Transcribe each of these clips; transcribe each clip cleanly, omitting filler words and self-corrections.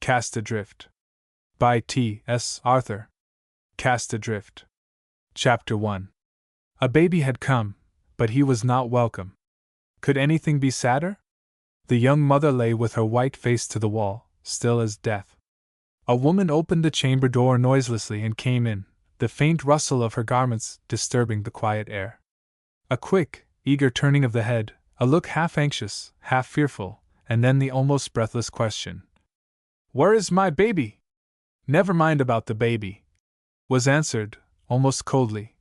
Cast Adrift. By T.S. Arthur. Cast Adrift. Chapter 1. A baby had come, but he was not welcome. Could anything be sadder? The young mother lay with her white face to the wall, still as death. A woman opened the chamber door noiselessly and came in, the faint rustle of her garments disturbing the quiet air. A quick, eager turning of the head, a look half anxious, half fearful, and then the almost breathless question. "Where is my baby?" "Never mind about the baby," was answered, almost coldly.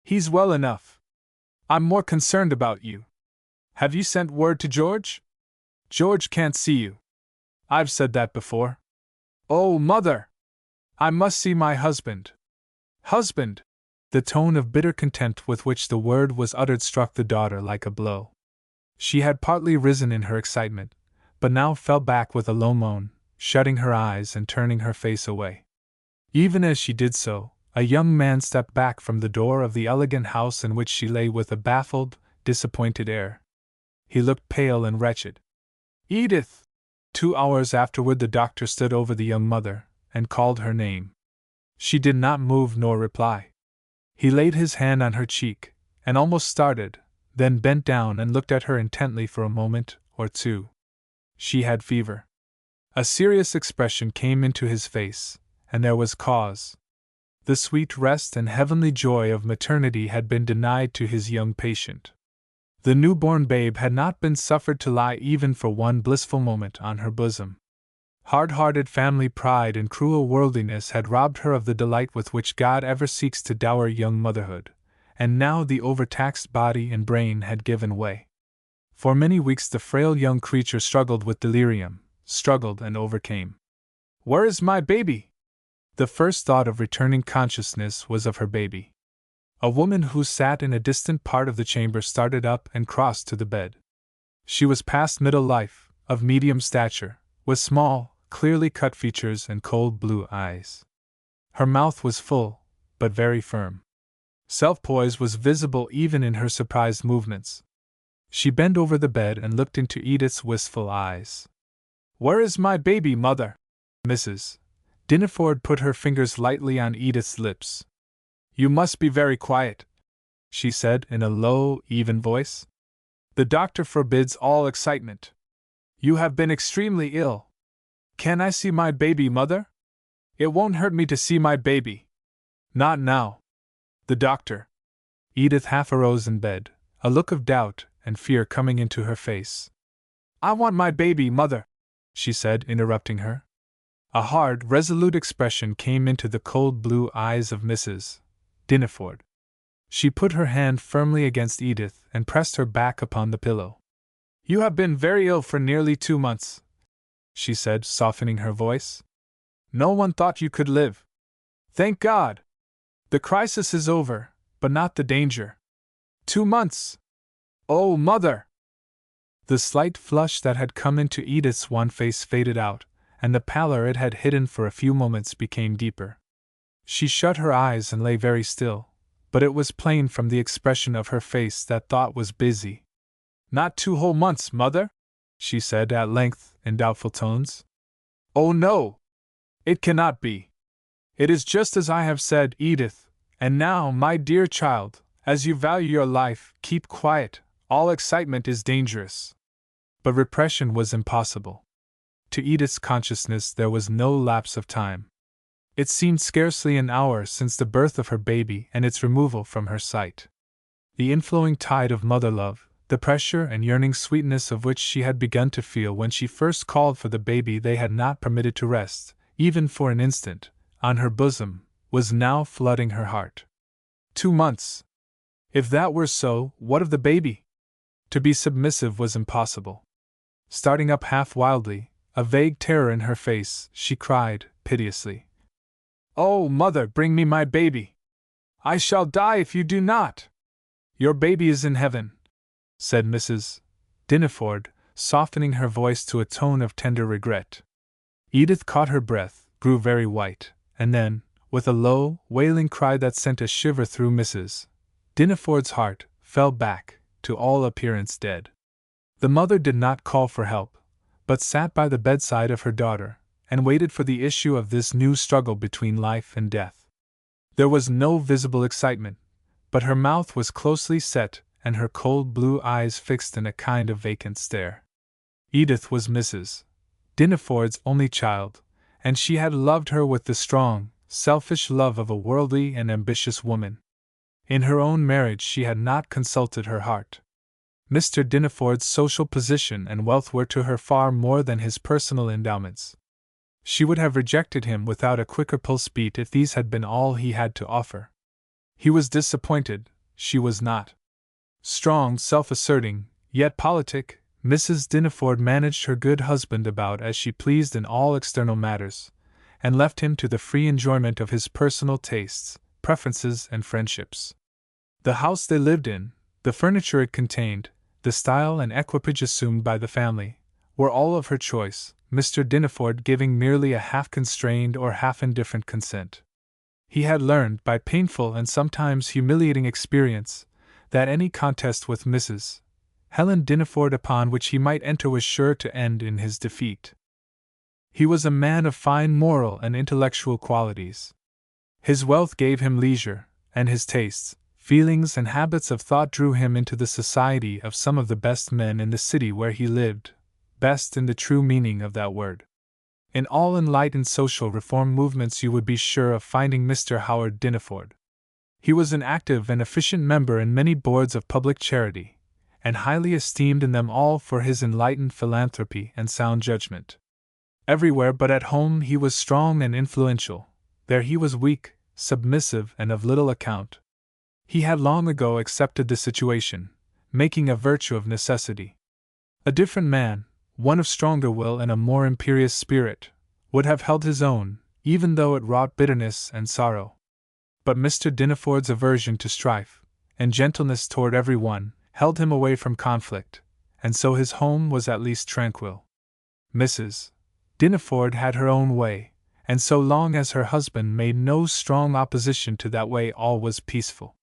"He's well enough. I'm more concerned about you. Have you sent word to George?" "George can't see you." "I've said that before." "Oh, Mother! I must see my husband." "Husband!" The tone of bitter contempt with which the word was uttered struck the daughter like a blow. She had partly risen in her excitement, but now fell back with a low moan, shutting her eyes and turning her face away. Even as she did so, a young man stepped back from the door of the elegant house in which she lay with a baffled, disappointed air. He looked pale and wretched. "Edith!" 2 hours afterward the doctor stood over the young mother, and called her name. She did not move nor reply. He laid his hand on her cheek, and almost started, then bent down and looked at her intently for a moment or two. She had fever. A serious expression came into his face, and there was cause. The sweet rest and heavenly joy of maternity had been denied to his young patient. The newborn babe had not been suffered to lie even for one blissful moment on her bosom. Hard-hearted family pride and cruel worldliness had robbed her of the delight with which God ever seeks to dower young motherhood, and now the overtaxed body and brain had given way. For many weeks the frail young creature struggled with delirium, struggled and overcame. "Where is my baby?" The first thought of returning consciousness was of her baby. A woman who sat in a distant part of the chamber started up and crossed to the bed. She was past middle life, of medium stature, with small, clearly cut features and cold blue eyes. Her mouth was full, but very firm. Self-poise was visible even in her surprised movements. She bent over the bed and looked into Edith's wistful eyes. "Where is my baby, Mother?" Mrs. Dineford put her fingers lightly on Edith's lips. "You must be very quiet," she said in a low, even voice. "The doctor forbids all excitement. You have been extremely ill. Can I see my baby, Mother? It won't hurt me to see my baby." "Not now." The doctor. Edith half arose in bed, a look of doubt and fear coming into her face. "I want my baby, Mother," she said, interrupting her. A hard, resolute expression came into the cold blue eyes of Mrs. Dineford. She put her hand firmly against Edith and pressed her back upon the pillow. "You have been very ill for nearly 2 months," she said, softening her voice. "No one thought you could live. Thank God! The crisis is over, but not the danger. 2 months! Oh, Mother!" The slight flush that had come into Edith's wan face faded out, and the pallor it had hidden for a few moments became deeper. She shut her eyes and lay very still, but it was plain from the expression of her face that thought was busy. "Not 2 whole months, Mother?" she said at length, in doubtful tones. "Oh, no! It cannot be. It is just as I have said, Edith, and now, my dear child, as you value your life, keep quiet. All excitement is dangerous." But repression was impossible. To Edith's consciousness there was no lapse of time. It seemed scarcely an hour since the birth of her baby and its removal from her sight. The inflowing tide of mother love, the pressure and yearning sweetness of which she had begun to feel when she first called for the baby they had not permitted to rest, even for an instant, on her bosom, was now flooding her heart. 2 months! If that were so, what of the baby? To be submissive was impossible. Starting up half wildly, a vague terror in her face, she cried, piteously, "Oh, Mother, bring me my baby! I shall die if you do not!" "Your baby is in heaven," said Mrs. Dineford, softening her voice to a tone of tender regret. Edith caught her breath, grew very white, and then, with a low, wailing cry that sent a shiver through Mrs. Dineford's heart, fell back, to all appearance dead. The mother did not call for help, but sat by the bedside of her daughter, and waited for the issue of this new struggle between life and death. There was no visible excitement, but her mouth was closely set and her cold blue eyes fixed in a kind of vacant stare. Edith was Mrs. Dineford's only child, and she had loved her with the strong, selfish love of a worldly and ambitious woman. In her own marriage she had not consulted her heart. Mr. Dineford's social position and wealth were to her far more than his personal endowments. She would have rejected him without a quicker pulse beat if these had been all he had to offer. He was disappointed, she was not. Strong, self-asserting, yet politic, Mrs. Dineford managed her good husband about as she pleased in all external matters, and left him to the free enjoyment of his personal tastes, preferences, and friendships. The house they lived in, the furniture it contained, the style and equipage assumed by the family, were all of her choice, Mr. Dineford giving merely a half-constrained or half-indifferent consent. He had learned, by painful and sometimes humiliating experience, that any contest with Mrs. Helen Dineford upon which he might enter was sure to end in his defeat. He was a man of fine moral and intellectual qualities. His wealth gave him leisure, and his tastes, feelings, and habits of thought drew him into the society of some of the best men in the city where he lived, best in the true meaning of that word. In all enlightened social reform movements you would be sure of finding Mr. Howard Dineford. He was an active and efficient member in many boards of public charity, and highly esteemed in them all for his enlightened philanthropy and sound judgment. Everywhere but at home he was strong and influential. There he was weak, submissive, and of little account. He had long ago accepted the situation, making a virtue of necessity. A different man, one of stronger will and a more imperious spirit, would have held his own, even though it wrought bitterness and sorrow. But Mr. Dineford's aversion to strife, and gentleness toward every one, held him away from conflict, and so his home was at least tranquil. Mrs. Dineford had her own way, and so long as her husband made no strong opposition to that way all was peaceful.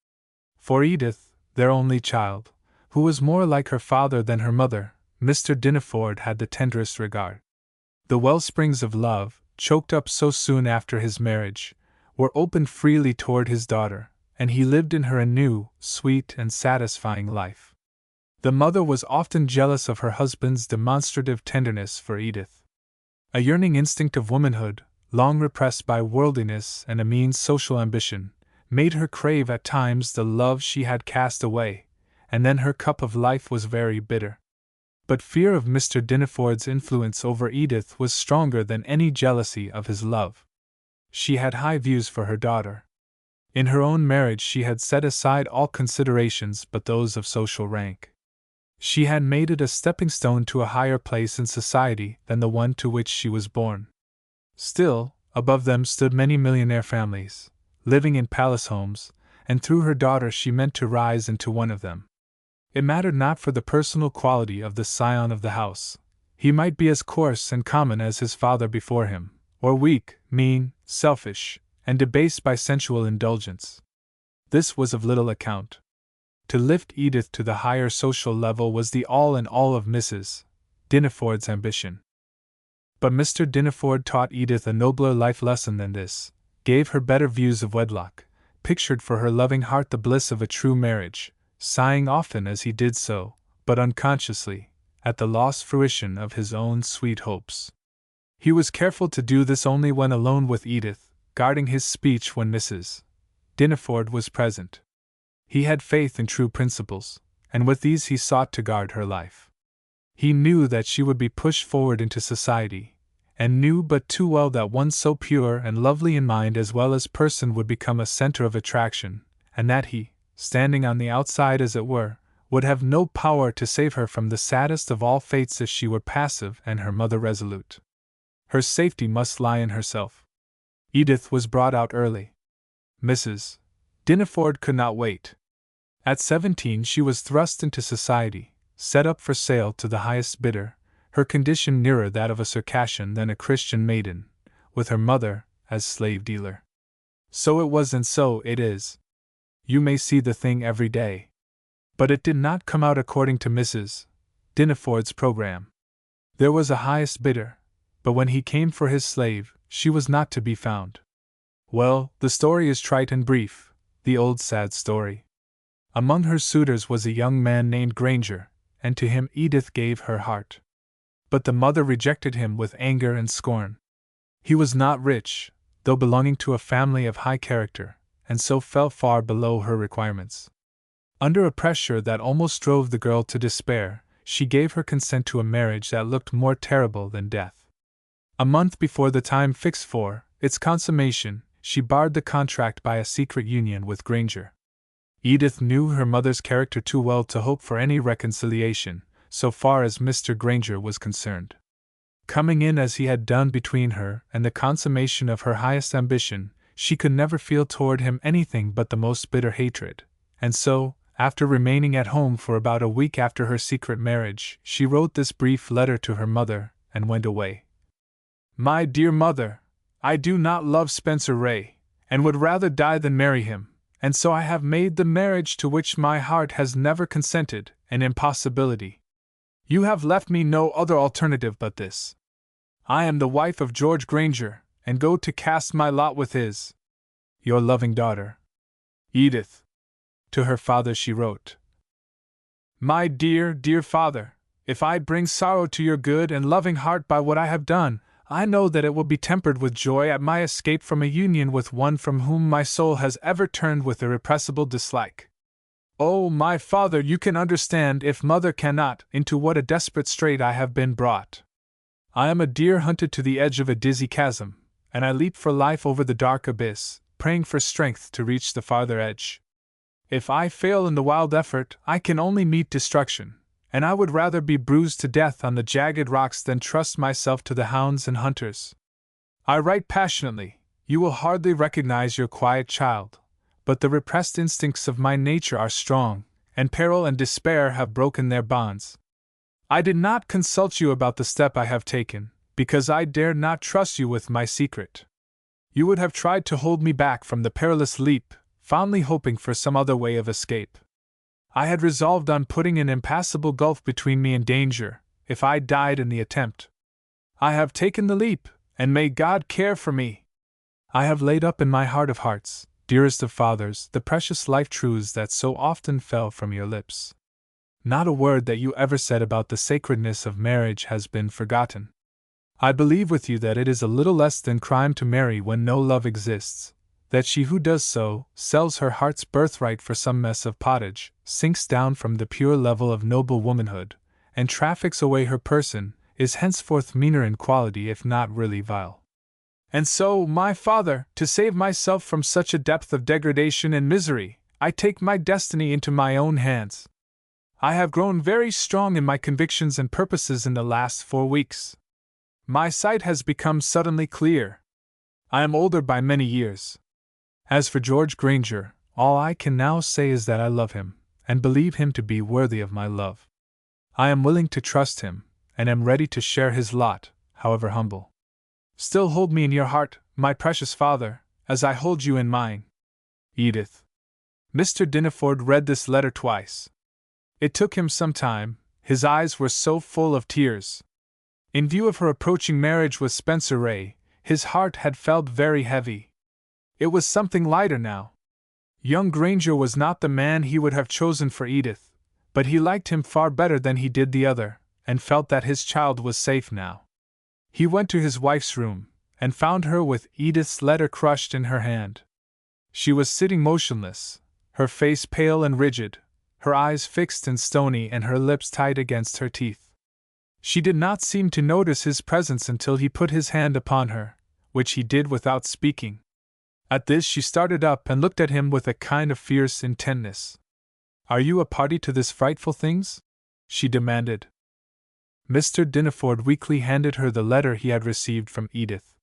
For Edith, their only child, who was more like her father than her mother, Mr. Dineford had the tenderest regard. The wellsprings of love, choked up so soon after his marriage, were opened freely toward his daughter, and he lived in her a new, sweet, and satisfying life. The mother was often jealous of her husband's demonstrative tenderness for Edith. A yearning instinct of womanhood, long repressed by worldliness and a mean social ambition, made her crave at times the love she had cast away, and then her cup of life was very bitter. But fear of Mr. Dineford's influence over Edith was stronger than any jealousy of his love. She had high views for her daughter. In her own marriage she had set aside all considerations but those of social rank. She had made it a stepping stone to a higher place in society than the one to which she was born. Still, above them stood many millionaire families, living in palace homes, and through her daughter she meant to rise into one of them. It mattered not for the personal quality of the scion of the house. He might be as coarse and common as his father before him, or weak, mean, selfish, and debased by sensual indulgence. This was of little account. To lift Edith to the higher social level was the all in all of Mrs. Dineford's ambition. But Mr. Dineford taught Edith a nobler life lesson than this, gave her better views of wedlock, pictured for her loving heart the bliss of a true marriage, sighing often as he did so, but unconsciously, at the lost fruition of his own sweet hopes. He was careful to do this only when alone with Edith, guarding his speech when Mrs. Dineford was present. He had faith in true principles, and with these he sought to guard her life. He knew that she would be pushed forward into society, and knew but too well that one so pure and lovely in mind as well as person would become a center of attraction, and that he, standing on the outside as it were, would have no power to save her from the saddest of all fates if she were passive and her mother resolute. Her safety must lie in herself. Edith was brought out early. Mrs. Dineford could not wait. At 17 she was thrust into society, set up for sale to the highest bidder, her condition nearer that of a Circassian than a Christian maiden, with her mother as slave dealer. So it was and so it is. You may see the thing every day. But it did not come out according to Mrs. Dineford's program. There was a highest bidder, but when he came for his slave, she was not to be found. Well, the story is trite and brief, the old sad story. Among her suitors was a young man named Granger, and to him Edith gave her heart. But the mother rejected him with anger and scorn. He was not rich, though belonging to a family of high character, and so fell far below her requirements. Under a pressure that almost drove the girl to despair, she gave her consent to a marriage that looked more terrible than death. A month before the time fixed for its consummation, she barred the contract by a secret union with Granger. Edith knew her mother's character too well to hope for any reconciliation, so far as Mr. Granger was concerned. Coming in as he had done between her and the consummation of her highest ambition, she could never feel toward him anything but the most bitter hatred, and so, after remaining at home for about a week after her secret marriage, she wrote this brief letter to her mother and went away. My dear mother, I do not love Spencer Ray, and would rather die than marry him, and so I have made the marriage to which my heart has never consented an impossibility. You have left me no other alternative but this. I am the wife of George Granger, and go to cast my lot with his. Your loving daughter, Edith. To her father she wrote, My dear, dear father, if I bring sorrow to your good and loving heart by what I have done, I know that it will be tempered with joy at my escape from a union with one from whom my soul has ever turned with irrepressible dislike. Oh, my father, you can understand, if mother cannot, into what a desperate strait I have been brought. I am a deer hunted to the edge of a dizzy chasm, and I leap for life over the dark abyss, praying for strength to reach the farther edge. If I fail in the wild effort, I can only meet destruction, and I would rather be bruised to death on the jagged rocks than trust myself to the hounds and hunters. I write passionately, you will hardly recognize your quiet child, but the repressed instincts of my nature are strong, and peril and despair have broken their bonds. I did not consult you about the step I have taken, because I dared not trust you with my secret. You would have tried to hold me back from the perilous leap, fondly hoping for some other way of escape. I had resolved on putting an impassable gulf between me and danger, if I died in the attempt. I have taken the leap, and may God care for me. I have laid up in my heart of hearts, dearest of fathers, the precious life truths that so often fell from your lips. Not a word that you ever said about the sacredness of marriage has been forgotten. I believe with you that it is a little less than crime to marry when no love exists, that she who does so sells her heart's birthright for some mess of pottage, sinks down from the pure level of noble womanhood, and traffics away her person, is henceforth meaner in quality if not really vile. And so, my father, to save myself from such a depth of degradation and misery, I take my destiny into my own hands. I have grown very strong in my convictions and purposes in the last 4 weeks. My sight has become suddenly clear. I am older by many years. As for George Granger, all I can now say is that I love him, and believe him to be worthy of my love. I am willing to trust him, and am ready to share his lot, however humble. Still hold me in your heart, my precious father, as I hold you in mine. Edith. Mr. Dinaford read this letter twice. It took him some time, his eyes were so full of tears. In view of her approaching marriage with Spencer Ray, his heart had felt very heavy. It was something lighter now. Young Granger was not the man he would have chosen for Edith, but he liked him far better than he did the other, and felt that his child was safe now. He went to his wife's room, and found her with Edith's letter crushed in her hand. She was sitting motionless, her face pale and rigid, her eyes fixed and stony and her lips tight against her teeth. She did not seem to notice his presence until he put his hand upon her, which he did without speaking. At this she started up and looked at him with a kind of fierce intentness. Are you a party to this frightful things? She demanded. Mr. Dinaford weakly handed her the letter he had received from Edith.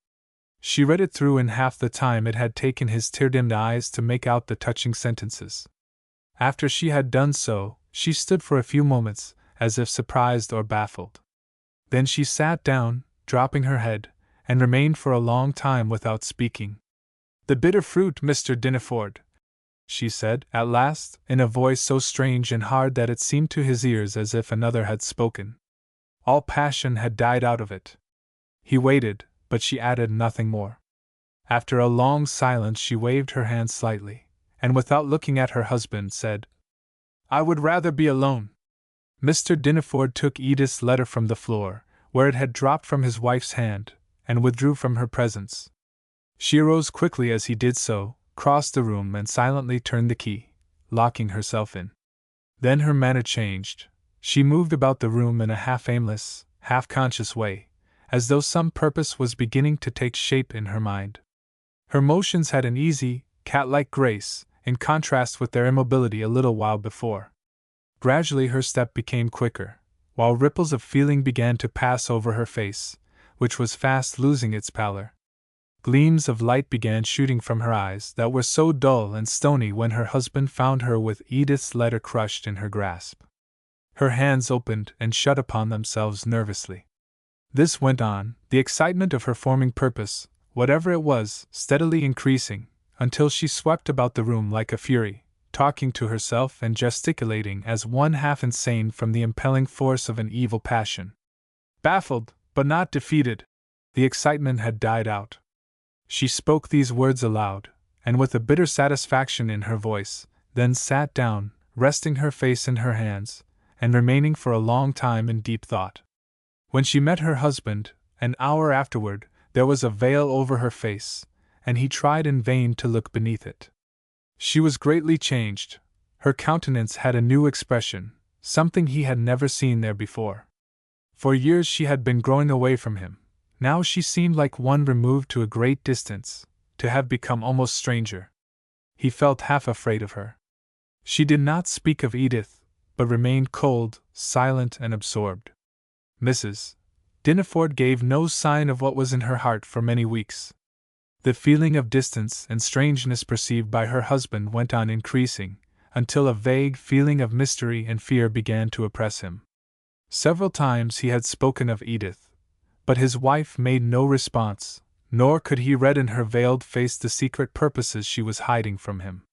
She read it through in half the time it had taken his tear-dimmed eyes to make out the touching sentences. After she had done so, she stood for a few moments, as if surprised or baffled. Then she sat down, dropping her head, and remained for a long time without speaking. The bitter fruit, Mr. Dinaford, she said, at last, in a voice so strange and hard that it seemed to his ears as if another had spoken. All passion had died out of it. He waited, but she added nothing more. After a long silence she waved her hand slightly, and without looking at her husband said, "I would rather be alone." Mr. Dinneford took Edith's letter from the floor, where it had dropped from his wife's hand, and withdrew from her presence. She arose quickly as he did so, crossed the room and silently turned the key, locking herself in. Then her manner changed. She moved about the room in a half-aimless, half-conscious way, as though some purpose was beginning to take shape in her mind. Her motions had an easy, cat-like grace, in contrast with their immobility a little while before. Gradually her step became quicker, while ripples of feeling began to pass over her face, which was fast losing its pallor. Gleams of light began shooting from her eyes that were so dull and stony when her husband found her with Edith's letter crushed in her grasp. Her hands opened and shut upon themselves nervously. This went on, the excitement of her forming purpose, whatever it was, steadily increasing, until she swept about the room like a fury, talking to herself and gesticulating as one half insane from the impelling force of an evil passion. Baffled, but not defeated, the excitement had died out. She spoke these words aloud, and with a bitter satisfaction in her voice, then sat down, resting her face in her hands, and remaining for a long time in deep thought. When she met her husband, an hour afterward, there was a veil over her face, and he tried in vain to look beneath it. She was greatly changed. Her countenance had a new expression, something he had never seen there before. For years she had been growing away from him. Now she seemed like one removed to a great distance, to have become almost stranger. He felt half afraid of her. She did not speak of Edith, but remained cold, silent, and absorbed. Mrs. Dinneford gave no sign of what was in her heart for many weeks. The feeling of distance and strangeness perceived by her husband went on increasing, until a vague feeling of mystery and fear began to oppress him. Several times he had spoken of Edith, but his wife made no response, nor could he read in her veiled face the secret purposes she was hiding from him.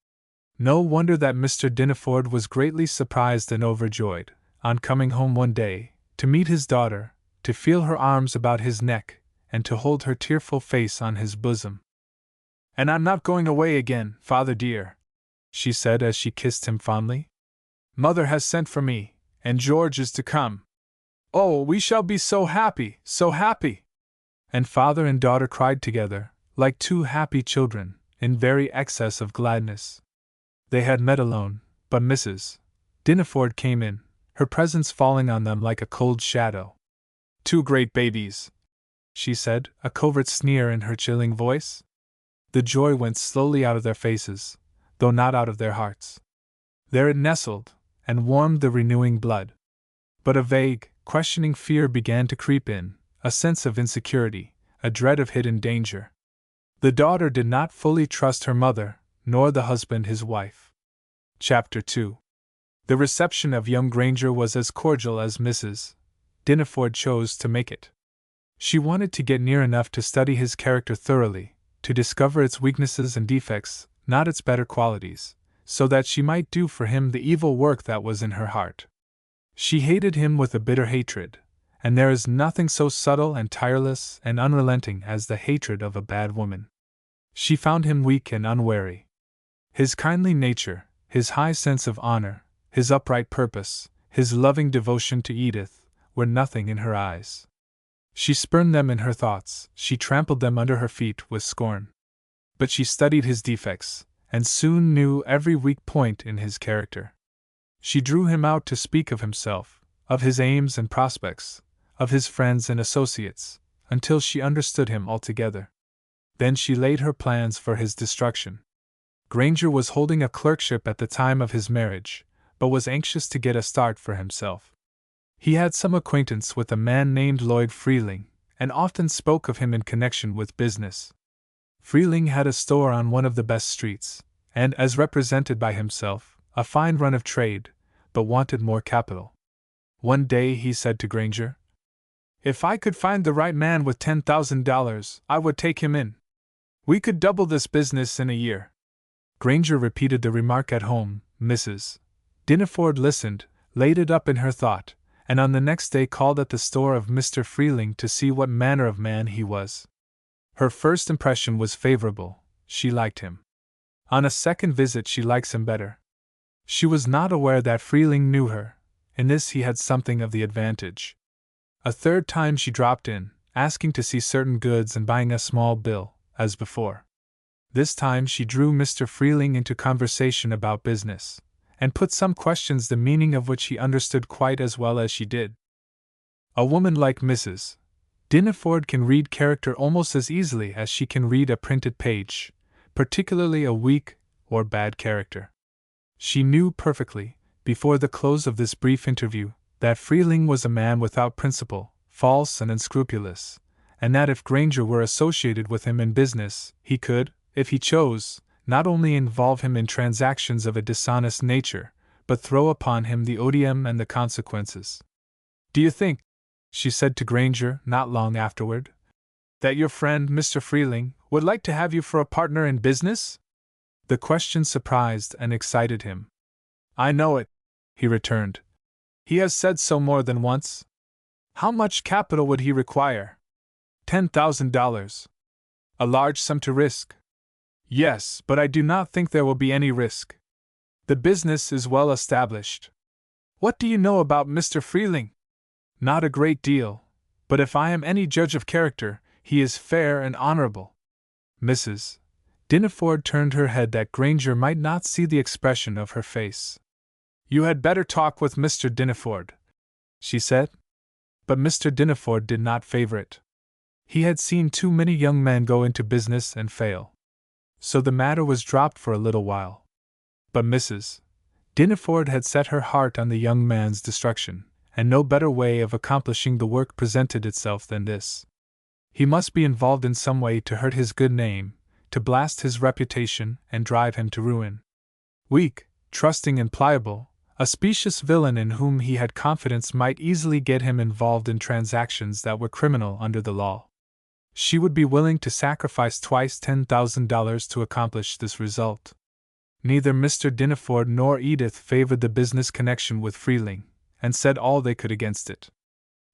No wonder that Mr. Dinneford was greatly surprised and overjoyed, on coming home one day, to meet his daughter, to feel her arms about his neck, and to hold her tearful face on his bosom. "And I'm not going away again, father dear," she said as she kissed him fondly. "Mother has sent for me, and George is to come. Oh, we shall be so happy, so happy!" And father and daughter cried together, like two happy children, in very excess of gladness. They had met alone, but Mrs. Dinneford came in, her presence falling on them like a cold shadow. "Two great babies," she said, a covert sneer in her chilling voice. The joy went slowly out of their faces, though not out of their hearts. There it nestled, and warmed the renewing blood. But a vague, questioning fear began to creep in, a sense of insecurity, a dread of hidden danger. The daughter did not fully trust her mother, nor the husband his wife. Chapter 2. The reception of young Granger was as cordial as Mrs. Dinneford chose to make it. She wanted to get near enough to study his character thoroughly, to discover its weaknesses and defects, not its better qualities, so that she might do for him the evil work that was in her heart. She hated him with a bitter hatred, and there is nothing so subtle and tireless and unrelenting as the hatred of a bad woman. She found him weak and unwary. His kindly nature, his high sense of honor, his upright purpose, his loving devotion to Edith, were nothing in her eyes. She spurned them in her thoughts, she trampled them under her feet with scorn. But she studied his defects, and soon knew every weak point in his character. She drew him out to speak of himself, of his aims and prospects, of his friends and associates, until she understood him altogether. Then she laid her plans for his destruction. Granger was holding a clerkship at the time of his marriage, but was anxious to get a start for himself. He had some acquaintance with a man named Lloyd Freeling, and often spoke of him in connection with business. Freeling had a store on one of the best streets, and, as represented by himself, a fine run of trade, but wanted more capital. One day he said to Granger, "If I could find the right man with $10,000, I would take him in. We could double this business in a year." Granger repeated the remark at home. Mrs. Dinneford listened, laid it up in her thought, and on the next day called at the store of Mr. Freeling to see what manner of man he was. Her first impression was favorable. She liked him. On a second visit she likes him better. She was not aware that Freeling knew her. In this he had something of the advantage. A third time she dropped in, asking to see certain goods and buying a small bill, as before. This time she drew Mr. Freeling into conversation about business, and put some questions the meaning of which he understood quite as well as she did. A woman like Mrs. Dinneford can read character almost as easily as she can read a printed page, particularly a weak or bad character. She knew perfectly, before the close of this brief interview, that Freeling was a man without principle, false and unscrupulous, and that if Granger were associated with him in business, he could, if he chose, not only involve him in transactions of a dishonest nature, but throw upon him the odium and the consequences. "Do you think," she said to Granger not long afterward, "that your friend Mr. Freeling would like to have you for a partner in business?" The question surprised and excited him. "I know it," he returned. "He has said so more than once." "How much capital would he require?" $10,000. "A large sum to risk." "Yes, but I do not think there will be any risk. The business is well established." "What do you know about Mr. Freeling?" "Not a great deal, but if I am any judge of character, he is fair and honorable." Mrs. Dinneford turned her head that Granger might not see the expression of her face. "You had better talk with Mr. Dinneford," she said. But Mr. Dinneford did not favor it. He had seen too many young men go into business and fail. So the matter was dropped for a little while. But Mrs. Dinneford had set her heart on the young man's destruction, and no better way of accomplishing the work presented itself than this. He must be involved in some way to hurt his good name, to blast his reputation and drive him to ruin. Weak, trusting and pliable, a specious villain in whom he had confidence might easily get him involved in transactions that were criminal under the law. She would be willing to sacrifice twice $10,000 to accomplish this result. Neither Mr. Dinneford nor Edith favored the business connection with Freeling, and said all they could against it.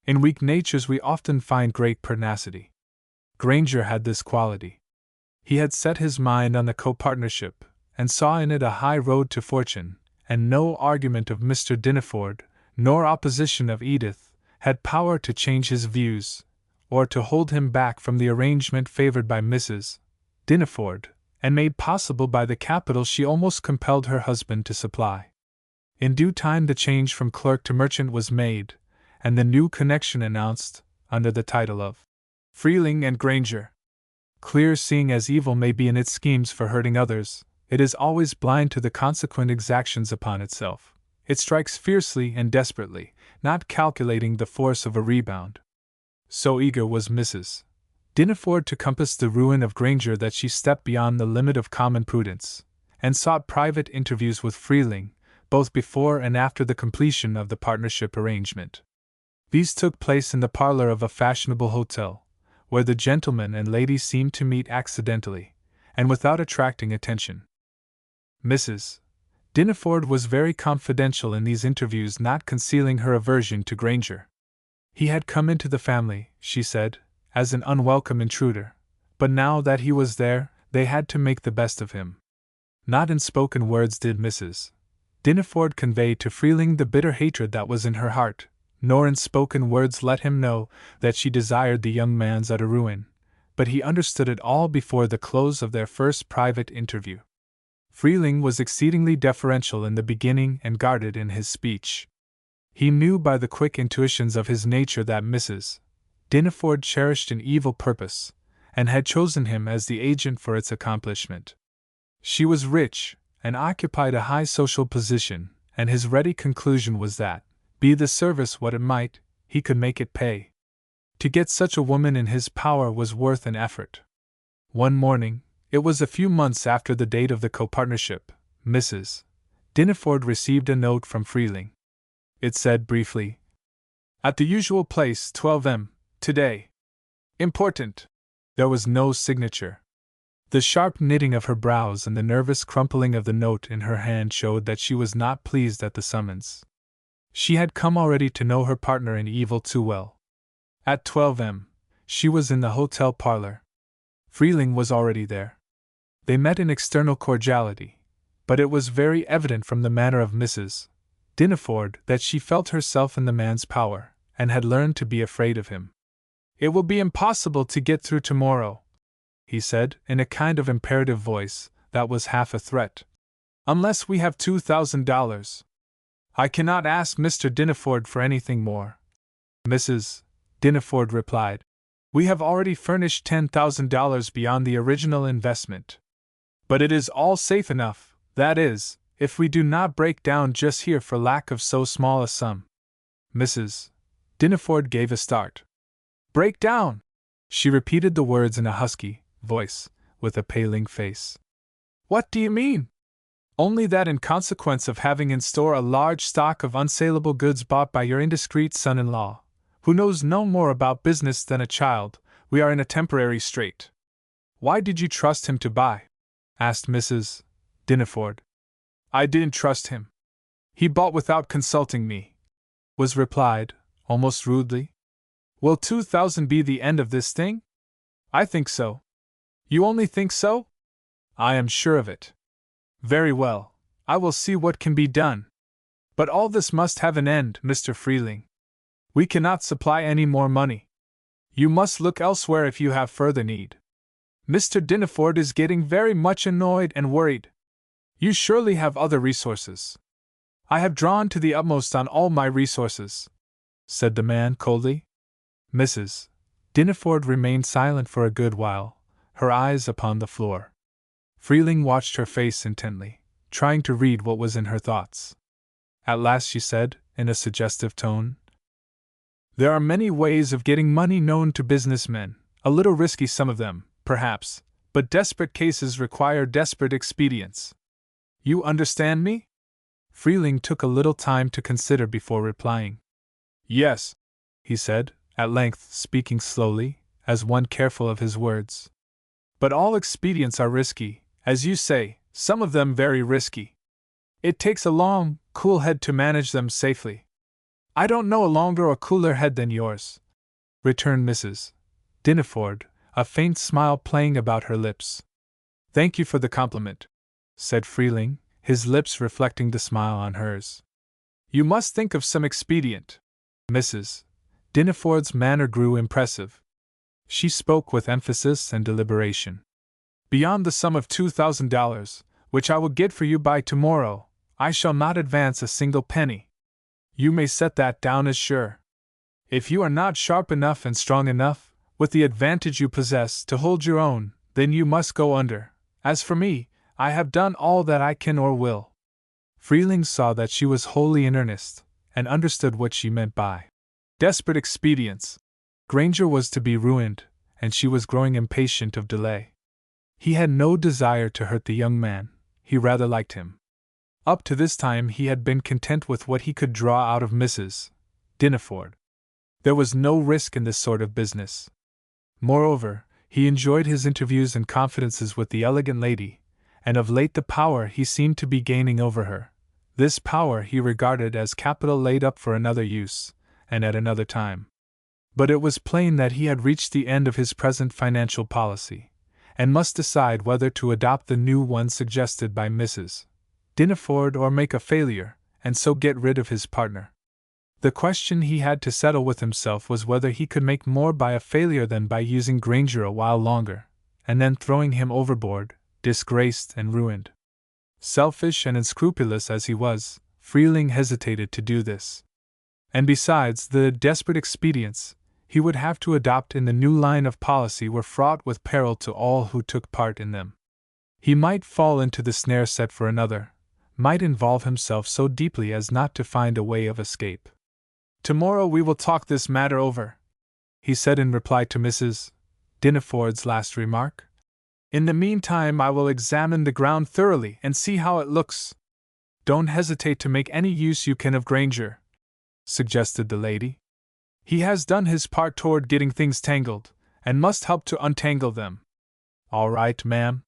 In weak natures we often find great pertinacity. Granger had this quality. He had set his mind on the co-partnership, and saw in it a high road to fortune, and no argument of Mr. Dinneford, nor opposition of Edith, had power to change his views, or to hold him back from the arrangement favored by Mrs. Dinneford, and made possible by the capital she almost compelled her husband to supply. In due time the change from clerk to merchant was made, and the new connection announced, under the title of Freeling and Granger. Clear-seeing as evil may be in its schemes for hurting others, it is always blind to the consequent exactions upon itself. It strikes fiercely and desperately, not calculating the force of a rebound. So eager was Mrs. Dinneford to compass the ruin of Granger that she stepped beyond the limit of common prudence, and sought private interviews with Freeling, both before and after the completion of the partnership arrangement. These took place in the parlor of a fashionable hotel, where the gentleman and lady seemed to meet accidentally, and without attracting attention. Mrs. Dinneford was very confidential in these interviews, not concealing her aversion to Granger. He had come into the family, she said, as an unwelcome intruder, but now that he was there, they had to make the best of him. Not in spoken words did Mrs. Dinneford convey to Freeling the bitter hatred that was in her heart, nor in spoken words let him know that she desired the young man's utter ruin, but he understood it all before the close of their first private interview. Freeling was exceedingly deferential in the beginning and guarded in his speech. He knew by the quick intuitions of his nature that Mrs. Dinneford cherished an evil purpose, and had chosen him as the agent for its accomplishment. She was rich, and occupied a high social position, and his ready conclusion was that, be the service what it might, he could make it pay. To get such a woman in his power was worth an effort. One morning, it was a few months after the date of the co-partnership, Mrs. Dinneford received a note from Freeling. It said briefly, "At the usual place, 12 m, today. Important." There was no signature. The sharp knitting of her brows and the nervous crumpling of the note in her hand showed that she was not pleased at the summons. She had come already to know her partner in evil too well. At 12 m, she was in the hotel parlor. Freeling was already there. They met in external cordiality, but it was very evident from the manner of Mrs. Dinneford that she felt herself in the man's power, and had learned to be afraid of him. "It will be impossible to get through tomorrow," he said, in a kind of imperative voice that was half a threat, "unless we have $2,000. I cannot ask Mr. Dinneford for anything more." Mrs. Dinneford replied, "We have already furnished $10,000 beyond the original investment. But it is all safe enough, that is, if we do not break down just here for lack of so small a sum." Mrs. Dinneford gave a start. "Break down!" She repeated the words in a husky voice, with a paling face. "What do you mean?" "Only that in consequence of having in store a large stock of unsaleable goods bought by your indiscreet son-in-law, who knows no more about business than a child, we are in a temporary strait." "Why did you trust him to buy?" asked Mrs. Dinneford. "I didn't trust him. He bought without consulting me," was replied, almost rudely. "Will 2,000 be the end of this thing?" "I think so." "You only think so?" "I am sure of it." "Very well, I will see what can be done. But all this must have an end, Mr. Freeling. We cannot supply any more money. You must look elsewhere if you have further need. Mr. Dinneford is getting very much annoyed and worried. You surely have other resources." "I have drawn to the utmost on all my resources," said the man coldly. Mrs. Dinneford remained silent for a good while, her eyes upon the floor. Freeling watched her face intently, trying to read what was in her thoughts. At last she said, in a suggestive tone, "There are many ways of getting money known to businessmen, a little risky some of them, perhaps, but desperate cases require desperate expedients. You understand me?" Freeling took a little time to consider before replying. "Yes," he said, at length, speaking slowly, as one careful of his words. "But all expedients are risky, as you say, some of them very risky. It takes a long, cool head to manage them safely." "I don't know a longer or cooler head than yours," returned Mrs. Dinneford, a faint smile playing about her lips. "Thank you for the compliment," said Freeling, his lips reflecting the smile on hers. "You must think of some expedient." Mrs. Dinneford's manner grew impressive. She spoke with emphasis and deliberation. "Beyond the sum of $2,000, which I will get for you by tomorrow, I shall not advance a single penny. You may set that down as sure. If you are not sharp enough and strong enough, with the advantage you possess, to hold your own, then you must go under. As for me, I have done all that I can or will." Freeling saw that she was wholly in earnest, and understood what she meant by desperate expedients. Granger was to be ruined, and she was growing impatient of delay. He had no desire to hurt the young man, he rather liked him. Up to this time he had been content with what he could draw out of Mrs. Dinneford. There was no risk in this sort of business. Moreover, he enjoyed his interviews and confidences with the elegant lady, and of late the power he seemed to be gaining over her. This power he regarded as capital laid up for another use, and at another time. But it was plain that he had reached the end of his present financial policy, and must decide whether to adopt the new one suggested by Mrs. Dinneford or make a failure, and so get rid of his partner. The question he had to settle with himself was whether he could make more by a failure than by using Granger a while longer, and then throwing him overboard, disgraced and ruined. Selfish and unscrupulous as he was, Freeling hesitated to do this. And besides, the desperate expedients he would have to adopt in the new line of policy were fraught with peril to all who took part in them. He might fall into the snare set for another, might involve himself so deeply as not to find a way of escape. "Tomorrow we will talk this matter over," he said in reply to Mrs. Dinneford's last remark. "In the meantime I will examine the ground thoroughly and see how it looks." "Don't hesitate to make any use you can of Granger," suggested the lady. "He has done his part toward getting things tangled, and must help to untangle them." "All right, ma'am."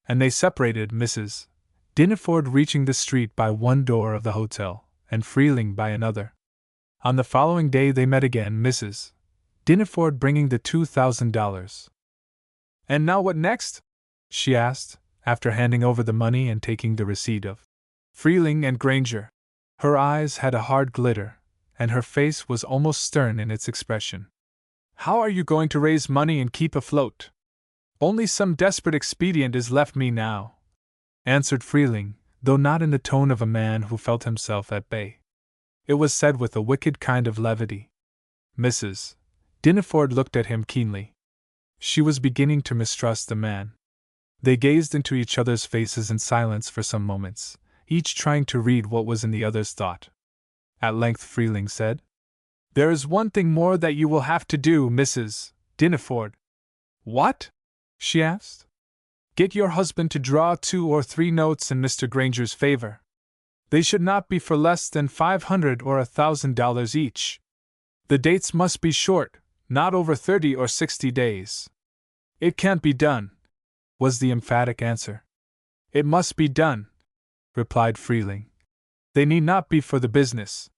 And they separated, Mrs. Dinneford reaching the street by one door of the hotel, and Freeling by another. On the following day they met again, Mrs. Dineford bringing the $2,000. "And now what next?" she asked, after handing over the money and taking the receipt of Freeling and Granger. Her eyes had a hard glitter, and her face was almost stern in its expression. "How are you going to raise money and keep afloat?" "Only some desperate expedient is left me now," answered Freeling, though not in the tone of a man who felt himself at bay. It was said with a wicked kind of levity. Mrs. Dineford looked at him keenly. She was beginning to mistrust the man. They gazed into each other's faces in silence for some moments, each trying to read what was in the other's thought. At length Freeling said, "There is one thing more that you will have to do, Mrs. Dineford." "What?" she asked. "Get your husband to draw 2 or 3 notes in Mr. Granger's favor. They should not be for less than $500 or $1,000 each. The dates must be short, not over 30 or 60 days. "It can't be done," was the emphatic answer. "It must be done," replied Freeling. "They need not be for the business.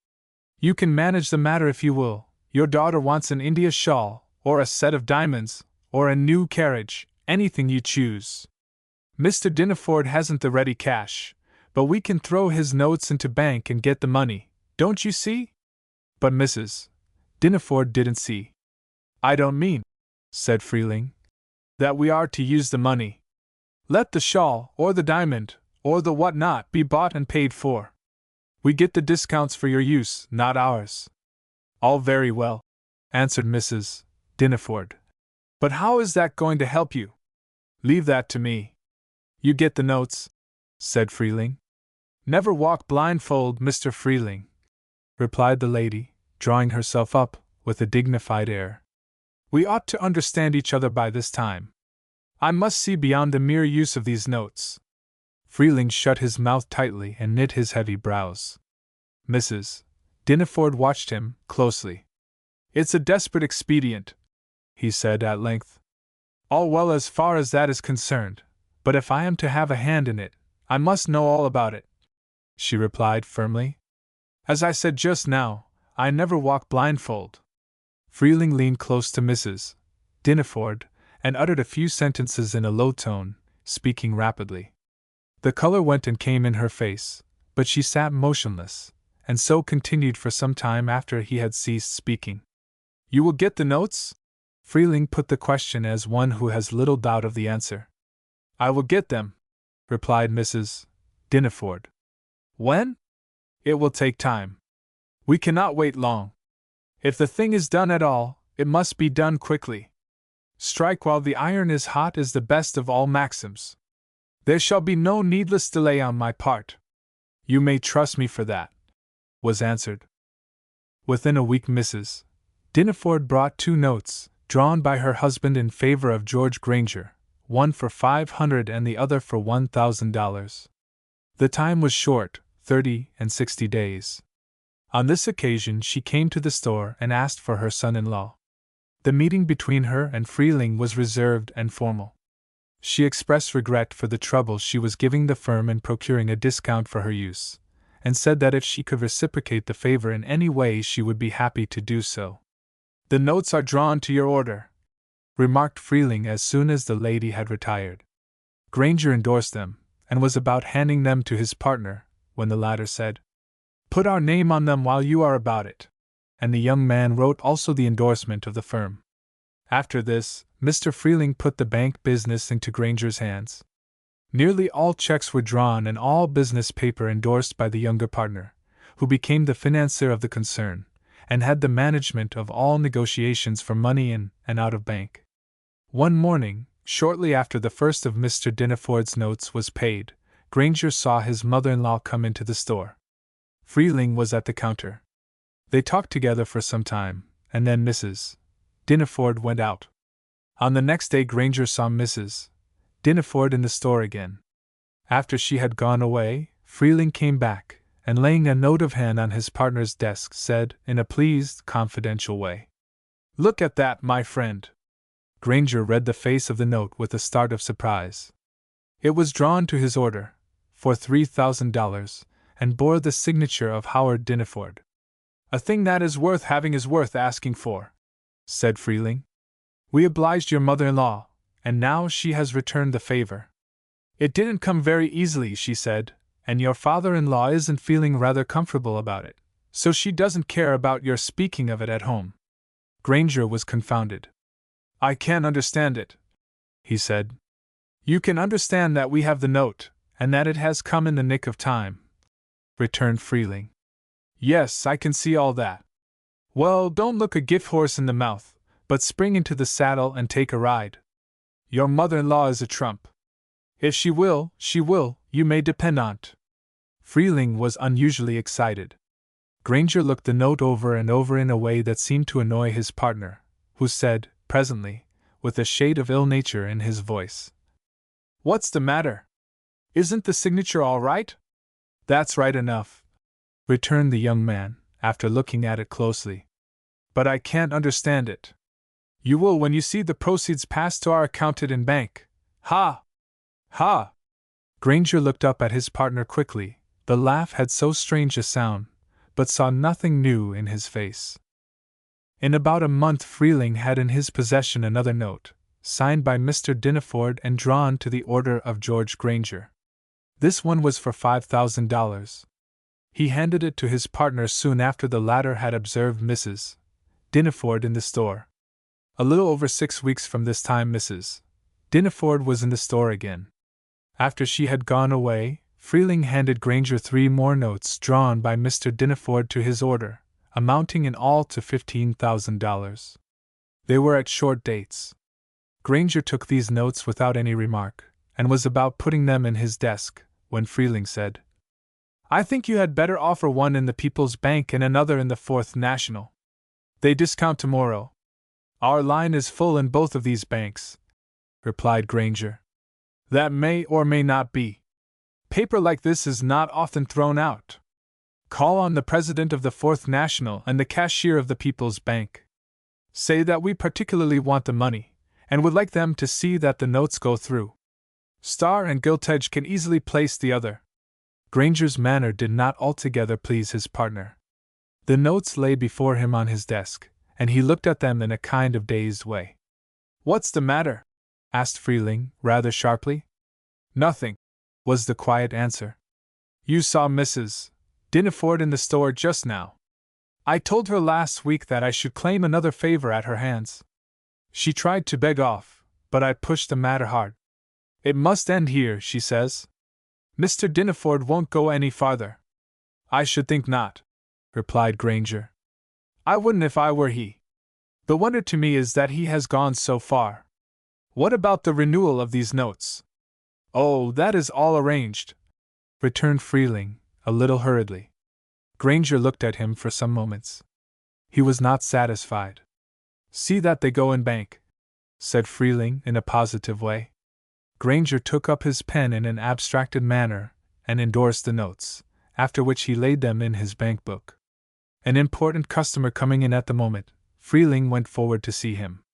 You can manage the matter if you will. Your daughter wants an India shawl, or a set of diamonds, or a new carriage, anything you choose. Mr. Dineford hasn't the ready cash, but we can throw his notes into bank and get the money, don't you see?" But Mrs. Dineford didn't see. "I don't mean," said Freeling, "that we are to use the money. Let the shawl, or the diamond, or the what-not be bought and paid for. We get the discounts for your use, not ours." "All very well," answered Mrs. Dineford. "But how is that going to help you?" "Leave that to me. You get the notes," said Freeling. "Never walk blindfold, Mr. Freeling," replied the lady, drawing herself up with a dignified air. "We ought to understand each other by this time. I must see beyond the mere use of these notes." Freeling shut his mouth tightly and knit his heavy brows. Mrs. Dineford watched him closely. "It's a desperate expedient," he said at length. "All well as far as that is concerned, but if I am to have a hand in it, I must know all about it," she replied firmly. "As I said just now, I never walk blindfold." Freeling leaned close to Mrs. Dineford and uttered a few sentences in a low tone, speaking rapidly. The color went and came in her face, but she sat motionless, and so continued for some time after he had ceased speaking. "You will get the notes?" Freeling put the question as one who has little doubt of the answer. "I will get them," replied Mrs. Dineford. "When?" "It will take time. We cannot wait long. If the thing is done at all, it must be done quickly. Strike while the iron is hot is the best of all maxims. There shall be no needless delay on my part." "You may trust me for that," was answered. Within a week Mrs. Dineford brought 2 notes, drawn by her husband in favor of George Granger, one for $500 and the other for $1,000. The time was short, 30 and 60 days. On this occasion she came to the store and asked for her son-in-law. The meeting between her and Freeling was reserved and formal. She expressed regret for the trouble she was giving the firm in procuring a discount for her use, and said that if she could reciprocate the favor in any way she would be happy to do so. "The notes are drawn to your order," remarked Freeling as soon as the lady had retired. Granger endorsed them, and was about handing them to his partner, when the latter said, "Put our name on them while you are about it," and the young man wrote also the endorsement of the firm. After this, Mr. Freeling put the bank business into Granger's hands. Nearly all checks were drawn and all business paper endorsed by the younger partner, who became the financier of the concern, and had the management of all negotiations for money in and out of bank. One morning, shortly after the first of Mr. Dineford's notes was paid, Granger saw his mother-in-law come into the store. Freeling was at the counter. They talked together for some time, and then Mrs. Dineford went out. On the next day Granger saw Mrs. Dineford in the store again. After she had gone away, Freeling came back, and laying a note of hand on his partner's desk said, in a pleased, confidential way, "Look at that, my friend." Granger read the face of the note with a start of surprise. It was drawn to his order, for $3,000, and bore the signature of Howard Dinaford. "A thing that is worth having is worth asking for," said Freeling. "We obliged your mother-in-law, and now she has returned the favor. It didn't come very easily," she said, "and your father-in-law isn't feeling rather comfortable about it, so she doesn't care about your speaking of it at home." Granger was confounded. "I can't understand it," he said. "You can understand that we have the note, and that it has come in the nick of time," returned Freeling. "Yes, I can see all that. Well, don't look a gift horse in the mouth, but spring into the saddle and take a ride. Your mother-in-law is a trump. If she will, you may depend on't." Freeling was unusually excited. Granger looked the note over and over in a way that seemed to annoy his partner, who said, presently, with a shade of ill nature in his voice, "What's the matter? Isn't the signature all right?" "That's right enough," returned the young man, after looking at it closely. "But I can't understand it." "You will when you see the proceeds passed to our accountant in bank. Ha! Ha!" Granger looked up at his partner quickly. The laugh had so strange a sound, but saw nothing new in his face. In about a month Freeling had in his possession another note, signed by Mr. Dinaford and drawn to the order of George Granger. This one was for $5,000. He handed it to his partner soon after the latter had observed Mrs. Dinaford in the store. A little over 6 weeks from this time Mrs. Dinaford was in the store again. After she had gone away, Freeling handed Granger 3 more notes drawn by Mr. Dinaford to his order, amounting in all to $15,000. They were at short dates. Granger took these notes without any remark, and was about putting them in his desk, when Freeling said, "I think you had better offer one in the People's Bank and another in the Fourth National. They discount tomorrow." "Our line is full in both of these banks," replied Granger. "That may or may not be. Paper like this is not often thrown out. Call on the president of the Fourth National and the cashier of the People's Bank. Say that we particularly want the money, and would like them to see that the notes go through. Star and Giltedge can easily place the other." Granger's manner did not altogether please his partner. The notes lay before him on his desk, and he looked at them in a kind of dazed way. "What's the matter?" asked Freeling, rather sharply. "Nothing," was the quiet answer. "You saw Mrs. Dinaford in the store just now. I told her last week that I should claim another favor at her hands. She tried to beg off, but I pushed the matter hard. It must end here, she says. Mr. Dinaford won't go any farther." "I should think not," replied Granger. "I wouldn't if I were he. The wonder to me is that he has gone so far. What about the renewal of these notes?" "Oh, that is all arranged," returned Freeling, a little hurriedly. Granger looked at him for some moments. He was not satisfied. "See that they go in bank," said Freeling in a positive way. Granger took up his pen in an abstracted manner and endorsed the notes, after which he laid them in his bank book. An important customer coming in at the moment, Freeling went forward to see him.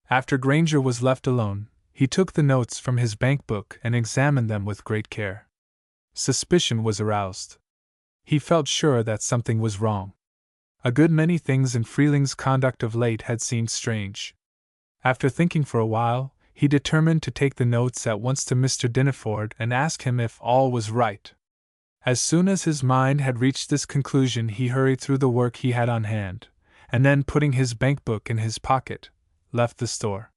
After Granger was left alone, he took the notes from his bank book and examined them with great care. Suspicion was aroused. He felt sure that something was wrong. A good many things in Freeling's conduct of late had seemed strange. After thinking for a while, he determined to take the notes at once to Mr. Dinaford and ask him if all was right. As soon as his mind had reached this conclusion, he hurried through the work he had on hand, and then, putting his bank book in his pocket, left the store.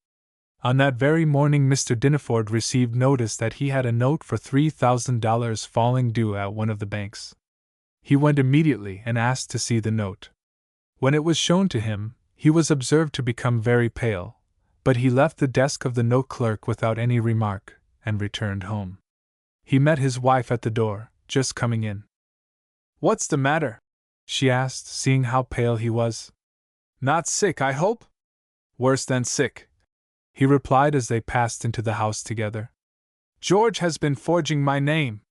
On that very morning Mr. Dinaford received notice that he had a note for $3,000 falling due at one of the banks. He went immediately and asked to see the note. When it was shown to him, he was observed to become very pale, but he left the desk of the note clerk without any remark, and returned home. He met his wife at the door, just coming in. "What's the matter?" she asked, seeing how pale he was. "Not sick, I hope?" "Worse than sick," he replied as they passed into the house together. "George has been forging my name."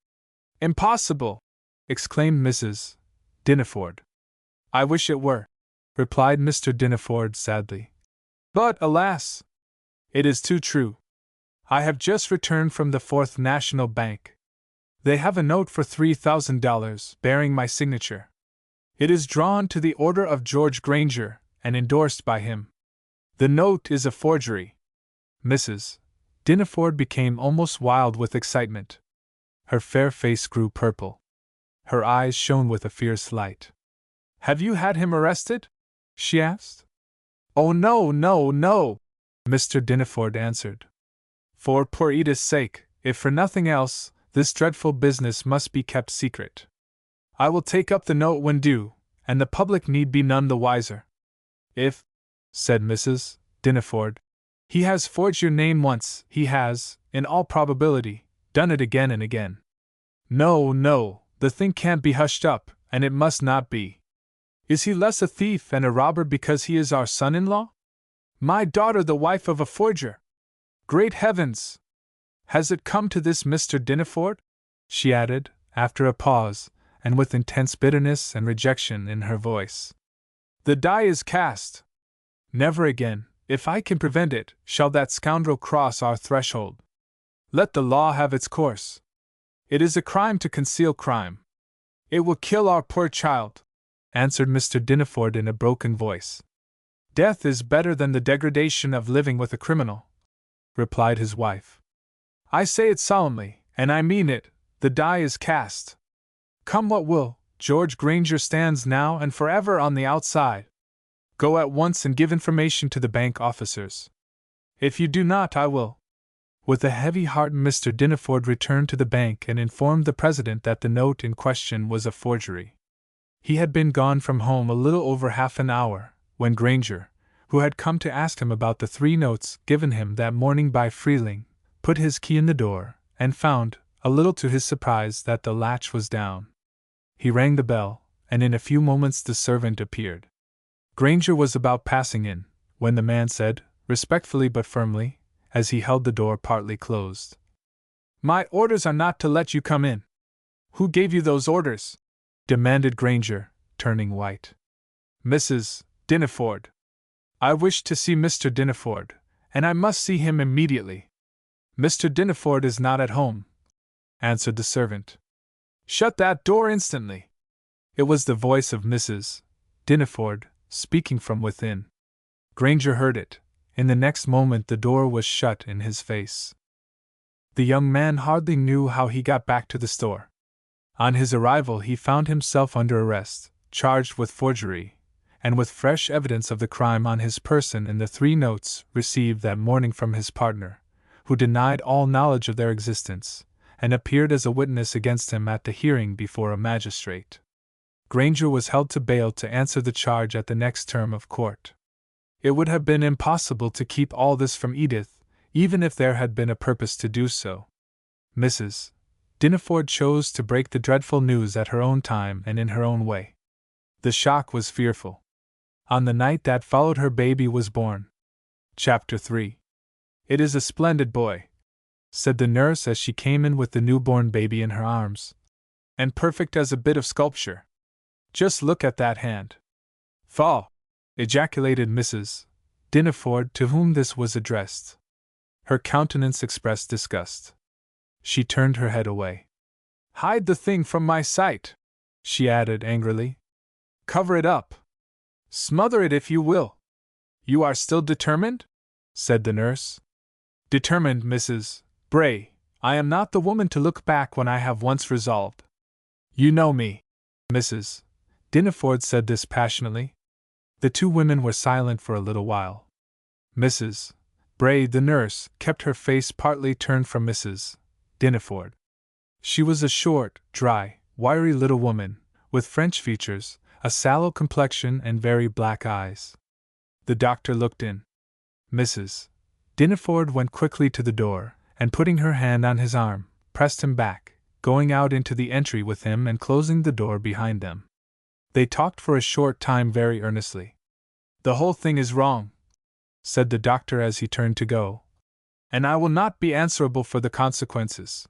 "Impossible!" exclaimed Mrs. Dinaford. "I wish it were," replied Mr. Dinaford sadly. "But, alas! It is too true. I have just returned from the Fourth National Bank. They have a note for $3,000 bearing my signature. It is drawn to the order of George Granger and endorsed by him. The note is a forgery." Mrs. Dinaford became almost wild with excitement. Her fair face grew purple. Her eyes shone with a fierce light. "Have you had him arrested?" she asked. "Oh, no, no, no," Mr. Dinaford answered. "For poor Edith's sake, if for nothing else, this dreadful business must be kept secret. I will take up the note when due, and the public need be none the wiser." "If," said Mrs. Dinaford, "he has forged your name once, he has, in all probability, done it again and again. No, no, the thing can't be hushed up, and it must not be. Is he less a thief and a robber because he is our son-in-law? My daughter the wife of a forger! Great heavens! Has it come to this, Mr. Dinaford?" she added, after a pause, and with intense bitterness and rejection in her voice. "The die is cast. Never again, if I can prevent it, shall that scoundrel cross our threshold. Let the law have its course. It is a crime to conceal crime. It will kill our poor child," answered Mr. Dinaford in a broken voice. "Death is better than the degradation of living with a criminal," replied his wife. "I say it solemnly, and I mean it, the die is cast. Come what will, George Granger stands now and forever on the outside. Go at once and give information to the bank officers. If you do not, I will." With a heavy heart, Mr. Dinaford returned to the bank and informed the president that the note in question was a forgery. He had been gone from home a little over half an hour, when Granger, who had come to ask him about the 3 notes given him that morning by Freeling, put his key in the door, and found, a little to his surprise, that the latch was down. He rang the bell, and in a few moments the servant appeared. Granger was about passing in, when the man said, respectfully but firmly, as he held the door partly closed, "My orders are not to let you come in." "Who gave you those orders?" demanded Granger, turning white. "Mrs. Dinaford. I wish to see Mr. Dinaford, and I must see him immediately." "Mr. Dinaford is not at home," answered the servant. "Shut that door instantly." It was the voice of Mrs. Dinaford, speaking from within. Granger heard it. In the next moment the door was shut in his face. The young man hardly knew how he got back to the store. On his arrival he found himself under arrest, charged with forgery, and with fresh evidence of the crime on his person in the 3 notes received that morning from his partner, who denied all knowledge of their existence, and appeared as a witness against him at the hearing before a magistrate. Granger was held to bail to answer the charge at the next term of court. It would have been impossible to keep all this from Edith, even if there had been a purpose to do so. Mrs. Dinaford chose to break the dreadful news at her own time and in her own way. The shock was fearful. On the night that followed her baby was born. Chapter 3. "It is a splendid boy," said the nurse as she came in with the newborn baby in her arms. "And perfect as a bit of sculpture. Just look at that hand." "Faugh!" ejaculated Mrs. Dinaford, to whom this was addressed. Her countenance expressed disgust. She turned her head away. "Hide the thing from my sight," she added angrily. "Cover it up. Smother it if you will." "You are still determined?" said the nurse. "Determined, Mrs. Bray. I am not the woman to look back when I have once resolved." "You know me." Mrs. Dinaford said this passionately. The 2 women were silent for a little while. Mrs. Bray, the nurse, kept her face partly turned from Mrs. Dinaford. She was a short, dry, wiry little woman, with French features, a sallow complexion, and very black eyes. The doctor looked in. Mrs. Dinaford went quickly to the door, and putting her hand on his arm, pressed him back, going out into the entry with him and closing the door behind them. They talked for a short time very earnestly. "The whole thing is wrong," said the doctor as he turned to go, "and I will not be answerable for the consequences."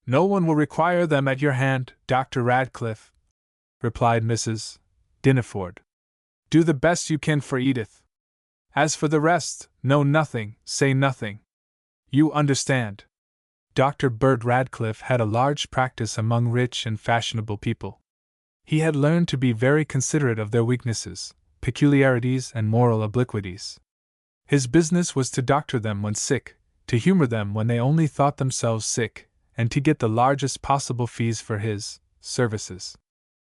"No one will require them at your hand, Dr. Radcliffe," replied Mrs. Dinaford. "Do the best you can for Edith. As for the rest, know nothing, say nothing. You understand." Dr. Burt Radcliffe had a large practice among rich and fashionable people. He had learned to be very considerate of their weaknesses, peculiarities, and moral obliquities. His business was to doctor them when sick, to humor them when they only thought themselves sick, and to get the largest possible fees for his services.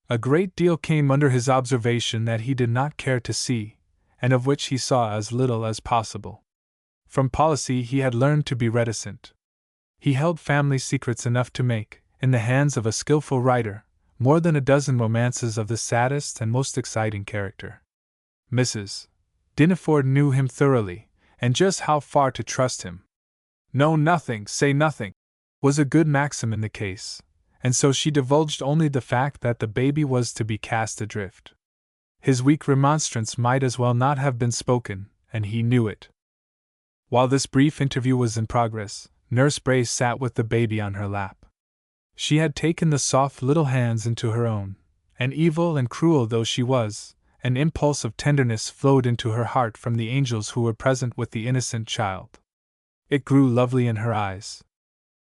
A great deal came under his observation that he did not care to see, and of which he saw as little as possible. From policy he had learned to be reticent. He held family secrets enough to make, in the hands of a skillful writer, more than a dozen romances of the saddest and most exciting character. Mrs. Dinneford knew him thoroughly, and just how far to trust him. Know nothing, say nothing, was a good maxim in the case, and so she divulged only the fact that the baby was to be cast adrift. His weak remonstrance might as well not have been spoken, and he knew it. While this brief interview was in progress, Nurse Bray sat with the baby on her lap. She had taken the soft little hands into her own, and evil and cruel though she was, an impulse of tenderness flowed into her heart from the angels who were present with the innocent child. It grew lovely in her eyes.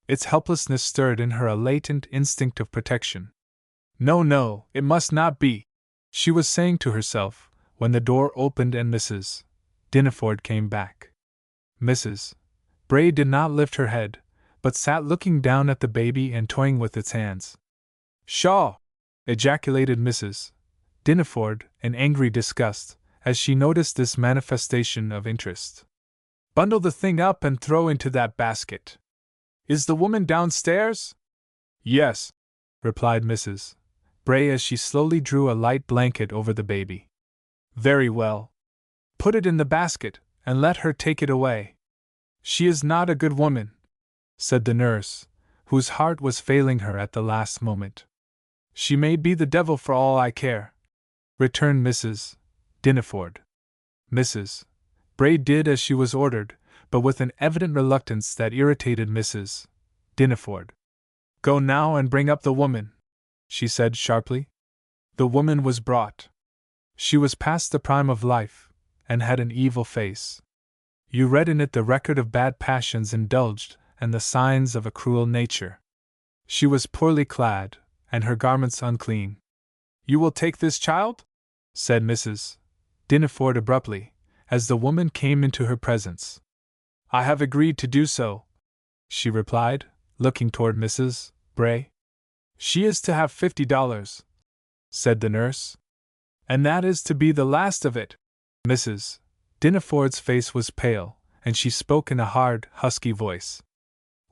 Its helplessness stirred in her a latent instinct of protection. No, no, it must not be, she was saying to herself, when the door opened and Mrs. Dinneford came back. Mrs. Bray did not lift her head, but sat looking down at the baby and toying with its hands. "Pshaw!" ejaculated Mrs. Dinneford, in angry disgust, as she noticed this manifestation of interest. "Bundle the thing up and throw into that basket. Is the woman downstairs?" "Yes," replied Mrs. Bray as she slowly drew a light blanket over the baby. "Very well. Put it in the basket, and let her take it away." "She is not a good woman," said the nurse, whose heart was failing her at the last moment. "She may be the devil for all I care," returned Mrs. Dinneford. Mrs. Bray did as she was ordered, but with an evident reluctance that irritated Mrs. Dinneford. "Go now and bring up the woman," she said sharply. The woman was brought. She was past the prime of life, and had an evil face. You read in it the record of bad passions indulged and the signs of a cruel nature. She was poorly clad, and her garments unclean. "You will take this child?" said Mrs. Dinneford abruptly, as the woman came into her presence. "I have agreed to do so," she replied, looking toward Mrs. Bray. "She is to have $50, said the nurse. "And that is to be the last of it." Mrs. Dinneford's face was pale, and she spoke in a hard, husky voice.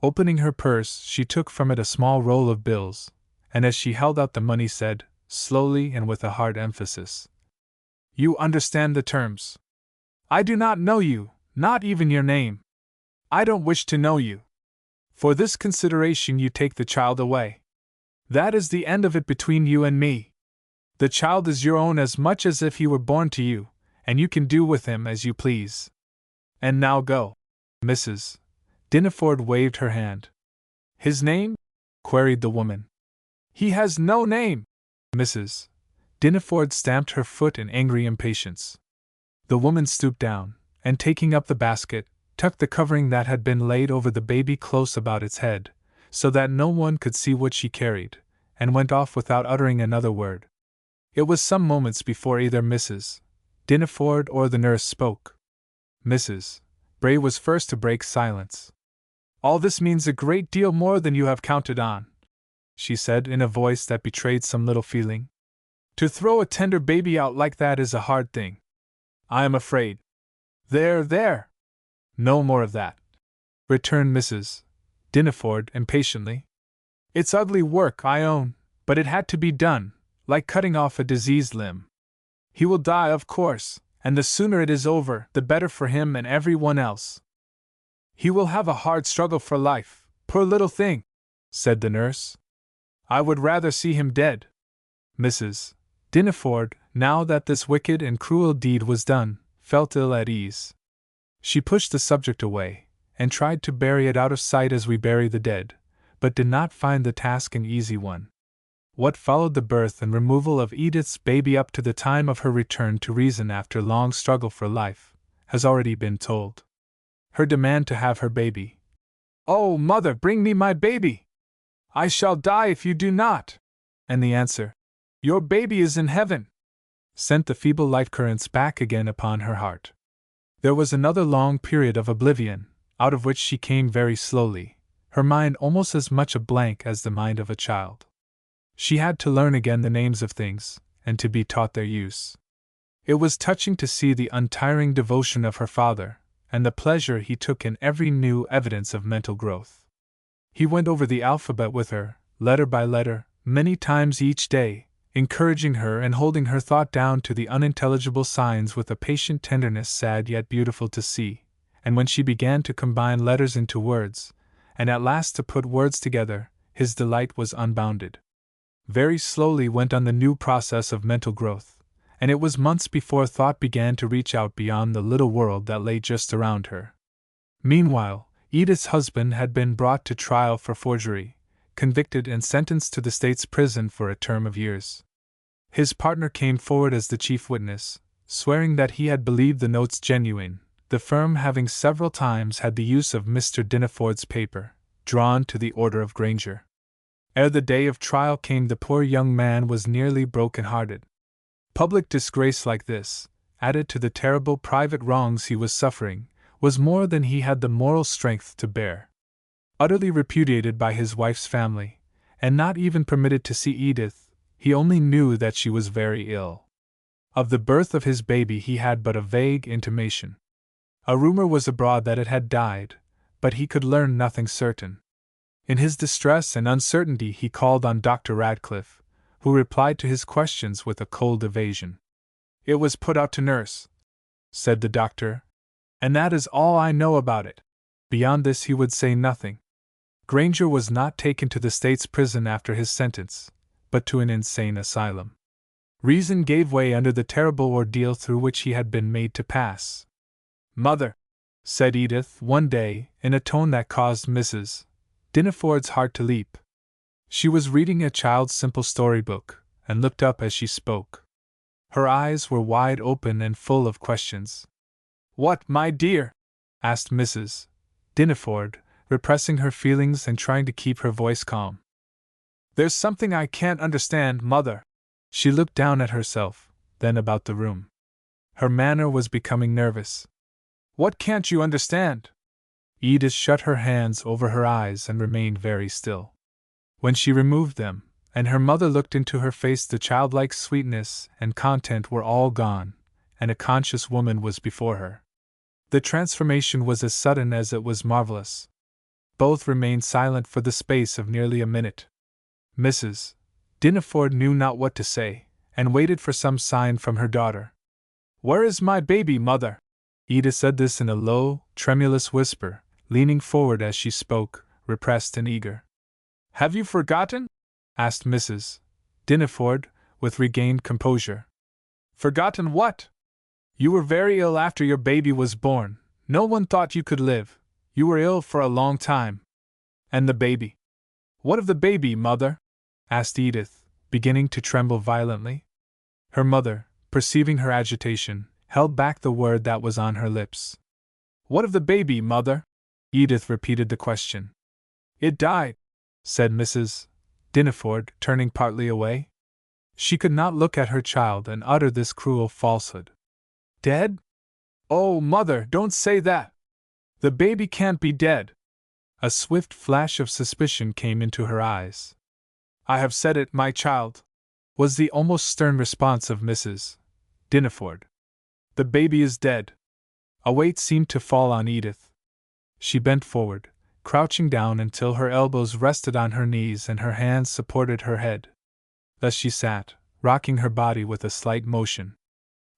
Opening her purse, she took from it a small roll of bills, and as she held out the money said, slowly and with a hard emphasis, "You understand the terms. I do not know you, not even your name. I don't wish to know you. For this consideration you take the child away. That is the end of it between you and me. The child is your own as much as if he were born to you, and you can do with him as you please. And now go." Mrs. Dinneford waved her hand. "His name?" queried the woman. "He has no name." Mrs. Dinneford stamped her foot in angry impatience. The woman stooped down, and taking up the basket, tucked the covering that had been laid over the baby close about its head, so that no one could see what she carried, and went off without uttering another word. It was some moments before either Mrs. Dinneford or the nurse spoke. Mrs. Bray was first to break silence. "All this means a great deal more than you have counted on," she said in a voice that betrayed some little feeling. "To throw a tender baby out like that is a hard thing. I am afraid." "There, there! No more of that," returned Mrs. Dinneford impatiently. "It's ugly work, I own, but it had to be done, like cutting off a diseased limb. He will die, of course, and the sooner it is over, the better for him and everyone else. He will have a hard struggle for life, poor little thing," said the nurse. "I would rather see him dead." Mrs. Dinneford, now that this wicked and cruel deed was done, felt ill at ease. She pushed the subject away, and tried to bury it out of sight as we bury the dead, but did not find the task an easy one. What followed the birth and removal of Edith's baby up to the time of her return to reason after long struggle for life, has already been told. Her demand to have her baby, "Oh, mother, bring me my baby! I shall die if you do not!" And the answer, "Your baby is in heaven," sent the feeble life currents back again upon her heart. There was another long period of oblivion, out of which she came very slowly, her mind almost as much a blank as the mind of a child. She had to learn again the names of things, and to be taught their use. It was touching to see the untiring devotion of her father, and the pleasure he took in every new evidence of mental growth. He went over the alphabet with her, letter by letter, many times each day, encouraging her and holding her thought down to the unintelligible signs with a patient tenderness sad yet beautiful to see, and when she began to combine letters into words, and at last to put words together, his delight was unbounded. Very slowly went on the new process of mental growth, and it was months before thought began to reach out beyond the little world that lay just around her. Meanwhile, Edith's husband had been brought to trial for forgery, convicted and sentenced to the state's prison for a term of years. His partner came forward as the chief witness, swearing that he had believed the notes genuine, the firm having several times had the use of Mr. Dinaford's paper, drawn to the order of Granger. Ere the day of trial came, the poor young man was nearly broken-hearted. Public disgrace like this, added to the terrible private wrongs he was suffering, was more than he had the moral strength to bear. Utterly repudiated by his wife's family, and not even permitted to see Edith, he only knew that she was very ill. Of the birth of his baby he had but a vague intimation. A rumor was abroad that it had died, but he could learn nothing certain. In his distress and uncertainty he called on Dr. Radcliffe, who replied to his questions with a cold evasion. "It was put out to nurse," said the doctor, "and that is all I know about it." Beyond this he would say nothing. Granger was not taken to the state's prison after his sentence, but to an insane asylum. Reason gave way under the terrible ordeal through which he had been made to pass. "Mother," said Edith one day, in a tone that caused Mrs. Dinaford's heart to leap. She was reading a child's simple storybook, and looked up as she spoke. Her eyes were wide open and full of questions. "What, my dear?" asked Mrs. Dinaford, repressing her feelings and trying to keep her voice calm. "There's something I can't understand, Mother." She looked down at herself, then about the room. Her manner was becoming nervous. "What can't you understand?" Edith shut her hands over her eyes and remained very still. When she removed them, and her mother looked into her face, the childlike sweetness and content were all gone, and a conscious woman was before her. The transformation was as sudden as it was marvelous. Both remained silent for the space of nearly a minute. Mrs. Dinaford knew not what to say, and waited for some sign from her daughter. "Where is my baby, Mother?" Edith said this in a low, tremulous whisper, leaning forward as she spoke, repressed and eager. "Have you forgotten?" asked Mrs. Dinaford, with regained composure. "Forgotten what?" "You were very ill after your baby was born. No one thought you could live. You were ill for a long time." "And the baby?" "What of the baby, Mother?" asked Edith, beginning to tremble violently. Her mother, perceiving her agitation, held back the word that was on her lips. "What of the baby, Mother?" Edith repeated the question. "It died," said Mrs. Dinaford, turning partly away. She could not look at her child and utter this cruel falsehood. "Dead? Oh, Mother, don't say that! The baby can't be dead!" A swift flash of suspicion came into her eyes. "I have said it, my child," was the almost stern response of Mrs. Dinaford. "The baby is dead." A weight seemed to fall on Edith. She bent forward, crouching down until her elbows rested on her knees and her hands supported her head. Thus she sat, rocking her body with a slight motion.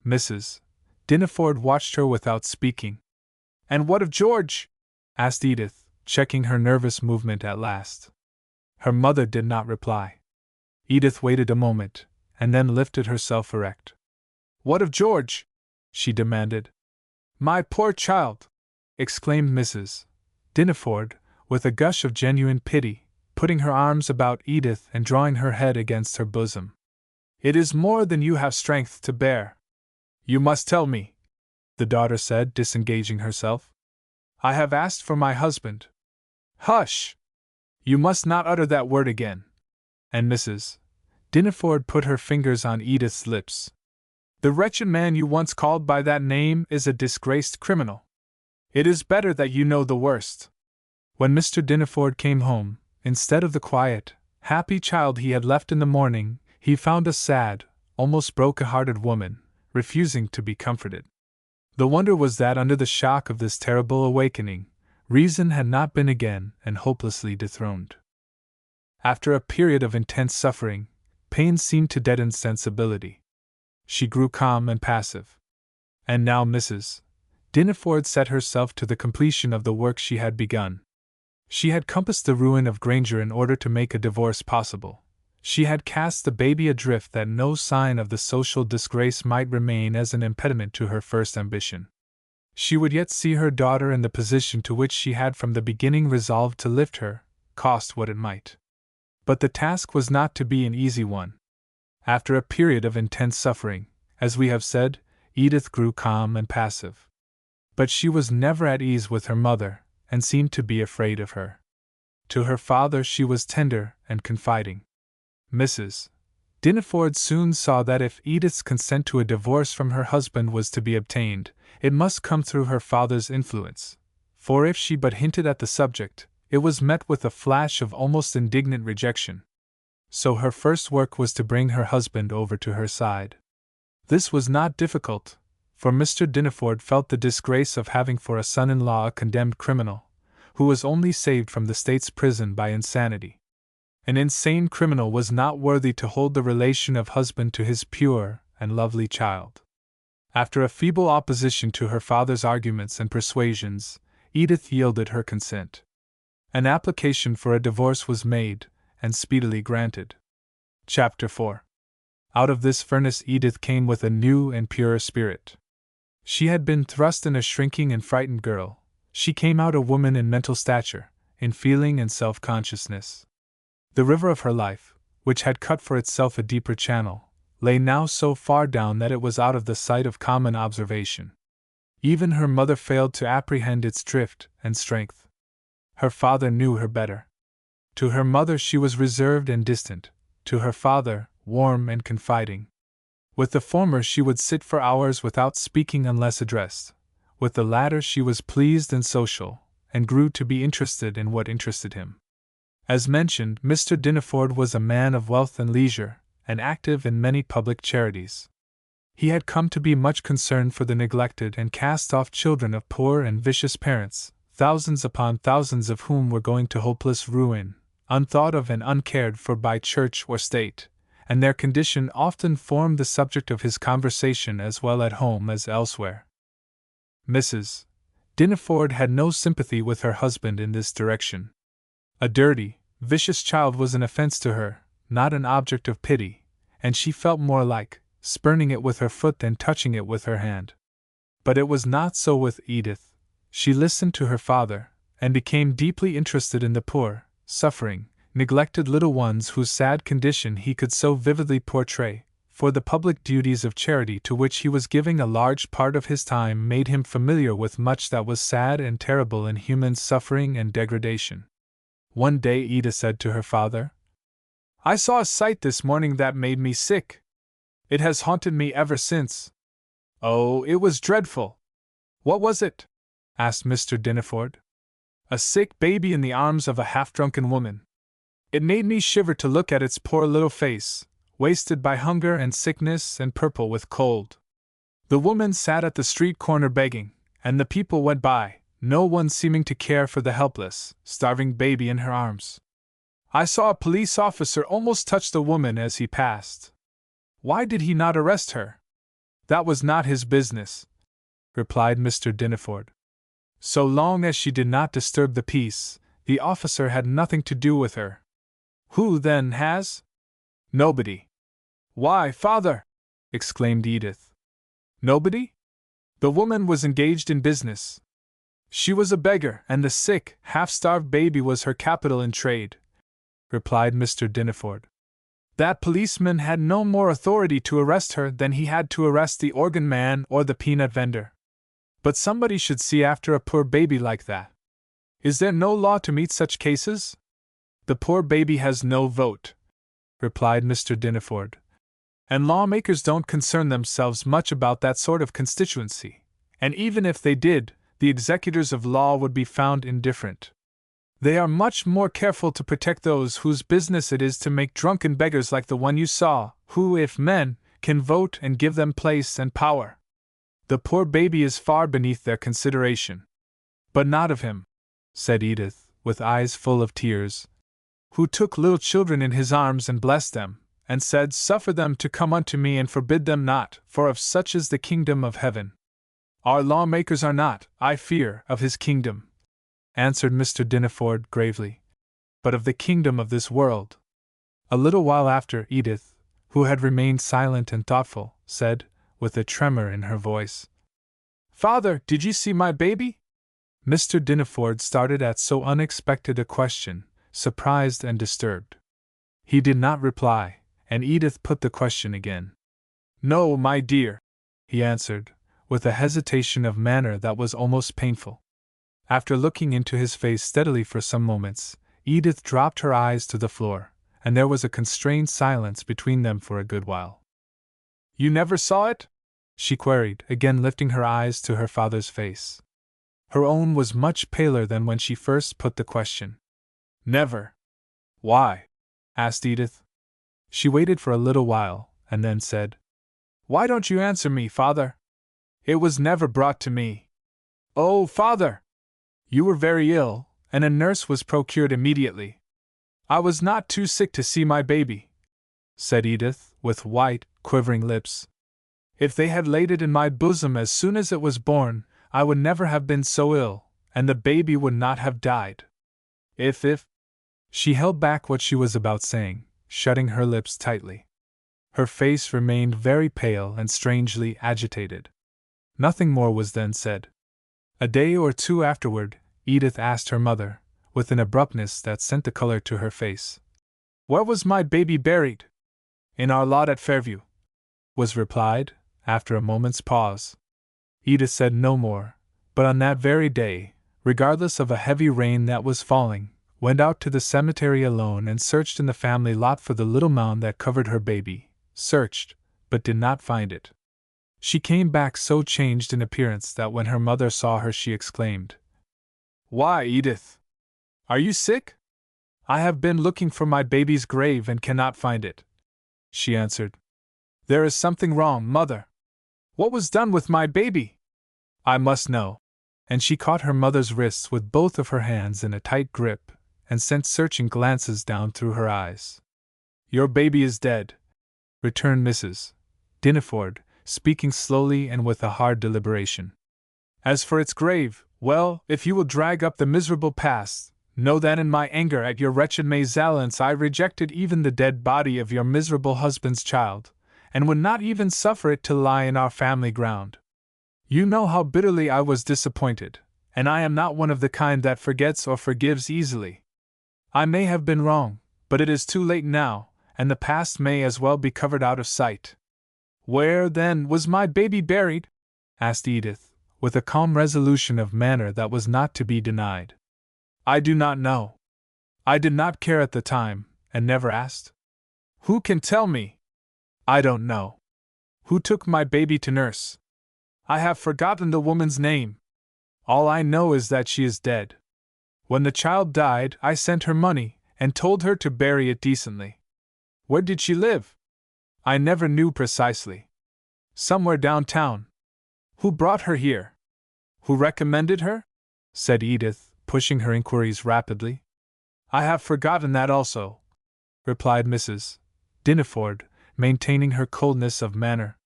Mrs. Dinaford watched her without speaking. "And what of George?" asked Edith, checking her nervous movement at last. Her mother did not reply. Edith waited a moment, and then lifted herself erect. "What of George?" she demanded. "My poor child!" exclaimed Mrs. Dinaford, with a gush of genuine pity, putting her arms about Edith and drawing her head against her bosom. "It is more than you have strength to bear. You must tell me," the daughter said, disengaging herself. "I have asked for my husband." Hush! You must not utter that word again. And Mrs. Dineford put her fingers on Edith's lips. The wretched man you once called by that name is a disgraced criminal. It is better that you know the worst. When Mr. Dineford came home, instead of the quiet, happy child he had left in the morning, he found a sad, almost broken-hearted woman, refusing to be comforted. The wonder was that under the shock of this terrible awakening, reason had not been again and hopelessly dethroned. After a period of intense suffering, pain seemed to deaden sensibility. She grew calm and passive. And now Mrs. Dineford set herself to the completion of the work she had begun. She had compassed the ruin of Granger in order to make a divorce possible. She had cast the baby adrift that no sign of the social disgrace might remain as an impediment to her first ambition. She would yet see her daughter in the position to which she had from the beginning resolved to lift her, cost what it might. But the task was not to be an easy one. After a period of intense suffering, as we have said, Edith grew calm and passive. But she was never at ease with her mother, and seemed to be afraid of her. To her father she was tender and confiding. Mrs. Dineford soon saw that if Edith's consent to a divorce from her husband was to be obtained, it must come through her father's influence, for if she but hinted at the subject, it was met with a flash of almost indignant rejection. So her first work was to bring her husband over to her side. This was not difficult, for Mr. Dineford felt the disgrace of having for a son-in-law a condemned criminal, who was only saved from the state's prison by insanity. An insane criminal was not worthy to hold the relation of husband to his pure and lovely child. After a feeble opposition to her father's arguments and persuasions, Edith yielded her consent. An application for a divorce was made, and speedily granted. Chapter 4. Out of this furnace Edith came with a new and purer spirit. She had been thrust in a shrinking and frightened girl. She came out a woman in mental stature, in feeling and self-consciousness. The river of her life, which had cut for itself a deeper channel, lay now so far down that it was out of the sight of common observation. Even her mother failed to apprehend its drift and strength. Her father knew her better. To her mother she was reserved and distant, to her father, warm and confiding. With the former she would sit for hours without speaking unless addressed. With the latter she was pleased and social, and grew to be interested in what interested him. As mentioned, Mr. Dineford was a man of wealth and leisure, and active in many public charities. He had come to be much concerned for the neglected and cast-off children of poor and vicious parents, thousands upon thousands of whom were going to hopeless ruin, unthought of and uncared for by church or state, and their condition often formed the subject of his conversation as well at home as elsewhere. Mrs. Dineford had no sympathy with her husband in this direction. A dirty, vicious child was an offense to her, not an object of pity, and she felt more like spurning it with her foot than touching it with her hand. But it was not so with Edith. She listened to her father, and became deeply interested in the poor, suffering, neglected little ones whose sad condition he could so vividly portray, for the public duties of charity to which he was giving a large part of his time made him familiar with much that was sad and terrible in human suffering and degradation. One day Edith said to her father, "I saw a sight this morning that made me sick. It has haunted me ever since. Oh, it was dreadful." "What was it?" asked Mr. Dineford. "A sick baby in the arms of a half-drunken woman. It made me shiver to look at its poor little face, wasted by hunger and sickness and purple with cold. The woman sat at the street corner begging, and the people went by, no one seeming to care for the helpless, starving baby in her arms. I saw a police officer almost touch the woman as he passed. Why did he not arrest her?" "That was not his business," replied Mr. Dineford. "So long as she did not disturb the peace, the officer had nothing to do with her." "Who, then, has?" "Nobody." "Why, father!" exclaimed Edith. "Nobody?" "The woman was engaged in business. She was a beggar, and the sick, half-starved baby was her capital in trade," replied Mr. Dineford. "That policeman had no more authority to arrest her than he had to arrest the organ man or the peanut vendor. But somebody should see after a poor baby like that." Is there no law to meet such cases? The poor baby has no vote, replied Mr. Dineford. And lawmakers don't concern themselves much about that sort of constituency, and even if they did, the executors of law would be found indifferent. They are much more careful to protect those whose business it is to make drunken beggars like the one you saw, who, if men, can vote and give them place and power. The poor baby is far beneath their consideration. But not of him, said Edith, with eyes full of tears, who took little children in his arms and blessed them, and said, Suffer them to come unto me and forbid them not, for of such is the kingdom of heaven. Our lawmakers are not, I fear, of his kingdom, answered Mr. Dineford gravely, but of the kingdom of this world. A little while after, Edith, who had remained silent and thoughtful, said, with a tremor in her voice, Father, did you see my baby? Mr. Dineford started at so unexpected a question, surprised and disturbed. He did not reply, and Edith put the question again. No, my dear, he answered, with a hesitation of manner that was almost painful. After looking into his face steadily for some moments, Edith dropped her eyes to the floor, and there was a constrained silence between them for a good while. You never saw it? She queried, again lifting her eyes to her father's face. Her own was much paler than when she first put the question. Never. Why? Asked Edith. She waited for a little while, and then said, Why don't you answer me, father? It was never brought to me. Oh, father! You were very ill, and a nurse was procured immediately. I was not too sick to see my baby, said Edith, with white, quivering lips. If they had laid it in my bosom as soon as it was born, I would never have been so ill, and the baby would not have died. If. She held back what she was about saying, shutting her lips tightly. Her face remained very pale and strangely agitated. Nothing more was then said. A day or two afterward, Edith asked her mother, with an abruptness that sent the color to her face, Where was my baby buried? In our lot at Fairview, was replied, after a moment's pause. Edith said no more, but on that very day, regardless of a heavy rain that was falling, went out to the cemetery alone and searched in the family lot for the little mound that covered her baby, searched, but did not find it. She came back so changed in appearance that when her mother saw her she exclaimed, Why, Edith! Are you sick? I have been looking for my baby's grave and cannot find it, she answered. There is something wrong, mother. What was done with my baby? I must know. And she caught her mother's wrists with both of her hands in a tight grip, and sent searching glances down through her eyes. Your baby is dead, returned Mrs. Dineford, speaking slowly and with a hard deliberation. As for its grave, well, if you will drag up the miserable past, know that in my anger at your wretched mésalliance I rejected even the dead body of your miserable husband's child, and would not even suffer it to lie in our family ground. You know how bitterly I was disappointed, and I am not one of the kind that forgets or forgives easily. I may have been wrong, but it is too late now, and the past may as well be covered out of sight. Where, then, was my baby buried? Asked Edith, with a calm resolution of manner that was not to be denied. I do not know. I did not care at the time, and never asked. Who can tell me? I don't know. Who took my baby to nurse? I have forgotten the woman's name. All I know is that she is dead. When the child died, I sent her money, and told her to bury it decently. Where did she live? I never knew precisely. Somewhere downtown. Who brought her here? Who recommended her? Said Edith, pushing her inquiries rapidly. I have forgotten that also, replied Mrs. Dineford, maintaining her coldness of manner.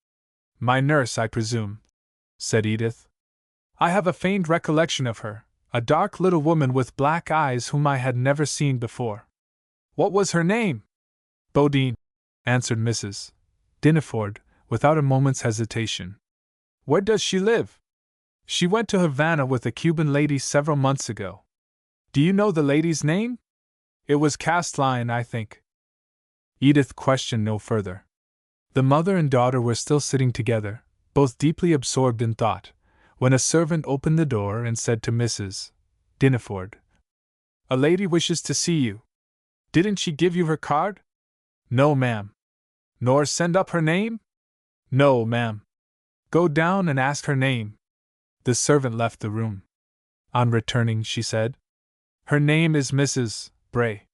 My nurse, I presume, said Edith. I have a faint recollection of her, a dark little woman with black eyes whom I had never seen before. What was her name? Bodine, answered Mrs. Dineford, without a moment's hesitation. Where does she live? She went to Havana with a Cuban lady several months ago. Do you know the lady's name? It was Castelline, I think. Edith questioned no further. The mother and daughter were still sitting together, both deeply absorbed in thought, when a servant opened the door and said to Mrs. Dineford, A lady wishes to see you. Didn't she give you her card? No, ma'am. Nor send up her name? No, ma'am. Go down and ask her name. The servant left the room. On returning, she said, Her name is Mrs. Bray.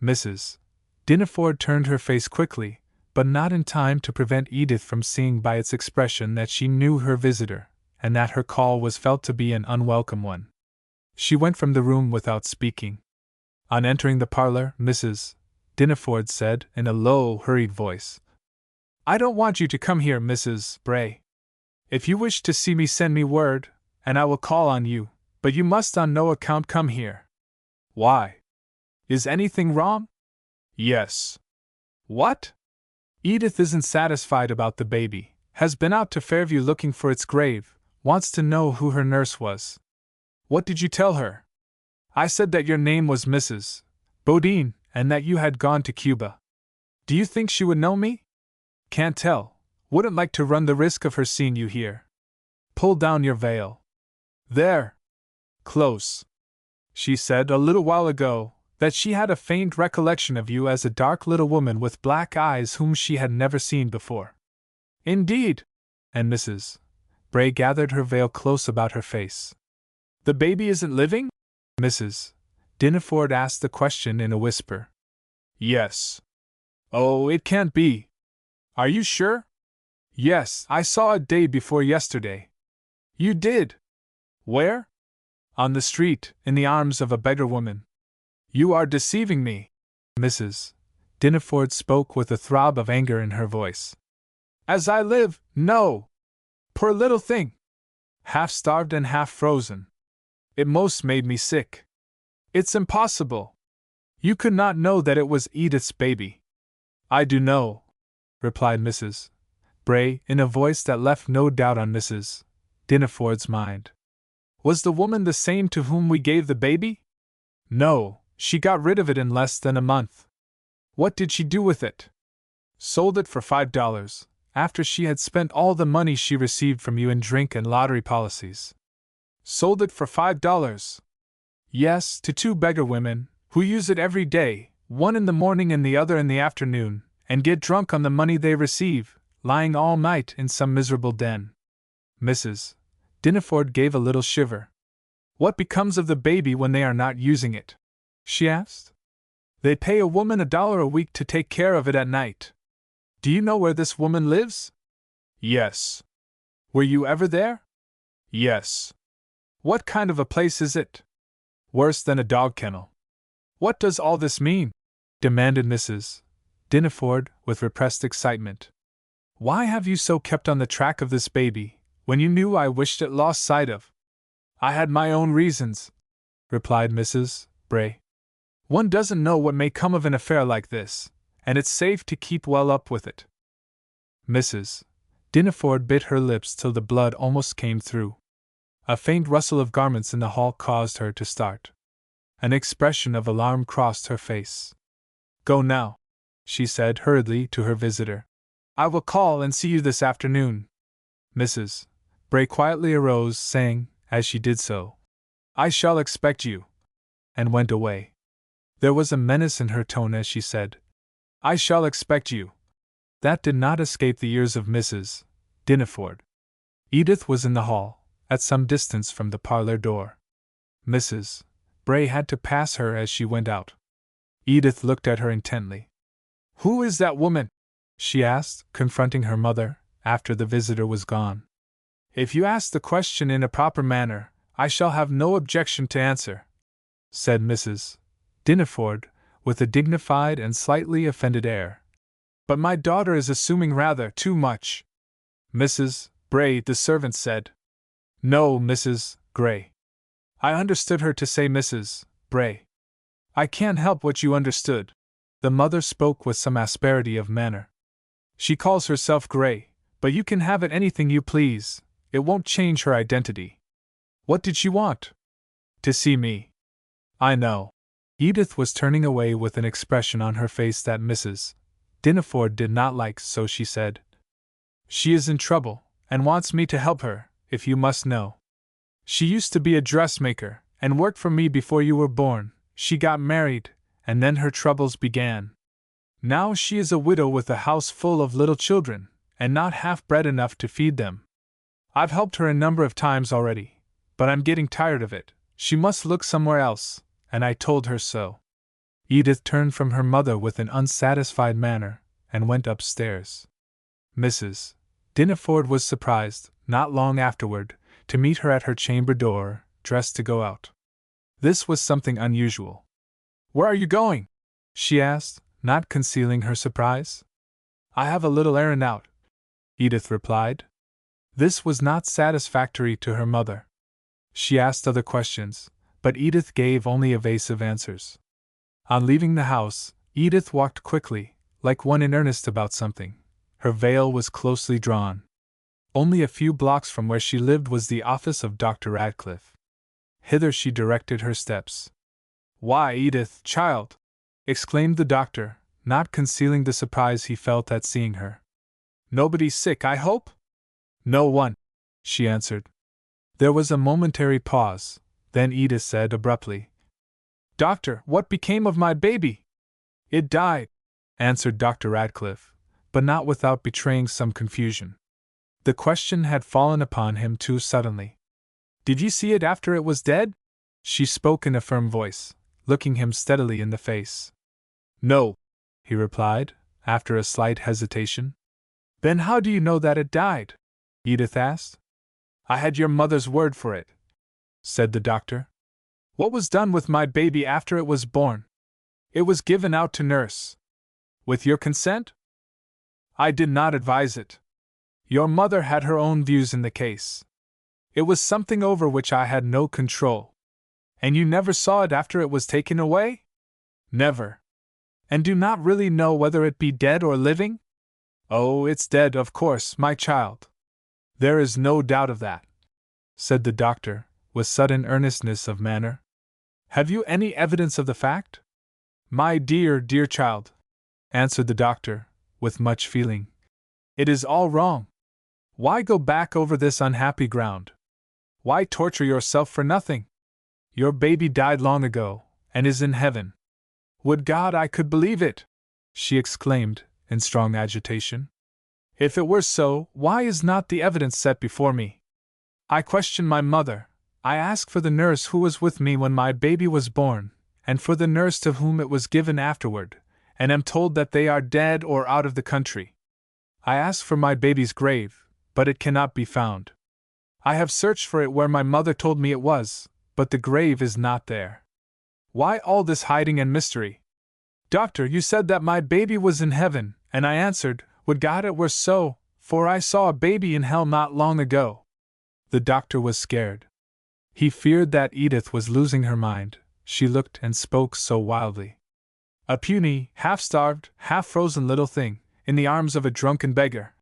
Mrs. Dinaford turned her face quickly, but not in time to prevent Edith from seeing by its expression that she knew her visitor, and that her call was felt to be an unwelcome one. She went from the room without speaking. On entering the parlor, Mrs. Dinaford said, in a low, hurried voice, I don't want you to come here, Mrs. Bray. If you wish to see me, send me word, and I will call on you, but you must on no account come here. Why? Is anything wrong? Yes. What? Edith isn't satisfied about the baby, has been out to Fairview looking for its grave, wants to know who her nurse was. What did you tell her? I said that your name was Mrs. Bodine, and that you had gone to Cuba. Do you think she would know me? Can't tell. Wouldn't like to run the risk of her seeing you here. Pull down your veil. There. Close. She said a little while ago that she had a faint recollection of you as a dark little woman with black eyes whom she had never seen before. Indeed. And Mrs. Bray gathered her veil close about her face. The baby isn't living? Mrs. Dinaford asked the question in a whisper. Yes. Oh, it can't be. Are you sure? Yes, I saw it day before yesterday. You did? Where? On the street, in the arms of a beggar woman. You are deceiving me. Mrs. Dinaford spoke with a throb of anger in her voice. As I live, no! Poor little thing! Half starved and half frozen. It most made me sick. It's impossible. You could not know that it was Edith's baby. I do know, replied Mrs. Bray in a voice that left no doubt on Mrs. Dinaford's mind. Was the woman the same to whom we gave the baby? No, she got rid of it in less than a month. What did she do with it? Sold it for $5, after she had spent all the money she received from you in drink and lottery policies. Sold it for $5. Yes, to two beggar women, who use it every day, one in the morning and the other in the afternoon, and get drunk on the money they receive, lying all night in some miserable den. Mrs. Dinaford gave a little shiver. What becomes of the baby when they are not using it? She asked. They pay a woman $1 a week to take care of it at night. Do you know where this woman lives? Yes. Were you ever there? Yes. What kind of a place is it? Worse than a dog kennel. What does all this mean? Demanded Mrs. Dinaford with repressed excitement. Why have you so kept on the track of this baby, when you knew I wished it lost sight of? I had my own reasons, replied Mrs. Bray. One doesn't know what may come of an affair like this, and it's safe to keep well up with it. Mrs. Dinaford bit her lips till the blood almost came through. A faint rustle of garments in the hall caused her to start. An expression of alarm crossed her face. Go now, she said hurriedly to her visitor. I will call and see you this afternoon. Mrs. Bray quietly arose, saying, as she did so, I shall expect you, and went away. There was a menace in her tone as she said, I shall expect you. That did not escape the ears of Mrs. Dinaford. Edith was in the hall, at some distance from the parlor door. Mrs. Bray had to pass her as she went out. Edith looked at her intently. Who is that woman? She asked, confronting her mother, after the visitor was gone. If you ask the question in a proper manner, I shall have no objection to answer, said Mrs. Dinaford, with a dignified and slightly offended air. But my daughter is assuming rather too much. Mrs. Bray, the servant said. No, Mrs. Gray. I understood her to say Mrs. Bray. I can't help what you understood. The mother spoke with some asperity of manner. She calls herself Gray, but you can have it anything you please. It won't change her identity. What did she want? To see me. I know. Edith was turning away with an expression on her face that Mrs. Dinaford did not like, so she said, She is in trouble, and wants me to help her, if you must know. She used to be a dressmaker, and worked for me before you were born, she got married, and then her troubles began. Now she is a widow with a house full of little children, and not half bread enough to feed them. I've helped her a number of times already, but I'm getting tired of it. She must look somewhere else, and I told her so." Edith turned from her mother with an unsatisfied manner, and went upstairs. Mrs. Dinneford was surprised, not long afterward, to meet her at her chamber door, dressed to go out. This was something unusual. "Where are you going?" she asked, not concealing her surprise. "I have a little errand out," Edith replied. This was not satisfactory to her mother. She asked other questions, but Edith gave only evasive answers. On leaving the house, Edith walked quickly, like one in earnest about something. Her veil was closely drawn. Only a few blocks from where she lived was the office of Dr. Radcliffe. Hither she directed her steps. "Why, Edith, child!" exclaimed the doctor, not concealing the surprise he felt at seeing her. "Nobody sick, I hope?" "No one," she answered. There was a momentary pause, then Edith said abruptly, "Doctor, what became of my baby?" "It died," answered Dr. Radcliffe, but not without betraying some confusion. The question had fallen upon him too suddenly. "Did you see it after it was dead?" She spoke in a firm voice, looking him steadily in the face. "No," he replied, after a slight hesitation. "Then how do you know that it died?" Edith asked. "I had your mother's word for it," said the doctor. "What was done with my baby after it was born?" "It was given out to nurse." "With your consent?" "I did not advise it. Your mother had her own views in the case. It was something over which I had no control." "And you never saw it after it was taken away?" "Never." "And do not really know whether it be dead or living?" "Oh, it's dead, of course, my child. There is no doubt of that," said the doctor, with sudden earnestness of manner. "Have you any evidence of the fact?" "My dear, dear child," answered the doctor, with much feeling, "it is all wrong. Why go back over this unhappy ground? Why torture yourself for nothing? Your baby died long ago, and is in heaven." "Would God I could believe it!" she exclaimed, in strong agitation. "If it were so, why is not the evidence set before me? I question my mother. I ask for the nurse who was with me when my baby was born, and for the nurse to whom it was given afterward, and am told that they are dead or out of the country. I ask for my baby's grave, but it cannot be found. I have searched for it where my mother told me it was, but the grave is not there. Why all this hiding and mystery? Doctor, you said that my baby was in heaven, and I answered, would God it were so, for I saw a baby in hell not long ago." The doctor was scared. He feared that Edith was losing her mind, she looked and spoke so wildly. "A puny, half-starved, half-frozen little thing, in the arms of a drunken beggar,"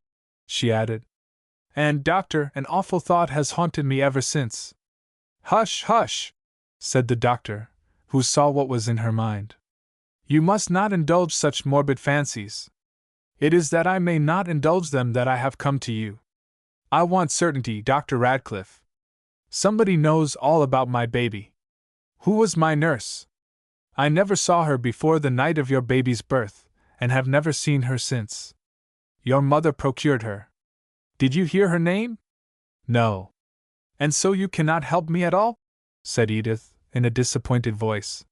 she added. "And, doctor, an awful thought has haunted me ever since." "Hush, hush!" said the doctor, who saw what was in her mind. "You must not indulge such morbid fancies. It is that I may not indulge them that I have come to you. I want certainty, Dr. Radcliffe. Somebody knows all about my baby. Who was my nurse? I never saw her before the night of your baby's birth, and have never seen her since. Your mother procured her. Did you hear her name?" "No." "And so you cannot help me at all?" said Edith, in a disappointed voice.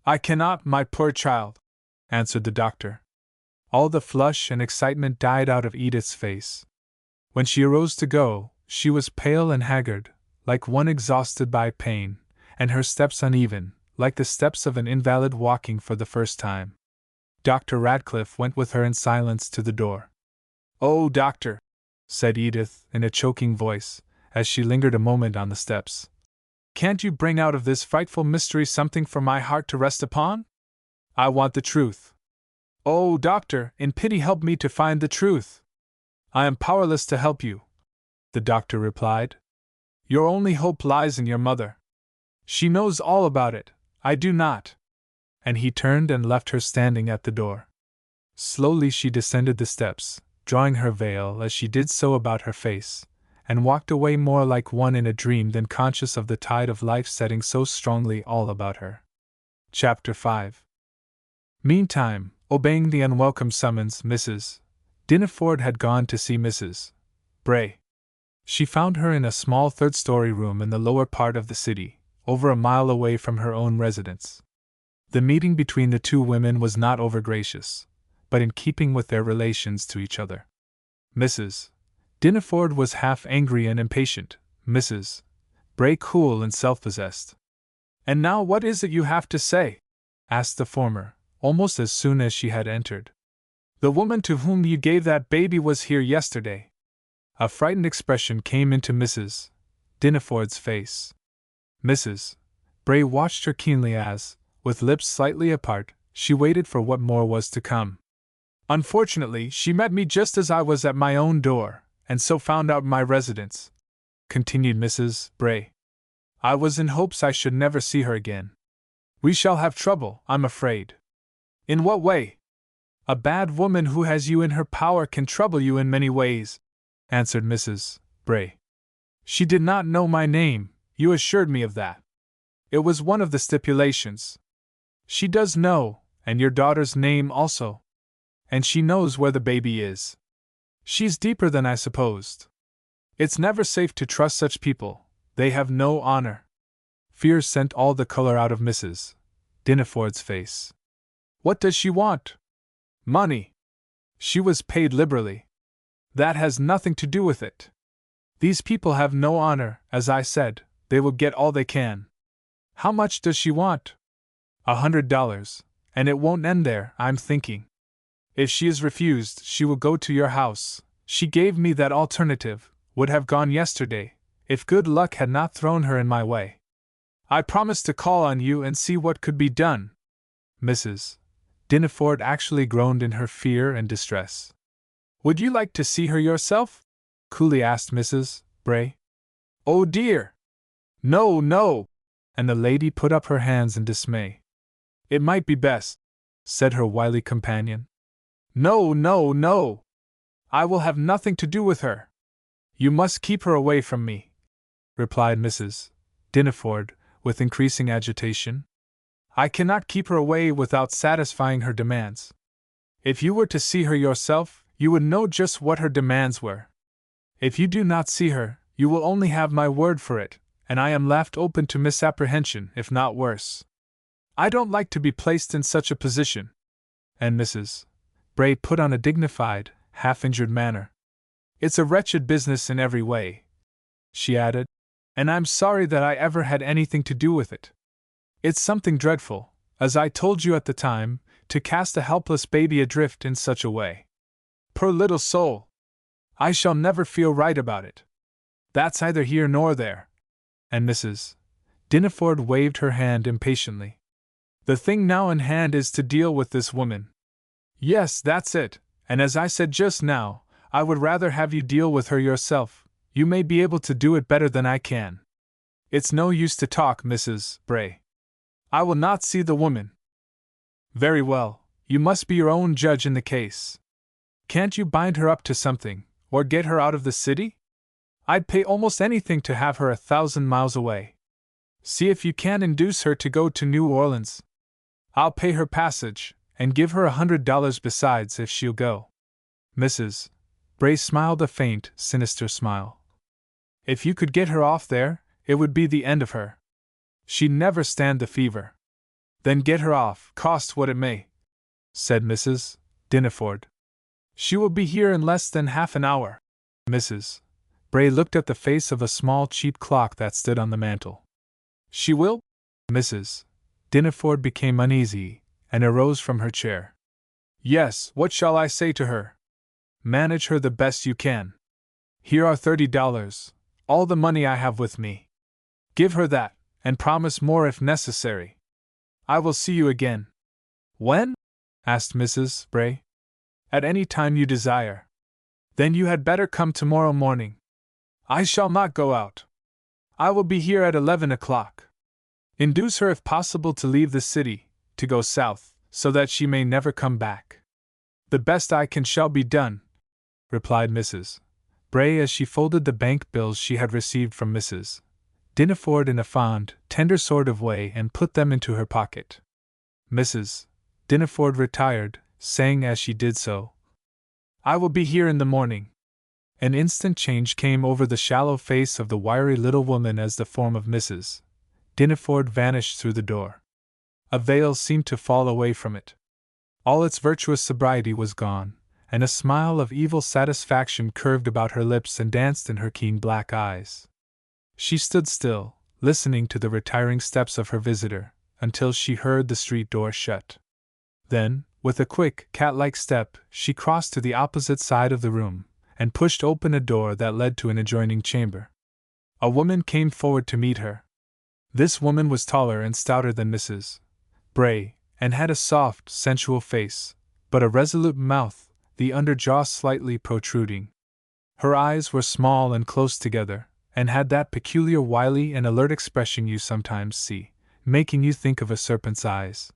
"I cannot, my poor child," answered the doctor. All the flush and excitement died out of Edith's face. When she arose to go, she was pale and haggard, like one exhausted by pain, and her steps uneven, like the steps of an invalid walking for the first time. Dr. Radcliffe went with her in silence to the door. "Oh, doctor," said Edith in a choking voice, as she lingered a moment on the steps. "Can't you bring out of this frightful mystery something for my heart to rest upon? I want the truth. Oh, doctor, in pity help me to find the truth." "I am powerless to help you," the doctor replied. "Your only hope lies in your mother. She knows all about it, I do not." And he turned and left her standing at the door. Slowly she descended the steps, drawing her veil as she did so about her face, and walked away more like one in a dream than conscious of the tide of life setting so strongly all about her. Chapter 5. Meantime, obeying the unwelcome summons, Mrs. Dinneford had gone to see Mrs. Bray. She found her in a small third-story room in the lower part of the city, over a mile away from her own residence. The meeting between the two women was not overgracious, but in keeping with their relations to each other. Mrs. Dinneford was half angry and impatient, Mrs. Bray cool and self-possessed. "And now what is it you have to say?" asked the former, almost as soon as she had entered. "The woman to whom you gave that baby was here yesterday." A frightened expression came into Mrs. Dinneford's face. Mrs. Bray watched her keenly as, with lips slightly apart, she waited for what more was to come. "Unfortunately, she met me just as I was at my own door, and so found out my residence," continued Mrs. Bray. "I was in hopes I should never see her again. We shall have trouble, I'm afraid." "In what way?" "A bad woman who has you in her power can trouble you in many ways," answered Mrs. Bray. "She did not know my name, you assured me of that. It was one of the stipulations. She does know, and your daughter's name also. And she knows where the baby is. She's deeper than I supposed. It's never safe to trust such people, they have no honor." Fear sent all the color out of Mrs. Dinneford's face. "What does she want?" "Money. She was paid liberally." "That has nothing to do with it. These people have no honor, as I said, they will get all they can." "How much does she want?" $100, and it won't end there, I'm thinking. If she is refused, she will go to your house. She gave me that alternative, would have gone yesterday, if good luck had not thrown her in my way. I promised to call on you and see what could be done." Mrs. Dinneford actually groaned in her fear and distress. "Would you like to see her yourself?" coolly asked Mrs. Bray. "Oh dear! No, no!" and the lady put up her hands in dismay. "It might be best," said her wily companion. "No, no, no! I will have nothing to do with her. You must keep her away from me," replied Mrs. Dinneford, with increasing agitation. "I cannot keep her away without satisfying her demands. If you were to see her yourself, you would know just what her demands were. If you do not see her, you will only have my word for it, and I am left open to misapprehension, if not worse. I don't like to be placed in such a position." And Mrs. Bray put on a dignified, half-injured manner. "It's a wretched business in every way," she added, "and I'm sorry that I ever had anything to do with it. It's something dreadful, as I told you at the time, to cast a helpless baby adrift in such a way. Poor little soul! I shall never feel right about it. That's either here nor there." And Mrs. Dinneford waved her hand impatiently. "The thing now in hand is to deal with this woman." "Yes, that's it, and as I said just now, I would rather have you deal with her yourself. You may be able to do it better than I can. It's no use to talk, Mrs. Bray. I will not see the woman." "Very well, you must be your own judge in the case. Can't you bind her up to something, or get her out of the city? I'd pay almost anything to have her 1,000 miles away. See if you can induce her to go to New Orleans. I'll pay her passage, and give her $100 besides if she'll go." Mrs. Bray smiled a faint, sinister smile. "If you could get her off there, it would be the end of her. She'd never stand the fever." "Then get her off, cost what it may," said Mrs. Dinneford. "She will be here in less than half an hour." Mrs. Bray looked at the face of a small cheap clock that stood on the mantel. "She will?" Mrs. Dinneford became uneasy, and arose from her chair. "Yes, what shall I say to her?" "Manage her the best you can. Here are $30, all the money I have with me. Give her that, and promise more if necessary. I will see you again." "When?" asked Mrs. Bray. "At any time you desire." "Then you had better come tomorrow morning." "I shall not go out. I will be here at 11 o'clock. Induce her if possible to leave the city, to go south, so that she may never come back." "The best I can shall be done," replied Mrs. Bray as she folded the bank bills she had received from Mrs. Dinneford in a fond, tender sort of way and put them into her pocket. Mrs. Dinaford retired, saying as she did so, "I will be here in the morning." An instant change came over the shallow face of the wiry little woman as the form of Mrs. Dinaford vanished through the door. A veil seemed to fall away from it. All its virtuous sobriety was gone, and a smile of evil satisfaction curved about her lips and danced in her keen black eyes. She stood still, listening to the retiring steps of her visitor, until she heard the street door shut. Then, with a quick, cat-like step, she crossed to the opposite side of the room, and pushed open a door that led to an adjoining chamber. A woman came forward to meet her. This woman was taller and stouter than Mrs. Bray, and had a soft, sensual face, but a resolute mouth, the under jaw slightly protruding. Her eyes were small and close together, and had that peculiar wily and alert expression you sometimes see, making you think of a serpent's eyes.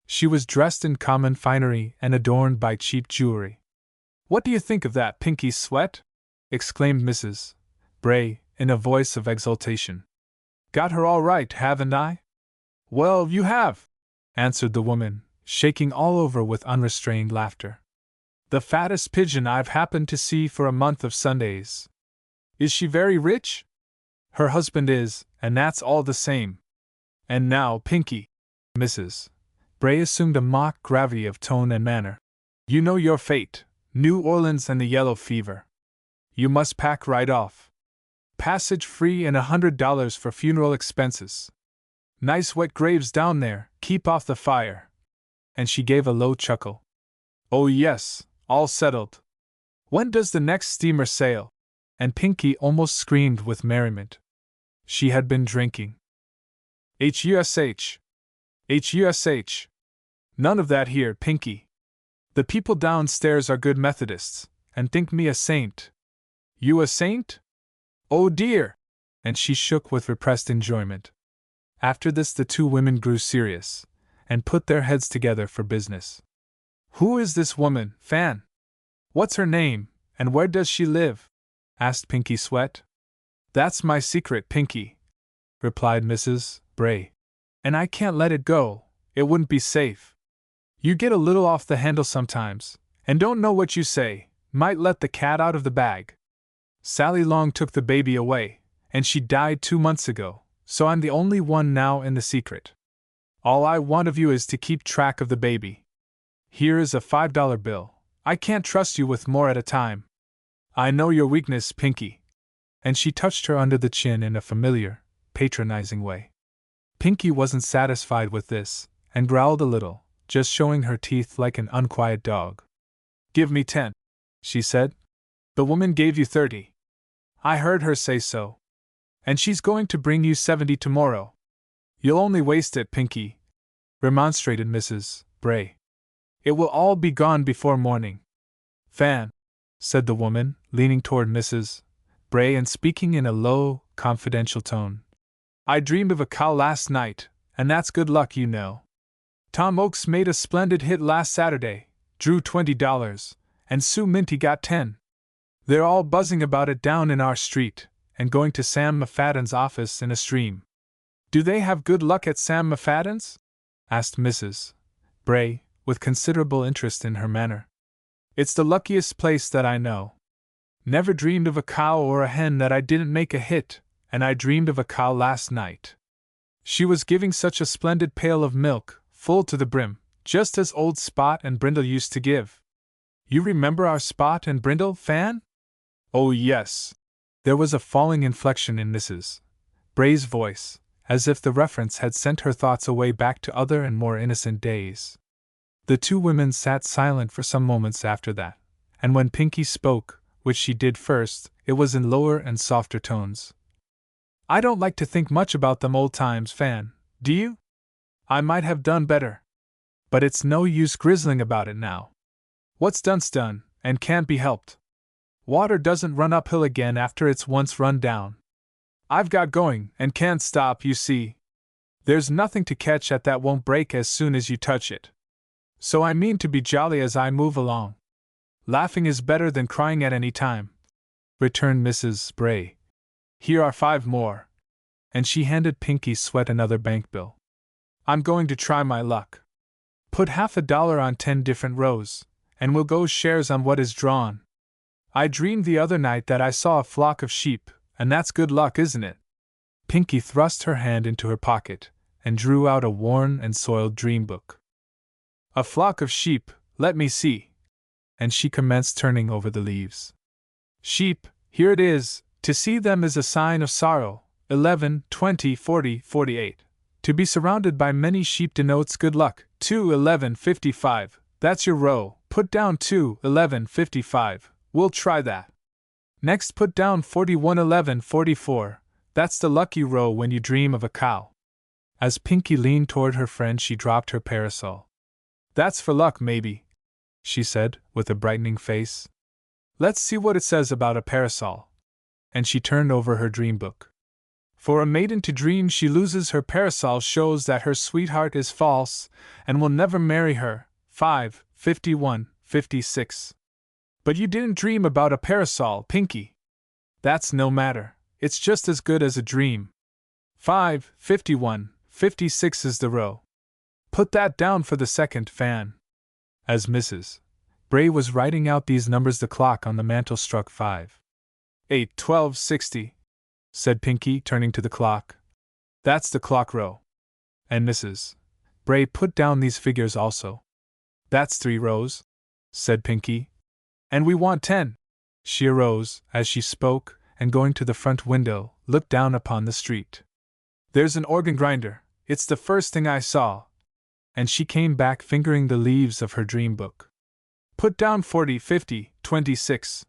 She was dressed in common finery and adorned by cheap jewelry. "What do you think of that, Pinky Sweat?" exclaimed Mrs. Bray, in a voice of exultation. "Got her all right, haven't I?" "Well, you have," answered the woman, shaking all over with unrestrained laughter. "The fattest pigeon I've happened to see for a month of Sundays." "Is she very rich?" "Her husband is, and that's all the same." "And now, Pinky," Mrs. Bray assumed a mock gravity of tone and manner, "you know your fate. New Orleans and the yellow fever. You must pack right off. Passage free and $100 for funeral expenses. Nice wet graves down there, keep off the fire." And she gave a low chuckle. "Oh yes, all settled. When does the next steamer sail?" And Pinky almost screamed with merriment. She had been drinking. "Hush! Hush! None of that here, Pinky. The people downstairs are good Methodists, and think me a saint." "You a saint? Oh dear!" And she shook with repressed enjoyment. After this the two women grew serious, and put their heads together for business. "Who is this woman, Fan? What's her name, and where does she live?" asked Pinky Sweat. "That's my secret, Pinky," replied Mrs. Bray. "And I can't let it go, it wouldn't be safe. You get a little off the handle sometimes, and don't know what you say, might let the cat out of the bag. Sally Long took the baby away, and she died 2 months ago, so I'm the only one now in the secret. All I want of you is to keep track of the baby. Here is a $5 bill. I can't trust you with more at a time. I know your weakness, Pinky." And she touched her under the chin in a familiar, patronizing way. Pinky wasn't satisfied with this, and growled a little, just showing her teeth like an unquiet dog. "Give me 10, she said. "The woman gave you 30. I heard her say so. And she's going to bring you 70 tomorrow." "You'll only waste it, Pinky," remonstrated Mrs. Bray. "It will all be gone before morning." "Fan," said the woman, leaning toward Mrs. Bray and speaking in a low, confidential tone, "I dreamed of a cow last night, and that's good luck, you know. Tom Oakes made a splendid hit last Saturday, drew $20, and Sue Minty got 10. They're all buzzing about it down in our street, and going to Sam McFadden's office in a stream." "Do they have good luck at Sam McFadden's?" asked Mrs. Bray, with considerable interest in her manner. "It's the luckiest place that I know. Never dreamed of a cow or a hen that I didn't make a hit, and I dreamed of a cow last night. She was giving such a splendid pail of milk, full to the brim, just as old Spot and Brindle used to give. You remember our Spot and Brindle, Fan?" "Oh yes." There was a falling inflection in Mrs. Bray's voice, as if the reference had sent her thoughts away back to other and more innocent days. The two women sat silent for some moments after that, and when Pinky spoke, which she did first, it was in lower and softer tones. "I don't like to think much about them old times, Fan, do you? I might have done better. But it's no use grizzling about it now. What's done's done, and can't be helped. Water doesn't run uphill again after it's once run down. I've got going, and can't stop, you see. There's nothing to catch at that won't break as soon as you touch it. So I mean to be jolly as I move along. Laughing is better than crying at any time," returned Mrs. Bray. "Here are 5 more. And she handed Pinky Sweat another bank bill. "I'm going to try my luck. Put $50 on 10 different rows, and we'll go shares on what is drawn. I dreamed the other night that I saw a flock of sheep, and that's good luck, isn't it? Pinky thrust her hand into her pocket and drew out a worn and soiled dream book. A flock of sheep, let me see. And she commenced turning over the leaves. Sheep, here it is. To see them is a sign of sorrow. 11, 20, 40, 48. To be surrounded by many sheep denotes good luck. 2, 11, 55. That's your row. Put down 2, 11, 55. We'll try that. Next put down 41, 11, 44. That's the lucky row when you dream of a cow. As Pinky leaned toward her friend, she dropped her parasol. That's for luck, maybe, she said, with a brightening face. Let's see what it says about a parasol. And she turned over her dream book. For a maiden to dream she loses her parasol shows that her sweetheart is false and will never marry her. 5, 51, 56. But you didn't dream about a parasol, Pinky. That's no matter. It's just as good as a dream. 5, 51, 56 is the row. Put that down for the second fan. As Mrs. Bray was writing out these numbers, the clock on the mantel struck 5. 8, 12, 60, said Pinky, turning to the clock. That's the clock row. And Mrs. Bray put down these figures also. That's 3 rows, said Pinky. And we want 10. She arose as she spoke, and going to the front window, looked down upon the street. There's an organ grinder. It's the first thing I saw. And she came back fingering the leaves of her dream book. Put down 40, 50, 26.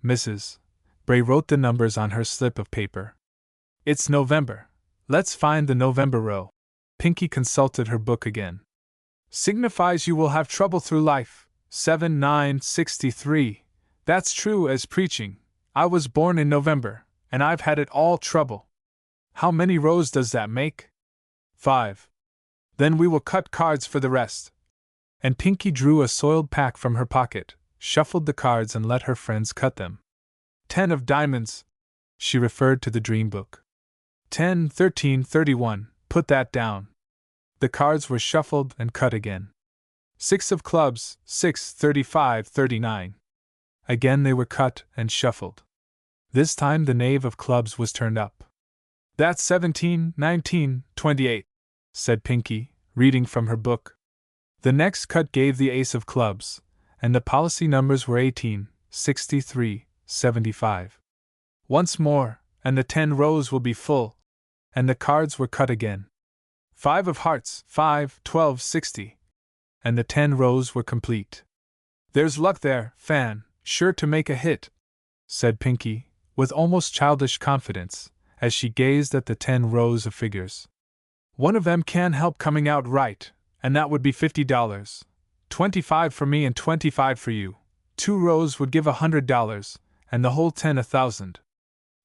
Mrs. Bray wrote the numbers on her slip of paper. It's November. Let's find the November row. Pinky consulted her book again. Signifies you will have trouble through life. 7, 9, 63. That's true as preaching. I was born in November, and I've had it all trouble. How many rows does that make? 5. Then we will cut cards for the rest. And Pinky drew a soiled pack from her pocket, shuffled the cards, and let her friends cut them. 10 of diamonds. She referred to the dream book. 10, 13, 31. Put that down. The cards were shuffled and cut again. 6 of clubs. 6, 35, 39. Again they were cut and shuffled. This time the knave of clubs was turned up. That's 17, 19, 28, said Pinky, reading from her book. The next cut gave the ace of clubs, and the policy numbers were 18, 63, 75. Once more, and the 10 rows will be full, and the cards were cut again. 5 of hearts. 5, 12, 60. And the 10 rows were complete. There's luck there, Fan, sure to make a hit, said Pinky, with almost childish confidence, as she gazed at the 10 rows of figures. One of them can't help coming out right, and that would be $50. 25 for me and 25 for you. 2 rows would give $100, and the whole 10 $1,000.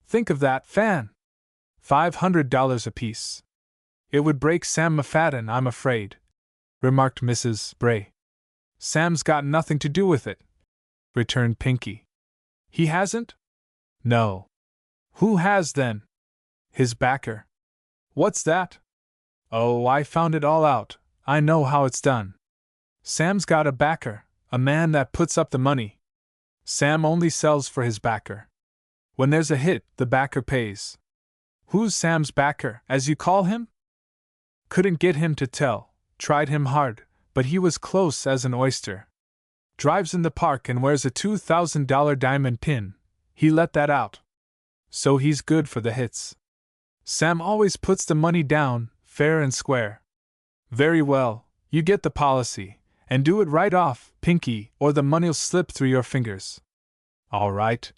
Think of that, Fan! $500 apiece. It would break Sam McFadden, I'm afraid, remarked Mrs. Bray. Sam's got nothing to do with it, returned Pinky. He hasn't? No. Who has then? His backer. What's that? Oh, I found it all out. I know how it's done. Sam's got a backer, a man that puts up the money. Sam only sells for his backer. When there's a hit, the backer pays. Who's Sam's backer, as you call him? Couldn't get him to tell. Tried him hard, but he was close as an oyster. Drives in the park and wears a $2,000 diamond pin. He let that out. So he's good for the hits. Sam always puts the money down, fair and square. Very well, you get the policy, and do it right off, Pinky, or the money'll slip through your fingers. All right,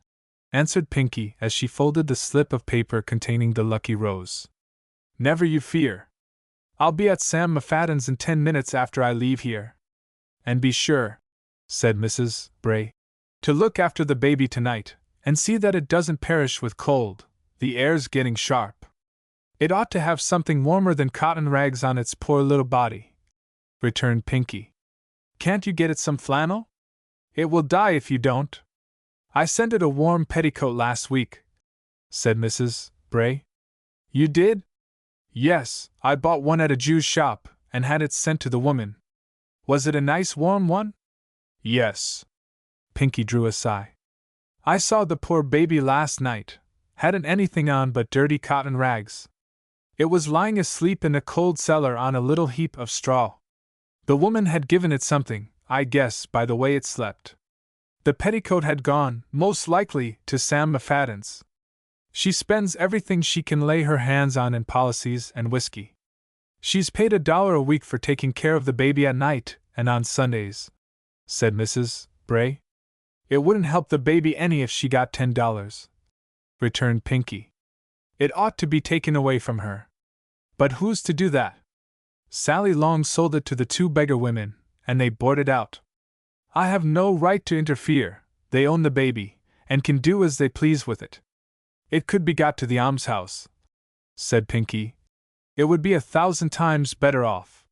answered Pinky as she folded the slip of paper containing the lucky rose. Never you fear. I'll be at Sam McFadden's in 10 minutes after I leave here. And be sure, said Mrs. Bray, to look after the baby tonight, and see that it doesn't perish with cold. The air's getting sharp. It ought to have something warmer than cotton rags on its poor little body, returned Pinky. Can't you get it some flannel? It will die if you don't. I sent it a warm petticoat last week, said Mrs. Bray. You did? Yes, I bought one at a Jew's shop, and had it sent to the woman. Was it a nice warm one? Yes. Pinky drew a sigh. I saw the poor baby last night. Hadn't anything on but dirty cotton rags. It was lying asleep in a cold cellar on a little heap of straw. The woman had given it something, I guess, by the way it slept. The petticoat had gone, most likely, to Sam McFadden's. She spends everything she can lay her hands on in policies and whiskey. She's paid $1 a week for taking care of the baby at night and on Sundays, said Mrs. Bray. It wouldn't help the baby any if she got $10, returned Pinky. It ought to be taken away from her. But who's to do that? Sally Long sold it to the 2 beggar women, and they board it out. I have no right to interfere. They own the baby, and can do as they please with it. It could be got to the almshouse, said Pinky. It would be 1,000 times better off.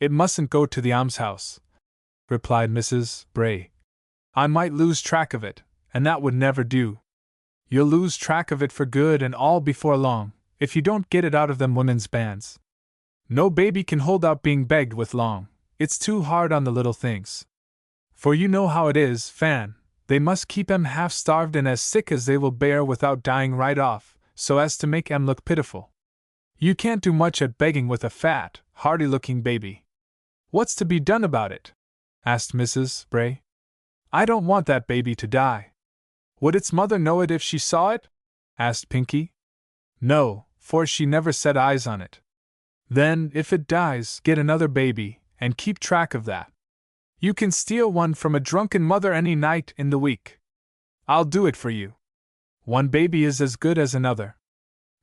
It mustn't go to the almshouse, replied Mrs. Bray. I might lose track of it, and that would never do. You'll lose track of it for good and all before long, if you don't get it out of them women's bands. No baby can hold out being begged with long. It's too hard on the little things. For you know how it is, Fan. They must keep 'em half-starved and as sick as they will bear without dying right off, so as to make 'em look pitiful. You can't do much at begging with a fat, hearty-looking baby. What's to be done about it? Asked Mrs. Bray. I don't want that baby to die. Would its mother know it if she saw it? Asked Pinky. No, for she never set eyes on it. Then, if it dies, get another baby, and keep track of that. You can steal one from a drunken mother any night in the week. I'll do it for you. One baby is as good as another.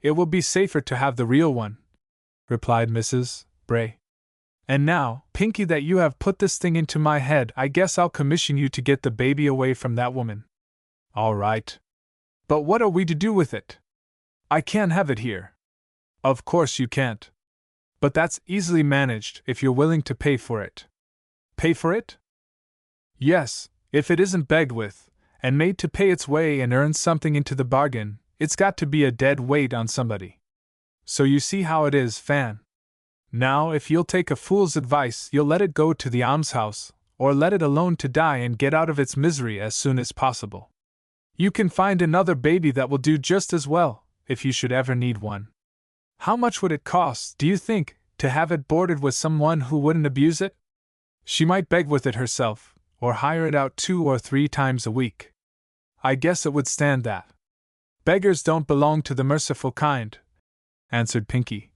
It will be safer to have the real one, replied Mrs. Bray. And now, Pinky, that you have put this thing into my head, I guess I'll commission you to get the baby away from that woman. All right. But what are we to do with it? I can't have it here. Of course you can't. But that's easily managed if you're willing to pay for it. Pay for it? Yes, if it isn't begged with, and made to pay its way and earn something into the bargain, it's got to be a dead weight on somebody. So you see how it is, Fan. Now, if you'll take a fool's advice, you'll let it go to the almshouse, or let it alone to die and get out of its misery as soon as possible. You can find another baby that will do just as well, if you should ever need one. How much would it cost, do you think, to have it boarded with someone who wouldn't abuse it? She might beg with it herself, or hire it out 2 or 3 times a week. I guess it would stand that. Beggars don't belong to the merciful kind, answered Pinky.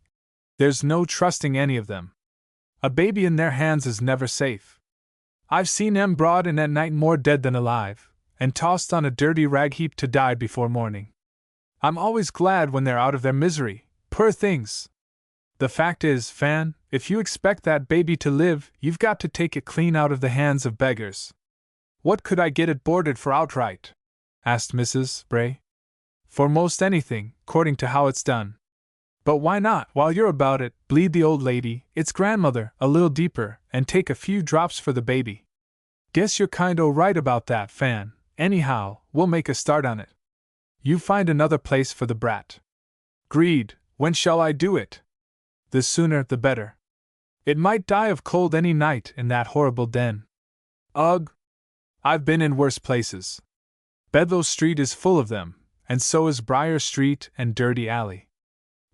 There's no trusting any of them. A baby in their hands is never safe. I've seen 'em brought in at night more dead than alive, and tossed on a dirty rag heap to die before morning. I'm always glad when they're out of their misery, poor things. The fact is, Fan, if you expect that baby to live, you've got to take it clean out of the hands of beggars. What could I get it boarded for outright? Asked Mrs. Bray. For most anything, according to how it's done. But why not, while you're about it, bleed the old lady, its grandmother, a little deeper, and take a few drops for the baby? Guess you're kind o' right about that, Fan. Anyhow, we'll make a start on it. You find another place for the brat. Greed, when shall I do it? The sooner the better. It might die of cold any night in that horrible den. Ugh! I've been in worse places. Bedloe Street is full of them, and so is Briar Street and Dirty Alley.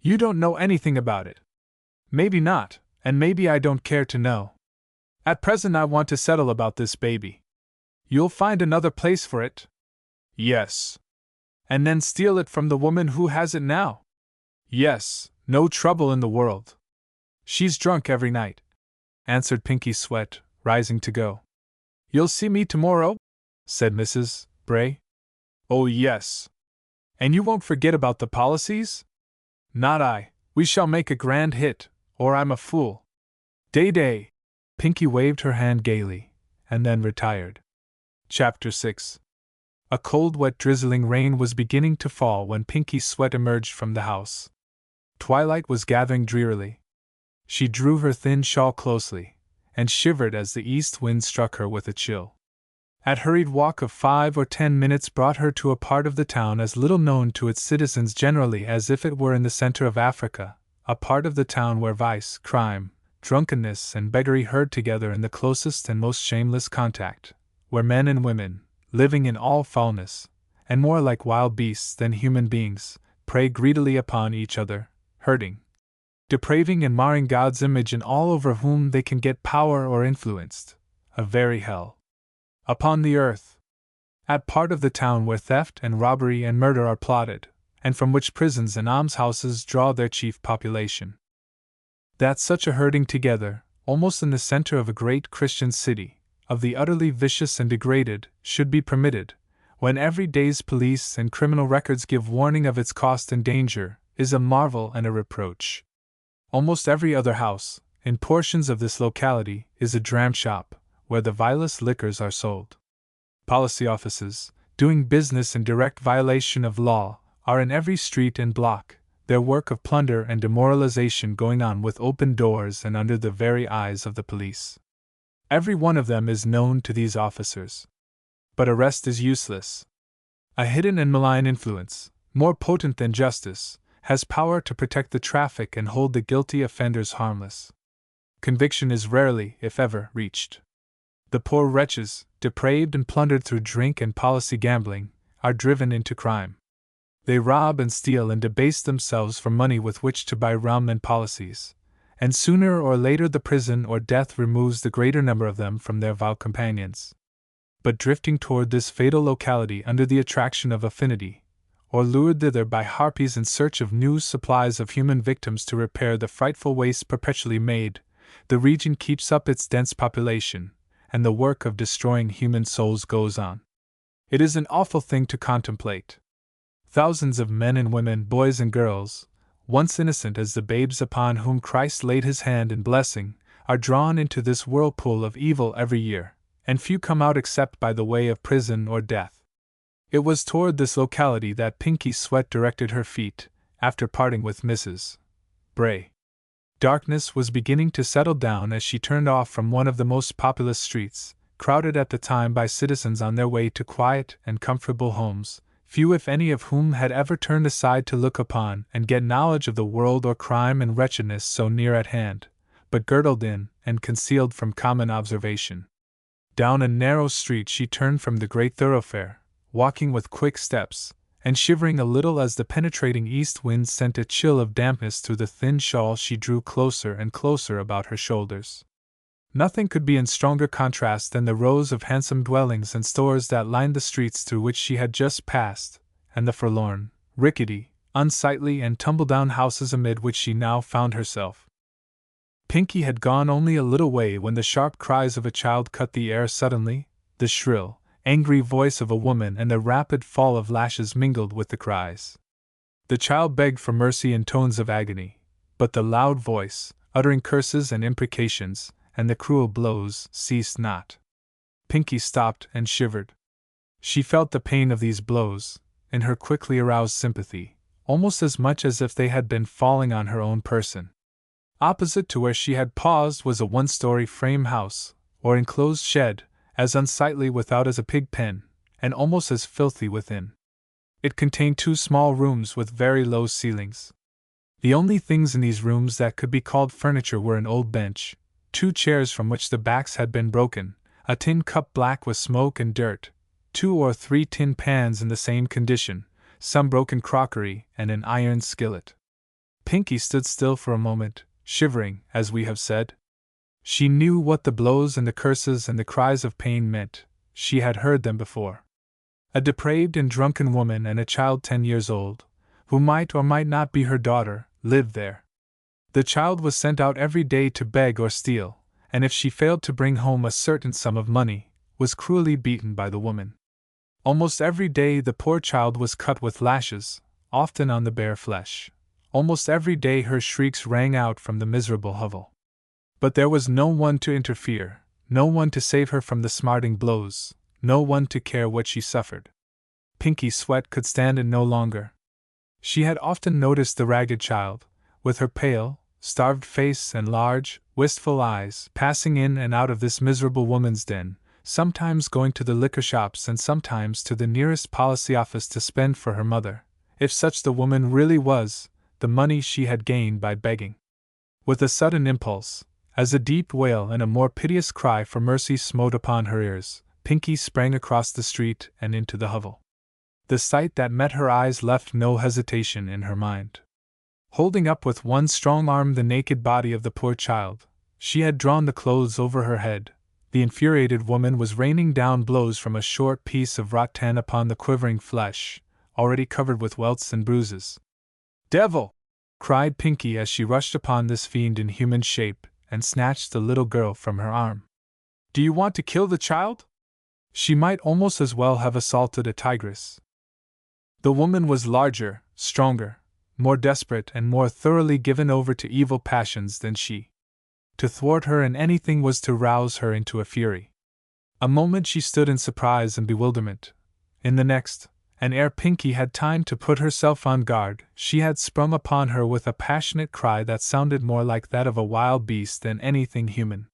You don't know anything about it. Maybe not, and maybe I don't care to know. At present I want to settle about this baby. You'll find another place for it? Yes. And then steal it from the woman who has it now? Yes, no trouble in the world. She's drunk every night, answered Pinky Sweat, rising to go. You'll see me tomorrow? Said Mrs. Bray. Oh yes. And you won't forget about the policies? Not I. We shall make a grand hit, or I'm a fool. Day. Pinky waved her hand gaily, and then retired. Chapter 6. A cold, wet, drizzling rain was beginning to fall when Pinky Sweat emerged from the house. Twilight was gathering drearily. She drew her thin shawl closely, and shivered as the east wind struck her with a chill. A hurried walk of 5 or 10 minutes brought her to a part of the town as little known to its citizens generally as if it were in the center of Africa, a part of the town where vice, crime, drunkenness, and beggary herd together in the closest and most shameless contact, where men and women, living in all foulness, and more like wild beasts than human beings, prey greedily upon each other, hurting, depraving, and marring God's image in all over whom they can get power or influenced. A very hell upon the earth. At part of the town where theft and robbery and murder are plotted, and from which prisons and almshouses draw their chief population. That such a herding together, almost in the center of a great Christian city, of the utterly vicious and degraded, should be permitted, when every day's police and criminal records give warning of its cost and danger, is a marvel and a reproach. Almost every other house, in portions of this locality, is a dram shop, where the vilest liquors are sold. Policy offices, doing business in direct violation of law, are in every street and block, their work of plunder and demoralization going on with open doors and under the very eyes of the police. Every one of them is known to these officers. But arrest is useless. A hidden and malign influence, more potent than justice, has power to protect the traffic and hold the guilty offenders harmless. Conviction is rarely, if ever, reached. The poor wretches, depraved and plundered through drink and policy gambling, are driven into crime. They rob and steal and debase themselves for money with which to buy rum and policies, and sooner or later the prison or death removes the greater number of them from their vile companions. But drifting toward this fatal locality under the attraction of affinity, or lured thither by harpies in search of new supplies of human victims to repair the frightful waste perpetually made, the region keeps up its dense population, and the work of destroying human souls goes on. It is an awful thing to contemplate. Thousands of men and women, boys and girls, once innocent as the babes upon whom Christ laid his hand in blessing, are drawn into this whirlpool of evil every year, and few come out except by the way of prison or death. It was toward this locality that Pinky Sweat directed her feet, after parting with Mrs. Bray. Darkness was beginning to settle down as she turned off from one of the most populous streets, crowded at the time by citizens on their way to quiet and comfortable homes, few if any of whom had ever turned aside to look upon and get knowledge of the world or crime and wretchedness so near at hand, but girdled in and concealed from common observation. Down a narrow street she turned from the great thoroughfare, walking with quick steps, and shivering a little as the penetrating east wind sent a chill of dampness through the thin shawl she drew closer and closer about her shoulders. Nothing could be in stronger contrast than the rows of handsome dwellings and stores that lined the streets through which she had just passed, and the forlorn, rickety, unsightly, and tumble-down houses amid which she now found herself. Pinky had gone only a little way when the sharp cries of a child cut the air suddenly, the shrill, angry voice of a woman and the rapid fall of lashes mingled with the cries. The child begged for mercy in tones of agony, but the loud voice, uttering curses and imprecations, and the cruel blows, ceased not. Pinky stopped and shivered. She felt the pain of these blows, in her quickly aroused sympathy, almost as much as if they had been falling on her own person. Opposite to where she had paused was a one-story frame house, or enclosed shed, as unsightly without as a pig pen, and almost as filthy within. It contained 2 small rooms with very low ceilings. The only things in these rooms that could be called furniture were an old bench, 2 chairs from which the backs had been broken, a tin cup black with smoke and dirt, 2 or 3 tin pans in the same condition, some broken crockery, and an iron skillet. Pinky stood still for a moment, shivering, as we have said. She knew what the blows and the curses and the cries of pain meant. She had heard them before. A depraved and drunken woman and a child 10 years old, who might or might not be her daughter, lived there. The child was sent out every day to beg or steal, and if she failed to bring home a certain sum of money, was cruelly beaten by the woman. Almost every day the poor child was cut with lashes, often on the bare flesh. Almost every day her shrieks rang out from the miserable hovel. But there was no one to interfere, no one to save her from the smarting blows, no one to care what she suffered. Pinky Sweat could stand it no longer. She had often noticed the ragged child, with her pale, starved face and large, wistful eyes, passing in and out of this miserable woman's den, sometimes going to the liquor shops and sometimes to the nearest policy office to spend for her mother, if such the woman really was, the money she had gained by begging. With a sudden impulse, As a deep wail and a more piteous cry for mercy smote upon her ears, Pinky sprang across the street and into the hovel. The sight that met her eyes left no hesitation in her mind. Holding up with one strong arm the naked body of the poor child, she had drawn the clothes over her head. The infuriated woman was raining down blows from a short piece of rattan upon the quivering flesh, already covered with welts and bruises. "Devil!" cried Pinky as she rushed upon this fiend in human shape and snatched the little girl from her arm. "Do you want to kill the child?" She might almost as well have assaulted a tigress. The woman was larger, stronger, more desperate and more thoroughly given over to evil passions than she. To thwart her in anything was to rouse her into a fury. A moment she stood in surprise and bewilderment. In the next, and ere Pinky had time to put herself on guard, she had sprung upon her with a passionate cry that sounded more like that of a wild beast than anything human.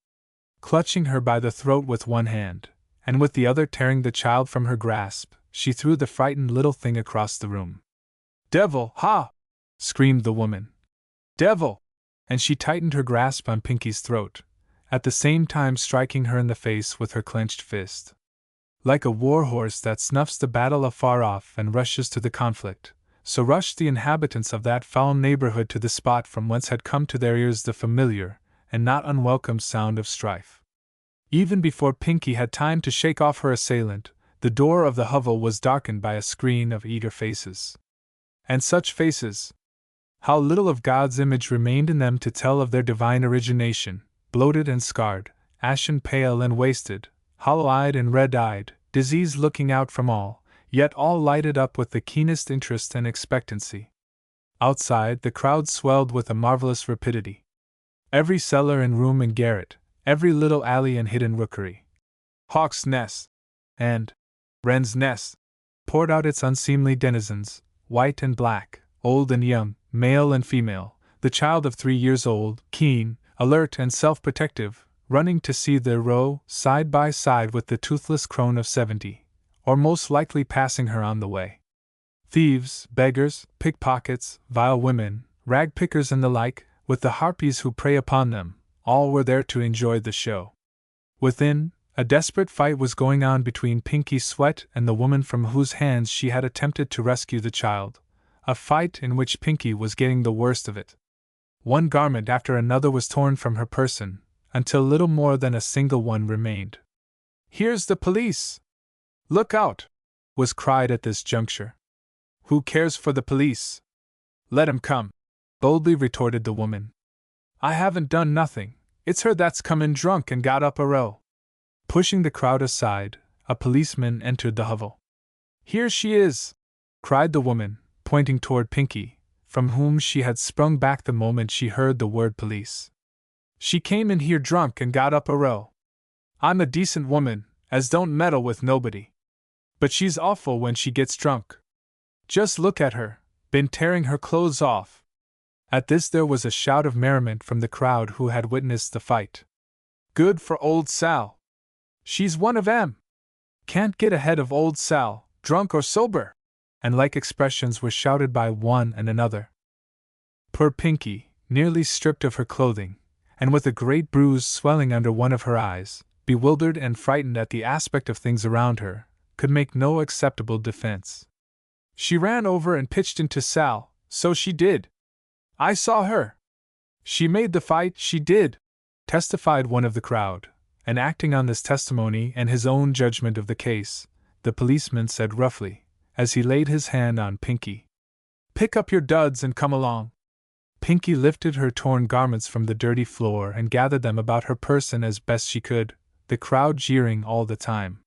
Clutching her by the throat with one hand, and with the other tearing the child from her grasp, she threw the frightened little thing across the room. "Devil, ha!" screamed the woman. "Devil!" And she tightened her grasp on Pinky's throat, at the same time striking her in the face with her clenched fist. Like a war horse that snuffs the battle afar off and rushes to the conflict, so rushed the inhabitants of that foul neighborhood to the spot from whence had come to their ears the familiar and not unwelcome sound of strife. Even before Pinky had time to shake off her assailant, the door of the hovel was darkened by a screen of eager faces. And such faces! How little of God's image remained in them to tell of their divine origination, bloated and scarred, ashen pale and wasted, hollow-eyed and red-eyed, disease looking out from all, yet all lighted up with the keenest interest and expectancy. Outside, the crowd swelled with a marvelous rapidity. Every cellar and room and garret, every little alley and hidden rookery, hawk's nest, and wren's nest, poured out its unseemly denizens, white and black, old and young, male and female, the child of 3 years old, keen, alert and self-protective, running to see their row, side by side with the toothless crone of 70, or most likely passing her on the way. Thieves, beggars, pickpockets, vile women, rag-pickers and the like, with the harpies who prey upon them, all were there to enjoy the show. Within, a desperate fight was going on between Pinky Sweat and the woman from whose hands she had attempted to rescue the child, a fight in which Pinky was getting the worst of it. One garment after another was torn from her person, until little more than a single one remained. "Here's the police! Look out!" was cried at this juncture. "Who cares for the police? Let 'em come," boldly retorted the woman. "I haven't done nothing, it's her that's come in drunk and got up a row." Pushing the crowd aside, a policeman entered the hovel. "Here she is!" cried the woman, pointing toward Pinky, from whom she had sprung back the moment she heard the word police. "She came in here drunk and got up a row. I'm a decent woman, as don't meddle with nobody. But she's awful when she gets drunk. Just look at her, been tearing her clothes off." At this there was a shout of merriment from the crowd who had witnessed the fight. "Good for old Sal! She's one of 'em! Can't get ahead of old Sal, drunk or sober!" And like expressions were shouted by one and another. Poor Pinky, nearly stripped of her clothing, and with a great bruise swelling under one of her eyes, bewildered and frightened at the aspect of things around her, could make no acceptable defense. "She ran over and pitched into Sal, so she did. I saw her. She made the fight, she did," testified one of the crowd, and acting on this testimony and his own judgment of the case, the policeman said roughly, as he laid his hand on Pinky, "Pick up your duds and come along." Pinky lifted her torn garments from the dirty floor and gathered them about her person as best she could, the crowd jeering all the time.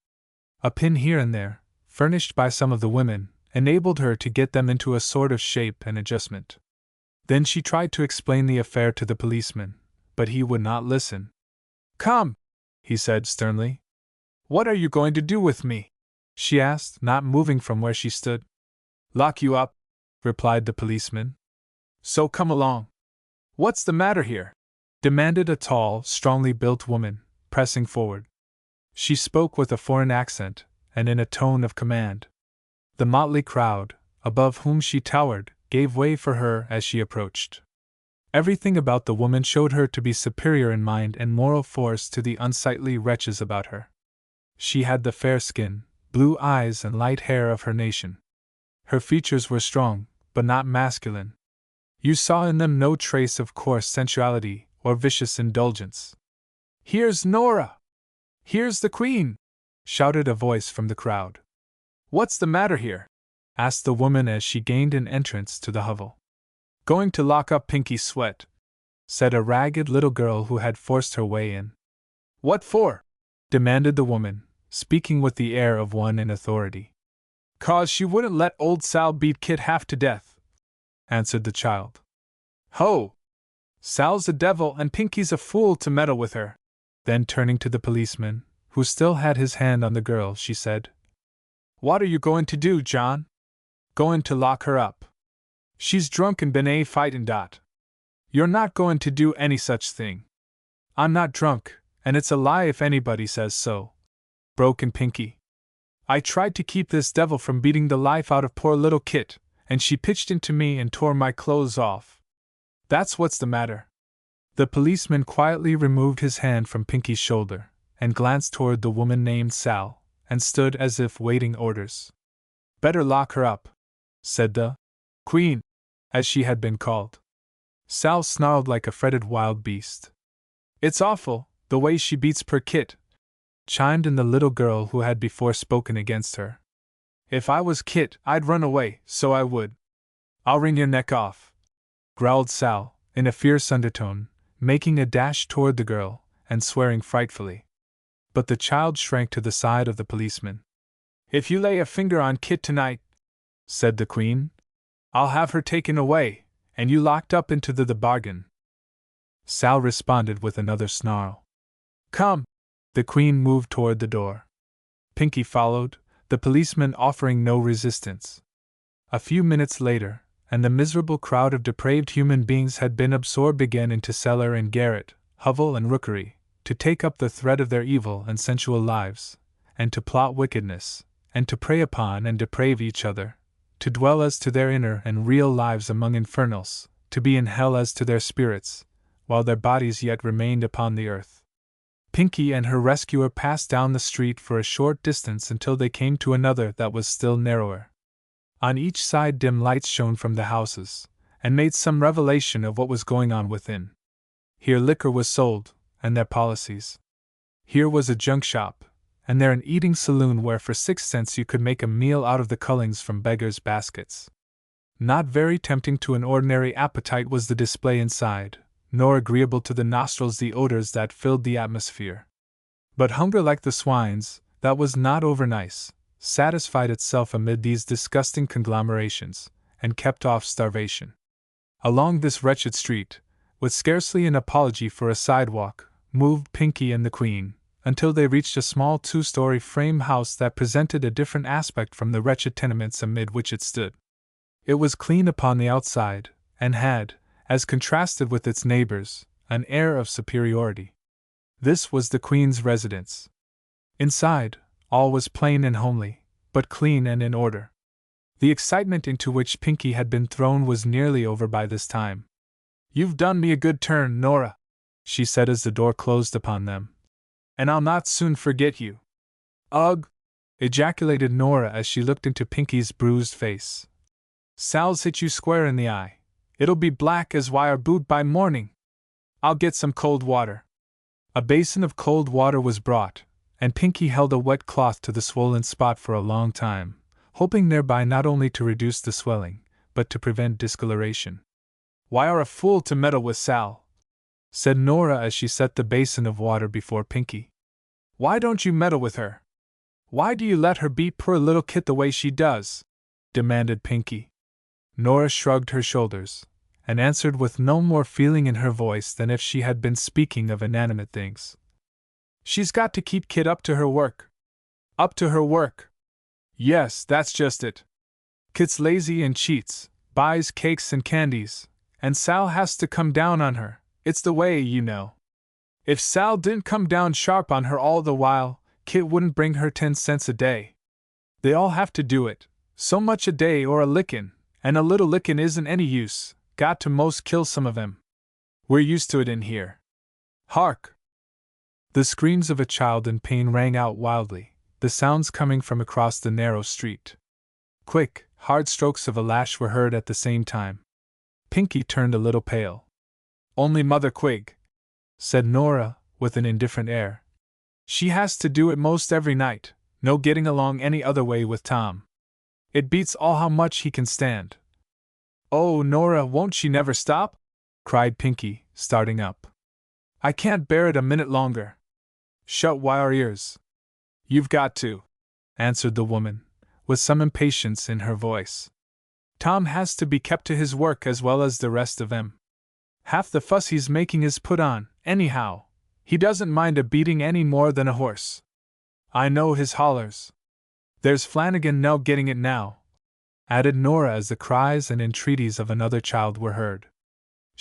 A pin here and there, furnished by some of the women, enabled her to get them into a sort of shape and adjustment. Then she tried to explain the affair to the policeman, but he would not listen. "Come," he said sternly. "What are you going to do with me?" she asked, not moving from where she stood. "Lock you up," replied the policeman. "So come along." "What's the matter here?" demanded a tall, strongly built woman, pressing forward. She spoke with a foreign accent, and in a tone of command. The motley crowd, above whom she towered, gave way for her as she approached. Everything about the woman showed her to be superior in mind and moral force to the unsightly wretches about her. She had the fair skin, blue eyes, and light hair of her nation. Her features were strong, but not masculine. You saw in them no trace of coarse sensuality or vicious indulgence. "Here's Nora! Here's the Queen!" shouted a voice from the crowd. "What's the matter here?" asked the woman as she gained an entrance to the hovel. "Going to lock up Pinky Sweat," said a ragged little girl who had forced her way in. "What for?" demanded the woman, speaking with the air of one in authority. "'Cause she wouldn't let old Sal beat Kit half to death," answered the child. "Ho! Sal's a devil and Pinky's a fool to meddle with her." Then turning to the policeman, who still had his hand on the girl, she said, "What are you going to do, John?" "Going to lock her up. She's drunk and been fightin' dot." "You're not going to do any such thing." "I'm not drunk, and it's a lie if anybody says so," broke in Pinky. "I tried to keep this devil from beating the life out of poor little Kit, and she pitched into me and tore my clothes off. That's what's the matter." The policeman quietly removed his hand from Pinky's shoulder, and glanced toward the woman named Sal, and stood as if waiting orders. "Better lock her up," said the Queen, as she had been called. Sal snarled like a fretted wild beast. "It's awful, the way she beats per Kit," chimed in the little girl who had before spoken against her. "If I was Kit, I'd run away, so I would." "I'll wring your neck off," growled Sal, in a fierce undertone, making a dash toward the girl, and swearing frightfully. But the child shrank to the side of the policeman. "If you lay a finger on Kit tonight," said the Queen, "I'll have her taken away, and you locked up into the bargain." Sal responded with another snarl. "Come!" The Queen moved toward the door. Pinky followed, the policeman offering no resistance. A few minutes later, and the miserable crowd of depraved human beings had been absorbed again into cellar and garret, hovel and rookery, to take up the thread of their evil and sensual lives, and to plot wickedness, and to prey upon and deprave each other, to dwell as to their inner and real lives among infernals, to be in hell as to their spirits, while their bodies yet remained upon the earth. Pinky and her rescuer passed down the street for a short distance until they came to another that was still narrower. On each side dim lights shone from the houses, and made some revelation of what was going on within. Here liquor was sold, and their policies. Here was a junk shop, and there an eating saloon where for 6 cents you could make a meal out of the cullings from beggars' baskets. Not very tempting to an ordinary appetite was the display inside, nor agreeable to the nostrils the odors that filled the atmosphere. But hunger, like the swine's, that was not over nice, satisfied itself amid these disgusting conglomerations, and kept off starvation. Along this wretched street, with scarcely an apology for a sidewalk, moved Pinky and the Queen, until they reached a small 2-story frame house that presented a different aspect from the wretched tenements amid which it stood. It was clean upon the outside, and had, as contrasted with its neighbors, an air of superiority. This was the Queen's residence. Inside, all was plain and homely, but clean and in order. The excitement into which Pinky had been thrown was nearly over by this time. "You've done me a good turn, Nora," she said as the door closed upon them. "And I'll not soon forget you." "Ugh!" ejaculated Nora as she looked into Pinky's bruised face. "Sal's hit you square in the eye. It'll be black as wire boot by morning. I'll get some cold water." A basin of cold water was brought, and Pinky held a wet cloth to the swollen spot for a long time, hoping thereby not only to reduce the swelling, but to prevent discoloration. "Why are a fool to meddle with Sal?" said Nora as she set the basin of water before Pinky. "Why don't you meddle with her? Why do you let her beat poor little Kit the way she does?" demanded Pinky. Nora shrugged her shoulders, and answered with no more feeling in her voice than if she had been speaking of inanimate things. "She's got to keep Kit up to her work." "Up to her work?" "Yes, that's just it. Kit's lazy and cheats, buys cakes and candies, and Sal has to come down on her. It's the way, you know. If Sal didn't come down sharp on her all the while, Kit wouldn't bring her 10 cents a day. They all have to do it, so much a day or a lickin', and a little lickin' isn't any use, got to most kill some of 'em." We're used to it in here. Hark! The screams of a child in pain rang out wildly, the sounds coming from across the narrow street. Quick, hard strokes of a lash were heard at the same time. Pinky turned a little pale. Only Mother Quig, said Nora, with an indifferent air. She has to do it most every night, no getting along any other way with Tom. It beats all how much he can stand. Oh, Nora, won't she never stop? Cried Pinky, starting up. I can't bear it a minute longer. Shut wire ears. You've got to, answered the woman, with some impatience in her voice. Tom has to be kept to his work as well as the rest of them. Half the fuss he's making is put on, anyhow. He doesn't mind a beating any more than a horse. I know his hollers. There's Flanagan now getting it now, added Nora as the cries and entreaties of another child were heard.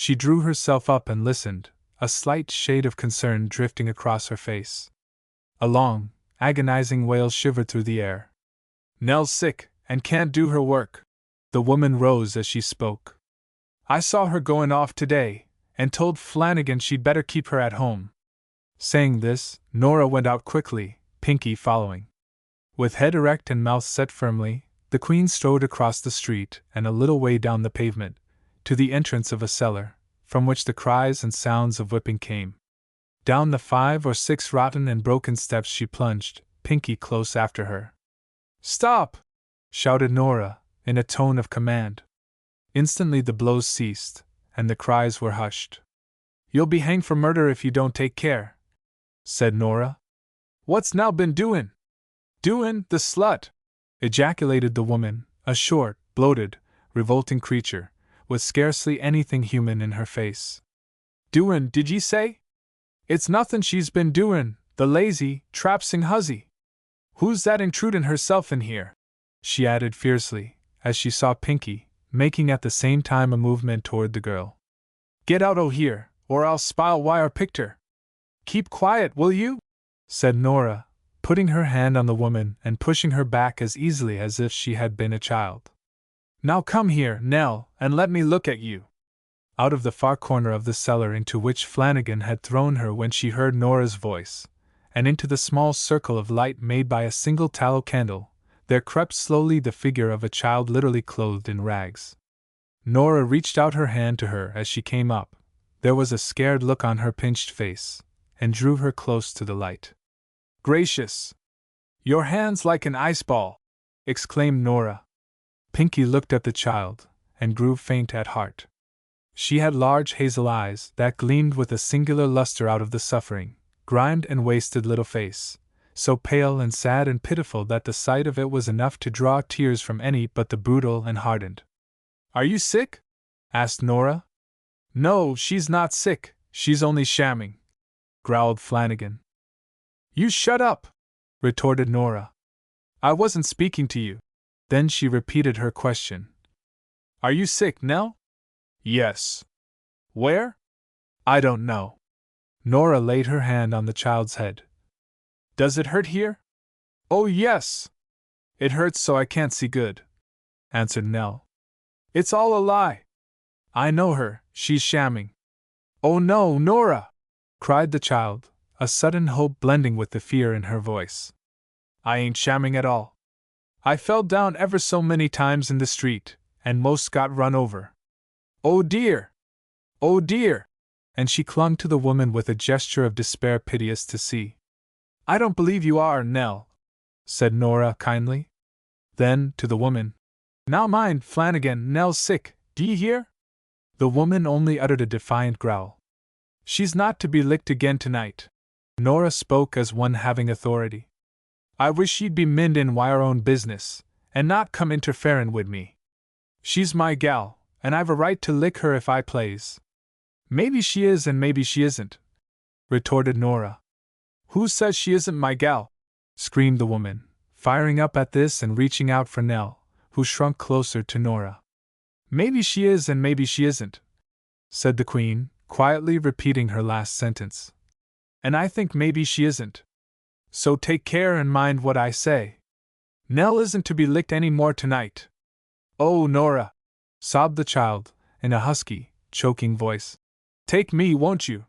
She drew herself up and listened, a slight shade of concern drifting across her face. A long, agonizing wail shivered through the air. Nell's sick, and can't do her work. The woman rose as she spoke. I saw her going off today, and told Flanagan she'd better keep her at home. Saying this, Nora went out quickly, Pinky following. With head erect and mouth set firmly, the Queen strode across the street and a little way down the pavement, to the entrance of a cellar, from which the cries and sounds of whipping came. Down the 5 or 6 rotten and broken steps she plunged, Pinky close after her. Stop! Shouted Nora, in a tone of command. Instantly the blows ceased, and the cries were hushed. You'll be hanged for murder if you don't take care, said Nora. What's Nell been doin'? Doin', the slut! Ejaculated the woman, a short, bloated, revolting creature, with scarcely anything human in her face. Doin', did ye say? It's nothin' she's been doin', the lazy, trapsing huzzy. Who's that intrudin' herself in here? She added fiercely, as she saw Pinky, making at the same time a movement toward the girl. Get out o' here, or I'll spile wire picked her. Keep quiet, will you? Said Nora, putting her hand on the woman and pushing her back as easily as if she had been a child. Now come here, Nell, and let me look at you. Out of the far corner of the cellar into which Flanagan had thrown her when she heard Nora's voice, and into the small circle of light made by a single tallow candle, there crept slowly the figure of a child literally clothed in rags. Nora reached out her hand to her as she came up. There was a scared look on her pinched face, and drew her close to the light. Gracious! Your hand's like an ice ball! Exclaimed Nora. Pinky looked at the child, and grew faint at heart. She had large hazel eyes that gleamed with a singular luster out of the suffering, grimed and wasted little face, so pale and sad and pitiful that the sight of it was enough to draw tears from any but the brutal and hardened. Are you sick? Asked Nora. No, she's not sick, she's only shamming, growled Flanagan. You shut up, retorted Nora. I wasn't speaking to you. Then she repeated her question. Are you sick, Nell? Yes. Where? I don't know. Nora laid her hand on the child's head. Does it hurt here? Oh, yes. It hurts so I can't see good, answered Nell. It's all a lie. I know her, she's shamming. Oh no, Nora! Cried the child, a sudden hope blending with the fear in her voice. I ain't shamming at all. I fell down ever so many times in the street, and most got run over. Oh dear! Oh dear! And she clung to the woman with a gesture of despair piteous to see. I don't believe you are, Nell, said Nora kindly. Then, to the woman, now mind, Flanagan, Nell's sick, d'ye hear? The woman only uttered a defiant growl. She's not to be licked again tonight. Nora spoke as one having authority. I wish she'd be mindin' wire own business, and not come interferin' wid me. She's my gal, and I've a right to lick her if I plaze. Maybe she is and maybe she isn't, retorted Nora. Who says she isn't my gal? Screamed the woman, firing up at this and reaching out for Nell, who shrunk closer to Nora. Maybe she is and maybe she isn't, said the Queen, quietly repeating her last sentence. And I think maybe she isn't. So take care and mind what I say. Nell isn't to be licked any more tonight. Oh, Nora! Sobbed the child, in a husky, choking voice. Take me, won't you?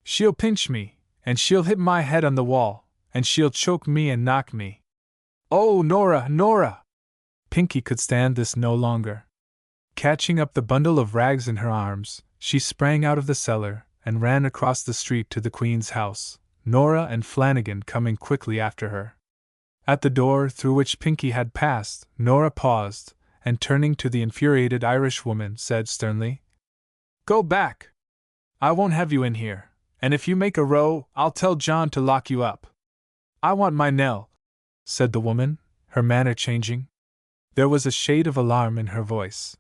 She'll pinch me, and she'll hit my head on the wall, and she'll choke me and knock me. Oh, Nora, Nora! Pinky could stand this no longer. Catching up the bundle of rags in her arms, she sprang out of the cellar and ran across the street to the Queen's house, Nora and Flanagan coming quickly after her. At the door through which Pinky had passed, Nora paused, and turning to the infuriated Irishwoman, said sternly, "Go back! I won't have you in here, and if you make a row, I'll tell John to lock you up." "I want my Nell," said the woman, her manner changing. There was a shade of alarm in her voice.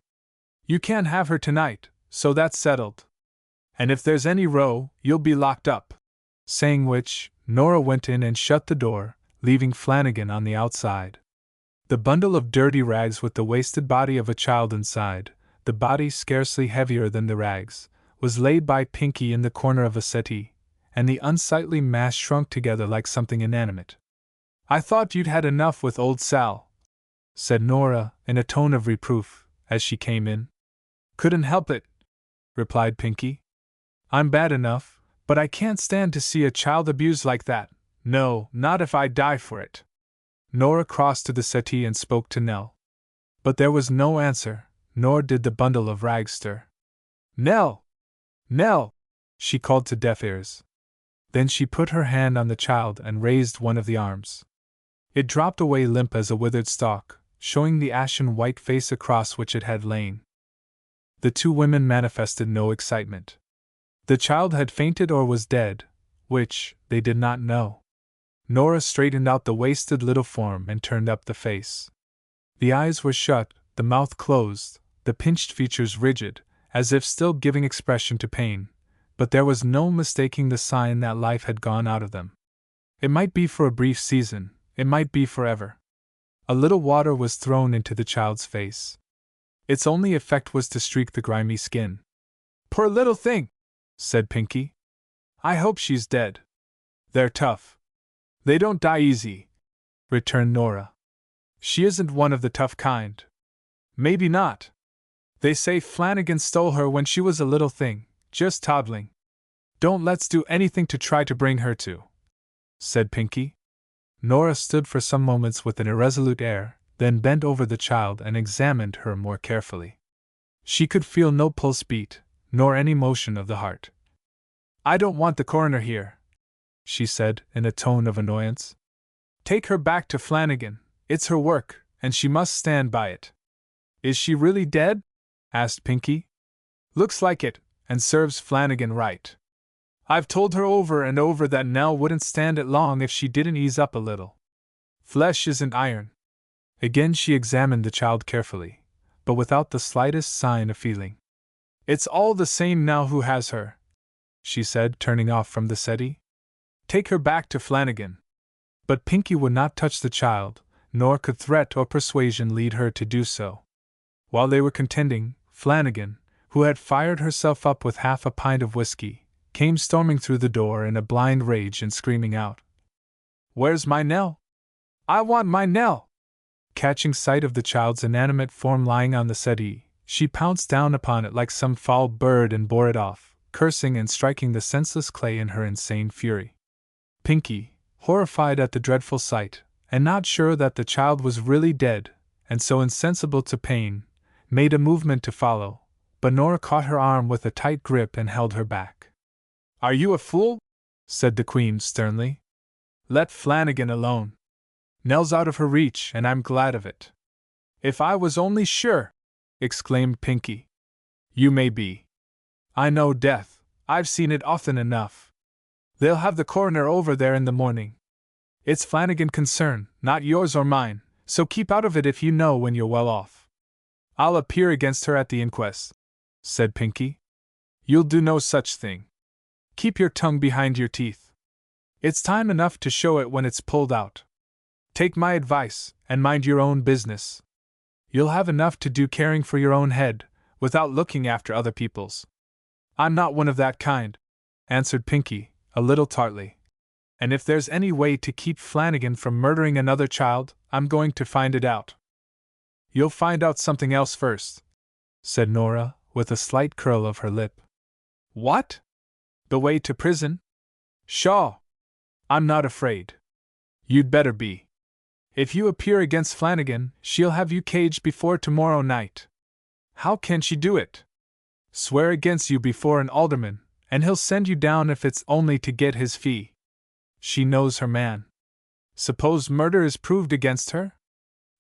"You can't have her tonight, so that's settled. And if there's any row, you'll be locked up." Saying which, Nora went in and shut the door, leaving Flanagan on the outside. The bundle of dirty rags with the wasted body of a child inside, the body scarcely heavier than the rags, was laid by Pinky in the corner of a settee, and the unsightly mass shrunk together like something inanimate. "I thought you'd had enough with old Sal," said Nora, in a tone of reproof, as she came in. "Couldn't help it," replied Pinky. "I'm bad enough, but I can't stand to see a child abused like that. No, not if I die for it." Nora crossed to the settee and spoke to Nell. But there was no answer, nor did the bundle of rags stir. "Nell! Nell!" she called to deaf ears. Then she put her hand on the child and raised one of the arms. It dropped away limp as a withered stalk, showing the ashen white face across which it had lain. The two women manifested no excitement. The child had fainted or was dead, which, they did not know. Nora straightened out the wasted little form and turned up the face. The eyes were shut, the mouth closed, the pinched features rigid, as if still giving expression to pain, but there was no mistaking the sign that life had gone out of them. It might be for a brief season, it might be forever. A little water was thrown into the child's face. Its only effect was to streak the grimy skin. "Poor little thing," said Pinky. "I hope she's dead. They're tough." "They don't die easy," returned Nora. "She isn't one of the tough kind." "Maybe not. They say Flanagan stole her when she was a little thing, just toddling. Don't let's do anything to try to bring her to," said Pinky. Nora stood for some moments with an irresolute air, then bent over the child and examined her more carefully. She could feel no pulse beat, nor any motion of the heart. "I don't want the coroner here," she said, in a tone of annoyance. "Take her back to Flanagan. It's her work, and she must stand by it." "Is she really dead?" asked Pinky. "Looks like it, and serves Flanagan right. I've told her over and over that Nell wouldn't stand it long if she didn't ease up a little. Flesh isn't iron." Again she examined the child carefully, but without the slightest sign of feeling. "It's all the same now who has her," she said, turning off from the settee. "Take her back to Flanagan." But Pinky would not touch the child, nor could threat or persuasion lead her to do so. While they were contending, Flanagan, who had fired herself up with half a pint of whiskey, came storming through the door in a blind rage and screaming out, "Where's my Nell? I want my Nell!" Catching sight of the child's inanimate form lying on the settee, she pounced down upon it like some foul bird and bore it off, cursing and striking the senseless clay in her insane fury. Pinky, horrified at the dreadful sight, and not sure that the child was really dead, and so insensible to pain, made a movement to follow, but Nora caught her arm with a tight grip and held her back. "Are you a fool?" said the Queen sternly. "Let Flanagan alone. Nell's out of her reach, and I'm glad of it." "If I was only sure!" exclaimed Pinky. "You may be. I know death, I've seen it often enough. They'll have the coroner over there in the morning. It's Flanagan's concern, not yours or mine, so keep out of it if you know when you're well off." "I'll appear against her at the inquest," said Pinky. "You'll do no such thing. Keep your tongue behind your teeth. It's time enough to show it when it's pulled out. Take my advice, and mind your own business. You'll have enough to do caring for your own head, without looking after other people's." "I'm not one of that kind," answered Pinky, a little tartly. "And if there's any way to keep Flanagan from murdering another child, I'm going to find it out." "You'll find out something else first," said Nora, with a slight curl of her lip. What? The way to prison? Shaw! I'm not afraid. You'd better be. If you appear against Flanagan, she'll have you caged before tomorrow night. How can she do it? Swear against you before an alderman, and he'll send you down if it's only to get his fee. She knows her man. Suppose murder is proved against her?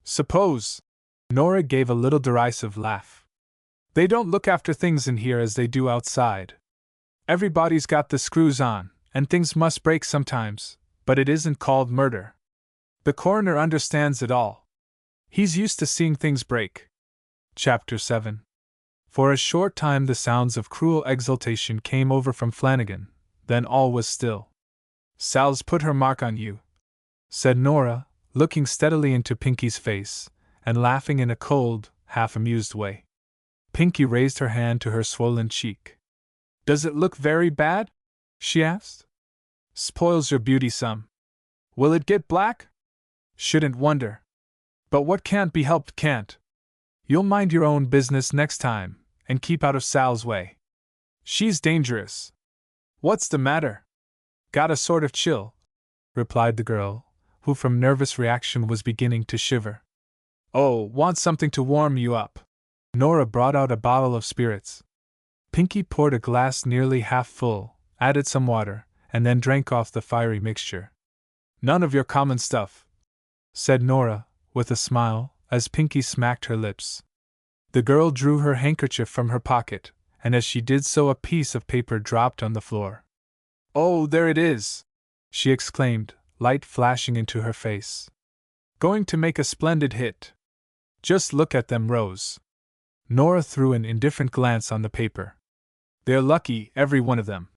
Suppose. Nora gave a little derisive laugh. They don't look after things in here as they do outside. Everybody's got the screws on, and things must break sometimes, but it isn't called murder. The coroner understands it all. He's used to seeing things break. Chapter 7. For a short time the sounds of cruel exultation came over from Flanagan, then all was still. Sal's put her mark on you, said Nora, looking steadily into Pinky's face, and laughing in a cold, half-amused way. Pinky raised her hand to her swollen cheek. Does it look very bad? She asked. Spoils your beauty some. Will it get black? Shouldn't wonder. But what can't be helped can't. You'll mind your own business next time, and keep out of Sal's way. She's dangerous. What's the matter? Got a sort of chill, replied the girl, who from nervous reaction was beginning to shiver. Oh, want something to warm you up. Nora brought out a bottle of spirits. Pinky poured a glass nearly half full, added some water, and then drank off the fiery mixture. None of your common stuff, said Nora, with a smile, as Pinky smacked her lips. The girl drew her handkerchief from her pocket, and as she did so a piece of paper dropped on the floor. Oh, there it is! She exclaimed, light flashing into her face. Going to make a splendid hit. Just look at them rows. Nora threw an indifferent glance on the paper. They're lucky, every one of them,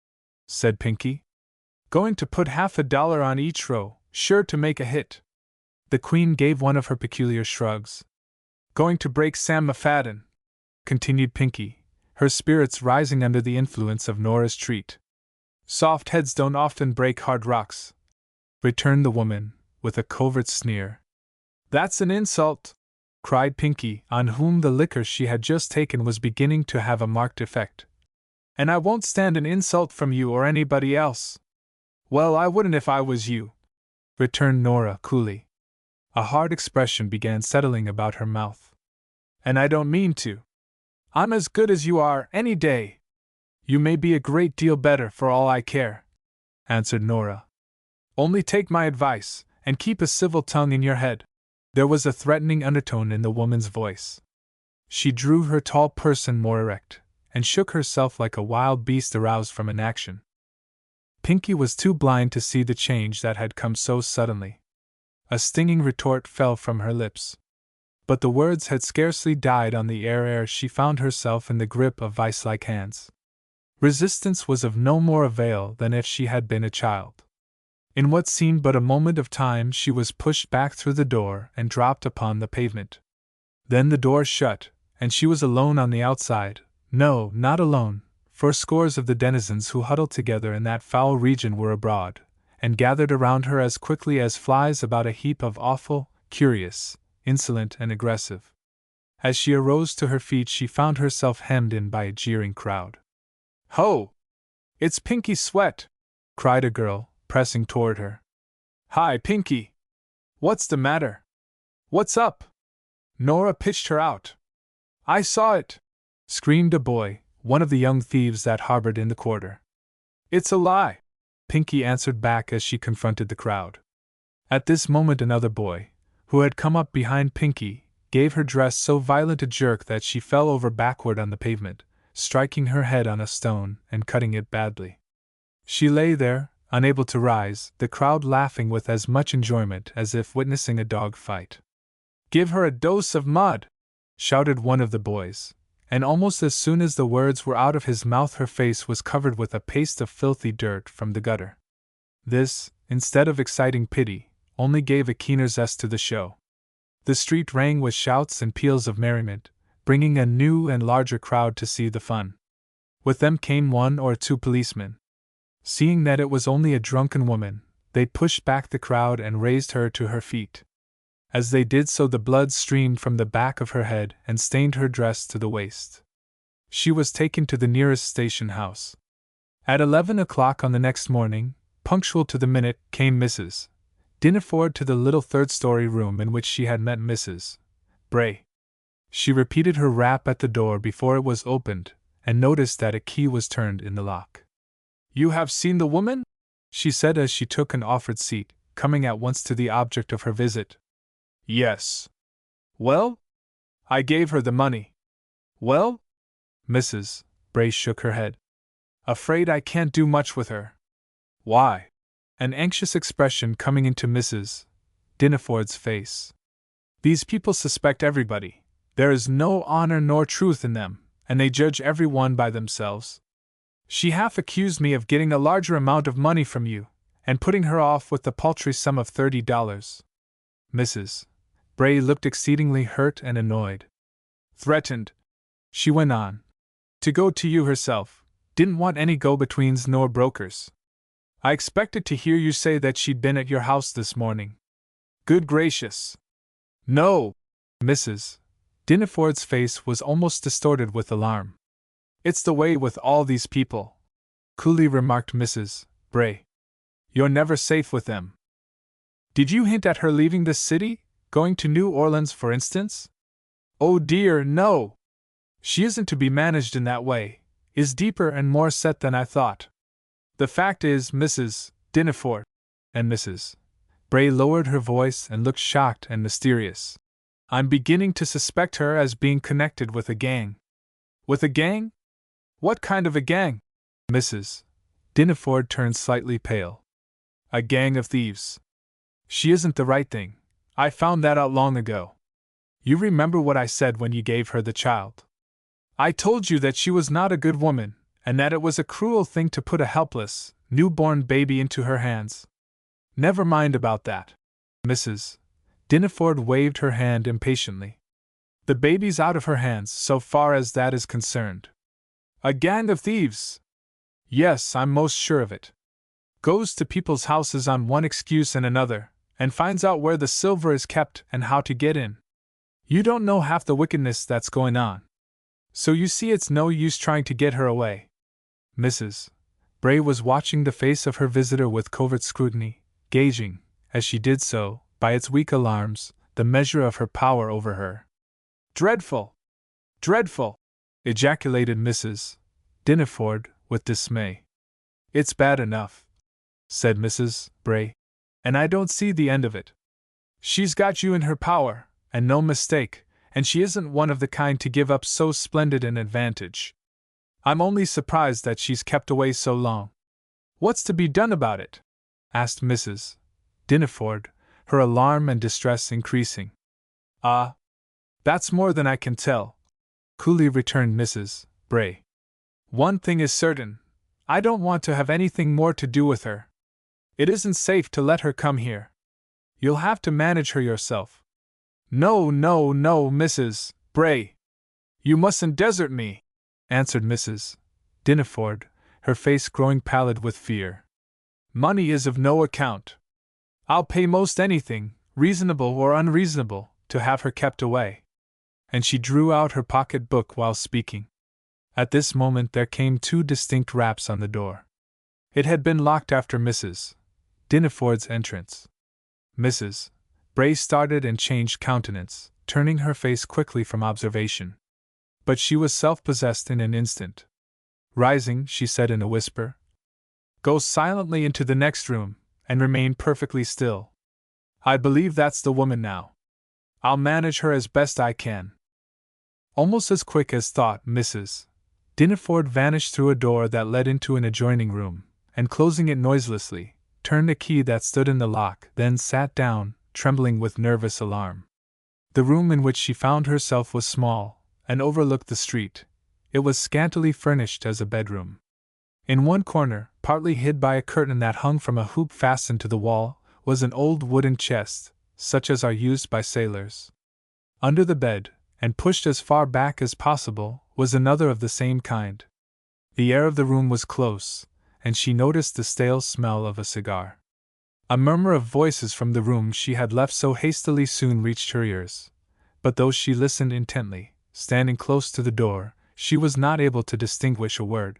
said Pinky. Going to put $50 on each row, sure to make a hit. The Queen gave one of her peculiar shrugs. Going to break Sam McFadden, continued Pinky, her spirits rising under the influence of Nora's treat. Soft heads don't often break hard rocks, returned the woman, with a covert sneer. That's an insult, cried Pinky, on whom the liquor she had just taken was beginning to have a marked effect. And I won't stand an insult from you or anybody else. Well, I wouldn't if I was you, returned Nora coolly. A hard expression began settling about her mouth. And I don't mean to. I'm as good as you are, any day. You may be a great deal better for all I care, answered Nora. Only take my advice, and keep a civil tongue in your head. There was a threatening undertone in the woman's voice. She drew her tall person more erect, and shook herself like a wild beast aroused from inaction. Pinky was too blind to see the change that had come so suddenly. A stinging retort fell from her lips. But the words had scarcely died on the air ere she found herself in the grip of vice-like hands. Resistance was of no more avail than if she had been a child. In what seemed but a moment of time she was pushed back through the door and dropped upon the pavement. Then the door shut, and she was alone on the outside. No, not alone, for scores of the denizens who huddled together in that foul region were abroad, and gathered around her as quickly as flies about a heap of offal, curious, insolent, and aggressive. As she arose to her feet she found herself hemmed in by a jeering crowd. Ho! It's Pinky Sweat! Cried a girl, pressing toward her. Hi, Pinky! What's the matter? What's up? Nora pitched her out. I saw it! Screamed a boy, one of the young thieves that harbored in the quarter. It's a lie! Pinky answered back as she confronted the crowd. At this moment another boy, who had come up behind Pinky, gave her dress so violent a jerk that she fell over backward on the pavement, striking her head on a stone and cutting it badly. She lay there, unable to rise, the crowd laughing with as much enjoyment as if witnessing a dog fight. Give her a dose of mud! Shouted one of the boys, and almost as soon as the words were out of his mouth her face was covered with a paste of filthy dirt from the gutter. This, instead of exciting pity, only gave a keener zest to the show. The street rang with shouts and peals of merriment, bringing a new and larger crowd to see the fun. With them came one or two policemen. Seeing that it was only a drunken woman, they pushed back the crowd and raised her to her feet. As they did so the blood streamed from the back of her head and stained her dress to the waist. She was taken to the nearest station house. At 11 o'clock on the next morning, punctual to the minute, came Mrs. Dinneford to the little third-story room in which she had met Mrs. Bray. She repeated her rap at the door before it was opened, and noticed that a key was turned in the lock. "You have seen the woman?" she said as she took an offered seat, coming at once to the object of her visit. "Yes." "Well?" "I gave her the money." "Well?" Mrs. Bray shook her head. "Afraid I can't do much with her." "Why?" An anxious expression coming into Mrs. Dinneford's face. "These people suspect everybody. There is no honor nor truth in them, and they judge everyone by themselves. She half accused me of getting a larger amount of money from you, and putting her off with the paltry sum of $30. Mrs. Bray looked exceedingly hurt and annoyed. "Threatened," she went on, "to go to you herself, didn't want any go-betweens nor brokers. I expected to hear you say that she'd been at your house this morning." "Good gracious! No!" Mrs. Dinneford's face was almost distorted with alarm. "It's the way with all these people," coolly remarked Mrs. Bray. "You're never safe with them." "Did you hint at her leaving the city, going to New Orleans, for instance?" "Oh dear, no! She isn't to be managed in that way, is deeper and more set than I thought. The fact is, Mrs. Dinneford," and Mrs. Bray lowered her voice and looked shocked and mysterious, "I'm beginning to suspect her as being connected with a gang." "With a gang? What kind of a gang?" Mrs. Dinneford turned slightly pale. "A gang of thieves. She isn't the right thing. I found that out long ago. You remember what I said when you gave her the child. I told you that she was not a good woman, and that it was a cruel thing to put a helpless, newborn baby into her hands. Never mind about that." Mrs. Dinneford waved her hand impatiently. "The baby's out of her hands so far as that is concerned. A gang of thieves! Yes, I'm most sure of it. Goes to people's houses on one excuse and another, and finds out where the silver is kept and how to get in. You don't know half the wickedness that's going on. So you see it's no use trying to get her away." Mrs. Bray was watching the face of her visitor with covert scrutiny, gauging, as she did so, by its weak alarms, the measure of her power over her. "Dreadful! Dreadful!" ejaculated Mrs. Dinneford, with dismay. "It's bad enough," said Mrs. Bray, "and I don't see the end of it. She's got you in her power, and no mistake, and she isn't one of the kind to give up so splendid an advantage. I'm only surprised that she's kept away so long." "What's to be done about it?" asked Mrs. Dinneford, her alarm and distress increasing. "Ah, that's more than I can tell," coolly returned Mrs. Bray. "One thing is certain, I don't want to have anything more to do with her. It isn't safe to let her come here. You'll have to manage her yourself." "No, no, no, Mrs. Bray. You mustn't desert me," answered Mrs. Dinneford, her face growing pallid with fear. "Money is of no account. I'll pay most anything, reasonable or unreasonable, to have her kept away." And she drew out her pocket-book while speaking. At this moment there came two distinct raps on the door. It had been locked after Mrs. Dinneford's entrance. Mrs. Bray started and changed countenance, turning her face quickly from observation. But she was self-possessed in an instant. Rising, she said in a whisper, "Go silently into the next room, and remain perfectly still. I believe that's the woman now. I'll manage her as best I can." Almost as quick as thought, Mrs. Dinneford vanished through a door that led into an adjoining room, and closing it noiselessly, turned a key that stood in the lock, then sat down, trembling with nervous alarm. The room in which she found herself was small, and overlooked the street. It was scantily furnished as a bedroom. In one corner, partly hid by a curtain that hung from a hoop fastened to the wall, was an old wooden chest, such as are used by sailors. Under the bed, and pushed as far back as possible, was another of the same kind. The air of the room was close, and she noticed the stale smell of a cigar. A murmur of voices from the room she had left so hastily soon reached her ears, but though she listened intently, standing close to the door, she was not able to distinguish a word.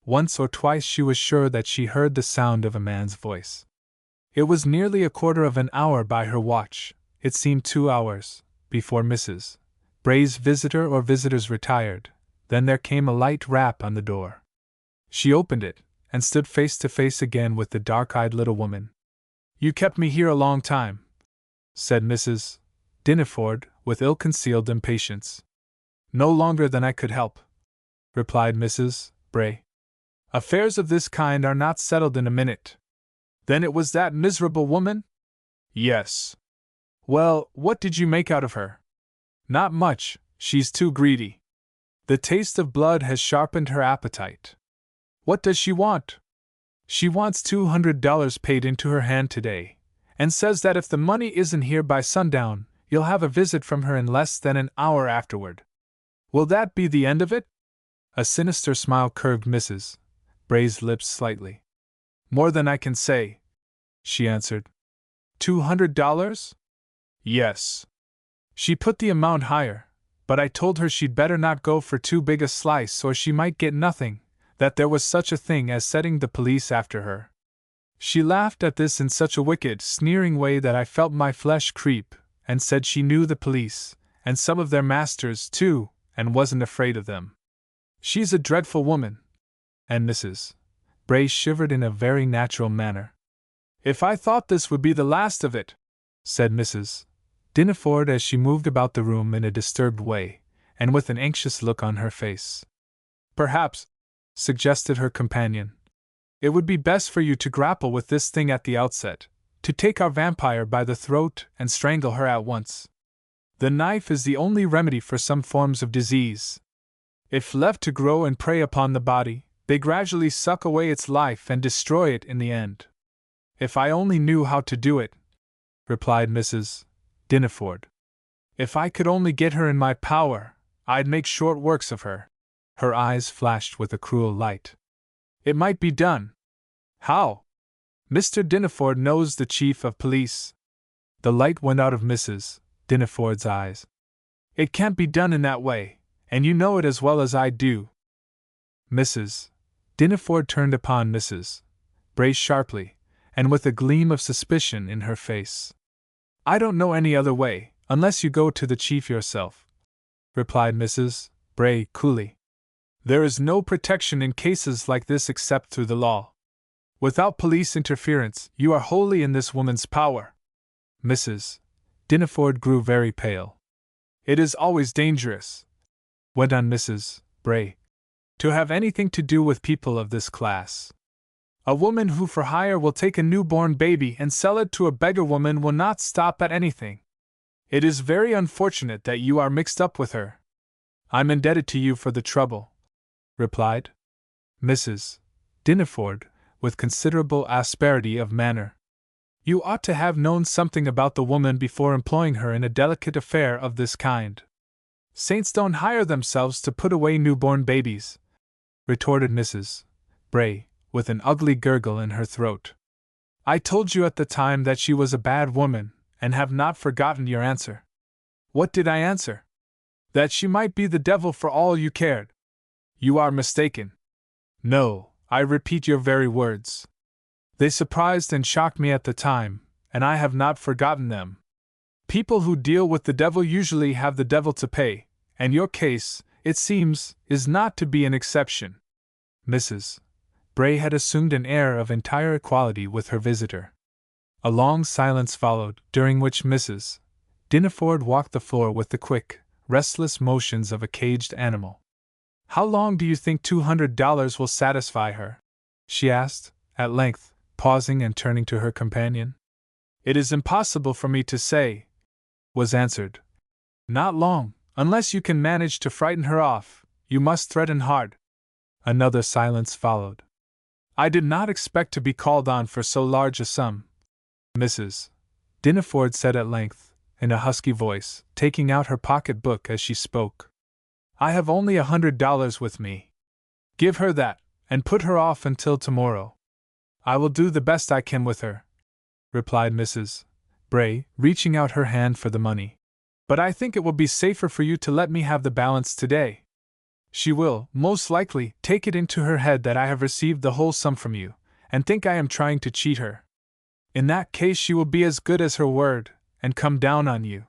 Once or twice she was sure that she heard the sound of a man's voice. It was nearly a quarter of an hour by her watch, it seemed 2 hours, before Mrs. Bray's visitor or visitors retired. Then there came a light rap on the door. She opened it, and stood face to face again with the dark-eyed little woman. "You kept me here a long time," said Mrs. Dinneford, with ill-concealed impatience. "No longer than I could help," replied Mrs. Bray. "Affairs of this kind are not settled in a minute." "Then it was that miserable woman?" "Yes." "Well, what did you make out of her?" "Not much, she's too greedy. The taste of blood has sharpened her appetite." "What does she want?" "She wants $200 paid into her hand today, and says that if the money isn't here by sundown, you'll have a visit from her in less than an hour afterward." "Will that be the end of it?" A sinister smile curved Mrs. Bray's lips slightly. "More than I can say," she answered. $200? "Yes." "She put the amount higher, but I told her she'd better not go for too big a slice or she might get nothing, that there was such a thing as setting the police after her." She laughed at this in such a wicked, sneering way that I felt my flesh creep, and said she knew the police, and some of their masters, too, and wasn't afraid of them. "She's a dreadful woman." And Mrs. Bray shivered in a very natural manner. "If I thought this would be the last of it," said Mrs. Dinneford as she moved about the room in a disturbed way, and with an anxious look on her face. "Perhaps," suggested her companion, "it would be best for you to grapple with this thing at the outset, to take our vampire by the throat and strangle her at once. The knife is the only remedy for some forms of disease. If left to grow and prey upon the body, they gradually suck away its life and destroy it in the end." "If I only knew how to do it," replied Mrs. Dinneford. "If I could only get her in my power, I'd make short works of her." Her eyes flashed with a cruel light. "It might be done." "How?" "Mr. Dinneford knows the chief of police." The light went out of Mrs. Dinneford's eyes. "It can't be done in that way, and you know it as well as I do." Mrs. Dinneford turned upon Mrs. Bray sharply, and with a gleam of suspicion in her face. "I don't know any other way, unless you go to the chief yourself," replied Mrs. Bray coolly. "There is no protection in cases like this except through the law. Without police interference, you are wholly in this woman's power." Mrs. Dinneford grew very pale. "It is always dangerous," went on Mrs. Bray, "to have anything to do with people of this class. A woman who for hire will take a newborn baby and sell it to a beggar woman will not stop at anything. It is very unfortunate that you are mixed up with her." "I'm indebted to you for the trouble," replied Mrs. Dinneford, with considerable asperity of manner. "You ought to have known something about the woman before employing her in a delicate affair of this kind." "Saints don't hire themselves to put away newborn babies," retorted Mrs. Bray, with an ugly gurgle in her throat. "I told you at the time that she was a bad woman, and have not forgotten your answer." "What did I answer?" "That she might be the devil for all you cared." "You are mistaken." "No, I repeat your very words. They surprised and shocked me at the time, and I have not forgotten them. People who deal with the devil usually have the devil to pay, and your case, it seems, is not to be an exception." Mrs. Bray had assumed an air of entire equality with her visitor. A long silence followed, during which Mrs. Dinneford walked the floor with the quick, restless motions of a caged animal. "How long do you think $200 will satisfy her?" she asked, at length, pausing and turning to her companion. "It is impossible for me to say," was answered. "Not long, unless you can manage to frighten her off. You must threaten hard." Another silence followed. "I did not expect to be called on for so large a sum," Mrs. Dinneford said at length, in a husky voice, taking out her pocket-book as she spoke. "I have only $100 with me. Give her that, and put her off until tomorrow." "I will do the best I can with her," replied Mrs. Bray, reaching out her hand for the money. "But I think it will be safer for you to let me have the balance today." She will, most likely, take it into her head that I have received the whole sum from you, and think I am trying to cheat her. In that case she will be as good as her word, and come down on you."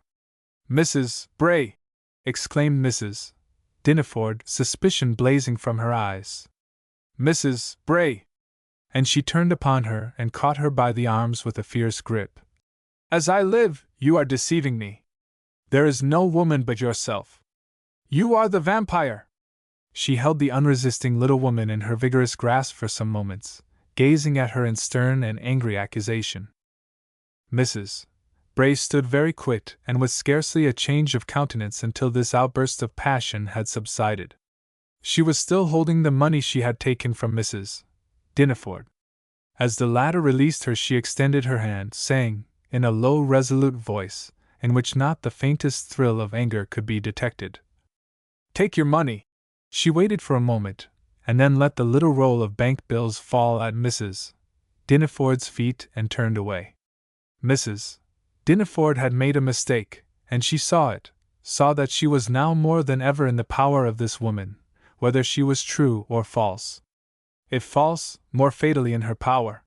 "Mrs. Bray!" exclaimed Mrs. Dinneford, suspicion blazing from her eyes. "Mrs. Bray!" And she turned upon her and caught her by the arms with a fierce grip. "As I live, you are deceiving me. There is no woman but yourself. You are the vampire!" She held the unresisting little woman in her vigorous grasp for some moments, gazing at her in stern and angry accusation. Mrs. Bray stood very quiet and with scarcely a change of countenance until this outburst of passion had subsided. She was still holding the money she had taken from Mrs. Dinneford. As the latter released her, she extended her hand, saying, in a low, resolute voice, in which not the faintest thrill of anger could be detected, "Take your money." She waited for a moment, and then let the little roll of bank bills fall at Mrs. Dinneford's feet and turned away. Mrs. Dinneford had made a mistake, and she saw it, saw that she was now more than ever in the power of this woman, whether she was true or false. If false, more fatally in her power.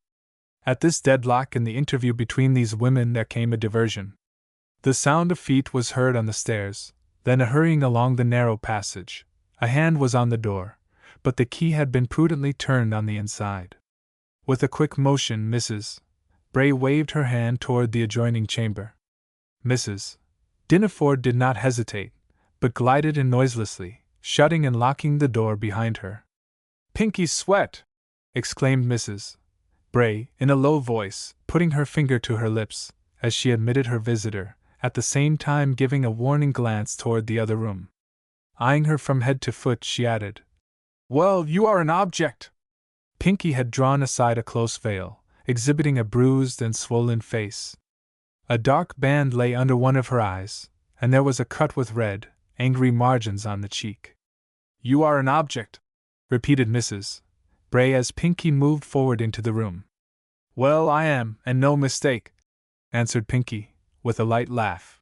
At this deadlock in the interview between these women there came a diversion. The sound of feet was heard on the stairs, then a hurrying along the narrow passage. A hand was on the door, but the key had been prudently turned on the inside. With a quick motion, Mrs. Bray waved her hand toward the adjoining chamber. Mrs. Dinneford did not hesitate, but glided in noiselessly, shutting and locking the door behind her. "Pinky Sweat!" exclaimed Mrs. Bray, in a low voice, putting her finger to her lips, as she admitted her visitor, at the same time giving a warning glance toward the other room. Eyeing her from head to foot, she added, "Well, you are an object!" Pinky had drawn aside a close veil, exhibiting a bruised and swollen face. A dark band lay under one of her eyes, and there was a cut with red, angry margins on the cheek. "You are an object," repeated Mrs. Bray as Pinky moved forward into the room. "Well, I am, and no mistake," answered Pinky, with a light laugh.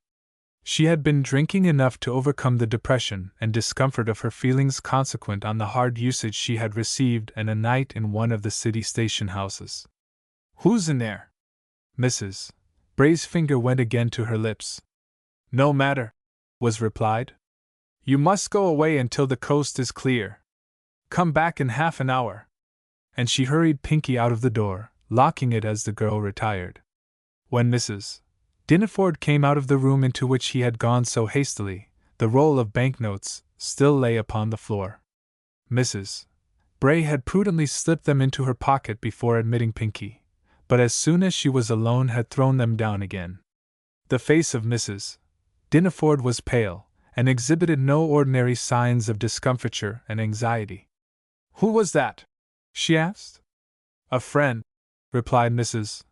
She had been drinking enough to overcome the depression and discomfort of her feelings consequent on the hard usage she had received and a night in one of the city station houses. "Who's in there?" Mrs. Bray's finger went again to her lips. "No matter," was replied. "You must go away until the coast is clear. Come back in half an hour." And she hurried Pinky out of the door, locking it as the girl retired. When Mrs. Dinneford came out of the room into which he had gone so hastily, the roll of banknotes still lay upon the floor. Mrs. Bray had prudently slipped them into her pocket before admitting Pinky, but as soon as she was alone had thrown them down again. The face of Mrs. Dinneford was pale, and exhibited no ordinary signs of discomfiture and anxiety. "Who was that?" she asked. "A friend," replied Mrs.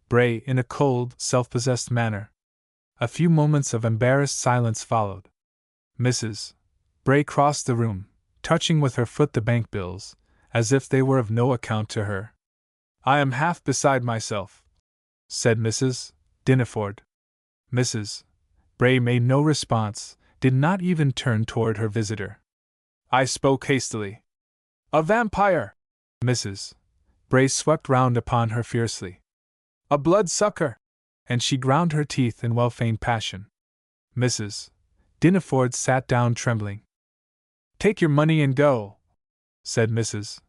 Bray in a cold, self-possessed manner. A few moments of embarrassed silence followed. Mrs. Bray crossed the room, touching with her foot the bank bills, as if they were of no account to her. "I am half beside myself," said Mrs. Dinneford. Mrs. Bray made no response, did not even turn toward her visitor. "I spoke hastily." "A vampire!" Mrs. Bray swept round upon her fiercely. "A bloodsucker!" And she ground her teeth in well-feigned passion. Mrs. Dinneford sat down trembling. "Take your money and go," said Mrs.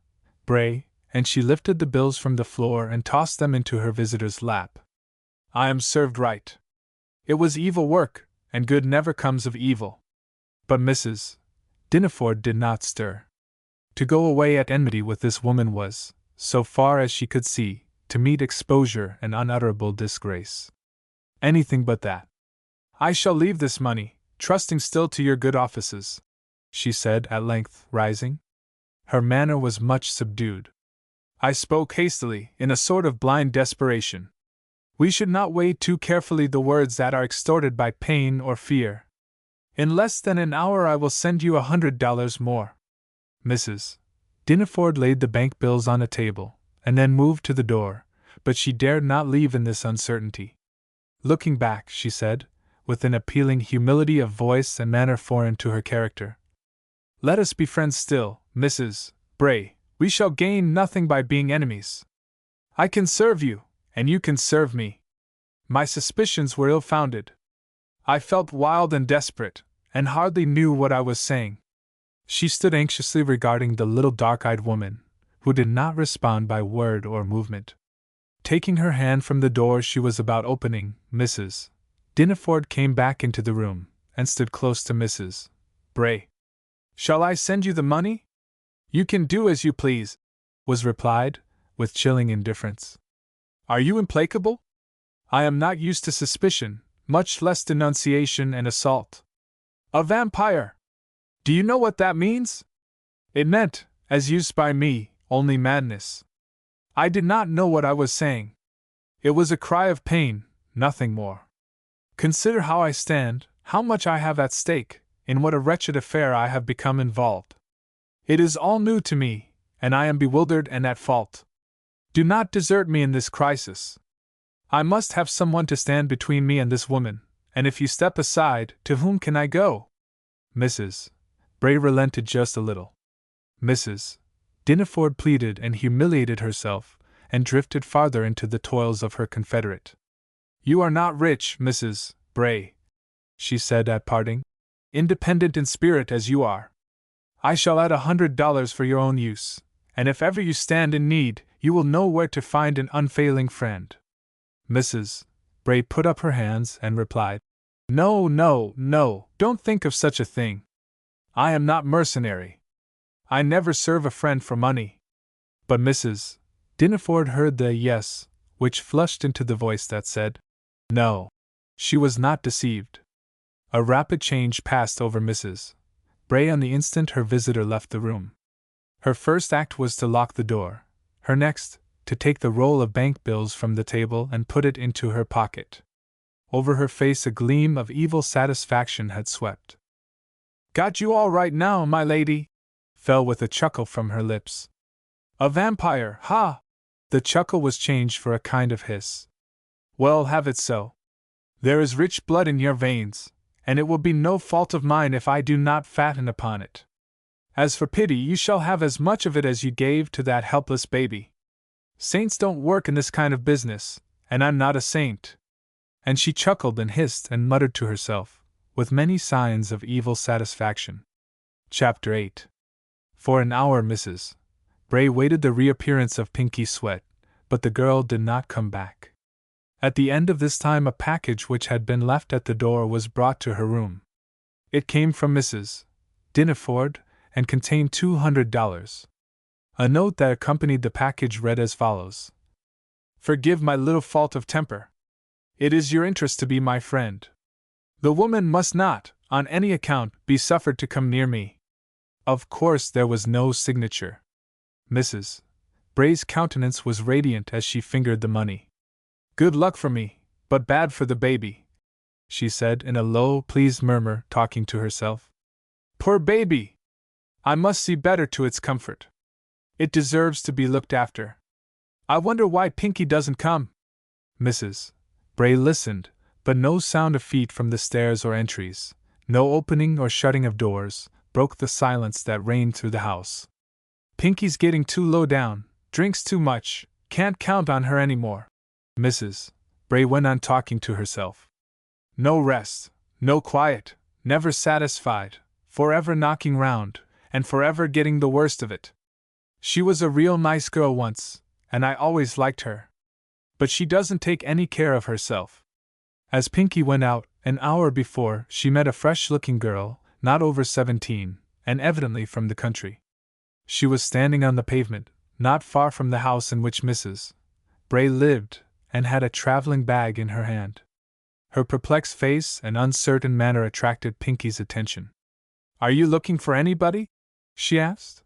Bray, and she lifted the bills from the floor and tossed them into her visitor's lap. "I am served right. It was evil work, and good never comes of evil." But Mrs. Dinneford did not stir. To go away at enmity with this woman was, so far as she could see, to meet exposure and unutterable disgrace. Anything but that. "I shall leave this money, trusting still to your good offices," she said at length, rising. Her manner was much subdued. "I spoke hastily, in a sort of blind desperation. We should not weigh too carefully the words that are extorted by pain or fear. In less than an hour I will send you $100 more." Mrs. Dinneford laid the bank bills on a table, and then moved to the door, but she dared not leave in this uncertainty. Looking back, she said, with an appealing humility of voice and manner foreign to her character, Let us be friends still, Mrs. Bray. We shall gain nothing by being enemies. I can serve you, and you can serve me. My suspicions were ill-founded. I felt wild and desperate, and hardly knew what I was saying. She stood anxiously regarding the little dark-eyed woman, who did not respond by word or movement. Taking her hand from the door she was about opening, Mrs. Dinaford came back into the room, and stood close to Mrs. Bray. Shall I send you the money? You can do as you please, was replied, with chilling indifference. Are you implacable? I am not used to suspicion, much less denunciation and assault. A vampire! Do you know what that means? It meant, as used by me, only madness. I did not know what I was saying. It was a cry of pain, nothing more. Consider how I stand, how much I have at stake, in what a wretched affair I have become involved. It is all new to me, and I am bewildered and at fault. Do not desert me in this crisis. I must have someone to stand between me and this woman, and if you step aside, to whom can I go? Mrs. Bray relented just a little. Mrs. Dinaford pleaded and humiliated herself, and drifted farther into the toils of her confederate. You are not rich, Mrs. Bray, she said at parting, independent in spirit as you are. I shall add $100 for your own use, and if ever you stand in need, you will know where to find an unfailing friend. Mrs. Bray put up her hands and replied, No, no, no, don't think of such a thing. I am not mercenary. I never serve a friend for money. But Mrs. Dinaford heard the yes, which flushed into the voice that said, No. She was not deceived. A rapid change passed over Mrs. Bray on the instant her visitor left the room. Her first act was to lock the door, her next, to take the roll of bank bills from the table and put it into her pocket. Over her face a gleam of evil satisfaction had swept. Got you all right now, my lady, fell with a chuckle from her lips. A vampire, ha! The chuckle was changed for a kind of hiss. Well, have it so. There is rich blood in your veins, and it will be no fault of mine if I do not fatten upon it. As for pity, you shall have as much of it as you gave to that helpless baby. Saints don't work in this kind of business, and I'm not a saint. And she chuckled and hissed and muttered to herself, with many signs of evil satisfaction. Chapter 8. For an hour Mrs. Bray waited the reappearance of Pinky Sweat, but the girl did not come back. At the end of this time a package which had been left at the door was brought to her room. It came from Mrs. Dinaford, and contained $200. A note that accompanied the package read as follows. Forgive my little fault of temper. It is your interest to be my friend. The woman must not, on any account, be suffered to come near me. Of course there was no signature. Mrs. Bray's countenance was radiant as she fingered the money. Good luck for me, but bad for the baby, she said in a low, pleased murmur, talking to herself. Poor baby! I must see better to its comfort. It deserves to be looked after. I wonder why Pinky doesn't come. Mrs. Bray listened, but no sound of feet from the stairs or entries, no opening or shutting of doors, broke the silence that reigned through the house. Pinky's getting too low down, drinks too much, can't count on her any more. Mrs. Bray went on talking to herself. No rest, no quiet, never satisfied, forever knocking round, and forever getting the worst of it. She was a real nice girl once, and I always liked her. But she doesn't take any care of herself. As Pinky went out, an hour before, she met a fresh-looking girl, not over 17, and evidently from the country. She was standing on the pavement, not far from the house in which Mrs. Bray lived, and had a traveling bag in her hand. Her perplexed face and uncertain manner attracted Pinky's attention. Are you looking for anybody? She asked.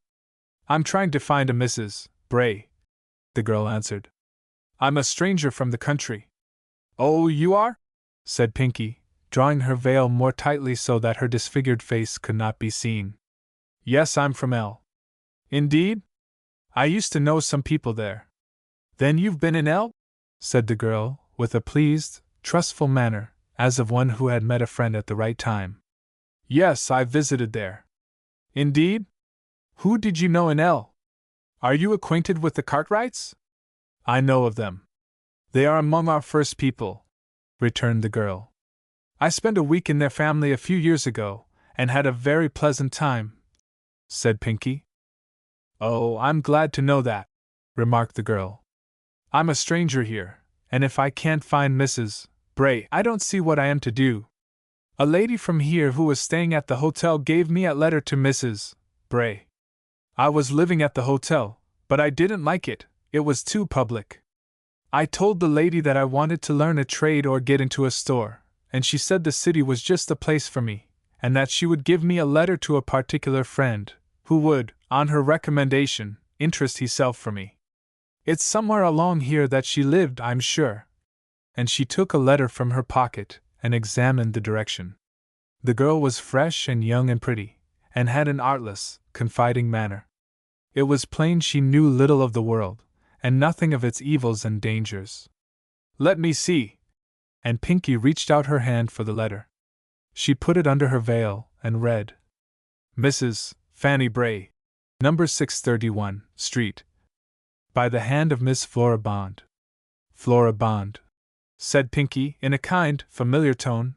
I'm trying to find a Mrs. Bray, the girl answered. I'm a stranger from the country. Oh, you are? Said Pinky, drawing her veil more tightly so that her disfigured face could not be seen. Yes, I'm from L. Indeed? I used to know some people there. Then you've been in L? Said the girl, with a pleased, trustful manner, as of one who had met a friend at the right time. Yes, I visited there. Indeed? Who did you know in L? Are you acquainted with the Cartwrights? I know of them. They are among our first people, returned the girl. I spent a week in their family a few years ago, and had a very pleasant time, said Pinky. Oh, I'm glad to know that, remarked the girl. I'm a stranger here, and if I can't find Mrs. Bray, I don't see what I am to do. A lady from here who was staying at the hotel gave me a letter to Mrs. Bray. I was living at the hotel, but I didn't like it, it was too public. I told the lady that I wanted to learn a trade or get into a store, and she said the city was just the place for me, and that she would give me a letter to a particular friend, who would, on her recommendation, interest himself for me. It's somewhere along here that she lived, I'm sure. And she took a letter from her pocket and examined the direction. The girl was fresh and young and pretty, and had an artless, confiding manner. It was plain she knew little of the world, and nothing of its evils and dangers. Let me see. And Pinky reached out her hand for the letter. She put it under her veil and read: Mrs. Fanny Bray, number 631 Street. By the hand of Miss Flora Bond. Flora Bond, said Pinky in a kind, familiar tone.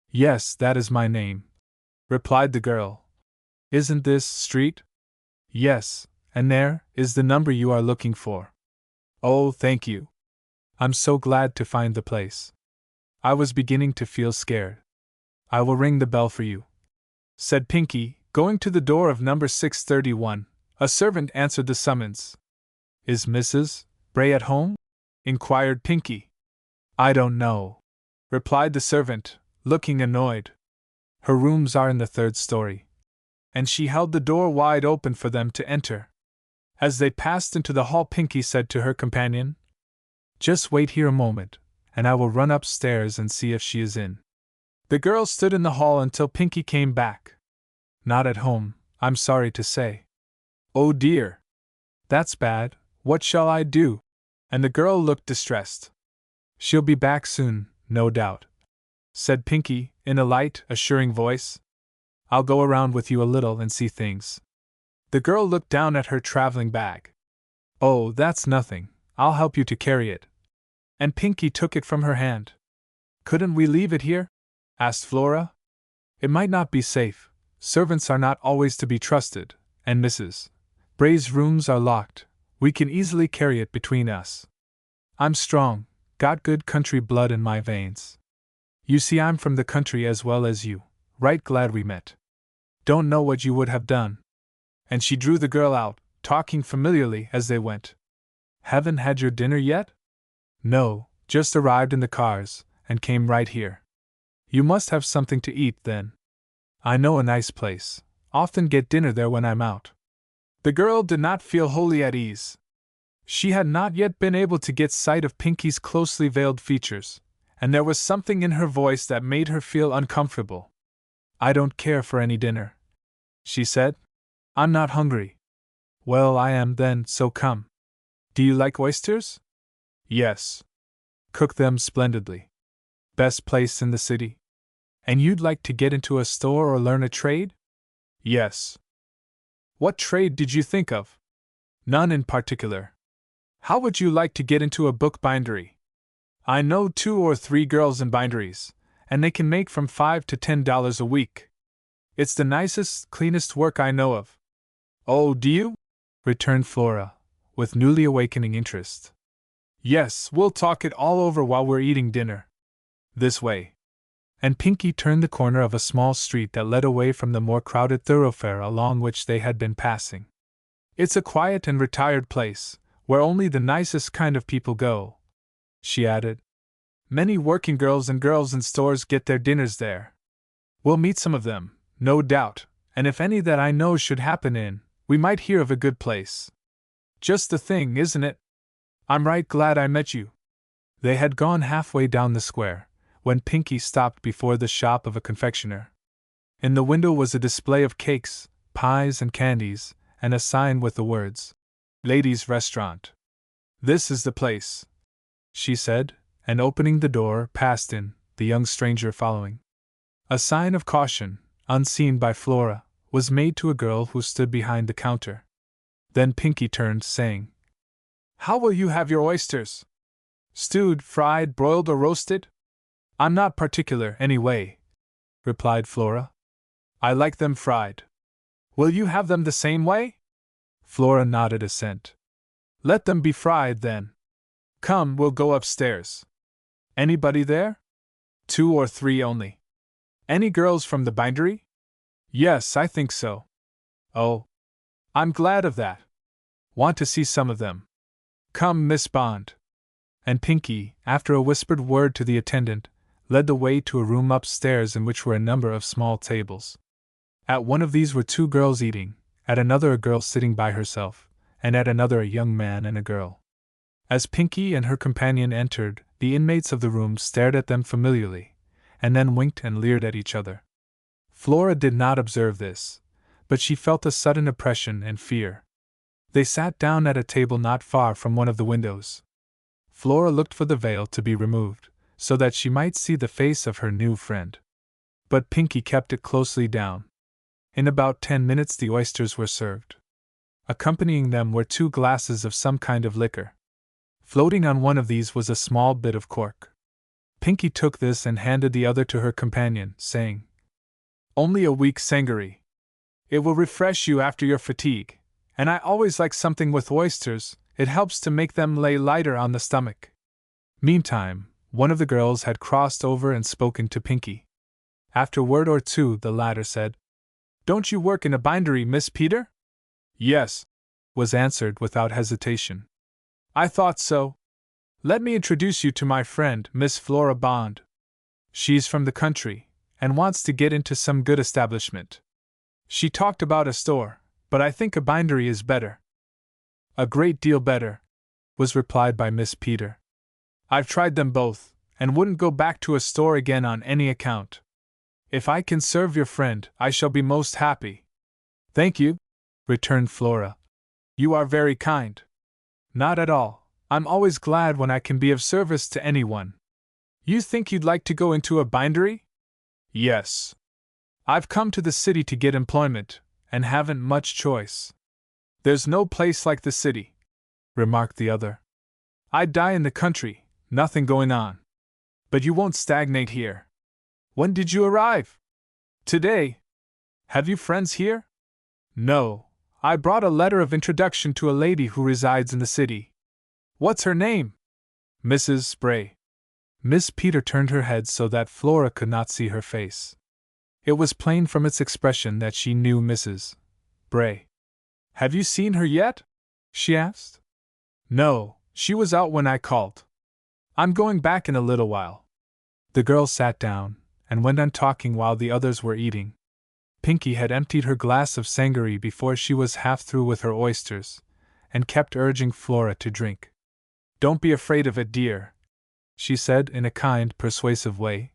Yes, that is my name, replied the girl. Isn't this street? Yes, and there is the number you are looking for. Oh, thank you. I'm so glad to find the place. I was beginning to feel scared. I will ring the bell for you, said Pinky, going to the door of number 631. A servant answered the summons. Is Mrs. Bray at home? Inquired Pinky. I don't know, replied the servant, looking annoyed. Her rooms are in the 3rd story. And she held the door wide open for them to enter. As they passed into the hall, Pinky said to her companion, Just wait here a moment, and I will run upstairs and see if she is in. The girl stood in the hall until Pinky came back. Not at home, I'm sorry to say. Oh dear. That's bad, what shall I do? And the girl looked distressed. She'll be back soon, no doubt, said Pinky, in a light, assuring voice. I'll go around with you a little and see things. The girl looked down at her traveling bag. Oh, that's nothing, I'll help you to carry it. And Pinky took it from her hand. Couldn't we leave it here? Asked Flora. It might not be safe, servants are not always to be trusted, and Mrs. Bray's rooms are locked, we can easily carry it between us. I'm strong, got good country blood in my veins. You see, I'm from the country as well as you, right glad we met. Don't know what you would have done. And she drew the girl out, talking familiarly as they went. Haven't had your dinner yet? No, just arrived in the cars, and came right here. You must have something to eat, then. I know a nice place, often get dinner there when I'm out. The girl did not feel wholly at ease. She had not yet been able to get sight of Pinky's closely veiled features, and there was something in her voice that made her feel uncomfortable. I don't care for any dinner, she said. I'm not hungry. Well, I am then, so come. Do you like oysters? Yes. Cook them splendidly. Best place in the city. And you'd like to get into a store or learn a trade? Yes. What trade did you think of? None in particular. How would you like to get into a book bindery? I know 2 or 3 girls in binderies, and they can make from $5 to $10 a week. It's the nicest, cleanest work I know of. Oh, do you? Returned Flora, with newly awakening interest. Yes, we'll talk it all over while we're eating dinner. This way. And Pinky turned the corner of a small street that led away from the more crowded thoroughfare along which they had been passing. It's a quiet and retired place, where only the nicest kind of people go, she added. Many working girls and girls in stores get their dinners there. We'll meet some of them, no doubt, and if any that I know should happen in, we might hear of a good place. Just the thing, isn't it? I'm right glad I met you. They had gone halfway down the square, when Pinky stopped before the shop of a confectioner. In the window was a display of cakes, pies, and candies, and a sign with the words, Ladies' Restaurant. This is the place, she said, and opening the door, passed in, the young stranger following. A sign of caution, unseen by Flora, was made to a girl who stood behind the counter. Then Pinky turned, saying, "How will you have your oysters? Stewed, fried, broiled, or roasted?" "I'm not particular, anyway," replied Flora. "I like them fried." "Will you have them the same way?" Flora nodded assent. "Let them be fried, then. Come, we'll go upstairs. Anybody there?" "2 or 3 only." "Any girls from the bindery?" "Yes, I think so." "Oh, I'm glad of that. Want to see some of them. Come, Miss Bond." And Pinky, after a whispered word to the attendant, led the way to a room upstairs in which were a number of small tables. At one of these were 2 girls eating, at another a girl sitting by herself, and at another a young man and a girl. As Pinky and her companion entered, the inmates of the room stared at them familiarly, and then winked and leered at each other. Flora did not observe this, but she felt a sudden oppression and fear. They sat down at a table not far from one of the windows. Flora looked for the veil to be removed, so that she might see the face of her new friend. But Pinky kept it closely down. In about 10 minutes the oysters were served. Accompanying them were 2 glasses of some kind of liquor. Floating on one of these was a small bit of cork. Pinky took this and handed the other to her companion, saying, "Only a weak sangaree. It will refresh you after your fatigue, and I always like something with oysters, it helps to make them lay lighter on the stomach." Meantime, one of the girls had crossed over and spoken to Pinky. After a word or two, the latter said, "Don't you work in a bindery, Miss Peter?" "Yes," was answered without hesitation. "I thought so. Let me introduce you to my friend, Miss Flora Bond. She's from the country, and wants to get into some good establishment. She talked about a store, but I think a bindery is better." "A great deal better," was replied by Miss Peter. "I've tried them both, and wouldn't go back to a store again on any account. If I can serve your friend, I shall be most happy." "Thank you," returned Flora. "You are very kind." "Not at all. I'm always glad when I can be of service to anyone. You think you'd like to go into a bindery?" "Yes. I've come to the city to get employment, and haven't much choice." "There's no place like the city," remarked the other. "I'd die in the country, nothing going on. But you won't stagnate here. When did you arrive?" "Today." "Have you friends here?" "No. I brought a letter of introduction to a lady who resides in the city." "What's her name?" "Mrs. Spray." Miss Peter turned her head so that Flora could not see her face. It was plain from its expression that she knew Mrs. Bray. "Have you seen her yet?" she asked. "No, she was out when I called. I'm going back in a little while." The girl sat down, and went on talking while the others were eating. Pinky had emptied her glass of sangaree before she was half through with her oysters, and kept urging Flora to drink. "Don't be afraid of it, dear," she said in a kind, persuasive way.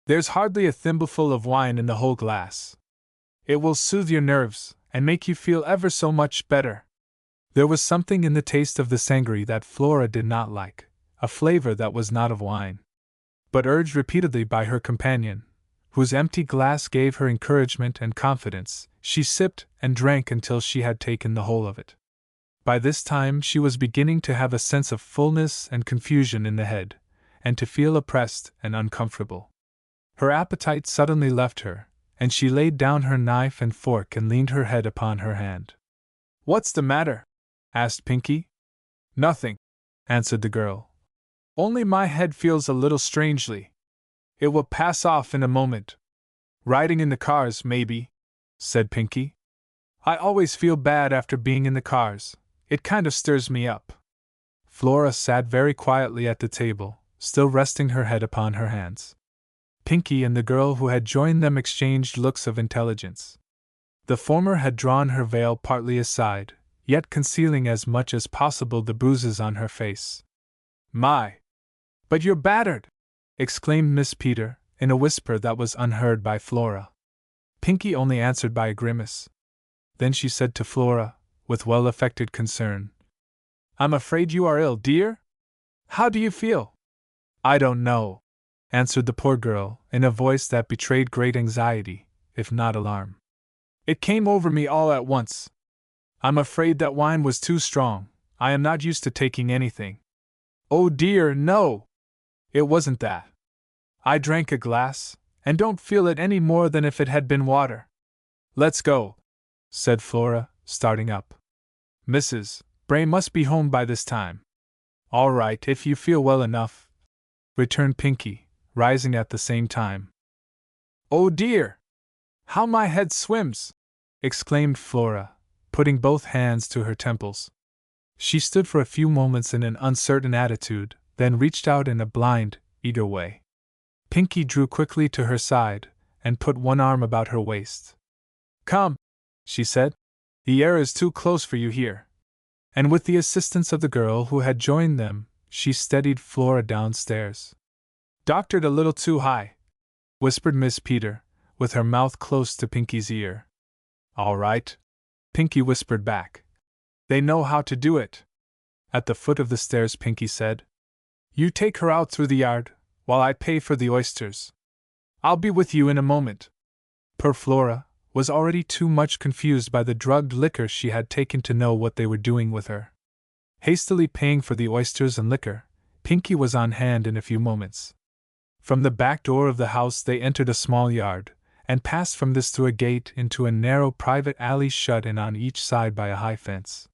"There's hardly a thimbleful of wine in the whole glass. It will soothe your nerves, and make you feel ever so much better." There was something in the taste of the sangaree that Flora did not like, a flavor that was not of wine. But urged repeatedly by her companion, whose empty glass gave her encouragement and confidence, she sipped and drank until she had taken the whole of it. By this time she was beginning to have a sense of fullness and confusion in the head, and to feel oppressed and uncomfortable. Her appetite suddenly left her, and she laid down her knife and fork and leaned her head upon her hand. "What's the matter?" asked Pinky. "Nothing," answered the girl. "Only my head feels a little strangely. It will pass off in a moment." "Riding in the cars, maybe," said Pinky. "I always feel bad after being in the cars. It kind of stirs me up." Flora sat very quietly at the table, still resting her head upon her hands. Pinky and the girl who had joined them exchanged looks of intelligence. The former had drawn her veil partly aside, yet concealing as much as possible the bruises on her face. "My! But you're battered!" exclaimed Miss Peter, in a whisper that was unheard by Flora. Pinky only answered by a grimace. Then she said to Flora, with well-affected concern, "I'm afraid you are ill, dear? How do you feel?" "I don't know," answered the poor girl, in a voice that betrayed great anxiety, if not alarm. It came over me all at once. I'm afraid that wine was too strong. I am not used to taking anything. Oh dear, no! It wasn't that. I drank a glass, and don't feel it any more than if it had been water. Let's go, said Flora, starting up. Mrs. Bray must be home by this time. All right, if you feel well enough, returned Pinky, rising at the same time. Oh dear! How my head swims! Exclaimed Flora, putting both hands to her temples. She stood for a few moments in an uncertain attitude, then reached out in a blind, eager way. Pinky drew quickly to her side and put one arm about her waist. Come, she said. The air is too close for you here. And with the assistance of the girl who had joined them, she steadied Flora downstairs. Doctored a little too high, whispered Miss Peter, with her mouth close to Pinky's ear. All right, Pinky whispered back. They know how to do it. At the foot of the stairs, Pinky said, You take her out through the yard, while I pay for the oysters. I'll be with you in a moment. Poor Flora was already too much confused by the drugged liquor she had taken to know what they were doing with her. Hastily paying for the oysters and liquor, Pinky was on hand in a few moments. From the back door of the house they entered a small yard, and passed from this through a gate into a narrow private alley shut in on each side by a high fence.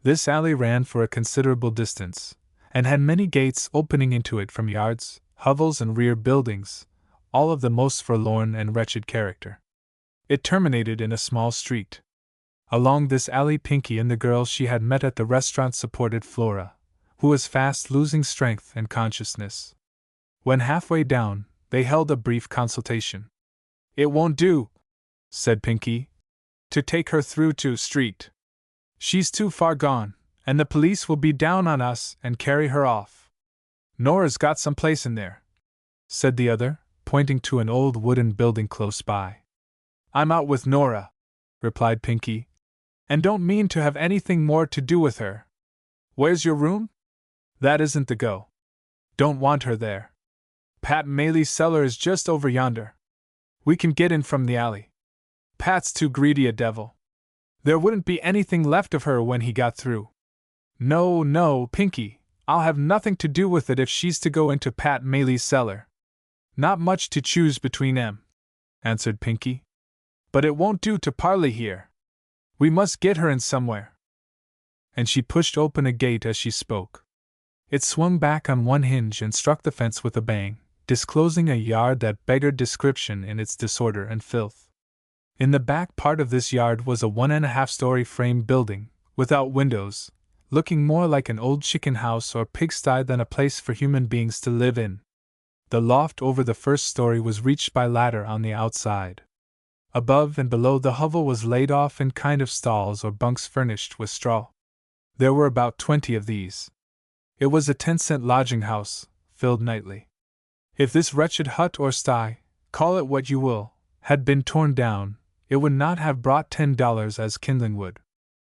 This alley ran for a considerable distance, and had many gates opening into it from yards, hovels, and rear buildings, all of the most forlorn and wretched character. It terminated in a small street. Along this alley Pinky and the girl she had met at the restaurant supported Flora, who was fast losing strength and consciousness. When halfway down, they held a brief consultation. It won't do, said Pinky, to take her through to Street. She's too far gone, and the police will be down on us and carry her off. Nora's got some place in there, said the other, pointing to an old wooden building close by. I'm out with Nora, replied Pinky, and don't mean to have anything more to do with her. Where's your room? That isn't the go. Don't want her there. Pat Maylie's cellar is just over yonder. We can get in from the alley. Pat's too greedy a devil. There wouldn't be anything left of her when he got through. No, no, Pinky, I'll have nothing to do with it if she's to go into Pat Maylie's cellar. Not much to choose between 'em, answered Pinky. But it won't do to parley here. We must get her in somewhere. And she pushed open a gate as she spoke. It swung back on one hinge and struck the fence with a bang, disclosing a yard that beggared description in its disorder and filth. In the back part of this yard was a 1.5-story frame building, without windows, looking more like an old chicken house or pigsty than a place for human beings to live in. The loft over the first story was reached by ladder on the outside. Above and below the hovel was laid off in kind of stalls or bunks furnished with straw. There were about 20 of these. It was a 10-cent lodging house, filled nightly. If this wretched hut or sty, call it what you will, had been torn down, it would not have brought $10 as kindling wood.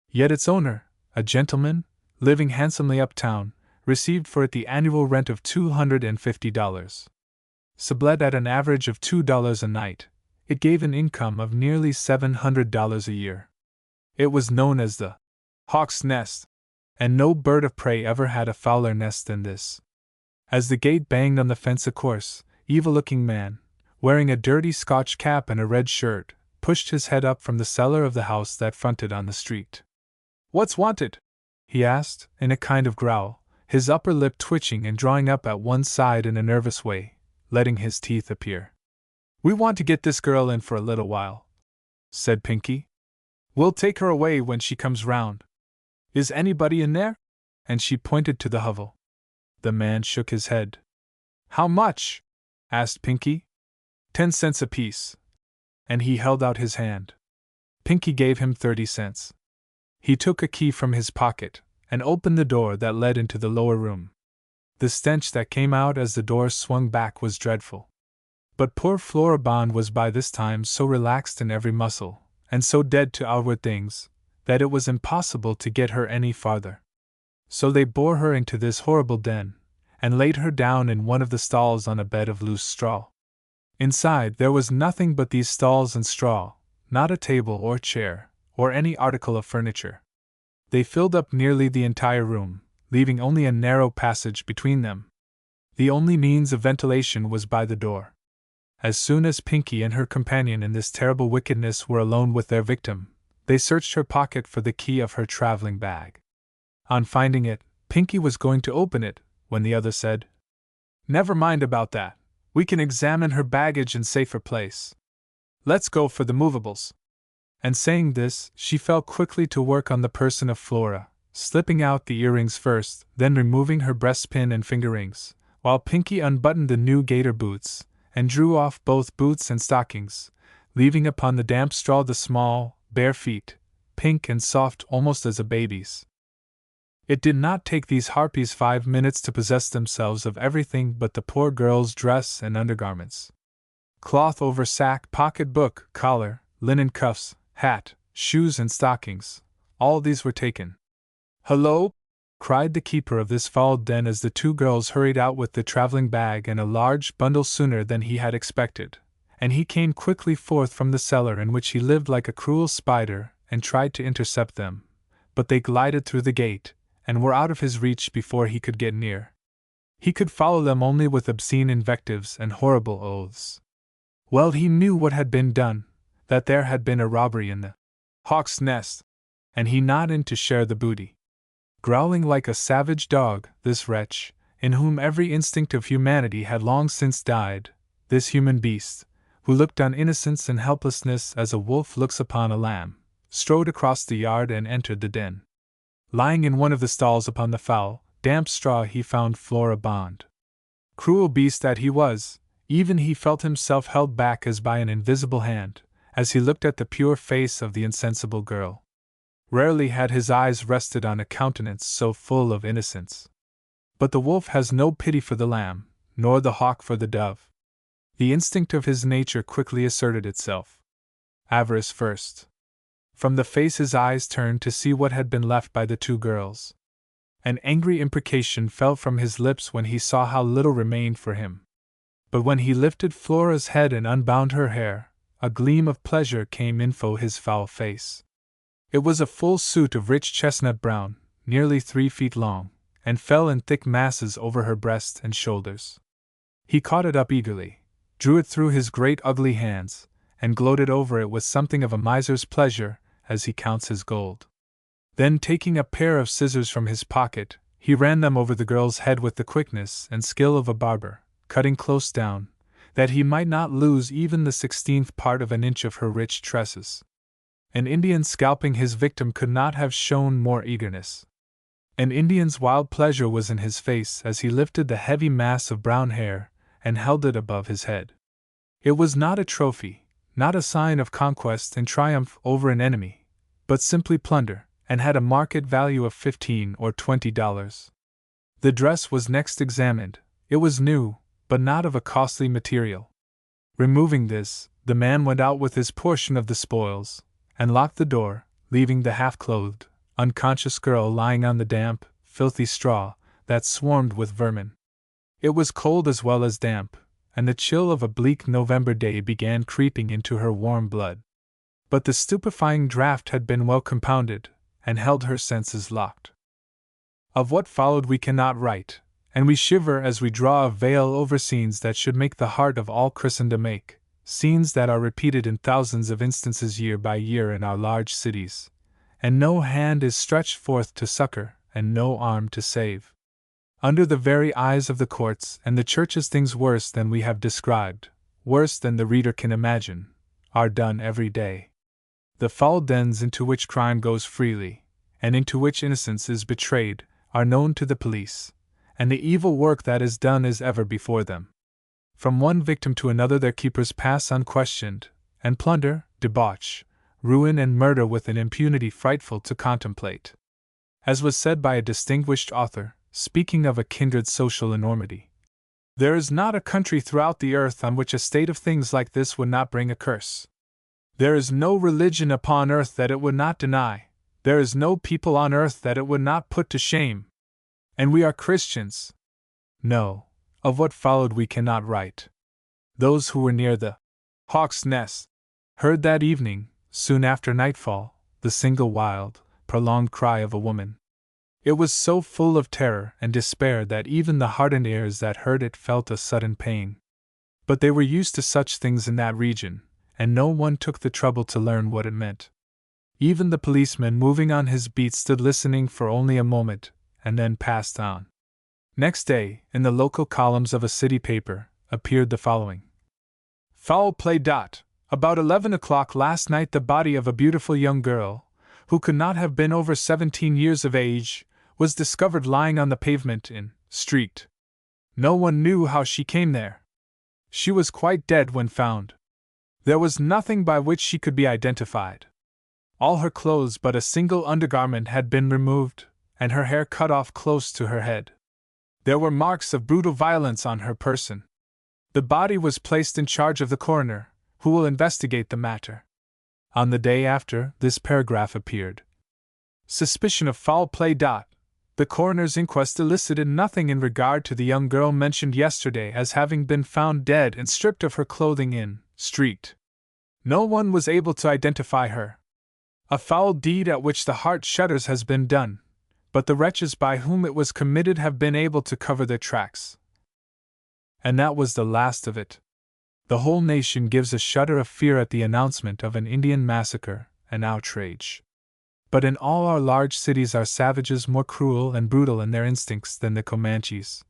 Yet its owner, a gentleman, living handsomely uptown, received for it the annual rent of $250. Sublet at an average of $2 a night, it gave an income of nearly $700 a year. It was known as the Hawk's Nest, and no bird of prey ever had a fouler nest than this. As the gate banged on the fence, a coarse, evil-looking man, wearing a dirty Scotch cap and a red shirt, pushed his head up from the cellar of the house that fronted on the street. "What's wanted?" he asked, in a kind of growl, his upper lip twitching and drawing up at one side in a nervous way, letting his teeth appear. "We want to get this girl in for a little while," said Pinky. "We'll take her away when she comes round. Is anybody in there?" And she pointed to the hovel. The man shook his head. "How much?" asked Pinky. 10 cents apiece." And he held out his hand. Pinky gave him 30 cents. He took a key from his pocket and opened the door that led into the lower room. The stench that came out as the door swung back was dreadful. But poor Flora Bond was by this time so relaxed in every muscle, and so dead to outward things, that it was impossible to get her any farther. So they bore her into this horrible den, and laid her down in one of the stalls on a bed of loose straw. Inside there was nothing but these stalls and straw, not a table or chair, or any article of furniture. They filled up nearly the entire room, leaving only a narrow passage between them. The only means of ventilation was by the door. As soon as Pinky and her companion in this terrible wickedness were alone with their victim, they searched her pocket for the key of her traveling bag. On finding it, Pinky was going to open it, when the other said, "Never mind about that. We can examine her baggage in safer place. Let's go for the movables." And saying this, she fell quickly to work on the person of Flora, slipping out the earrings first, then removing her breastpin and finger rings, while Pinky unbuttoned the new gaiter boots, and drew off both boots and stockings, leaving upon the damp straw the small, bare feet, pink and soft almost as a baby's. It did not take these harpies 5 minutes to possess themselves of everything but the poor girl's dress and undergarments. Cloth over sack, pocket book, collar, linen cuffs, hat, shoes and stockings, all these were taken. "Hello!" cried the keeper of this foul den as the two girls hurried out with the traveling bag and a large bundle sooner than he had expected, and he came quickly forth from the cellar in which he lived like a cruel spider and tried to intercept them, but they glided through the gate, and were out of his reach before he could get near. He could follow them only with obscene invectives and horrible oaths. Well, he knew what had been done, that there had been a robbery in the hawk's nest, and he not in to share the booty. Growling like a savage dog, this wretch, in whom every instinct of humanity had long since died, this human beast, who looked on innocence and helplessness as a wolf looks upon a lamb, strode across the yard and entered the den. Lying in one of the stalls upon the foul, damp straw he found Flora bound. Cruel beast that he was, even he felt himself held back as by an invisible hand, as he looked at the pure face of the insensible girl. Rarely had his eyes rested on a countenance so full of innocence. But the wolf has no pity for the lamb, nor the hawk for the dove. The instinct of his nature quickly asserted itself. Avarice first. From the face his eyes turned to see what had been left by the two girls. An angry imprecation fell from his lips when he saw how little remained for him. But when he lifted Flora's head and unbound her hair, a gleam of pleasure came info his foul face. It was a full suit of rich chestnut brown, nearly 3 feet long, and fell in thick masses over her breast and shoulders. He caught it up eagerly, drew it through his great ugly hands, and gloated over it with something of a miser's pleasure, as he counts his gold. Then taking a pair of scissors from his pocket, he ran them over the girl's head with the quickness and skill of a barber, cutting close down, that he might not lose even the 16th part of an inch of her rich tresses. An Indian scalping his victim could not have shown more eagerness. An Indian's wild pleasure was in his face as he lifted the heavy mass of brown hair and held it above his head. It was not a trophy, not a sign of conquest and triumph over an enemy, but simply plunder, and had a market value of $15 or $20. The dress was next examined. It was new, but not of a costly material. Removing this, the man went out with his portion of the spoils, and locked the door, leaving the half-clothed, unconscious girl lying on the damp, filthy straw that swarmed with vermin. It was cold as well as damp, and the chill of a bleak November day began creeping into her warm blood. But the stupefying draught had been well compounded, and held her senses locked. Of what followed we cannot write, and we shiver as we draw a veil over scenes that should make the heart of all Christendom ache, scenes that are repeated in thousands of instances year by year in our large cities, and no hand is stretched forth to succor, and no arm to save. Under the very eyes of the courts and the churches things worse than we have described, worse than the reader can imagine, are done every day. The foul dens into which crime goes freely, and into which innocence is betrayed, are known to the police, and the evil work that is done is ever before them. From one victim to another their keepers pass unquestioned, and plunder, debauch, ruin and murder with an impunity frightful to contemplate. As was said by a distinguished author, speaking of a kindred social enormity, there is not a country throughout the earth on which a state of things like this would not bring a curse. There is no religion upon earth that it would not deny, there is no people on earth that it would not put to shame. And we are Christians. No, of what followed we cannot write. Those who were near the hawk's nest heard that evening, soon after nightfall, the single wild, prolonged cry of a woman. It was so full of terror and despair that even the hardened ears that heard it felt a sudden pain. But they were used to such things in that region, and no one took the trouble to learn what it meant. Even the policeman moving on his beat stood listening for only a moment, and then passed on. Next day, in the local columns of a city paper, appeared the following: Foul play. About 11 o'clock last night, the body of a beautiful young girl, who could not have been over 17 years of age, was discovered lying on the pavement in Street. No one knew how she came there. She was quite dead when found. There was nothing by which she could be identified. All her clothes but a single undergarment had been removed, and her hair cut off close to her head. There were marks of brutal violence on her person. The body was placed in charge of the coroner, who will investigate the matter. On the day after, this paragraph appeared: Suspicion of foul play. The coroner's inquest elicited nothing in regard to the young girl mentioned yesterday as having been found dead and stripped of her clothing in Street. No one was able to identify her. A foul deed at which the heart shudders has been done, but the wretches by whom it was committed have been able to cover their tracks. And that was the last of it. The whole nation gives a shudder of fear at the announcement of an Indian massacre, an outrage. But in all our large cities are savages more cruel and brutal in their instincts than the Comanches,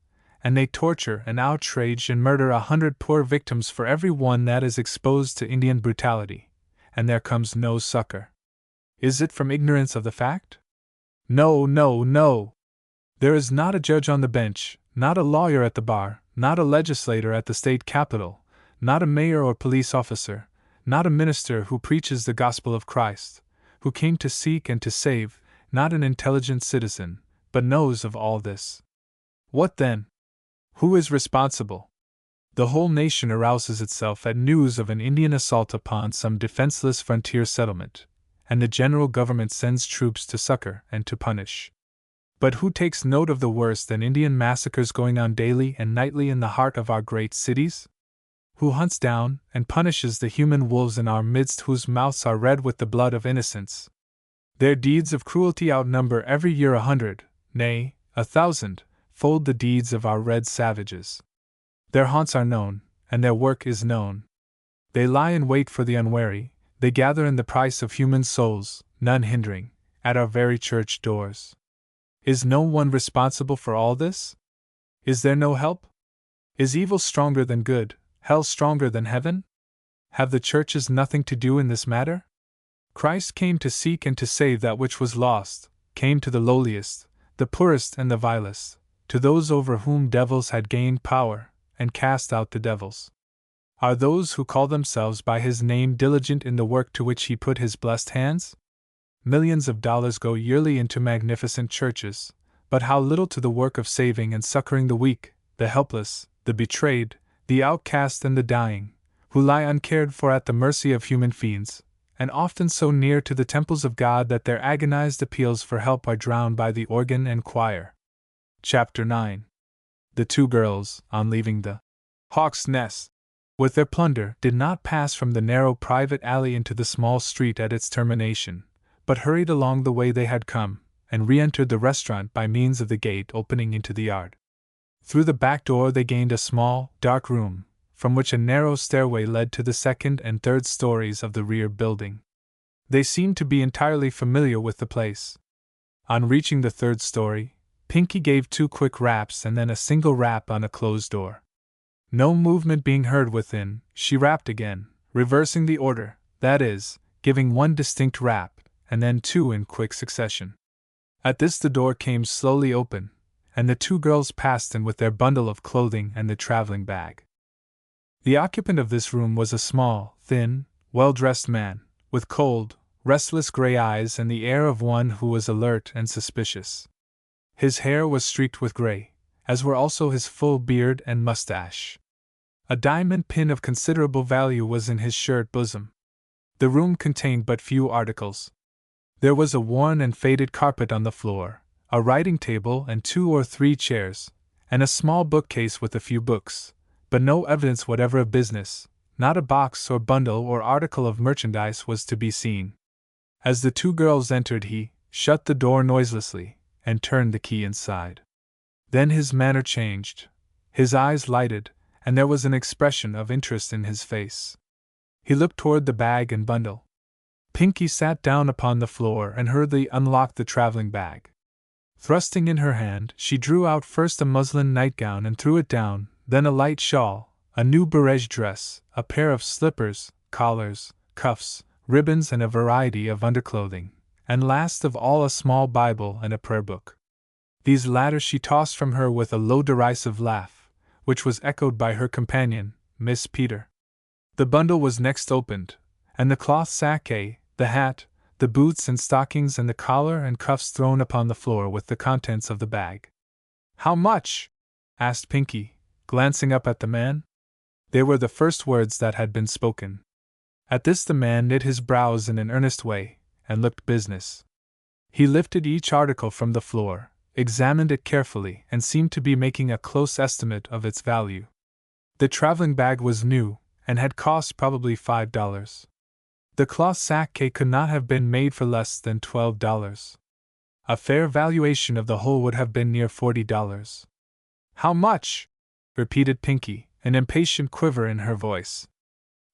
and they torture and outrage and murder 100 poor victims for every one that is exposed to Indian brutality, and there comes no succor. Is it from ignorance of the fact? No, no, no! There is not a judge on the bench, not a lawyer at the bar, not a legislator at the state capitol, not a mayor or police officer, not a minister who preaches the gospel of Christ, who came to seek and to save, not an intelligent citizen, but knows of all this. What then? Who is responsible? The whole nation arouses itself at news of an Indian assault upon some defenseless frontier settlement, and the general government sends troops to succor and to punish. But who takes note of the worse than Indian massacres going on daily and nightly in the heart of our great cities? Who hunts down and punishes the human wolves in our midst whose mouths are red with the blood of innocents? Their deeds of cruelty outnumber every year 100, nay, 1,000-fold the deeds of our red savages. Their haunts are known, and their work is known. They lie in wait for the unwary, they gather in the price of human souls, none hindering, at our very church doors. Is no one responsible for all this? Is there no help? Is evil stronger than good, hell stronger than heaven? Have the churches nothing to do in this matter? Christ came to seek and to save that which was lost, came to the lowliest, the poorest and the vilest, to those over whom devils had gained power, and cast out the devils. Are those who call themselves by his name diligent in the work to which he put his blessed hands? Millions of dollars go yearly into magnificent churches, but how little to the work of saving and succoring the weak, the helpless, the betrayed, the outcast and the dying, who lie uncared for at the mercy of human fiends, and often so near to the temples of God that their agonized appeals for help are drowned by the organ and choir. Chapter 9. The two girls, on leaving the Hawk's Nest with their plunder, did not pass from the narrow private alley into the small street at its termination, but hurried along the way they had come, and re-entered the restaurant by means of the gate opening into the yard. Through the back door they gained a small, dark room, from which a narrow stairway led to the second and third stories of the rear building. They seemed to be entirely familiar with the place. On reaching the third story, Pinky gave 2 quick raps and then a single rap on a closed door. No movement being heard within, she rapped again, reversing the order, that is, giving 1 distinct rap, and then 2 in quick succession. At this the door came slowly open, and the 2 girls passed in with their bundle of clothing and the traveling bag. The occupant of this room was a small, thin, well-dressed man, with cold, restless gray eyes and the air of one who was alert and suspicious. His hair was streaked with gray, as were also his full beard and mustache. A diamond pin of considerable value was in his shirt bosom. The room contained but few articles. There was a worn and faded carpet on the floor, a writing table and 2 or 3 chairs, and a small bookcase with a few books, but no evidence whatever of business, Not a box or bundle or article of merchandise was to be seen. As the two girls entered, he shut the door noiselessly and turned the key inside. Then his manner changed. His eyes lighted, and there was an expression of interest in his face. He looked toward the bag and bundle. Pinky sat down upon the floor and hurriedly unlocked the traveling bag. Thrusting in her hand, she drew out first a muslin nightgown and threw it down, then a light shawl, a new barège dress, a pair of slippers, collars, cuffs, ribbons, and a variety of underclothing, and last of all a small Bible and a prayer book. These latter she tossed from her with a low derisive laugh, which was echoed by her companion, Miss Peter. The bundle was next opened, and the cloth sacque, the hat, the boots and stockings and the collar and cuffs thrown upon the floor with the contents of the bag. "How much?" asked Pinky, glancing up at the man. They were the first words that had been spoken. At this the man knit his brows in an earnest way, and looked business. He lifted each article from the floor, examined it carefully, and seemed to be making a close estimate of its value. The traveling bag was new, and had cost probably $5. The cloth sacque could not have been made for less than $12. A fair valuation of the whole would have been near $40. "How much?" repeated Pinky, an impatient quiver in her voice.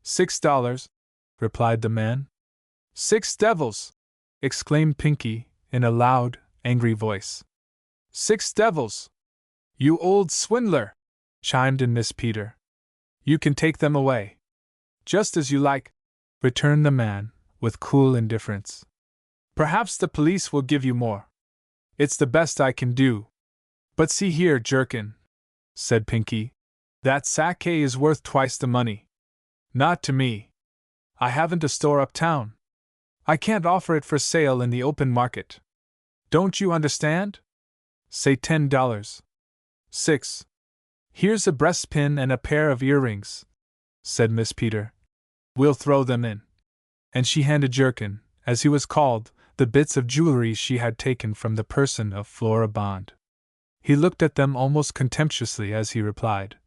$6, replied the man. "Six devils!" exclaimed Pinky, in a loud, angry voice. "6 devils! You old swindler!" chimed in Miss Peter. "You can take them away." "Just as you like," returned the man, with cool indifference. "Perhaps the police will give you more. It's the best I can do." "But see here, Jerkin," said Pinky, "that sacque is worth twice the money." "Not to me. I haven't a store uptown. I can't offer it for sale in the open market. Don't you understand? Say $10. 6. Here's a breastpin and a pair of earrings," said Miss Peter. "We'll throw them in." And she handed Jerkin, as he was called, the bits of jewelry she had taken from the person of Flora Bond. He looked at them almost contemptuously as he replied,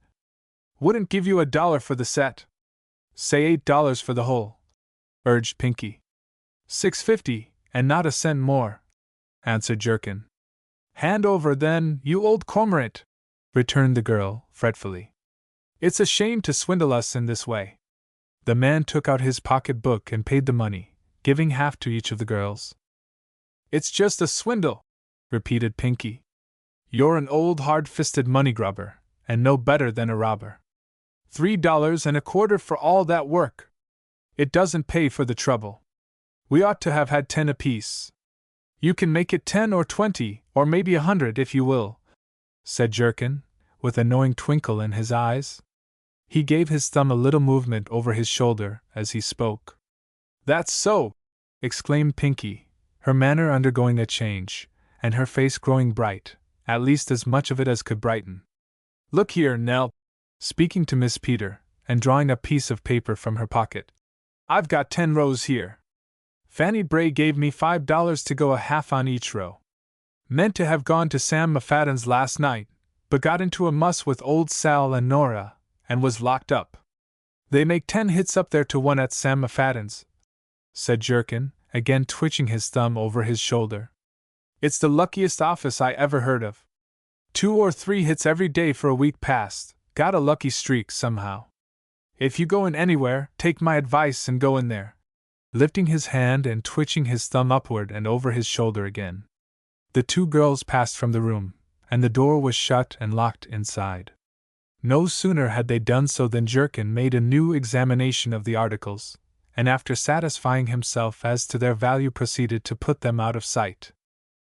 "Wouldn't give you $1 for the set." "Say $8 for the whole," urged Pinky. "6.50, and not a cent more," answered Jerkin. "Hand over, then, you old cormorant," returned the girl, fretfully. "It's a shame to swindle us in this way." The man took out his pocket-book and paid the money, giving half to each of the girls. "It's just a swindle," repeated Pinky. "You're an old hard-fisted money-grubber, and no better than a robber. $3.25 for all that work! It doesn't pay for the trouble. We ought to have had 10 apiece." "You can make it 10 or 20, or maybe 100 if you will," said Jerkin, with a knowing twinkle in his eyes. He gave his thumb a little movement over his shoulder as he spoke. "That's so!" exclaimed Pinky, her manner undergoing a change, and her face growing bright, at least as much of it as could brighten. "Look here, Nell," speaking to Miss Peter, and drawing a piece of paper from her pocket. "I've got 10 rows here. Fanny Bray gave me $5 to go a half on each row. Meant to have gone to Sam McFadden's last night, but got into a muss with old Sal and Nora, and was locked up. They make 10 hits up there to 1 at Sam McFadden's," said Jerkin, again twitching his thumb over his shoulder. "It's the luckiest office I ever heard of. 2 or 3 hits every day for a week past, got a lucky streak somehow. If you go in anywhere, take my advice and go in there," lifting his hand and twitching his thumb upward and over his shoulder again. The two girls passed from the room, and the door was shut and locked inside. No sooner had they done so than Jerkin made a new examination of the articles, and after satisfying himself as to their value proceeded to put them out of sight.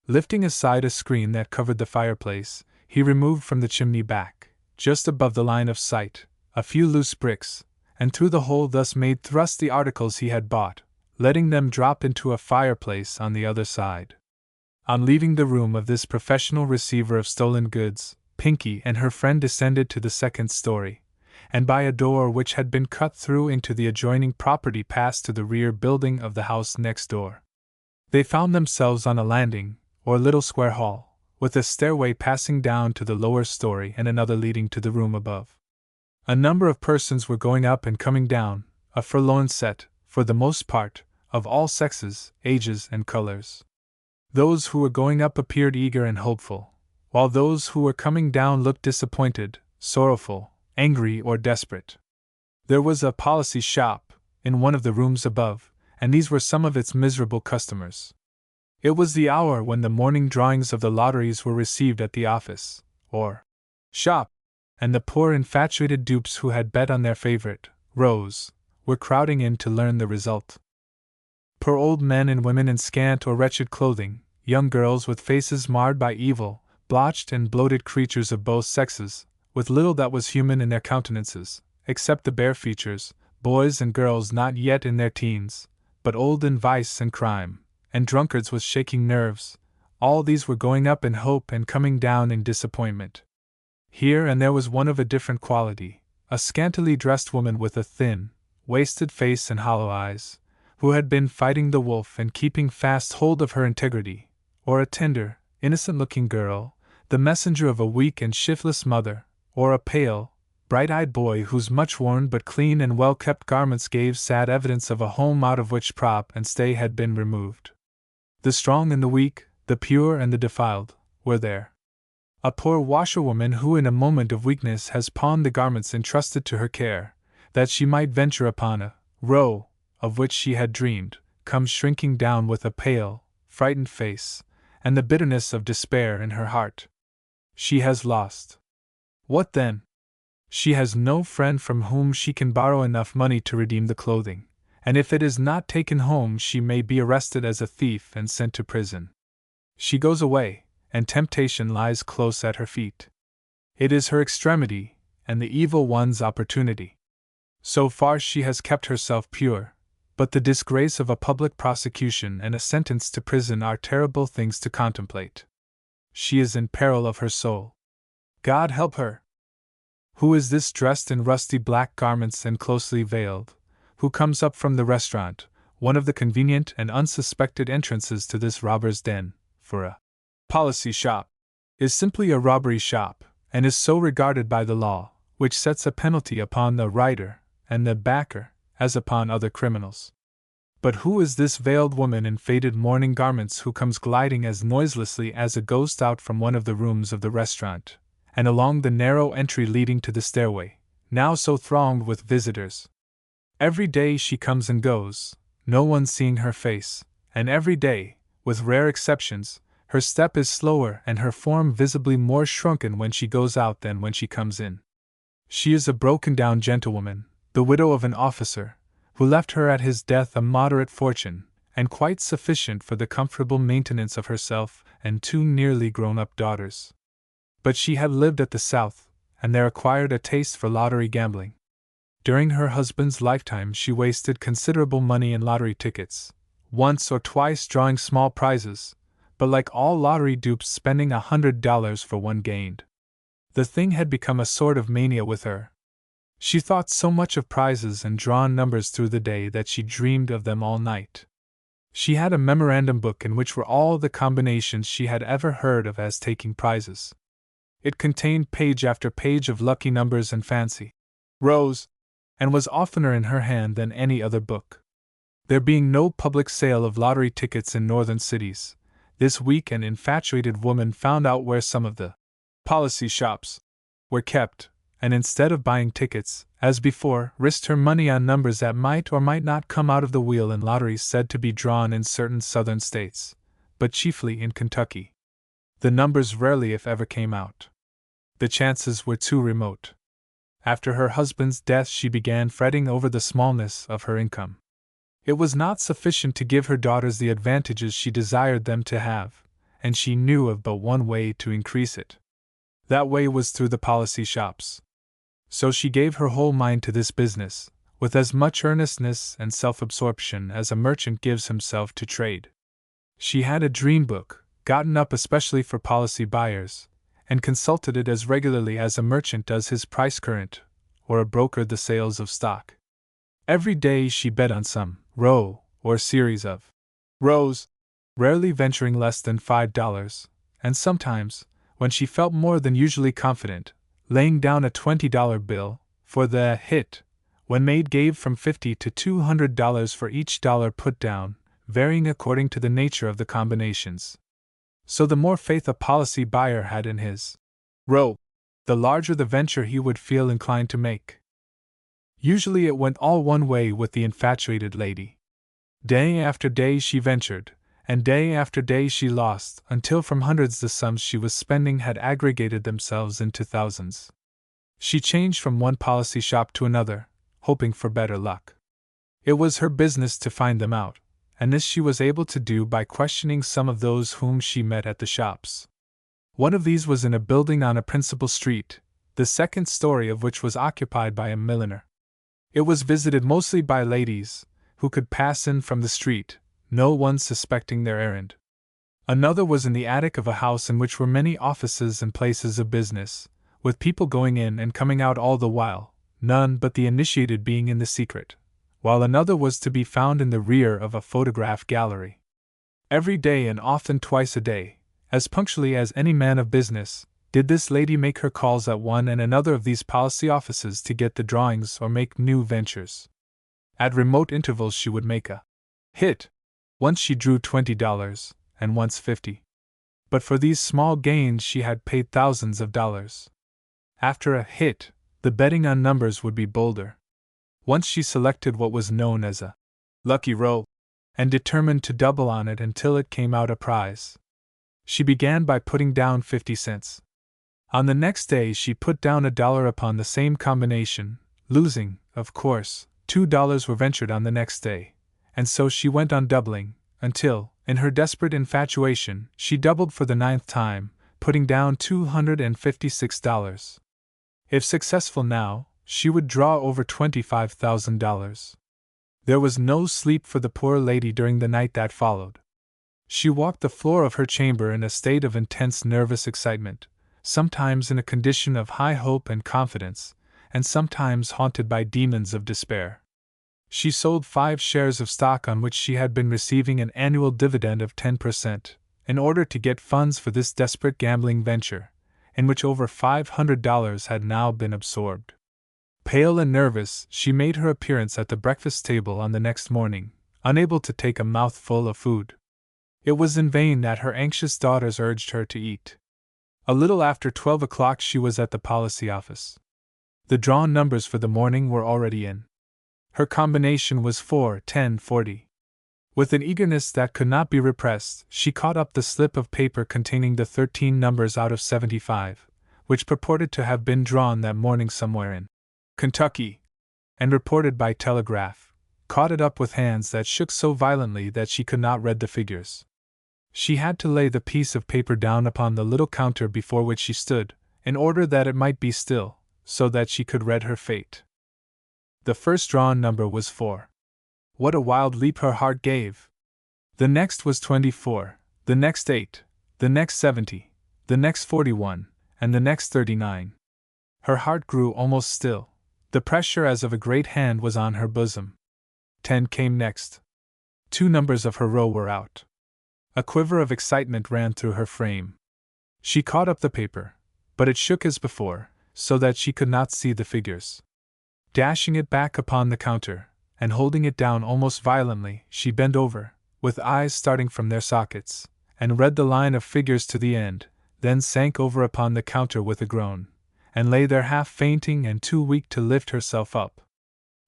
Lifting aside a screen that covered the fireplace, he removed from the chimney back, just above the line of sight, a few loose bricks, and through the hole thus made thrust the articles he had bought, letting them drop into a fireplace on the other side. On leaving the room of this professional receiver of stolen goods, Pinky and her friend descended to the second story, and by a door which had been cut through into the adjoining property passed to the rear building of the house next door. They found themselves on a landing, or little square hall, with a stairway passing down to the lower story and another leading to the room above. A number of persons were going up and coming down, a forlorn set, for the most part, of all sexes, ages, and colors. Those who were going up appeared eager and hopeful, while those who were coming down looked disappointed, sorrowful, angry, or desperate. There was a policy shop in one of the rooms above, and these were some of its miserable customers. It was the hour when the morning drawings of the lotteries were received at the office, or shop, and the poor infatuated dupes who had bet on their favorite, Rose, were crowding in to learn the result. Poor old men and women in scant or wretched clothing, young girls with faces marred by evil, blotched and bloated creatures of both sexes, with little that was human in their countenances, except the bare features, boys and girls not yet in their teens, but old in vice and crime, and drunkards with shaking nerves, all these were going up in hope and coming down in disappointment. Here and there was one of a different quality, a scantily dressed woman with a thin, wasted face and hollow eyes, who had been fighting the wolf and keeping fast hold of her integrity, or a tender, innocent-looking girl, the messenger of a weak and shiftless mother, or a pale, bright-eyed boy whose much-worn but clean and well-kept garments gave sad evidence of a home out of which prop and stay had been removed. The strong and the weak, the pure and the defiled, were there. A poor washerwoman who in a moment of weakness has pawned the garments entrusted to her care, that she might venture upon a row, of which she had dreamed, comes shrinking down with a pale, frightened face, and the bitterness of despair in her heart. She has lost. What then? She has no friend from whom she can borrow enough money to redeem the clothing, and if it is not taken home she may be arrested as a thief and sent to prison. She goes away, and temptation lies close at her feet. It is her extremity, and the evil one's opportunity. So far she has kept herself pure, but the disgrace of a public prosecution and a sentence to prison are terrible things to contemplate. She is in peril of her soul. God help her! Who is this dressed in rusty black garments and closely veiled, who comes up from the restaurant, one of the convenient and unsuspected entrances to this robber's den? For a policy shop is simply a robbery shop, and is so regarded by the law, which sets a penalty upon the writer and the backer, as upon other criminals. But who is this veiled woman in faded mourning garments who comes gliding as noiselessly as a ghost out from one of the rooms of the restaurant, and along the narrow entry leading to the stairway, now so thronged with visitors? Every day she comes and goes, no one seeing her face, and every day, with rare exceptions, her step is slower and her form visibly more shrunken when she goes out than when she comes in. She is a broken-down gentlewoman, the widow of an officer, who left her at his death a moderate fortune, and quite sufficient for the comfortable maintenance of herself and two nearly grown-up daughters. But she had lived at the South, and there acquired a taste for lottery gambling. During her husband's lifetime she wasted considerable money in lottery tickets, once or twice drawing small prizes, but like all lottery dupes spending $100 for one gained. The thing had become a sort of mania with her. She thought so much of prizes and drawn numbers through the day that she dreamed of them all night. She had a memorandum book in which were all the combinations she had ever heard of as taking prizes. It contained page after page of lucky numbers and fancy rows, and was oftener in her hand than any other book. There being no public sale of lottery tickets in northern cities, this weak and infatuated woman found out where some of the policy shops were kept, and instead of buying tickets, as before, risked her money on numbers that might or might not come out of the wheel in lotteries said to be drawn in certain southern states, but chiefly in Kentucky. The numbers rarely if ever came out. The chances were too remote. After her husband's death she began fretting over the smallness of her income. It was not sufficient to give her daughters the advantages she desired them to have, and she knew of but one way to increase it. That way was through the policy shops. So she gave her whole mind to this business, with as much earnestness and self-absorption as a merchant gives himself to trade. She had a dream book, gotten up especially for policy buyers, and consulted it as regularly as a merchant does his price current, or a broker the sales of stock. Every day she bet on some row or series of rows, rarely venturing less than $5, and sometimes, when she felt more than usually confident, laying down a $20 bill, for the hit, when made, gave from $50 to $200 for each dollar put down, varying according to the nature of the combinations. So the more faith a policy buyer had in his row, the larger the venture he would feel inclined to make. Usually it went all one way with the infatuated lady. Day after day she ventured, and day after day she lost, until from hundreds the sums she was spending had aggregated themselves into thousands. She changed from one policy shop to another, hoping for better luck. It was her business to find them out, and this she was able to do by questioning some of those whom she met at the shops. One of these was in a building on a principal street, the second story of which was occupied by a milliner. It was visited mostly by ladies, who could pass in from the street, no one suspecting their errand. Another was in the attic of a house in which were many offices and places of business, with people going in and coming out all the while, none but the initiated being in the secret, while another was to be found in the rear of a photograph gallery. Every day, and often twice a day, as punctually as any man of business, did this lady make her calls at one and another of these policy offices to get the drawings or make new ventures. At remote intervals she would make a hit. Once she drew $20, and once $50. But for these small gains she had paid thousands of dollars. After a hit, the betting on numbers would be bolder. Once she selected what was known as a lucky row, and determined to double on it until it came out a prize. She began by putting down 50 cents. On the next day she put down $1 upon the same combination, losing, of course. $2 were ventured on the next day, and so she went on doubling, until, in her desperate infatuation, she doubled for the 9th time, putting down $256. If successful now, she would draw over $25,000. There was no sleep for the poor lady during the night that followed. She walked the floor of her chamber in a state of intense nervous excitement, sometimes in a condition of high hope and confidence, and sometimes haunted by demons of despair. She sold 5 shares of stock on which she had been receiving an annual dividend of 10%, in order to get funds for this desperate gambling venture, in which over $500 had now been absorbed. Pale and nervous, she made her appearance at the breakfast table on the next morning, unable to take a mouthful of food. It was in vain that her anxious daughters urged her to eat. A little after 12 o'clock she was at the policy office. The drawn numbers for the morning were already in. Her combination was 4, 10, 40. With an eagerness that could not be repressed, she caught up the slip of paper containing the 13 numbers out of 75, which purported to have been drawn that morning somewhere in Kentucky, and reported by telegraph, caught it up with hands that shook so violently that she could not read the figures. She had to lay the piece of paper down upon the little counter before which she stood, in order that it might be still, so that she could read her fate. The first drawn number was 4. What a wild leap her heart gave! The next was 24, the next 8, the next 70, the next 41, and the next 39. Her heart grew almost still. The pressure as of a great hand was on her bosom. 10 came next. 2 numbers of her row were out. A quiver of excitement ran through her frame. She caught up the paper, but it shook as before, so that she could not see the figures. Dashing it back upon the counter, and holding it down almost violently, she bent over, with eyes starting from their sockets, and read the line of figures to the end, then sank over upon the counter with a groan, and lay there half fainting and too weak to lift herself up.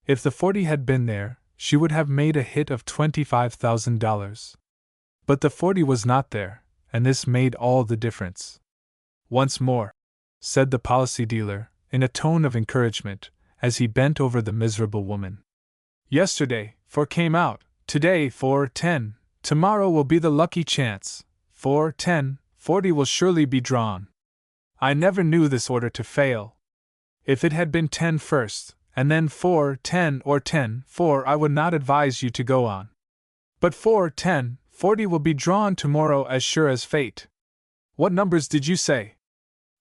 If the 40 had been there, she would have made a hit of $25,000. But the 40 was not there, and this made all the difference. Once more, said the policy dealer, in a tone of encouragement, as he bent over the miserable woman. Yesterday, 4 came out, today 4, 10, tomorrow will be the lucky chance, 4, 10, 40 will surely be drawn. I never knew this order to fail. If it had been 10 first, and then 4, 10 or 10, 4 I would not advise you to go on. But 4, 10, 40 will be drawn tomorrow as sure as fate. What numbers did you say?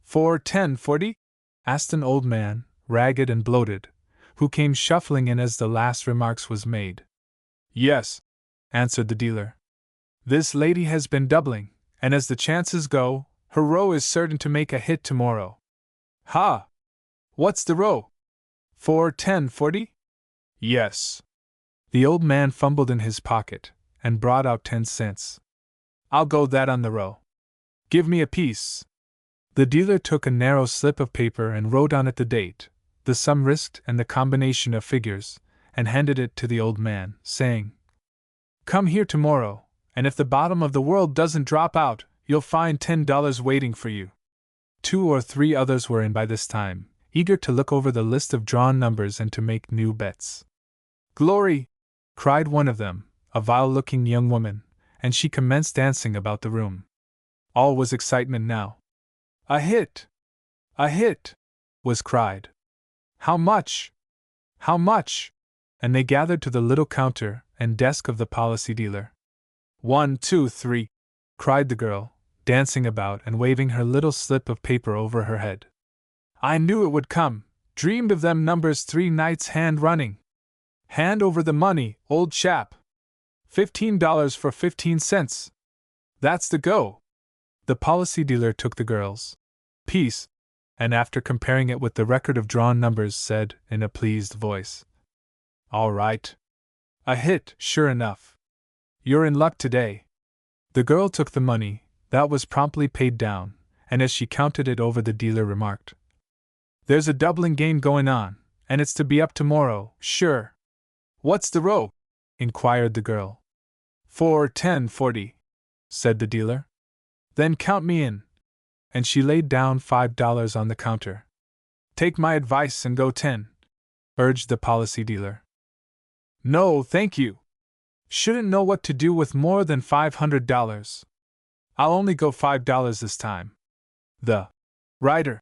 4, 10, 40? Asked an old man, ragged and bloated, who came shuffling in as the last remarks was made. Yes, answered the dealer. This lady has been doubling, and as the chances go, her row is certain to make a hit tomorrow. Ha! What's the row? For 10.40? Yes. The old man fumbled in his pocket and brought out 10 cents. I'll go that on the row. Give me a piece. The dealer took a narrow slip of paper and wrote on it the date, the sum risked, and the combination of figures, and handed it to the old man, saying, Come here tomorrow, and if the bottom of the world doesn't drop out, you'll find $10 waiting for you. 2 or 3 others were in by this time, eager to look over the list of drawn numbers and to make new bets. Glory! Cried one of them, a vile-looking young woman, and she commenced dancing about the room. All was excitement now. A hit! A hit! Was cried. How much? How much? And they gathered to the little counter and desk of the policy dealer. 1, 2, 3, cried the girl, dancing about and waving her little slip of paper over her head. I knew it would come, dreamed of them numbers 3 nights hand running. Hand over the money, old chap. $15 for 15 cents. That's the go. The policy dealer took the girl's piece, and after comparing it with the record of drawn numbers, said in a pleased voice, All right. A hit, sure enough. You're in luck today. The girl took the money, that was promptly paid down, and as she counted it over, the dealer remarked, There's a doubling game going on, and it's to be up tomorrow, sure. What's the row? Inquired the girl. For 10.40, said the dealer. Then count me in. And she laid down $5 on the counter. Take my advice and go 10, urged the policy dealer. No, thank you. Shouldn't know what to do with more than $500. I'll only go $5 this time. The writer,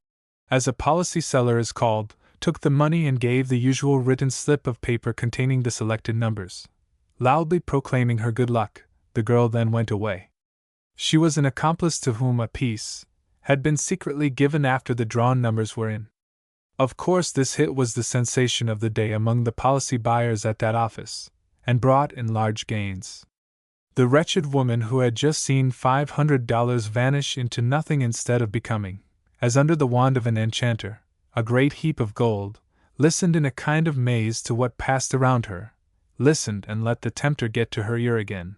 as a policy seller is called, took the money and gave the usual written slip of paper containing the selected numbers. Loudly proclaiming her good luck, the girl then went away. She was an accomplice to whom a piece had been secretly given after the drawn numbers were in. Of course, this hit was the sensation of the day among the policy buyers at that office, and brought in large gains. The wretched woman who had just seen $500 vanish into nothing instead of becoming, as under the wand of an enchanter, a great heap of gold, listened in a kind of maze to what passed around her, listened and let the tempter get to her ear again.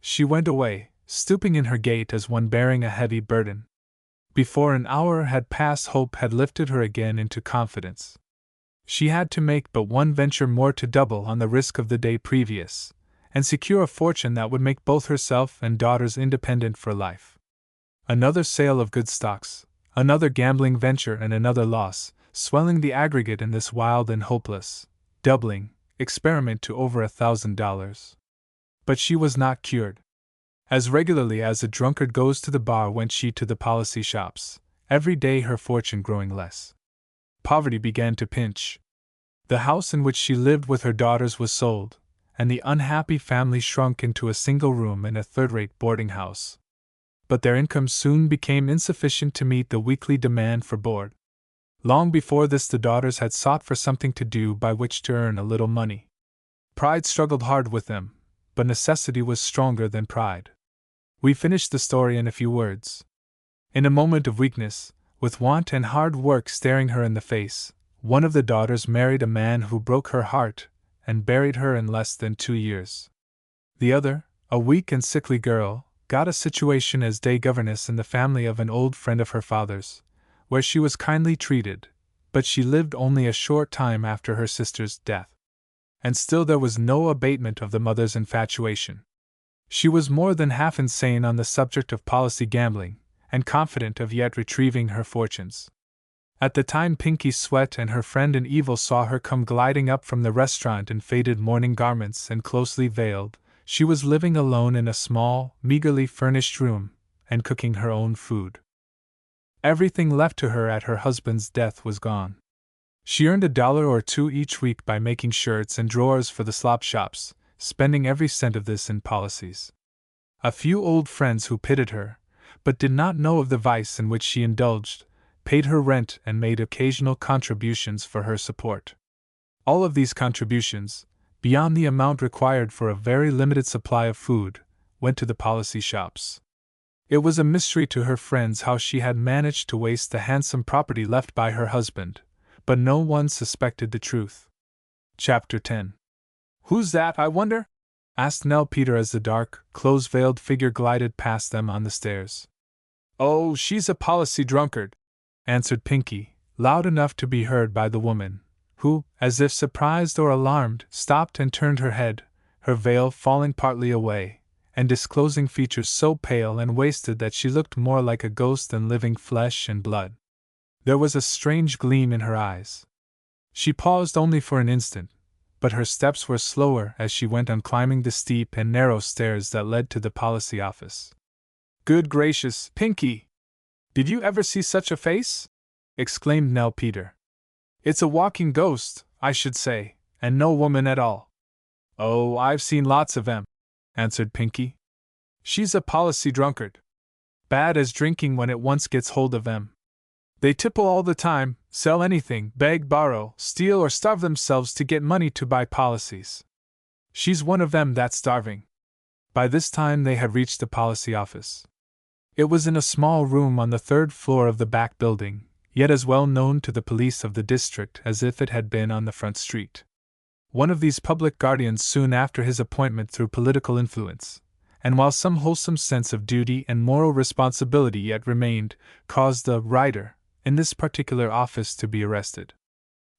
She went away, stooping in her gait as one bearing a heavy burden. Before an hour had passed, hope had lifted her again into confidence. She had to make but one venture more to double on the risk of the day previous, and secure a fortune that would make both herself and daughters independent for life. Another sale of good stocks, another gambling venture, and another loss, swelling the aggregate in this wild and hopeless, doubling, experiment to over $1,000. But she was not cured. As regularly as a drunkard goes to the bar went she to the policy shops, every day her fortune growing less. Poverty began to pinch. The house in which she lived with her daughters was sold, and the unhappy family shrunk into a single room in a third-rate boarding house. But their income soon became insufficient to meet the weekly demand for board. Long before this the daughters had sought for something to do by which to earn a little money. Pride struggled hard with them, but necessity was stronger than pride. We finish the story in a few words. In a moment of weakness, with want and hard work staring her in the face, one of the daughters married a man who broke her heart and buried her in less than 2 years. The other, a weak and sickly girl, got a situation as day governess in the family of an old friend of her father's, where she was kindly treated, but she lived only a short time after her sister's death. And still there was no abatement of the mother's infatuation. She was more than half insane on the subject of policy gambling, and confident of yet retrieving her fortunes. At the time Pinky Sweat and her friend in evil saw her come gliding up from the restaurant in faded mourning garments and closely veiled, she was living alone in a small, meagerly furnished room, and cooking her own food. Everything left to her at her husband's death was gone. She earned $1 or $2 each week by making shirts and drawers for the slop shops, spending every cent of this in policies. A few old friends who pitied her, but did not know of the vice in which she indulged, paid her rent and made occasional contributions for her support. All of these contributions, beyond the amount required for a very limited supply of food, went to the policy shops. It was a mystery to her friends how she had managed to waste the handsome property left by her husband, but no one suspected the truth. Chapter 10. Who's that, I wonder? Asked Nell Peter as the dark, close-veiled figure glided past them on the stairs. Oh, she's a policy drunkard, answered Pinky, loud enough to be heard by the woman, who, as if surprised or alarmed, stopped and turned her head, her veil falling partly away, and disclosing features so pale and wasted that she looked more like a ghost than living flesh and blood. There was a strange gleam in her eyes. She paused only for an instant, but her steps were slower as she went on climbing the steep and narrow stairs that led to the policy office. Good gracious, Pinky! Did you ever see such a face? Exclaimed Nell Peter. It's a walking ghost, I should say, and no woman at all. Oh, I've seen lots of 'em, answered Pinky. She's a policy drunkard. Bad as drinking when it once gets hold of 'em. They tipple all the time, sell anything, beg, borrow, steal, or starve themselves to get money to buy policies. She's one of 'em that's starving. By this time they had reached the policy office. It was in a small room on the third floor of the back building, yet as well known to the police of the district as if it had been on the front street. One of these public guardians soon after his appointment through political influence, and while some wholesome sense of duty and moral responsibility yet remained, caused the writer in this particular office to be arrested.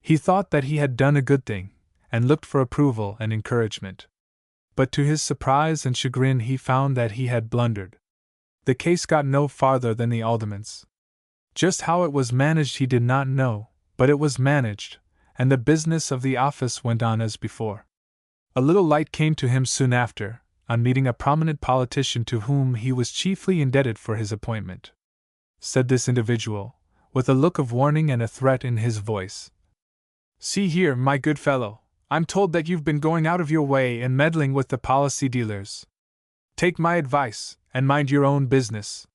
He thought that he had done a good thing, and looked for approval and encouragement. But to his surprise and chagrin he found that he had blundered. The case got no farther than the alderman's. Just how it was managed he did not know, but it was managed, and the business of the office went on as before. A little light came to him soon after, on meeting a prominent politician to whom he was chiefly indebted for his appointment. Said this individual, with a look of warning and a threat in his voice, "See here, my good fellow, I'm told that you've been going out of your way and meddling with the policy dealers. Take my advice, and mind your own business.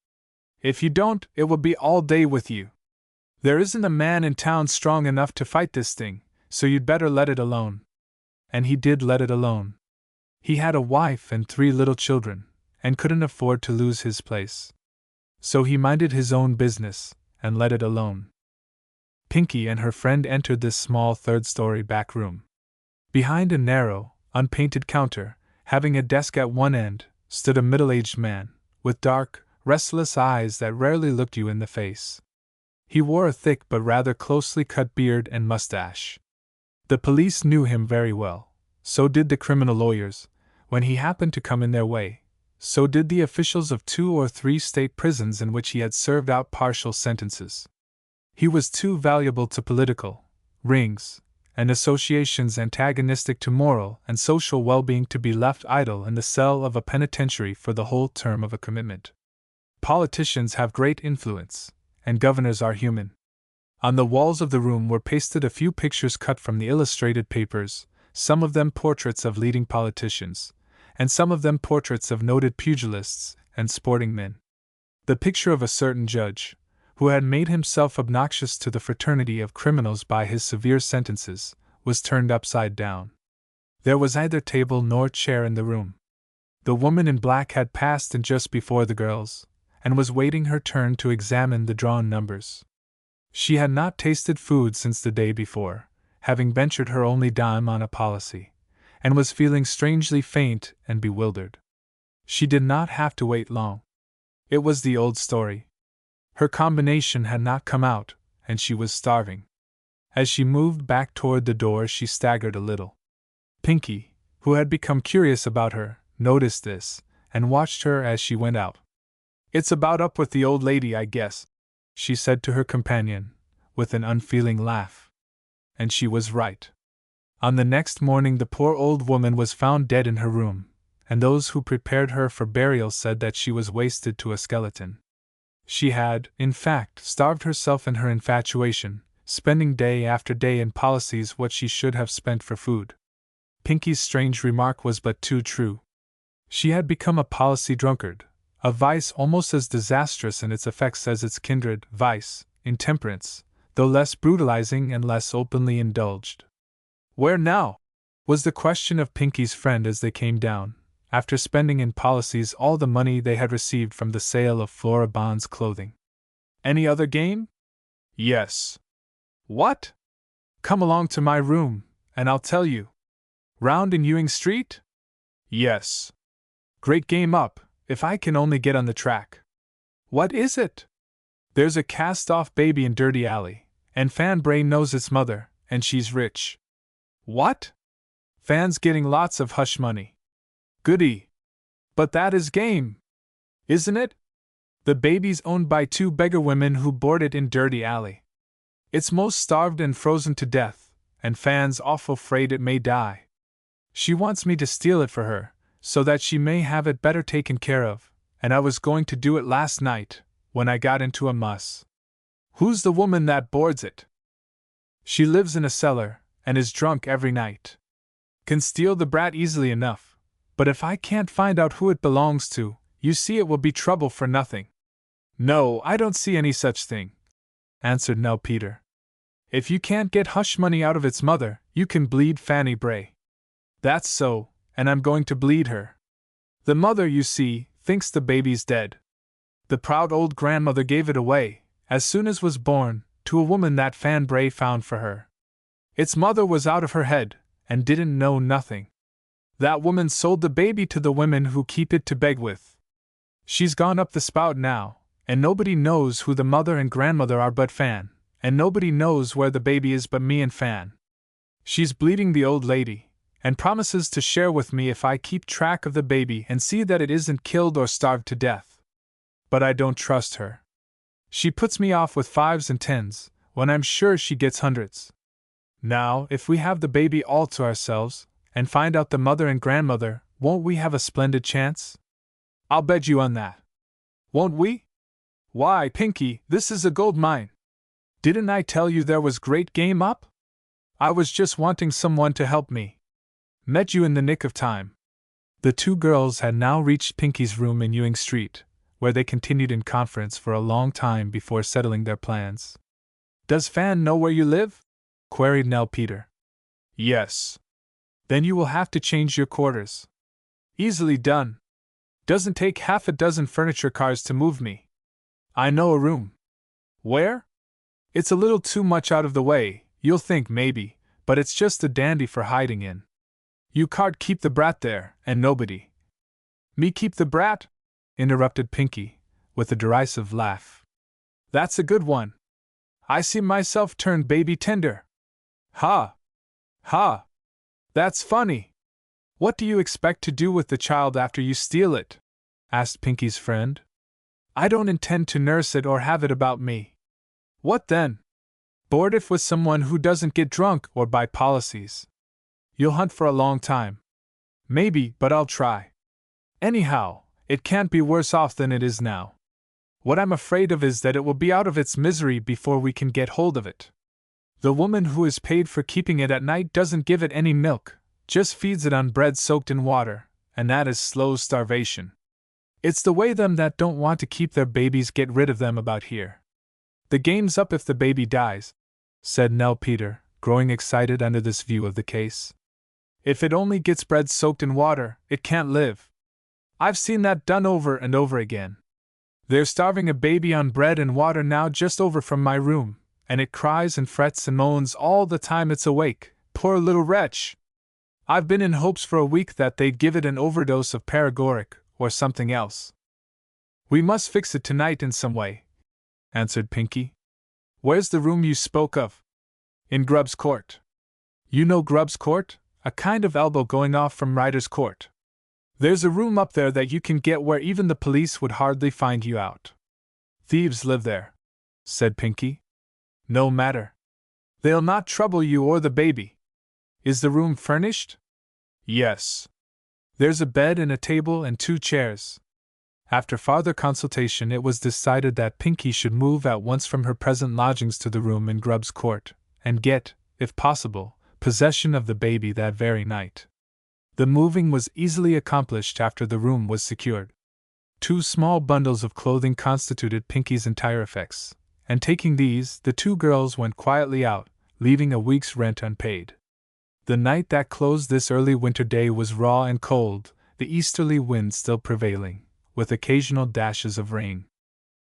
If you don't, it will be all day with you. There isn't a man in town strong enough to fight this thing, so you'd better let it alone." And he did let it alone. He had a wife and 3 little children, and couldn't afford to lose his place. So he minded his own business, and let it alone. Pinky and her friend entered this small third-story back room. Behind a narrow, unpainted counter, having a desk at one end, stood a middle-aged man, with dark, restless eyes that rarely looked you in the face. He wore a thick but rather closely cut beard and mustache. The police knew him very well, so did the criminal lawyers, when he happened to come in their way, so did the officials of 2 or 3 state prisons in which he had served out partial sentences. He was too valuable to political rings and associations antagonistic to moral and social well-being to be left idle in the cell of a penitentiary for the whole term of a commitment. Politicians have great influence, and governors are human. On the walls of the room were pasted a few pictures cut from the illustrated papers, some of them portraits of leading politicians, and some of them portraits of noted pugilists and sporting men. The picture of a certain judge, who had made himself obnoxious to the fraternity of criminals by his severe sentences, was turned upside down. There was neither table nor chair in the room. The woman in black had passed in just before the girls, and was waiting her turn to examine the drawn numbers. She had not tasted food since the day before, having ventured her only dime on a policy, and was feeling strangely faint and bewildered. She did not have to wait long. It was the old story. Her combination had not come out, and she was starving. As she moved back toward the door, she staggered a little. Pinky, who had become curious about her, noticed this, and watched her as she went out. "It's about up with the old lady, I guess," she said to her companion, with an unfeeling laugh. And she was right. On the next morning the poor old woman was found dead in her room, and those who prepared her for burial said that she was wasted to a skeleton. She had, in fact, starved herself in her infatuation, spending day after day in policies what she should have spent for food. Pinky's strange remark was but too true. She had become a policy drunkard, a vice almost as disastrous in its effects as its kindred vice, intemperance, though less brutalizing and less openly indulged. "Where now?" was the question of Pinky's friend as they came down, after spending in policies all the money they had received from the sale of Flora Bond's clothing. "Any other game?" "Yes." "What?" Come along to my room, and I'll tell you. Round in Ewing Street? Yes. Great game up, if I can only get on the track. What is it? There's a cast-off baby in Dirty Alley, and Fan Bray knows its mother, and she's rich. What? Fan's getting lots of hush money. Goody. But that is game, isn't it? The baby's owned by 2 beggar women who board it in Dirty Alley. It's most starved and frozen to death, and Fan's awful afraid it may die. She wants me to steal it for her, so that she may have it better taken care of, and I was going to do it last night, when I got into a muss. Who's the woman that boards it? She lives in a cellar, and is drunk every night. Can steal the brat easily enough, but if I can't find out who it belongs to, you see it will be trouble for nothing. No, I don't see any such thing, answered Nell Peter. If you can't get hush money out of its mother, you can bleed Fanny Bray. That's so, and I'm going to bleed her. The mother, you see, thinks the baby's dead. The proud old grandmother gave it away, as soon as was born, to a woman that Fan Bray found for her. Its mother was out of her head, and didn't know nothing. That woman sold the baby to the women who keep it to beg with. She's gone up the spout now, and nobody knows who the mother and grandmother are but Fan, and nobody knows where the baby is but me and Fan. She's bleeding the old lady, and promises to share with me if I keep track of the baby and see that it isn't killed or starved to death. But I don't trust her. She puts me off with 5s and 10s, when I'm sure she gets 100s. Now, if we have the baby all to ourselves, and find out the mother and grandmother, won't we have a splendid chance? I'll bet you on that. Won't we? Why, Pinky, this is a gold mine. Didn't I tell you there was great game up? I was just wanting someone to help me. Met you in the nick of time. The 2 girls had now reached Pinky's room in Ewing Street, where they continued in conference for a long time before settling their plans. Does Fan know where you live? Queried Nell Peter. Yes. Then you will have to change your quarters. Easily done. Doesn't take half a dozen furniture cars to move me. I know a room. Where? It's a little too much out of the way, you'll think maybe, but it's just a dandy for hiding in. You can't keep the brat there, and nobody. Me keep the brat? Interrupted Pinky, with a derisive laugh. That's a good one. I see myself turn baby tender. Ha! Ha! That's funny. What do you expect to do with the child after you steal it? Asked Pinky's friend. I don't intend to nurse it or have it about me. What then? Board it with someone who doesn't get drunk or buy policies. You'll hunt for a long time. Maybe, but I'll try. Anyhow, it can't be worse off than it is now. What I'm afraid of is that it will be out of its misery before we can get hold of it. The woman who is paid for keeping it at night doesn't give it any milk, just feeds it on bread soaked in water, and that is slow starvation. It's the way them that don't want to keep their babies get rid of them about here. The game's up if the baby dies, said Nell Peter, growing excited under this view of the case. If it only gets bread soaked in water, it can't live. I've seen that done over and over again. They're starving a baby on bread and water now just over from my room, and it cries and frets and moans all the time it's awake, poor little wretch. I've been in hopes for a week that they'd give it an overdose of paregoric, or something else. We must fix it tonight in some way, answered Pinky. Where's the room you spoke of? In Grubb's Court. You know Grubb's Court? A kind of elbow going off from Ryder's Court. There's a room up there that you can get where even the police would hardly find you out. Thieves live there, said Pinky. No matter. They'll not trouble you or the baby. Is the room furnished? Yes. There's a bed and a table and 2 chairs. After farther consultation, it was decided that Pinky should move at once from her present lodgings to the room in Grubb's Court, and get, if possible, possession of the baby that very night. The moving was easily accomplished after the room was secured. 2 small bundles of clothing constituted Pinky's entire effects, and taking these, the 2 girls went quietly out, leaving a week's rent unpaid. The night that closed this early winter day was raw and cold, the easterly wind still prevailing, with occasional dashes of rain.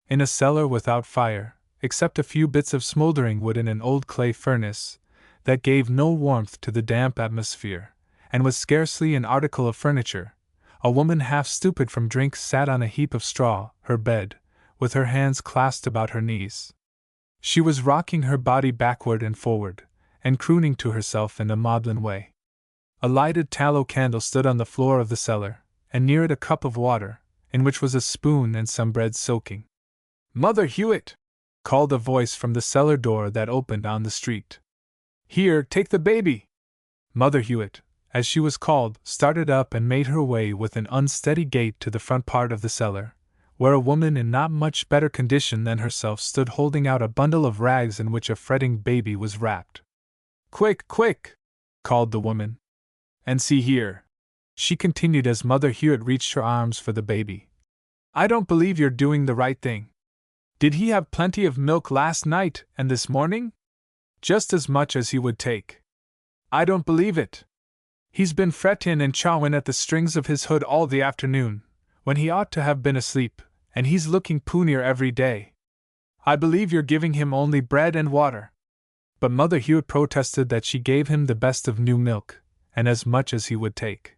In a cellar without fire, except a few bits of smoldering wood in an old clay furnace, that gave no warmth to the damp atmosphere, and with scarcely an article of furniture. A woman half stupid from drink sat on a heap of straw, her bed, with her hands clasped about her knees. She was rocking her body backward and forward, and crooning to herself in a maudlin way. A lighted tallow candle stood on the floor of the cellar, and near it a cup of water, in which was a spoon and some bread soaking. "Mother Hewitt!" called a voice from the cellar door that opened on the street. "Here, take the baby!" Mother Hewitt, as she was called, started up and made her way with an unsteady gait to the front part of the cellar, where a woman in not much better condition than herself stood holding out a bundle of rags in which a fretting baby was wrapped. "Quick, quick!" called the woman. "And see here," she continued as Mother Hewitt reached her arms for the baby. "I don't believe you're doing the right thing. Did he have plenty of milk last night and this morning? Just as much as he would take. I don't believe it. He's been frettin' and chawin' at the strings of his hood all the afternoon, when he ought to have been asleep, and he's looking poonier every day. I believe you're giving him only bread and water." But Mother Hewitt protested that she gave him the best of new milk, and as much as he would take.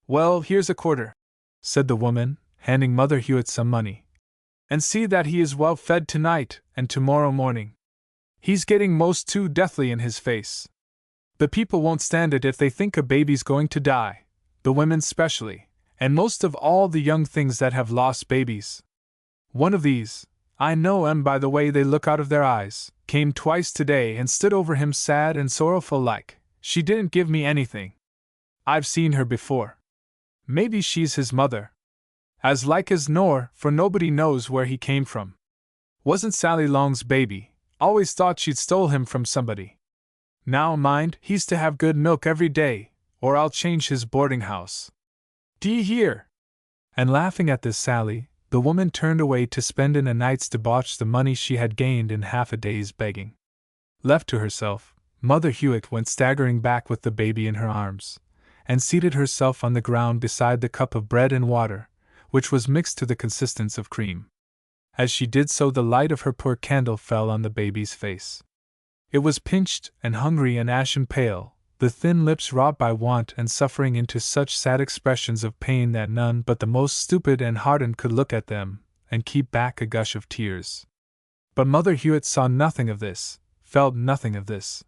"Well, here's a quarter," said the woman, handing Mother Hewitt some money. "And see that he is well fed tonight and tomorrow morning. He's getting most too deathly in his face. The people won't stand it if they think a baby's going to die, the women specially, and most of all the young things that have lost babies. One of these, I know 'em by the way they look out of their eyes, came twice today and stood over him sad and sorrowful like. She didn't give me anything. I've seen her before. Maybe she's his mother. As like as nor, for nobody knows where he came from. Wasn't Sally Long's baby, always thought she'd stole him from somebody. Now mind, he's to have good milk every day, or I'll change his boarding house. D'ye hear?" And laughing at this sally, the woman turned away to spend in a night's debauch the money she had gained in half a day's begging. Left to herself, Mother Hewitt went staggering back with the baby in her arms, and seated herself on the ground beside the cup of bread and water, which was mixed to the consistence of cream. As she did so, the light of her poor candle fell on the baby's face. It was pinched and hungry and ashen pale, the thin lips wrought by want and suffering into such sad expressions of pain that none but the most stupid and hardened could look at them and keep back a gush of tears. But Mother Hewitt saw nothing of this, felt nothing of this.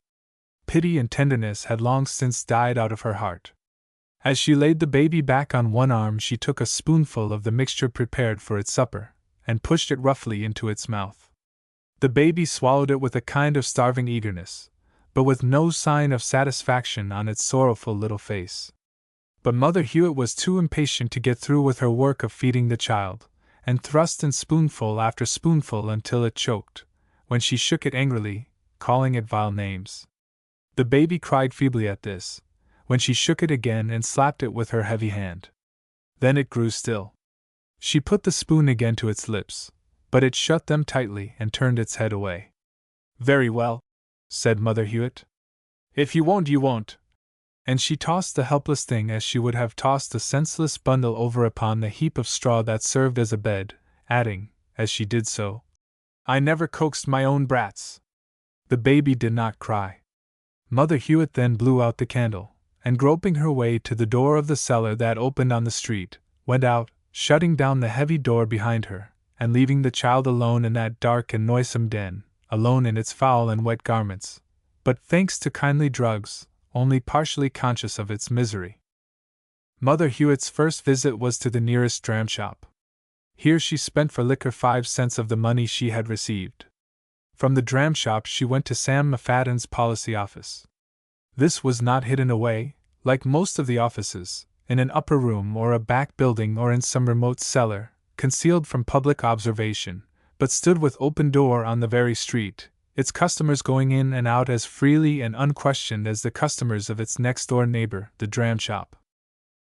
Pity and tenderness had long since died out of her heart. As she laid the baby back on one arm, she took a spoonful of the mixture prepared for its supper, and pushed it roughly into its mouth. The baby swallowed it with a kind of starving eagerness, but with no sign of satisfaction on its sorrowful little face. But Mother Hewitt was too impatient to get through with her work of feeding the child, and thrust in spoonful after spoonful until it choked, when she shook it angrily, calling it vile names. The baby cried feebly at this, when she shook it again and slapped it with her heavy hand. Then it grew still. She put the spoon again to its lips, but it shut them tightly and turned its head away. "Very well," said Mother Hewitt. "If you won't, you won't." And she tossed the helpless thing as she would have tossed the senseless bundle over upon the heap of straw that served as a bed, adding, as she did so, "I never coaxed my own brats." The baby did not cry. Mother Hewitt then blew out the candle, and groping her way to the door of the cellar that opened on the street, went out, shutting down the heavy door behind her, and leaving the child alone in that dark and noisome den, alone in its foul and wet garments, but thanks to kindly drugs, only partially conscious of its misery. Mother Hewitt's first visit was to the nearest dram shop. Here she spent for liquor 5 cents of the money she had received. From the dram shop she went to Sam McFadden's policy office. This was not hidden away, like most of the offices, in an upper room or a back building or in some remote cellar, concealed from public observation, but stood with open door on the very street, its customers going in and out as freely and unquestioned as the customers of its next-door neighbor, the dram shop.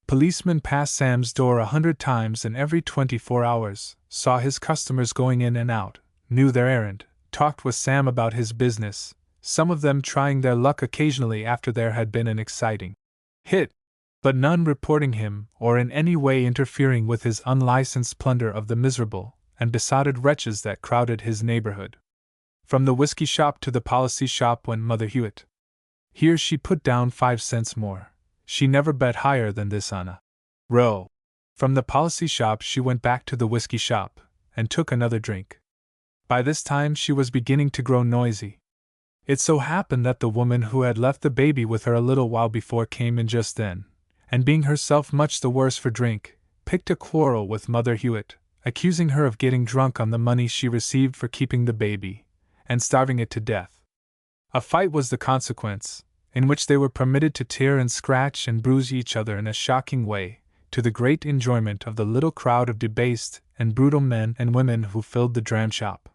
Policemen passed Sam's door 100 times in every 24 hours, saw his customers going in and out, knew their errand, talked with Sam about his business, some of them trying their luck occasionally after there had been an exciting hit, but none reporting him or in any way interfering with his unlicensed plunder of the miserable and besotted wretches that crowded his neighborhood. From the whiskey shop to the policy shop went Mother Hewitt. Here she put down 5 cents more. She never bet higher than this on a row. From the policy shop she went back to the whiskey shop, and took another drink. By this time she was beginning to grow noisy. It so happened that the woman who had left the baby with her a little while before came in just then, and being herself much the worse for drink, picked a quarrel with Mother Hewitt, accusing her of getting drunk on the money she received for keeping the baby, and starving it to death. A fight was the consequence, in which they were permitted to tear and scratch and bruise each other in a shocking way, to the great enjoyment of the little crowd of debased and brutal men and women who filled the dram shop.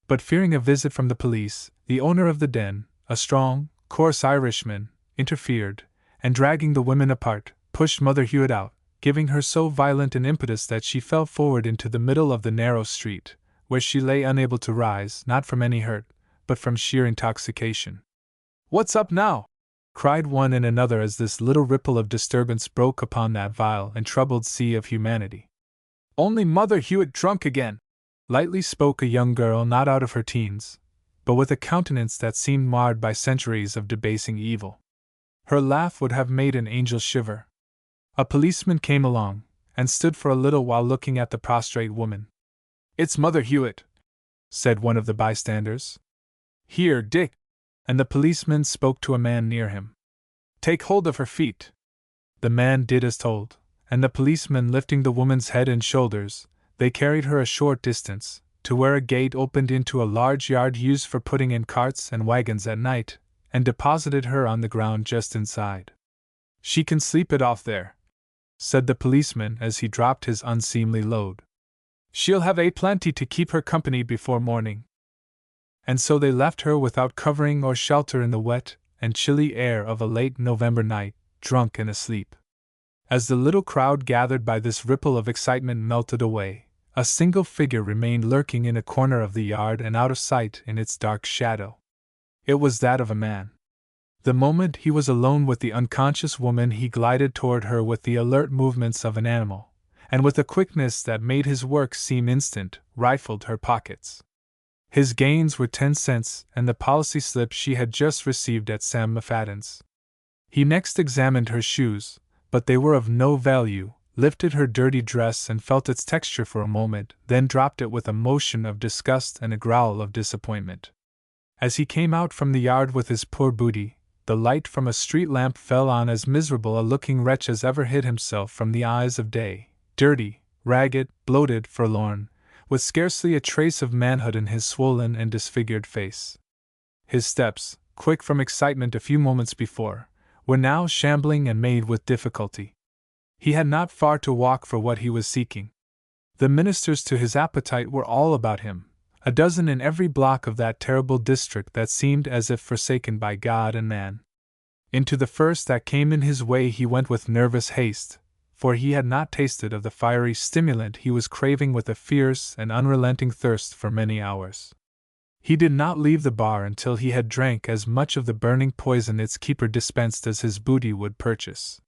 But fearing a visit from the police, the owner of the den, a strong, coarse Irishman, interfered, and dragging the women apart, pushed Mother Hewitt out, giving her so violent an impetus that she fell forward into the middle of the narrow street, where she lay unable to rise, not from any hurt, but from sheer intoxication. "What's up now?" cried one and another as this little ripple of disturbance broke upon that vile and troubled sea of humanity. "Only Mother Hewitt drunk again," lightly spoke a young girl not out of her teens, but with a countenance that seemed marred by centuries of debasing evil. Her laugh would have made an angel shiver. A policeman came along, and stood for a little while looking at the prostrate woman. "It's Mother Hewitt," said one of the bystanders. "Here, Dick," and the policeman spoke to a man near him. "Take hold of her feet." The man did as told, and the policeman lifting the woman's head and shoulders, they carried her a short distance, to where a gate opened into a large yard used for putting in carts and wagons at night, and deposited her on the ground just inside. "She can sleep it off there," said the policeman as he dropped his unseemly load. "She'll have plenty to keep her company before morning." And so they left her without covering or shelter in the wet and chilly air of a late November night, drunk and asleep. As the little crowd gathered by this ripple of excitement melted away, a single figure remained lurking in a corner of the yard and out of sight in its dark shadow. It was that of a man. The moment he was alone with the unconscious woman he glided toward her with the alert movements of an animal, and with a quickness that made his work seem instant, rifled her pockets. His gains were 10 cents and the policy slip she had just received at Sam McFadden's. He next examined her shoes, but they were of no value, lifted her dirty dress and felt its texture for a moment, then dropped it with a motion of disgust and a growl of disappointment. As he came out from the yard with his poor booty, the light from a street lamp fell on as miserable a looking wretch as ever hid himself from the eyes of day, dirty, ragged, bloated, forlorn, with scarcely a trace of manhood in his swollen and disfigured face. His steps, quick from excitement a few moments before, were now shambling and made with difficulty. He had not far to walk for what he was seeking. The ministers to his appetite were all about him, a dozen in every block of that terrible district that seemed as if forsaken by God and man. Into the first that came in his way he went with nervous haste, for he had not tasted of the fiery stimulant he was craving with a fierce and unrelenting thirst for many hours. He did not leave the bar until he had drank as much of the burning poison its keeper dispensed as his booty would purchase.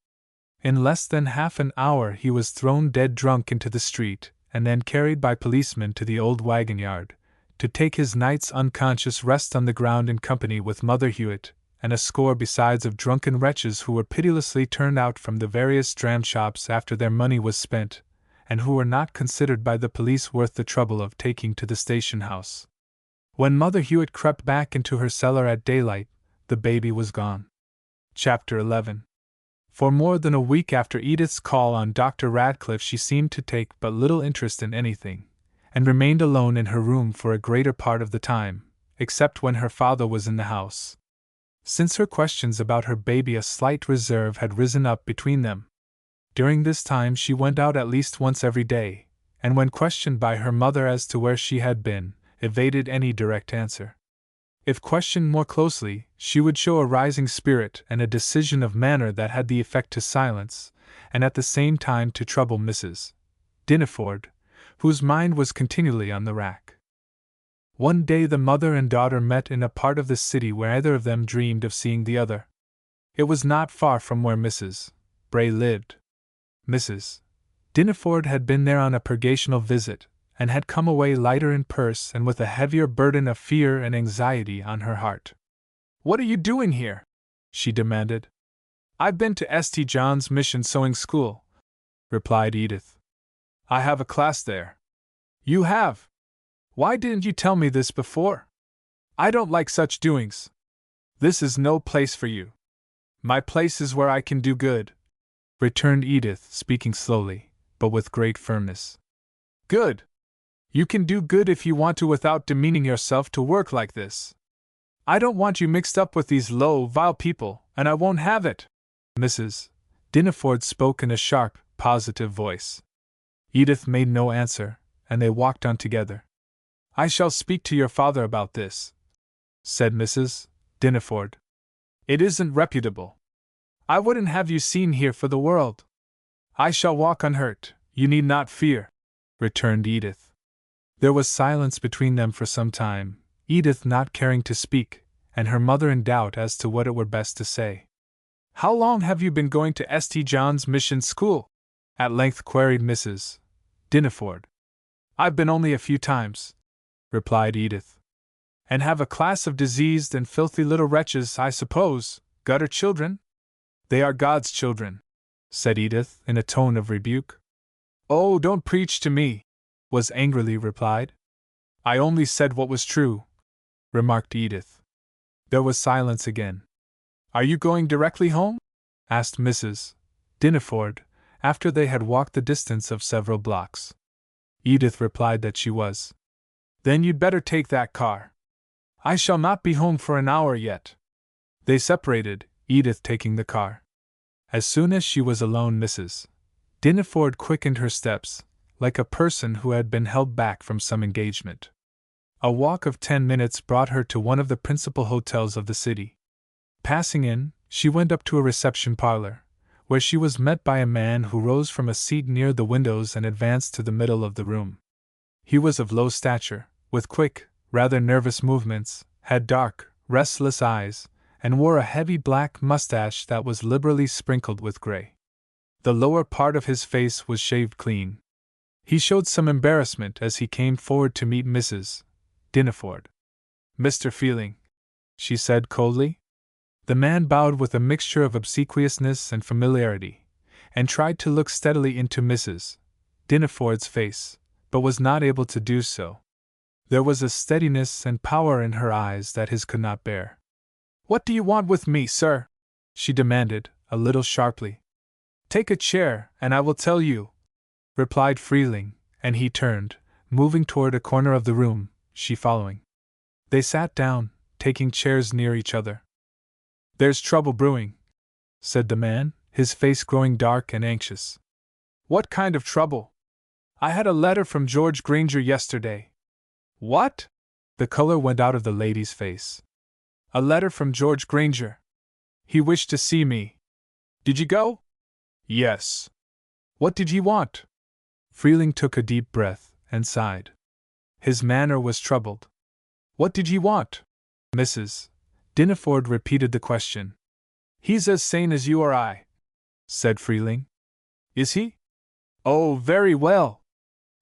In less than half an hour he was thrown dead drunk into the street, and then carried by policemen to the old wagon yard, to take his night's unconscious rest on the ground in company with Mother Hewitt, and a score besides of drunken wretches who were pitilessly turned out from the various dram shops after their money was spent, and who were not considered by the police worth the trouble of taking to the station house. When Mother Hewitt crept back into her cellar at daylight, the baby was gone. Chapter 11. For more than a week after Edith's call on Dr. Radcliffe she seemed to take but little interest in anything, and remained alone in her room for a greater part of the time, except when her father was in the house. Since her questions about her baby a slight reserve had risen up between them. During this time she went out at least once every day, and when questioned by her mother as to where she had been, evaded any direct answer. If questioned more closely, she would show a rising spirit and a decision of manner that had the effect to silence, and at the same time to trouble Mrs. Diniford, whose mind was continually on the rack. One day the mother and daughter met in a part of the city where either of them dreamed of seeing the other. It was not far from where Mrs. Bray lived. Mrs. Diniford had been there on a purgational visit, and had come away lighter in purse and with a heavier burden of fear and anxiety on her heart. "What are you doing here?" she demanded. I've been to St. John's Mission Sewing School, replied Edith. I have a class there. You have? Why didn't you tell me this before? I don't like such doings. This is no place for you. My place is where I can do good, returned Edith, speaking slowly, but with great firmness. Good. You can do good if you want to without demeaning yourself to work like this. I don't want you mixed up with these low, vile people, and I won't have it. Mrs. Dinneford spoke in a sharp, positive voice. Edith made no answer, and they walked on together. I shall speak to your father about this, said Mrs. Dinneford. It isn't reputable. I wouldn't have you seen here for the world. I shall walk unhurt, you need not fear, returned Edith. There was silence between them for some time, Edith not caring to speak, and her mother in doubt as to what it were best to say. How long have you been going to St. John's Mission School? At length queried Mrs. Dinneford. I've been only a few times, replied Edith. And have a class of diseased and filthy little wretches, I suppose, gutter children? They are God's children, said Edith in a tone of rebuke. Oh, don't preach to me, was angrily replied. I only said what was true, remarked Edith. There was silence again. Are you going directly home? Asked Mrs. Dinneford, after they had walked the distance of several blocks. Edith replied that she was. Then you'd better take that car. I shall not be home for an hour yet. They separated, Edith taking the car. As soon as she was alone, Mrs. Dinneford quickened her steps, like a person who had been held back from some engagement. A walk of 10 minutes brought her to one of the principal hotels of the city. Passing in, she went up to a reception parlor, where she was met by a man who rose from a seat near the windows and advanced to the middle of the room. He was of low stature, with quick, rather nervous movements, had dark, restless eyes, and wore a heavy black mustache that was liberally sprinkled with gray. The lower part of his face was shaved clean. He showed some embarrassment as he came forward to meet Mrs. Dinneford. Mr. Feeling, she said coldly. The man bowed with a mixture of obsequiousness and familiarity, and tried to look steadily into Mrs. Dinneford's face, but was not able to do so. There was a steadiness and power in her eyes that his could not bear. What do you want with me, sir? She demanded, a little sharply. Take a chair, and I will tell you, replied Freeling, and he turned, moving toward a corner of the room, she following. They sat down, taking chairs near each other. There's trouble brewing, said the man, his face growing dark and anxious. What kind of trouble? I had a letter from George Granger yesterday. What? The color went out of the lady's face. A letter from George Granger. He wished to see me. Did you go? Yes. What did he want? Freeling took a deep breath and sighed. His manner was troubled. What did he want? Mrs. Dinneford repeated the question. He's as sane as you or I, said Freeling. Is he? Oh, very well.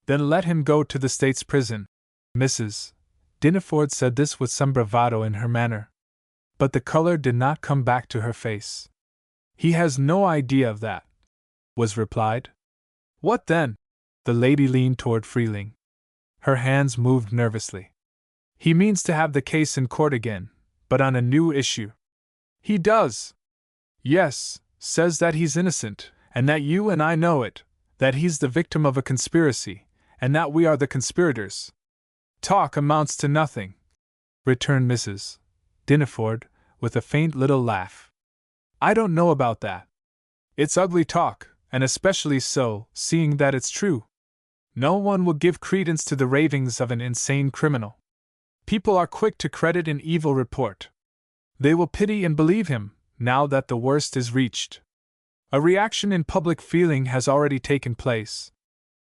Then let him go to the state's prison. Mrs. Dinneford said this with some bravado in her manner. But the color did not come back to her face. He has no idea of that, was replied. What then? The lady leaned toward Freeling. Her hands moved nervously. He means to have the case in court again, but on a new issue. He does? Yes, says that he's innocent, and that you and I know it, that he's the victim of a conspiracy, and that we are the conspirators. Talk amounts to nothing, returned Mrs. Dinneford, with a faint little laugh. I don't know about that. It's ugly talk, and especially so, seeing that it's true. No one will give credence to the ravings of an insane criminal. People are quick to credit an evil report. They will pity and believe him, now that the worst is reached. A reaction in public feeling has already taken place.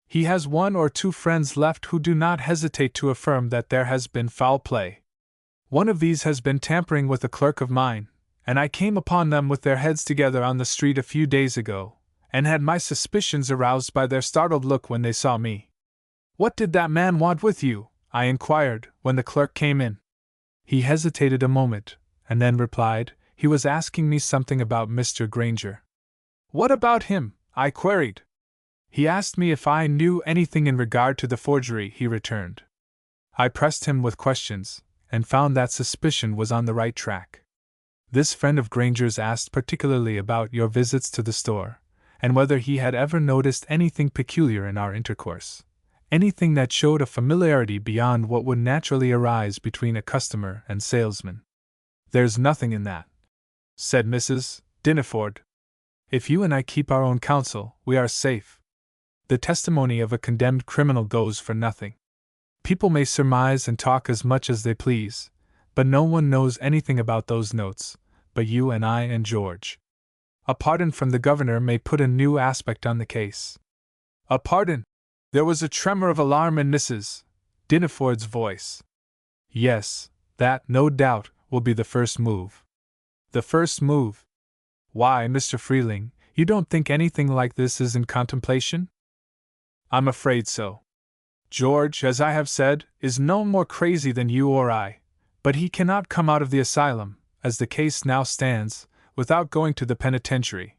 He has 1 or 2 friends left who do not hesitate to affirm that there has been foul play. One of these has been tampering with a clerk of mine, and I came upon them with their heads together on the street a few days ago, and had my suspicions aroused by their startled look when they saw me. What did that man want with you? I inquired, when the clerk came in. He hesitated a moment, and then replied, He was asking me something about Mr. Granger. What about him? I queried. He asked me if I knew anything in regard to the forgery, he returned. I pressed him with questions, and found that suspicion was on the right track. This friend of Granger's asked particularly about your visits to the store, and whether he had ever noticed anything peculiar in our intercourse, anything that showed a familiarity beyond what would naturally arise between a customer and salesman. There's nothing in that, said Mrs. Dinneford. If you and I keep our own counsel, we are safe. The testimony of a condemned criminal goes for nothing. People may surmise and talk as much as they please, but no one knows anything about those notes, but you and I and George. A pardon from the governor may put a new aspect on the case. A pardon? There was a tremor of alarm in Mrs. Dinneford's voice. Yes, that, no doubt, will be the first move. The first move? Why, Mr. Freeling, you don't think anything like this is in contemplation? I'm afraid so. George, as I have said, is no more crazy than you or I, but he cannot come out of the asylum, as the case now stands, without going to the penitentiary.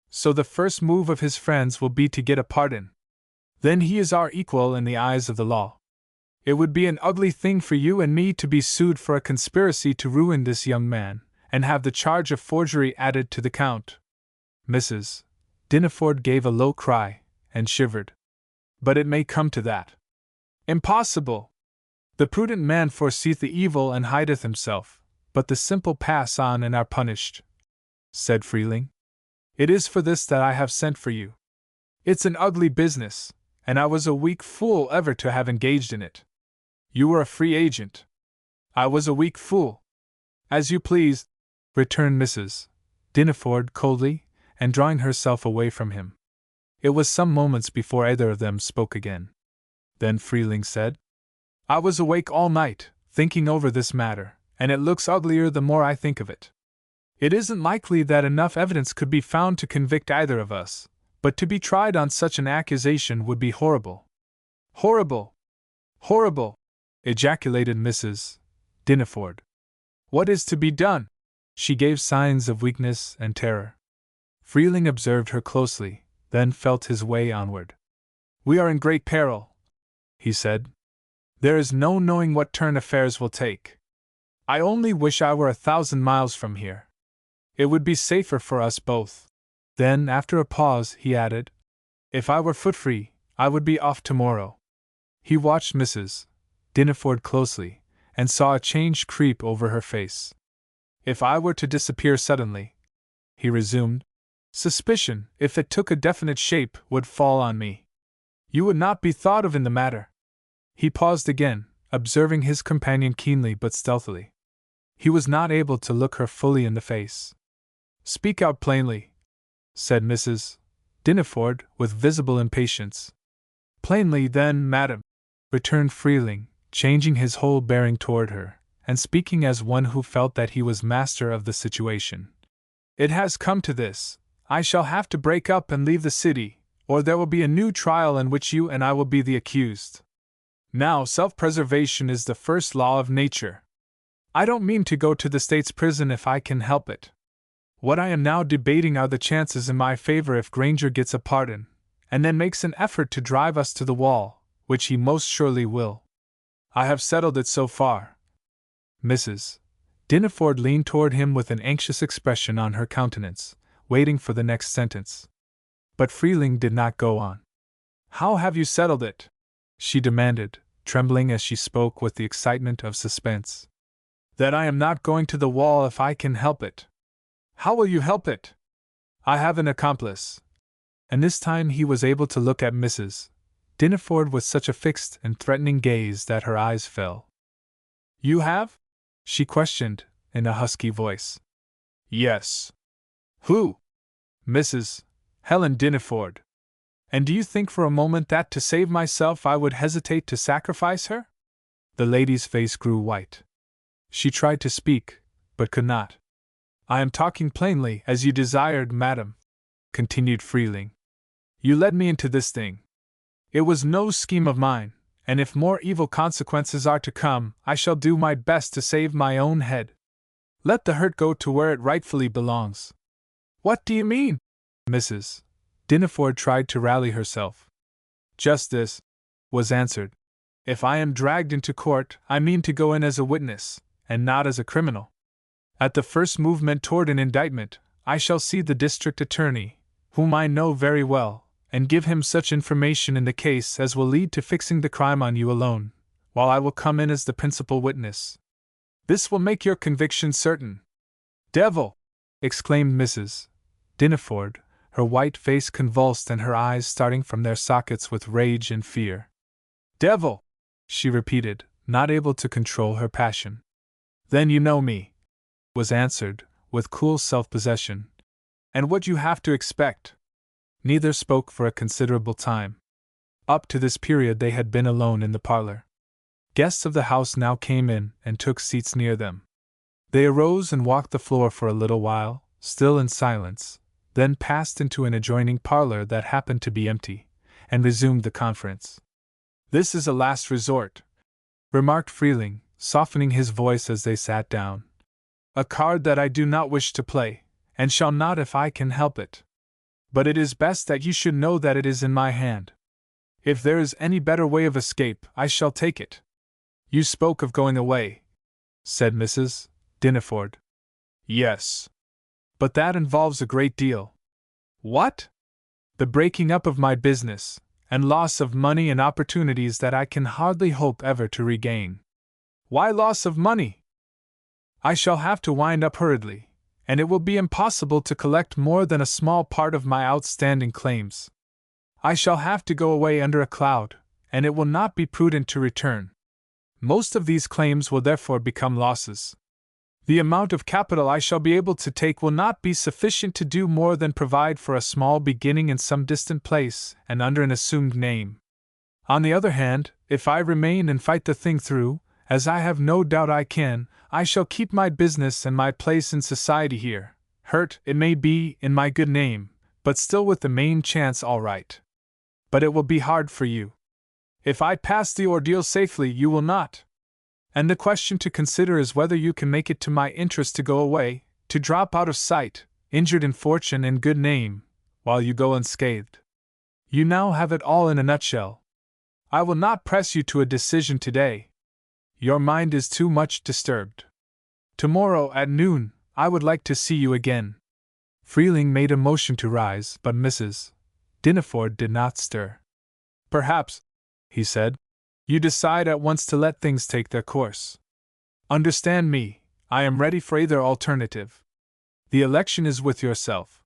So the first move of his friends will be to get a pardon. Then he is our equal in the eyes of the law. It would be an ugly thing for you and me to be sued for a conspiracy to ruin this young man, and have the charge of forgery added to the count. Mrs. Dinneford gave a low cry, and shivered. But it may come to that. Impossible! The prudent man foreseeth the evil and hideth himself, but the simple pass on and are punished, said Freeling. It is for this that I have sent for you. It's an ugly business, and I was a weak fool ever to have engaged in it. You were a free agent. I was a weak fool. As you please, returned Mrs. Dinneford coldly, and drawing herself away from him. It was some moments before either of them spoke again. Then Freeling said, I was awake all night, thinking over this matter, and it looks uglier the more I think of it. It isn't likely that enough evidence could be found to convict either of us, but to be tried on such an accusation would be horrible. Horrible! Horrible! Ejaculated Mrs. Dinneford. What is to be done? She gave signs of weakness and terror. Freeling observed her closely, then felt his way onward. We are in great peril, he said. There is no knowing what turn affairs will take. I only wish I were 1,000 miles from here. It would be safer for us both. Then, after a pause, he added, If I were foot-free, I would be off tomorrow. He watched Mrs. Dinneford closely, and saw a change creep over her face. If I were to disappear suddenly, he resumed, suspicion, if it took a definite shape, would fall on me. You would not be thought of in the matter. He paused again, observing his companion keenly but stealthily. He was not able to look her fully in the face. Speak out plainly, said Mrs. Dinneford, with visible impatience. Plainly, then, madam, returned Freeling, changing his whole bearing toward her, and speaking as one who felt that he was master of the situation. It has come to this. I shall have to break up and leave the city, or there will be a new trial in which you and I will be the accused. Now, self-preservation is the first law of nature. I don't mean to go to the state's prison if I can help it. What I am now debating are the chances in my favor if Granger gets a pardon, and then makes an effort to drive us to the wall, which he most surely will. I have settled it so far. Mrs. Dinneford leaned toward him with an anxious expression on her countenance, waiting for the next sentence. But Freeling did not go on. How have you settled it? She demanded, trembling as she spoke with the excitement of suspense. That I am not going to the wall if I can help it. How will you help it? I have an accomplice. And this time he was able to look at Mrs. Dinneford with such a fixed and threatening gaze that her eyes fell. You have? She questioned, in a husky voice. Yes. Who? Mrs. Helen Dinneford. And do you think for a moment that to save myself I would hesitate to sacrifice her? The lady's face grew white. She tried to speak, but could not. I am talking plainly, as you desired, madam, continued Freeling. You led me into this thing. It was no scheme of mine, and if more evil consequences are to come, I shall do my best to save my own head. Let the hurt go to where it rightfully belongs. What do you mean? Mrs. Dineford tried to rally herself. Just this, was answered. If I am dragged into court, I mean to go in as a witness, and not as a criminal. At the first movement toward an indictment, I shall see the district attorney, whom I know very well, and give him such information in the case as will lead to fixing the crime on you alone, while I will come in as the principal witness. This will make your conviction certain. Devil! Exclaimed Mrs. Dineford, her white face convulsed and her eyes starting from their sockets with rage and fear. Devil! She repeated, not able to control her passion. Then you know me, was answered, with cool self-possession, and what you have to expect. Neither spoke for a considerable time. Up to this period they had been alone in the parlor. Guests of the house now came in and took seats near them. They arose and walked the floor for a little while, still in silence, then passed into an adjoining parlor that happened to be empty, and resumed the conference. This is a last resort, remarked Freeling, softening his voice as they sat down. A card that I do not wish to play, and shall not if I can help it. But it is best that you should know that it is in my hand. If there is any better way of escape, I shall take it. You spoke of going away, said Mrs. Dineford. Yes. But that involves a great deal. What? The breaking up of my business, and loss of money and opportunities that I can hardly hope ever to regain. Why loss of money? I shall have to wind up hurriedly, and it will be impossible to collect more than a small part of my outstanding claims. I shall have to go away under a cloud, and it will not be prudent to return. Most of these claims will therefore become losses. The amount of capital I shall be able to take will not be sufficient to do more than provide for a small beginning in some distant place and under an assumed name. On the other hand, if I remain and fight the thing through, as I have no doubt I can, I shall keep my business and my place in society here, hurt, it may be, in my good name, but still with the main chance all right. But it will be hard for you. If I pass the ordeal safely, you will not. And the question to consider is whether you can make it to my interest to go away, to drop out of sight, injured in fortune and good name, while you go unscathed. You now have it all in a nutshell. I will not press you to a decision today. Your mind is too much disturbed. Tomorrow at noon, I would like to see you again. Freeling made a motion to rise, but Mrs. Dineford did not stir. Perhaps, he said, you decide at once to let things take their course. Understand me, I am ready for either alternative. The election is with yourself.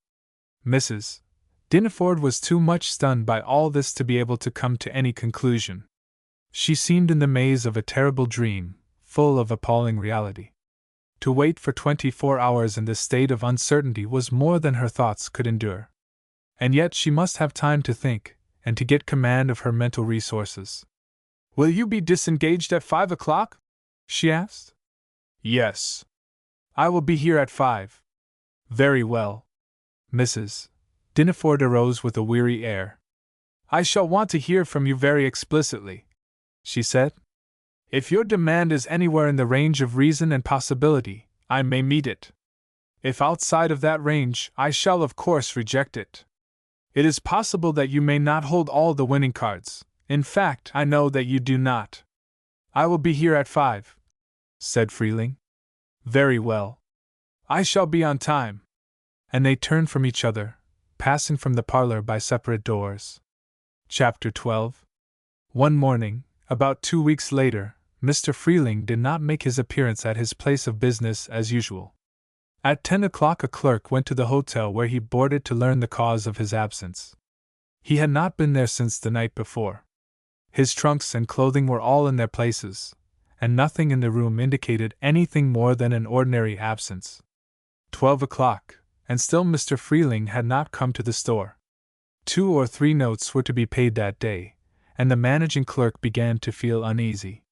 Mrs. Dineford was too much stunned by all this to be able to come to any conclusion. She seemed in the maze of a terrible dream, full of appalling reality. To wait for 24 hours in this state of uncertainty was more than her thoughts could endure. And yet she must have time to think, and to get command of her mental resources. Will you be disengaged at 5 o'clock? She asked. Yes. I will be here at 5. Very well. Mrs. Dineford arose with a weary air. I shall want to hear from you very explicitly, she said. If your demand is anywhere in the range of reason and possibility, I may meet it. If outside of that range, I shall of course reject it. It is possible that you may not hold all the winning cards. In fact, I know that you do not. I will be here at 5, said Freeling. Very well. I shall be on time. And they turned from each other, passing from the parlor by separate doors. Chapter 12. One morning, about 2 weeks later, Mr. Freeling did not make his appearance at his place of business as usual. At 10 o'clock a clerk went to the hotel where he boarded to learn the cause of his absence. He had not been there since the night before. His trunks and clothing were all in their places, and nothing in the room indicated anything more than an ordinary absence. 12 o'clock, and still Mr. Freeling had not come to the store. 2 or 3 notes were to be paid that day, and the managing clerk began to feel uneasy.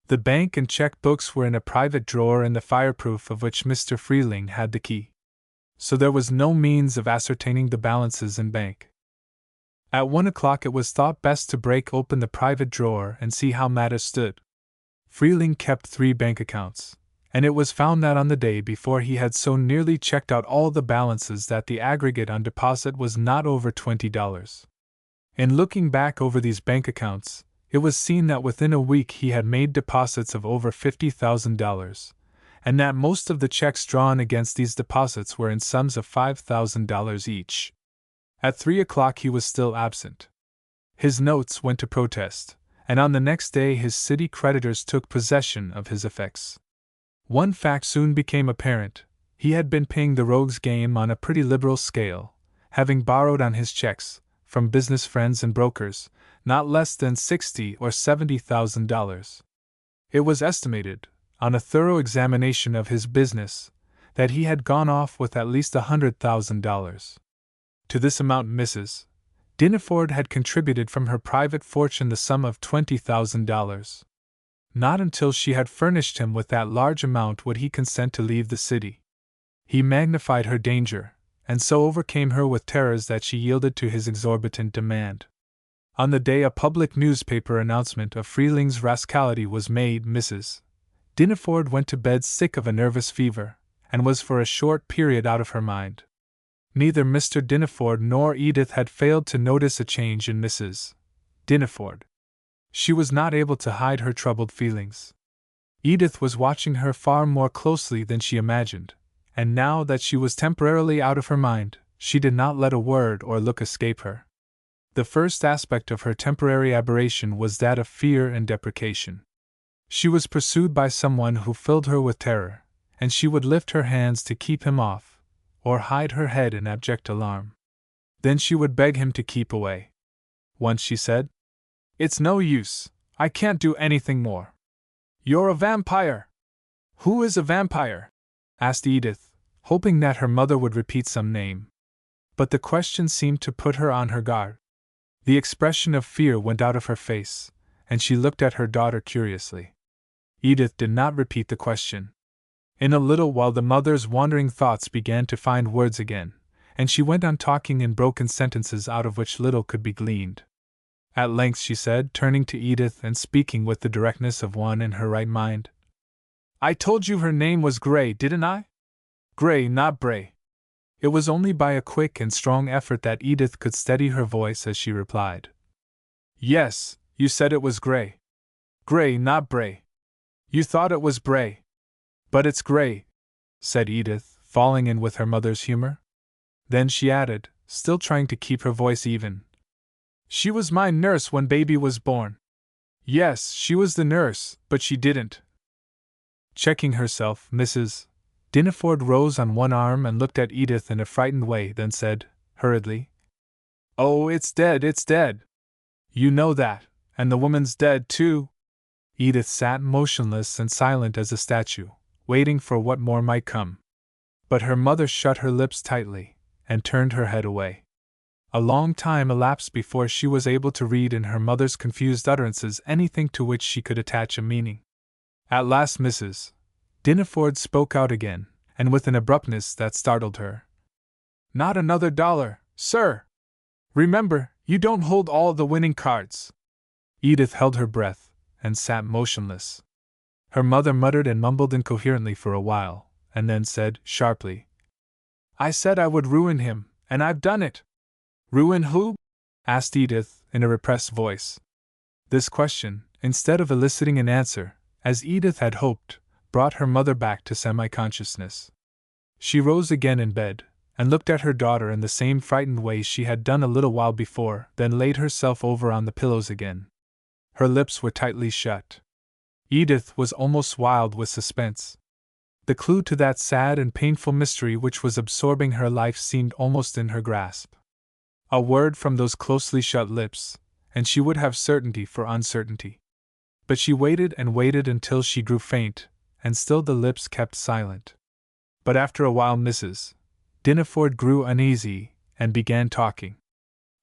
The bank and check books were in a private drawer in the fireproof of which Mr. Freeling had the key. So there was no means of ascertaining the balances in bank. At 1 o'clock it was thought best to break open the private drawer and see how matters stood. Freeling kept 3 bank accounts, and it was found that on the day before he had so nearly checked out all the balances that the aggregate on deposit was not over $20. In looking back over these bank accounts, it was seen that within a week he had made deposits of over $50,000, and that most of the checks drawn against these deposits were in sums of $5,000 each. At 3 o'clock he was still absent. His notes went to protest, and on the next day his city creditors took possession of his effects. One fact soon became apparent: he had been paying the rogue's game on a pretty liberal scale, having borrowed on his checks, from business friends and brokers, not less than $60,000 or $70,000. It was estimated, on a thorough examination of his business, that he had gone off with at least $100,000. To this amount Mrs. Dineford had contributed from her private fortune the sum of $20,000. Not until she had furnished him with that large amount would he consent to leave the city. He magnified her danger, and so overcame her with terrors that she yielded to his exorbitant demand. On the day a public newspaper announcement of Freeling's rascality was made, Mrs. Dineford went to bed sick of a nervous fever, and was for a short period out of her mind. Neither Mr. Dineford nor Edith had failed to notice a change in Mrs. Dineford. She was not able to hide her troubled feelings. Edith was watching her far more closely than she imagined, and now that she was temporarily out of her mind, she did not let a word or look escape her. The first aspect of her temporary aberration was that of fear and deprecation. She was pursued by someone who filled her with terror, and she would lift her hands to keep him off, or hide her head in abject alarm. Then she would beg him to keep away. Once she said, "It's no use, I can't do anything more." "You're a vampire!" "Who is a vampire?" asked Edith, hoping that her mother would repeat some name. But the question seemed to put her on her guard. The expression of fear went out of her face, and she looked at her daughter curiously. Edith did not repeat the question. In a little while the mother's wandering thoughts began to find words again, and she went on talking in broken sentences out of which little could be gleaned. At length she said, turning to Edith and speaking with the directness of one in her right mind, "I told you her name was Gray, didn't I? Gray, not Bray." It was only by a quick and strong effort that Edith could steady her voice as she replied, "Yes, you said it was Gray. Gray, not Bray. You thought it was Bray. But it's Gray," said Edith, falling in with her mother's humor. Then she added, still trying to keep her voice even, "She was my nurse when baby was born." "Yes, she was the nurse, but she didn't." Checking herself, Mrs. Dineford rose on one arm and looked at Edith in a frightened way, then said, hurriedly, "Oh, it's dead, it's dead. You know that, and the woman's dead, too." Edith sat motionless and silent as a statue, waiting for what more might come. But her mother shut her lips tightly, and turned her head away. A long time elapsed before she was able to read in her mother's confused utterances anything to which she could attach a meaning. At last Mrs. Dineford spoke out again, and with an abruptness that startled her. "Not another dollar, sir! Remember, you don't hold all the winning cards." Edith held her breath, and sat motionless. Her mother muttered and mumbled incoherently for a while, and then said, sharply, "I said I would ruin him, and I've done it." "Ruin who?" asked Edith, in a repressed voice. This question, instead of eliciting an answer, as Edith had hoped, brought her mother back to semi-consciousness. She rose again in bed, and looked at her daughter in the same frightened way she had done a little while before, then laid herself over on the pillows again. Her lips were tightly shut. Edith was almost wild with suspense. The clue to that sad and painful mystery which was absorbing her life seemed almost in her grasp. A word from those closely shut lips, and she would have certainty for uncertainty. But she waited and waited until she grew faint, and still the lips kept silent. But after a while Mrs. Dineford grew uneasy, and began talking.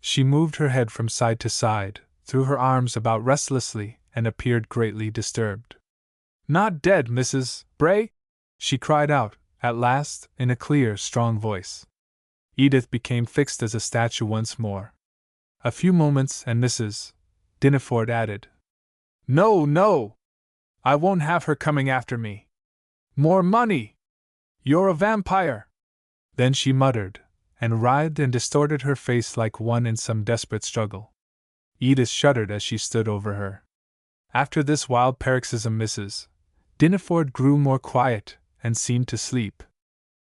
She moved her head from side to side, threw her arms about restlessly, and appeared greatly disturbed. "Not dead, Mrs. Bray?" she cried out, at last, in a clear, strong voice. Edith became fixed as a statue once more. A few moments, and Mrs. Dineford added, "No, no! I won't have her coming after me. More money! You're a vampire! Then she muttered, and writhed and distorted her face like one in some desperate struggle. Edith shuddered as she stood over her. After this wild paroxysm, Mrs. Dineford grew more quiet, and seemed to sleep.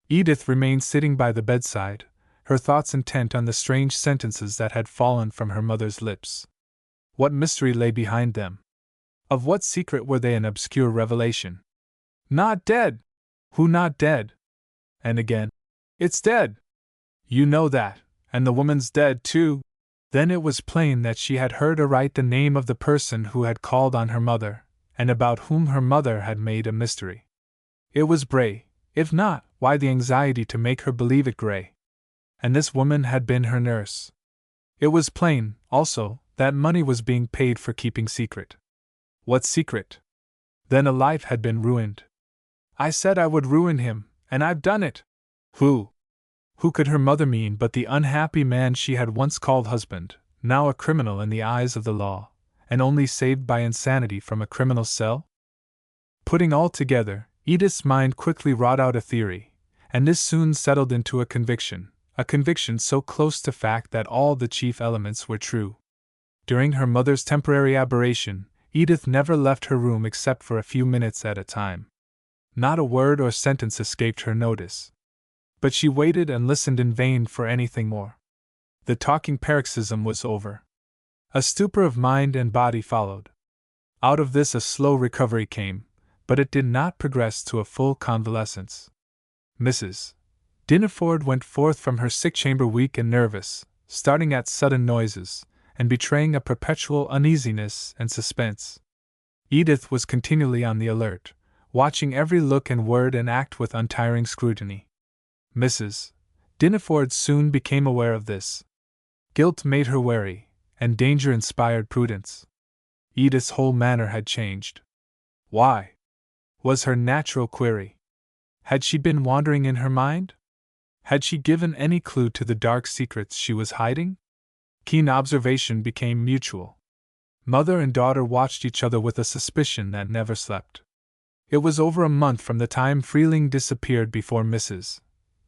Edith remained sitting by the bedside, her thoughts intent on the strange sentences that had fallen from her mother's lips. What mystery lay behind them? Of what secret were they an obscure revelation? Not dead! Who not dead? And again, it's dead! You know that, and the woman's dead too. Then it was plain that she had heard aright the name of the person who had called on her mother, and about whom her mother had made a mystery. It was Bray. If not, why the anxiety to make her believe it Gray? And this woman had been her nurse. It was plain, also, that money was being paid for keeping secret. What secret? Then a life had been ruined. I said I would ruin him, and I've done it. Who? Who could her mother mean but the unhappy man she had once called husband, now a criminal in the eyes of the law, and only saved by insanity from a criminal cell? Putting all together, Edith's mind quickly wrought out a theory, and this soon settled into a conviction so close to fact that all the chief elements were true. During her mother's temporary aberration, Edith never left her room except for a few minutes at a time. Not a word or sentence escaped her notice. But she waited and listened in vain for anything more. The talking paroxysm was over. A stupor of mind and body followed. Out of this a slow recovery came, but it did not progress to a full convalescence. Mrs. Dineford went forth from her sick chamber weak and nervous, starting at sudden noises, and betraying a perpetual uneasiness and suspense. Edith was continually on the alert, watching every look and word and act with untiring scrutiny. Mrs. Dineford soon became aware of this. Guilt made her wary, and danger inspired prudence. Edith's whole manner had changed. Why? Was her natural query. Had she been wandering in her mind? Had she given any clue to the dark secrets she was hiding? Keen observation became mutual. Mother and daughter watched each other with a suspicion that never slept. It was over a month from the time Freeling disappeared before Mrs.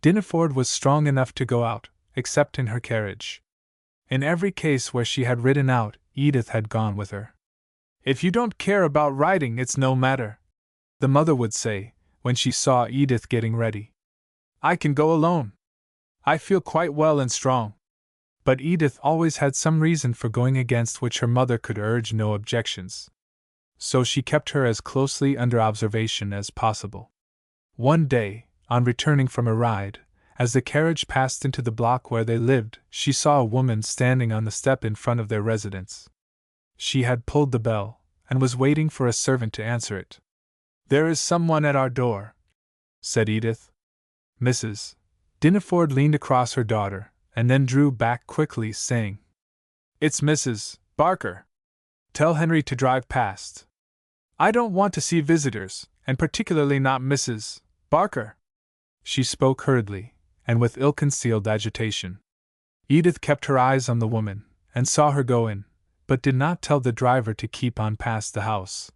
Dineford was strong enough to go out, except in her carriage. In every case where she had ridden out, Edith had gone with her. If you don't care about riding, it's no matter, the mother would say, when she saw Edith getting ready. I can go alone. I feel quite well and strong. But Edith always had some reason for going against which her mother could urge no objections. So she kept her as closely under observation as possible. One day, on returning from a ride, as the carriage passed into the block where they lived, she saw a woman standing on the step in front of their residence. She had pulled the bell, and was waiting for a servant to answer it. There is someone at our door, said Edith. Mrs. Dineford leaned across her daughter, and then drew back quickly, saying, It's Mrs. Barker. Tell Henry to drive past. I don't want to see visitors, and particularly not Mrs. Barker. She spoke hurriedly, and with ill-concealed agitation. Edith kept her eyes on the woman, and saw her go in, but did not tell the driver to keep on past the house.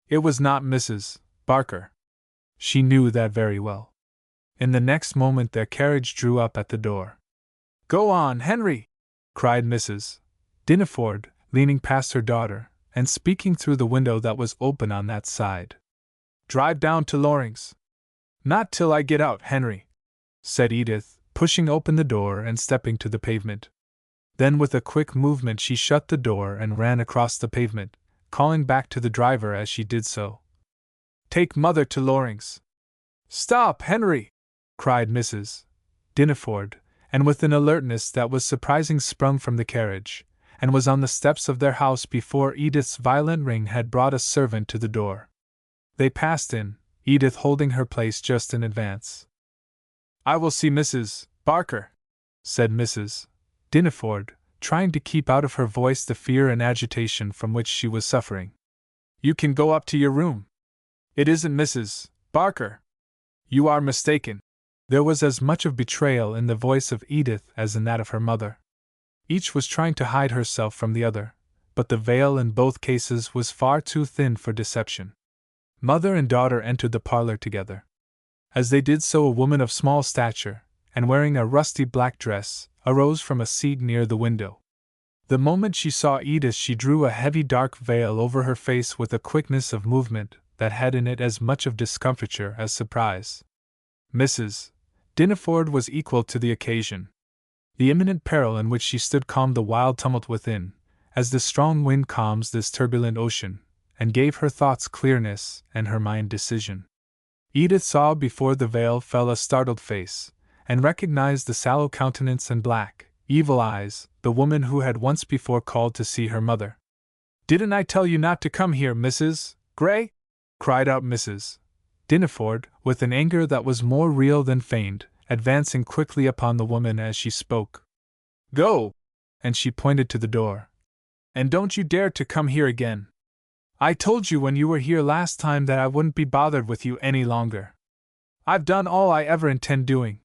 It was not Mrs. Barker. She knew that very well. In the next moment their carriage drew up at the door. Go on, Henry! Cried Mrs. Dineford, leaning past her daughter, and speaking through the window that was open on that side. Drive down to Loring's. Not till I get out, Henry, said Edith, pushing open the door and stepping to the pavement. Then with a quick movement she shut the door and ran across the pavement, calling back to the driver as she did so. Take Mother to Loring's. Stop, Henry! Cried Mrs. Dineford, and with an alertness that was surprising sprung from the carriage, and was on the steps of their house before Edith's violent ring had brought a servant to the door. They passed in, Edith holding her place just in advance. I will see Mrs. Barker, said Mrs. Dineford, trying to keep out of her voice the fear and agitation from which she was suffering. You can go up to your room. It isn't Mrs. Barker. You are mistaken. There was as much of betrayal in the voice of Edith as in that of her mother. Each was trying to hide herself from the other, but the veil in both cases was far too thin for deception. Mother and daughter entered the parlor together. As they did so, a woman of small stature, and wearing a rusty black dress, arose from a seat near the window. The moment she saw Edith, she drew a heavy dark veil over her face with a quickness of movement that had in it as much of discomfiture as surprise. Mrs. Dineford was equal to the occasion. The imminent peril in which she stood calmed the wild tumult within, as the strong wind calms this turbulent ocean, and gave her thoughts clearness and her mind decision. Edith saw before the veil fell a startled face, and recognized the sallow countenance and black, evil eyes, the woman who had once before called to see her mother. "Didn't I tell you not to come here, Mrs. Gray?" cried out Mrs. Dineford, with an anger that was more real than feigned, advancing quickly upon the woman as she spoke. "Go!" and she pointed to the door. "And don't you dare to come here again. I told you when you were here last time that I wouldn't be bothered with you any longer. I've done all I ever intend doing.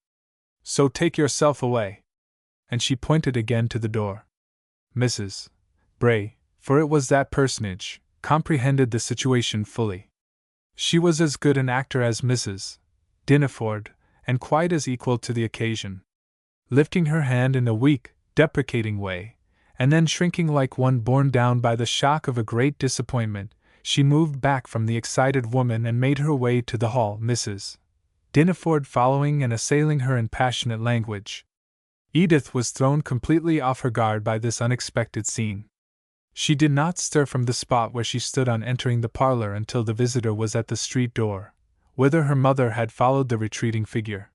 So take yourself away." And she pointed again to the door. Mrs. Bray, for it was that personage, comprehended the situation fully. She was as good an actor as Mrs. Dineford, and quite as equal to the occasion. Lifting her hand in a weak, deprecating way, and then shrinking like one borne down by the shock of a great disappointment, she moved back from the excited woman and made her way to the hall, Mrs. Dineford following and assailing her in passionate language. Edith was thrown completely off her guard by this unexpected scene. She did not stir from the spot where she stood on entering the parlor until the visitor was at the street door, whither her mother had followed the retreating figure.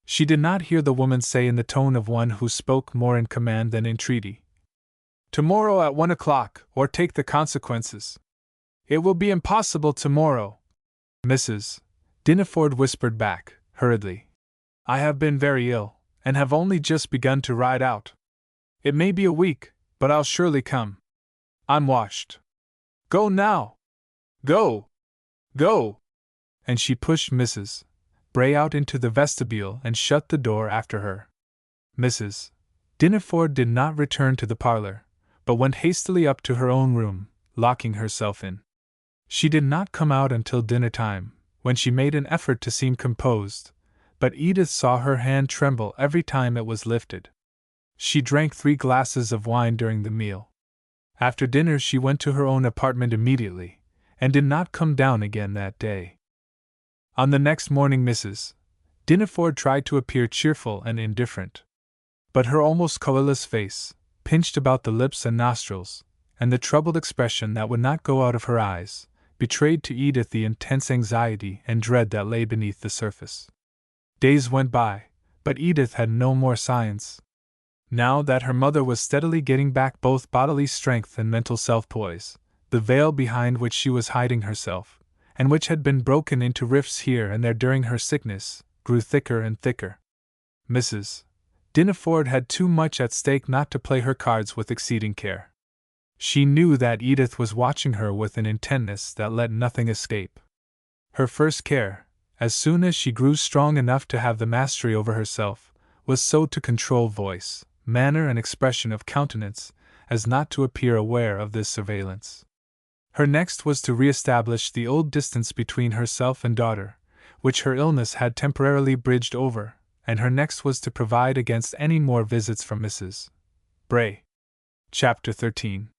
She did not hear the woman say in the tone of one who spoke more in command than entreaty, "Tomorrow at 1 o'clock, or take the consequences." "It will be impossible tomorrow," Mrs. Dineford whispered back, hurriedly. "I have been very ill, and have only just begun to ride out. It may be a week, but I'll surely come. I'm washed. Go now! Go! Go!" And she pushed Mrs. Bray out into the vestibule and shut the door after her. Mrs. Dineford did not return to the parlor, but went hastily up to her own room, locking herself in. She did not come out until dinner time, when she made an effort to seem composed, but Edith saw her hand tremble every time it was lifted. She drank 3 glasses of wine during the meal. After dinner she went to her own apartment immediately, and did not come down again that day. On the next morning Mrs. Dineford tried to appear cheerful and indifferent. But her almost colorless face, pinched about the lips and nostrils, and the troubled expression that would not go out of her eyes, betrayed to Edith the intense anxiety and dread that lay beneath the surface. Days went by, but Edith had no more signs. Now that her mother was steadily getting back both bodily strength and mental self-poise, the veil behind which she was hiding herself, and which had been broken into rifts here and there during her sickness, grew thicker and thicker. Mrs. Dineford had too much at stake not to play her cards with exceeding care. She knew that Edith was watching her with an intentness that let nothing escape. Her first care, as soon as she grew strong enough to have the mastery over herself, was so to control voice, manner, and expression of countenance as not to appear aware of this surveillance. Her next was to re-establish the old distance between herself and daughter, which her illness had temporarily bridged over, and her next was to provide against any more visits from Mrs. Bray. Chapter 13.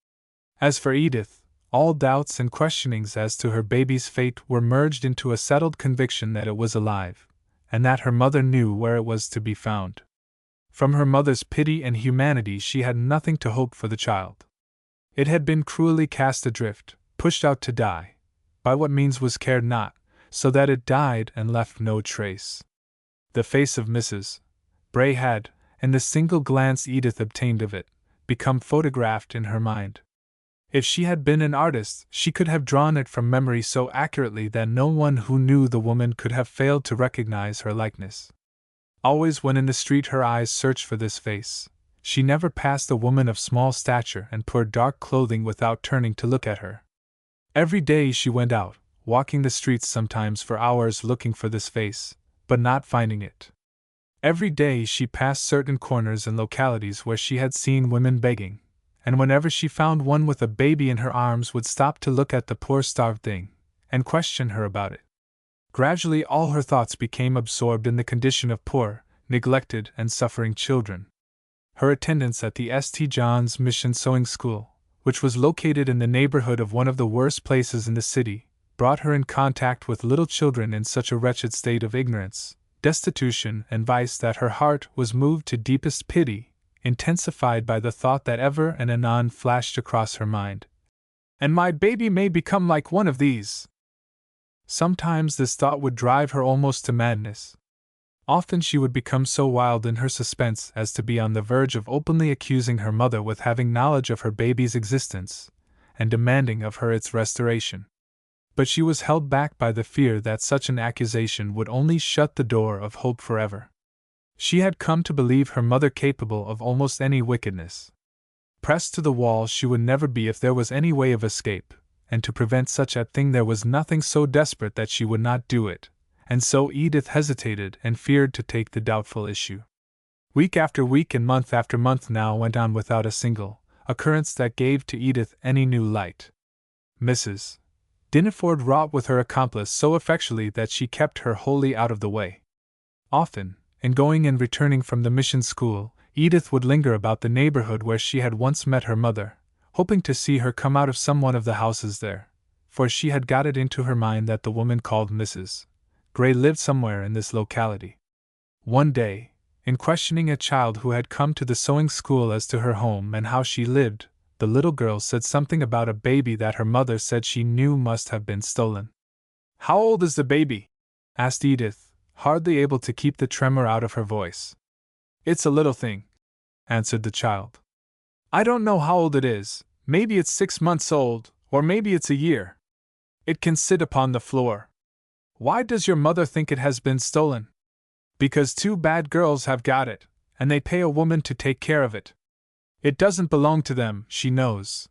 As for Edith, all doubts and questionings as to her baby's fate were merged into a settled conviction that it was alive, and that her mother knew where it was to be found. From her mother's pity and humanity she had nothing to hope for the child. It had been cruelly cast adrift, pushed out to die, by what means was cared not, so that it died and left no trace. The face of Mrs. Bray had, in the single glance Edith obtained of it, become photographed in her mind. If she had been an artist, she could have drawn it from memory so accurately that no one who knew the woman could have failed to recognize her likeness. Always when in the street her eyes searched for this face. She never passed a woman of small stature and poor dark clothing without turning to look at her. Every day she went out, walking the streets sometimes for hours looking for this face, but not finding it. Every day she passed certain corners and localities where she had seen women begging, and whenever she found one with a baby in her arms would stop to look at the poor starved thing, and question her about it. Gradually, all her thoughts became absorbed in the condition of poor, neglected, and suffering children. Her attendance at the St. John's Mission Sewing School, which was located in the neighborhood of one of the worst places in the city, brought her in contact with little children in such a wretched state of ignorance, destitution, and vice that her heart was moved to deepest pity, intensified by the thought that ever and anon flashed across her mind. And my baby may become like one of these. Sometimes this thought would drive her almost to madness. Often she would become so wild in her suspense as to be on the verge of openly accusing her mother with having knowledge of her baby's existence, and demanding of her its restoration. But she was held back by the fear that such an accusation would only shut the door of hope forever. She had come to believe her mother capable of almost any wickedness. Pressed to the wall she would never be if there was any way of escape, and to prevent such a thing there was nothing so desperate that she would not do it, and so Edith hesitated and feared to take the doubtful issue. Week after week and month after month now went on without a single occurrence that gave to Edith any new light. Mrs. Dineford wrought with her accomplice so effectually that she kept her wholly out of the way. Often, in going and returning from the mission school, Edith would linger about the neighborhood where she had once met her mother, hoping to see her come out of some one of the houses there, for she had got it into her mind that the woman called Mrs. Gray lived somewhere in this locality. One day, in questioning a child who had come to the sewing school as to her home and how she lived, the little girl said something about a baby that her mother said she knew must have been stolen. "How old is the baby?" asked Edith, hardly able to keep the tremor out of her voice. "It's a little thing," answered the child. "I don't know how old it is. Maybe it's 6 months old, or maybe it's a year. It can sit upon the floor." "Why does your mother think it has been stolen?" "Because 2 bad girls have got it, and they pay a woman to take care of it. It doesn't belong to them, she knows.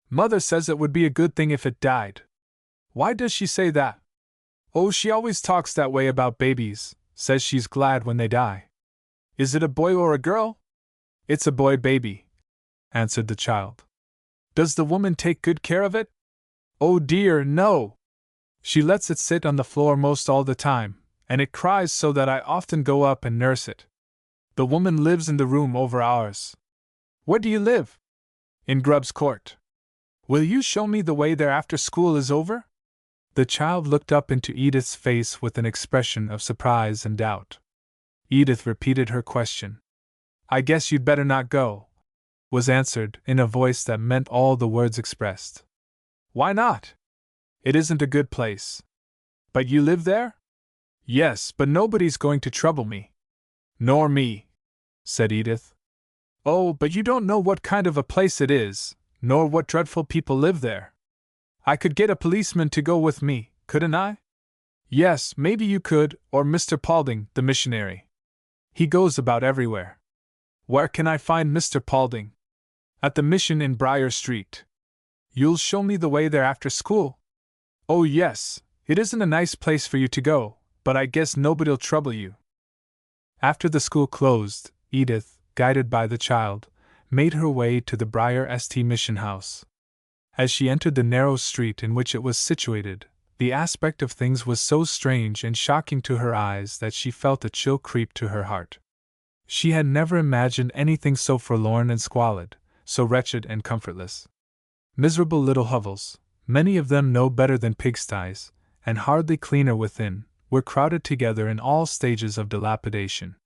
Mother says it would be a good thing if it died." "Why does she say that?" "Oh, she always talks that way about babies, says she's glad when they die." "Is it a boy or a girl?" "It's a boy baby," answered the child. "Does the woman take good care of it?" "Oh dear, no. She lets it sit on the floor most all the time, and it cries so that I often go up and nurse it. The woman lives in the room over ours." "Where do you live?" "In Grubb's Court." "Will you show me the way there after school is over?" The child looked up into Edith's face with an expression of surprise and doubt. Edith repeated her question. "I guess you'd better not go," was answered in a voice that meant all the words expressed. "Why not?" "It isn't a good place." "But you live there?" "Yes, but nobody's going to trouble me." "Nor me," said Edith. "Oh, but you don't know what kind of a place it is, nor what dreadful people live there. I could get a policeman to go with me, couldn't I?" "Yes, maybe you could, or Mr. Paulding, the missionary. He goes about everywhere." "Where can I find Mr. Paulding?" "At the mission in Briar Street." "You'll show me the way there after school?" "Oh yes, it isn't a nice place for you to go, but I guess nobody'll trouble you." After the school closed, Edith, guided by the child, made her way to the Briar St. Mission House. As she entered the narrow street in which it was situated, the aspect of things was so strange and shocking to her eyes that she felt a chill creep to her heart. She had never imagined anything so forlorn and squalid, so wretched and comfortless. Miserable little hovels, many of them no better than pigsties, and hardly cleaner within, were crowded together in all stages of dilapidation.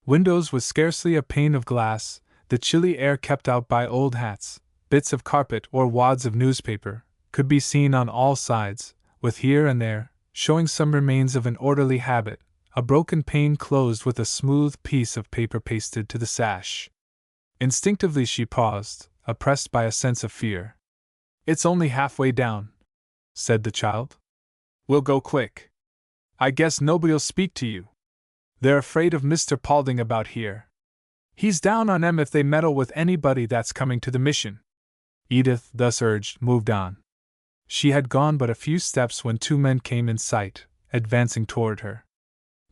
Windows with scarcely a pane of glass, the chilly air kept out by old hats, bits of carpet or wads of newspaper, could be seen on all sides, with here and there, showing some remains of an orderly habit, a broken pane closed with a smooth piece of paper pasted to the sash. Instinctively she paused, oppressed by a sense of fear. "It's only halfway down," said the child. "We'll go quick. I guess nobody'll speak to you. They're afraid of Mr. Paulding about here. He's down on 'em if they meddle with anybody that's coming to the mission." Edith, thus urged, moved on. She had gone but a few steps when 2 men came in sight, advancing toward her.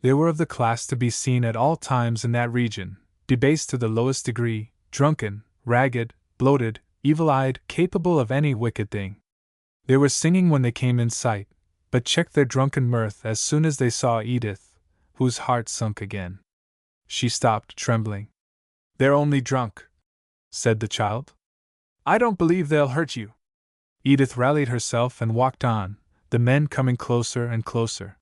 They were of the class to be seen at all times in that region, debased to the lowest degree, drunken, ragged, bloated, evil-eyed, capable of any wicked thing. They were singing when they came in sight, but checked their drunken mirth as soon as they saw Edith, whose heart sunk again. She stopped, trembling. "They're only drunk," said the child. "I don't believe they'll hurt you." Edith rallied herself and walked on, the men coming closer and closer.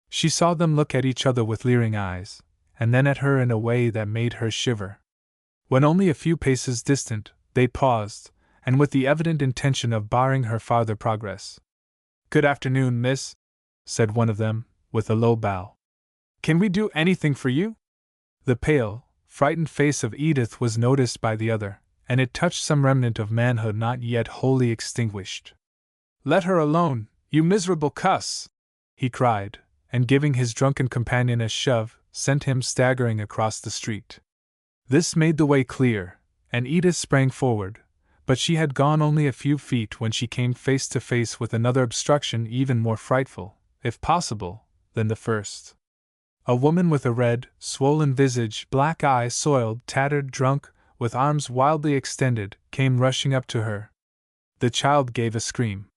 She saw them look at each other with leering eyes, and then at her in a way that made her shiver. When only a few paces distant, they paused, and with the evident intention of barring her farther progress. "Good afternoon, miss," said one of them, with a low bow. "Can we do anything for you?" The pale, frightened face of Edith was noticed by the other, and it touched some remnant of manhood not yet wholly extinguished. "Let her alone, you miserable cuss!" he cried, and giving his drunken companion a shove, sent him staggering across the street. This made the way clear, and Edith sprang forward, but she had gone only a few feet when she came face to face with another obstruction even more frightful, if possible, than the first. A woman with a red, swollen visage, black eye, soiled, tattered, drunk, with arms wildly extended, came rushing up to her. The child gave a scream.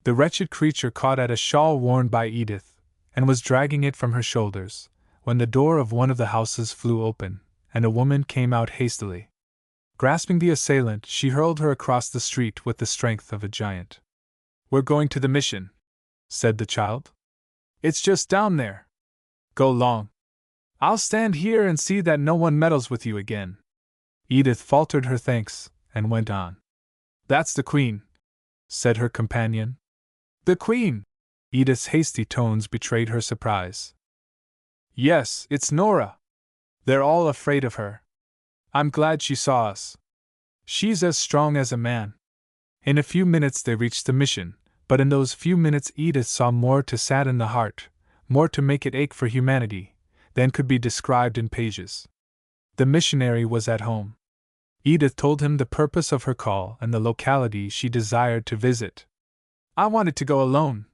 The wretched creature caught at a shawl worn by Edith, and was dragging it from her shoulders, when the door of one of the houses flew open, and a woman came out hastily. Grasping the assailant, she hurled her across the street with the strength of a giant. "We're going to the mission," said the child. "It's just down there. Go long. I'll stand here and see that no one meddles with you again." Edith faltered her thanks, and went on. "That's the Queen," said her companion. "The Queen!" Edith's hasty tones betrayed her surprise. "Yes, it's Nora. They're all afraid of her. I'm glad she saw us. She's as strong as a man." In a few minutes they reached the mission, but in those few minutes Edith saw more to sadden the heart, more to make it ache for humanity, than could be described in pages. The missionary was at home. Edith told him the purpose of her call and the locality she desired to visit. "I wanted to go alone,"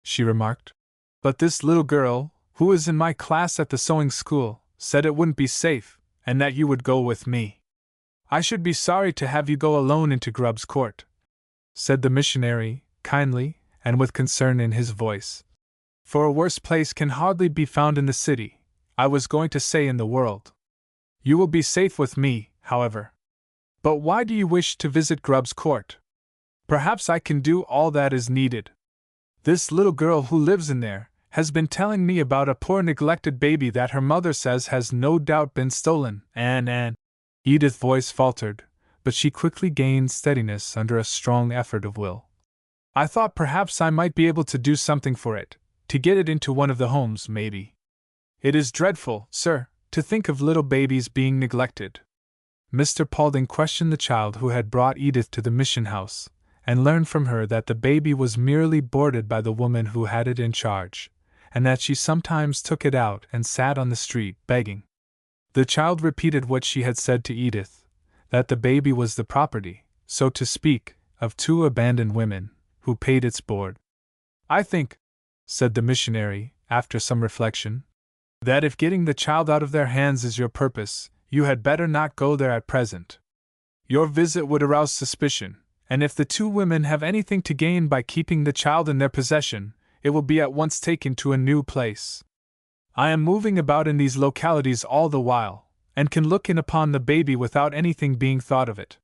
she remarked, "but this little girl, who is in my class at the sewing school, said it wouldn't be safe, and that you would go with me." "I should be sorry to have you go alone into Grubb's Court," said the missionary, kindly, and with concern in his voice. "For a worse place can hardly be found in the city, I was going to say in the world. You will be safe with me, however. But why do you wish to visit Grubb's Court? Perhaps I can do all that is needed. This little girl who lives in there has been telling me about a poor neglected baby that her mother says has no doubt been stolen, and Edith's voice faltered, but she quickly gained steadiness under a strong effort of will. "I thought perhaps I might be able to do something for it, to get it into one of the homes, maybe. It is dreadful, sir, to think of little babies being neglected." Mr. Paulding questioned the child who had brought Edith to the mission house, and learned from her that the baby was merely boarded by the woman who had it in charge, and that she sometimes took it out and sat on the street begging. The child repeated what she had said to Edith, that the baby was the property, so to speak, of two abandoned women, who paid its board. "I think," said the missionary, after some reflection, "that if getting the child out of their hands is your purpose, you had better not go there at present. Your visit would arouse suspicion, and if the two women have anything to gain by keeping the child in their possession, it will be at once taken to a new place. I am moving about in these localities all the while, and can look in upon the baby without anything being thought of it."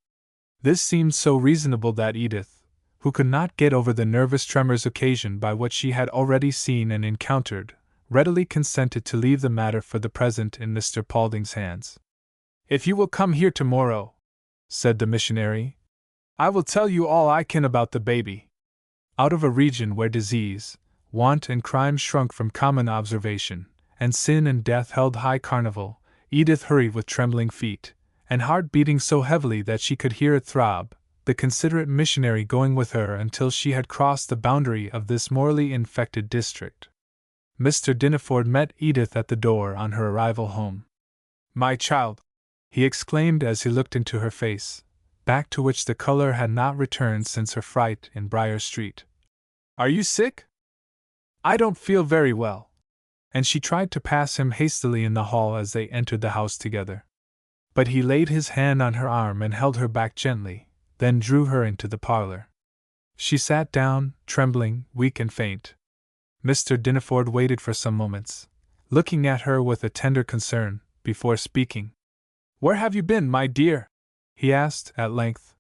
This seemed so reasonable that Edith, who could not get over the nervous tremors occasioned by what she had already seen and encountered, readily consented to leave the matter for the present in Mr. Paulding's hands. "If you will come here tomorrow," said the missionary, "I will tell you all I can about the baby." Out of a region where disease, want, and crime shrunk from common observation, and sin and death held high carnival, Edith hurried with trembling feet, and heart beating so heavily that she could hear it throb, the considerate missionary going with her until she had crossed the boundary of this morally infected district. Mr. Dinaford met Edith at the door on her arrival home. "My child," he exclaimed as he looked into her face, back to which the color had not returned since her fright in Briar Street. "Are you sick?" "I don't feel very well." And she tried to pass him hastily in the hall as they entered the house together. But he laid his hand on her arm and held her back gently, then drew her into the parlor. She sat down, trembling, weak and faint. Mr. Dineford waited for some moments, looking at her with a tender concern, before speaking. "Where have you been, my dear?" he asked, at length.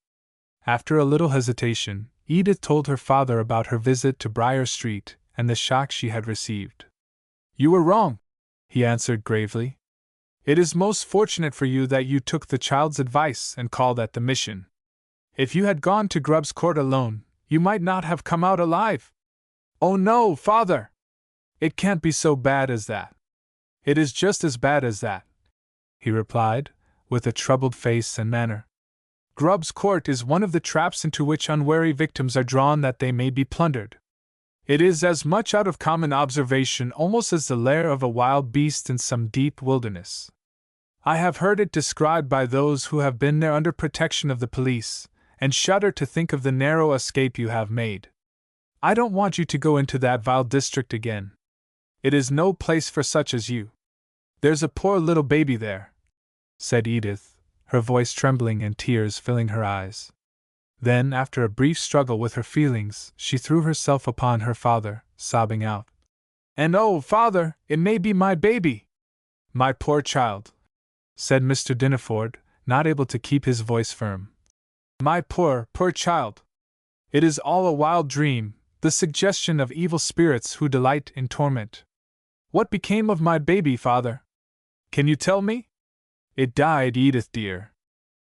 After a little hesitation, Edith told her father about her visit to Briar Street and the shock she had received. "You were wrong," he answered gravely. "It is most fortunate for you that you took the child's advice and called at the mission. If you had gone to Grubb's Court alone, you might not have come out alive." "Oh no, father! It can't be so bad as that." "It is just as bad as that," he replied, with a troubled face and manner. "Grubb's Court is one of the traps into which unwary victims are drawn that they may be plundered. It is as much out of common observation almost as the lair of a wild beast in some deep wilderness. I have heard it described by those who have been there under protection of the police, and shudder to think of the narrow escape you have made. I don't want you to go into that vile district again. It is no place for such as you. There's a poor little baby there," said Edith, her voice trembling and tears filling her eyes. Then, after a brief struggle with her feelings, she threw herself upon her father, sobbing out, "And oh, father, it may be my baby!" "My poor child," said Mr. Dineford, not able to keep his voice firm. "My poor child! It is all a wild dream, the suggestion of evil spirits who delight in torment. What became of my baby, father? Can you tell me?" "It died, Edith dear."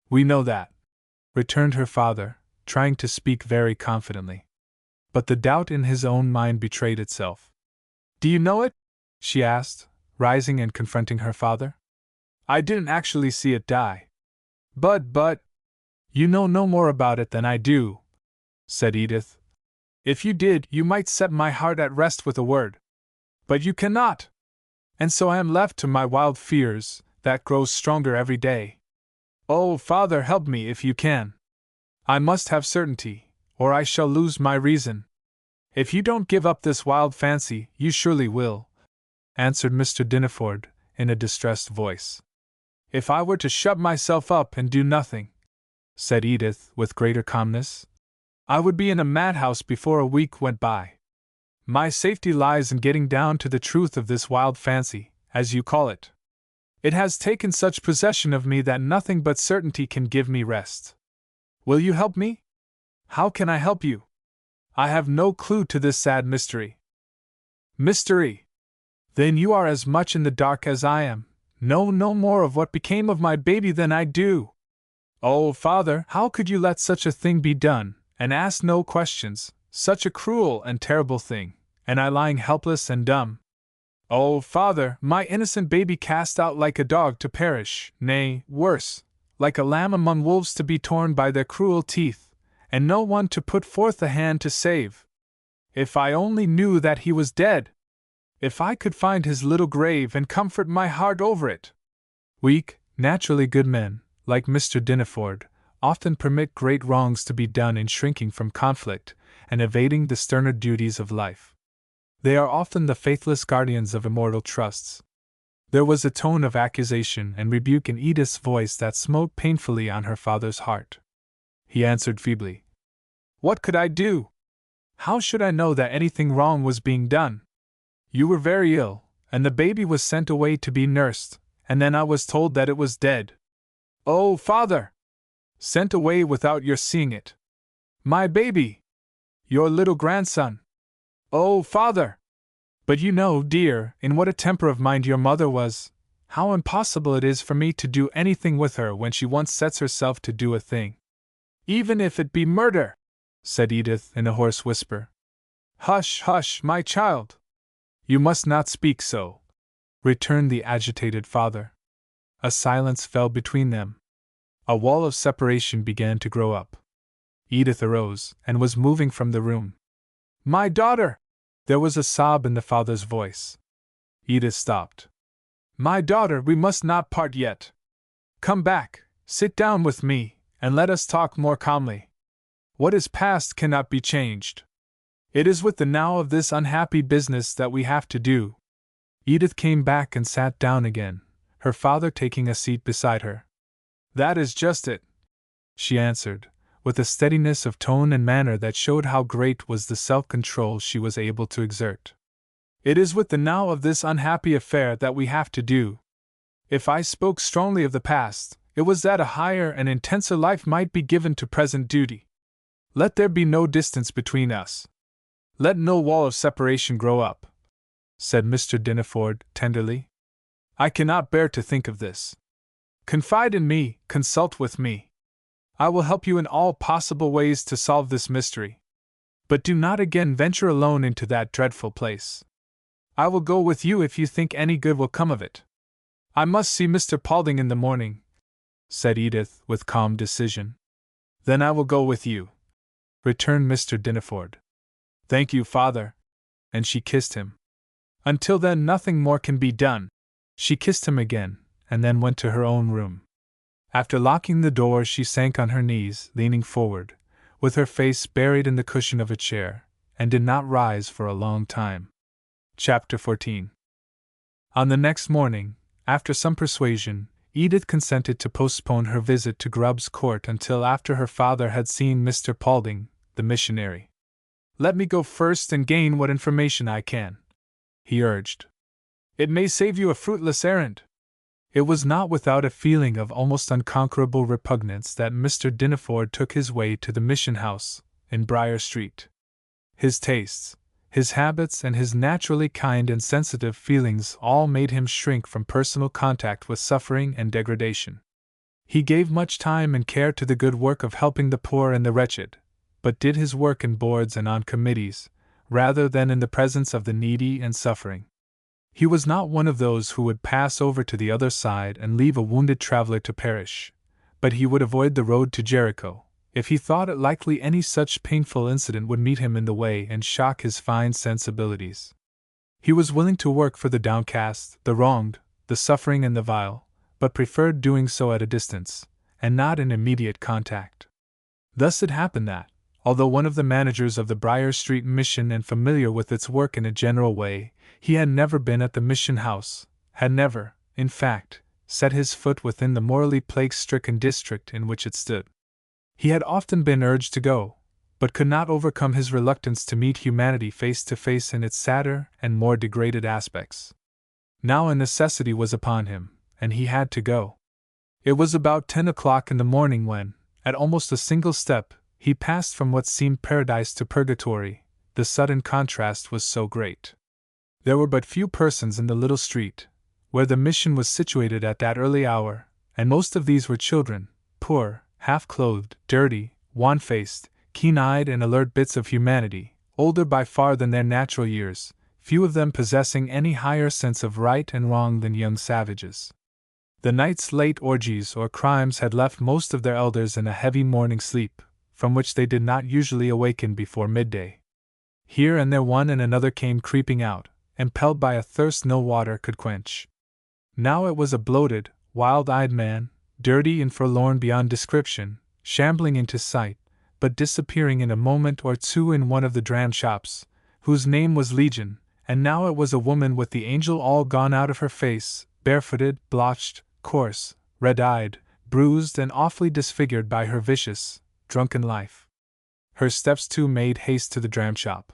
"We know that," returned her father, trying to speak very confidently. But the doubt in his own mind betrayed itself. "Do you know it?" she asked, rising and confronting her father. "I didn't actually see it die." But, you know no more about it than I do," said Edith. "If you did, you might set my heart at rest with a word. But you cannot! And so I am left to my wild fears, that grow stronger every day. Oh, father, help me if you can. I must have certainty, or I shall lose my reason. If you don't give up this wild fancy, you surely will," answered Mr. Dineford, in a distressed voice. "If I were to shut myself up and do nothing," said Edith, with greater calmness, "I would be in a madhouse before a week went by. My safety lies in getting down to the truth of this wild fancy, as you call it. It has taken such possession of me that nothing but certainty can give me rest. Will you help me? How can I help you? I have no clue to this sad mystery." "Mystery? Then you are as much in the dark as I am, know no more of what became of my baby than I do. Oh, father, how could you let such a thing be done, and ask no questions, such a cruel and terrible thing, and I lying helpless and dumb? Oh, father, my innocent baby cast out like a dog to perish, nay, worse, like a lamb among wolves to be torn by their cruel teeth, and no one to put forth a hand to save. If I only knew that he was dead! If I could find his little grave and comfort my heart over it!" Weak, naturally good men, like Mr. Dineford, often permit great wrongs to be done in shrinking from conflict and evading the sterner duties of life. They are often the faithless guardians of immortal trusts. There was a tone of accusation and rebuke in Edith's voice that smote painfully on her father's heart. He answered feebly, "What could I do? How should I know that anything wrong was being done? You were very ill, and the baby was sent away to be nursed, and then I was told that it was dead." "Oh, father! Sent away without your seeing it! My baby! Your little grandson! Oh, father! But you know, dear, in what a temper of mind your mother was, how impossible it is for me to do anything with her when she once sets herself to do a thing. Even if it be murder," said Edith in a hoarse whisper. "Hush, hush, my child! You must not speak so," returned the agitated father. A silence fell between them. A wall of separation began to grow up. Edith arose and was moving from the room. "My daughter!" There was a sob in the father's voice. Edith stopped. "My daughter, we must not part yet. Come back, sit down with me, and let us talk more calmly. What is past cannot be changed. It is with the now of this unhappy business that we have to do." Edith came back and sat down again, her father taking a seat beside her. "That is just it," she answered, with a steadiness of tone and manner that showed how great was the self-control she was able to exert. It is with the now of this unhappy affair that we have to do. If I spoke strongly of the past, it was that a higher and intenser life might be given to present duty. Let there be no distance between us. Let no wall of separation grow up," said Mr. Dinneford tenderly. "I cannot bear to think of this. Confide in me, consult with me. I will help you in all possible ways to solve this mystery. But do not again venture alone into that dreadful place. I will go with you if you think any good will come of it." "I must see Mr. Paulding in the morning," said Edith with calm decision. "Then I will go with you," returned Mr. Dinneford. "Thank you, father." And she kissed him. "Until then, nothing more can be done." She kissed him again, and then went to her own room. After locking the door, she sank on her knees, leaning forward, with her face buried in the cushion of a chair, and did not rise for a long time. Chapter 14. On the next morning, after some persuasion, Edith consented to postpone her visit to Grubb's Court until after her father had seen Mr. Paulding, the missionary. "Let me go first and gain what information I can," he urged. "It may save you a fruitless errand." It was not without a feeling of almost unconquerable repugnance that Mr. Dinneford took his way to the mission house in Briar Street. His tastes, his habits, and his naturally kind and sensitive feelings all made him shrink from personal contact with suffering and degradation. He gave much time and care to the good work of helping the poor and the wretched, but did his work in boards and on committees, rather than in the presence of the needy and suffering. He was not one of those who would pass over to the other side and leave a wounded traveler to perish, but he would avoid the road to Jericho, if he thought it likely any such painful incident would meet him in the way and shock his fine sensibilities. He was willing to work for the downcast, the wronged, the suffering, and the vile, but preferred doing so at a distance, and not in immediate contact. Thus it happened that, although one of the managers of the Briar Street Mission and familiar with its work in a general way, he had never been at the mission house, had never, in fact, set his foot within the morally plague-stricken district in which it stood. He had often been urged to go, but could not overcome his reluctance to meet humanity face to face in its sadder and more degraded aspects. Now a necessity was upon him, and he had to go. It was about 10 o'clock in the morning when, at almost a single step, he passed from what seemed paradise to purgatory. The sudden contrast was so great. There were but few persons in the little street, where the mission was situated at that early hour, and most of these were children, poor, half-clothed, dirty, wan-faced, keen-eyed and alert bits of humanity, older by far than their natural years, few of them possessing any higher sense of right and wrong than young savages. The night's late orgies or crimes had left most of their elders in a heavy morning sleep, from which they did not usually awaken before midday. Here and there one and another came creeping out, impelled by a thirst no water could quench. Now it was a bloated, wild-eyed man, dirty and forlorn beyond description, shambling into sight, but disappearing in a moment or two in one of the dram shops, whose name was Legion, and now it was a woman with the angel all gone out of her face, barefooted, blotched, coarse, red-eyed, bruised and awfully disfigured by her vicious, drunken life. Her steps too made haste to the dram shop.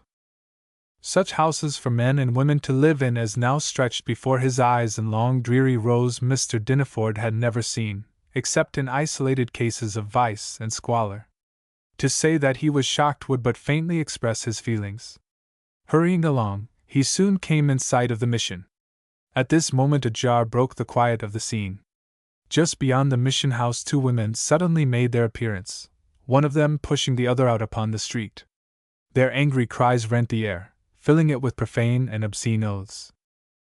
Such houses for men and women to live in as now stretched before his eyes in long dreary rows Mr. Dinneford had never seen, except in isolated cases of vice and squalor. To say that he was shocked would but faintly express his feelings. Hurrying along, he soon came in sight of the mission. At this moment a jar broke the quiet of the scene. Just beyond the mission house 2 women suddenly made their appearance, one of them pushing the other out upon the street. Their angry cries rent the air, filling it with profane and obscene oaths.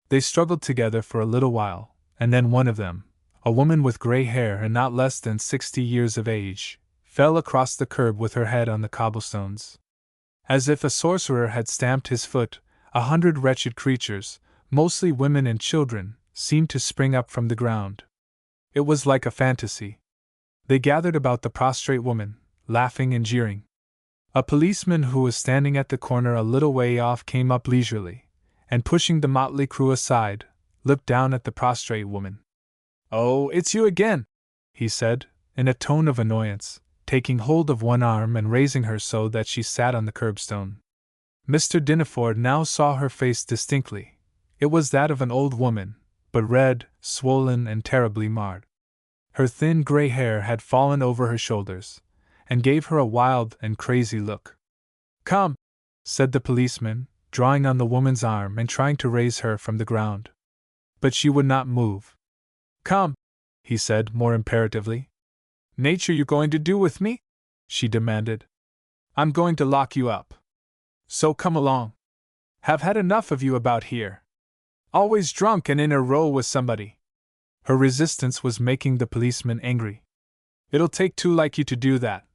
They struggled together for a little while, and then one of them, a woman with gray hair and not less than 60 years of age, fell across the curb with her head on the cobblestones. As if a sorcerer had stamped his foot, 100 wretched creatures, mostly women and children, seemed to spring up from the ground. It was like a fantasy. They gathered about the prostrate woman, laughing and jeering. A policeman who was standing at the corner a little way off came up leisurely, and pushing the motley crew aside, looked down at the prostrate woman. "Oh, it's you again," he said, in a tone of annoyance, taking hold of one arm and raising her so that she sat on the curbstone. Mr. Dinaford now saw her face distinctly. It was that of an old woman, but red, swollen, and terribly marred. Her thin gray hair had fallen over her shoulders, and gave her a wild and crazy look. "Come," said the policeman, drawing on the woman's arm and trying to raise her from the ground. But she would not move. "Come," he said more imperatively. "Nature, you going to do with me?" she demanded. "I'm going to lock you up. So come along. Have had enough of you about here. Always drunk and in a row with somebody." Her resistance was making the policeman angry. "It'll take two like you to do that,"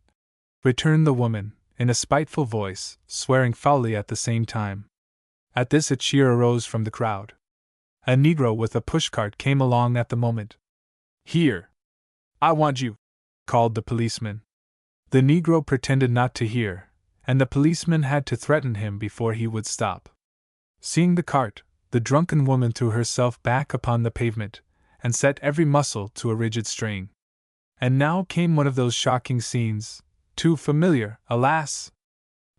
returned the woman, in a spiteful voice, swearing foully at the same time. At this a cheer arose from the crowd. A Negro with a pushcart came along at the moment. "Here! I want you!" called the policeman. The Negro pretended not to hear, and the policeman had to threaten him before he would stop. Seeing the cart, the drunken woman threw herself back upon the pavement, and set every muscle to a rigid strain. And now came one of those shocking scenes, too familiar, alas!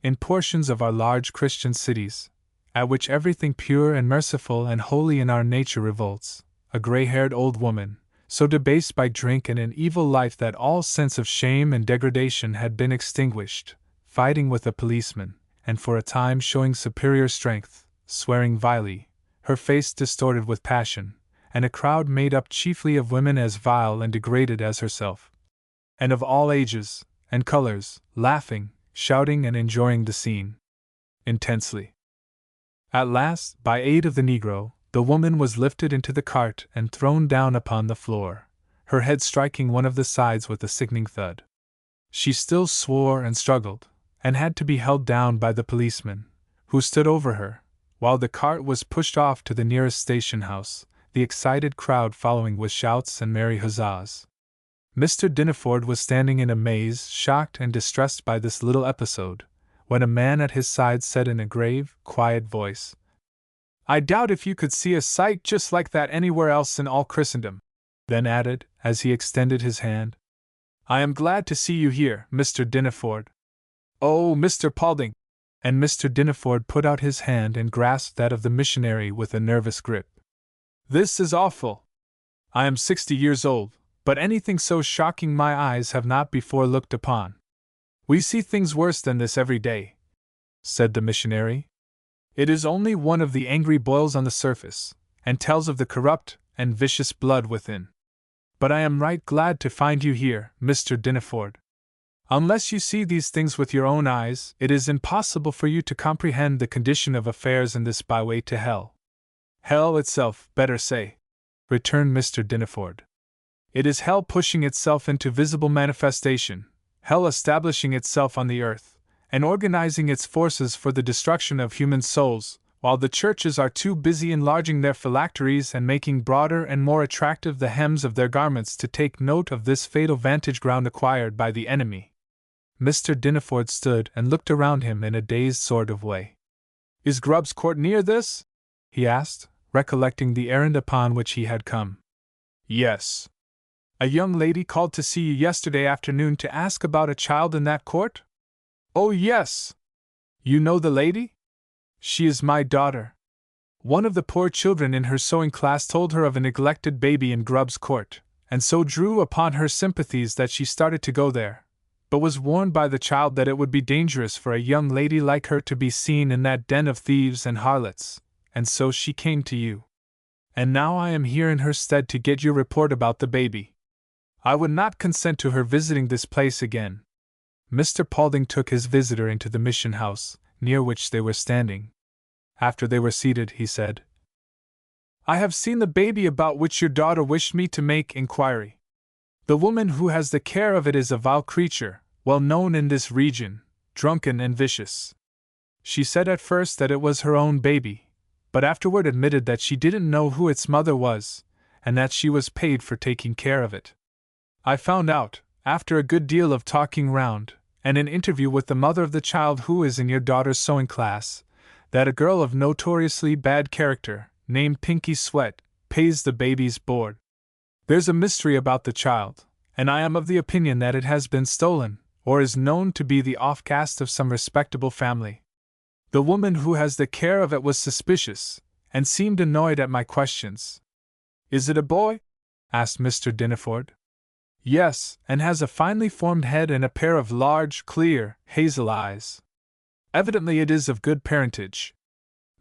in portions of our large Christian cities, at which everything pure and merciful and holy in our nature revolts. A gray-haired old woman, so debased by drink and an evil life that all sense of shame and degradation had been extinguished, fighting with a policeman, and for a time showing superior strength, swearing vilely, her face distorted with passion, and a crowd made up chiefly of women as vile and degraded as herself, and of all ages and colors, laughing, shouting, and enjoying the scene intensely. At last, by aid of the Negro, the woman was lifted into the cart and thrown down upon the floor, her head striking one of the sides with a sickening thud. She still swore and struggled, and had to be held down by the policeman, who stood over her, while the cart was pushed off to the nearest station house, the excited crowd following with shouts and merry huzzas. Mr. Dinaford was standing in a maze, shocked and distressed by this little episode, when a man at his side said in a grave, quiet voice, "I doubt if you could see a sight just like that anywhere else in all Christendom," then added, as he extended his hand, "I am glad to see you here, Mr. Dinaford. Oh, Mr. Paulding!" And Mr. Dinaford put out his hand and grasped that of the missionary with a nervous grip. "This is awful. I am 60 years old, but anything so shocking my eyes have not before looked upon." "We see things worse than this every day," said the missionary. "It is only one of the angry boils on the surface, and tells of the corrupt and vicious blood within. But I am right glad to find you here, Mr. Dinaford. Unless you see these things with your own eyes, it is impossible for you to comprehend the condition of affairs in this byway to hell. Hell itself, better say," returned Mr. Dinaford. "It is hell pushing itself into visible manifestation, hell establishing itself on the earth, and organizing its forces for the destruction of human souls, while the churches are too busy enlarging their phylacteries and making broader and more attractive the hems of their garments to take note of this fatal vantage ground acquired by the enemy." Mr. Dinaford stood and looked around him in a dazed sort of way. "Is Grubb's Court near this?" he asked, recollecting the errand upon which he had come. "Yes. A young lady called to see you yesterday afternoon to ask about a child in that court?" "Oh, yes." "You know the lady?" "She is my daughter. One of the poor children in her sewing class told her of a neglected baby in Grubb's Court, and so drew upon her sympathies that she started to go there, but was warned by the child that it would be dangerous for a young lady like her to be seen in that den of thieves and harlots, and so she came to you. And now I am here in her stead to get your report about the baby. I would not consent to her visiting this place again." Mr. Paulding took his visitor into the mission house, near which they were standing. After they were seated, he said, "I have seen the baby about which your daughter wished me to make inquiry. The woman who has the care of it is a vile creature, well known in this region, drunken and vicious. She said at first that it was her own baby, but afterward admitted that she didn't know who its mother was, and that she was paid for taking care of it. I found out, after a good deal of talking round, and an interview with the mother of the child who is in your daughter's sewing class, that a girl of notoriously bad character, named Pinky Sweat, pays the baby's board. There's a mystery about the child, and I am of the opinion that it has been stolen, or is known to be the offcast of some respectable family. The woman who has the care of it was suspicious, and seemed annoyed at my questions. Is it a boy? Asked Mr. Diniford. Yes, and has a finely formed head and a pair of large, clear, hazel eyes. Evidently it is of good parentage.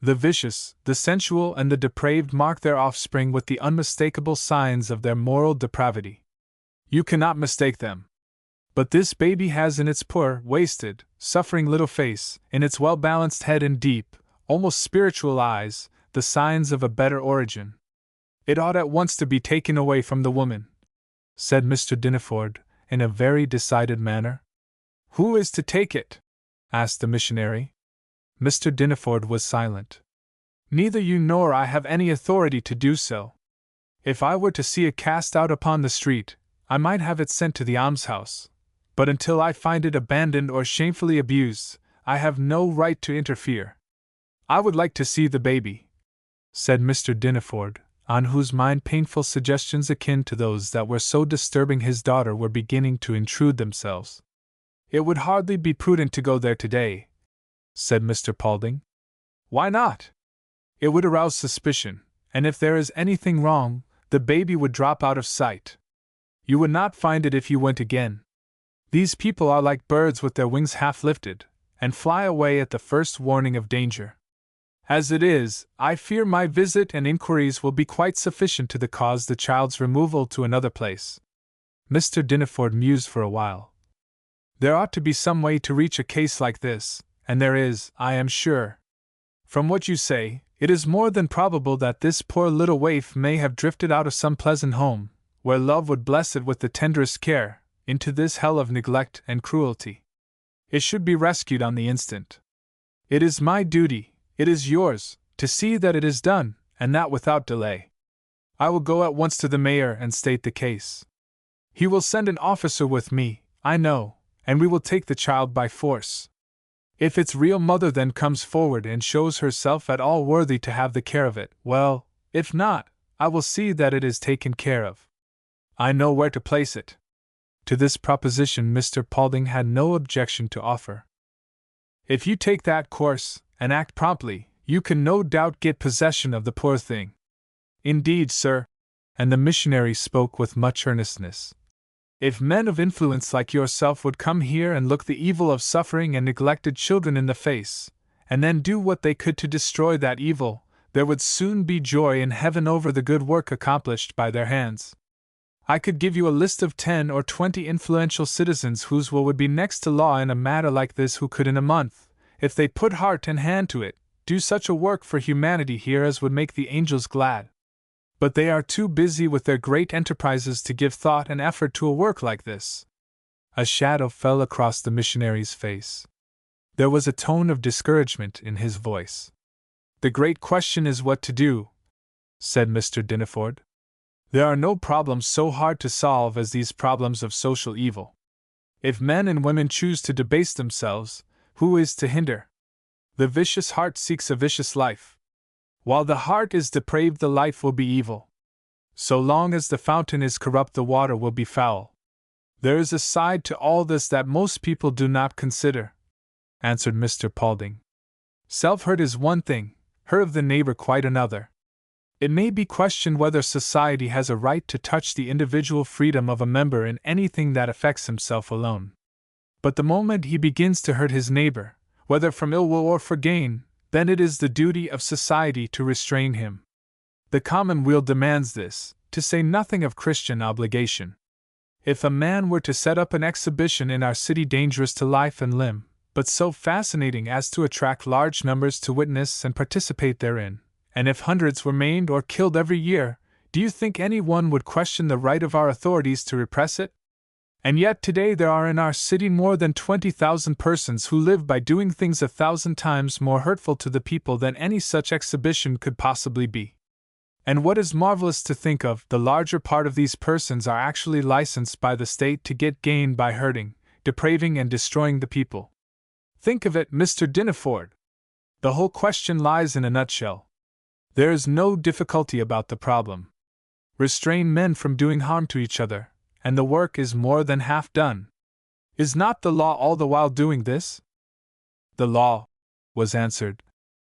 The vicious, the sensual, and the depraved mark their offspring with the unmistakable signs of their moral depravity. You cannot mistake them. But this baby has in its poor, wasted, suffering little face, in its well-balanced head and deep, almost spiritual eyes, the signs of a better origin. It ought at once to be taken away from the woman, said Mr. Diniford, in a very decided manner. Who is to take it? Asked the missionary. Mr. Diniford was silent. Neither you nor I have any authority to do so. If I were to see it cast out upon the street, I might have it sent to the almshouse. But until I find it abandoned or shamefully abused, I have no right to interfere. I would like to see the baby, said Mr. Diniford, on whose mind painful suggestions akin to those that were so disturbing his daughter were beginning to intrude themselves. It would hardly be prudent to go there today, said Mr. Paulding. Why not? It would arouse suspicion, and if there is anything wrong, the baby would drop out of sight. You would not find it if you went again. These people are like birds with their wings half lifted, and fly away at the first warning of danger. As it is, I fear my visit and inquiries will be quite sufficient to cause the child's removal to another place. Mr. Diniford mused for a while. There ought to be some way to reach a case like this, and there is, I am sure. From what you say, it is more than probable that this poor little waif may have drifted out of some pleasant home, where love would bless it with the tenderest care, into this hell of neglect and cruelty. It should be rescued on the instant. It is my duty, it is yours, to see that it is done, and that without delay. I will go at once to the mayor and state the case. He will send an officer with me, I know, and we will take the child by force. If its real mother then comes forward and shows herself at all worthy to have the care of it, well, if not, I will see that it is taken care of. I know where to place it. To this proposition Mr. Paulding had no objection to offer. If you take that course, and act promptly, you can no doubt get possession of the poor thing. Indeed, sir, and the missionary spoke with much earnestness, if men of influence like yourself would come here and look the evil of suffering and neglected children in the face, and then do what they could to destroy that evil, there would soon be joy in heaven over the good work accomplished by their hands. I could give you a list of 10 or 20 influential citizens whose will would be next to law in a matter like this, who could in a month, if they put heart and hand to it, do such a work for humanity here as would make the angels glad. But they are too busy with their great enterprises to give thought and effort to a work like this. A shadow fell across the missionary's face. There was a tone of discouragement in his voice. The great question is what to do, said Mr. Diniford. There are no problems so hard to solve as these problems of social evil. If men and women choose to debase themselves, who is to hinder? The vicious heart seeks a vicious life. While the heart is depraved, the life will be evil. So long as the fountain is corrupt, the water will be foul. There is a side to all this that most people do not consider, answered Mr. Paulding. Self-hurt is one thing, hurt of the neighbor quite another. It may be questioned whether society has a right to touch the individual freedom of a member in anything that affects himself alone. But the moment he begins to hurt his neighbor, whether from ill will or for gain, then it is the duty of society to restrain him. The commonweal demands this, to say nothing of Christian obligation. If a man were to set up an exhibition in our city dangerous to life and limb, but so fascinating as to attract large numbers to witness and participate therein, and if hundreds were maimed or killed every year, do you think any one would question the right of our authorities to repress it? And yet today there are in our city more than 20,000 persons who live by doing things 1,000 times more hurtful to the people than any such exhibition could possibly be. And what is marvelous to think of, the larger part of these persons are actually licensed by the state to get gain by hurting, depraving and destroying the people. Think of it, Mr. Diniford. The whole question lies in a nutshell. There is no difficulty about the problem. Restrain men from doing harm to each other, and the work is more than half done. Is not the law all the while doing this? The law, was answered,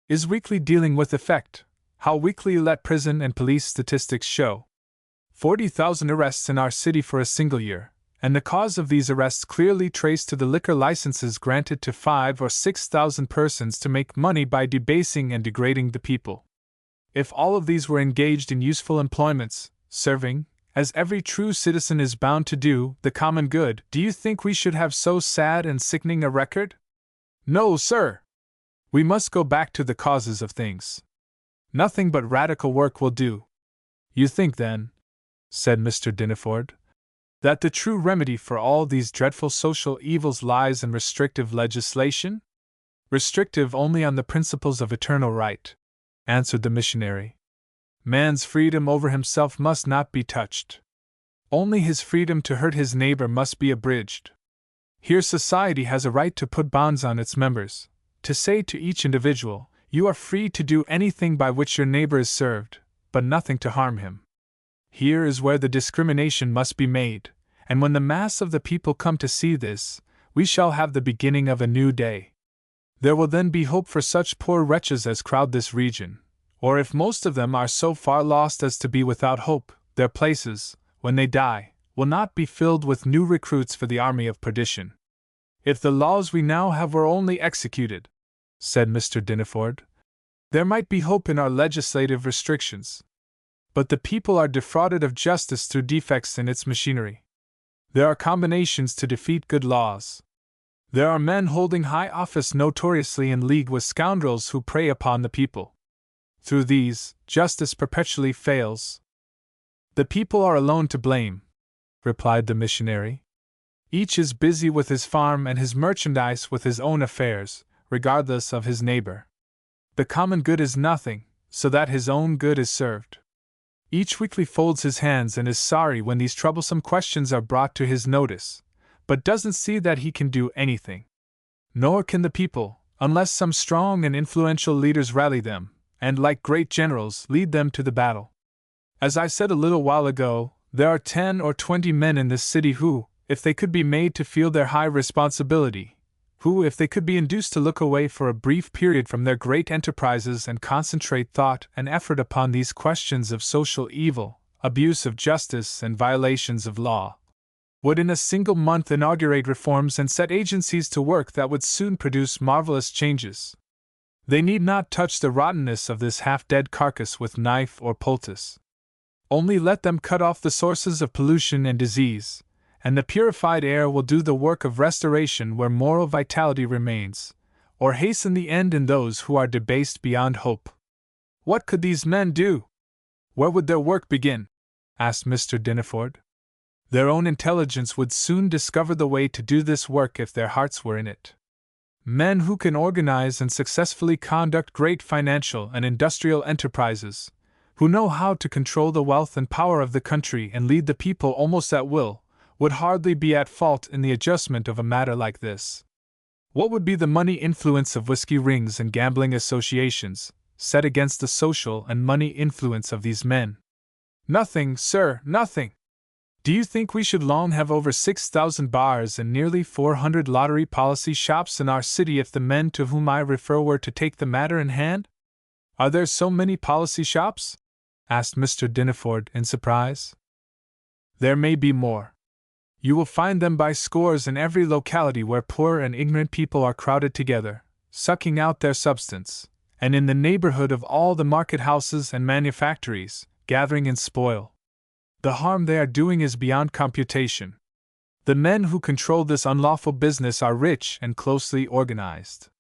is weekly dealing with effect. How weekly let prison and police statistics show. 40,000 arrests in our city for a single year, and the cause of these arrests clearly traced to the liquor licenses granted to 5 or 6,000 persons to make money by debasing and degrading the people. If all of these were engaged in useful employments, serving, as every true citizen is bound to do, the common good, do you think we should have so sad and sickening a record? No, sir! We must go back to the causes of things. Nothing but radical work will do. You think, then, said Mr. Dineford, that the true remedy for all these dreadful social evils lies in restrictive legislation? Restrictive only on the principles of eternal right, answered the missionary. Man's freedom over himself must not be touched. Only his freedom to hurt his neighbor must be abridged. Here society has a right to put bonds on its members, to say to each individual, you are free to do anything by which your neighbor is served, but nothing to harm him. Here is where the discrimination must be made, and when the mass of the people come to see this, we shall have the beginning of a new day. There will then be hope for such poor wretches as crowd this region, or if most of them are so far lost as to be without hope, their places, when they die, will not be filled with new recruits for the army of perdition. If the laws we now have were only executed, said Mr. Dineford, there might be hope in our legislative restrictions. But the people are defrauded of justice through defects in its machinery. There are combinations to defeat good laws. There are men holding high office notoriously in league with scoundrels who prey upon the people. Through these, justice perpetually fails. The people are alone to blame, replied the missionary. Each is busy with his farm and his merchandise with his own affairs, regardless of his neighbor. The common good is nothing, so that his own good is served. Each weekly folds his hands and is sorry when these troublesome questions are brought to his notice, but doesn't see that he can do anything. Nor can the people, unless some strong and influential leaders rally them, and like great generals lead them to the battle. As I said a little while ago, there are 10 or 20 men in this city who, if they could be made to feel their high responsibility, who, if they could be induced to look away for a brief period from their great enterprises and concentrate thought and effort upon these questions of social evil, abuse of justice, and violations of law, would in a single month inaugurate reforms and set agencies to work that would soon produce marvelous changes. They need not touch the rottenness of this half-dead carcass with knife or poultice. Only let them cut off the sources of pollution and disease, and the purified air will do the work of restoration where moral vitality remains, or hasten the end in those who are debased beyond hope. What could these men do? Where would their work begin? Asked Mr. Dineford. Their own intelligence would soon discover the way to do this work if their hearts were in it. Men who can organize and successfully conduct great financial and industrial enterprises, who know how to control the wealth and power of the country and lead the people almost at will, would hardly be at fault in the adjustment of a matter like this. What would be the money influence of whiskey rings and gambling associations, set against the social and money influence of these men? Nothing, sir, nothing. Do you think we should long have over 6,000 bars and nearly 400 lottery policy shops in our city if the men to whom I refer were to take the matter in hand? Are there so many policy shops? Asked Mr. Dineford in surprise. There may be more. You will find them by scores in every locality where poor and ignorant people are crowded together, sucking out their substance, and in the neighborhood of all the market houses and manufactories, gathering in spoil. The harm they are doing is beyond computation. The men who control this unlawful business are rich and closely organized.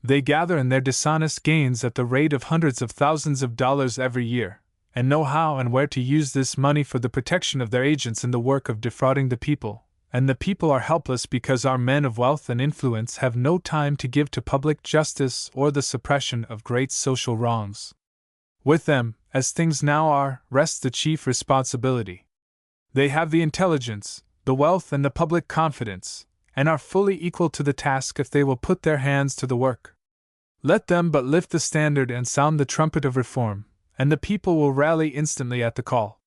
They gather in their dishonest gains at the rate of hundreds of thousands of dollars every year, and know how and where to use this money for the protection of their agents in the work of defrauding the people, and the people are helpless because our men of wealth and influence have no time to give to public justice or the suppression of great social wrongs. With them, as things now are, rests the chief responsibility. They have the intelligence, the wealth, and the public confidence, and are fully equal to the task if they will put their hands to the work. Let them but lift the standard and sound the trumpet of reform, and the people will rally instantly at the call.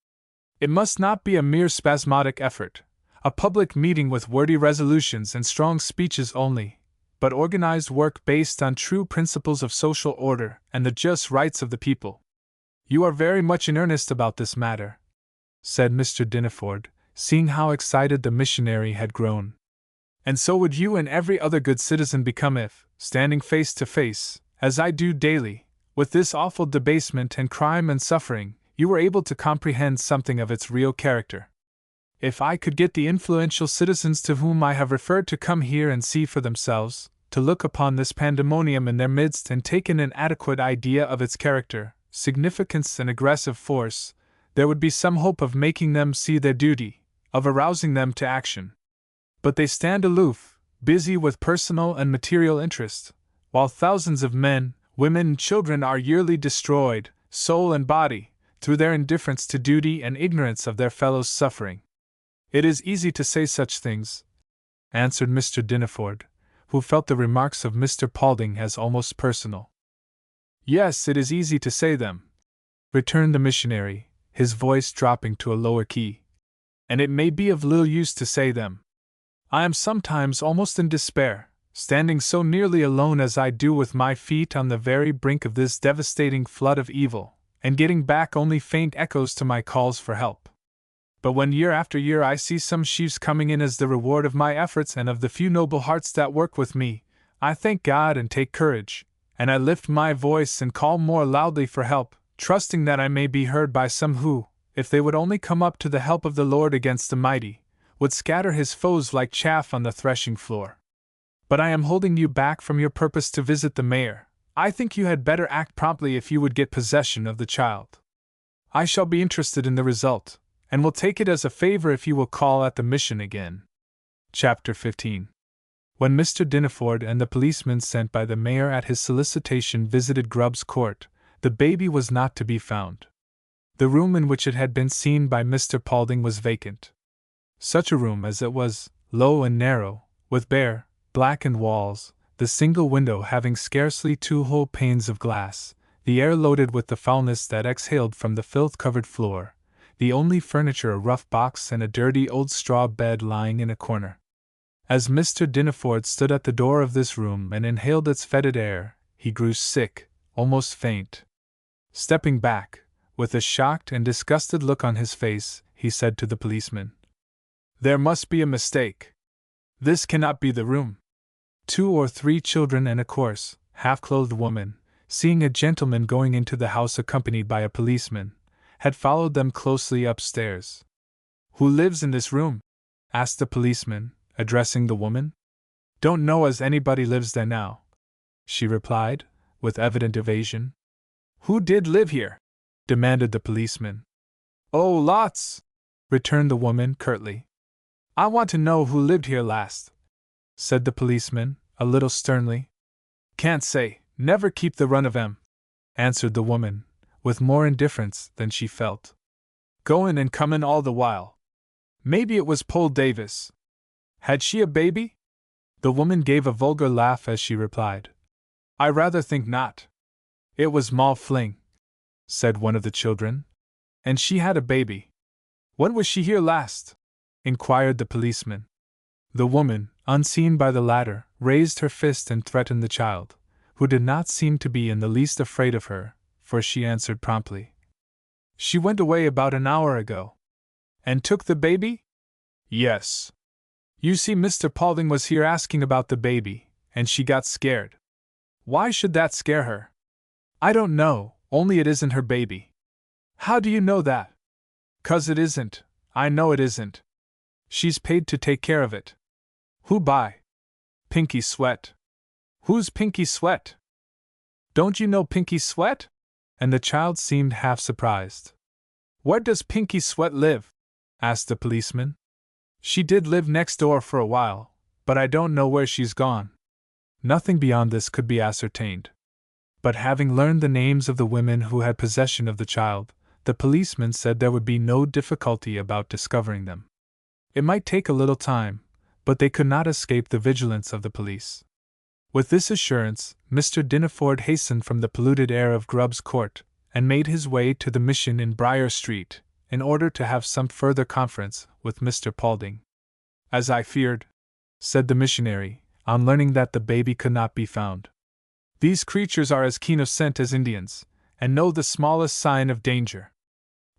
It must not be a mere spasmodic effort, a public meeting with wordy resolutions and strong speeches only, but organized work based on true principles of social order and the just rights of the people. You are very much in earnest about this matter, said Mr. Dineford, seeing how excited the missionary had grown. And so would you and every other good citizen become if, standing face to face, as I do daily, with this awful debasement and crime and suffering, you were able to comprehend something of its real character. If I could get the influential citizens to whom I have referred to come here and see for themselves, to look upon this pandemonium in their midst and take in an adequate idea of its character, significance, and aggressive force, there would be some hope of making them see their duty, of arousing them to action. But they stand aloof, busy with personal and material interest, while thousands of men, women, and children are yearly destroyed, soul and body, through their indifference to duty and ignorance of their fellows' suffering. It is easy to say such things, answered Mr. Dineford, who felt the remarks of Mr. Paulding as almost personal. Yes, it is easy to say them, returned the missionary, his voice dropping to a lower key. And it may be of little use to say them. I am sometimes almost in despair, standing so nearly alone as I do with my feet on the very brink of this devastating flood of evil, and getting back only faint echoes to my calls for help. But when year after year I see some sheaves coming in as the reward of my efforts and of the few noble hearts that work with me, I thank God and take courage, and I lift my voice and call more loudly for help, trusting that I may be heard by some who, if they would only come up to the help of the Lord against the mighty, would scatter his foes like chaff on the threshing floor. But I am holding you back from your purpose to visit the mayor. I think you had better act promptly if you would get possession of the child. I shall be interested in the result, and will take it as a favor if you will call at the mission again. Chapter 15. When Mr. Dineford and the policeman sent by the mayor at his solicitation visited Grubb's Court, the baby was not to be found. The room in which it had been seen by Mr. Paulding was vacant. Such a room as it was, low and narrow, with bare, blackened walls, the single window having scarcely 2 whole panes of glass, the air loaded with the foulness that exhaled from the filth-covered floor, the only furniture a rough box and a dirty old straw bed lying in a corner. As Mr. Dineford stood at the door of this room and inhaled its fetid air, he grew sick, almost faint. Stepping back, with a shocked and disgusted look on his face, he said to the policeman, "There must be a mistake. This cannot be the room." 2 or 3 children and a coarse, half-clothed woman, seeing a gentleman going into the house accompanied by a policeman, had followed them closely upstairs. "Who lives in this room?" asked the policeman, addressing the woman. "Don't know as anybody lives there now," she replied, with evident evasion. "Who did live here?" demanded the policeman. "Oh, lots," returned the woman curtly. "I want to know who lived here last," said the policeman, a little sternly. "Can't say, never keep the run of 'em," answered the woman, with more indifference than she felt. "Goin' and comin' all the while. Maybe it was Pole Davis. Had she a baby?" The woman gave a vulgar laugh as she replied, "I rather think not." "It was Moll Fling," said one of the children, "and she had a baby." "When was she here last?" inquired the policeman. The woman, unseen by the latter, raised her fist and threatened the child, who did not seem to be in the least afraid of her, for she answered promptly, "She went away about an hour ago." "And took the baby?" "Yes. You see, Mr. Paulding was here asking about the baby, and she got scared." "Why should that scare her?" "I don't know, only it isn't her baby." "How do you know that?" "'Cause it isn't, I know it isn't. She's paid to take care of it." "Who by?" "Pinky Sweat." "Who's Pinky Sweat?" "Don't you know Pinky Sweat?" And the child seemed half surprised. "Where does Pinky Sweat live?" asked the policeman. "She did live next door for a while, but I don't know where she's gone." Nothing beyond this could be ascertained. But having learned the names of the women who had possession of the child, the policeman said there would be no difficulty about discovering them. It might take a little time, but they could not escape the vigilance of the police. With this assurance, Mr. Dineford hastened from the polluted air of Grubb's Court, and made his way to the mission in Briar Street, in order to have some further conference with Mr. Paulding. "As I feared," said the missionary, on learning that the baby could not be found. These creatures are as keen of scent as Indians, and know the smallest sign of danger.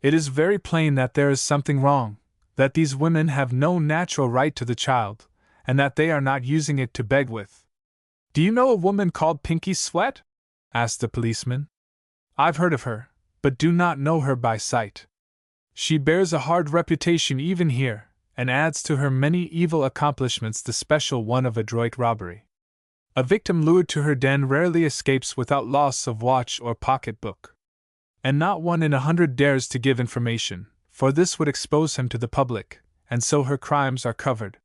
It is very plain that there is something wrong, that these women have no natural right to the child, and that they are not using it to beg with. Do you know a woman called Pinky Sweat? Asked the policeman. I've heard of her, but do not know her by sight. She bears a hard reputation even here, and adds to her many evil accomplishments the special one of adroit robbery. A victim lured to her den rarely escapes without loss of watch or pocketbook. And not 1 in 100 dares to give information, for this would expose him to the public, and so her crimes are covered.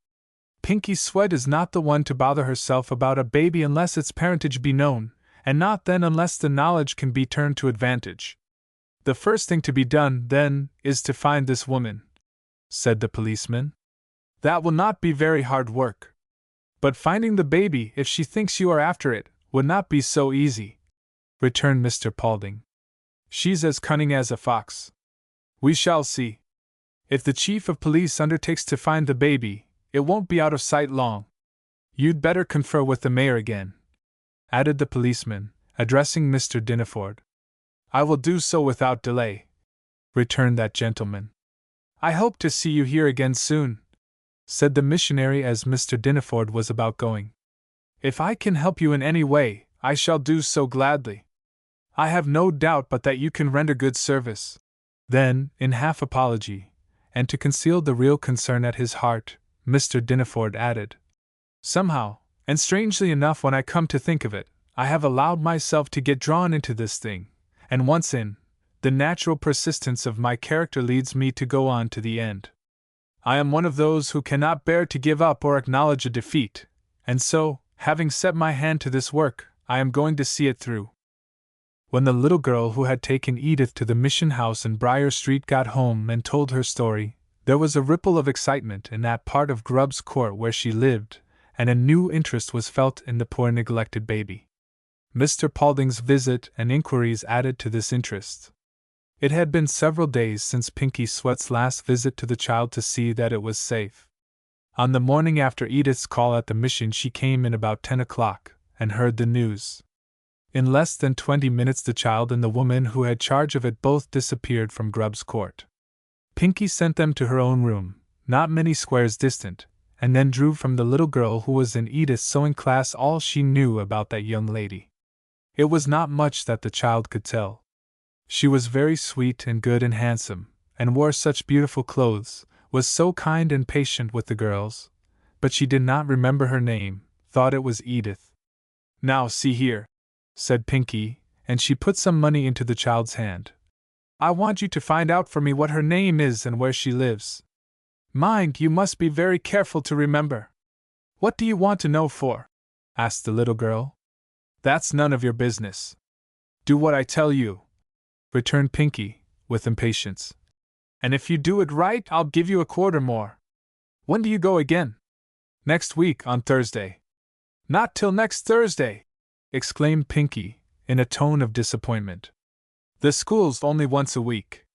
Pinky Sweat is not the one to bother herself about a baby unless its parentage be known, and not then unless the knowledge can be turned to advantage. The first thing to be done, then, is to find this woman, said the policeman. That will not be very hard work. But finding the baby, if she thinks you are after it, would not be so easy, returned Mr. Paulding. She's as cunning as a fox. We shall see. If the chief of police undertakes to find the baby, it won't be out of sight long. You'd better confer with the mayor again, added the policeman, addressing Mr. Dinaford. I will do so without delay, returned that gentleman. I hope to see you here again soon, said the missionary as Mr. Dinaford was about going. If I can help you in any way, I shall do so gladly. I have no doubt but that you can render good service. Then, in half apology, and to conceal the real concern at his heart, Mr. Dinaford added, Somehow, and strangely enough when I come to think of it, I have allowed myself to get drawn into this thing, and once in, the natural persistence of my character leads me to go on to the end. I am one of those who cannot bear to give up or acknowledge a defeat, and so, having set my hand to this work, I am going to see it through. When the little girl who had taken Edith to the mission house in Briar Street got home and told her story, there was a ripple of excitement in that part of Grubb's Court where she lived, and a new interest was felt in the poor neglected baby. Mr. Paulding's visit and inquiries added to this interest. It had been several days since Pinky Sweat's last visit to the child to see that it was safe. On the morning after Edith's call at the mission she came in about 10 o'clock, and heard the news. In less than 20 minutes the child and the woman who had charge of it both disappeared from Grubb's Court. Pinky sent them to her own room, not many squares distant, and then drew from the little girl who was in Edith's sewing class all she knew about that young lady. It was not much that the child could tell. She was very sweet and good and handsome, and wore such beautiful clothes, was so kind and patient with the girls, but she did not remember her name, thought it was Edith. Now see here, said Pinky, and she put some money into the child's hand. I want you to find out for me what her name is and where she lives. Mind, you must be very careful to remember. What do you want to know for? Asked the little girl. That's none of your business. Do what I tell you, returned Pinky, with impatience. And if you do it right, I'll give you a quarter more. When do you go again? Next week, on Thursday. Not till next Thursday, exclaimed Pinky, in a tone of disappointment. The school's only once a week.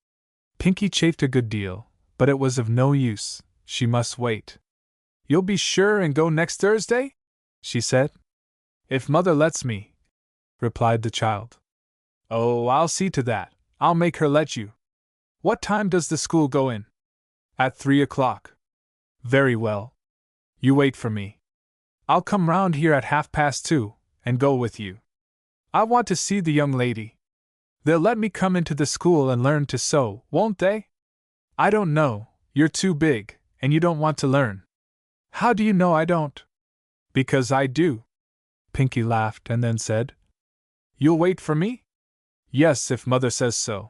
Pinky chafed a good deal, but it was of no use, she must wait. You'll be sure and go next Thursday? She said. If Mother lets me, replied the child. Oh, I'll see to that. I'll make her let you. What time does the school go in? At 3 o'clock. Very well. You wait for me. I'll come round here at 2:30, and go with you. I want to see the young lady. They'll let me come into the school and learn to sew, won't they? I don't know, you're too big, and you don't want to learn. How do you know I don't? Because I do. Pinky laughed and then said, You'll wait for me? Yes, if Mother says so.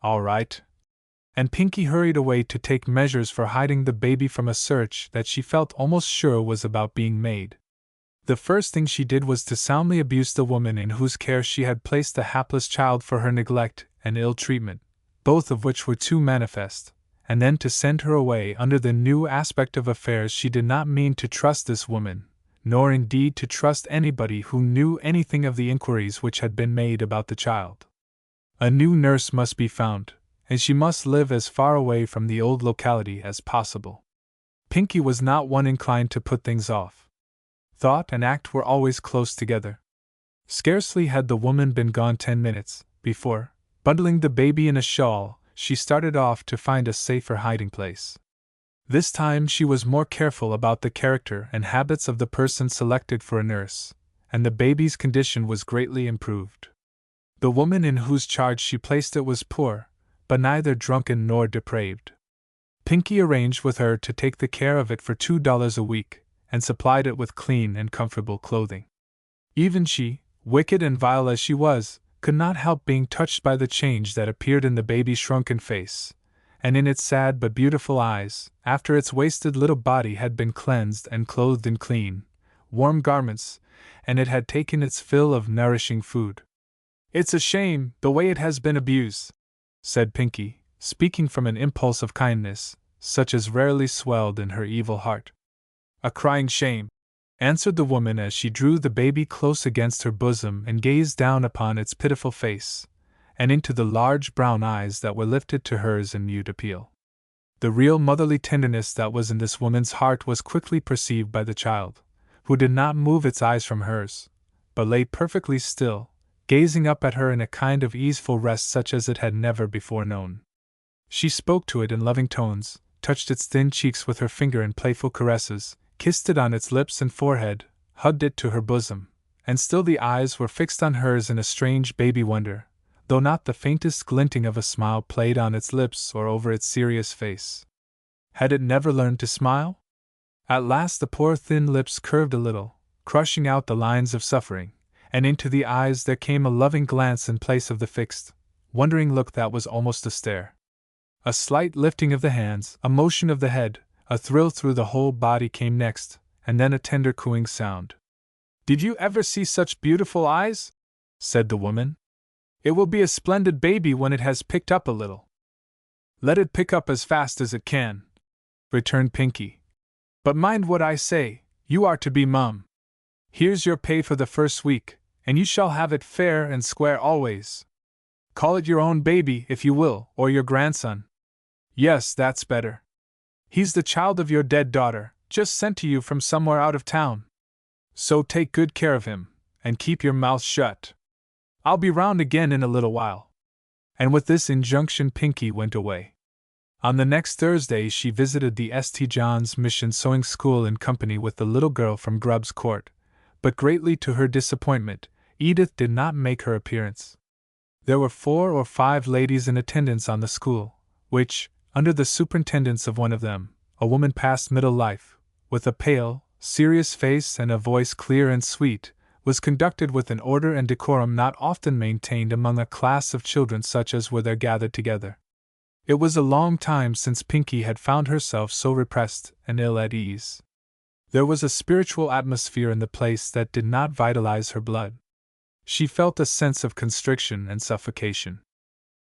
All right. And Pinky hurried away to take measures for hiding the baby from a search that she felt almost sure was about being made. The first thing she did was to soundly abuse the woman in whose care she had placed the hapless child for her neglect and ill treatment, both of which were too manifest, and then to send her away. Under the new aspect of affairs she did not mean to trust this woman, nor indeed to trust anybody who knew anything of the inquiries which had been made about the child. A new nurse must be found, and she must live as far away from the old locality as possible. Pinky was not one inclined to put things off. thought and act were always close together. Scarcely had the woman been gone 10 minutes, before, bundling the baby in a shawl, she started off to find a safer hiding place. This time she was more careful about the character and habits of the person selected for a nurse, and the baby's condition was greatly improved. The woman in whose charge she placed it was poor, but neither drunken nor depraved. Pinky arranged with her to take the care of it for $2 a week, and supplied it with clean and comfortable clothing. Even she, wicked and vile as she was, could not help being touched by the change that appeared in the baby's shrunken face, and in its sad but beautiful eyes, after its wasted little body had been cleansed and clothed in clean, warm garments, and it had taken its fill of nourishing food. "It's a shame, the way it has been abused," said Pinky, speaking from an impulse of kindness, such as rarely swelled in her evil heart. "A crying shame," answered the woman as she drew the baby close against her bosom and gazed down upon its pitiful face, and into the large brown eyes that were lifted to hers in mute appeal. The real motherly tenderness that was in this woman's heart was quickly perceived by the child, who did not move its eyes from hers, but lay perfectly still, gazing up at her in a kind of easeful rest such as it had never before known. She spoke to it in loving tones, touched its thin cheeks with her finger in playful caresses, kissed it on its lips and forehead, hugged it to her bosom, and still the eyes were fixed on hers in a strange baby wonder, though not the faintest glinting of a smile played on its lips or over its serious face. Had it never learned to smile? At last the poor thin lips curved a little, crushing out the lines of suffering, and into the eyes there came a loving glance in place of the fixed, wondering look that was almost a stare. A slight lifting of the hands, a motion of the head, a thrill through the whole body came next, and then a tender cooing sound. "Did you ever see such beautiful eyes?" said the woman. "It will be a splendid baby when it has picked up a little." "Let it pick up as fast as it can," returned Pinky. "But mind what I say, you are to be mum. Here's your pay for the first week, and you shall have it fair and square always. Call it your own baby if you will, or your grandson. Yes, that's better. He's the child of your dead daughter, just sent to you from somewhere out of town. So take good care of him, and keep your mouth shut. I'll be round again in a little while." And with this injunction Pinky went away. On the next Thursday she visited the St. John's Mission Sewing School in company with the little girl from Grubb's Court, but greatly to her disappointment, Edith did not make her appearance. There were 4 or 5 ladies in attendance on the school, which, under the superintendence of one of them, a woman past middle life, with a pale, serious face and a voice clear and sweet, was conducted with an order and decorum not often maintained among a class of children such as were there gathered together. It was a long time since Pinky had found herself so repressed and ill at ease. There was a spiritual atmosphere in the place that did not vitalize her blood. She felt a sense of constriction and suffocation.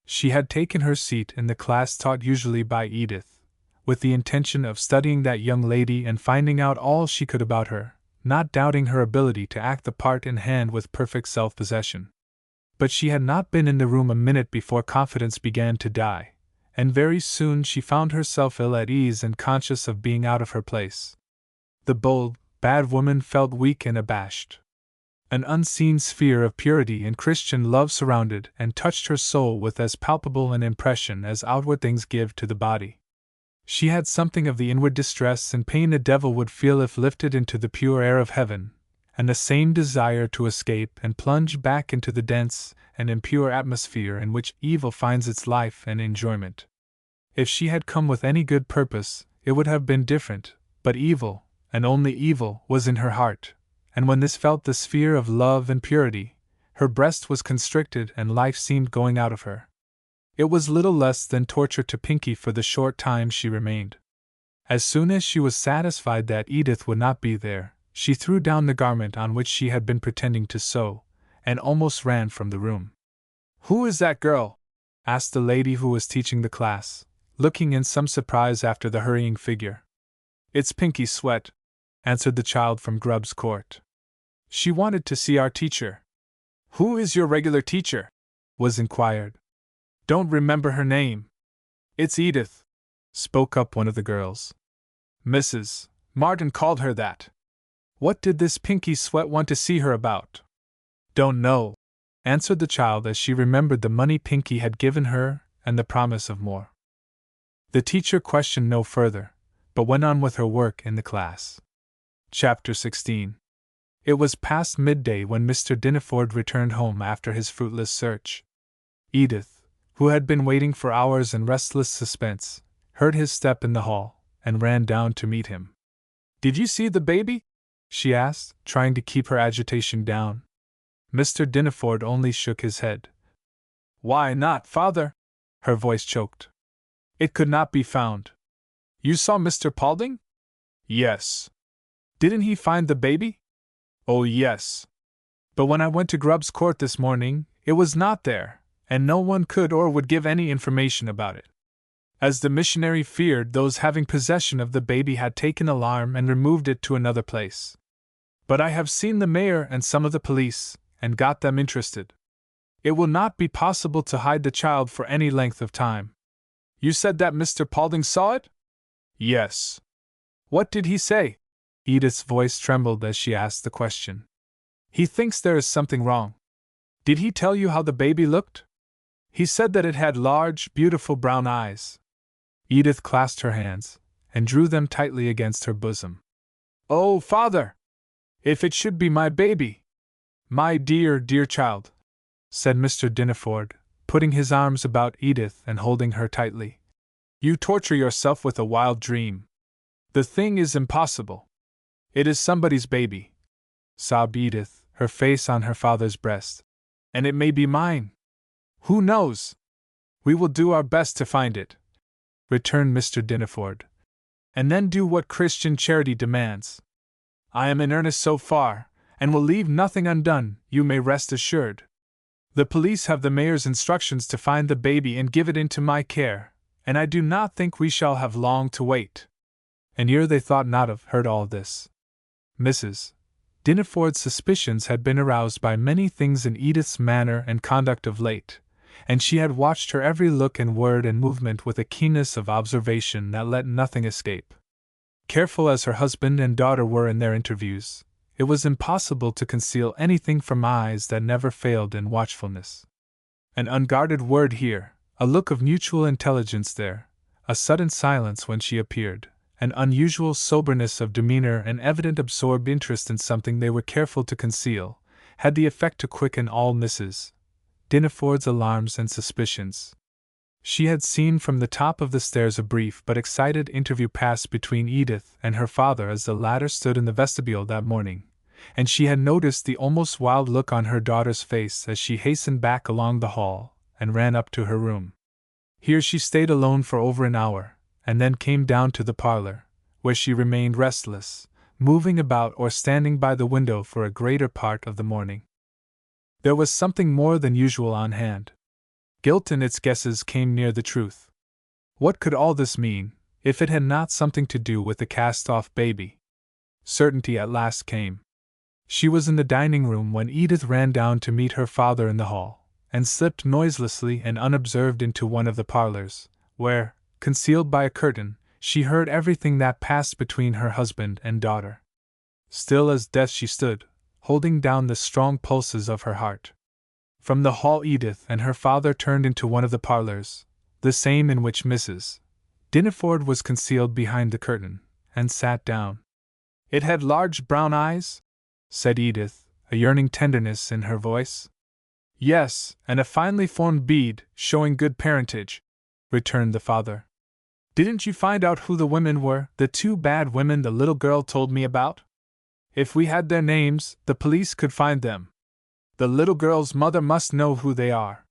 She had taken her seat in the class taught usually by Edith, with the intention of studying that young lady and finding out all she could about her, not doubting her ability to act the part in hand with perfect self-possession. But she had not been in the room a minute before confidence began to die, and very soon she found herself ill at ease and conscious of being out of her place. The bold, bad woman felt weak and abashed. An unseen sphere of purity and Christian love surrounded and touched her soul with as palpable an impression as outward things give to the body. She had something of the inward distress and pain a devil would feel if lifted into the pure air of heaven, and the same desire to escape and plunge back into the dense and impure atmosphere in which evil finds its life and enjoyment. If she had come with any good purpose, it would have been different, but evil, and only evil, was in her heart, and when this felt the sphere of love and purity, her breast was constricted and life seemed going out of her. It was little less than torture to Pinky for the short time she remained. As soon as she was satisfied that Edith would not be there, she threw down the garment on which she had been pretending to sew, and almost ran from the room. "Who is that girl?" asked the lady who was teaching the class, looking in some surprise after the hurrying figure. "It's Pinky Sweat," answered the child from Grubb's Court. "She wanted to see our teacher." "Who is your regular teacher?" was inquired. "Don't remember her name." "It's Edith," spoke up one of the girls. "Mrs. Martin called her that." What did this Pinky Sweat want to see her about? Don't know, answered the child as she remembered the money Pinky had given her and the promise of more. The teacher questioned no further, but went on with her work in the class. Chapter 16. It was past midday when Mr. Dineford returned home after his fruitless search. Edith, who had been waiting for hours in restless suspense, heard his step in the hall, and ran down to meet him. "Did you see the baby?" she asked, trying to keep her agitation down. Mr. Dineford only shook his head. "Why not, father?" Her voice choked. "It could not be found." "You saw Mr. Paulding?" "Yes." "Didn't he find the baby?" "Oh, yes. But when I went to Grubb's Court this morning, it was not there, and no one could or would give any information about it. As the missionary feared, those having possession of the baby had taken alarm and removed it to another place. But I have seen the mayor and some of the police, and got them interested. It will not be possible to hide the child for any length of time." "You said that Mr. Paulding saw it?" "Yes." "What did he say?" Edith's voice trembled as she asked the question. "He thinks there is something wrong." "Did he tell you how the baby looked?" "He said that it had large, beautiful brown eyes." Edith clasped her hands, and drew them tightly against her bosom. "Oh, father! If it should be my baby!" "My dear, dear child," said Mr. Dineford, putting his arms about Edith and holding her tightly. "You torture yourself with a wild dream. The thing is impossible. It is somebody's baby," sobbed Edith, her face on her father's breast. "And it may be mine. Who knows? We will do our best to find it," returned Mr. Dineford. "And then do what Christian charity demands. I am in earnest so far, and will leave nothing undone, you may rest assured. The police have the mayor's instructions to find the baby and give it into my care, and I do not think we shall have long to wait." An ear they thought not of heard all this. Mrs. Dineford's suspicions had been aroused by many things in Edith's manner and conduct of late, and she had watched her every look and word and movement with a keenness of observation that let nothing escape. Careful as her husband and daughter were in their interviews, it was impossible to conceal anything from eyes that never failed in watchfulness. An unguarded word here, a look of mutual intelligence there, a sudden silence when she appeared, an unusual soberness of demeanor and evident absorbed interest in something they were careful to conceal, had the effect to quicken all Mrs. Dineford's alarms and suspicions. She had seen from the top of the stairs a brief but excited interview pass between Edith and her father as the latter stood in the vestibule that morning, and she had noticed the almost wild look on her daughter's face as she hastened back along the hall and ran up to her room. Here she stayed alone for over an hour, and then came down to the parlor, where she remained restless, moving about or standing by the window for a greater part of the morning. There was something more than usual on hand. Guilt in its guesses came near the truth. What could all this mean, if it had not something to do with the cast-off baby? Certainty at last came. She was in the dining room when Edith ran down to meet her father in the hall, and slipped noiselessly and unobserved into one of the parlors, where, concealed by a curtain, she heard everything that passed between her husband and daughter. Still as death she stood, holding down the strong pulses of her heart. From the hall Edith and her father turned into one of the parlors, the same in which Mrs. Dineford was concealed behind the curtain, and sat down. "It had large brown eyes?" said Edith, a yearning tenderness in her voice. "Yes, and a finely formed bead, showing good parentage," returned the father. "Didn't you find out who the women were, the two bad women the little girl told me about? If we had their names, the police could find them. The little girl's mother must know who they are."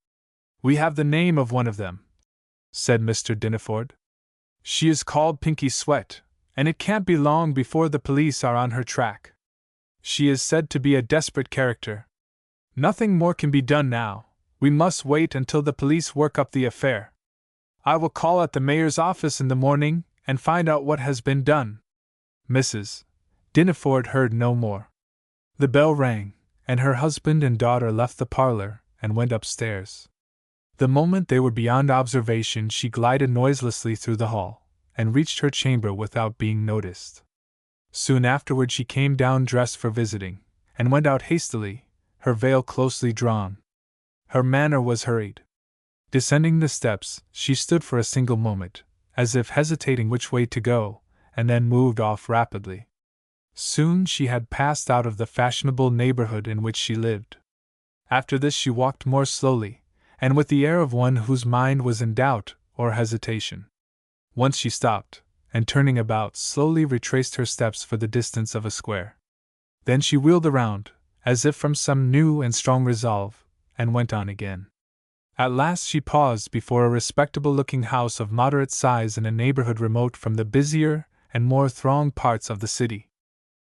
"We have the name of one of them," said Mr. Dineford. "She is called Pinky Sweat, and it can't be long before the police are on her track. She is said to be a desperate character. Nothing more can be done now. We must wait until the police work up the affair. I will call at the mayor's office in the morning and find out what has been done." Mrs. Dineford heard no more. The bell rang, and her husband and daughter left the parlor and went upstairs. The moment they were beyond observation, she glided noiselessly through the hall, and reached her chamber without being noticed. Soon afterward she came down dressed for visiting, and went out hastily, her veil closely drawn. Her manner was hurried. Descending the steps, she stood for a single moment, as if hesitating which way to go, and then moved off rapidly. Soon she had passed out of the fashionable neighborhood in which she lived. After this she walked more slowly, and with the air of one whose mind was in doubt or hesitation. Once she stopped, and turning about slowly retraced her steps for the distance of a square. Then she wheeled around, as if from some new and strong resolve, and went on again. At last she paused before a respectable-looking house of moderate size in a neighborhood remote from the busier and more thronged parts of the city.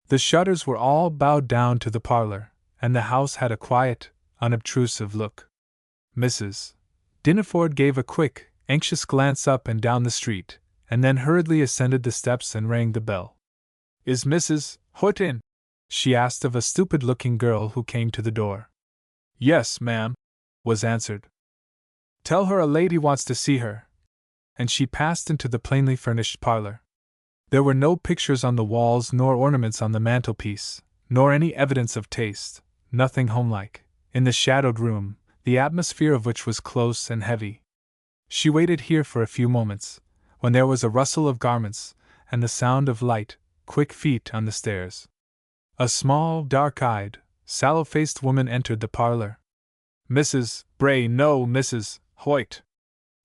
The shutters were all bowed down to the parlor, and the house had a quiet, unobtrusive look. Mrs. Dinneford gave a quick, anxious glance up and down the street, and then hurriedly ascended the steps and rang the bell. "Is Mrs. Hoyt in?" she asked of a stupid-looking girl who came to the door. "Yes, ma'am," was answered. "Tell her a lady wants to see her." And she passed into the plainly furnished parlor. There were no pictures on the walls nor ornaments on the mantelpiece, nor any evidence of taste, nothing homelike, in the shadowed room, the atmosphere of which was close and heavy. She waited here for a few moments, when there was a rustle of garments, and the sound of light, quick feet on the stairs. A small, dark-eyed, sallow-faced woman entered the parlor. "Mrs. Bray, no, Mrs. Hoyt.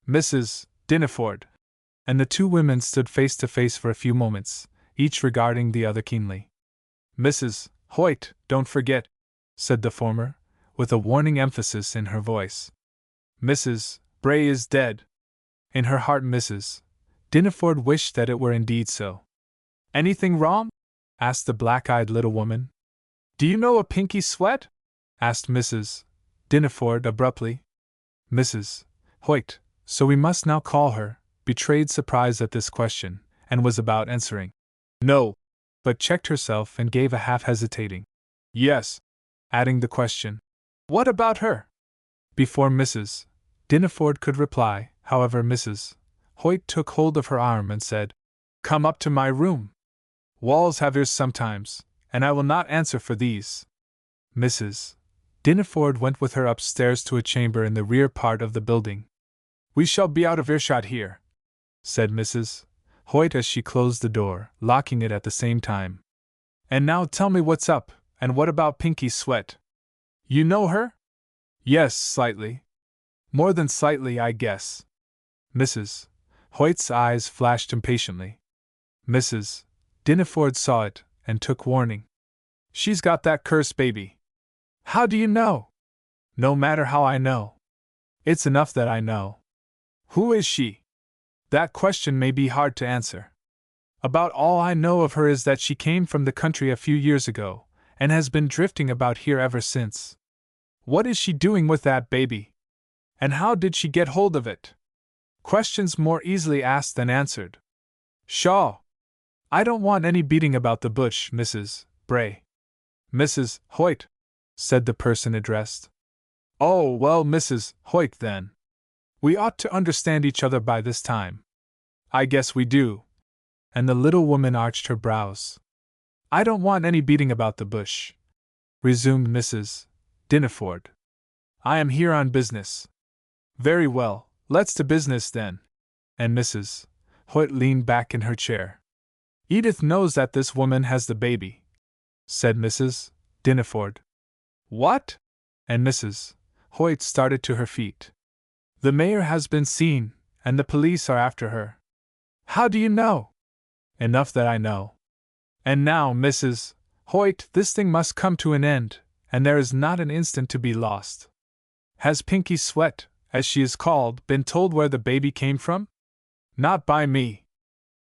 Mrs. Dinneford." And the two women stood face to face for a few moments, each regarding the other keenly. "Mrs. Hoyt, don't forget," said the former, with a warning emphasis in her voice. "Mrs. Bray is dead." In her heart Mrs. Dinneford wished that it were indeed so. "Anything wrong?" asked the black-eyed little woman. "Do you know a Pinky Sweat?" asked Mrs. Dinneford abruptly. Mrs. Hoyt, so we must now call her, betrayed surprise at this question, and was about answering "No," but checked herself and gave a half-hesitating "Yes," adding the question, "What about her?" Before Mrs. Dinneford could reply, however, Mrs. Hoyt took hold of her arm and said, "Come up to my room. Walls have ears sometimes, and I will not answer for these." Mrs. Dinneford went with her upstairs to a chamber in the rear part of the building. "We shall be out of earshot here," said Mrs. Hoyt as she closed the door, locking it at the same time. "And now tell me what's up, and what about Pinky Sweat? You know her?" "Yes, slightly. More than slightly, I guess." Mrs. Hoyt's eyes flashed impatiently. Mrs. Dinneford saw it, and took warning. "She's got that cursed baby." "How do you know?" "No matter how I know. It's enough that I know." "Who is she?" "That question may be hard to answer. About all I know of her is that she came from the country a few years ago, and has been drifting about here ever since." "What is she doing with that baby? And how did she get hold of it?" Questions more easily asked than answered. "Pshaw! I don't want any beating about the bush, Mrs. Bray." "Mrs. Hoyt," said the person addressed. "Oh, well, Mrs. Hoyt, then. We ought to understand each other by this time." "I guess we do." And the little woman arched her brows. "I don't want any beating about the bush," resumed Mrs. Dinneford. "I am here on business." "Very well, let's to business then." And Mrs. Hoyt leaned back in her chair. "Edith knows that this woman has the baby," said Mrs. Dinneford. "What?" And Mrs. Hoyt started to her feet. "The mayor has been seen, and the police are after her." "How do you know?" "Enough that I know. And now, Mrs. Hoyt, this thing must come to an end, and there is not an instant to be lost. Has Pinky Sweat, as she is called, been told where the baby came from?" "Not by me."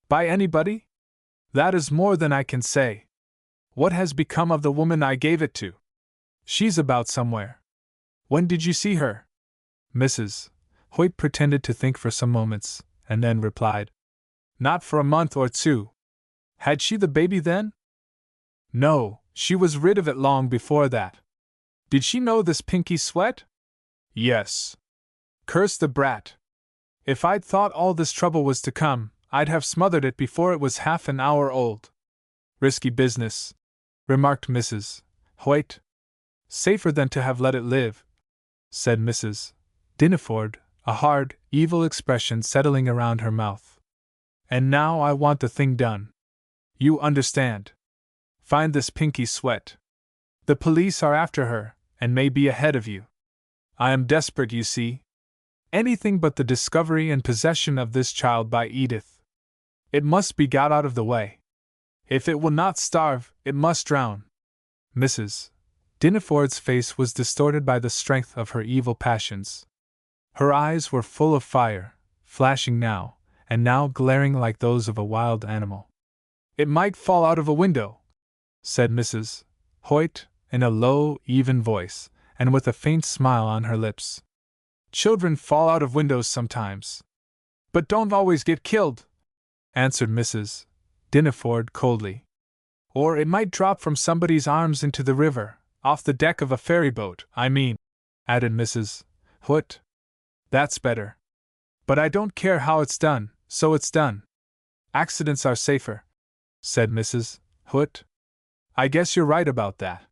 "By anybody?" "That is more than I can say." "What has become of the woman I gave it to?" "She's about somewhere." "When did you see her?" Mrs. Hoyt pretended to think for some moments, and then replied, "Not for a month or two." "Had she the baby then?" "No, she was rid of it long before that." "Did she know this Pinky Sweat?" "Yes." "Curse the brat. If I'd thought all this trouble was to come, I'd have smothered it before it was half an hour old." Risky business, remarked Mrs. Hoyt. Safer than to have let it live, said Mrs. Dineford, a hard, evil expression settling around her mouth. And now I want the thing done. You understand. Find this Pinky Sweat. The police are after her, and may be ahead of you. I am desperate, you see. Anything but the discovery and possession of this child by Edith. It must be got out of the way. If it will not starve, it must drown. Mrs. Dineford's face was distorted by the strength of her evil passions. Her eyes were full of fire, flashing now, and now glaring like those of a wild animal. It might fall out of a window, said Mrs. Hoyt, in a low, even voice, and with a faint smile on her lips. Children fall out of windows sometimes. But don't always get killed, answered Mrs. Dineford coldly. Or it might drop from somebody's arms into the river, off the deck of a ferry boat, I mean, added Mrs. Hoyt. That's better. But I don't care how it's done, so it's done. Accidents are safer, said Mrs. Hoyt. I guess you're right about that.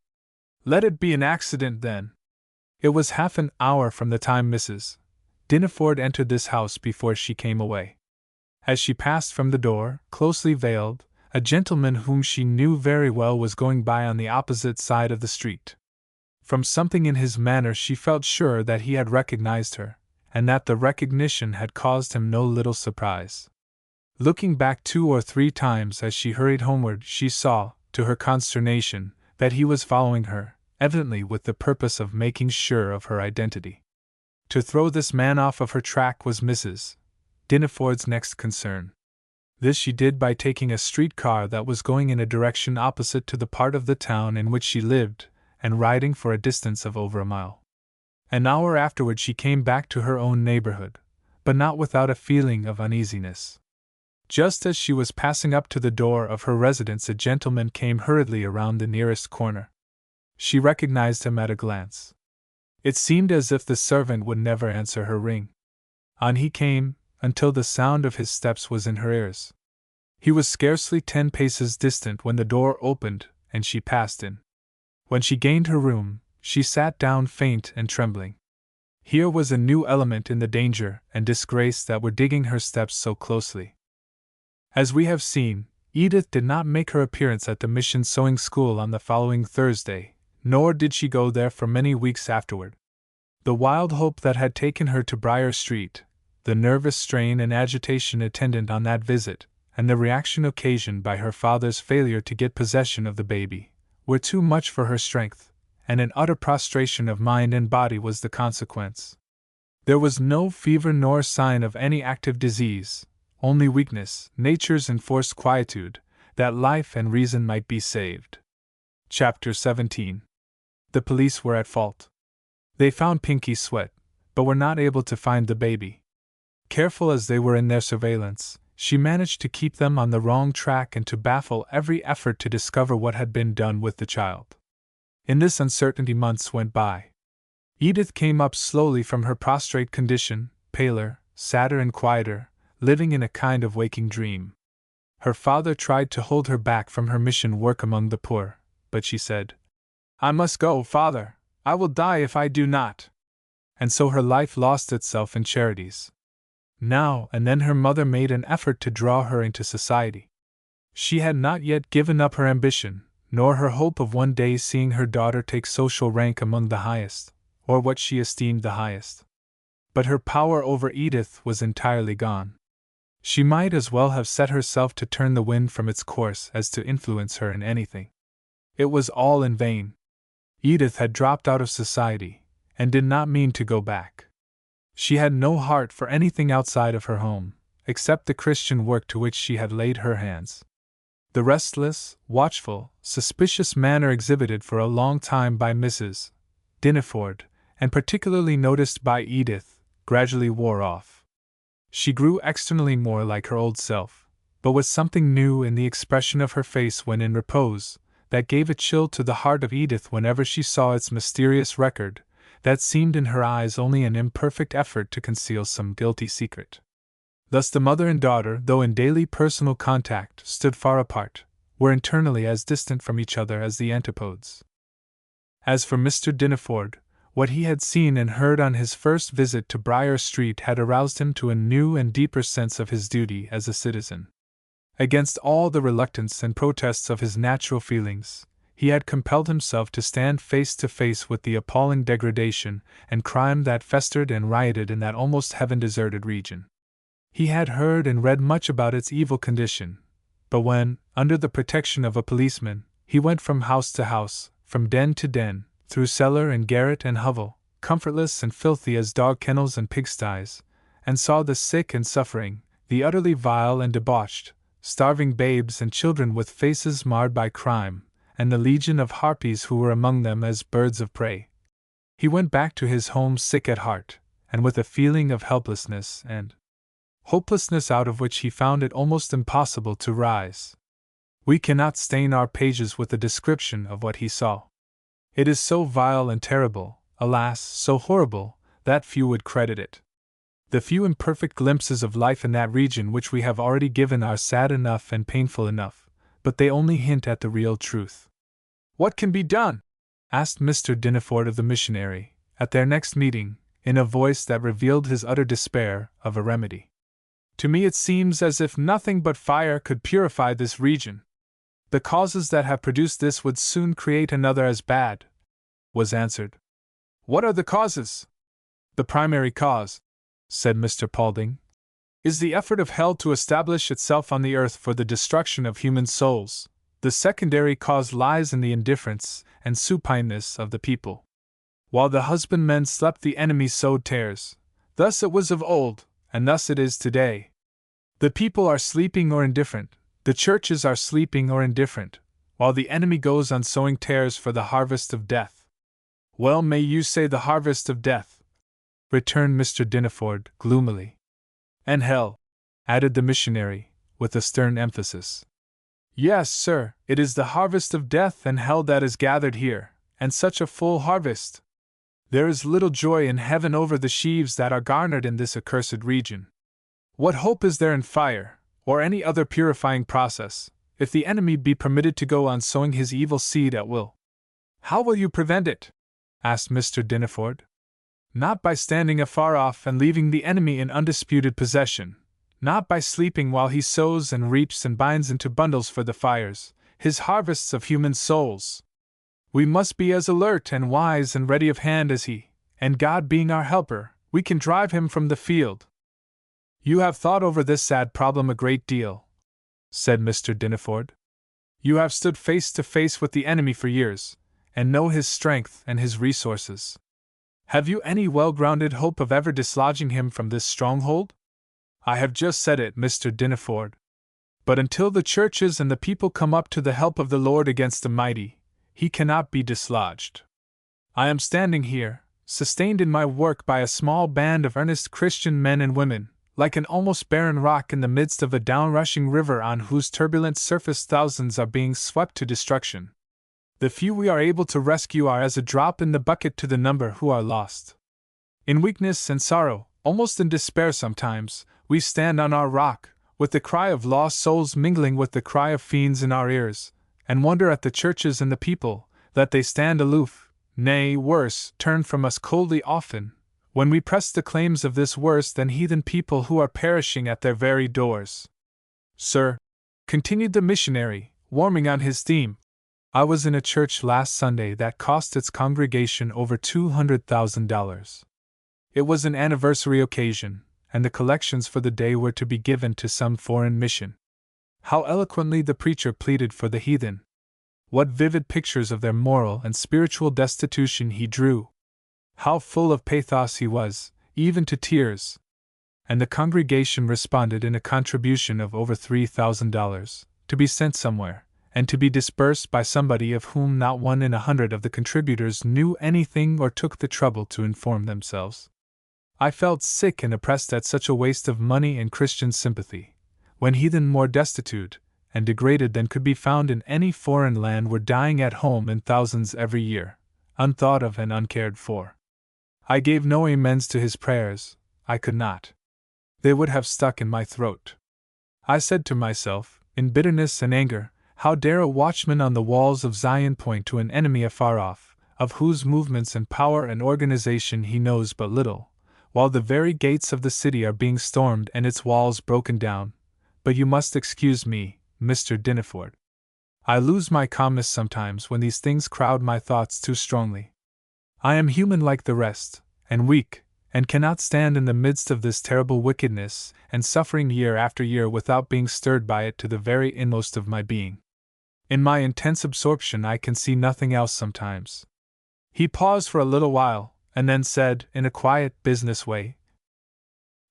Let it be an accident, then. It was half an hour from the time Mrs. Dineford entered this house before she came away. As she passed from the door, closely veiled, a gentleman whom she knew very well was going by on the opposite side of the street. From something in his manner she felt sure that he had recognized her, and that the recognition had caused him no little surprise. Looking back 2 or 3 times as she hurried homeward, she saw, to her consternation, that he was following her, evidently with the purpose of making sure of her identity. To throw this man off of her track was Mrs. Dineford's next concern. This she did by taking a streetcar that was going in a direction opposite to the part of the town in which she lived, and riding for a distance of over a mile. An hour afterward she came back to her own neighborhood, but not without a feeling of uneasiness. Just as she was passing up to the door of her residence, a gentleman came hurriedly around the nearest corner. She recognized him at a glance. It seemed as if the servant would never answer her ring. On he came, until the sound of his steps was in her ears. He was scarcely 10 paces distant when the door opened, and she passed in. When she gained her room, she sat down faint and trembling. Here was a new element in the danger and disgrace that were digging her steps so closely. As we have seen, Edith did not make her appearance at the mission sewing school on the following Thursday, nor did she go there for many weeks afterward. The wild hope that had taken her to Briar Street, the nervous strain and agitation attendant on that visit, and the reaction occasioned by her father's failure to get possession of the baby, were too much for her strength, and an utter prostration of mind and body was the consequence. There was no fever nor sign of any active disease, only weakness, nature's enforced quietude, that life and reason might be saved. Chapter 17. The police were at fault. They found Pinky Sweat, but were not able to find the baby. Careful as they were in their surveillance, she managed to keep them on the wrong track and to baffle every effort to discover what had been done with the child. In this uncertainty months went by. Edith came up slowly from her prostrate condition, paler, sadder and quieter, living in a kind of waking dream. Her father tried to hold her back from her mission work among the poor, but she said, "I must go, father. I will die if I do not." And so her life lost itself in charities. Now and then her mother made an effort to draw her into society. She had not yet given up her ambition, nor her hope of one day seeing her daughter take social rank among the highest, or what she esteemed the highest. But her power over Edith was entirely gone. She might as well have set herself to turn the wind from its course as to influence her in anything. It was all in vain. Edith had dropped out of society, and did not mean to go back. She had no heart for anything outside of her home, except the Christian work to which she had laid her hands. The restless, watchful, suspicious manner exhibited for a long time by Mrs. Dineford, and particularly noticed by Edith, gradually wore off. She grew externally more like her old self, but with something new in the expression of her face when in repose, that gave a chill to the heart of Edith whenever she saw its mysterious record, that seemed in her eyes only an imperfect effort to conceal some guilty secret. Thus the mother and daughter, though in daily personal contact, stood far apart, were internally as distant from each other as the antipodes. As for Mr. Dineford, what he had seen and heard on his first visit to Briar Street had aroused him to a new and deeper sense of his duty as a citizen. Against all the reluctance and protests of his natural feelings, he had compelled himself to stand face to face with the appalling degradation and crime that festered and rioted in that almost heaven-deserted region. He had heard and read much about its evil condition, but when, under the protection of a policeman, he went from house to house, from den to den, through cellar and garret and hovel, comfortless and filthy as dog kennels and pigsties, and saw the sick and suffering, the utterly vile and debauched, starving babes and children with faces marred by crime, and the legion of harpies who were among them as birds of prey, he went back to his home sick at heart, and with a feeling of helplessness and hopelessness out of which he found it almost impossible to rise. We cannot stain our pages with a description of what he saw. It is so vile and terrible, alas, so horrible, that few would credit it. The few imperfect glimpses of life in that region which we have already given are sad enough and painful enough, but they only hint at the real truth. "What can be done?" asked Mr. Dineford of the missionary, at their next meeting, in a voice that revealed his utter despair of a remedy. "To me it seems as if nothing but fire could purify this region. The causes that have produced this would soon create another as bad," was answered. "What are the causes?" "The primary cause," said Mr. Paulding, "is the effort of hell to establish itself on the earth for the destruction of human souls. The secondary cause lies in the indifference and supineness of the people. While the husbandmen slept, the enemy sowed tares. Thus it was of old, and thus it is today. The people are sleeping or indifferent, the churches are sleeping or indifferent, while the enemy goes on sowing tares for the harvest of death." "Well may you say the harvest of death," returned Mr. Dineford, gloomily. "And hell," added the missionary, with a stern emphasis. "Yes, sir, it is the harvest of death and hell that is gathered here, and such a full harvest! There is little joy in heaven over the sheaves that are garnered in this accursed region. What hope is there in fire, or any other purifying process, if the enemy be permitted to go on sowing his evil seed at will?" "How will you prevent it?" asked Mr. Dineford. "Not by standing afar off and leaving the enemy in undisputed possession, not by sleeping while he sows and reaps and binds into bundles for the fires his harvests of human souls. We must be as alert and wise and ready of hand as he, and God being our helper, we can drive him from the field." "You have thought over this sad problem a great deal," said Mr. Dineford. "You have stood face to face with the enemy for years, and know his strength and his resources. Have you any well-grounded hope of ever dislodging him from this stronghold?" "I have just said it, Mr. Dineford. But until the churches and the people come up to the help of the Lord against the mighty, he cannot be dislodged. I am standing here, sustained in my work by a small band of earnest Christian men and women, like an almost barren rock in the midst of a downrushing river on whose turbulent surface thousands are being swept to destruction. The few we are able to rescue are as a drop in the bucket to the number who are lost. In weakness and sorrow, almost in despair sometimes, we stand on our rock, with the cry of lost souls mingling with the cry of fiends in our ears, and wonder at the churches and the people, that they stand aloof, nay, worse, turn from us coldly often, when we press the claims of this worse than heathen people who are perishing at their very doors. Sir," continued the missionary, warming on his theme, "I was in a church last Sunday that cost its congregation over $200,000. It was an anniversary occasion, and the collections for the day were to be given to some foreign mission. How eloquently the preacher pleaded for the heathen! What vivid pictures of their moral and spiritual destitution he drew! How full of pathos he was, even to tears! And the congregation responded in a contribution of over $3,000, to be sent somewhere, and to be dispersed by somebody of whom not 1 in 100 of the contributors knew anything or took the trouble to inform themselves. I felt sick and oppressed at such a waste of money and Christian sympathy, when heathen more destitute and degraded than could be found in any foreign land were dying at home in thousands every year, unthought of and uncared for. I gave no amens to his prayers, I could not. They would have stuck in my throat. I said to myself, in bitterness and anger, How dare a watchman on the walls of Zion point to an enemy afar off, of whose movements and power and organization he knows but little, while the very gates of the city are being stormed and its walls broken down? But you must excuse me, Mr. Dineford. I lose my calmness sometimes when these things crowd my thoughts too strongly. I am human like the rest, and weak, and cannot stand in the midst of this terrible wickedness and suffering year after year without being stirred by it to the very inmost of my being. In my intense absorption I can see nothing else sometimes. He paused for a little while, and then said, in a quiet, business way,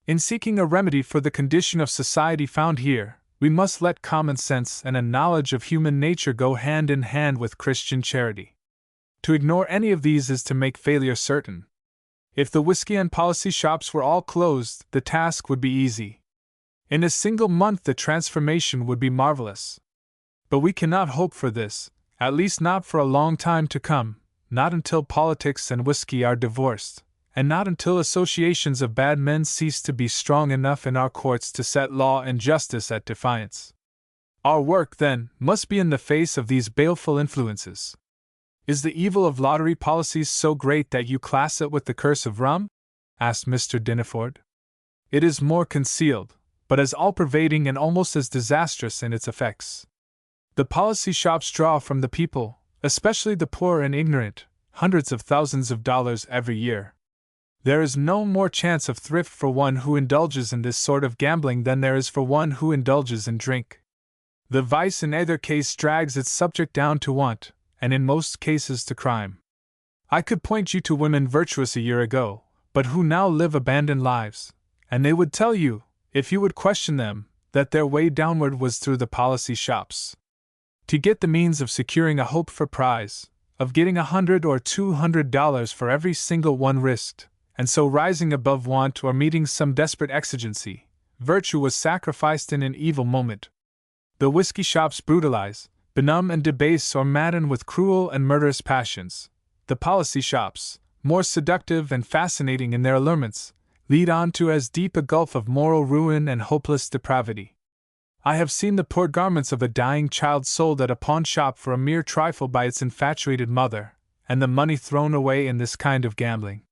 in seeking a remedy for the condition of society found here, we must let common sense and a knowledge of human nature go hand in hand with Christian charity. To ignore any of these is to make failure certain. If the whiskey and policy shops were all closed, the task would be easy. In a single month the transformation would be marvelous. But we cannot hope for this, at least not for a long time to come, not until politics and whiskey are divorced, and not until associations of bad men cease to be strong enough in our courts to set law and justice at defiance. Our work, then, must be in the face of these baleful influences. Is the evil of lottery policies so great that you class it with the curse of rum? Asked Mr. Dineford. It is more concealed, but as all-pervading and almost as disastrous in its effects. The policy shops draw from the people, especially the poor and ignorant, hundreds of thousands of dollars every year. There is no more chance of thrift for one who indulges in this sort of gambling than there is for one who indulges in drink. The vice in either case drags its subject down to want, and in most cases to crime. I could point you to women virtuous a year ago, but who now live abandoned lives, and they would tell you, if you would question them, that their way downward was through the policy shops. To get the means of securing a hoped for prize, of getting $100 or $200 for every single one risked, and so rising above want or meeting some desperate exigency, virtue was sacrificed in an evil moment. The whiskey shops brutalize, benumb and debase or madden with cruel and murderous passions. The policy shops, more seductive and fascinating in their allurements, lead on to as deep a gulf of moral ruin and hopeless depravity. I have seen the poor garments of a dying child sold at a pawn shop for a mere trifle by its infatuated mother, and the money thrown away in this kind of gambling.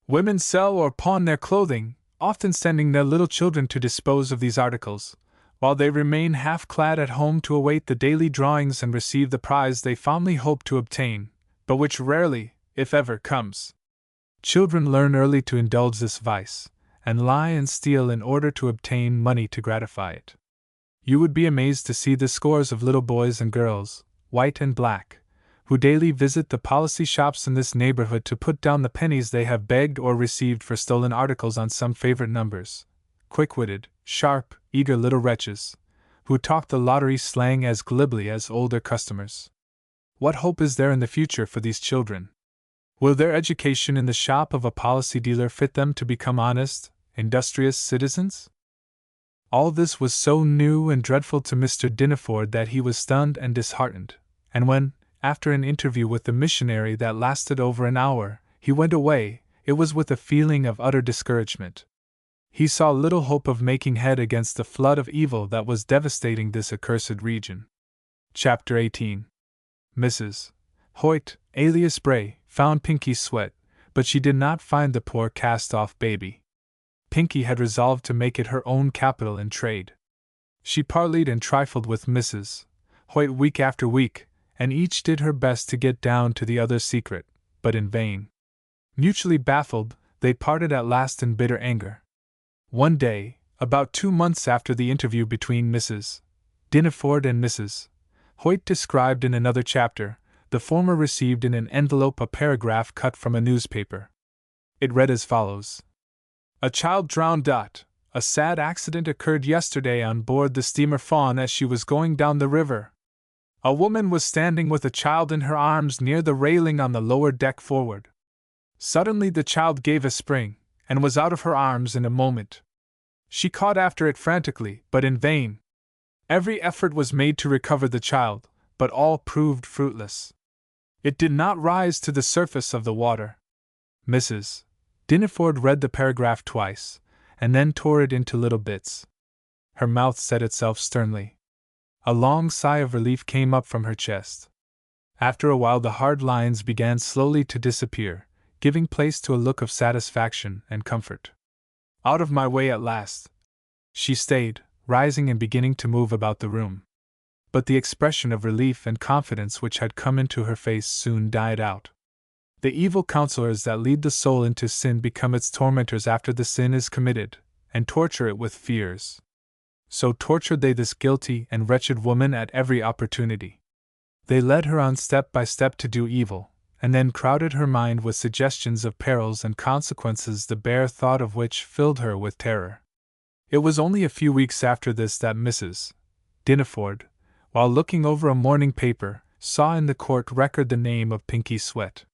Women sell or pawn their clothing, often sending their little children to dispose of these articles, while they remain half-clad at home to await the daily drawings and receive the prize they fondly hope to obtain, but which rarely, if ever, comes. Children learn early to indulge this vice, and lie and steal in order to obtain money to gratify it. You would be amazed to see the scores of little boys and girls, white and black, who daily visit the policy shops in this neighborhood to put down the pennies they have begged or received for stolen articles on some favorite numbers. Quick-witted, sharp, eager little wretches, who talk the lottery slang as glibly as older customers. What hope is there in the future for these children? Will their education in the shop of a policy dealer fit them to become honest, industrious citizens? All this was so new and dreadful to Mr. Dineford that he was stunned and disheartened, and when, after an interview with the missionary that lasted over an hour, he went away, it was with a feeling of utter discouragement. He saw little hope of making head against the flood of evil that was devastating this accursed region. Chapter 18. Mrs. Hoyt, alias Bray, found Pinky's sweat, but she did not find the poor cast-off baby. Pinky had resolved to make it her own capital in trade. She parleyed and trifled with Mrs. Hoyt week after week, and each did her best to get down to the other's secret, but in vain. Mutually baffled, they parted at last in bitter anger. One day, about 2 months after the interview between Mrs. Dineford and Mrs. Hoyt described in another chapter, the former received in an envelope a paragraph cut from a newspaper. It read as follows. A child drowned. A sad accident occurred yesterday on board the steamer Fawn as she was going down the river. A woman was standing with a child in her arms near the railing on the lower deck forward. Suddenly the child gave a spring, and was out of her arms in a moment. She caught after it frantically, but in vain. Every effort was made to recover the child, but all proved fruitless. It did not rise to the surface of the water. Mrs. Dineford read the paragraph twice, and then tore it into little bits. Her mouth set itself sternly. A long sigh of relief came up from her chest. After a while the hard lines began slowly to disappear, giving place to a look of satisfaction and comfort. Out of my way at last! She stayed, rising and beginning to move about the room. But the expression of relief and confidence which had come into her face soon died out. The evil counselors that lead the soul into sin become its tormentors after the sin is committed, and torture it with fears. So tortured they this guilty and wretched woman at every opportunity. They led her on step by step to do evil, and then crowded her mind with suggestions of perils and consequences the bare thought of which filled her with terror. It was only a few weeks after this that Mrs. Dinaford, while looking over a morning paper, saw in the court record the name of Pinky Sweat.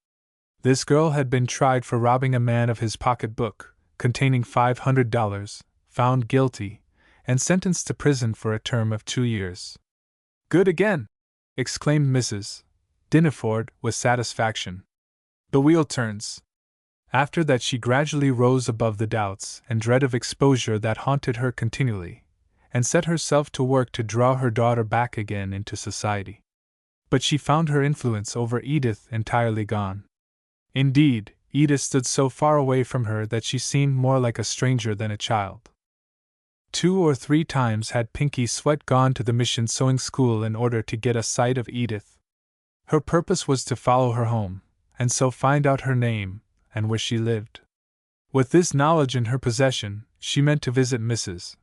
This girl had been tried for robbing a man of his pocketbook, containing $500, found guilty, and sentenced to prison for a term of 2 years. "Good again!" exclaimed Mrs. Dinaford with satisfaction. "The wheel turns." After that she gradually rose above the doubts and dread of exposure that haunted her continually, and set herself to work to draw her daughter back again into society. But she found her influence over Edith entirely gone. Indeed, Edith stood so far away from her that she seemed more like a stranger than a child. 2 or 3 times had Pinky Sweat gone to the mission sewing school in order to get a sight of Edith. Her purpose was to follow her home, and so find out her name, and where she lived. With this knowledge in her possession, she meant to visit Mrs.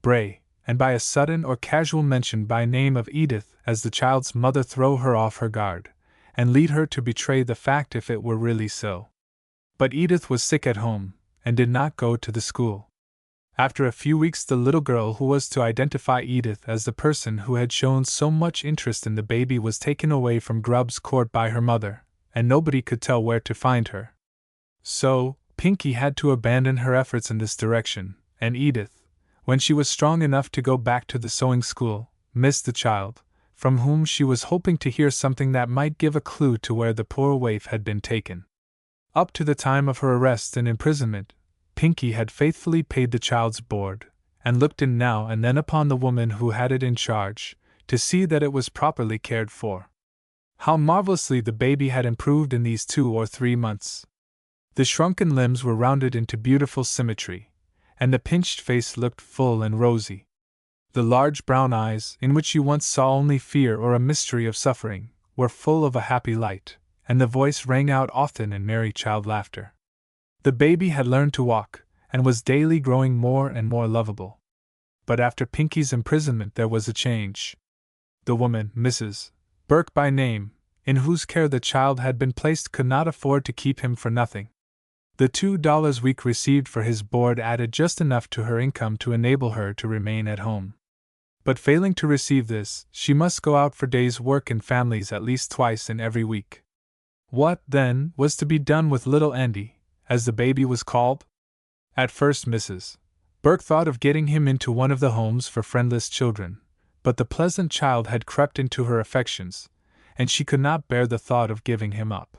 Bray, and by a sudden or casual mention by name of Edith as the child's mother throw her off her guard, and lead her to betray the fact if it were really so. But Edith was sick at home, and did not go to the school. After a few weeks the little girl who was to identify Edith as the person who had shown so much interest in the baby was taken away from Grubb's Court by her mother, and nobody could tell where to find her. So, Pinky had to abandon her efforts in this direction, and Edith, when she was strong enough to go back to the sewing school, missed the child, from whom she was hoping to hear something that might give a clue to where the poor waif had been taken. Up to the time of her arrest and imprisonment, Pinky had faithfully paid the child's board, and looked in now and then upon the woman who had it in charge, to see that it was properly cared for. How marvelously the baby had improved in these 2 or 3 months! The shrunken limbs were rounded into beautiful symmetry, and the pinched face looked full and rosy. The large brown eyes, in which you once saw only fear or a mystery of suffering, were full of a happy light, and the voice rang out often in merry child laughter. The baby had learned to walk, and was daily growing more and more lovable. But after Pinky's imprisonment there was a change. The woman, Mrs. Burke by name, in whose care the child had been placed could not afford to keep him for nothing. The $2 a week received for his board added just enough to her income to enable her to remain at home. But failing to receive this, she must go out for days' work in families at least twice in every week. What, then, was to be done with little Andy, as the baby was called? At first Mrs. Burke thought of getting him into one of the homes for friendless children, but the pleasant child had crept into her affections, and she could not bear the thought of giving him up.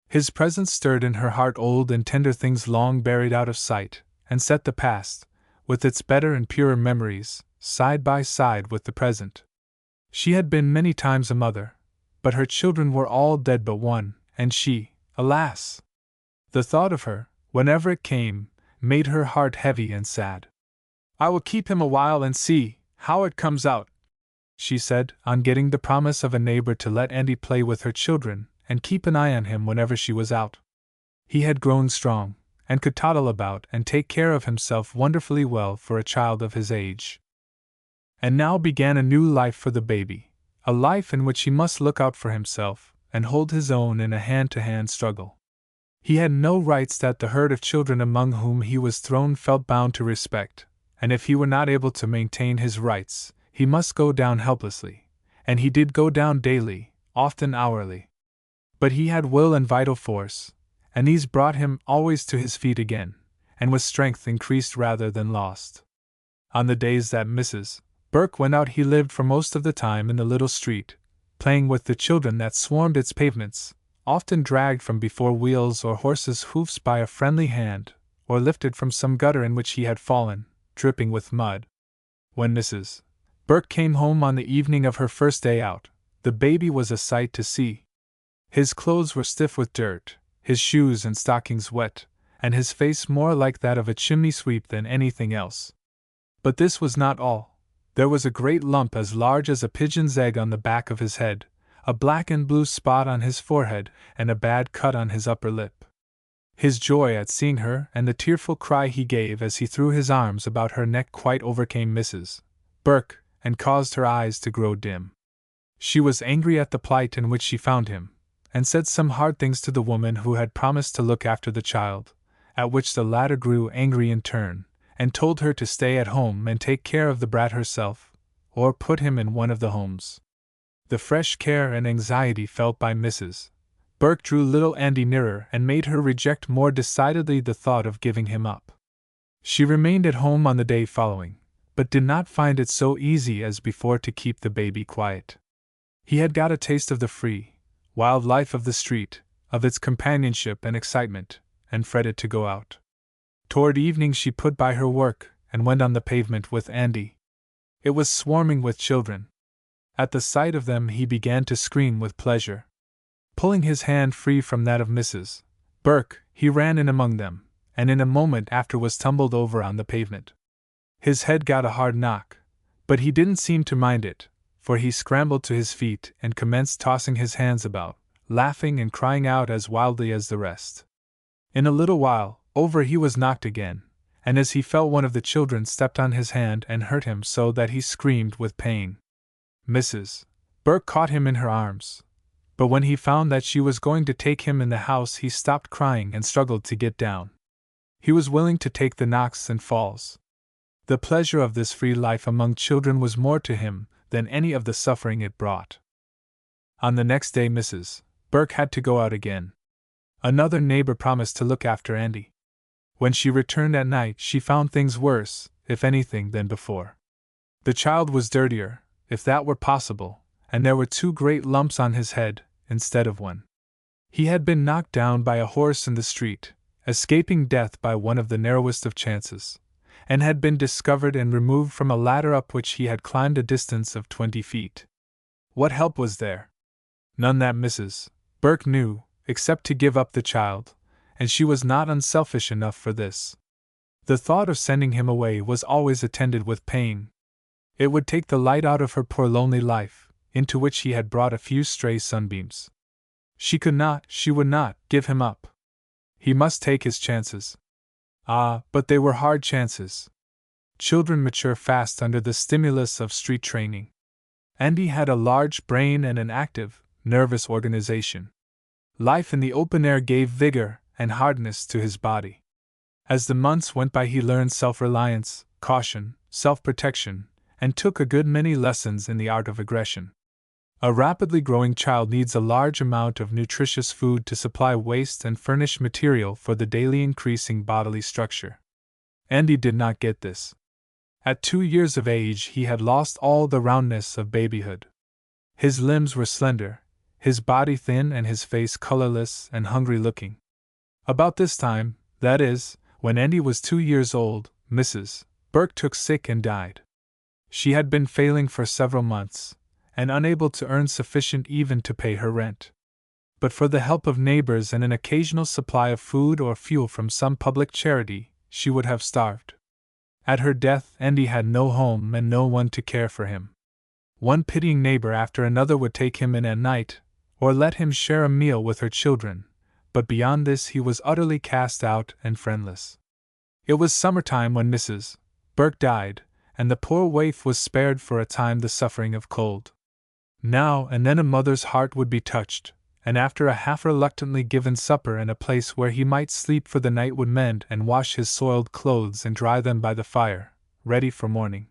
His presence stirred in her heart old and tender things long buried out of sight, and set the past, with its better and purer memories, side by side with the present. She had been many times a mother, but her children were all dead but one, and she, alas! The thought of her, whenever it came, made her heart heavy and sad. "I will keep him a while and see how it comes out," she said, on getting the promise of a neighbor to let Andy play with her children, and keep an eye on him whenever she was out. He had grown strong, and could toddle about and take care of himself wonderfully well for a child of his age. And now began a new life for the baby, a life in which he must look out for himself, and hold his own in a hand-to-hand struggle. He had no rights that the herd of children among whom he was thrown felt bound to respect, and if he were not able to maintain his rights, he must go down helplessly, and he did go down daily, often hourly. But he had will and vital force, and these brought him always to his feet again, and with strength increased rather than lost. On the days that Mrs. Burke went out he lived for most of the time in the little street, playing with the children that swarmed its pavements, often dragged from before wheels or horses' hoofs by a friendly hand, or lifted from some gutter in which he had fallen, dripping with mud. When Mrs. Burke came home on the evening of her first day out. The baby was a sight to see. His clothes were stiff with dirt, his shoes and stockings wet, and his face more like that of a chimney sweep than anything else. But this was not all. There was a great lump as large as a pigeon's egg on the back of his head, a black and blue spot on his forehead, and a bad cut on his upper lip. His joy at seeing her and the tearful cry he gave as he threw his arms about her neck quite overcame Mrs. Burke, and caused her eyes to grow dim. She was angry at the plight in which she found him, and said some hard things to the woman who had promised to look after the child, at which the latter grew angry in turn, and told her to stay at home and take care of the brat herself, or put him in one of the homes. The fresh care and anxiety felt by Mrs. Burke drew little Andy nearer and made her reject more decidedly the thought of giving him up. She remained at home on the day following, but did not find it so easy as before to keep the baby quiet. He had got a taste of the free, wild life of the street, of its companionship and excitement, and fretted to go out. Toward evening she put by her work and went on the pavement with Andy. It was swarming with children. At the sight of them he began to scream with pleasure. Pulling his hand free from that of Mrs. Burke, he ran in among them, and in a moment after was tumbled over on the pavement. His head got a hard knock, but he didn't seem to mind it, for he scrambled to his feet and commenced tossing his hands about, laughing and crying out as wildly as the rest. In a little while, over he was knocked again, and as he fell one of the children stepped on his hand and hurt him so that he screamed with pain. Mrs. Burke caught him in her arms, but when he found that she was going to take him in the house he stopped crying and struggled to get down. He was willing to take the knocks and falls. The pleasure of this free life among children was more to him than any of the suffering it brought. On the next day Mrs. Burke had to go out again. Another neighbor promised to look after Andy. When she returned at night she found things worse, if anything, than before. The child was dirtier, if that were possible, and there were 2 great lumps on his head, instead of 1. He had been knocked down by a horse in the street, escaping death by one of the narrowest of chances, and had been discovered and removed from a ladder up which he had climbed a distance of 20 feet. What help was there? None that Mrs. Burke knew, except to give up the child, and she was not unselfish enough for this. The thought of sending him away was always attended with pain. It would take the light out of her poor lonely life, into which he had brought a few stray sunbeams. She would not, give him up. He must take his chances. Ah, but they were hard chances. Children mature fast under the stimulus of street training. Andy had a large brain and an active, nervous organization. Life in the open air gave vigor and hardness to his body. As the months went by he learned self-reliance, caution, self-protection, and took a good many lessons in the art of aggression. A rapidly growing child needs a large amount of nutritious food to supply waste and furnish material for the daily increasing bodily structure. Andy did not get this. At 2 years of age he had lost all the roundness of babyhood. His limbs were slender, his body thin and his face colorless and hungry-looking. About this time, that is, when Andy was 2 years old, Mrs. Burke took sick and died. She had been failing for several months, and unable to earn sufficient even to pay her rent. But for the help of neighbors and an occasional supply of food or fuel from some public charity, she would have starved. At her death, Andy had no home and no one to care for him. One pitying neighbor after another would take him in at night, or let him share a meal with her children, but beyond this he was utterly cast out and friendless. It was summertime when Mrs. Burke died, and the poor waif was spared for a time the suffering of cold. Now and then a mother's heart would be touched, and after a half-reluctantly given supper and a place where he might sleep for the night would mend and wash his soiled clothes and dry them by the fire, ready for morning.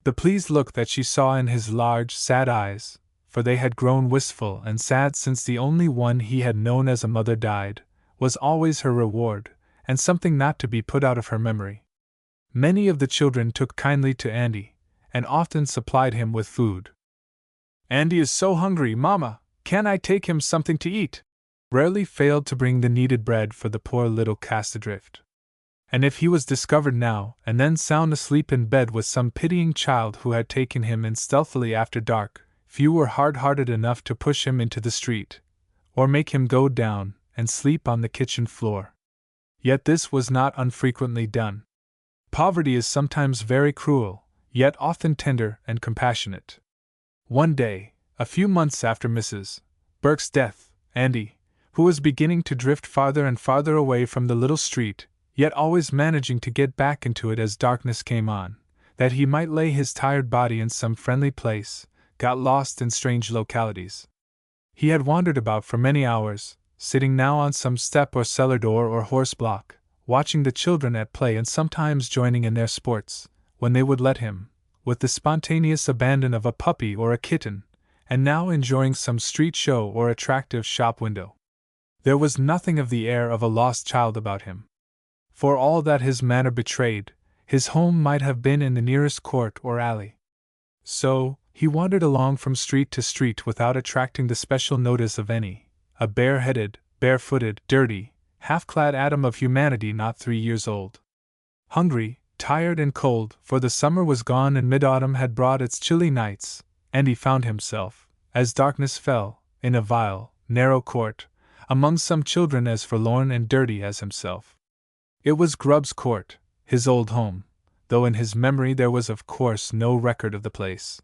The pleased look that she saw in his large, sad eyes, for they had grown wistful and sad since the only one he had known as a mother died, was always her reward, and something not to be put out of her memory. Many of the children took kindly to Andy, and often supplied him with food. "Andy is so hungry, Mama, can I take him something to eat?" rarely failed to bring the needed bread for the poor little cast adrift. And if he was discovered now and then sound asleep in bed with some pitying child who had taken him in stealthily after dark, few were hard-hearted enough to push him into the street, or make him go down and sleep on the kitchen floor. Yet this was not unfrequently done. Poverty is sometimes very cruel, yet often tender and compassionate. One day, a few months after Mrs. Burke's death, Andy, who was beginning to drift farther and farther away from the little street, yet always managing to get back into it as darkness came on, that he might lay his tired body in some friendly place, got lost in strange localities. He had wandered about for many hours, sitting now on some step or cellar door or horse block, watching the children at play and sometimes joining in their sports, when they would let him, with the spontaneous abandon of a puppy or a kitten, and now enjoying some street show or attractive shop window. There was nothing of the air of a lost child about him. For all that his manner betrayed, his home might have been in the nearest court or alley. So, he wandered along from street to street without attracting the special notice of any, a bare-headed, barefooted, dirty, half-clad atom of humanity not 3 years old. Hungry, tired and cold, for the summer was gone and mid-autumn had brought its chilly nights, and he found himself, as darkness fell, in a vile, narrow court, among some children as forlorn and dirty as himself. It was Grubb's court, his old home, though in his memory there was of course no record of the place.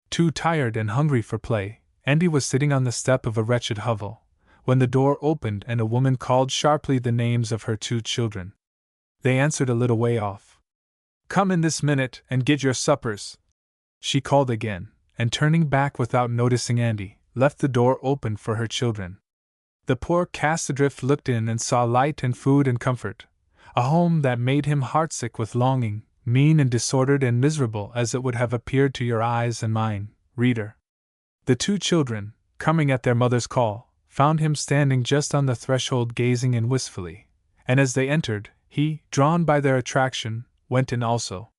Too tired and hungry for play, Andy was sitting on the step of a wretched hovel, when the door opened and a woman called sharply the names of her 2 children. They answered a little way off. "Come in this minute and get your suppers," she called again, and turning back without noticing Andy, left the door open for her children. The poor cast adrift looked in and saw light and food and comfort, a home that made him heartsick with longing, mean and disordered and miserable as it would have appeared to your eyes and mine, reader. The 2 children, coming at their mother's call, found him standing just on the threshold gazing in wistfully, and as they entered, he, drawn by their attraction, went in also.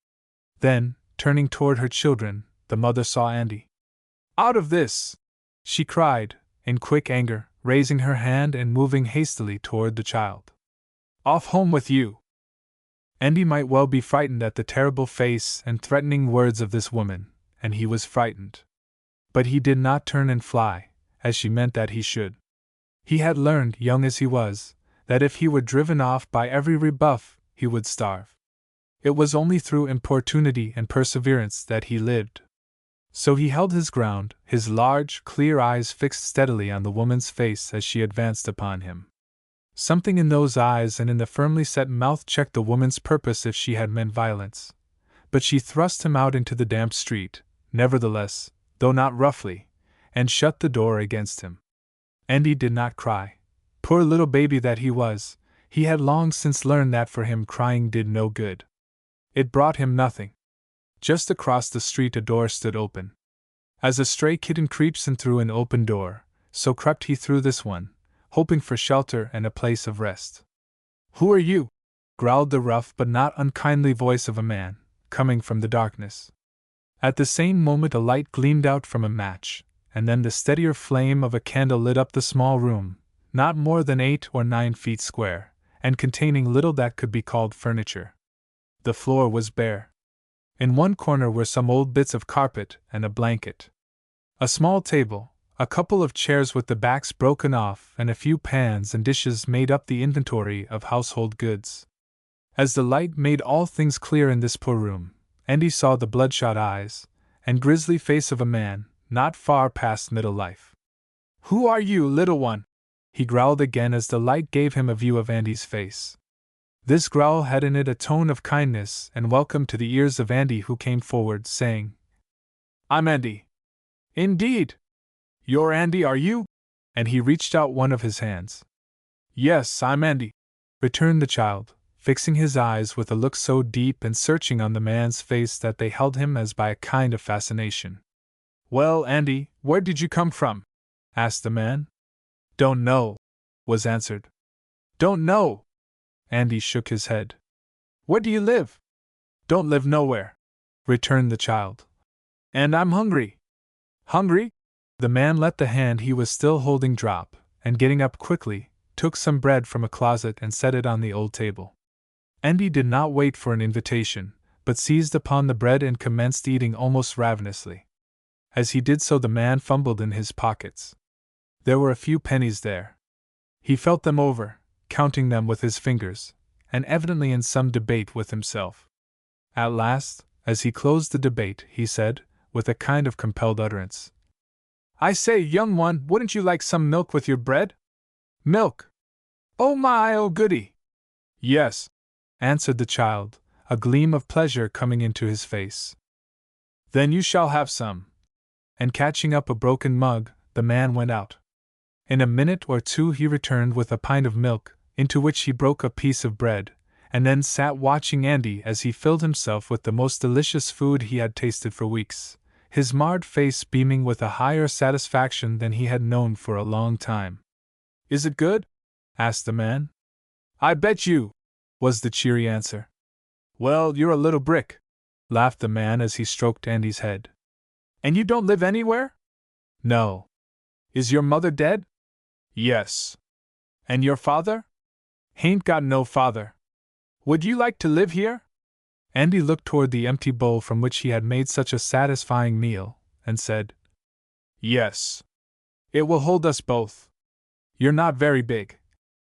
Then, turning toward her children, the mother saw Andy. "Out of this!" she cried, in quick anger, raising her hand and moving hastily toward the child. "Off home with you!" Andy might well be frightened at the terrible face and threatening words of this woman, and he was frightened. But he did not turn and fly, as she meant that he should. He had learned, young as he was, that if he were driven off by every rebuff, he would starve. It was only through importunity and perseverance that he lived. So he held his ground, his large, clear eyes fixed steadily on the woman's face as she advanced upon him. Something in those eyes and in the firmly set mouth checked the woman's purpose if she had meant violence. But she thrust him out into the damp street, nevertheless, though not roughly, and shut the door against him. Andy did not cry. Poor little baby that he was, he had long since learned that for him crying did no good. It brought him nothing. Just across the street a door stood open. As a stray kitten creeps in through an open door, so crept he through this one, hoping for shelter and a place of rest. "Who are you?" growled the rough but not unkindly voice of a man, coming from the darkness. At the same moment a light gleamed out from a match, and then the steadier flame of a candle lit up the small room, not more than 8 or 9 feet square, and containing little that could be called furniture. The floor was bare. In one corner were some old bits of carpet and a blanket. A small table, a couple of chairs with the backs broken off, and a few pans and dishes made up the inventory of household goods. As the light made all things clear in this poor room, Andy saw the bloodshot eyes and grisly face of a man, not far past middle life. "Who are you, little one?" he growled again as the light gave him a view of Andy's face. This growl had in it a tone of kindness and welcome to the ears of Andy, who came forward, saying, "I'm Andy." "Indeed? You're Andy, are you?" And he reached out one of his hands. "Yes, I'm Andy," returned the child, fixing his eyes with a look so deep and searching on the man's face that they held him as by a kind of fascination. "Well, Andy, where did you come from?" asked the man. "Don't know," was answered. "Don't know?" Andy shook his head. "Where do you live?" "Don't live nowhere," returned the child. "And I'm hungry." "Hungry?" The man let the hand he was still holding drop, and getting up quickly, took some bread from a closet and set it on the old table. Andy did not wait for an invitation, but seized upon the bread and commenced eating almost ravenously. As he did so, the man fumbled in his pockets. There were a few pennies there. He felt them over, counting them with his fingers, and evidently in some debate with himself. At last, as he closed the debate, he said, with a kind of compelled utterance, "I say, young one, wouldn't you like some milk with your bread?" "Milk? Oh my, oh goody!" "Yes," answered the child, a gleam of pleasure coming into his face. "Then you shall have some." And catching up a broken mug, the man went out. In a minute or two he returned with a pint of milk, into which he broke a piece of bread, and then sat watching Andy as he filled himself with the most delicious food he had tasted for weeks, his marred face beaming with a higher satisfaction than he had known for a long time. "Is it good?" asked the man. "I bet you," was the cheery answer. "Well, you're a little brick," laughed the man as he stroked Andy's head. "And you don't live anywhere?" "No." "Is your mother dead?" "Yes." "And your father?" "Hain't got no father." "Would you like to live here?" Andy looked toward the empty bowl from which he had made such a satisfying meal, and said, "Yes. It will hold us both. You're not very big."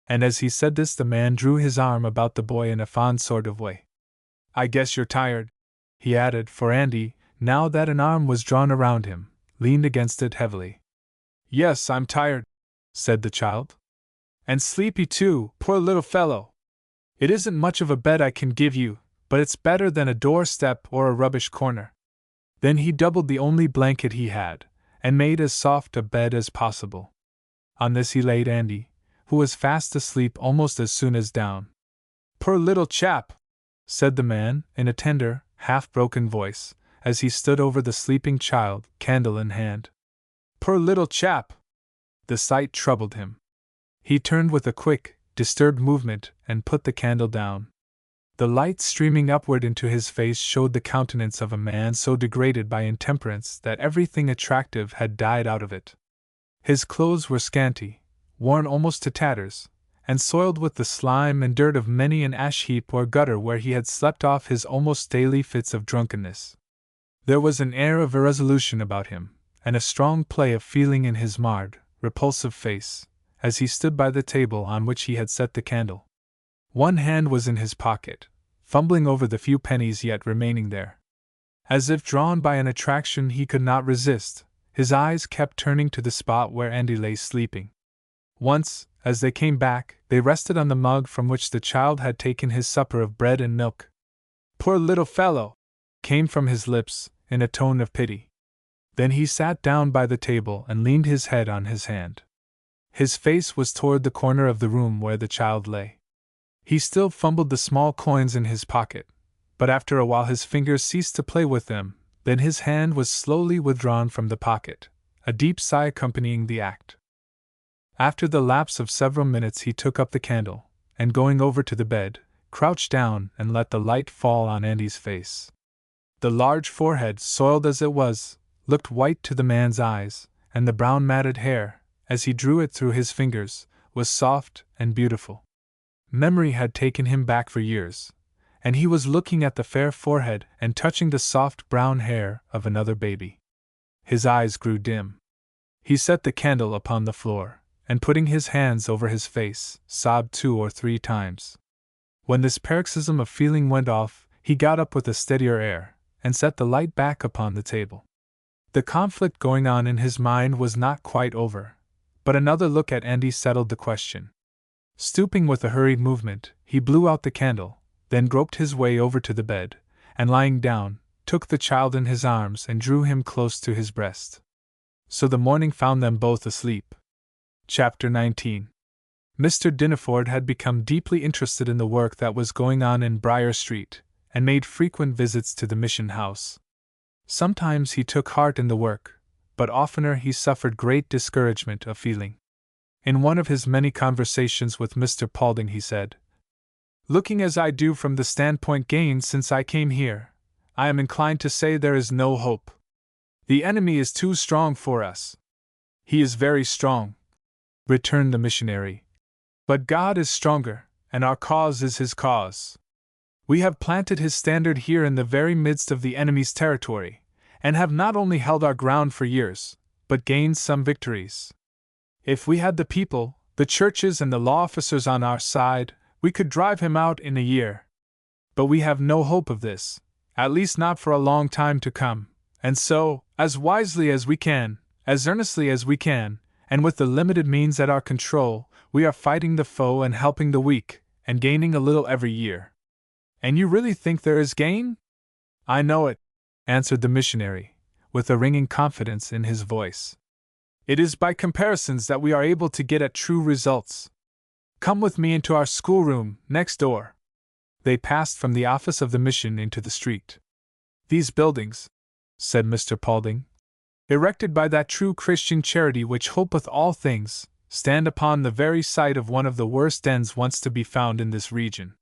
And as he said this, the man drew his arm about the boy in a fond sort of way. "I guess you're tired," he added, for Andy, now that an arm was drawn around him, leaned against it heavily. "Yes, I'm tired," said the child. "And sleepy too, poor little fellow. It isn't much of a bed I can give you, but it's better than a doorstep or a rubbish corner." Then he doubled the only blanket he had, and made as soft a bed as possible. On this he laid Andy, who was fast asleep almost as soon as down. "Poor little chap," said the man, in a tender, half-broken voice, as he stood over the sleeping child, candle in hand. "Poor little chap!" The sight troubled him. He turned with a quick, disturbed movement and put the candle down. The light streaming upward into his face showed the countenance of a man so degraded by intemperance that everything attractive had died out of it. His clothes were scanty, worn almost to tatters, and soiled with the slime and dirt of many an ash heap or gutter where he had slept off his almost daily fits of drunkenness. There was an air of irresolution about him, and a strong play of feeling in his marred, repulsive face, as he stood by the table on which he had set the candle. One hand was in his pocket, fumbling over the few pennies yet remaining there. As if drawn by an attraction he could not resist, his eyes kept turning to the spot where Andy lay sleeping. Once, as they came back, they rested on the mug from which the child had taken his supper of bread and milk. "Poor little fellow!" came from his lips, in a tone of pity. Then he sat down by the table and leaned his head on his hand. His face was toward the corner of the room where the child lay. He still fumbled the small coins in his pocket, but after a while his fingers ceased to play with them, then his hand was slowly withdrawn from the pocket, a deep sigh accompanying the act. After the lapse of several minutes he took up the candle, and going over to the bed, crouched down and let the light fall on Andy's face. The large forehead, soiled as it was, looked white to the man's eyes, and the brown matted hair, as he drew it through his fingers, was soft and beautiful. Memory had taken him back for years, and he was looking at the fair forehead and touching the soft brown hair of another baby. His eyes grew dim. He set the candle upon the floor, and putting his hands over his face, sobbed 2 or 3 times. When this paroxysm of feeling went off, he got up with a steadier air, and set the light back upon the table. The conflict going on in his mind was not quite over, but another look at Andy settled the question. Stooping with a hurried movement, he blew out the candle, then groped his way over to the bed, and lying down, took the child in his arms and drew him close to his breast. So the morning found them both asleep. Chapter 19. Mr. Dinneford had become deeply interested in the work that was going on in Briar Street, and made frequent visits to the mission house. Sometimes he took heart in the work, but oftener he suffered great discouragement of feeling. In one of his many conversations with Mr. Paulding he said, "Looking as I do from the standpoint gained since I came here, I am inclined to say there is no hope. The enemy is too strong for us." "He is very strong," returned the missionary. "But God is stronger, and our cause is his cause. We have planted his standard here in the very midst of the enemy's territory, and have not only held our ground for years, but gained some victories. If we had the people, the churches, and the law officers on our side, we could drive him out in a year. But we have no hope of this, at least not for a long time to come, and so, as wisely as we can, as earnestly as we can, and with the limited means at our control, we are fighting the foe and helping the weak, and gaining a little every year. And you really think there is gain? I know it, answered the missionary, with a ringing confidence in his voice. It is by comparisons that we are able to get at true results. Come with me into our schoolroom, next door. They passed from the office of the mission into the street. These buildings, said Mr. Paulding, erected by that true Christian charity which hopeth all things, stand upon the very site of one of the worst dens once to be found in this region.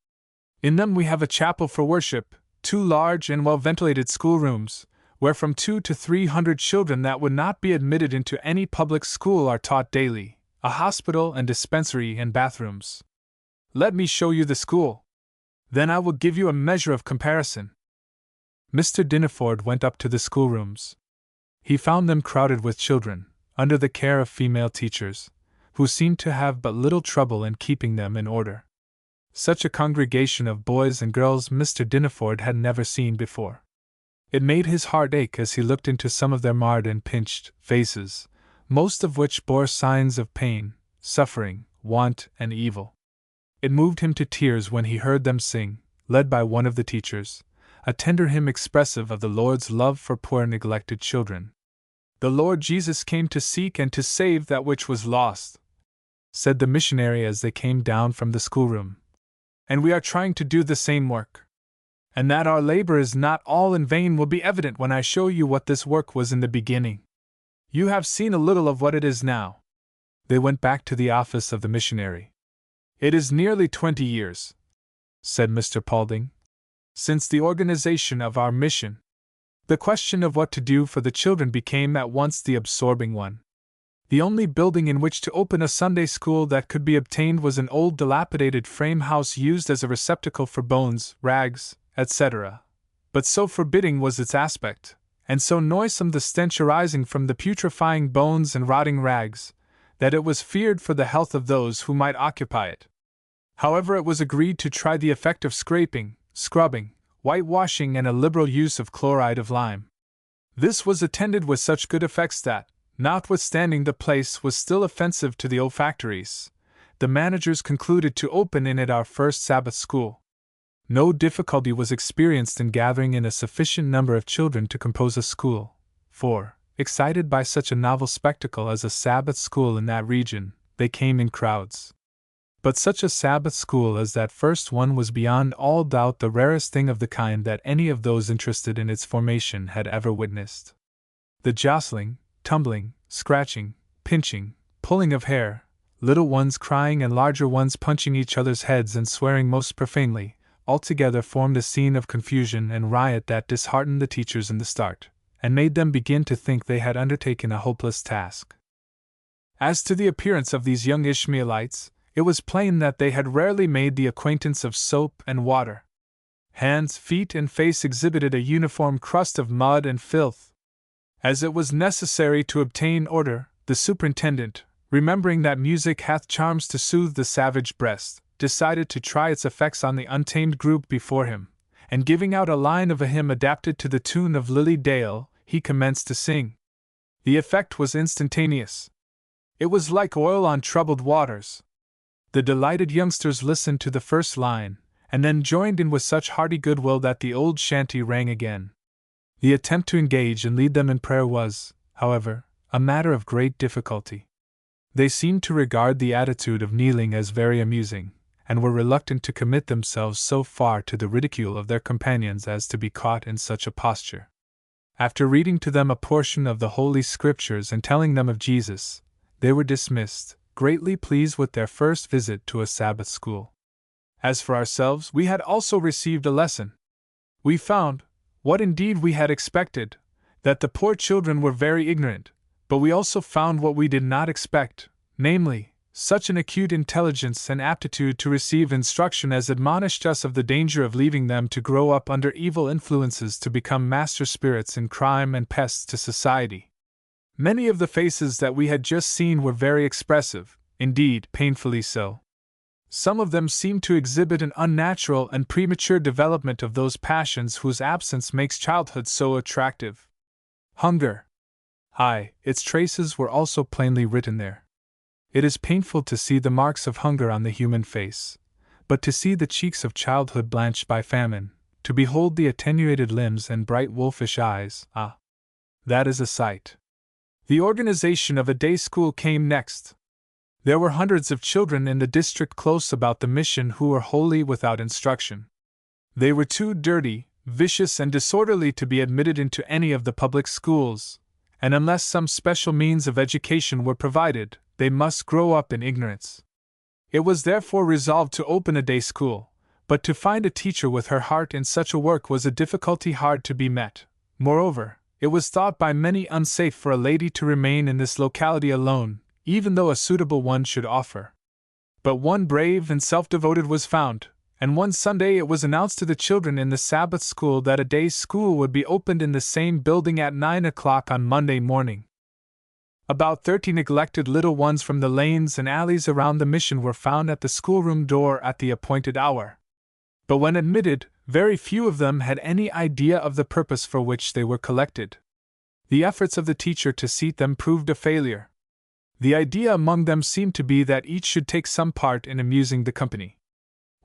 In them we have a chapel for worship, 2 large and well-ventilated schoolrooms, where from 200 to 300 children that would not be admitted into any public school are taught daily, a hospital and dispensary and bathrooms. Let me show you the school. Then I will give you a measure of comparison. Mr. Dinaford went up to the schoolrooms. He found them crowded with children, under the care of female teachers, who seemed to have but little trouble in keeping them in order. Such a congregation of boys and girls Mr. Dinaford had never seen before. It made his heart ache as he looked into some of their marred and pinched faces, most of which bore signs of pain, suffering, want, and evil. It moved him to tears when he heard them sing, led by one of the teachers, a tender hymn expressive of the Lord's love for poor neglected children. The Lord Jesus came to seek and to save that which was lost, said the missionary as they came down from the schoolroom. And we are trying to do the same work. And that our labor is not all in vain will be evident when I show you what this work was in the beginning. You have seen a little of what it is now. They went back to the office of the missionary. It is nearly 20 years, said Mr. Paulding, since the organization of our mission. The question of what to do for the children became at once the absorbing one. The only building in which to open a Sunday school that could be obtained was an old dilapidated frame house used as a receptacle for bones, rags, etc. But so forbidding was its aspect, and so noisome the stench arising from the putrefying bones and rotting rags, that it was feared for the health of those who might occupy it. However, it was agreed to try the effect of scraping, scrubbing, whitewashing, and a liberal use of chloride of lime. This was attended with such good effects that, notwithstanding the place was still offensive to the olfactories, the managers concluded to open in it our first Sabbath school. No difficulty was experienced in gathering in a sufficient number of children to compose a school, for, excited by such a novel spectacle as a Sabbath school in that region, they came in crowds. But such a Sabbath school as that first one was beyond all doubt the rarest thing of the kind that any of those interested in its formation had ever witnessed. The jostling, tumbling, scratching, pinching, pulling of hair, little ones crying and larger ones punching each other's heads and swearing most profanely, altogether formed a scene of confusion and riot that disheartened the teachers in the start, and made them begin to think they had undertaken a hopeless task. As to the appearance of these young Ishmaelites, it was plain that they had rarely made the acquaintance of soap and water. Hands, feet, and face exhibited a uniform crust of mud and filth. As it was necessary to obtain order, the superintendent, remembering that music hath charms to soothe the savage breast, decided to try its effects on the untamed group before him, and giving out a line of a hymn adapted to the tune of Lily Dale, he commenced to sing. The effect was instantaneous. It was like oil on troubled waters. The delighted youngsters listened to the first line, and then joined in with such hearty goodwill that the old shanty rang again. The attempt to engage and lead them in prayer was, however, a matter of great difficulty. They seemed to regard the attitude of kneeling as very amusing, and were reluctant to commit themselves so far to the ridicule of their companions as to be caught in such a posture. After reading to them a portion of the Holy Scriptures and telling them of Jesus, they were dismissed, greatly pleased with their first visit to a Sabbath school. As for ourselves, we had also received a lesson. We found, what indeed we had expected, that the poor children were very ignorant, but we also found what we did not expect, namely, such an acute intelligence and aptitude to receive instruction as admonished us of the danger of leaving them to grow up under evil influences to become master spirits in crime and pests to society. Many of the faces that we had just seen were very expressive, indeed, painfully so. Some of them seemed to exhibit an unnatural and premature development of those passions whose absence makes childhood so attractive. Hunger. Aye, its traces were also plainly written there. It is painful to see the marks of hunger on the human face, but to see the cheeks of childhood blanched by famine, to behold the attenuated limbs and bright wolfish eyes, that is a sight. The organization of a day school came next. There were hundreds of children in the district close about the mission who were wholly without instruction. They were too dirty, vicious, and disorderly to be admitted into any of the public schools, and unless some special means of education were provided, they must grow up in ignorance. It was therefore resolved to open a day school, but to find a teacher with her heart in such a work was a difficulty hard to be met. Moreover, it was thought by many unsafe for a lady to remain in this locality alone, even though a suitable one should offer. But one brave and self-devoted was found, and one Sunday it was announced to the children in the Sabbath school that a day school would be opened in the same building at 9 o'clock on Monday morning. About 30 neglected little ones from the lanes and alleys around the mission were found at the schoolroom door at the appointed hour. But when admitted, very few of them had any idea of the purpose for which they were collected. The efforts of the teacher to seat them proved a failure. The idea among them seemed to be that each should take some part in amusing the company.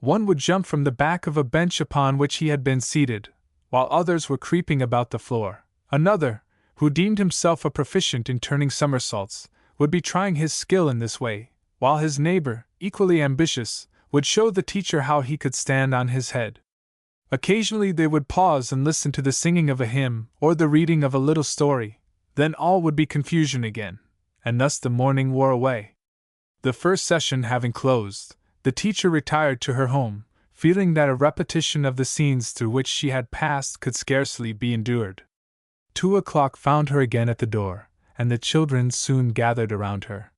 One would jump from the back of a bench upon which he had been seated, while others were creeping about the floor. Another, who deemed himself a proficient in turning somersaults, would be trying his skill in this way, while his neighbor, equally ambitious, would show the teacher how he could stand on his head. Occasionally they would pause and listen to the singing of a hymn or the reading of a little story, then all would be confusion again, and thus the morning wore away. The first session having closed, the teacher retired to her home, feeling that a repetition of the scenes through which she had passed could scarcely be endured. 2 o'clock found her again at the door, and the children soon gathered around her.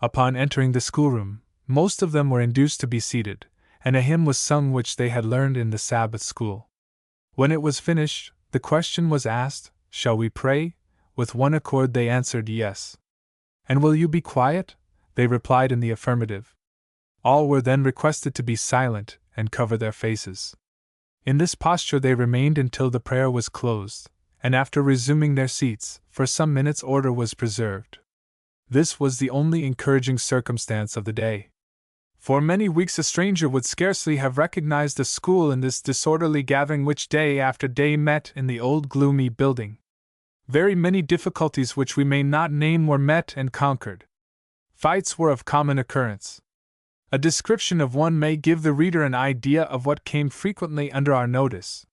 Upon entering the schoolroom, most of them were induced to be seated, and a hymn was sung which they had learned in the Sabbath school. When it was finished, the question was asked, "Shall we pray?" With one accord they answered yes. "And will you be quiet?" They replied in the affirmative. All were then requested to be silent and cover their faces. In this posture they remained until the prayer was closed, and after resuming their seats, for some minutes order was preserved. This was the only encouraging circumstance of the day. For many weeks a stranger would scarcely have recognized the school in this disorderly gathering which day after day met in the old gloomy building. Very many difficulties which we may not name were met and conquered. Fights were of common occurrence. A description of one may give the reader an idea of what came frequently under our notice.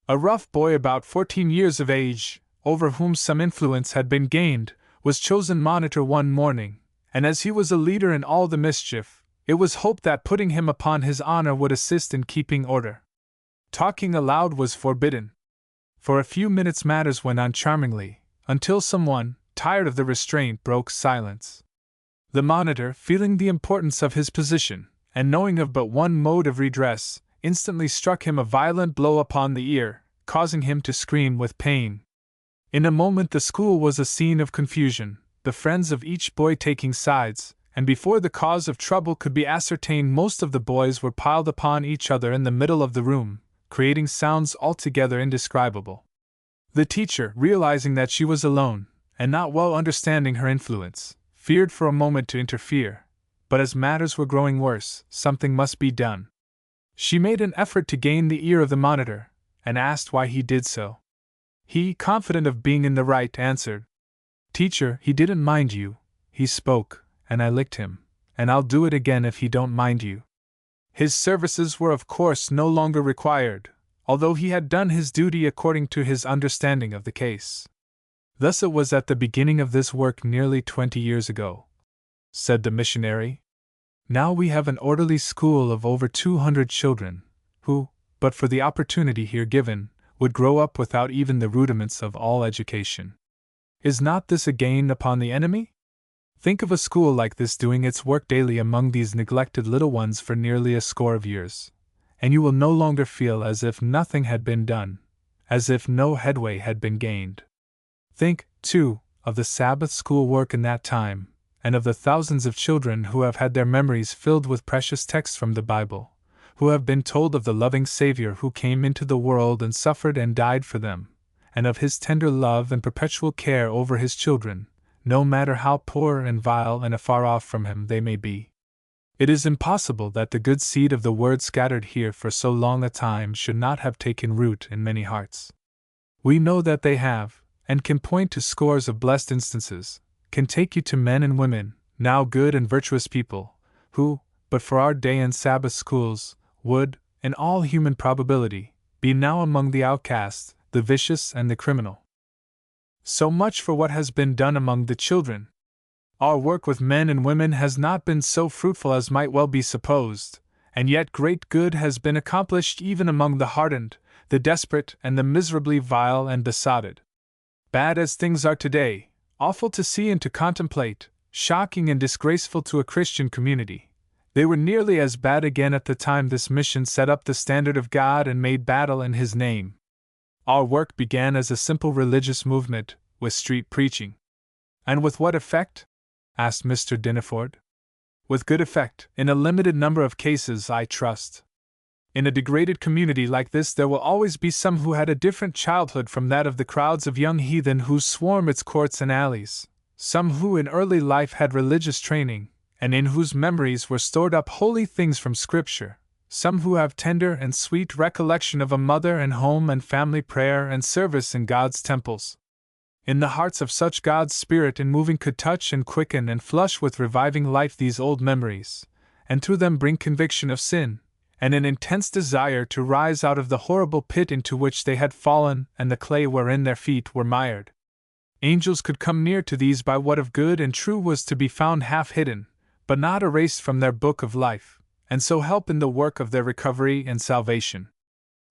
A rough boy about 14 years of age, over whom some influence had been gained, was chosen monitor one morning, and as he was a leader in all the mischief, it was hoped that putting him upon his honor would assist in keeping order. Talking aloud was forbidden. For a few minutes matters went on charmingly, until someone, tired of the restraint, broke silence. The monitor, feeling the importance of his position, and knowing of but one mode of redress, instantly struck him a violent blow upon the ear, causing him to scream with pain. In a moment the school was a scene of confusion, the friends of each boy taking sides, and before the cause of trouble could be ascertained most of the boys were piled upon each other in the middle of the room, creating sounds altogether indescribable. The teacher, realizing that she was alone, and not well understanding her influence, feared for a moment to interfere, but as matters were growing worse, something must be done. She made an effort to gain the ear of the monitor, and asked why he did so. He, confident of being in the right, answered, "Teacher, he didn't mind you. He spoke, and I licked him, and I'll do it again if he don't mind you." His services were of course no longer required, although he had done his duty according to his understanding of the case. Thus it was at the beginning of this work nearly 20 years ago, said the missionary. Now we have an orderly school of over 200 children, who, but for the opportunity here given, would grow up without even the rudiments of all education. Is not this a gain upon the enemy? Think of a school like this doing its work daily among these neglected little ones for nearly a score of years, and you will no longer feel as if nothing had been done, as if no headway had been gained. Think, too, of the Sabbath school work in that time, and of the thousands of children who have had their memories filled with precious texts from the Bible, who have been told of the loving Savior who came into the world and suffered and died for them, and of His tender love and perpetual care over His children, no matter how poor and vile and afar off from Him they may be. It is impossible that the good seed of the word scattered here for so long a time should not have taken root in many hearts. We know that they have, and can point to scores of blessed instances, can take you to men and women, now good and virtuous people, who, but for our day and Sabbath schools, would, in all human probability, be now among the outcasts, the vicious and the criminal. So much for what has been done among the children. Our work with men and women has not been so fruitful as might well be supposed, and yet great good has been accomplished even among the hardened, the desperate, and the miserably vile and besotted. Bad as things are today, awful to see and to contemplate, shocking and disgraceful to a Christian community, they were nearly as bad again at the time this mission set up the standard of God and made battle in His name. Our work began as a simple religious movement, with street preaching. And with what effect? Asked Mr. Diniford. With good effect, in a limited number of cases, I trust. In a degraded community like this, there will always be some who had a different childhood from that of the crowds of young heathen who swarm its courts and alleys, some who in early life had religious training, and in whose memories were stored up holy things from Scripture, some who have tender and sweet recollection of a mother and home and family prayer and service in God's temples. In the hearts of such God's Spirit in moving could touch and quicken and flush with reviving life these old memories, and through them bring conviction of sin, and an intense desire to rise out of the horrible pit into which they had fallen and the clay wherein their feet were mired. Angels could come near to these by what of good and true was to be found half hidden, but not erased from their book of life, and so help in the work of their recovery and salvation.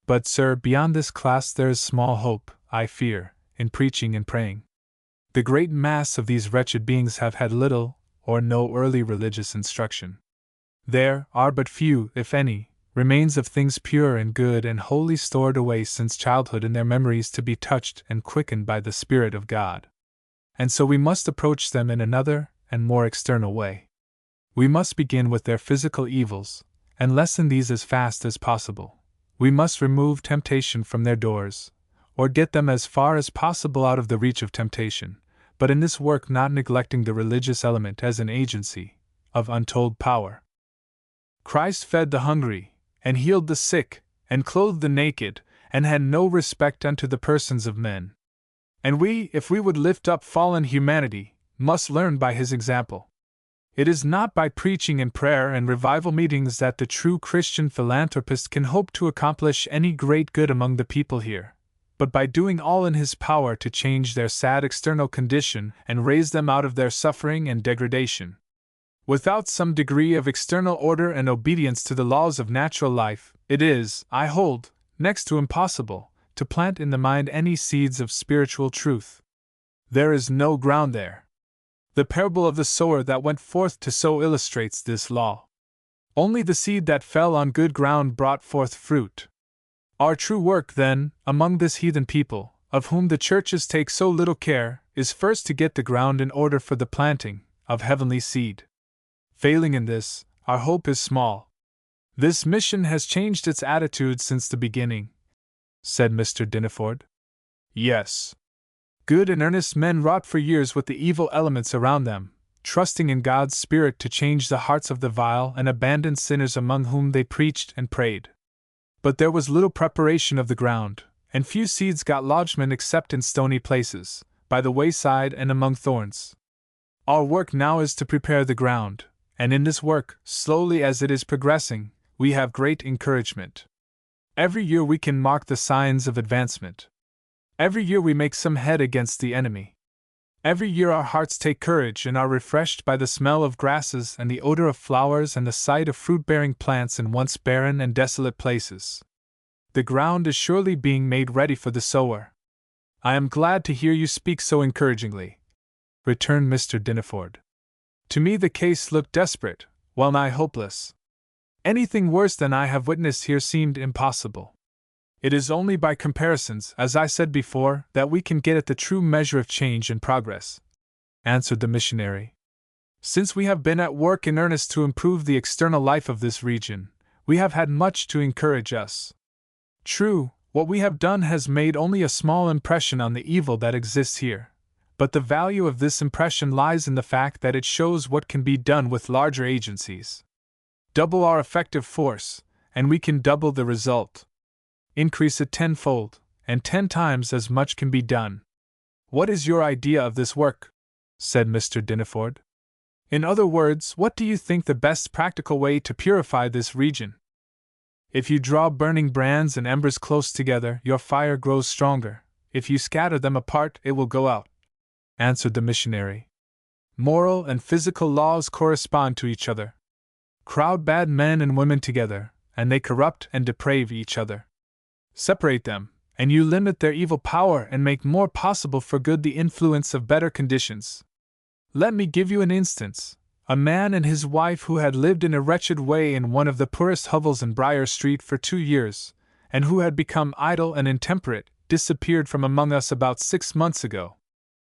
But, sir, beyond this class there is small hope, I fear, in preaching and praying. The great mass of these wretched beings have had little or no early religious instruction. There are but few, if any, remains of things pure and good and wholly stored away since childhood in their memories to be touched and quickened by the Spirit of God. And so we must approach them in another and more external way. We must begin with their physical evils, and lessen these as fast as possible. We must remove temptation from their doors, or get them as far as possible out of the reach of temptation, but in this work not neglecting the religious element as an agency of untold power. Christ fed the hungry, and healed the sick, and clothed the naked, and had no respect unto the persons of men. And we, if we would lift up fallen humanity, must learn by His example. It is not by preaching and prayer and revival meetings that the true Christian philanthropist can hope to accomplish any great good among the people here, but by doing all in his power to change their sad external condition and raise them out of their suffering and degradation. Without some degree of external order and obedience to the laws of natural life, it is, I hold, next to impossible to plant in the mind any seeds of spiritual truth. There is no ground there. The parable of the sower that went forth to sow illustrates this law. Only the seed that fell on good ground brought forth fruit. Our true work, then, among this heathen people, of whom the churches take so little care, is first to get the ground in order for the planting of heavenly seed. Failing in this, our hope is small. This mission has changed its attitude since the beginning, said Mr. Diniford. Yes. Good and earnest men wrought for years with the evil elements around them, trusting in God's Spirit to change the hearts of the vile and abandoned sinners among whom they preached and prayed. But there was little preparation of the ground, and few seeds got lodgment except in stony places, by the wayside and among thorns. Our work now is to prepare the ground, and in this work, slowly as it is progressing, we have great encouragement. Every year we can mark the signs of advancement. Every year we make some head against the enemy. Every year our hearts take courage and are refreshed by the smell of grasses and the odor of flowers and the sight of fruit-bearing plants in once barren and desolate places. The ground is surely being made ready for the sower. I am glad to hear you speak so encouragingly, returned Mr. Diniford. To me the case looked desperate, well nigh hopeless. Anything worse than I have witnessed here seemed impossible. It is only by comparisons, as I said before, that we can get at the true measure of change and progress, answered the missionary. Since we have been at work in earnest to improve the external life of this region, we have had much to encourage us. True, what we have done has made only a small impression on the evil that exists here, but the value of this impression lies in the fact that it shows what can be done with larger agencies. Double our effective force, and we can double the result. Increase it tenfold, and 10 times as much can be done. What is your idea of this work? Said Mr. Dineford. In other words, what do you think the best practical way to purify this region? If you draw burning brands and embers close together, your fire grows stronger. If you scatter them apart, it will go out, answered the missionary. Moral and physical laws correspond to each other. Crowd bad men and women together, and they corrupt and deprave each other. Separate them, and you limit their evil power and make more possible for good the influence of better conditions. Let me give you an instance. A man and his wife who had lived in a wretched way in one of the poorest hovels in Briar Street for 2 years, and who had become idle and intemperate, disappeared from among us about 6 months ago.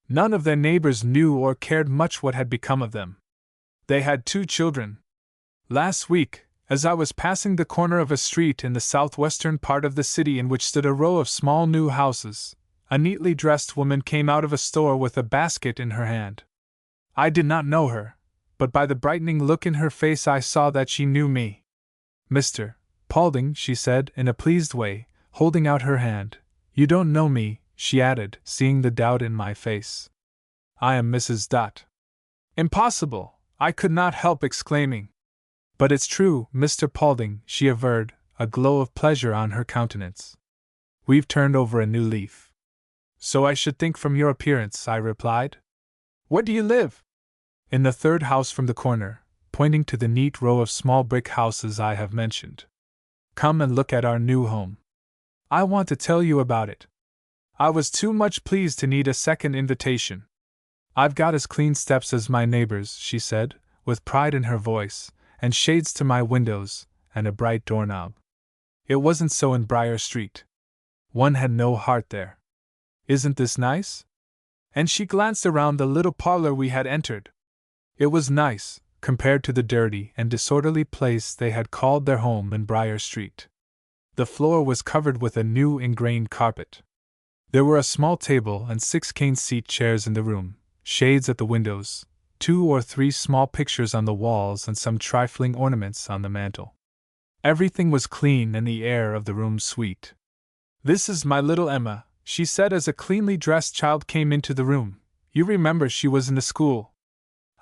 None of their neighbors knew or cared much what had become of them. They had 2 children. Last week, as I was passing the corner of a street in the southwestern part of the city in which stood a row of small new houses, a neatly dressed woman came out of a store with a basket in her hand. I did not know her, but by the brightening look in her face I saw that she knew me. Mr. Paulding, she said in a pleased way, holding out her hand. You don't know me, she added, seeing the doubt in my face. I am Mrs. Dot. Impossible, I could not help exclaiming. But it's true, Mr. Paulding, she averred, a glow of pleasure on her countenance. We've turned over a new leaf. So I should think from your appearance, I replied. Where do you live? In the 3rd house from the corner, pointing to the neat row of small brick houses I have mentioned. Come and look at our new home. I want to tell you about it. I was too much pleased to need a second invitation. I've got as clean steps as my neighbors, she said, with pride in her voice, and shades to my windows, and a bright doorknob. It wasn't so in Briar Street. One had no heart there. Isn't this nice? And she glanced around the little parlor we had entered. It was nice, compared to the dirty and disorderly place they had called their home in Briar Street. The floor was covered with a new ingrained carpet. There were a small table and 6 cane seat chairs in the room, shades at the windows, 2 or 3 small pictures on the walls and some trifling ornaments on the mantel. Everything was clean and the air of the room sweet. This is my little Emma, she said as a cleanly dressed child came into the room. You remember she was in the school.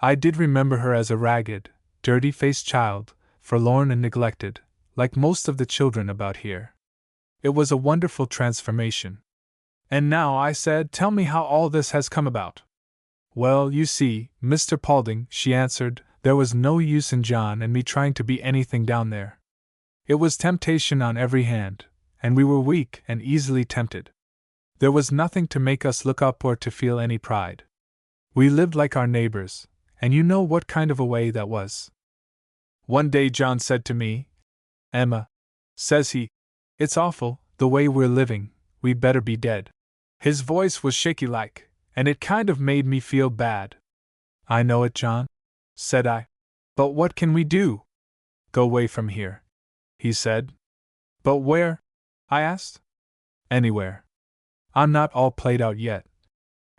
I did remember her as a ragged, dirty-faced child, forlorn and neglected, like most of the children about here. It was a wonderful transformation. And now, I said, tell me how all this has come about. Well, you see, Mr. Paulding, she answered, there was no use in John and me trying to be anything down there. It was temptation on every hand, and we were weak and easily tempted. There was nothing to make us look up or to feel any pride. We lived like our neighbors, and you know what kind of a way that was. One day John said to me, Emma, says he, it's awful, the way we're living, we'd better be dead. His voice was shaky like, and it kind of made me feel bad. I know it, John, said I. But what can we do? Go away from here, he said. But where? I asked. Anywhere. I'm not all played out yet.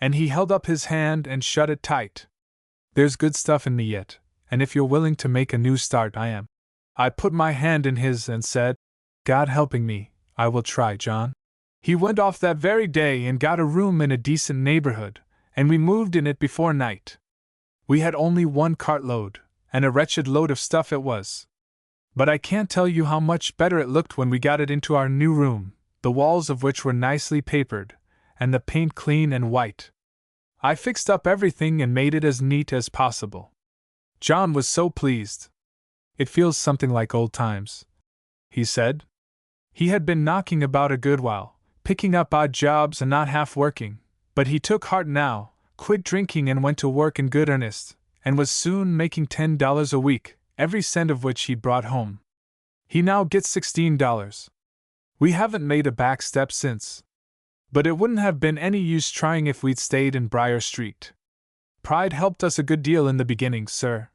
And he held up his hand and shut it tight. There's good stuff in me yet, and if you're willing to make a new start, I am. I put my hand in his and said, God helping me, I will try, John. He went off that very day and got a room in a decent neighborhood, and we moved in it before night. We had only 1 cartload, and a wretched load of stuff it was. But I can't tell you how much better it looked when we got it into our new room, the walls of which were nicely papered, and the paint clean and white. I fixed up everything and made it as neat as possible. John was so pleased. It feels something like old times, he said. He had been knocking about a good while, picking up odd jobs and not half working, but he took heart now, quit drinking and went to work in good earnest, and was soon making $10 a week, every cent of which he brought home. He now gets $16. We haven't made a back step since. But it wouldn't have been any use trying if we'd stayed in Briar Street. Pride helped us a good deal in the beginning, sir.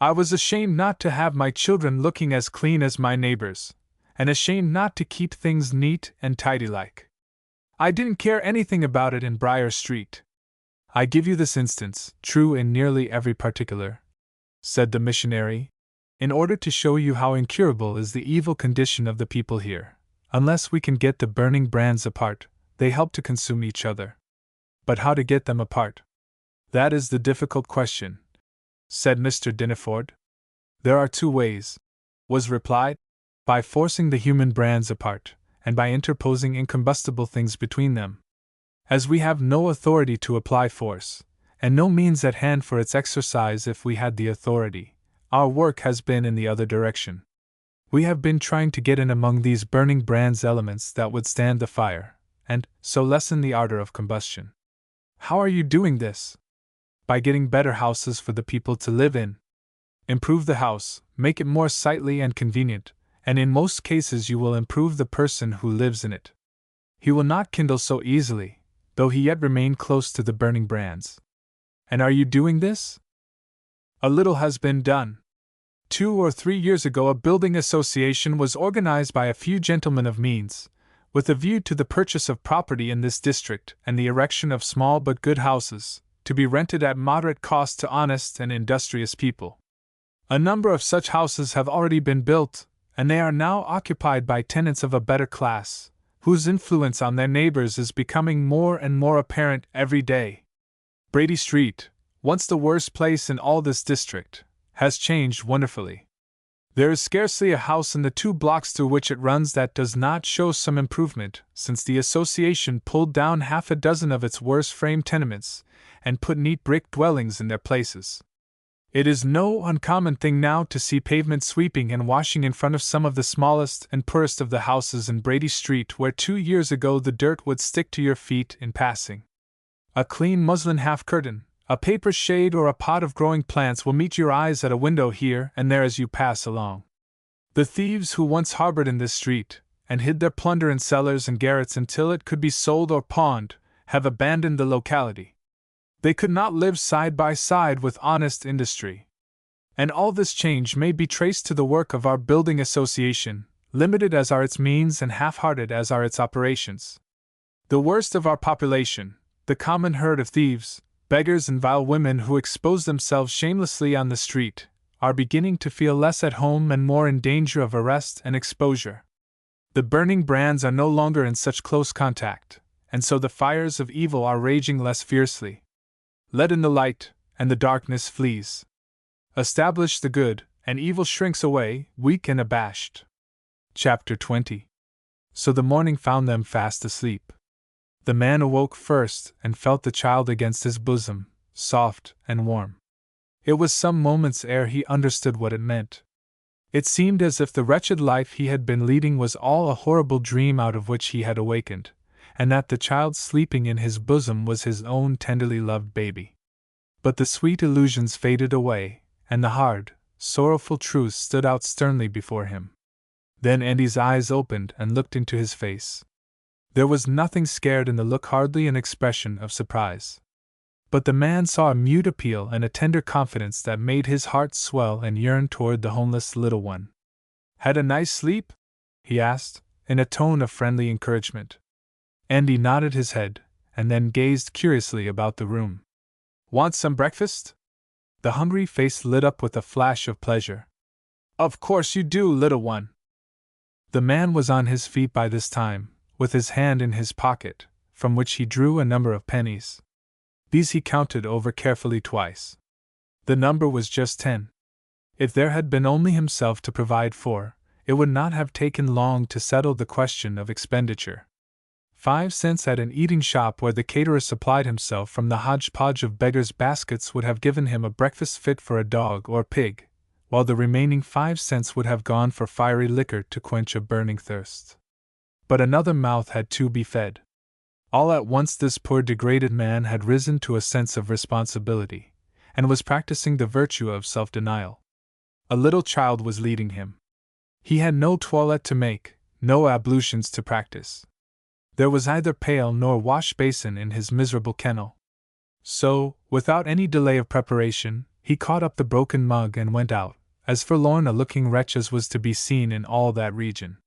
I was ashamed not to have my children looking as clean as my neighbors, and ashamed not to keep things neat and tidy-like. I didn't care anything about it in Briar Street. I give you this instance, true in nearly every particular, said the missionary, in order to show you how incurable is the evil condition of the people here. Unless we can get the burning brands apart, they help to consume each other. But how to get them apart? That is the difficult question, said Mr. Dineford. There are two ways, was replied, by forcing the human brands apart, and by interposing incombustible things between them. As we have no authority to apply force, and no means at hand for its exercise if we had the authority, our work has been in the other direction. We have been trying to get in among these burning brands elements that would stand the fire, and so lessen the ardor of combustion. How are you doing this? By getting better houses for the people to live in. Improve the house, make it more sightly and convenient, and in most cases you will improve the person who lives in it. He will not kindle so easily, though he yet remain close to the burning brands. And are you doing this? A little has been done. 2 or 3 years ago a building association was organized by a few gentlemen of means, with a view to the purchase of property in this district and the erection of small but good houses, to be rented at moderate cost to honest and industrious people. A number of such houses have already been built, and they are now occupied by tenants of a better class, whose influence on their neighbors is becoming more and more apparent every day. Brady Street, once the worst place in all this district, has changed wonderfully. There is scarcely a house in the 2 blocks through which it runs that does not show some improvement, since the association pulled down half a dozen of its worst frame tenements, and put neat brick dwellings in their places. It is no uncommon thing now to see pavement sweeping and washing in front of some of the smallest and poorest of the houses in Brady Street where 2 years ago the dirt would stick to your feet in passing. A clean muslin half-curtain, a paper shade or a pot of growing plants will meet your eyes at a window here and there as you pass along. The thieves who once harbored in this street, and hid their plunder in cellars and garrets until it could be sold or pawned, have abandoned the locality. They could not live side by side with honest industry. And all this change may be traced to the work of our building association, limited as are its means and half-hearted as are its operations. The worst of our population, the common herd of thieves, beggars and vile women who expose themselves shamelessly on the street, are beginning to feel less at home and more in danger of arrest and exposure. The burning brands are no longer in such close contact, and so the fires of evil are raging less fiercely. Let in the light, and the darkness flees. Establish the good, and evil shrinks away, weak and abashed. Chapter 20. So the morning found them fast asleep. The man awoke first and felt the child against his bosom, soft and warm. It was some moments ere he understood what it meant. It seemed as if the wretched life he had been leading was all a horrible dream out of which he had awakened, and that the child sleeping in his bosom was his own tenderly loved baby. But the sweet illusions faded away, and the hard, sorrowful truths stood out sternly before him. Then Andy's eyes opened and looked into his face. There was nothing scared in the look, hardly an expression of surprise. But the man saw a mute appeal and a tender confidence that made his heart swell and yearn toward the homeless little one. "Had a nice sleep?" he asked, in a tone of friendly encouragement. Andy nodded his head, and then gazed curiously about the room. "Want some breakfast?" The hungry face lit up with a flash of pleasure. "Of course you do, little one." The man was on his feet by this time, with his hand in his pocket, from which he drew a number of pennies. These he counted over carefully twice. The number was just 10. If there had been only himself to provide for, it would not have taken long to settle the question of expenditure. 5 cents at an eating shop where the caterer supplied himself from the hodgepodge of beggars' baskets would have given him a breakfast fit for a dog or pig, while the remaining 5 cents would have gone for fiery liquor to quench a burning thirst. But another mouth had to be fed. All at once this poor degraded man had risen to a sense of responsibility, and was practicing the virtue of self-denial. A little child was leading him. He had no toilette to make, no ablutions to practice. There was neither pail nor wash basin in his miserable kennel. So, without any delay of preparation, he caught up the broken mug and went out, as forlorn a looking wretch as was to be seen in all that region.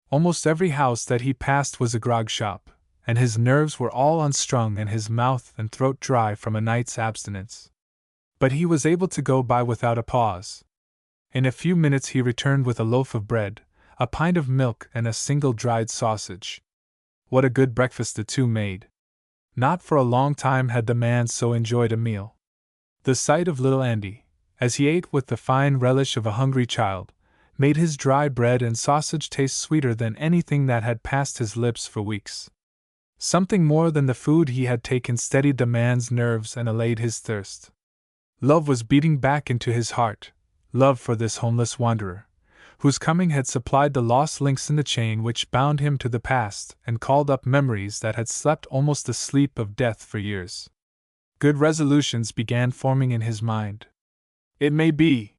Almost every house that he passed was a grog shop, and his nerves were all unstrung and his mouth and throat dry from a night's abstinence. But he was able to go by without a pause. In a few minutes he returned with a loaf of bread, a pint of milk, and a single dried sausage. What a good breakfast the two made! Not for a long time had the man so enjoyed a meal. The sight of little Andy, as he ate with the fine relish of a hungry child, made his dry bread and sausage taste sweeter than anything that had passed his lips for weeks. Something more than the food he had taken steadied the man's nerves and allayed his thirst. Love was beating back into his heart, love for this homeless wanderer, whose coming had supplied the lost links in the chain which bound him to the past and called up memories that had slept almost the sleep of death for years. Good resolutions began forming in his mind. It may be,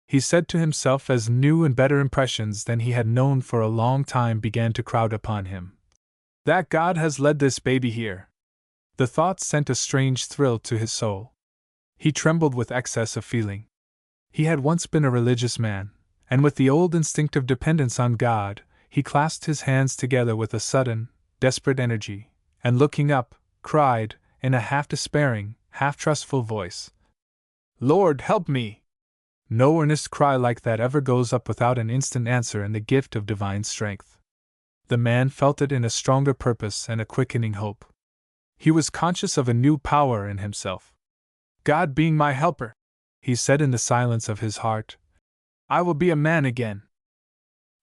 he said to himself, as new and better impressions than he had known for a long time began to crowd upon him, that God has led this baby here. The thought sent a strange thrill to his soul. He trembled with excess of feeling. He had once been a religious man, and with the old instinctive dependence on God, he clasped his hands together with a sudden, desperate energy, and looking up, cried, in a half-despairing, half-trustful voice, "Lord, help me!" No earnest cry like that ever goes up without an instant answer and the gift of divine strength. The man felt it in a stronger purpose and a quickening hope. He was conscious of a new power in himself. God being my helper, he said in the silence of his heart, I will be a man again.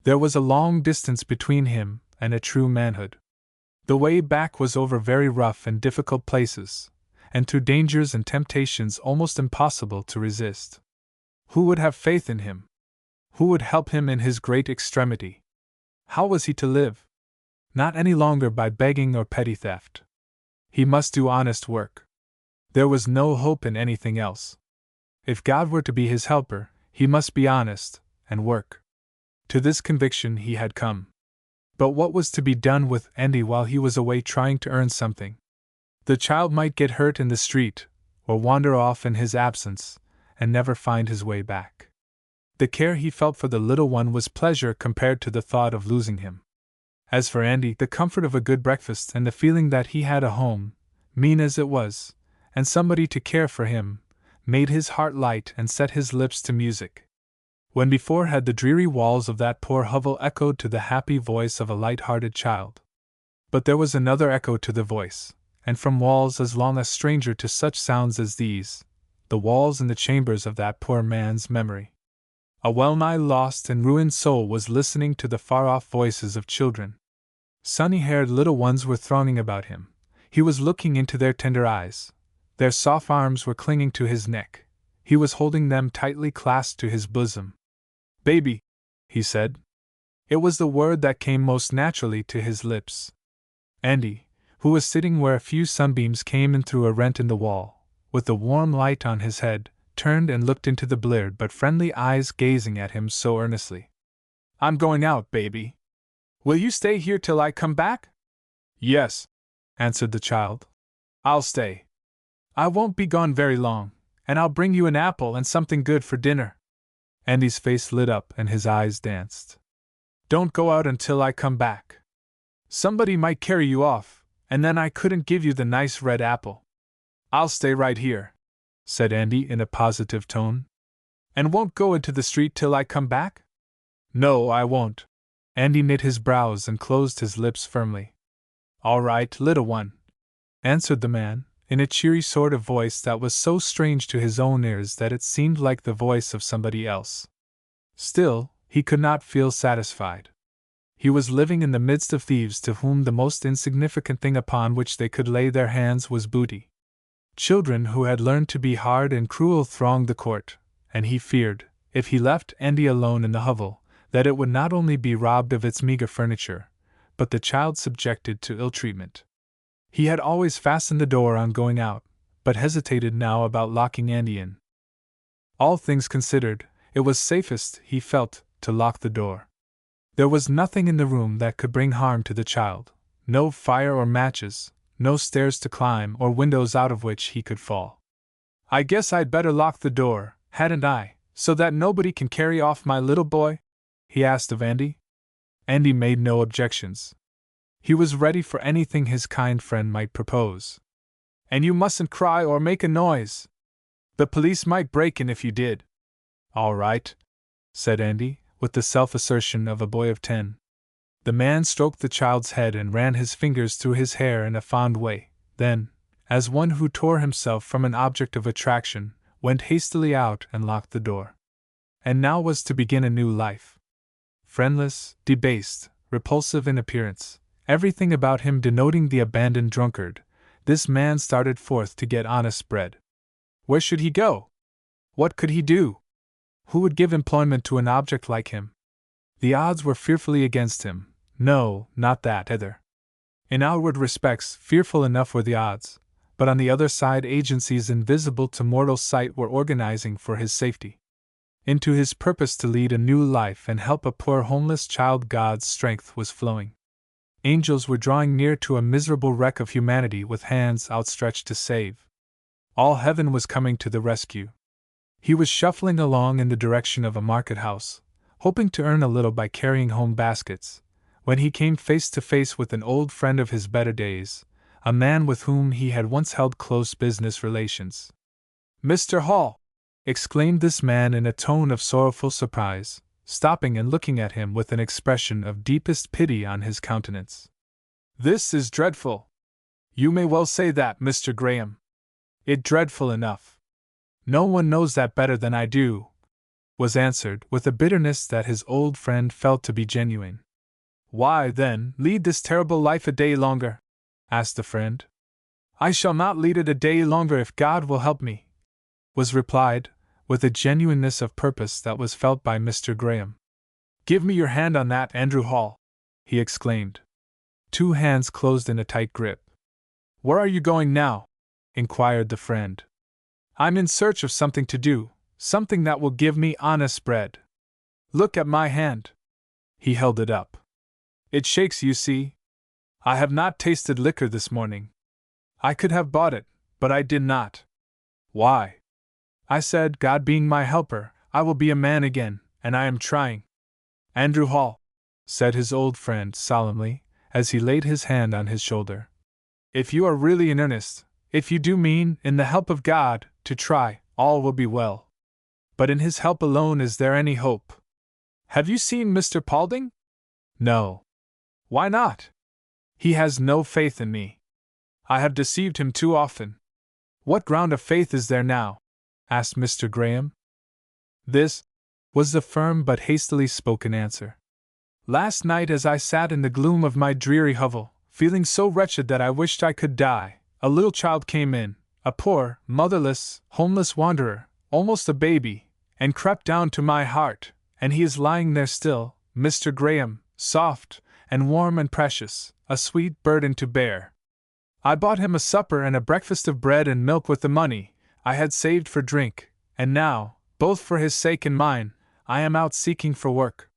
There was a long distance between him and a true manhood. The way back was over very rough and difficult places, and through dangers and temptations almost impossible to resist. Who would have faith in him? Who would help him in his great extremity? How was he to live? Not any longer by begging or petty theft. He must do honest work. There was no hope in anything else. If God were to be his helper, he must be honest, and work. To this conviction he had come. But what was to be done with Andy while he was away trying to earn something? The child might get hurt in the street, or wander off in his absence, and never find his way back. The care he felt for the little one was pleasure compared to the thought of losing him. As for Andy, the comfort of a good breakfast and the feeling that he had a home, mean as it was, and somebody to care for him, made his heart light and set his lips to music. When before had the dreary walls of that poor hovel echoed to the happy voice of a light-hearted child. But there was another echo to the voice, and from walls as long a stranger to such sounds as these, the walls and the chambers of that poor man's memory. A well-nigh lost and ruined soul was listening to the far-off voices of children. Sunny-haired little ones were thronging about him. He was looking into their tender eyes. Their soft arms were clinging to his neck. He was holding them tightly clasped to his bosom. "Baby," he said. It was the word that came most naturally to his lips. Andy, who was sitting where a few sunbeams came in through a rent in the wall, with the warm light on his head, turned and looked into the bleared but friendly eyes gazing at him so earnestly. "I'm going out, baby. Will you stay here till I come back?" "Yes," answered the child. "I'll stay. I won't be gone very long, and I'll bring you an apple and something good for dinner." Andy's face lit up and his eyes danced. "Don't go out until I come back. Somebody might carry you off, and then I couldn't give you the nice red apple." "I'll stay right here," said Andy in a positive tone. "And won't go into the street till I come back?" "No, I won't." Andy knit his brows and closed his lips firmly. "All right, little one," answered the man, in a cheery sort of voice that was so strange to his own ears that it seemed like the voice of somebody else. Still, he could not feel satisfied. He was living in the midst of thieves to whom the most insignificant thing upon which they could lay their hands was booty. Children who had learned to be hard and cruel thronged the court, and he feared, if he left Andy alone in the hovel, that it would not only be robbed of its meager furniture, but the child subjected to ill treatment. He had always fastened the door on going out, but hesitated now about locking Andy in. All things considered, it was safest, he felt, to lock the door. There was nothing in the room that could bring harm to the child, no fire or matches, no stairs to climb or windows out of which he could fall. "I guess I'd better lock the door, hadn't I, so that nobody can carry off my little boy?" he asked of Andy. Andy made no objections. He was ready for anything his kind friend might propose. "And you mustn't cry or make a noise. The police might break in if you did." "All right," said Andy, with the self-assertion of a boy of 10. The man stroked the child's head and ran his fingers through his hair in a fond way, then, as one who tore himself from an object of attraction, went hastily out and locked the door. And now was to begin a new life. Friendless, debased, repulsive in appearance, everything about him denoting the abandoned drunkard, this man started forth to get honest bread. Where should he go? What could he do? Who would give employment to an object like him? The odds were fearfully against him. No, not that either. In outward respects, fearful enough were the odds, but on the other side agencies invisible to mortal sight were organizing for his safety. Into his purpose to lead a new life and help a poor homeless child God's strength was flowing. Angels were drawing near to a miserable wreck of humanity with hands outstretched to save. All heaven was coming to the rescue. He was shuffling along in the direction of a market house, hoping to earn a little by carrying home baskets, when he came face to face with an old friend of his better days, a man with whom he had once held close business relations. "Mr. Hall!" exclaimed this man in a tone of sorrowful surprise, stopping and looking at him with an expression of deepest pity on his countenance. "This is dreadful." "You may well say that, Mr. Graham. It's dreadful enough." "No one knows that better than I do," was answered, with a bitterness that his old friend felt to be genuine. "Why, then, lead this terrible life a day longer?" asked the friend. "I shall not lead it a day longer if God will help me," was replied, with a genuineness of purpose that was felt by Mr. Graham. "Give me your hand on that, Andrew Hall," he exclaimed. Two hands closed in a tight grip. "Where are you going now?" inquired the friend. "I'm in search of something to do, something that will give me honest bread. Look at my hand." He held it up. "It shakes, you see. I have not tasted liquor this morning. I could have bought it, but I did not. Why? I said, God being my helper, I will be a man again, and I am trying." "Andrew Hall," said his old friend solemnly, as he laid his hand on his shoulder, "if you are really in earnest, if you do mean, in the help of God, to try, all will be well. But in His help alone is there any hope. Have you seen Mr. Paulding?" "No." "Why not?" "He has no faith in me. I have deceived him too often." "What ground of faith is there now?" asked Mr. Graham. "This," was the firm but hastily spoken answer. "Last night, as I sat in the gloom of my dreary hovel, feeling so wretched that I wished I could die, a little child came in, a poor, motherless, homeless wanderer, almost a baby, and crept down to my heart, and he is lying there still, Mr. Graham, soft, and warm and precious, a sweet burden to bear. I bought him a supper and a breakfast of bread and milk with the money I had saved for drink, and now, both for his sake and mine, I am out seeking for work.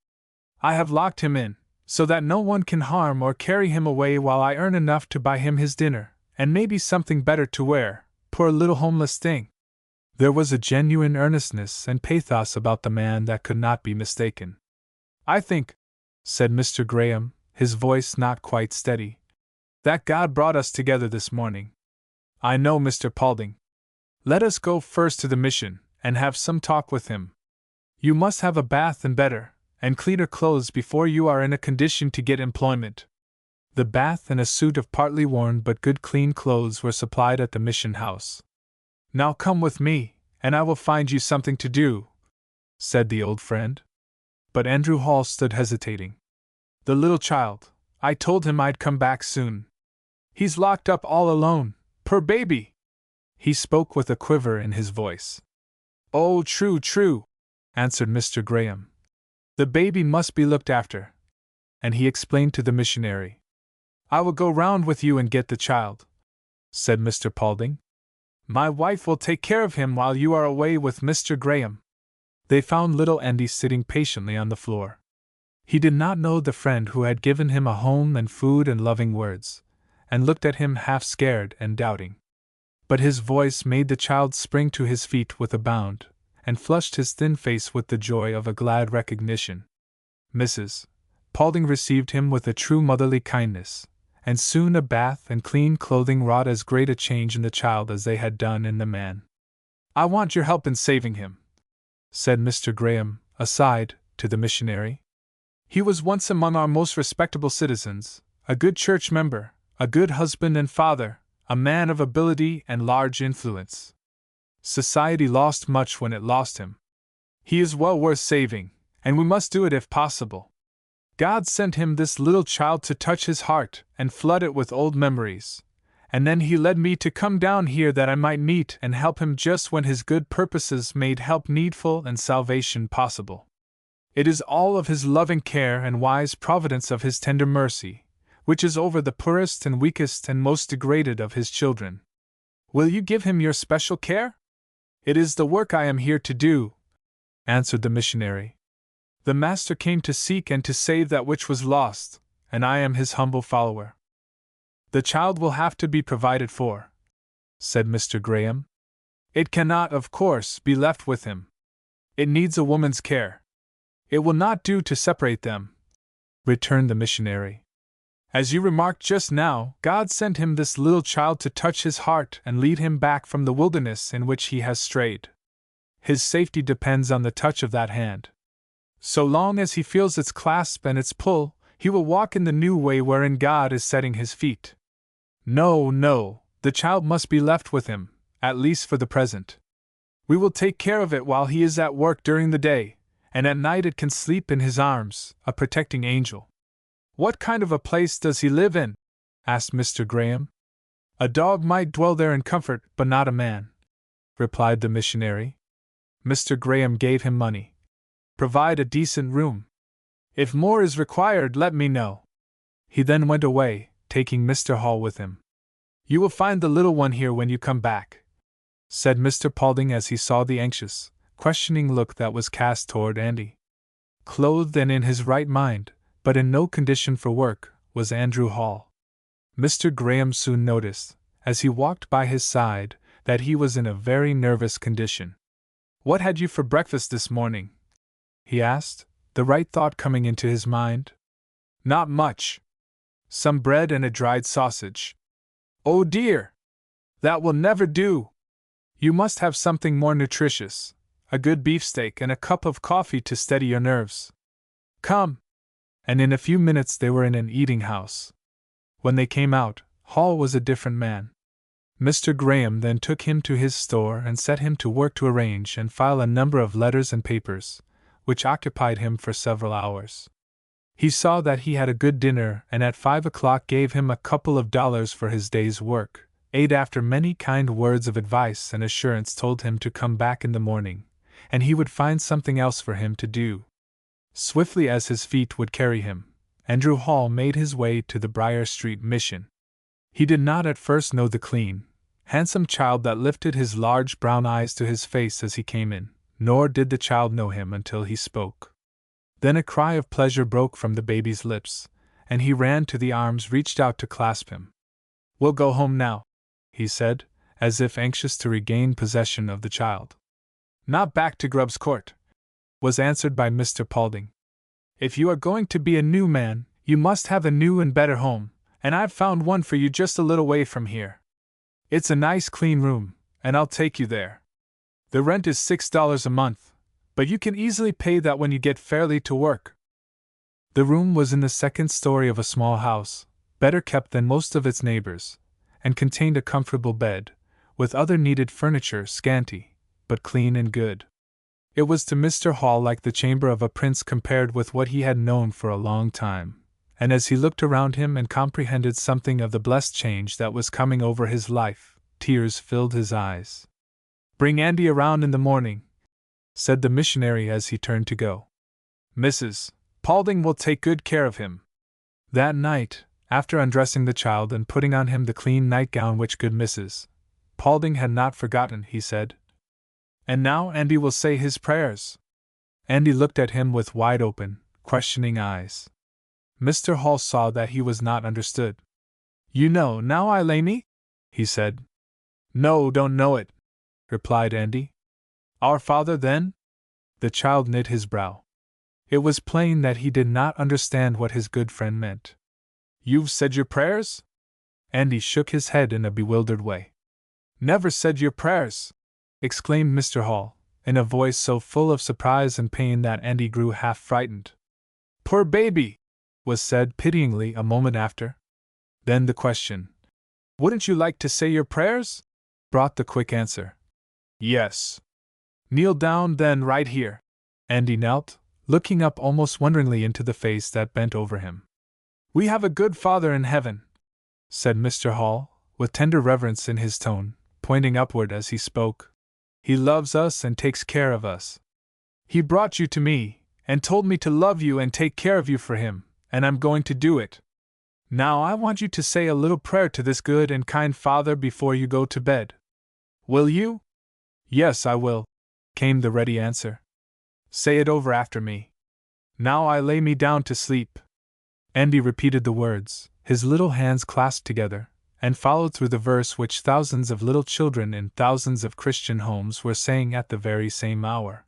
I have locked him in, so that no one can harm or carry him away while I earn enough to buy him his dinner, and maybe something better to wear, poor little homeless thing." There was a genuine earnestness and pathos about the man that could not be mistaken. "I think," said Mr. Graham, his voice not quite steady, "that God brought us together this morning. I know Mr. Paulding. Let us go first to the mission, and have some talk with him. You must have a bath and better, and cleaner clothes before you are in a condition to get employment." The bath and a suit of partly worn but good clean clothes were supplied at the mission house. "Now come with me, and I will find you something to do," said the old friend. But Andrew Hall stood hesitating. "The little child, I told him I'd come back soon. He's locked up all alone, poor baby." He spoke with a quiver in his voice. "Oh, true, true," answered Mr. Graham. "The baby must be looked after." And he explained to the missionary. "I will go round with you and get the child," said Mr. Paulding. My wife will take care of him while you are away with Mr. Graham. They found little Andy sitting patiently on the floor. He did not know the friend who had given him a home and food and loving words, and looked at him half scared and doubting. But his voice made the child spring to his feet with a bound, and flushed his thin face with the joy of a glad recognition. Mrs. Paulding received him with a true motherly kindness, and soon a bath and clean clothing wrought as great a change in the child as they had done in the man. I want your help in saving him, said Mr. Graham, aside, to the missionary. He was once among our most respectable citizens, a good church member, a good husband and father, a man of ability and large influence. Society lost much when it lost him. He is well worth saving, and we must do it if possible. God sent him this little child to touch his heart and flood it with old memories, and then he led me to come down here that I might meet and help him just when his good purposes made help needful and salvation possible. It is all of his loving care and wise providence of his tender mercy, which is over the poorest and weakest and most degraded of his children. Will you give him your special care? It is the work I am here to do, answered the missionary. The Master came to seek and to save that which was lost, and I am his humble follower. The child will have to be provided for, said Mr. Graham. It cannot, of course, be left with him. It needs a woman's care. It will not do to separate them, returned the missionary. As you remarked just now, God sent him this little child to touch his heart and lead him back from the wilderness in which he has strayed. His safety depends on the touch of that hand. So long as he feels its clasp and its pull, he will walk in the new way wherein God is setting his feet. No, the child must be left with him, at least for the present. We will take care of it while he is at work during the day, and at night it can sleep in his arms, a protecting angel. What kind of a place does he live in? Asked Mr. Graham. A dog might dwell there in comfort, but not a man, replied the missionary. Mr. Graham gave him money. Provide a decent room. If more is required, let me know. He then went away, taking Mr. Hall with him. You will find the little one here when you come back, said Mr. Paulding as he saw the anxious, questioning look that was cast toward Andy. Clothed and in his right mind, but in no condition for work, was Andrew Hall. Mr. Graham soon noticed, as he walked by his side, that he was in a very nervous condition. What had you for breakfast this morning? He asked, the right thought coming into his mind. Not much. Some bread and a dried sausage. Oh dear! That will never do! You must have something more nutritious, a good beefsteak and a cup of coffee to steady your nerves. Come! And in a few minutes they were in an eating house. When they came out, Hall was a different man. Mr. Graham then took him to his store and set him to work to arrange and file a number of letters and papers, which occupied him for several hours. He saw that he had a good dinner and at 5 o'clock gave him a couple of dollars for his day's work, ate after many kind words of advice and assurance told him to come back in the morning, and he would find something else for him to do. Swiftly as his feet would carry him, Andrew Hall made his way to the Briar Street Mission. He did not at first know the clean, handsome child that lifted his large brown eyes to his face as he came in, nor did the child know him until he spoke. Then a cry of pleasure broke from the baby's lips, and he ran to the arms reached out to clasp him. We'll go home now, he said, as if anxious to regain possession of the child. Not back to Grubb's Court, was answered by Mr. Paulding. If you are going to be a new man, you must have a new and better home, and I've found one for you just a little way from here. It's a nice clean room, and I'll take you there. The rent is $6 a month, but you can easily pay that when you get fairly to work. The room was in the second story of a small house, better kept than most of its neighbors, and contained a comfortable bed, with other needed furniture scanty, but clean and good. It was to Mr. Hall like the chamber of a prince compared with what he had known for a long time, and as he looked around him and comprehended something of the blessed change that was coming over his life, tears filled his eyes. Bring Andy around in the morning, said the missionary as he turned to go. Mrs. Paulding will take good care of him. That night, after undressing the child and putting on him the clean nightgown which good Mrs. Paulding had not forgotten, he said. And now Andy will say his prayers. Andy looked at him with wide open, questioning eyes. Mr. Hall saw that he was not understood. You know now, Eilani? He said. No, don't know it, replied Andy. Our Father, then? The child knit his brow. It was plain that he did not understand what his good friend meant. You've said your prayers? Andy shook his head in a bewildered way. Never said your prayers! Exclaimed Mr. Hall, in a voice so full of surprise and pain that Andy grew half frightened. Poor baby! Was said pityingly a moment after. Then the question, wouldn't you like to say your prayers? Brought the quick answer. Yes. Kneel down then right here. Andy knelt, looking up almost wonderingly into the face that bent over him. We have a good Father in heaven, said Mr. Hall, with tender reverence in his tone, pointing upward as he spoke. He loves us and takes care of us. He brought you to me, and told me to love you and take care of you for him, and I'm going to do it. Now I want you to say a little prayer to this good and kind Father before you go to bed. Will you? Yes, I will, came the ready answer. Say it over after me. Now I lay me down to sleep. Andy repeated the words, his little hands clasped together, and followed through the verse which thousands of little children in thousands of Christian homes were saying at the very same hour.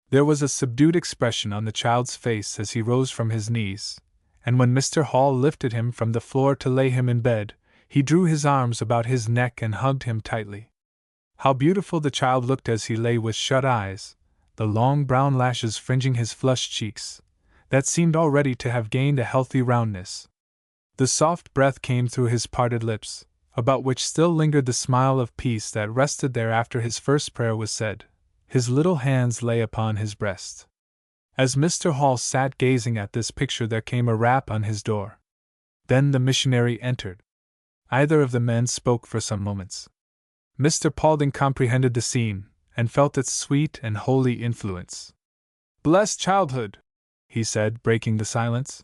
There was a subdued expression on the child's face as he rose from his knees, and when Mr. Hall lifted him from the floor to lay him in bed, he drew his arms about his neck and hugged him tightly. How beautiful the child looked as he lay with shut eyes, the long brown lashes fringing his flushed cheeks, that seemed already to have gained a healthy roundness. The soft breath came through his parted lips, about which still lingered the smile of peace that rested there after his first prayer was said. His little hands lay upon his breast. As Mr. Hall sat gazing at this picture, there came a rap on his door. Then the missionary entered. Either of the men spoke for some moments. Mr. Paulding comprehended the scene, and felt its sweet and holy influence. Blessed childhood, he said, breaking the silence.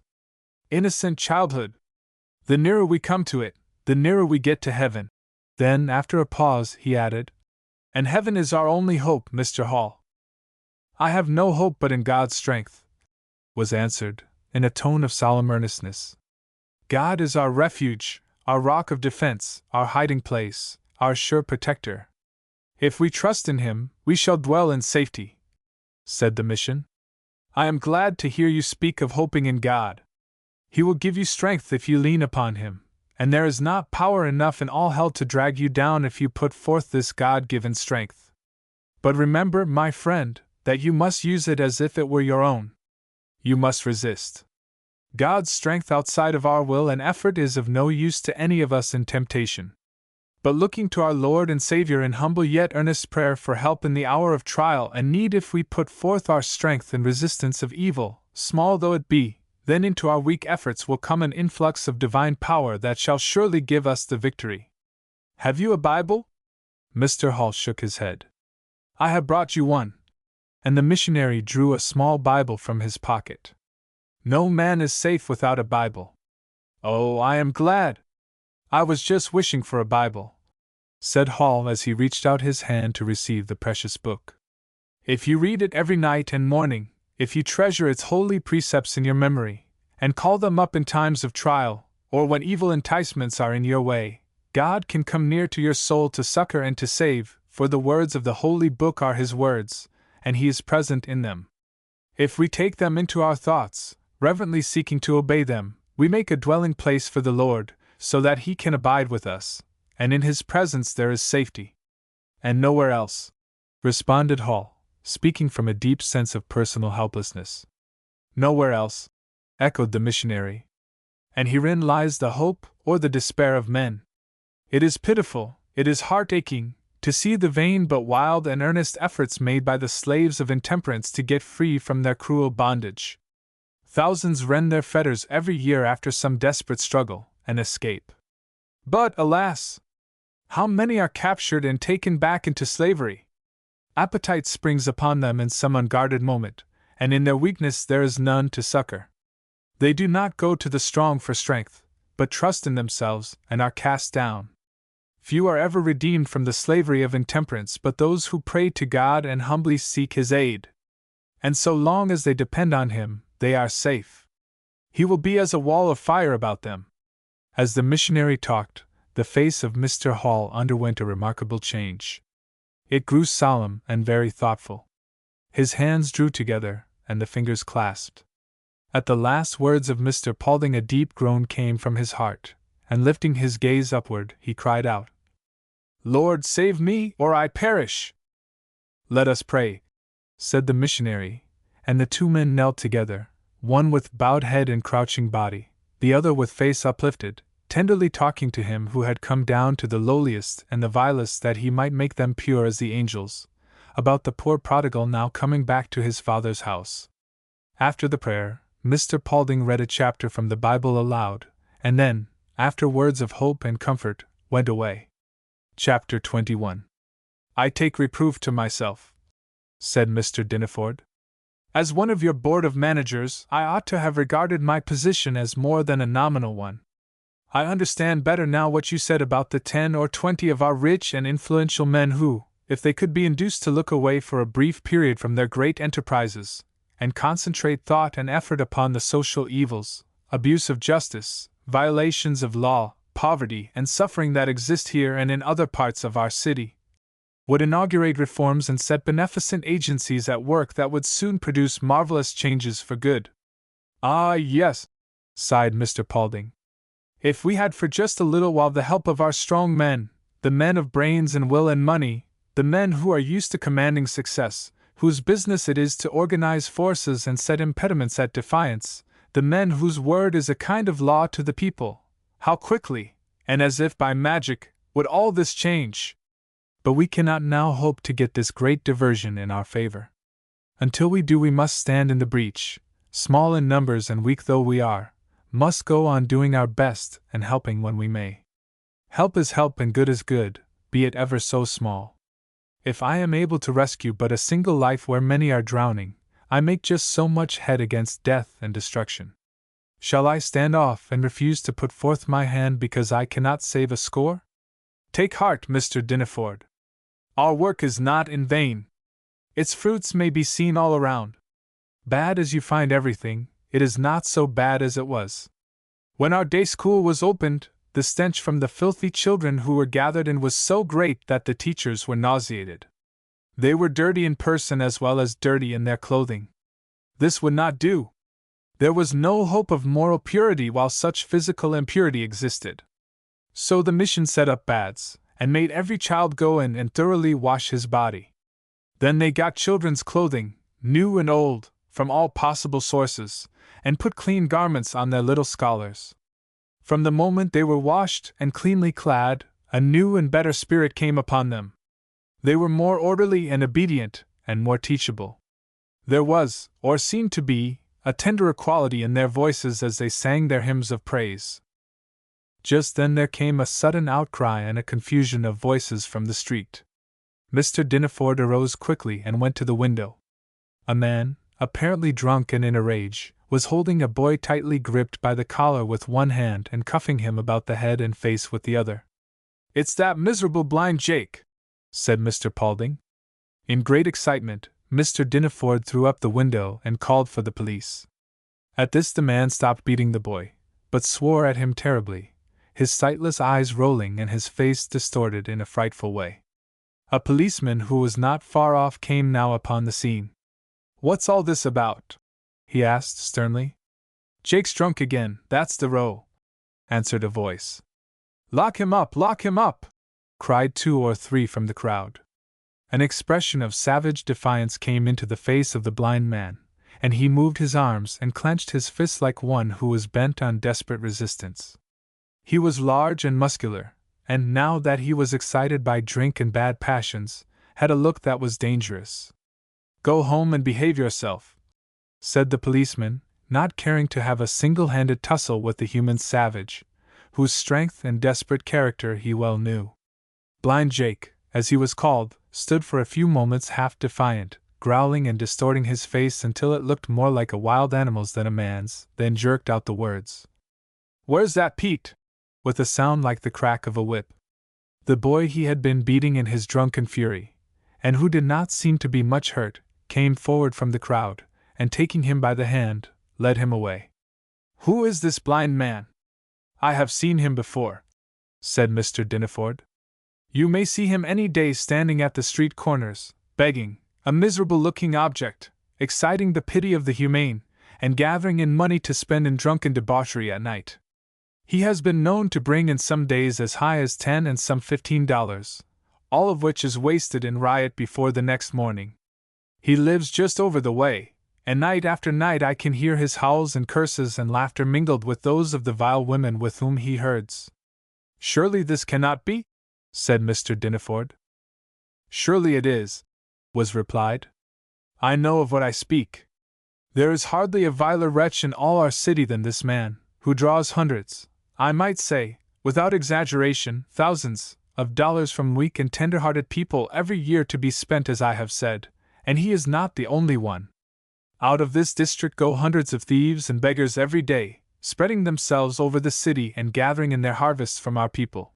Innocent childhood. The nearer we come to it, the nearer we get to heaven. Then, after a pause, he added, And heaven is our only hope, Mr. Hall. I have no hope but in God's strength, was answered, in a tone of solemn earnestness. God is our refuge, our rock of defense, our hiding place, our sure protector. If we trust in him, we shall dwell in safety, said the mission. I am glad to hear you speak of hoping in God. He will give you strength if you lean upon him, and there is not power enough in all hell to drag you down if you put forth this God-given strength. But remember, my friend, that you must use it as if it were your own. You must resist. God's strength outside of our will and effort is of no use to any of us in temptation. But looking to our Lord and Savior in humble yet earnest prayer for help in the hour of trial and need, if we put forth our strength in resistance of evil, small though it be, then into our weak efforts will come an influx of divine power that shall surely give us the victory. Have you a Bible? Mr. Hall shook his head. I have brought you one. And the missionary drew a small Bible from his pocket. No man is safe without a Bible. Oh, I am glad. I was just wishing for a Bible, said Hall as he reached out his hand to receive the precious book. If you read it every night and morning, if you treasure its holy precepts in your memory, and call them up in times of trial, or when evil enticements are in your way, God can come near to your soul to succor and to save, for the words of the holy book are his words, and he is present in them. If we take them into our thoughts, reverently seeking to obey them, we make a dwelling place for the Lord, so that he can abide with us, and in his presence there is safety. And nowhere else, responded Hall, speaking from a deep sense of personal helplessness. Nowhere else, echoed the missionary. And herein lies the hope or the despair of men. It is pitiful, it is heart-aching, to see the vain but wild and earnest efforts made by the slaves of intemperance to get free from their cruel bondage. Thousands rend their fetters every year after some desperate struggle and escape. But, alas! How many are captured and taken back into slavery? Appetite springs upon them in some unguarded moment, and in their weakness there is none to succor. They do not go to the strong for strength, but trust in themselves and are cast down. Few are ever redeemed from the slavery of intemperance but those who pray to God and humbly seek His aid. And so long as they depend on Him, they are safe. He will be as a wall of fire about them. As the missionary talked, the face of Mr. Hall underwent a remarkable change. It grew solemn and very thoughtful. His hands drew together, and the fingers clasped. At the last words of Mr. Paulding a deep groan came from his heart, and lifting his gaze upward, he cried out, "Lord, save me, or I perish!" "Let us pray," said the missionary, and the two men knelt together, one with bowed head and crouching body, the other with face uplifted, tenderly talking to Him who had come down to the lowliest and the vilest that He might make them pure as the angels, about the poor prodigal now coming back to his Father's house. After the prayer, Mr. Paulding read a chapter from the Bible aloud, and then, after words of hope and comfort, went away. Chapter 21. "I take reproof to myself," said Mr. Dineford. "As one of your board of managers, I ought to have regarded my position as more than a nominal one. I understand better now what you said about the 10 or 20 of our rich and influential men who, if they could be induced to look away for a brief period from their great enterprises, and concentrate thought and effort upon the social evils, abuse of justice, violations of law, poverty, and suffering that exist here and in other parts of our city, would inaugurate reforms and set beneficent agencies at work that would soon produce marvelous changes for good." "Ah, yes," sighed Mr. Paulding. "If we had for just a little while the help of our strong men, the men of brains and will and money, the men who are used to commanding success, whose business it is to organize forces and set impediments at defiance, the men whose word is a kind of law to the people, how quickly, and as if by magic, would all this change! But we cannot now hope to get this great diversion in our favor. Until we do, we must stand in the breach, small in numbers and weak though we are, must go on doing our best and helping when we may. Help is help and good is good, be it ever so small. If I am able to rescue but a single life where many are drowning, I make just so much head against death and destruction. Shall I stand off and refuse to put forth my hand because I cannot save a score? Take heart, Mr. Dineford. Our work is not in vain. Its fruits may be seen all around. Bad as you find everything, it is not so bad as it was. When our day school was opened, the stench from the filthy children who were gathered in was so great that the teachers were nauseated. They were dirty in person as well as dirty in their clothing. This would not do. There was no hope of moral purity while such physical impurity existed. So the mission set up baths, and made every child go in and thoroughly wash his body. Then they got children's clothing, new and old, from all possible sources, and put clean garments on their little scholars. From the moment they were washed and cleanly clad, a new and better spirit came upon them. They were more orderly and obedient, and more teachable. There was, or seemed to be, a tenderer quality in their voices as they sang their hymns of praise. Just then there came a sudden outcry and a confusion of voices from the street. Mr. Dineford arose quickly and went to the window. A man, apparently drunk and in a rage, was holding a boy tightly gripped by the collar with one hand and cuffing him about the head and face with the other. "It's that miserable blind Jake," said Mr. Paulding. In great excitement, Mr. Dineford threw up the window and called for the police. At this the man stopped beating the boy, but swore at him terribly, his sightless eyes rolling and his face distorted in a frightful way. A policeman who was not far off came now upon the scene. "What's all this about?" he asked sternly. "Jake's drunk again, that's the row," answered a voice. "Lock him up, cried 2 or 3 from the crowd. An expression of savage defiance came into the face of the blind man, and he moved his arms and clenched his fists like one who was bent on desperate resistance. He was large and muscular, and now that he was excited by drink and bad passions, had a look that was dangerous. "Go home and behave yourself," said the policeman, not caring to have a single-handed tussle with the human savage, whose strength and desperate character he well knew. Blind Jake, as he was called, stood for a few moments half defiant, growling and distorting his face until it looked more like a wild animal's than a man's, then jerked out the words, "Where's that Pete?" with a sound like the crack of a whip. The boy he had been beating in his drunken fury, and who did not seem to be much hurt, came forward from the crowd, and taking him by the hand, led him away. "Who is this blind man? I have seen him before," said Mr. Dinneford. "You may see him any day standing at the street corners, begging, a miserable-looking object, exciting the pity of the humane, and gathering in money to spend in drunken debauchery at night. He has been known to bring in some days as high as $10 and some $15, all of which is wasted in riot before the next morning. He lives just over the way, and night after night I can hear his howls and curses and laughter mingled with those of the vile women with whom he herds." "Surely this cannot be?" said Mr. Dinneford. "Surely it is," was replied. "I know of what I speak. There is hardly a viler wretch in all our city than this man, who draws hundreds, I might say, without exaggeration, thousands, of dollars from weak and tender-hearted people every year to be spent as I have said, and he is not the only one. Out of this district go hundreds of thieves and beggars every day, spreading themselves over the city and gathering in their harvests from our people.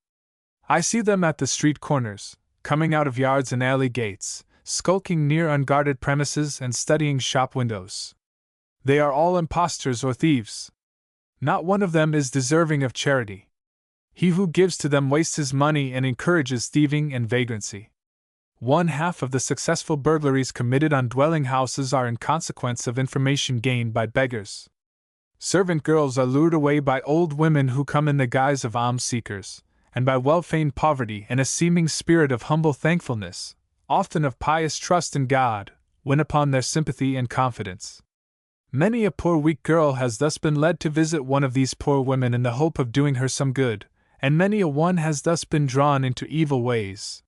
I see them at the street corners, coming out of yards and alley gates, skulking near unguarded premises and studying shop windows. They are all impostors or thieves. Not one of them is deserving of charity. He who gives to them wastes his money and encourages thieving and vagrancy. One half of the successful burglaries committed on dwelling houses are in consequence of information gained by beggars. Servant girls are lured away by old women who come in the guise of alms-seekers, and by well-feigned poverty and a seeming spirit of humble thankfulness, often of pious trust in God, win upon their sympathy and confidence. Many a poor weak girl has thus been led to visit one of these poor women in the hope of doing her some good, and many a one has thus been drawn into evil ways.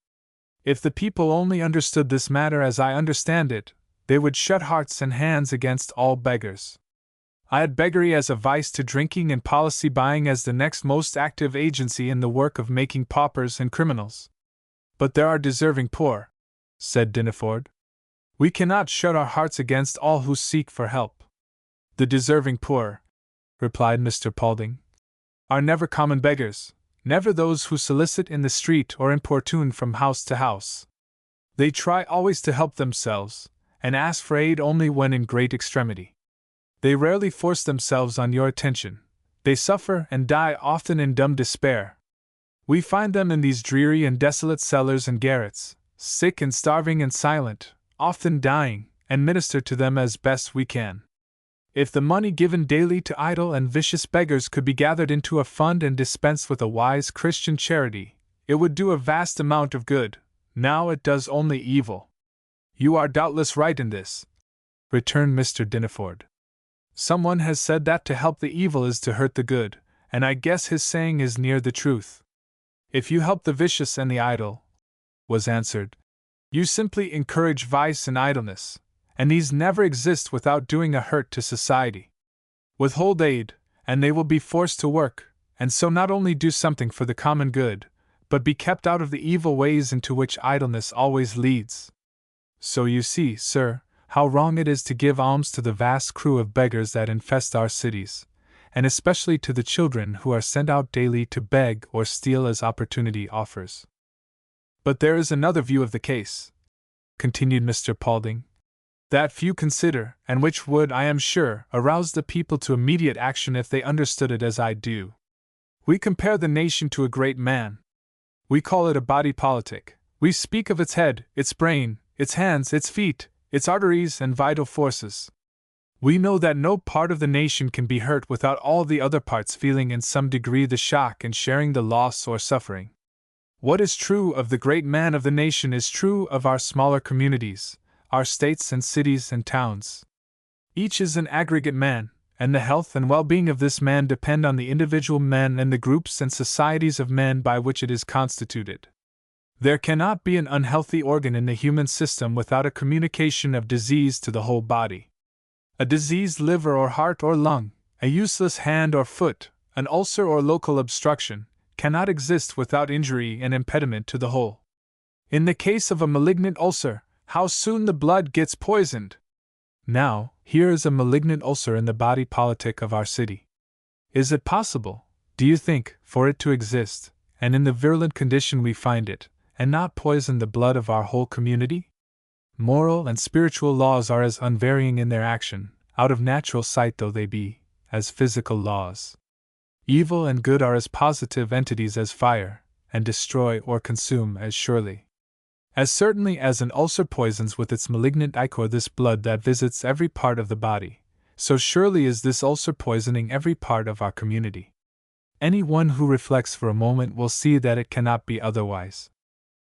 If the people only understood this matter as I understand it, they would shut hearts and hands against all beggars. I add beggary as a vice to drinking and policy buying as the next most active agency in the work of making paupers and criminals. But there are deserving poor," said Dinneford. "We cannot shut our hearts against all who seek for help." "The deserving poor," replied Mr. Paulding, "are never common beggars, never those who solicit in the street or importune from house to house. They try always to help themselves, and ask for aid only when in great extremity. They rarely force themselves on your attention. They suffer and die often in dumb despair. We find them in these dreary and desolate cellars and garrets, sick and starving and silent, often dying, and minister to them as best we can. If the money given daily to idle and vicious beggars could be gathered into a fund and dispensed with a wise Christian charity, it would do a vast amount of good. Now it does only evil." "You are doubtless right in this," returned Mr. Dinneford. "Someone has said that to help the evil is to hurt the good, and I guess his saying is near the truth. If you help the vicious and the idle," was answered, "you simply encourage vice and idleness, and these never exist without doing a hurt to society. Withhold aid, and they will be forced to work, and so not only do something for the common good, but be kept out of the evil ways into which idleness always leads. So you see, sir, how wrong it is to give alms to the vast crew of beggars that infest our cities, and especially to the children who are sent out daily to beg or steal as opportunity offers." "But there is another view of the case," continued Mr. Paulding, "that few consider, and which would, I am sure, arouse the people to immediate action if they understood it as I do. We compare the nation to a great man. We call it a body politic. We speak of its head, its brain, its hands, its feet, its arteries and vital forces. We know that no part of the nation can be hurt without all the other parts feeling in some degree the shock and sharing the loss or suffering. What is true of the great man of the nation is true of our smaller communities, our states and cities and towns. Each is an aggregate man, and the health and well-being of this man depend on the individual men and the groups and societies of men by which it is constituted. There cannot be an unhealthy organ in the human system without a communication of disease to the whole body. A diseased liver or heart or lung, a useless hand or foot, an ulcer or local obstruction, cannot exist without injury and impediment to the whole. In the case of a malignant ulcer, how soon the blood gets poisoned! Now, here is a malignant ulcer in the body politic of our city. Is it possible, do you think, for it to exist, and in the virulent condition we find it, and not poison the blood of our whole community? Moral and spiritual laws are as unvarying in their action, out of natural sight though they be, as physical laws. Evil and good are as positive entities as fire, and destroy or consume as surely. As certainly as an ulcer poisons with its malignant ichor this blood that visits every part of the body, so surely is this ulcer poisoning every part of our community. Any one who reflects for a moment will see that it cannot be otherwise.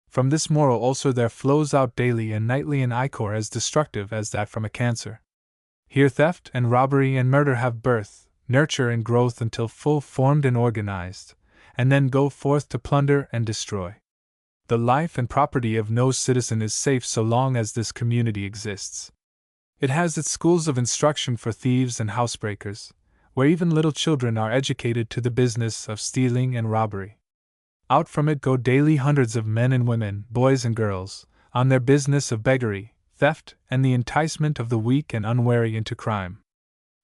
From this moral ulcer there flows out daily and nightly an ichor as destructive as that from a cancer. Here theft and robbery and murder have birth, nurture and growth until full formed and organized, and then go forth to plunder and destroy. The life and property of no citizen is safe so long as this community exists. It has its schools of instruction for thieves and housebreakers, where even little children are educated to the business of stealing and robbery. Out from it go daily hundreds of men and women, boys and girls, on their business of beggary, theft, and the enticement of the weak and unwary into crime.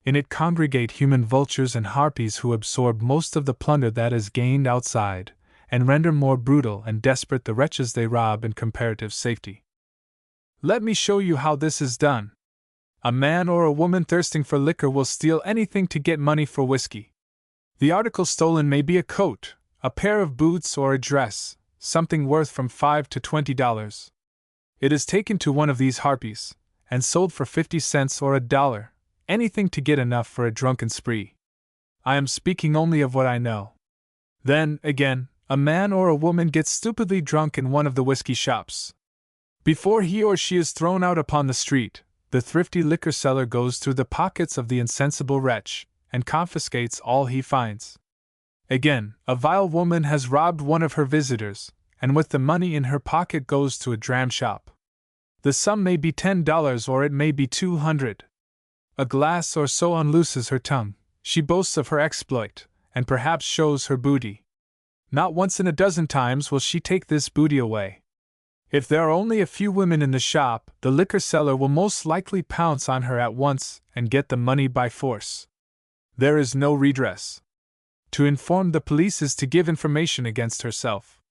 In it congregate human vultures and harpies who absorb most of the plunder that is gained outside, and render more brutal and desperate the wretches they rob in comparative safety. Let me show you how this is done. A man or a woman thirsting for liquor will steal anything to get money for whiskey. The article stolen may be a coat, a pair of boots, or a dress, something worth from $5 to $20. It is taken to one of these harpies, and sold for 50 cents or $1, anything to get enough for a drunken spree. I am speaking only of what I know. Then, again, a man or a woman gets stupidly drunk in one of the whiskey shops. Before he or she is thrown out upon the street, the thrifty liquor seller goes through the pockets of the insensible wretch, and confiscates all he finds. Again, a vile woman has robbed one of her visitors, and with the money in her pocket goes to a dram shop. The sum may be $10 or it may be $200. A glass or so unlooses her tongue, she boasts of her exploit, and perhaps shows her booty. Not once in a dozen times will she take this booty away. If there are only a few women in the shop, the liquor seller will most likely pounce on her at once and get the money by force. There is no redress. To inform the police is to give information against herself.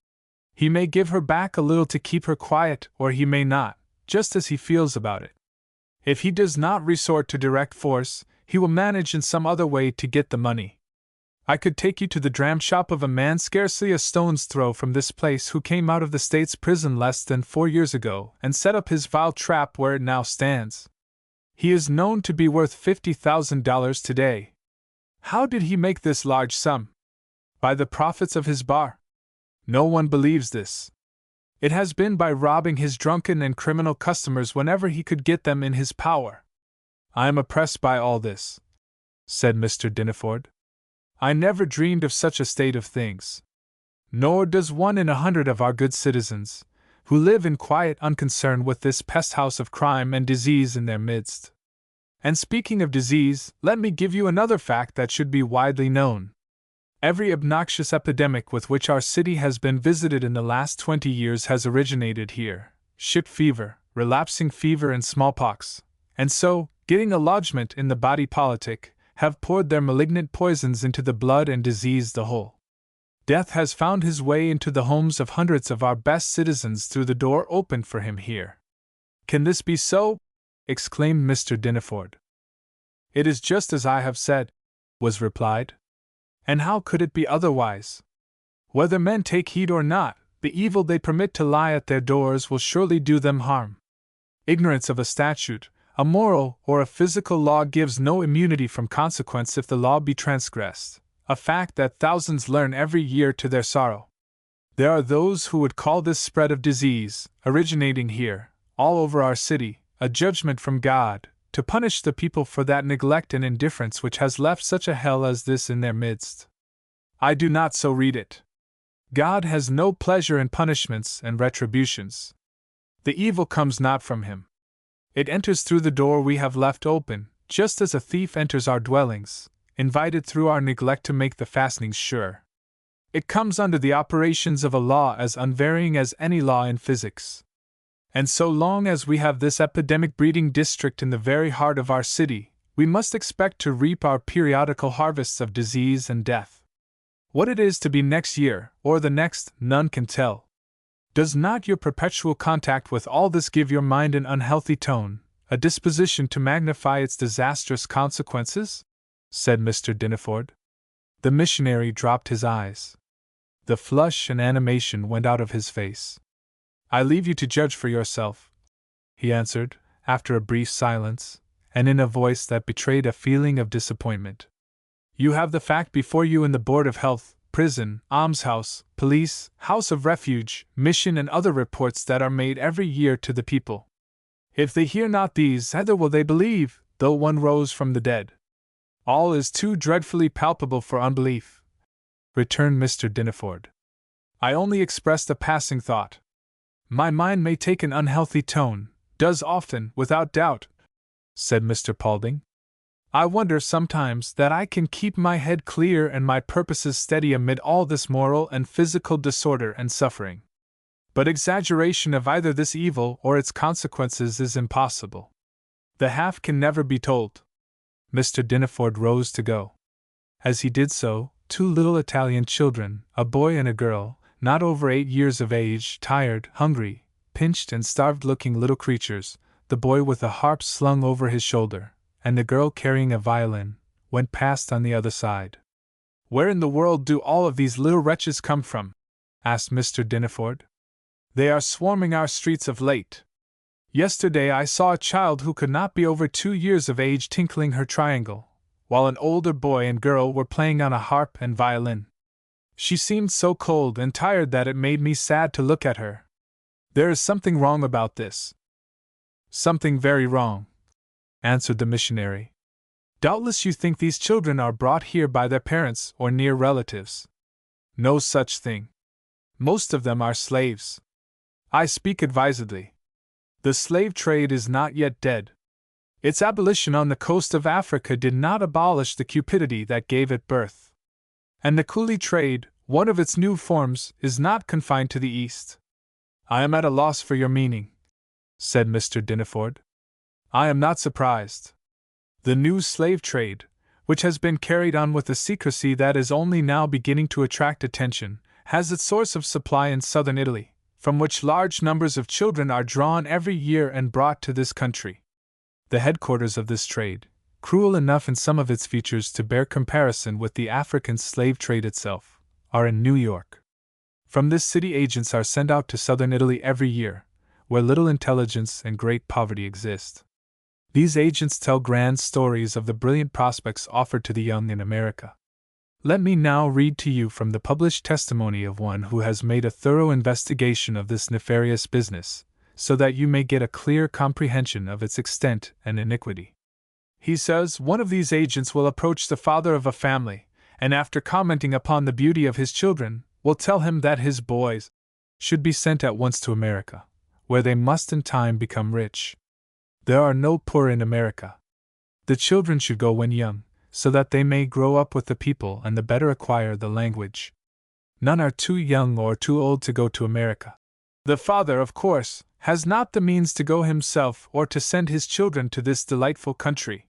He may give her back a little to keep her quiet, or he may not, just as he feels about it. If he does not resort to direct force, he will manage in some other way to get the money. I could take you to the dram shop of a man scarcely a stone's throw from this place who came out of the state's prison less than 4 years ago and set up his vile trap where it now stands. He is known to be worth $50,000 today. How did he make this large sum? By the profits of his bar? No one believes this. It has been by robbing his drunken and criminal customers whenever he could get them in his power. I am oppressed by all this, said Mr. Dineford. I never dreamed of such a state of things. Nor does 1 in 100 of our good citizens, who live in quiet unconcern with this pest house of crime and disease in their midst. And speaking of disease, let me give you another fact that should be widely known. Every obnoxious epidemic with which our city has been visited in the last 20 years has originated here: ship fever, relapsing fever, and smallpox, and so, getting a lodgment in the body politic, have poured their malignant poisons into the blood and diseased the whole. Death has found his way into the homes of hundreds of our best citizens through the door opened for him here. Can this be so? Exclaimed Mr. Dineford. It is just as I have said, was replied. And how could it be otherwise? Whether men take heed or not, the evil they permit to lie at their doors will surely do them harm. Ignorance of a statute, a moral or a physical law gives no immunity from consequence if the law be transgressed, a fact that thousands learn every year to their sorrow. There are those who would call this spread of disease, originating here, all over our city, a judgment from God, to punish the people for that neglect and indifference which has left such a hell as this in their midst. I do not so read it. God has no pleasure in punishments and retributions. The evil comes not from him. It enters through the door we have left open, just as a thief enters our dwellings, invited through our neglect to make the fastenings sure. It comes under the operations of a law as unvarying as any law in physics. And so long as we have this epidemic breeding district in the very heart of our city, we must expect to reap our periodical harvests of disease and death. What it is to be next year, or the next, none can tell. Does not your perpetual contact with all this give your mind an unhealthy tone, a disposition to magnify its disastrous consequences? Said Mr. Diniford. The missionary dropped his eyes. The flush and animation went out of his face. I leave you to judge for yourself, he answered, after a brief silence, and in a voice that betrayed a feeling of disappointment. You have the fact before you in the Board of Health, prison, almshouse, police, house of refuge, mission, and other reports that are made every year to the people. If they hear not these, neither will they believe, though one rose from the dead. All is too dreadfully palpable for unbelief, returned Mr. Diniford. I only expressed a passing thought. My mind may take an unhealthy tone, does often, without doubt, said Mr. Paulding. I wonder sometimes that I can keep my head clear and my purposes steady amid all this moral and physical disorder and suffering. But exaggeration of either this evil or its consequences is impossible. The half can never be told. Mr. Diniford rose to go. As he did so, two little Italian children, a boy and a girl, not over 8 years of age, tired, hungry, pinched and starved-looking little creatures, the boy with a harp slung over his shoulder, and the girl carrying a violin, went past on the other side. Where in the world do all of these little wretches come from? Asked Mr. Diniford. They are swarming our streets of late. Yesterday I saw a child who could not be over 2 years of age tinkling her triangle, while an older boy and girl were playing on a harp and violin. She seemed so cold and tired that it made me sad to look at her. There is something wrong about this. Something very wrong, answered the missionary. Doubtless you think these children are brought here by their parents or near relatives. No such thing. Most of them are slaves. I speak advisedly. The slave trade is not yet dead. Its abolition on the coast of Africa did not abolish the cupidity that gave it birth. And the coolie trade, one of its new forms, is not confined to the East. I am at a loss for your meaning, said Mr. Diniford. I am not surprised. The new slave trade, which has been carried on with a secrecy that is only now beginning to attract attention, has its source of supply in southern Italy, from which large numbers of children are drawn every year and brought to this country. The headquarters of this trade, cruel enough in some of its features to bear comparison with the African slave trade itself, are in New York. From this city agents are sent out to southern Italy every year, where little intelligence and great poverty exist. These agents tell grand stories of the brilliant prospects offered to the young in America. Let me now read to you from the published testimony of one who has made a thorough investigation of this nefarious business, so that you may get a clear comprehension of its extent and iniquity. He says one of these agents will approach the father of a family, and after commenting upon the beauty of his children, will tell him that his boys should be sent at once to America, where they must in time become rich. There are no poor in America. The children should go when young, so that they may grow up with the people and the better acquire the language. None are too young or too old to go to America. The father, of course, has not the means to go himself or to send his children to this delightful country.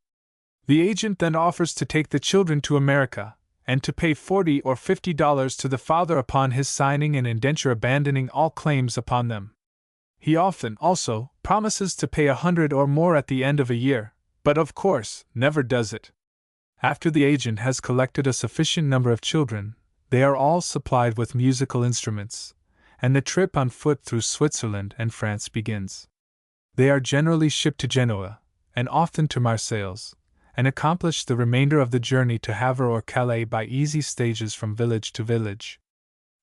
The agent then offers to take the children to America, and to pay $40 or $50 to the father upon his signing an indenture abandoning all claims upon them. He often, also, promises to pay $100 or more at the end of a year, but of course, never does it. After the agent has collected a sufficient number of children, they are all supplied with musical instruments, and the trip on foot through Switzerland and France begins. They are generally shipped to Genoa, and often to Marseilles, and accomplish the remainder of the journey to Havre or Calais by easy stages from village to village.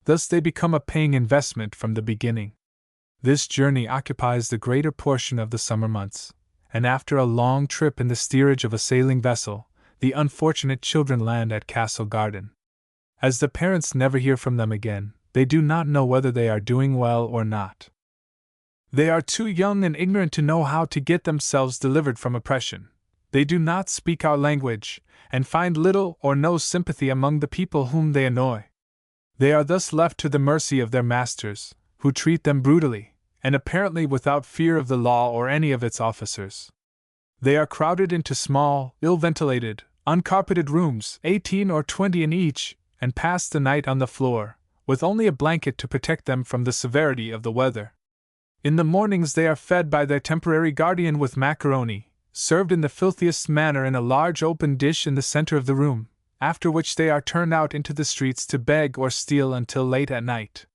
Thus they become a paying investment from the beginning. This journey occupies the greater portion of the summer months, and after a long trip in the steerage of a sailing vessel, the unfortunate children land at Castle Garden. As the parents never hear from them again, they do not know whether they are doing well or not. They are too young and ignorant to know how to get themselves delivered from oppression. They do not speak our language, and find little or no sympathy among the people whom they annoy. They are thus left to the mercy of their masters, who treat them brutally, and apparently without fear of the law or any of its officers. They are crowded into small, ill-ventilated, uncarpeted rooms, 18 or 20 in each, and pass the night on the floor, with only a blanket to protect them from the severity of the weather. In the mornings they are fed by their temporary guardian with macaroni, served in the filthiest manner in a large open dish in the center of the room, after which they are turned out into the streets to beg or steal until late at night.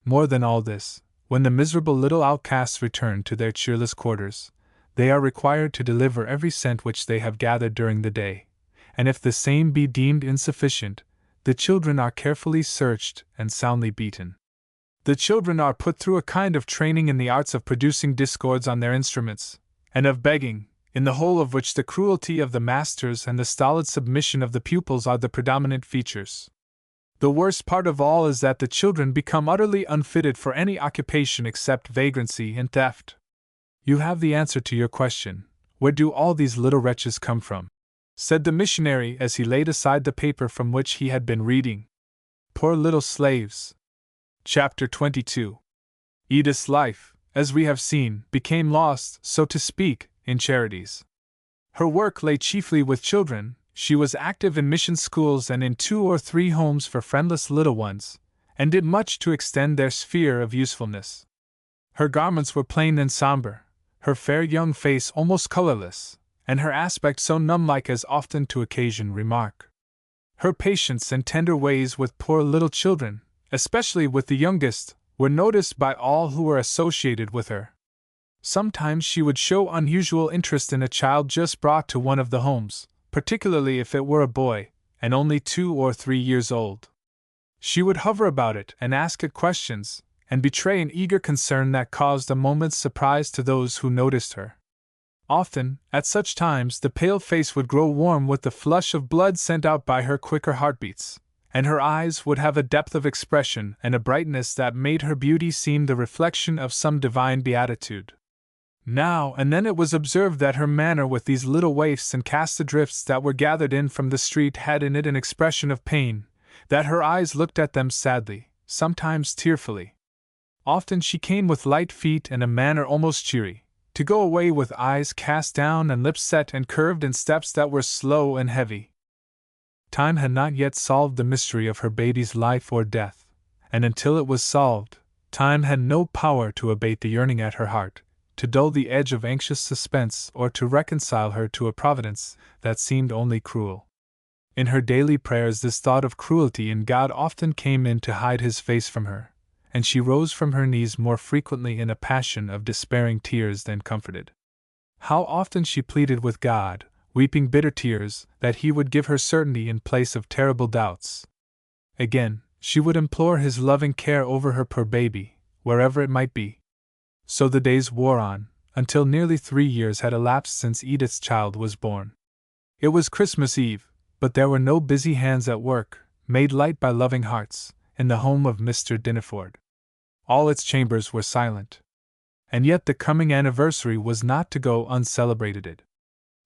More than all this, when the miserable little outcasts return to their cheerless quarters, they are required to deliver every cent which they have gathered during the day, and if the same be deemed insufficient, the children are carefully searched and soundly beaten. The children are put through a kind of training in the arts of producing discords on their instruments, and of begging, in the whole of which the cruelty of the masters and the stolid submission of the pupils are the predominant features. The worst part of all is that the children become utterly unfitted for any occupation except vagrancy and theft. You have the answer to your question, where do all these little wretches come from? Said the missionary as he laid aside the paper from which he had been reading. Poor little slaves. Chapter 22. Edith's life, as we have seen, became lost, so to speak, in charities. Her work lay chiefly with children. She was active in mission schools and in 2 or 3 homes for friendless little ones, and did much to extend their sphere of usefulness. Her garments were plain and somber, her fair young face almost colorless, and her aspect so numb-like as often to occasion remark. Her patience and tender ways with poor little children, especially with the youngest, were noticed by all who were associated with her. Sometimes she would show unusual interest in a child just brought to one of the homes, particularly if it were a boy, and only 2 or 3 years old. She would hover about it and ask it questions, and betray an eager concern that caused a moment's surprise to those who noticed her. Often, at such times, the pale face would grow warm with the flush of blood sent out by her quicker heartbeats, and her eyes would have a depth of expression and a brightness that made her beauty seem the reflection of some divine beatitude. Now and then it was observed that her manner with these little waifs and cast adrifts that were gathered in from the street had in it an expression of pain, that her eyes looked at them sadly, sometimes tearfully. Often she came with light feet and a manner almost cheery, to go away with eyes cast down and lips set and curved and steps that were slow and heavy. Time had not yet solved the mystery of her baby's life or death, and until it was solved, time had no power to abate the yearning at her heart, to dull the edge of anxious suspense, or to reconcile her to a providence that seemed only cruel. In her daily prayers this thought of cruelty in God often came in to hide his face from her, and she rose from her knees more frequently in a passion of despairing tears than comforted. How often she pleaded with God, weeping bitter tears, that he would give her certainty in place of terrible doubts. Again, she would implore his loving care over her poor baby, wherever it might be. So the days wore on, until nearly 3 years had elapsed since Edith's child was born. It was Christmas Eve, but there were no busy hands at work, made light by loving hearts, in the home of Mr. Dineford. All its chambers were silent. And yet the coming anniversary was not to go uncelebrated.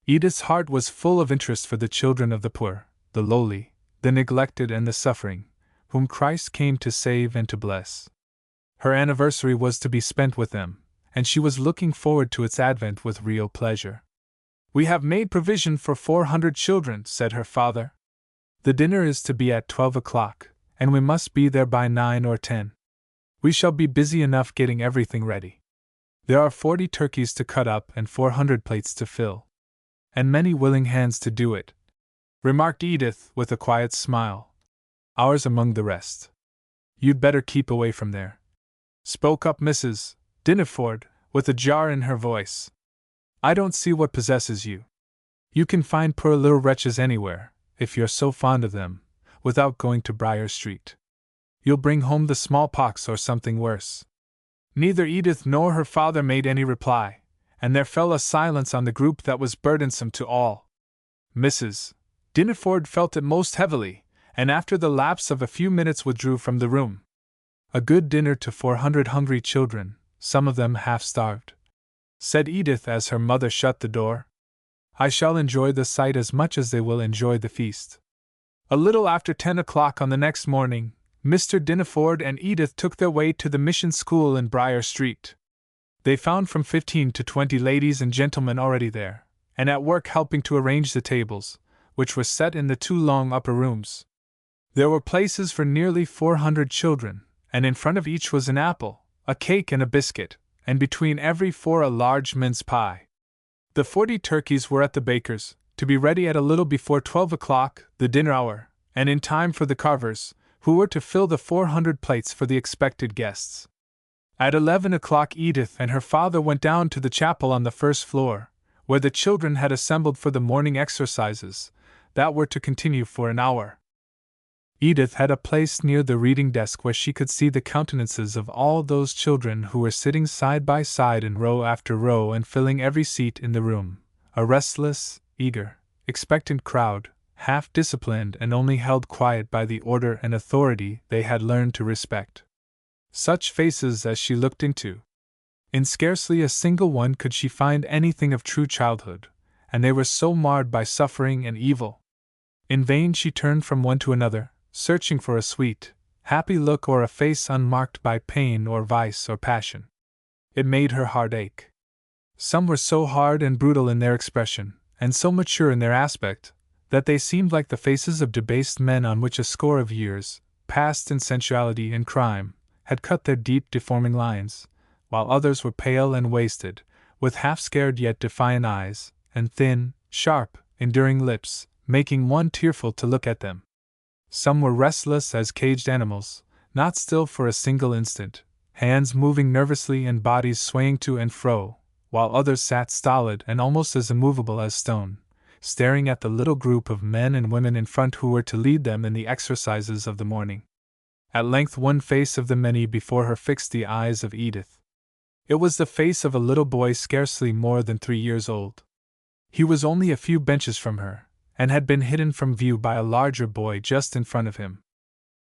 Edith's heart was full of interest for the children of the poor, the lowly, the neglected and the suffering, whom Christ came to save and to bless. Her anniversary was to be spent with them, and she was looking forward to its advent with real pleasure. "We have made provision for 400 children," said her father. "The dinner is to be at 12 o'clock, and we must be there by 9 or 10. We shall be busy enough getting everything ready. There are 40 turkeys to cut up and 400 plates to fill. And many willing hands to do it," remarked Edith with a quiet smile. "Ours among the rest. You'd better keep away from there," spoke up Mrs. Dineford, with a jar in her voice. "I don't see what possesses you. You can find poor little wretches anywhere, if you're so fond of them, without going to Briar Street. You'll bring home the smallpox or something worse." Neither Edith nor her father made any reply, and there fell a silence on the group that was burdensome to all. Mrs. Dineford felt it most heavily, and after the lapse of a few minutes withdrew from the room. "A good dinner to 400 hungry children, some of them half-starved," said Edith as her mother shut the door. "I shall enjoy the sight as much as they will enjoy the feast." A little after 10 o'clock on the next morning, Mr. Dineford and Edith took their way to the mission school in Briar Street. They found from 15 to 20 ladies and gentlemen already there, and at work helping to arrange the tables, which were set in the 2 long upper rooms. There were places for nearly 400 children, and in front of each was an apple, a cake, and a biscuit, and between every four a large mince pie. The 40 turkeys were at the baker's, to be ready at a little before 12 o'clock, the dinner hour, and in time for the carvers, who were to fill the 400 plates for the expected guests. At 11 o'clock Edith and her father went down to the chapel on the first floor, where the children had assembled for the morning exercises, that were to continue for an hour. Edith had a place near the reading desk where she could see the countenances of all those children who were sitting side by side in row after row and filling every seat in the room, a restless, eager, expectant crowd, half disciplined and only held quiet by the order and authority they had learned to respect. Such faces as she looked into. In scarcely a single one could she find anything of true childhood, and they were so marred by suffering and evil. In vain she turned from one to another, searching for a sweet, happy look or a face unmarked by pain or vice or passion. It made her heart ache. Some were so hard and brutal in their expression, and so mature in their aspect, that they seemed like the faces of debased men on which a score of years, passed in sensuality and crime, had cut their deep deforming lines, while others were pale and wasted, with half-scared yet defiant eyes, and thin, sharp, enduring lips, making one tearful to look at them. Some were restless as caged animals, not still for a single instant, hands moving nervously and bodies swaying to and fro, while others sat stolid and almost as immovable as stone, staring at the little group of men and women in front who were to lead them in the exercises of the morning. At length one face of the many before her fixed the eyes of Edith. It was the face of a little boy scarcely more than 3 years old. He was only a few benches from her, and had been hidden from view by a larger boy just in front of him.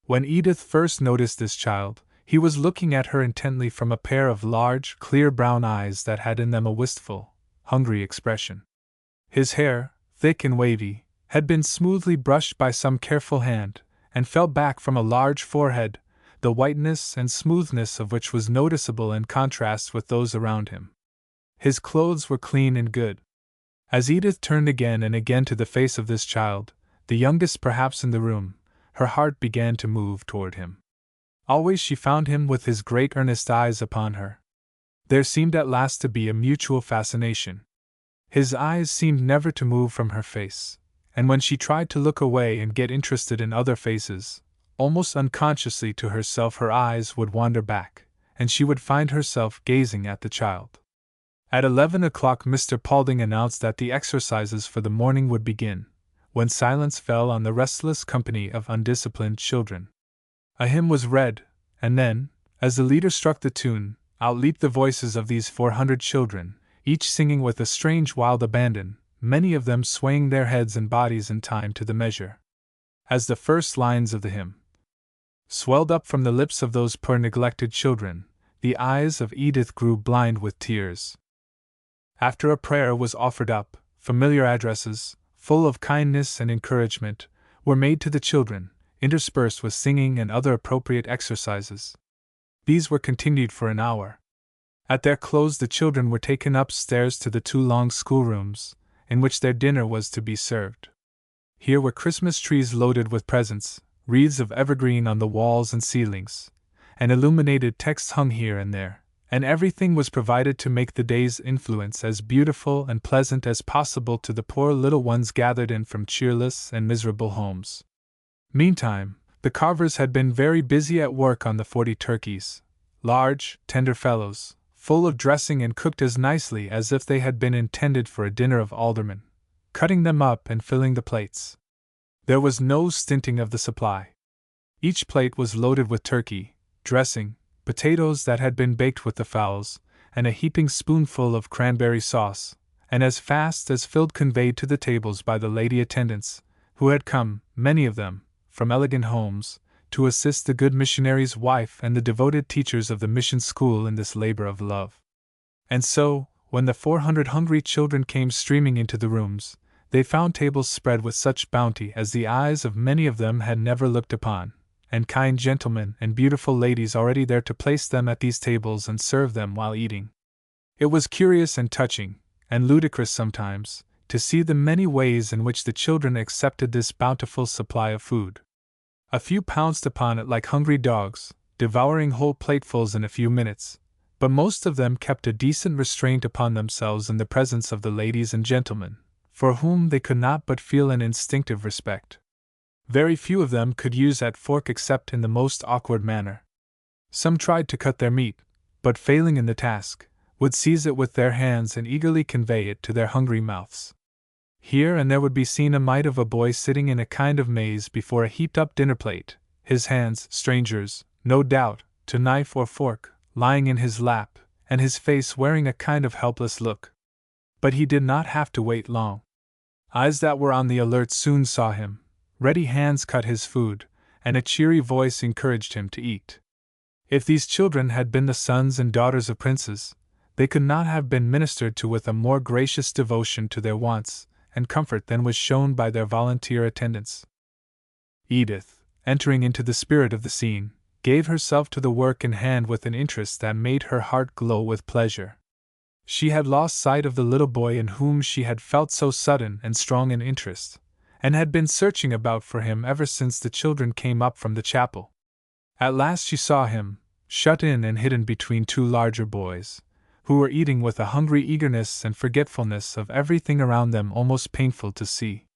When Edith first noticed this child, he was looking at her intently from a pair of large, clear brown eyes that had in them a wistful, hungry expression. His hair, thick and wavy, had been smoothly brushed by some careful hand, and fell back from a large forehead, the whiteness and smoothness of which was noticeable in contrast with those around him. His clothes were clean and good. As Edith turned again and again to the face of this child, the youngest perhaps in the room, her heart began to move toward him. Always she found him with his great earnest eyes upon her. There seemed at last to be a mutual fascination. His eyes seemed never to move from her face, and when she tried to look away and get interested in other faces, almost unconsciously to herself her eyes would wander back, and she would find herself gazing at the child. At 11 o'clock Mr. Paulding announced that the exercises for the morning would begin, when silence fell on the restless company of undisciplined children. A hymn was read, and then, as the leader struck the tune, out leaped the voices of these 400 children, each singing with a strange wild abandon, many of them swaying their heads and bodies in time to the measure. As the first lines of the hymn swelled up from the lips of those poor neglected children, the eyes of Edith grew blind with tears. After a prayer was offered up, familiar addresses, full of kindness and encouragement, were made to the children, interspersed with singing and other appropriate exercises. These were continued for an hour. At their close the children were taken upstairs to the 2 long schoolrooms, in which their dinner was to be served. Here were Christmas trees loaded with presents, wreaths of evergreen on the walls and ceilings, and illuminated texts hung here and there, and everything was provided to make the day's influence as beautiful and pleasant as possible to the poor little ones gathered in from cheerless and miserable homes. Meantime, the carvers had been very busy at work on the 40 turkeys, large, tender fellows, full of dressing and cooked as nicely as if they had been intended for a dinner of aldermen, cutting them up and filling the plates. There was no stinting of the supply. Each plate was loaded with turkey, dressing, potatoes that had been baked with the fowls, and a heaping spoonful of cranberry sauce, and as fast as filled conveyed to the tables by the lady attendants, who had come, many of them, from elegant homes, to assist the good missionary's wife and the devoted teachers of the mission school in this labor of love. And so, when the 400 hungry children came streaming into the rooms, they found tables spread with such bounty as the eyes of many of them had never looked upon, and kind gentlemen and beautiful ladies already there to place them at these tables and serve them while eating. It was curious and touching, and ludicrous sometimes, to see the many ways in which the children accepted this bountiful supply of food. A few pounced upon it like hungry dogs, devouring whole platefuls in a few minutes, but most of them kept a decent restraint upon themselves in the presence of the ladies and gentlemen, for whom they could not but feel an instinctive respect. Very few of them could use that fork except in the most awkward manner. Some tried to cut their meat, but failing in the task, would seize it with their hands and eagerly convey it to their hungry mouths. Here and there would be seen a mite of a boy sitting in a kind of maze before a heaped-up dinner plate, his hands, strangers, no doubt, to knife or fork, lying in his lap, and his face wearing a kind of helpless look. But he did not have to wait long. Eyes that were on the alert soon saw him, ready hands cut his food, and a cheery voice encouraged him to eat. If these children had been the sons and daughters of princes, they could not have been ministered to with a more gracious devotion to their wants and comfort than was shown by their volunteer attendants. Edith, entering into the spirit of the scene, gave herself to the work in hand with an interest that made her heart glow with pleasure. She had lost sight of the little boy in whom she had felt so sudden and strong an interest, and had been searching about for him ever since the children came up from the chapel. At last she saw him, shut in and hidden between two larger boys, who were eating with a hungry eagerness and forgetfulness of everything around them almost painful to see.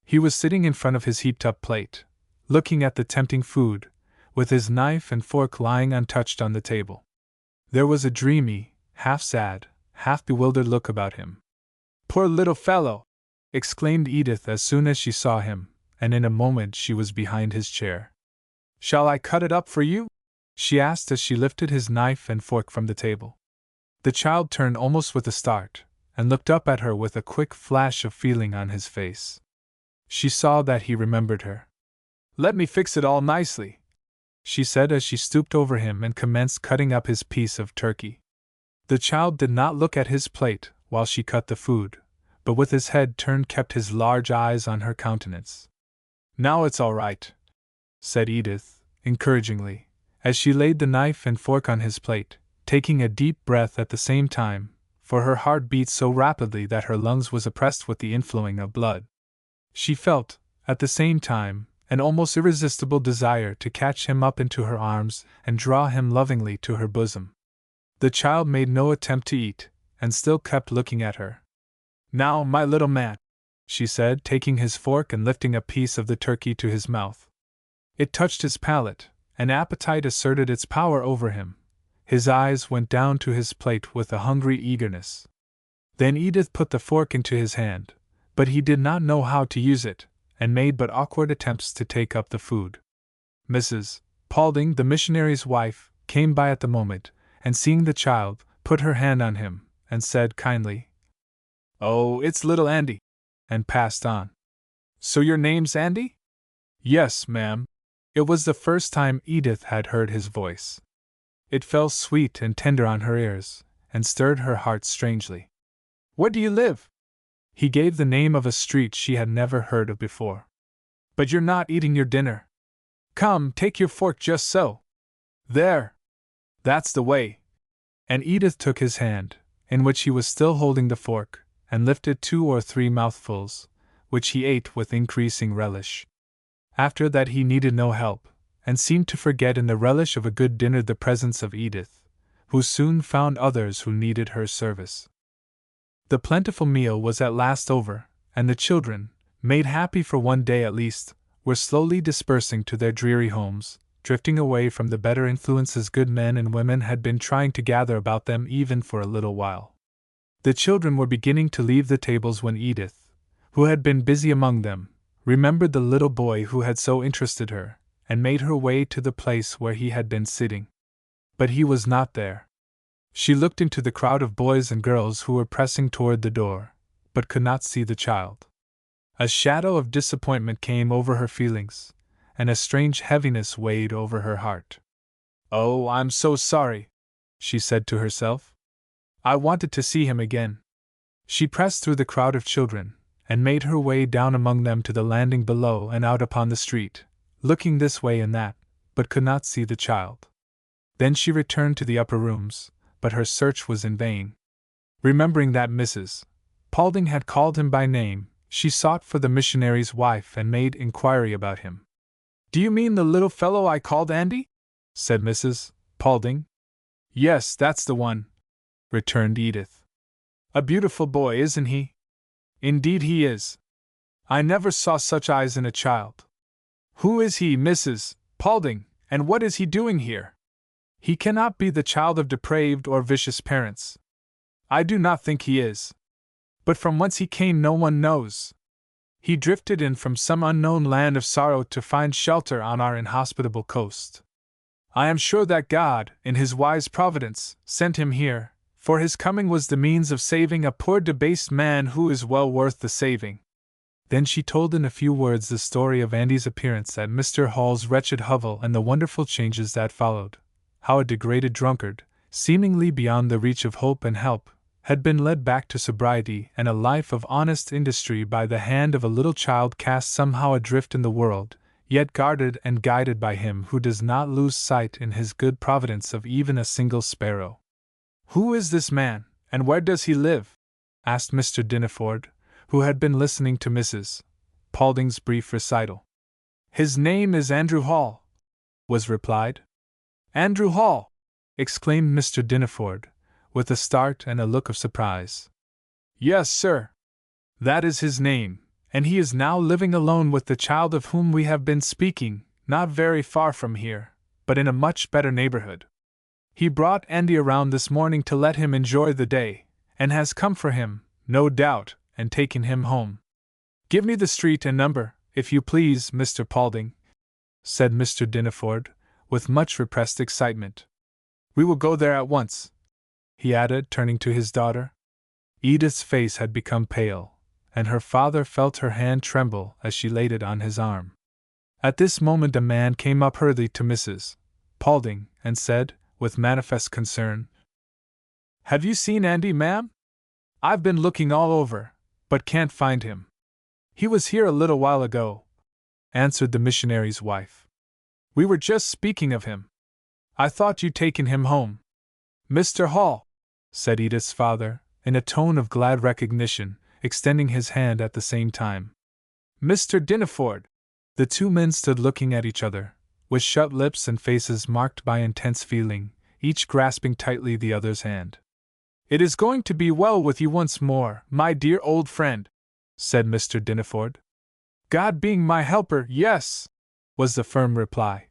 He was sitting in front of his heaped-up plate, looking at the tempting food, with his knife and fork lying untouched on the table. There was a dreamy, half-sad, half-bewildered look about him. "Poor little fellow!" exclaimed Edith as soon as she saw him, and in a moment she was behind his chair. "Shall I cut it up for you?" she asked as she lifted his knife and fork from the table. The child turned almost with a start, and looked up at her with a quick flash of feeling on his face. She saw that he remembered her. "Let me fix it all nicely," she said as she stooped over him and commenced cutting up his piece of turkey. The child did not look at his plate while she cut the food, but with his head turned kept his large eyes on her countenance. "Now it's all right," said Edith, encouragingly, as she laid the knife and fork on his plate, taking a deep breath at the same time, for her heart beat so rapidly that her lungs was oppressed with the inflowing of blood. She felt, at the same time, an almost irresistible desire to catch him up into her arms and draw him lovingly to her bosom. The child made no attempt to eat, and still kept looking at her. "Now, my little man," she said, taking his fork and lifting a piece of the turkey to his mouth. It touched his palate, and appetite asserted its power over him. His eyes went down to his plate with a hungry eagerness. Then Edith put the fork into his hand, but he did not know how to use it, and made but awkward attempts to take up the food. Mrs. Paulding, the missionary's wife, came by at the moment, and seeing the child, put her hand on him, and said kindly, "Oh, it's little Andy," and passed on. "So your name's Andy?" "Yes, ma'am." It was the first time Edith had heard his voice. It fell sweet and tender on her ears, and stirred her heart strangely. "Where do you live?" He gave the name of a street she had never heard of before. "But you're not eating your dinner. Come, take your fork just so. There! That's the way." And Edith took his hand, in which he was still holding the fork, and lifted 2 or 3 mouthfuls, which he ate with increasing relish. After that he needed no help, and seemed to forget in the relish of a good dinner the presence of Edith, who soon found others who needed her service. The plentiful meal was at last over, and the children, made happy for one day at least, were slowly dispersing to their dreary homes, drifting away from the better influences good men and women had been trying to gather about them even for a little while. The children were beginning to leave the tables when Edith, who had been busy among them, remembered the little boy who had so interested her, and made her way to the place where he had been sitting. But he was not there. She looked into the crowd of boys and girls who were pressing toward the door, but could not see the child. A shadow of disappointment came over her feelings, and a strange heaviness weighed over her heart. "Oh, I'm so sorry," she said to herself. "I wanted to see him again." She pressed through the crowd of children, and made her way down among them to the landing below and out upon the street, looking this way and that, but could not see the child. Then she returned to the upper rooms, but her search was in vain. Remembering that Mrs. Paulding had called him by name, she sought for the missionary's wife and made inquiry about him. Do you mean the little fellow I called Andy? Said Mrs. Paulding. Yes, that's the one, returned Edith. A beautiful boy, isn't he? Indeed he is. I never saw such eyes in a child. Who is he, Mrs. Paulding, and what is he doing here? He cannot be the child of depraved or vicious parents. I do not think he is. But from whence he came no one knows. He drifted in from some unknown land of sorrow to find shelter on our inhospitable coast. I am sure that God, in His wise providence, sent him here, for his coming was the means of saving a poor debased man who is well worth the saving. Then she told in a few words the story of Andy's appearance at Mr. Hall's wretched hovel and the wonderful changes that followed. How a degraded drunkard, seemingly beyond the reach of hope and help, had been led back to sobriety and a life of honest industry by the hand of a little child cast somehow adrift in the world, yet guarded and guided by Him who does not lose sight in His good providence of even a single sparrow. Who is this man, and where does he live? Asked Mr. Dinneford, who had been listening to Mrs. Paulding's brief recital. His name is Andrew Hall, was replied. Andrew Hall! Exclaimed Mr. Dinneford, with a start and a look of surprise. Yes, sir. That is his name, and he is now living alone with the child of whom we have been speaking, not very far from here, but in a much better neighborhood. He brought Andy around this morning to let him enjoy the day, and has come for him, no doubt, and taken him home. Give me the street and number, if you please, Mr. Paulding, said Mr. Dinneford, with much repressed excitement. We will go there at once, he added, turning to his daughter. Edith's face had become pale, and her father felt her hand tremble as she laid it on his arm. At this moment a man came up hurriedly to Mrs. Paulding, and said, with manifest concern, Have you seen Andy, ma'am? I've been looking all over, but can't find him. He was here a little while ago, answered the missionary's wife. We were just speaking of him. I thought you'd taken him home. Mr. Hall, said Edith's father, in a tone of glad recognition, extending his hand at the same time. Mr. Dinneford! The two men stood looking at each other, with shut lips and faces marked by intense feeling, each grasping tightly the other's hand. It is going to be well with you once more, my dear old friend, said Mr. Dinneford. God being my helper, yes, was the firm reply.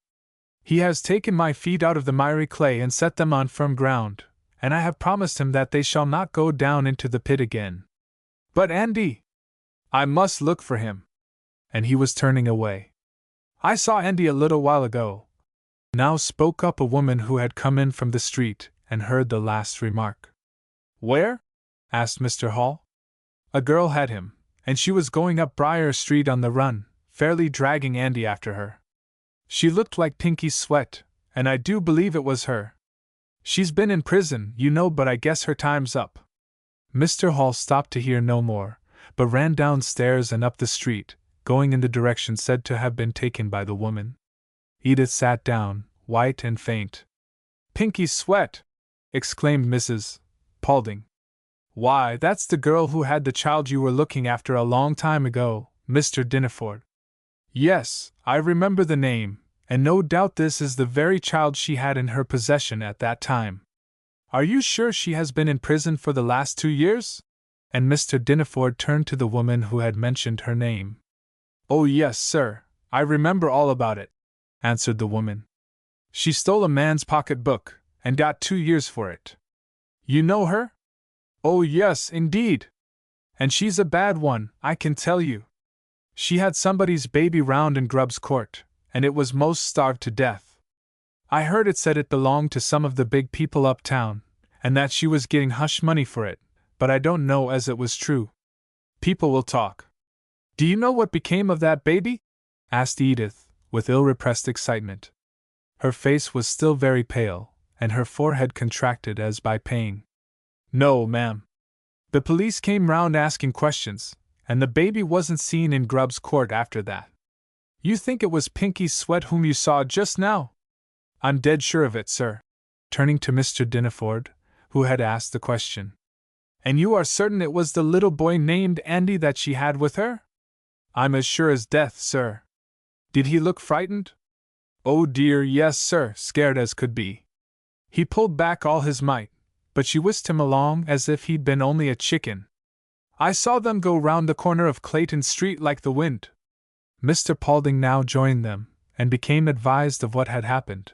He has taken my feet out of the miry clay and set them on firm ground, and I have promised him that they shall not go down into the pit again. But Andy! I must look for him. And he was turning away. I saw Andy a little while ago. Now spoke up a woman who had come in from the street and heard the last remark. Where? Asked Mr. Hall. A girl had him, and she was going up Briar Street on the run, fairly dragging Andy after her. She looked like Pinky Sweat, and I do believe it was her. She's been in prison, you know, but I guess her time's up. Mr. Hall stopped to hear no more, but ran downstairs and up the street, going in the direction said to have been taken by the woman. Edith sat down, white and faint. Pinky Sweat! Exclaimed Mrs. Paulding. Why, that's the girl who had the child you were looking after a long time ago, Mr. Dinneford. Yes, I remember the name, and no doubt this is the very child she had in her possession at that time. Are you sure she has been in prison for the last 2 years? And Mr. Dinneford turned to the woman who had mentioned her name. Oh yes, sir, I remember all about it, answered the woman. She stole a man's pocket-book, and got 2 years for it. You know her? Oh yes, indeed. And she's a bad one, I can tell you. She had somebody's baby round in Grubb's Court, and it was most starved to death. I heard it said it belonged to some of the big people uptown, and that she was getting hush money for it, but I don't know as it was true. People will talk. Do you know what became of that baby? Asked Edith, with ill-repressed excitement. Her face was still very pale, and her forehead contracted as by pain. No, ma'am. The police came round asking questions, and the baby wasn't seen in Grubb's Court after that. You think it was Pinky Sweat whom you saw just now? I'm dead sure of it, sir, turning to Mr. Dinneford, who had asked the question. And you are certain it was the little boy named Andy that she had with her? I'm as sure as death, sir. Did he look frightened? Oh dear, yes, sir, scared as could be. He pulled back all his might, but she whisked him along as if he'd been only a chicken. I saw them go round the corner of Clayton Street like the wind. Mr. Paulding now joined them, and became advised of what had happened.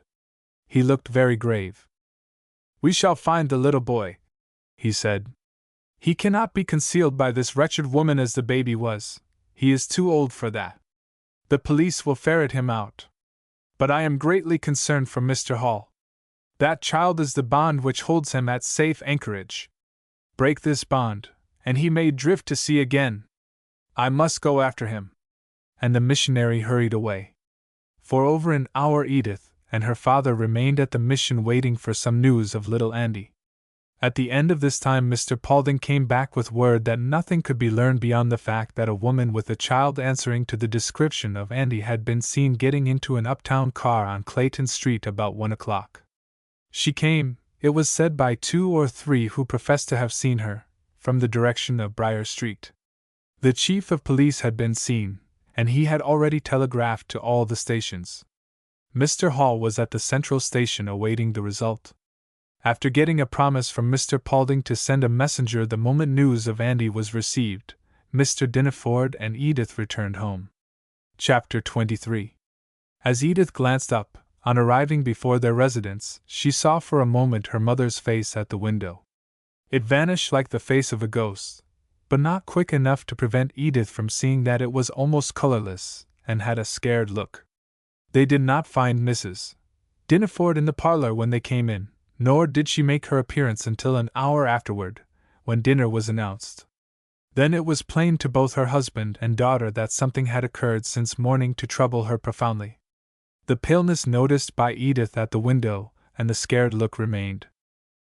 He looked very grave. We shall find the little boy, he said. He cannot be concealed by this wretched woman as the baby was. He is too old for that. The police will ferret him out. But I am greatly concerned for Mr. Hall. That child is the bond which holds him at safe anchorage. Break this bond, and he may drift to sea again. I must go after him. And the missionary hurried away. For over an hour Edith and her father remained at the mission waiting for some news of little Andy. At the end of this time Mr. Paulding came back with word that nothing could be learned beyond the fact that a woman with a child answering to the description of Andy had been seen getting into an uptown car on Clayton Street about 1 o'clock. She came, it was said by 2 or 3 who professed to have seen her, from the direction of Briar Street. The chief of police had been seen, and he had already telegraphed to all the stations. Mr. Hall was at the central station awaiting the result. After getting a promise from Mr. Paulding to send a messenger the moment news of Andy was received, Mr. Dinaford and Edith returned home. Chapter 23. As Edith glanced up, on arriving before their residence, she saw for a moment her mother's face at the window. It vanished like the face of a ghost, but not quick enough to prevent Edith from seeing that it was almost colorless, and had a scared look. They did not find Mrs. Dinaford in the parlor when they came in, nor did she make her appearance until an hour afterward, when dinner was announced. Then it was plain to both her husband and daughter that something had occurred since morning to trouble her profoundly. The paleness noticed by Edith at the window, and the scared look remained.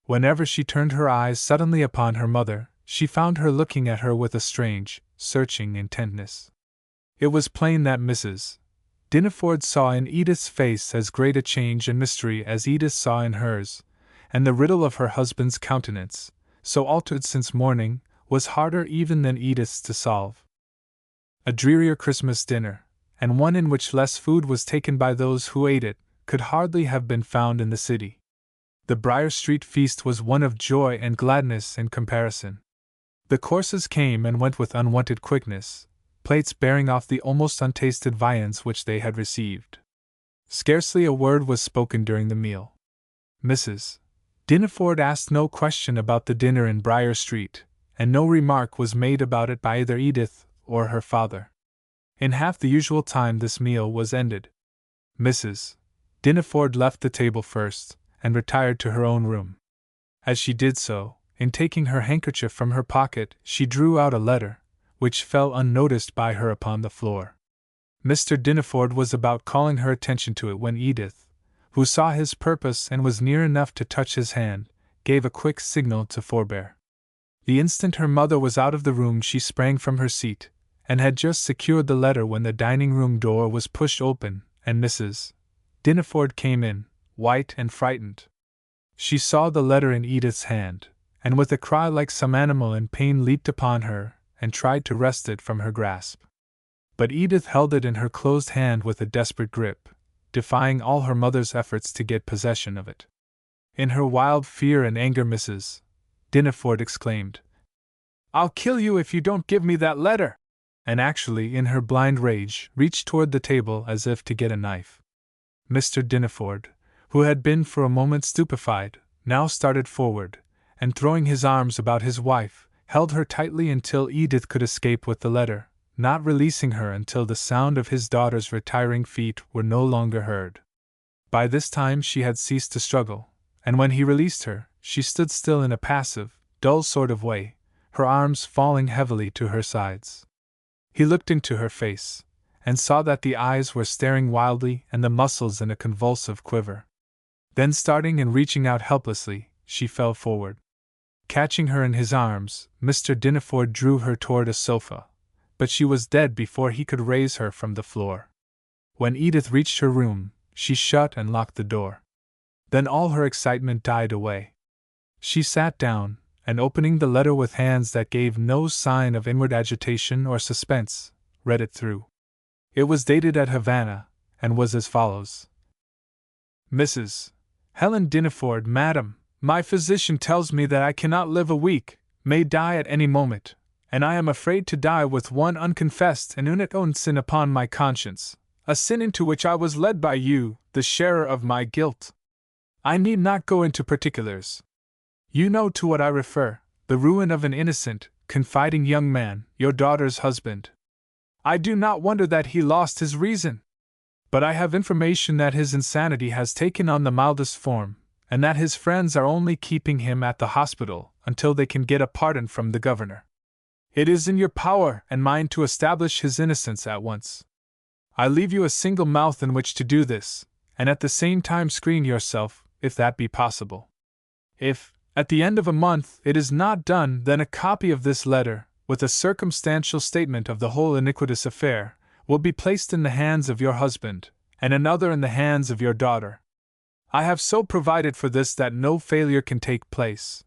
Whenever she turned her eyes suddenly upon her mother, she found her looking at her with a strange, searching intentness. It was plain that Mrs. Dinaford saw in Edith's face as great a change and mystery as Edith saw in hers, and the riddle of her husband's countenance, so altered since morning, was harder even than Edith's to solve. A drearier Christmas dinner, and one in which less food was taken by those who ate it, could hardly have been found in the city. The Briar Street feast was one of joy and gladness in comparison. The courses came and went with unwonted quickness, plates bearing off the almost untasted viands which they had received. Scarcely a word was spoken during the meal. Mrs. Dinaford asked no question about the dinner in Briar Street, and no remark was made about it by either Edith or her father. In half the usual time this meal was ended. Mrs. Dinaford left the table first, and retired to her own room. As she did so, in taking her handkerchief from her pocket, she drew out a letter, which fell unnoticed by her upon the floor. Mr. Dinaford was about calling her attention to it when Edith, who saw his purpose and was near enough to touch his hand, gave a quick signal to forbear. The instant her mother was out of the room she sprang from her seat, and had just secured the letter when the dining-room door was pushed open, and Mrs. Dinaford came in, white and frightened. She saw the letter in Edith's hand, and with a cry like some animal in pain leaped upon her, and tried to wrest it from her grasp. But Edith held it in her closed hand with a desperate grip, defying all her mother's efforts to get possession of it. In her wild fear and anger Mrs. Dinaford exclaimed, "I'll kill you if you don't give me that letter!" and actually, in her blind rage, reached toward the table as if to get a knife. Mr. Dinaford, who had been for a moment stupefied, now started forward, and throwing his arms about his wife, held her tightly until Edith could escape with the letter, not releasing her until the sound of his daughter's retiring feet were no longer heard. By this time she had ceased to struggle, and when he released her, she stood still in a passive, dull sort of way, her arms falling heavily to her sides. He looked into her face, and saw that the eyes were staring wildly and the muscles in a convulsive quiver. Then starting and reaching out helplessly, she fell forward. Catching her in his arms, Mr. Dinaford drew her toward a sofa, but she was dead before he could raise her from the floor. When Edith reached her room, she shut and locked the door. Then all her excitement died away. She sat down, and opening the letter with hands that gave no sign of inward agitation or suspense, read it through. It was dated at Havana, and was as follows: Mrs. Helen Dinaford, Madam, my physician tells me that I cannot live a week, may die at any moment, and I am afraid to die with one unconfessed and unatoned sin upon my conscience, a sin into which I was led by you, the sharer of my guilt. I need not go into particulars. You know to what I refer, the ruin of an innocent, confiding young man, your daughter's husband. I do not wonder that he lost his reason. But I have information that his insanity has taken on the mildest form, and that his friends are only keeping him at the hospital until they can get a pardon from the governor. It is in your power and mine to establish his innocence at once. I leave you a single mouth in which to do this, and at the same time screen yourself, if that be possible. If, at the end of a month, it is not done, then a copy of this letter, with a circumstantial statement of the whole iniquitous affair, will be placed in the hands of your husband, and another in the hands of your daughter. I have so provided for this that no failure can take place.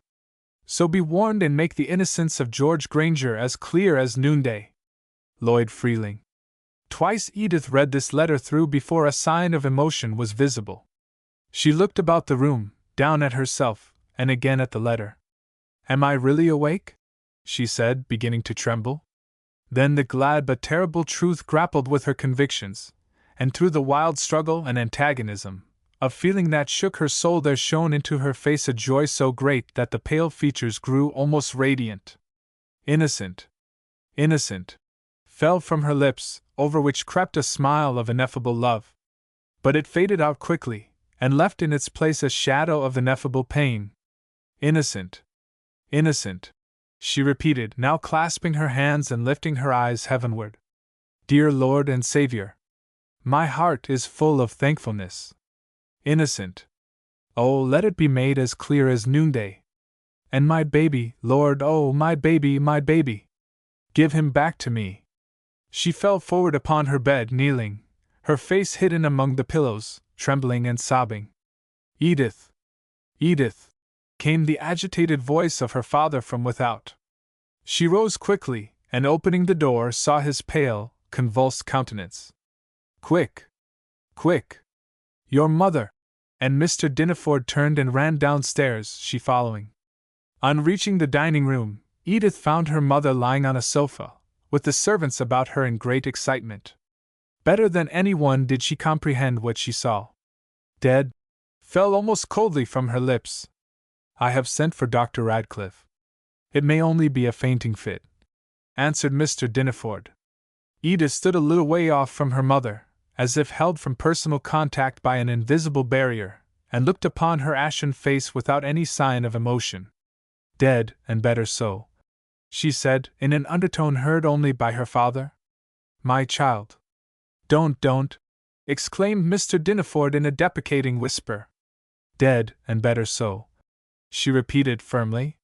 So be warned and make the innocence of George Granger as clear as noonday. Lloyd Freeling. Twice Edith read this letter through before a sign of emotion was visible. She looked about the room, down at herself, and again at the letter. Am I really awake? She said, beginning to tremble. Then the glad but terrible truth grappled with her convictions, and through the wild struggle and antagonism of feeling that shook her soul there shone into her face a joy so great that the pale features grew almost radiant. Innocent, innocent, fell from her lips, over which crept a smile of ineffable love. But it faded out quickly, and left in its place a shadow of ineffable pain. Innocent, innocent, she repeated, now clasping her hands and lifting her eyes heavenward. Dear Lord and Savior, my heart is full of thankfulness. Innocent. Oh, let it be made as clear as noonday. And my baby, Lord, oh, my baby, my baby. Give him back to me. She fell forward upon her bed, kneeling, her face hidden among the pillows, trembling and sobbing. Edith! Edith! Came the agitated voice of her father from without. She rose quickly, and opening the door saw his pale, convulsed countenance. Quick! Quick! Your mother! And Mr. Dinaford turned and ran downstairs, she following. On reaching the dining room, Edith found her mother lying on a sofa, with the servants about her in great excitement. Better than anyone did she comprehend what she saw. Dead, fell almost coldly from her lips. I have sent for Dr. Radcliffe. It may only be a fainting fit, answered Mr. Dinaford. Edith stood a little way off from her mother, as if held from personal contact by an invisible barrier, and looked upon her ashen face without any sign of emotion. Dead, and better so, she said, in an undertone heard only by her father. My child. Don't, exclaimed Mr. Dinaford in a deprecating whisper. Dead, and better so, she repeated firmly.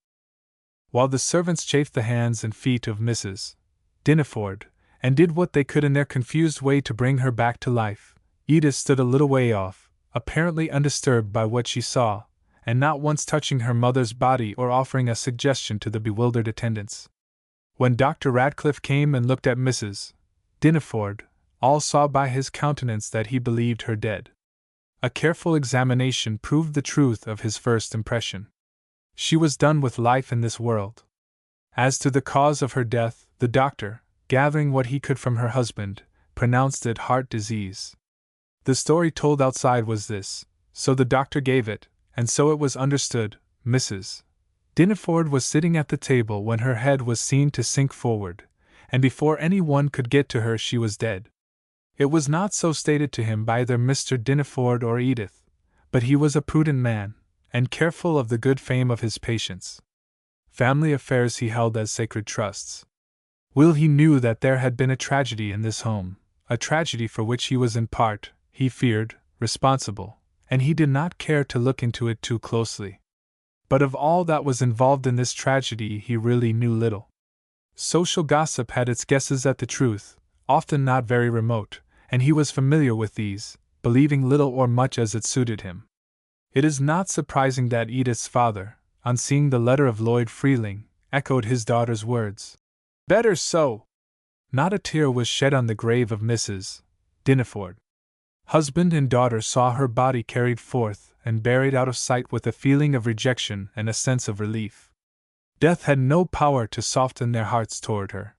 While the servants chafed the hands and feet of Mrs. Dinaford, and did what they could in their confused way to bring her back to life, Edith stood a little way off, apparently undisturbed by what she saw, and not once touching her mother's body or offering a suggestion to the bewildered attendants. When Dr. Radcliffe came and looked at Mrs. Dinaford, all saw by his countenance that he believed her dead. A careful examination proved the truth of his first impression. She was done with life in this world. As to the cause of her death, the doctor, gathering what he could from her husband, pronounced it heart disease. The story told outside was this, so the doctor gave it, and so it was understood. Mrs. Dinaford was sitting at the table when her head was seen to sink forward, and before any one could get to her she was dead. It was not so stated to him by either Mr. Dinaford or Edith, but he was a prudent man, and careful of the good fame of his patients. Family affairs he held as sacred trusts. Will he knew that there had been a tragedy in this home, a tragedy for which he was in part, he feared, responsible, and he did not care to look into it too closely. But of all that was involved in this tragedy he really knew little. Social gossip had its guesses at the truth, often not very remote, and he was familiar with these, believing little or much as it suited him. It is not surprising that Edith's father, on seeing the letter of Lloyd Freeling, echoed his daughter's words. Better so! Not a tear was shed on the grave of Mrs. Dineford. Husband and daughter saw her body carried forth and buried out of sight with a feeling of rejection and a sense of relief. Death had no power to soften their hearts toward her.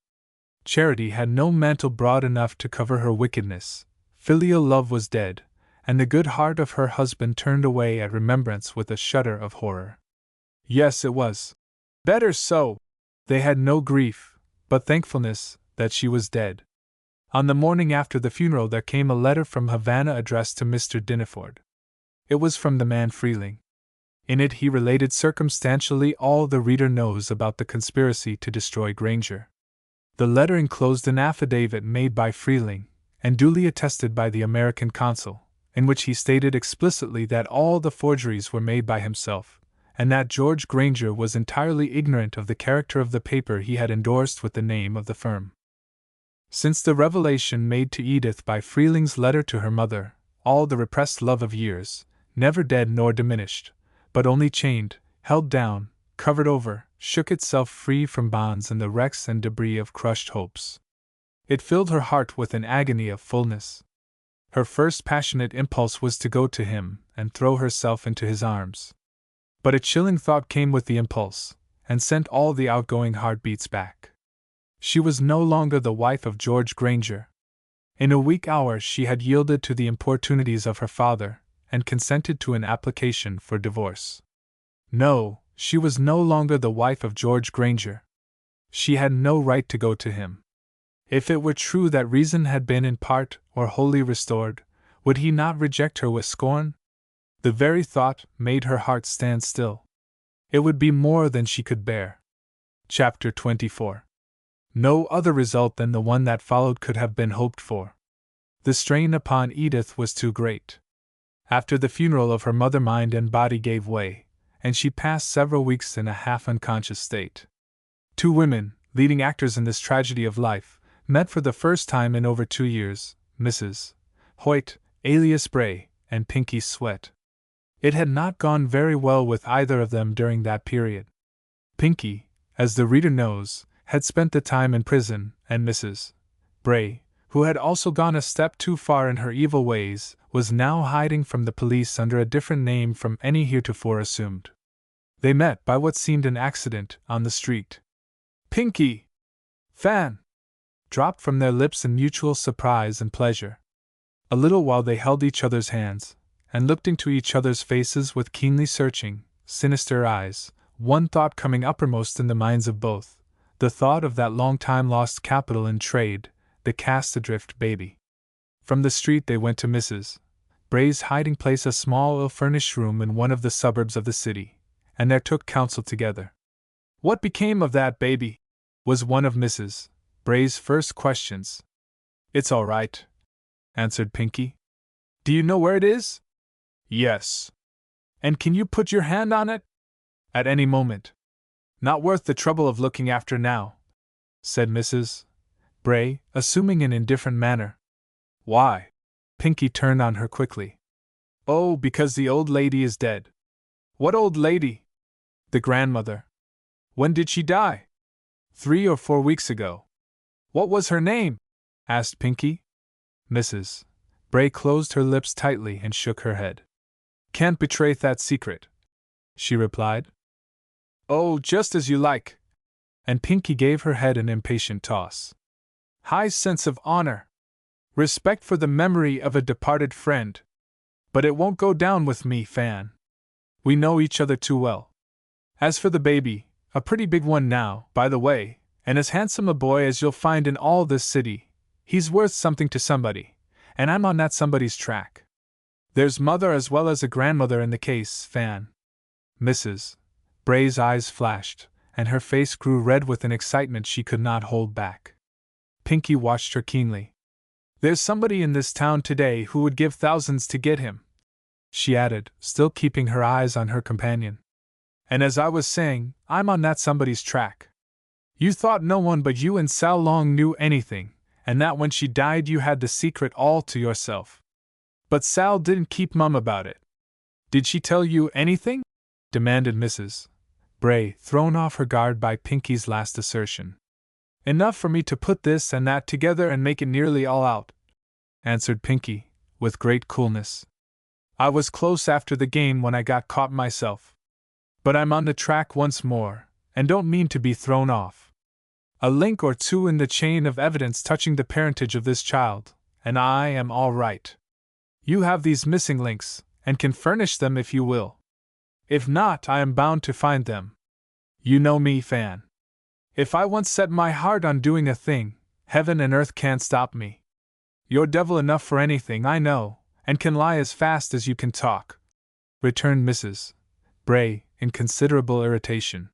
Charity had no mantle broad enough to cover her wickedness. Filial love was dead, and the good heart of her husband turned away at remembrance with a shudder of horror. Yes, it was better so. They had no grief, but thankfulness that she was dead. On the morning after the funeral there came a letter from Havana addressed to Mr. Dineford. It was from the man Freeling. In it he related circumstantially all the reader knows about the conspiracy to destroy Granger. The letter enclosed an affidavit made by Freeling, and duly attested by the American consul, in which he stated explicitly that all the forgeries were made by himself, and that George Granger was entirely ignorant of the character of the paper he had endorsed with the name of the firm. Since the revelation made to Edith by Freeling's letter to her mother, all the repressed love of years, never dead nor diminished, but only chained, held down, covered over, shook itself free from bonds and the wrecks and debris of crushed hopes. It filled her heart with an agony of fullness. Her first passionate impulse was to go to him and throw herself into his arms. But a chilling thought came with the impulse, and sent all the outgoing heartbeats back. She was no longer the wife of George Granger. In a weak hour she had yielded to the importunities of her father, and consented to an application for divorce. No, she was no longer the wife of George Granger. She had no right to go to him. If it were true that reason had been in part or wholly restored, would he not reject her with scorn? The very thought made her heart stand still. It would be more than she could bear. Chapter 24. No other result than the one that followed could have been hoped for. The strain upon Edith was too great. After the funeral of her mother, mind and body gave way, and she passed several weeks in a half-unconscious state. Two women, leading actors in this tragedy of life, met for the first time in over 2 years, Mrs. Hoyt, alias Bray, and Pinky Sweat. It had not gone very well with either of them during that period. Pinky, as the reader knows, had spent the time in prison, and Mrs. Bray, who had also gone a step too far in her evil ways, was now hiding from the police under a different name from any heretofore assumed. They met by what seemed an accident on the street. "Pinky! Fan!" dropped from their lips in mutual surprise and pleasure. A little while they held each other's hands, and looked into each other's faces with keenly searching, sinister eyes, one thought coming uppermost in the minds of both, the thought of that long-time lost capital in trade, the cast adrift baby. From the street they went to Mrs. Bray's hiding place, a small ill-furnished room in one of the suburbs of the city, and there took counsel together. "What became of that baby?" was one of Mrs. Bray's first questions. "It's all right," answered Pinky. "Do you know where it is?" "Yes." "And can you put your hand on it?" "At any moment." "Not worth the trouble of looking after now," said Mrs. Bray, assuming an indifferent manner. "Why?" Pinky turned on her quickly. "Oh, because the old lady is dead." "What old lady?" "The grandmother." "When did she die?" 3 or 4 weeks ago." "What was her name?" asked Pinky. Mrs. Bray closed her lips tightly and shook her head. "Can't betray that secret," she replied. "Oh, just as you like." And Pinky gave her head an impatient toss. "High sense of honor. Respect for the memory of a departed friend. But it won't go down with me, Fan. We know each other too well. As for the baby, a pretty big one now, by the way, and as handsome a boy as you'll find in all this city, he's worth something to somebody, and I'm on that somebody's track. There's mother as well as a grandmother in the case, Fan." Mrs. Bray's eyes flashed, and her face grew red with an excitement she could not hold back. Pinky watched her keenly. "There's somebody in this town today who would give thousands to get him," she added, still keeping her eyes on her companion. "And as I was saying, I'm on that somebody's track. You thought no one but you and Sal Long knew anything, and that when she died you had the secret all to yourself. But Sal didn't keep mum about it. Did she tell you anything?" demanded Mrs. Bray, thrown off her guard by Pinky's last assertion. Enough for me to put this and that together and make it nearly all out, answered Pinky, with great coolness. I was close after the game when I got caught myself. But I'm on the track once more, and don't mean to be thrown off. A link or two in the chain of evidence touching the parentage of this child, and I am all right. You have these missing links, and can furnish them if you will. If not, I am bound to find them. You know me, Fan. If I once set my heart on doing a thing, heaven and earth can't stop me. You're devil enough for anything, I know, and can lie as fast as you can talk, returned Mrs. Bray, in considerable irritation.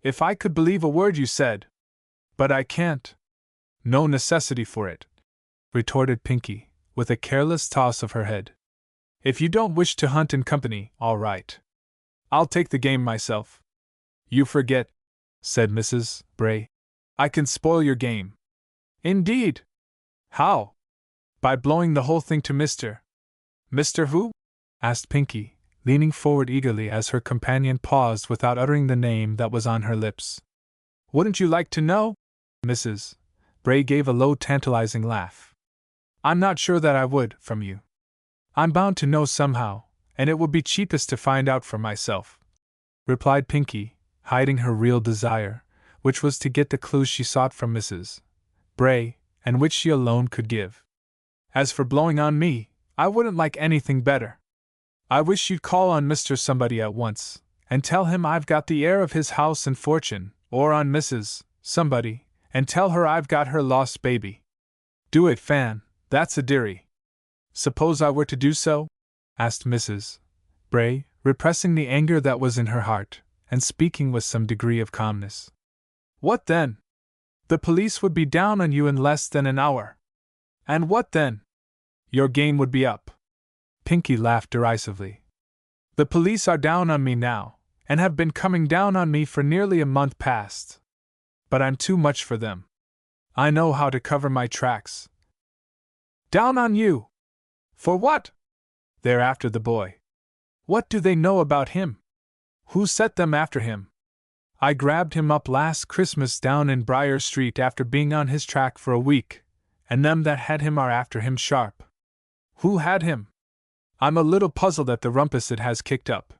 If I could believe a word you said. But I can't. No necessity for it, retorted Pinky, with a careless toss of her head. If you don't wish to hunt in company, all right. I'll take the game myself. You forget, said Mrs. Bray. I can spoil your game. Indeed? How? By blowing the whole thing to Mr. Mr. who? Asked Pinky, leaning forward eagerly as her companion paused without uttering the name that was on her lips. Wouldn't you like to know? Mrs. Bray gave a low, tantalizing laugh. I'm not sure that I would, from you. I'm bound to know somehow, and it would be cheapest to find out for myself, replied Pinky, hiding her real desire, which was to get the clues she sought from Mrs. Bray, and which she alone could give. As for blowing on me, I wouldn't like anything better. I wish you'd call on Mr. Somebody at once, and tell him I've got the heir of his house and fortune, or on Mrs. Somebody, and tell her I've got her lost baby. Do it, Fan, that's a dearie. Suppose I were to do so? Asked Mrs. Bray, repressing the anger that was in her heart, and speaking with some degree of calmness. What then? The police would be down on you in less than an hour. And what then? Your game would be up. Pinky laughed derisively. The police are down on me now, and have been coming down on me for nearly a month past. But I'm too much for them. I know how to cover my tracks. Down on you? For what? They're after the boy. What do they know about him? Who set them after him? I grabbed him up last Christmas down in Briar Street after being on his track for a week, and them that had him are after him sharp. Who had him? I'm a little puzzled at the rumpus it has kicked up,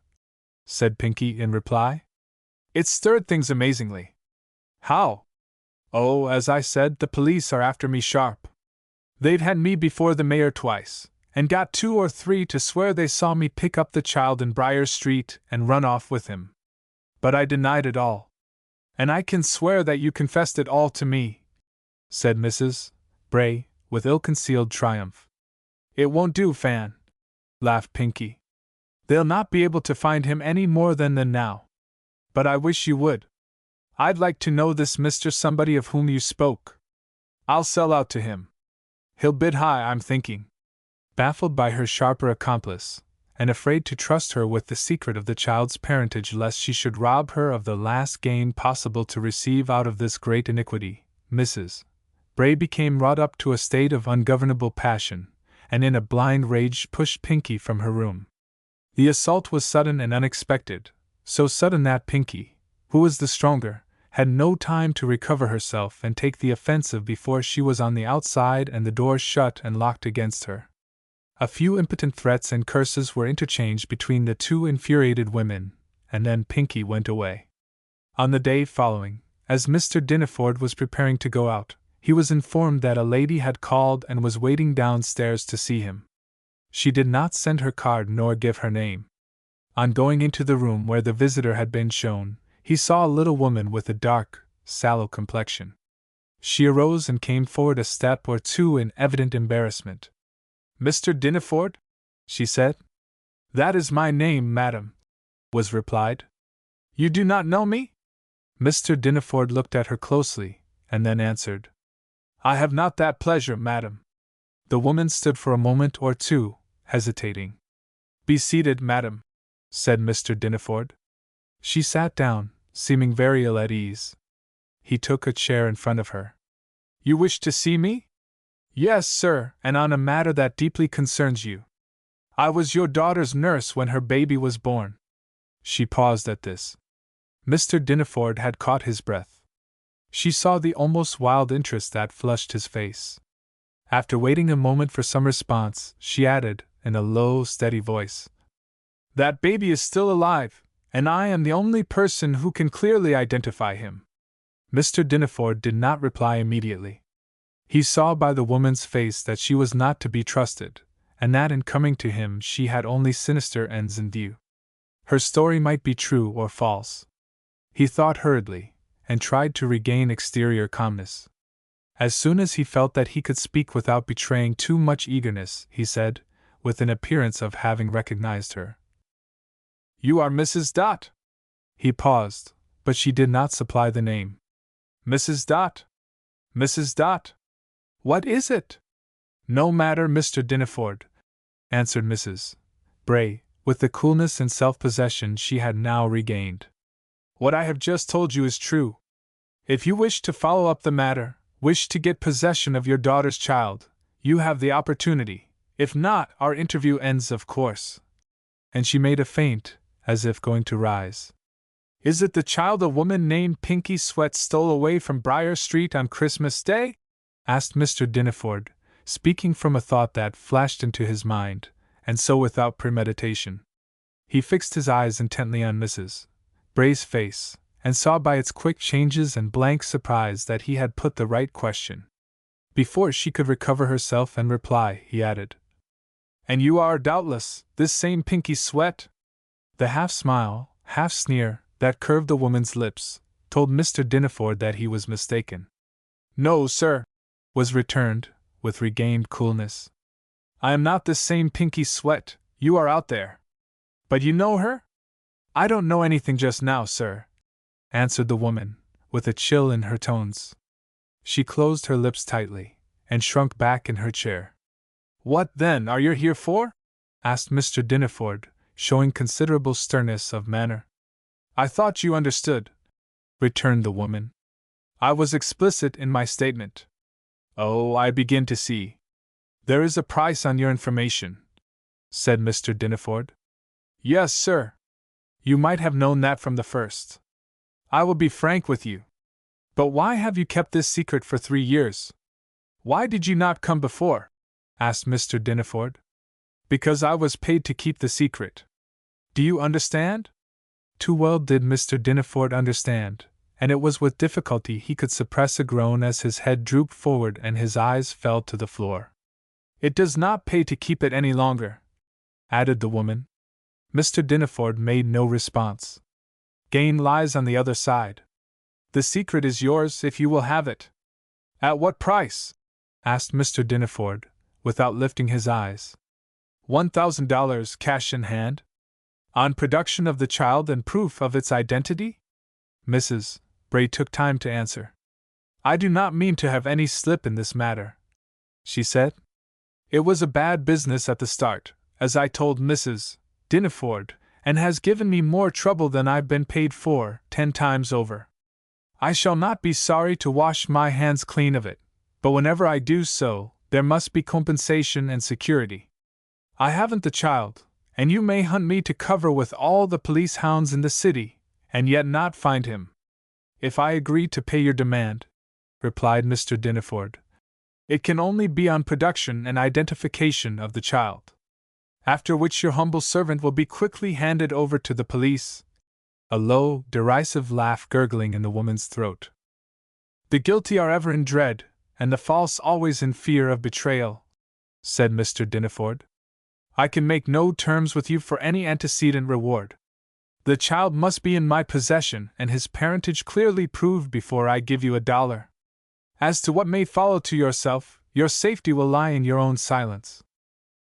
said Pinky in reply. It's stirred things amazingly. How? Oh, as I said, the police are after me sharp. They've had me before the mayor twice, and got 2 or 3 to swear they saw me pick up the child in Briar Street and run off with him. But I denied it all. And I can swear that you confessed it all to me, said Mrs. Bray, with ill-concealed triumph. It won't do, Fan, laughed Pinky. They'll not be able to find him any more than now. But I wish you would. I'd like to know this Mr. Somebody of whom you spoke. I'll sell out to him. He'll bid high, I'm thinking. Baffled by her sharper accomplice, and afraid to trust her with the secret of the child's parentage lest she should rob her of the last gain possible to receive out of this great iniquity, Mrs. Bray became wrought up to a state of ungovernable passion, and in a blind rage pushed Pinky from her room. The assault was sudden and unexpected, so sudden that Pinky, who was the stronger, had no time to recover herself and take the offensive before she was on the outside and the door shut and locked against her. A few impotent threats and curses were interchanged between the two infuriated women, and then Pinky went away. On the day following, as Mr. Diniford was preparing to go out, he was informed that a lady had called and was waiting downstairs to see him. She did not send her card nor give her name. On going into the room where the visitor had been shown, he saw a little woman with a dark, sallow complexion. She arose and came forward a step or two in evident embarrassment. Mr. Diniford? She said. That is my name, madam, was replied. You do not know me? Mr. Diniford looked at her closely, and then answered. I have not that pleasure, madam. The woman stood for a moment or two, hesitating. Be seated, madam, said Mr. Diniford. She sat down, seeming very ill at ease. He took a chair in front of her. You wish to see me? Yes, sir, and on a matter that deeply concerns you. I was your daughter's nurse when her baby was born. She paused at this. Mr. Diniford had caught his breath. She saw the almost wild interest that flushed his face. After waiting a moment for some response, she added, in a low, steady voice, "That baby is still alive, and I am the only person who can clearly identify him." Mr. Dineford did not reply immediately. He saw by the woman's face that she was not to be trusted, and that in coming to him she had only sinister ends in view. Her story might be true or false. He thought hurriedly, and tried to regain exterior calmness. As soon as he felt that he could speak without betraying too much eagerness, he said, with an appearance of having recognized her, "You are Mrs. Dot." He paused, but she did not supply the name. "Mrs. Dot? Mrs. Dot? What is it?" "No matter, Mr. Dineford," answered Mrs. Bray, with the coolness and self-possession she had now regained. "What I have just told you is true. If you wish to follow up the matter, wish to get possession of your daughter's child, you have the opportunity. If not, our interview ends, of course." And she made a feint, as if going to rise. "Is it the child a woman named Pinky Sweat stole away from Briar Street on Christmas Day?" asked Mr. Dineford, speaking from a thought that flashed into his mind, and so without premeditation. He fixed his eyes intently on Mrs. Bray's face, and saw by its quick changes and blank surprise that he had put the right question. Before she could recover herself and reply, he added, "And you are, doubtless, this same Pinky Sweat?" The half-smile, half-sneer, that curved the woman's lips, told Mr. Dineford that he was mistaken. "No, sir," was returned, with regained coolness. "I am not this same Pinky Sweat, you are out there. But you know her?" "I don't know anything just now, sir," answered the woman, with a chill in her tones. She closed her lips tightly, and shrunk back in her chair. "What, then, are you here for?" asked Mr. Dineford, showing considerable sternness of manner. "I thought you understood," returned the woman. "I was explicit in my statement." "Oh, I begin to see. There is a price on your information," said Mr. Dineford. "Yes, sir. You might have known that from the first. I will be frank with you. But why have you kept this secret for 3 years? Why did you not come before?" asked Mr. Dineford. "Because I was paid to keep the secret. Do you understand?" Too well did Mr. Dineford understand, and it was with difficulty he could suppress a groan as his head drooped forward and his eyes fell to the floor. "It does not pay to keep it any longer," added the woman. Mr. Dineford made no response. "Gain lies on the other side. The secret is yours if you will have it." "At what price?" asked Mr. Dineford, without lifting his eyes. $1,000 cash in hand? On production of the child and proof of its identity?" Mrs. Bray took time to answer. "I do not mean to have any slip in this matter," she said. "It was a bad business at the start, as I told Mrs. Dineford, and has given me more trouble than I've been paid for 10 times over. I shall not be sorry to wash my hands clean of it, but whenever I do so, there must be compensation and security. I haven't the child, and you may hunt me to cover with all the police hounds in the city, and yet not find him. If I agree to pay your demand," replied Mr. Dineford, "it can only be on production and identification of the child. After which your humble servant will be quickly handed over to the police." A low, derisive laugh gurgling in the woman's throat. "The guilty are ever in dread, and the false always in fear of betrayal," said Mr. Dineford. "I can make no terms with you for any antecedent reward. The child must be in my possession and his parentage clearly proved before I give you $1. As to what may follow to yourself, your safety will lie in your own silence.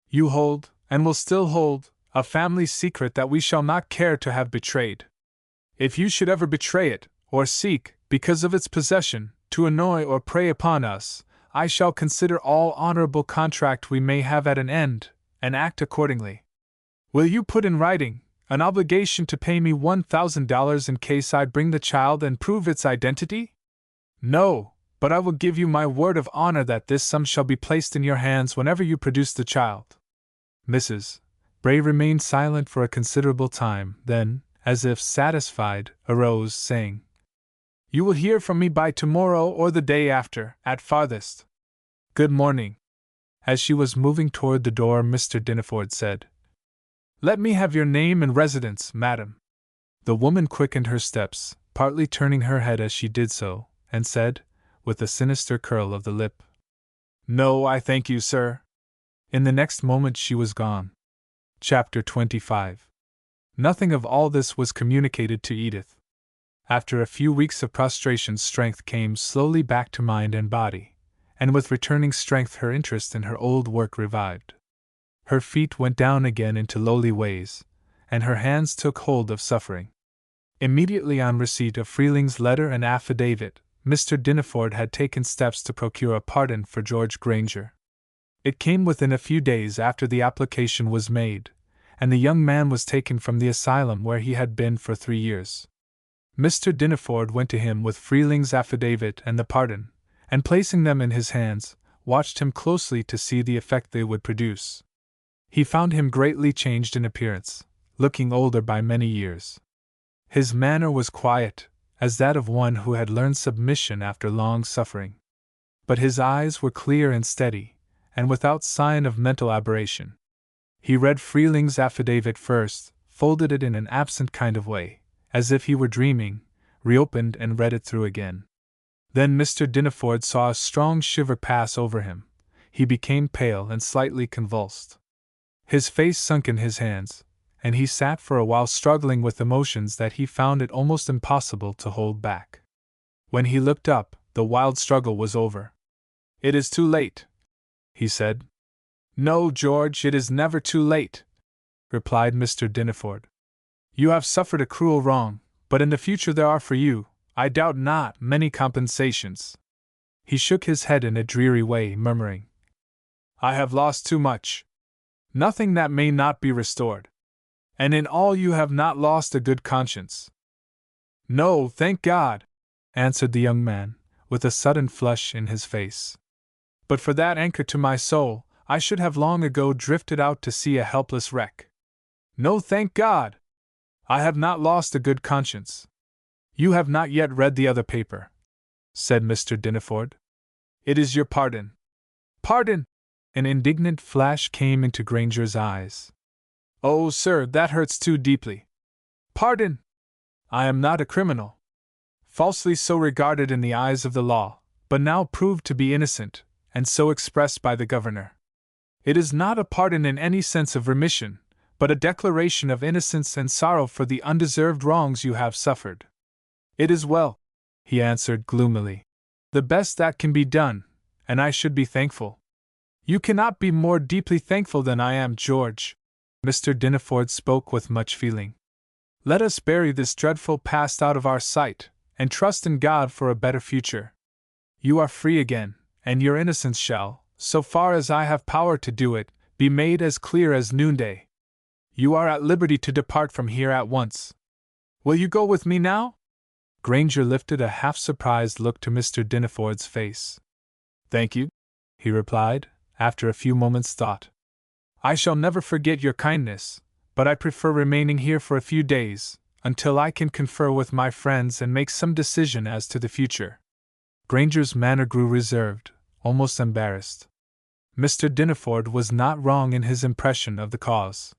You hold, and will still hold, a family secret that we shall not care to have betrayed. If you should ever betray it, or seek, because of its possession, to annoy or prey upon us, I shall consider all honorable contract we may have at an end, and act accordingly. Will you put in writing an obligation to pay me $1,000 in case I bring the child and prove its identity?" "No, but I will give you my word of honor that this sum shall be placed in your hands whenever you produce the child." Mrs. Bray remained silent for a considerable time, then, as if satisfied, arose, saying, You will hear from me by tomorrow or the day after, at farthest. Good morning. As she was moving toward the door, Mr. Dineford said, Let me have your name and residence, madam. The woman quickened her steps, partly turning her head as she did so, and said, with a sinister curl of the lip, No, I thank you, sir. In the next moment she was gone. Chapter 25. Nothing of all this was communicated to Edith. After a few weeks of prostration, strength came slowly back to mind and body, and with returning strength her interest in her old work revived. Her feet went down again into lowly ways, and her hands took hold of suffering. Immediately on receipt of Freeling's letter and affidavit, Mr. Dineford had taken steps to procure a pardon for George Granger. It came within a few days after the application was made, and the young man was taken from the asylum where he had been for 3 years. Mr. Dineford went to him with Freeling's affidavit and the pardon, and placing them in his hands, watched him closely to see the effect they would produce. He found him greatly changed in appearance, looking older by many years. His manner was quiet, as that of one who had learned submission after long suffering. But his eyes were clear and steady, and without sign of mental aberration. He read Freeling's affidavit first, folded it in an absent kind of way, as if he were dreaming, reopened and read it through again. Then Mr. Dineford saw a strong shiver pass over him. He became pale and slightly convulsed. His face sunk in his hands, and he sat for a while struggling with emotions that he found it almost impossible to hold back. When he looked up, the wild struggle was over. It is too late, he said. No, George, it is never too late, replied Mr. Dineford. You have suffered a cruel wrong, but in the future there are for you, I doubt not, many compensations. He shook his head in a dreary way, murmuring, I have lost too much. Nothing that may not be restored. And in all you have not lost a good conscience. No, thank God, answered the young man, with a sudden flush in his face. But for that anchor to my soul, I should have long ago drifted out to sea a helpless wreck. No, thank God, I have not lost a good conscience. You have not yet read the other paper, said Mr. Dineford. It is your pardon. Pardon! An indignant flash came into Granger's eyes. Oh, sir, that hurts too deeply. Pardon! I am not a criminal. Falsely so regarded in the eyes of the law, but now proved to be innocent, and so expressed by the governor. It is not a pardon in any sense of remission, but a declaration of innocence and sorrow for the undeserved wrongs you have suffered. It is well, he answered gloomily. The best that can be done, and I should be thankful. You cannot be more deeply thankful than I am, George. Mr. Dineford spoke with much feeling. Let us bury this dreadful past out of our sight, and trust in God for a better future. You are free again, and your innocence shall, so far as I have power to do it, be made as clear as noonday. You are at liberty to depart from here at once. Will you go with me now? Granger lifted a half-surprised look to Mr. Dineford's face. Thank you, he replied, after a few moments' thought. I shall never forget your kindness, but I prefer remaining here for a few days, until I can confer with my friends and make some decision as to the future. Granger's manner grew reserved, almost embarrassed. Mr. Dineford was not wrong in his impression of the cause.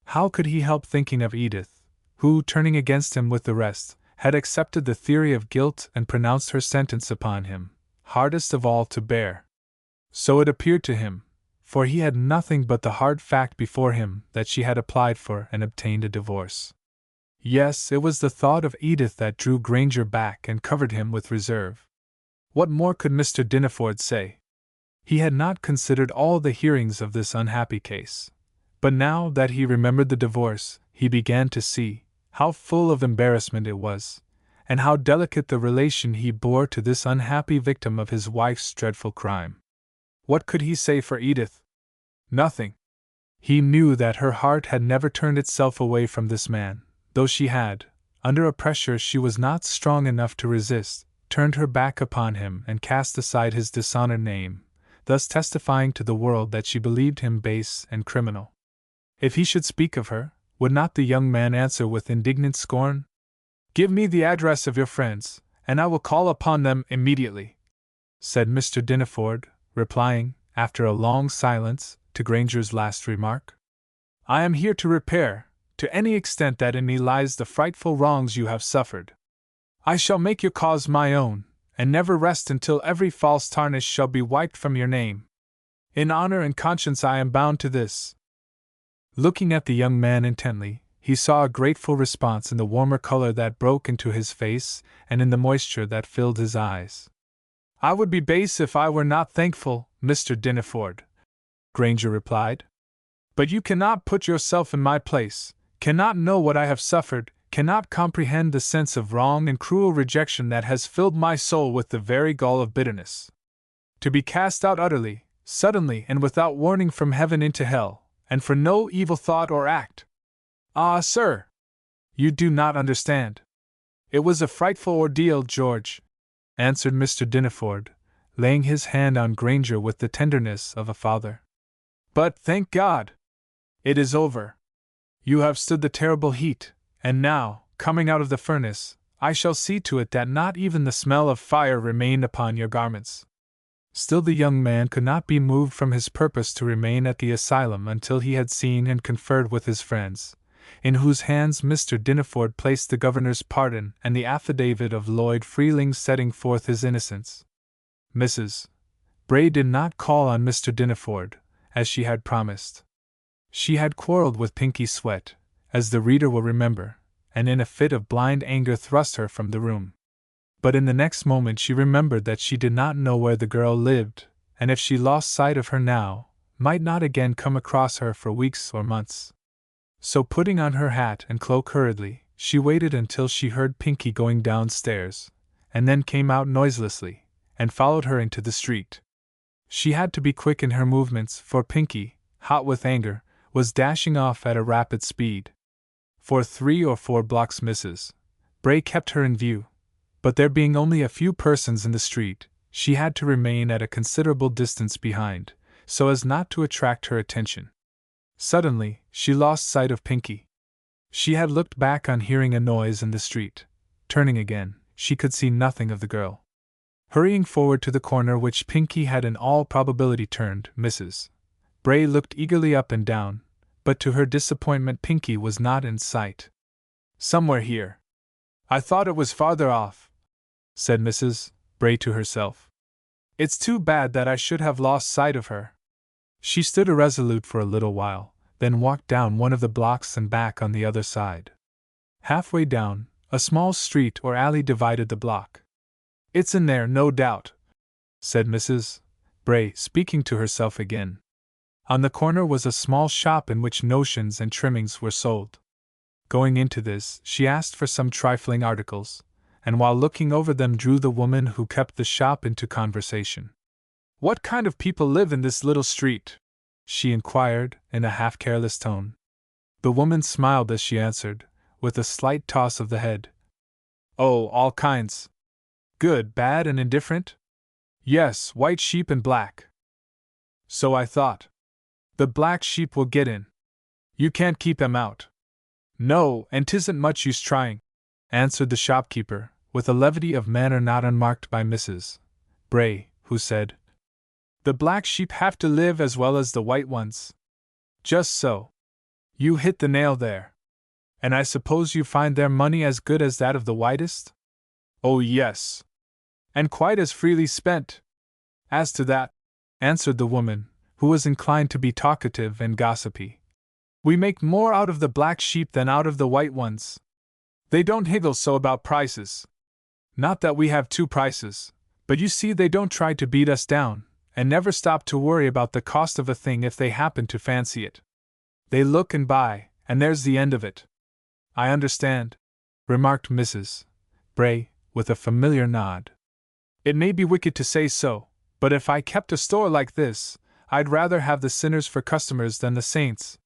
How could he help thinking of Edith, who, turning against him with the rest, had accepted the theory of guilt and pronounced her sentence upon him, hardest of all to bear? So it appeared to him, for he had nothing but the hard fact before him that she had applied for and obtained a divorce. Yes, it was the thought of Edith that drew Granger back and covered him with reserve. What more could Mr. Dineford say? He had not considered all the hearings of this unhappy case. But now that he remembered the divorce, he began to see how full of embarrassment it was, and how delicate the relation he bore to this unhappy victim of his wife's dreadful crime. What could he say for Edith? Nothing. He knew that her heart had never turned itself away from this man, though she had, under a pressure she was not strong enough to resist, turned her back upon him and cast aside his dishonored name, thus testifying to the world that she believed him base and criminal. If he should speak of her, would not the young man answer with indignant scorn? Give me the address of your friends, and I will call upon them immediately," said Mr. Dinneford, replying, after a long silence, to Granger's last remark. "I am here to repair, to any extent that in me lies, the frightful wrongs you have suffered. I shall make your cause my own, and never rest until every false tarnish shall be wiped from your name. In honor and conscience I am bound to this." Looking at the young man intently, he saw a grateful response in the warmer color that broke into his face and in the moisture that filled his eyes. "I would be base if I were not thankful, Mr. Dinneford," Granger replied. "But you cannot put yourself in my place, cannot know what I have suffered, cannot comprehend the sense of wrong and cruel rejection that has filled my soul with the very gall of bitterness. To be cast out utterly, suddenly and without warning from heaven into hell, and for no evil thought or act. Ah, sir! You do not understand. It was a frightful ordeal, George," answered Mr. Dinneford, laying his hand on Granger with the tenderness of a father. "But, thank God! It is over. You have stood the terrible heat, and now, coming out of the furnace, I shall see to it that not even the smell of fire remain upon your garments." Still the young man could not be moved from his purpose to remain at the asylum until he had seen and conferred with his friends, in whose hands Mr. Dinneford placed the governor's pardon and the affidavit of Lloyd Freeling setting forth his innocence. Mrs. Bray did not call on Mr. Dinneford, as she had promised. She had quarreled with Pinky Sweat, as the reader will remember, and in a fit of blind anger thrust her from the room. But in the next moment she remembered that she did not know where the girl lived, and if she lost sight of her now, might not again come across her for weeks or months. So putting on her hat and cloak hurriedly, she waited until she heard Pinky going downstairs, and then came out noiselessly, and followed her into the street. She had to be quick in her movements, for Pinky, hot with anger, was dashing off at a rapid speed. For 3 or 4 blocks Mrs. Bray kept her in view, but there being only a few persons in the street, she had to remain at a considerable distance behind, so as not to attract her attention. Suddenly, she lost sight of Pinky. She had looked back on hearing a noise in the street. Turning again, she could see nothing of the girl. Hurrying forward to the corner which Pinky had in all probability turned, Mrs. Bray looked eagerly up and down, but to her disappointment Pinky was not in sight. "Somewhere here. I thought it was farther off," said Mrs. Bray to herself. "It's too bad that I should have lost sight of her." She stood irresolute for a little while, then walked down one of the blocks and back on the other side. Halfway down, a small street or alley divided the block. "It's in there, no doubt," said Mrs. Bray, speaking to herself again. On the corner was a small shop in which notions and trimmings were sold. Going into this, she asked for some trifling articles, and while looking over them drew the woman who kept the shop into conversation. "What kind of people live in this little street?" she inquired, in a half-careless tone. The woman smiled as she answered, with a slight toss of the head. "Oh, all kinds. Good, bad, and indifferent? Yes, white sheep and black." "So I thought. The black sheep will get in. You can't keep them out." "No, and 'tisn't much use trying," answered the shopkeeper, with a levity of manner not unmarked by Mrs. Bray, who said, "The black sheep have to live as well as the white ones." "Just so. You hit the nail there. And I suppose you find their money as good as that of the whitest?" "Oh, yes. And quite as freely spent." "As to that," answered the woman, who was inclined to be talkative and gossipy, "we make more out of the black sheep than out of the white ones. They don't higgle so about prices. Not that we have 2 prices, but you see they don't try to beat us down, and never stop to worry about the cost of a thing if they happen to fancy it. They look and buy, and there's the end of it." "I understand," remarked Mrs. Bray, with a familiar nod. "It may be wicked to say so, but if I kept a store like this, I'd rather have the sinners for customers than the saints."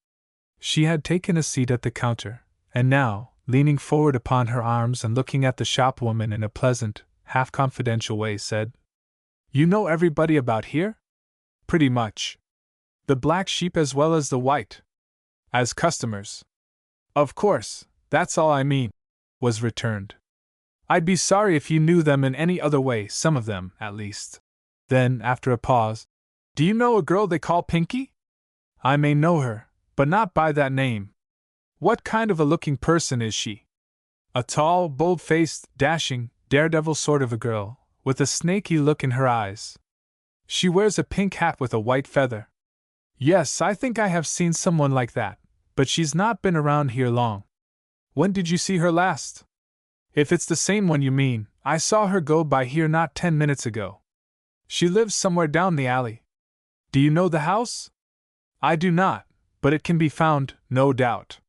She had taken a seat at the counter, and now, leaning forward upon her arms and looking at the shopwoman in a pleasant, half-confidential way, said, "You know everybody about here?" "Pretty much. The black sheep as well as the white." "As customers?" "Of course, that's all I mean," was returned. I'd be sorry if you knew them in any other way, some of them, at least. Then, after a pause, do you know a girl they call Pinky? I may know her, but not by that name. What kind of a looking person is she? A tall, bold-faced, dashing, daredevil sort of a girl, with a snaky look in her eyes. She wears a pink hat with a white feather. Yes, I think I have seen someone like that, but she's not been around here long. When did you see her last? If it's the same one you mean, I saw her go by here not 10 minutes ago. She lives somewhere down the alley. Do you know the house? I do not, but it can be found, no doubt.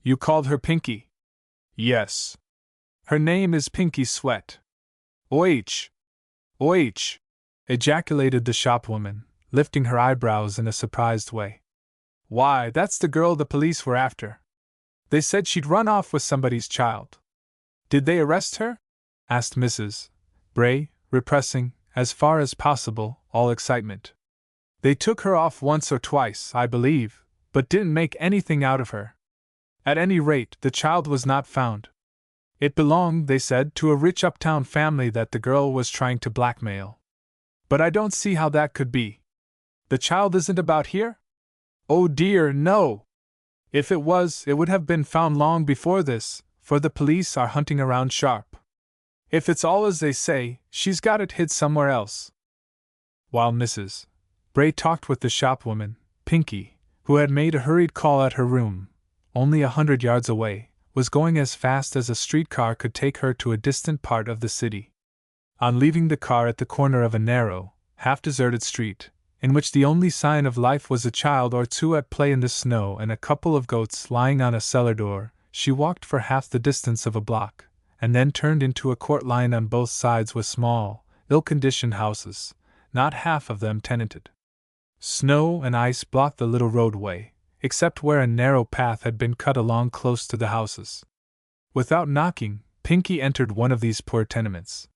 You called her Pinky? Yes. Her name is Pinky Sweat. Oich! Oich! Ejaculated the shopwoman, lifting her eyebrows in a surprised way. Why, that's the girl the police were after. They said she'd run off with somebody's child. Did they arrest her? Asked Mrs. Bray, repressing, as far as possible, all excitement. They took her off once or twice, I believe, but didn't make anything out of her. At any rate, the child was not found. It belonged, they said, to a rich uptown family that the girl was trying to blackmail. But I don't see how that could be. The child isn't about here? Oh dear, no! If it was, it would have been found long before this, for the police are hunting around sharp. If it's all as they say, she's got it hid somewhere else. While Mrs. Bray talked with the shopwoman, Pinky, who had made a hurried call at her room, only 100 yards away, was going as fast as a streetcar could take her to a distant part of the city. On leaving the car at the corner of a narrow, half-deserted street, in which the only sign of life was a child or two at play in the snow and a couple of goats lying on a cellar door, she walked for half the distance of a block, and then turned into a court lined on both sides with small, ill-conditioned houses, not half of them tenanted. Snow and ice blocked the little roadway, except where a narrow path had been cut along close to the houses. Without knocking, Pinky entered one of these poor tenements.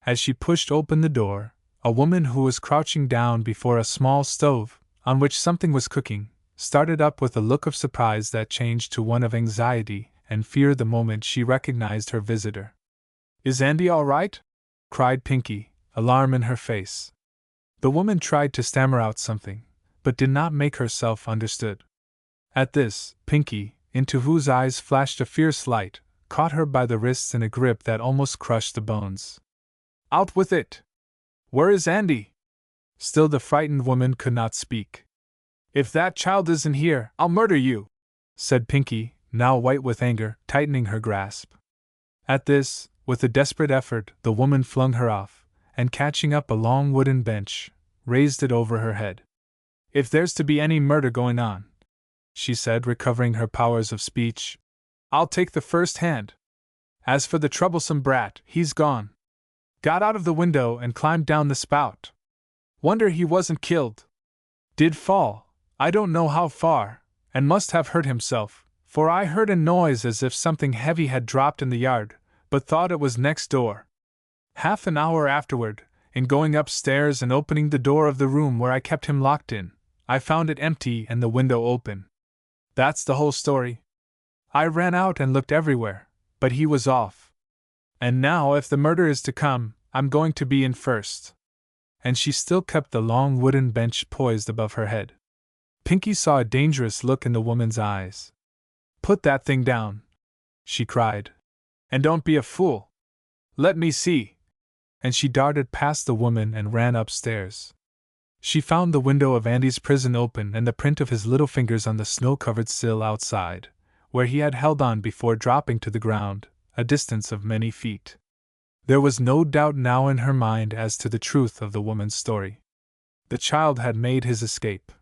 As she pushed open the door, a woman who was crouching down before a small stove, on which something was cooking, started up with a look of surprise that changed to one of anxiety and fear the moment she recognized her visitor. "Is Andy all right?" cried Pinky, alarm in her face. The woman tried to stammer out something, but did not make herself understood. At this, Pinky, into whose eyes flashed a fierce light, caught her by the wrists in a grip that almost crushed the bones. "Out with it! Where is Andy?" Still the frightened woman could not speak. "If that child isn't here, I'll murder you," said Pinky, now white with anger, tightening her grasp. At this, with a desperate effort, the woman flung her off, and catching up a long wooden bench, raised it over her head. "If there's to be any murder going on," she said, recovering her powers of speech, "I'll take the first hand. As for the troublesome brat, he's gone. Got out of the window and climbed down the spout. Wonder he wasn't killed. Did fall, I don't know how far, and must have hurt himself, for I heard a noise as if something heavy had dropped in the yard, but thought it was next door. Half an hour afterward, in going upstairs and opening the door of the room where I kept him locked in, I found it empty and the window open. That's the whole story. I ran out and looked everywhere, but he was off. And now, if the murder is to come, I'm going to be in first." And she still kept the long wooden bench poised above her head. Pinky saw a dangerous look in the woman's eyes. "Put that thing down," she cried. "And don't be a fool. Let me see." And she darted past the woman and ran upstairs. She found the window of Andy's prison open and the print of his little fingers on the snow-covered sill outside, where he had held on before dropping to the ground, a distance of many feet. There was no doubt now in her mind as to the truth of the woman's story. The child had made his escape.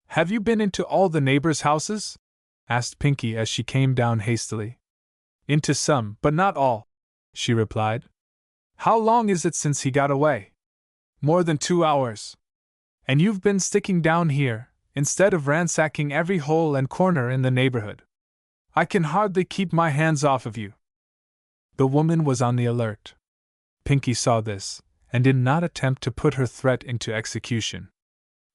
"Have you been into all the neighbors' houses?" asked Pinky as she came down hastily. "Into some, but not all," she replied. "How long is it since he got away?" "More than 2 hours. And you've been sticking down here, instead of ransacking every hole and corner in the neighborhood. I can hardly keep my hands off of you." The woman was on the alert. Pinky saw this, and did not attempt to put her threat into execution.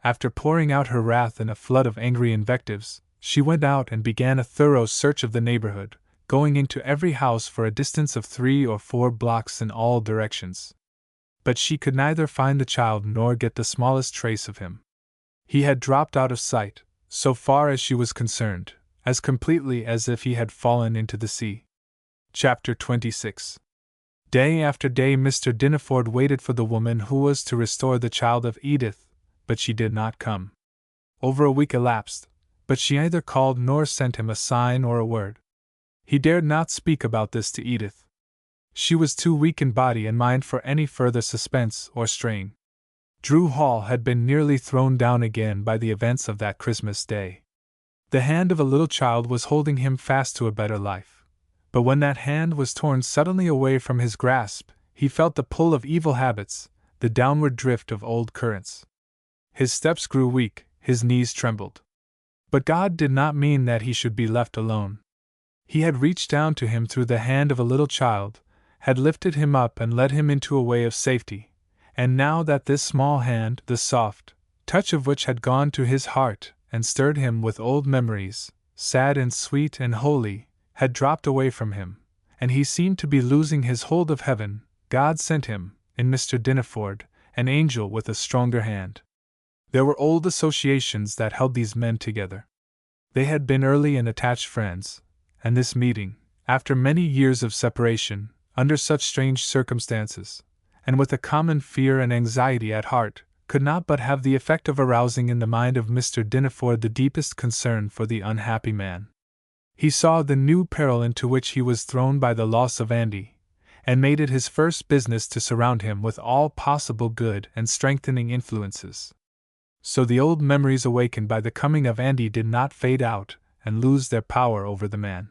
After pouring out her wrath in a flood of angry invectives, she went out and began a thorough search of the neighborhood, going into every house for a distance of 3 or 4 blocks in all directions. But she could neither find the child nor get the smallest trace of him. He had dropped out of sight, so far as she was concerned, as completely as if he had fallen into the sea. Chapter 26. Day after day Mr. Dinaford waited for the woman who was to restore the child of Edith, but she did not come. Over a week elapsed, but she neither called nor sent him a sign or a word. He dared not speak about this to Edith. She was too weak in body and mind for any further suspense or strain. Drew Hall had been nearly thrown down again by the events of that Christmas day. The hand of a little child was holding him fast to a better life, but when that hand was torn suddenly away from his grasp, he felt the pull of evil habits, the downward drift of old currents. His steps grew weak, his knees trembled. But God did not mean that he should be left alone. He had reached down to him through the hand of a little child, had lifted him up and led him into a way of safety, and now that this small hand, the soft touch of which had gone to his heart and stirred him with old memories, sad and sweet and holy, had dropped away from him, and he seemed to be losing his hold of heaven, God sent him, in Mr. Dinaford, an angel with a stronger hand. There were old associations that held these men together. They had been early and attached friends, and this meeting, after many years of separation, under such strange circumstances, and with a common fear and anxiety at heart, could not but have the effect of arousing in the mind of Mr. Dinaford the deepest concern for the unhappy man. He saw the new peril into which he was thrown by the loss of Andy, and made it his first business to surround him with all possible good and strengthening influences. So the old memories awakened by the coming of Andy did not fade out and lose their power over the man.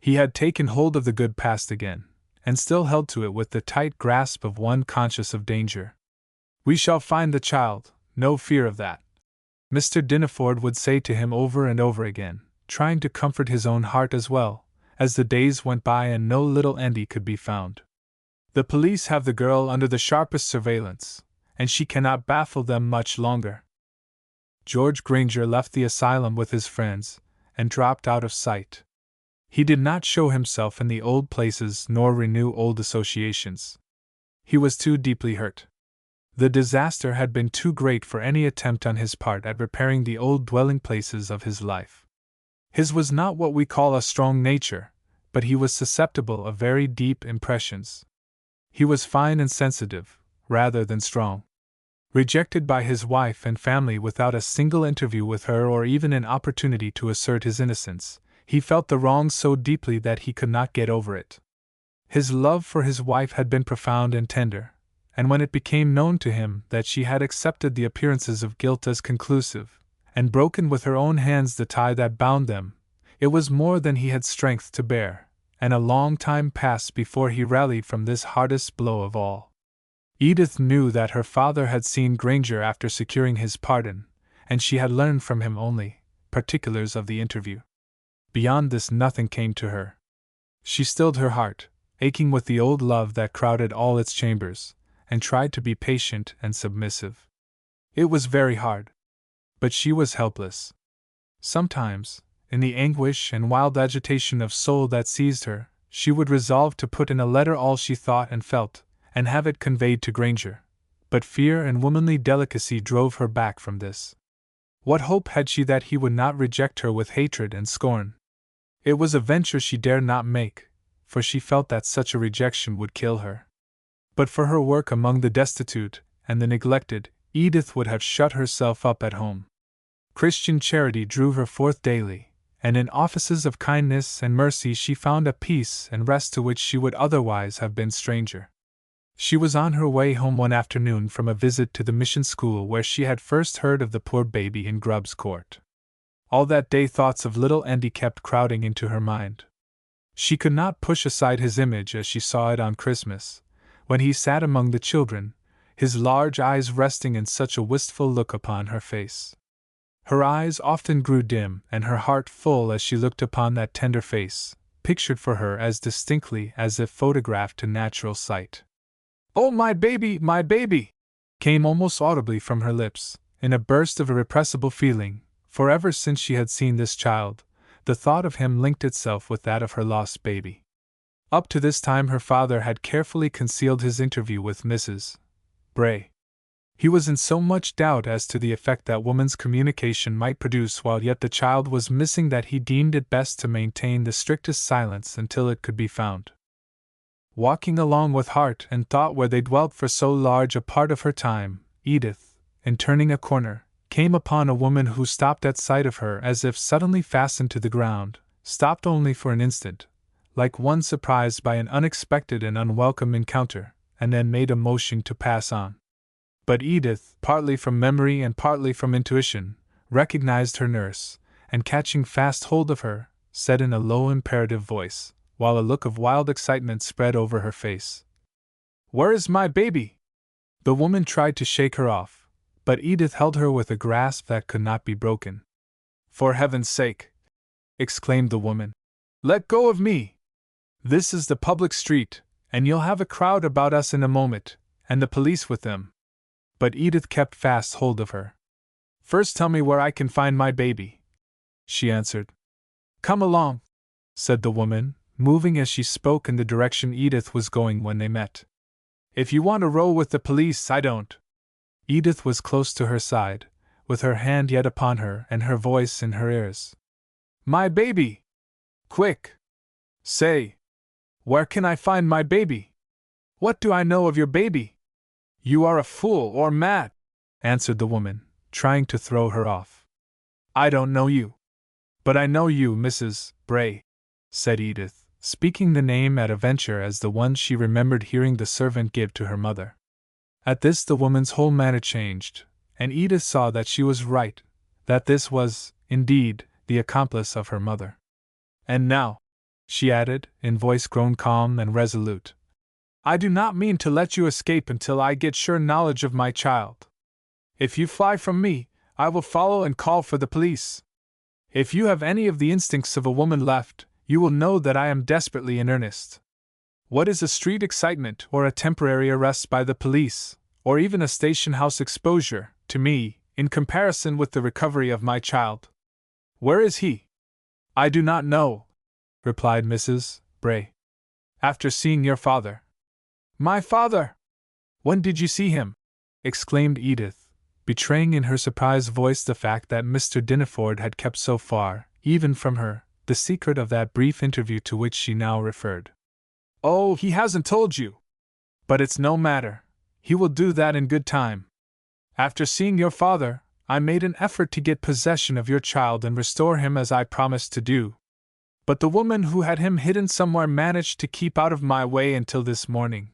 He had taken hold of the good past again, and still held to it with the tight grasp of one conscious of danger. "We shall find the child, no fear of that," Mr. Dinaford would say to him over and over again, trying to comfort his own heart as well, as the days went by and no little Andy could be found. "The police have the girl under the sharpest surveillance, and she cannot baffle them much longer." George Granger left the asylum with his friends, and dropped out of sight. He did not show himself in the old places nor renew old associations. He was too deeply hurt. The disaster had been too great for any attempt on his part at repairing the old dwelling places of his life. His was not what we call a strong nature, but he was susceptible of very deep impressions. He was fine and sensitive, rather than strong. Rejected by his wife and family without a single interview with her or even an opportunity to assert his innocence, he felt the wrong so deeply that he could not get over it. His love for his wife had been profound and tender, and when it became known to him that she had accepted the appearances of guilt as conclusive, and broken with her own hands the tie that bound them, it was more than he had strength to bear, and a long time passed before he rallied from this hardest blow of all. Edith knew that her father had seen Granger after securing his pardon, and she had learned from him only particulars of the interview. Beyond this nothing came to her. She stilled her heart, aching with the old love that crowded all its chambers, and tried to be patient and submissive. It was very hard. But she was helpless. Sometimes, in the anguish and wild agitation of soul that seized her, she would resolve to put in a letter all she thought and felt, and have it conveyed to Granger, but fear and womanly delicacy drove her back from this. What hope had she that he would not reject her with hatred and scorn? It was a venture she dared not make, for she felt that such a rejection would kill her. But for her work among the destitute and the neglected, Edith would have shut herself up at home. Christian charity drew her forth daily, and in offices of kindness and mercy she found a peace and rest to which she would otherwise have been stranger. She was on her way home one afternoon from a visit to the mission school where she had first heard of the poor baby in Grubb's Court. All that day thoughts of little Andy kept crowding into her mind. She could not push aside his image as she saw it on Christmas, when he sat among the children, his large eyes resting in such a wistful look upon her face. Her eyes often grew dim and her heart full as she looked upon that tender face, pictured for her as distinctly as if photographed to natural sight. "Oh, my baby, came almost audibly from her lips, in a burst of irrepressible feeling, for ever since she had seen this child, The thought of him linked itself with that of her lost baby. Up to this time her father had carefully concealed his interview with Mrs. Bray. He was in so much doubt as to the effect that woman's communication might produce while yet the child was missing that he deemed it best to maintain the strictest silence until it could be found. Walking along with heart and thought where they dwelt for so large a part of her time, Edith, in turning a corner, came upon a woman who stopped at sight of her as if suddenly fastened to the ground, stopped only for an instant, like one surprised by an unexpected and unwelcome encounter, and then made a motion to pass on. But Edith, partly from memory and partly from intuition, recognized her nurse, and catching fast hold of her, said in a low imperative voice, while a look of wild excitement spread over her face, "Where is my baby?" The woman tried to shake her off, but Edith held her with a grasp that could not be broken. "For heaven's sake!" exclaimed the woman. "Let go of me! This is the public street, and you'll have a crowd about us in a moment, and the police with them." But Edith kept fast hold of her. "First tell me where I can find my baby," she answered. "Come along," said the woman, moving as she spoke in the direction Edith was going when they met. "If you want to row with the police, I don't." Edith was close to her side, with her hand yet upon her and her voice in her ears. "My baby! Quick! Say! Where can I find my baby? What do I know of your baby?" "You are a fool or mad," answered the woman, trying to throw her off. "I don't know you." "But I know you, Mrs. Bray," said Edith, speaking the name at a venture as the one she remembered hearing the servant give to her mother. At this the woman's whole manner changed, and Edith saw that she was right, that this was, indeed, the accomplice of her mother. "And now," she added, in voice grown calm and resolute, "I do not mean to let you escape until I get sure knowledge of my child. If you fly from me, I will follow and call for the police. If you have any of the instincts of a woman left, you will know that I am desperately in earnest. What is a street excitement or a temporary arrest by the police, or even a station house exposure, to me, in comparison with the recovery of my child? Where is he?" "I do not know," replied Mrs. Bray. "After seeing your father." "My father! When did you see him?" exclaimed Edith, betraying in her surprised voice the fact that Mr. Dinneford had kept so far, even from her, the secret of that brief interview to which she now referred. "Oh, he hasn't told you! But it's no matter, he will do that in good time. After seeing your father, I made an effort to get possession of your child and restore him as I promised to do. But the woman who had him hidden somewhere managed to keep out of my way until this morning.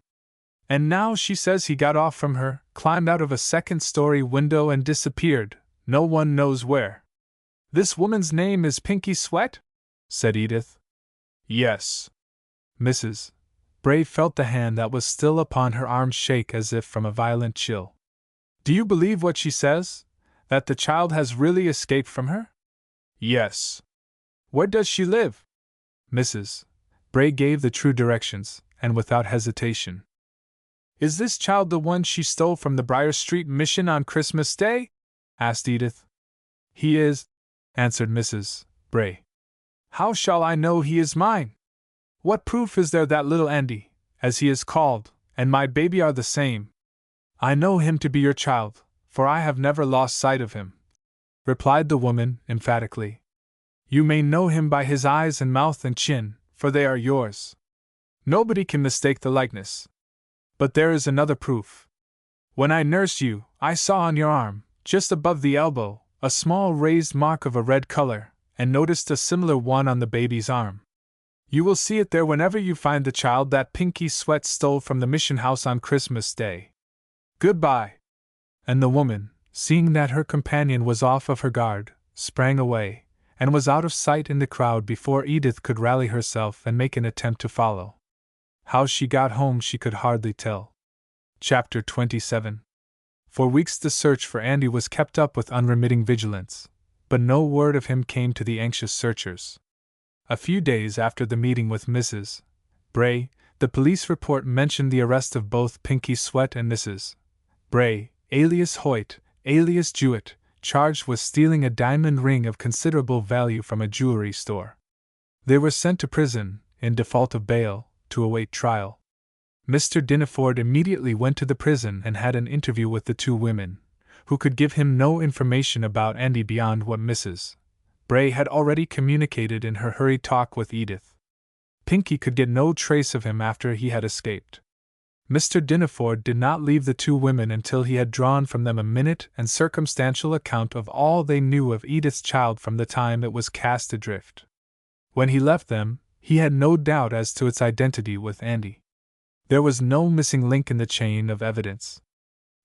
And now she says he got off from her, climbed out of a second-story window and disappeared, no one knows where." "This woman's name is Pinky Sweat?" said Edith. "Yes." Mrs. Bray felt the hand that was still upon her arm shake as if from a violent chill. "Do you believe what she says? That the child has really escaped from her?" "Yes." "Where does she live?" Mrs. Bray gave the true directions, and without hesitation. "Is this child the one she stole from the Briar Street Mission on Christmas Day?" asked Edith. "He is," answered Mrs. Bray. "How shall I know he is mine? What proof is there that little Andy, as he is called, and my baby are the same? I know him to be your child, for I have never lost sight of him," replied the woman, emphatically. "You may know him by his eyes and mouth and chin, for they are yours. Nobody can mistake the likeness. But there is another proof. When I nursed you, I saw on your arm, just above the elbow, a small raised mark of a red color, and noticed a similar one on the baby's arm. You will see it there whenever you find the child that Pinky Sweat stole from the mission house on Christmas Day. Goodbye." And the woman, seeing that her companion was off of her guard, sprang away, and was out of sight in the crowd before Edith could rally herself and make an attempt to follow. How she got home she could hardly tell. Chapter 27. For weeks the search for Andy was kept up with unremitting vigilance, but no word of him came to the anxious searchers. A few days after the meeting with Mrs. Bray, the police report mentioned the arrest of both Pinky Sweat and Mrs. Bray, alias Hoyt, alias Jewett, charged with stealing a diamond ring of considerable value from a jewelry store. They were sent to prison, in default of bail, to await trial. Mr. Dinaford immediately went to the prison and had an interview with the two women, who could give him no information about Andy beyond what Mrs. Bray had already communicated in her hurried talk with Edith. Pinky could get no trace of him after he had escaped. Mr. Dinaford did not leave the two women until he had drawn from them a minute and circumstantial account of all they knew of Edith's child from the time it was cast adrift. When he left them, he had no doubt as to its identity with Andy. There was no missing link in the chain of evidence.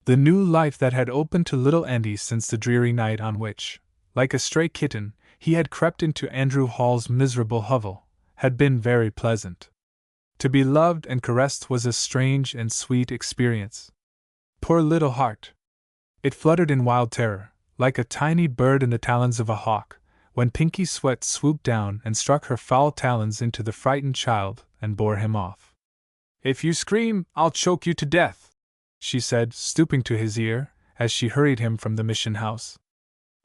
The new life that had opened to little Andy since the dreary night on which, like a stray kitten, he had crept into Andrew Hall's miserable hovel, had been very pleasant. To be loved and caressed was a strange and sweet experience. Poor little heart! It fluttered in wild terror, like a tiny bird in the talons of a hawk, when Pinky Sweat swooped down and struck her foul talons into the frightened child and bore him off. "If you scream, I'll choke you to death," she said, stooping to his ear, as she hurried him from the mission house.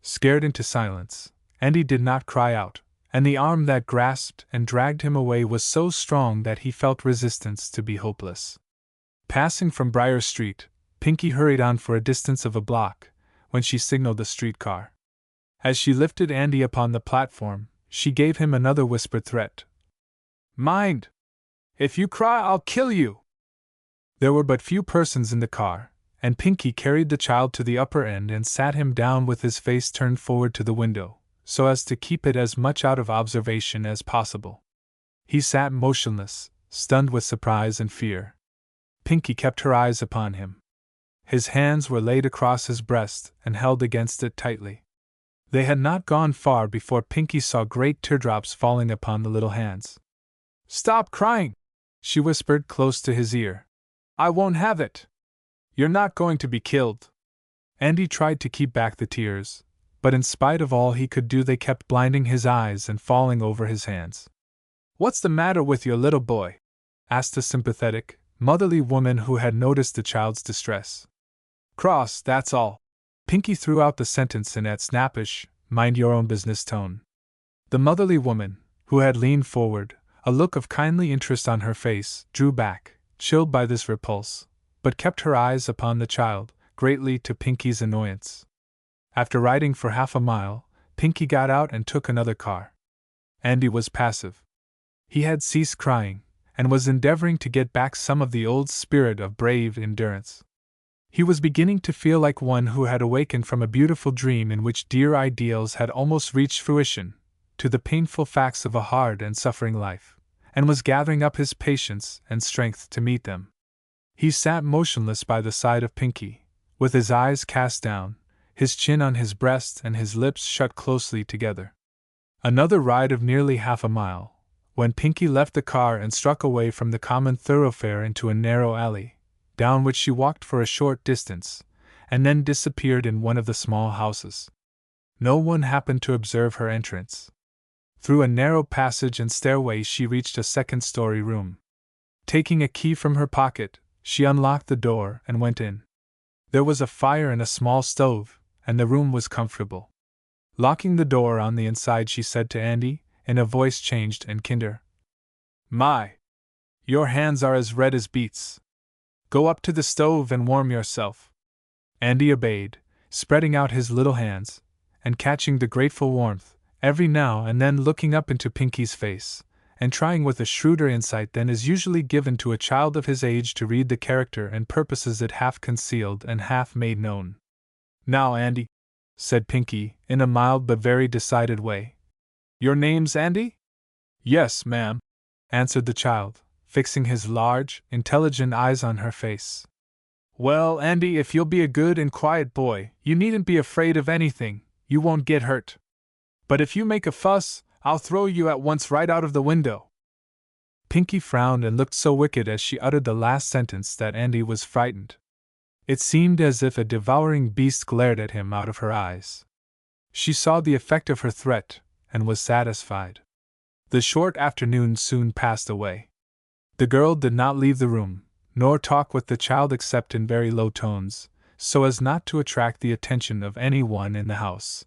Scared into silence, Andy did not cry out, and the arm that grasped and dragged him away was so strong that he felt resistance to be hopeless. Passing from Briar Street, Pinky hurried on for a distance of a block, when she signaled the streetcar. As she lifted Andy upon the platform, she gave him another whispered threat. "Mind! If you cry, I'll kill you!" There were but few persons in the car, and Pinky carried the child to the upper end and sat him down with his face turned forward to the window, so as to keep it as much out of observation as possible. He sat motionless, stunned with surprise and fear. Pinky kept her eyes upon him. His hands were laid across his breast and held against it tightly. They had not gone far before Pinky saw great teardrops falling upon the little hands. "Stop crying!" she whispered close to his ear. "I won't have it. You're not going to be killed." Andy tried to keep back the tears, but in spite of all he could do they kept blinding his eyes and falling over his hands. "What's the matter with your little boy?" asked a sympathetic, motherly woman who had noticed the child's distress. "Cross, that's all." Pinky threw out the sentence in that snappish, mind-your-own-business tone. The motherly woman, who had leaned forward, a look of kindly interest on her face, drew back, chilled by this repulse, but kept her eyes upon the child, greatly to Pinky's annoyance. After riding for half a mile, Pinky got out and took another car. Andy was passive. He had ceased crying, and was endeavoring to get back some of the old spirit of brave endurance. He was beginning to feel like one who had awakened from a beautiful dream in which dear ideals had almost reached fruition, to the painful facts of a hard and suffering life, and was gathering up his patience and strength to meet them. He sat motionless by the side of Pinky, with his eyes cast down, his chin on his breast and his lips shut closely together. Another ride of nearly half a mile, when Pinky left the car and struck away from the common thoroughfare into a narrow alley, down which she walked for a short distance, and then disappeared in one of the small houses. No one happened to observe her entrance. Through a narrow passage and stairway she reached a second-story room. Taking a key from her pocket, she unlocked the door and went in. There was a fire and a small stove, and the room was comfortable. Locking the door on the inside, she said to Andy, in a voice changed and kinder, "My! Your hands are as red as beets. Go up to the stove and warm yourself." Andy obeyed, spreading out his little hands, and catching the grateful warmth, every now and then looking up into Pinky's face, and trying with a shrewder insight than is usually given to a child of his age to read the character and purposes it half concealed and half made known. "Now, Andy," said Pinky, in a mild but very decided way. "Your name's Andy?" "Yes, ma'am," answered the child, fixing his large, intelligent eyes on her face. "Well, Andy, if you'll be a good and quiet boy, you needn't be afraid of anything, you won't get hurt. But if you make a fuss, I'll throw you at once right out of the window." Pinky frowned and looked so wicked as she uttered the last sentence that Andy was frightened. It seemed as if a devouring beast glared at him out of her eyes. She saw the effect of her threat, and was satisfied. The short afternoon soon passed away. The girl did not leave the room, nor talk with the child except in very low tones, so as not to attract the attention of anyone in the house.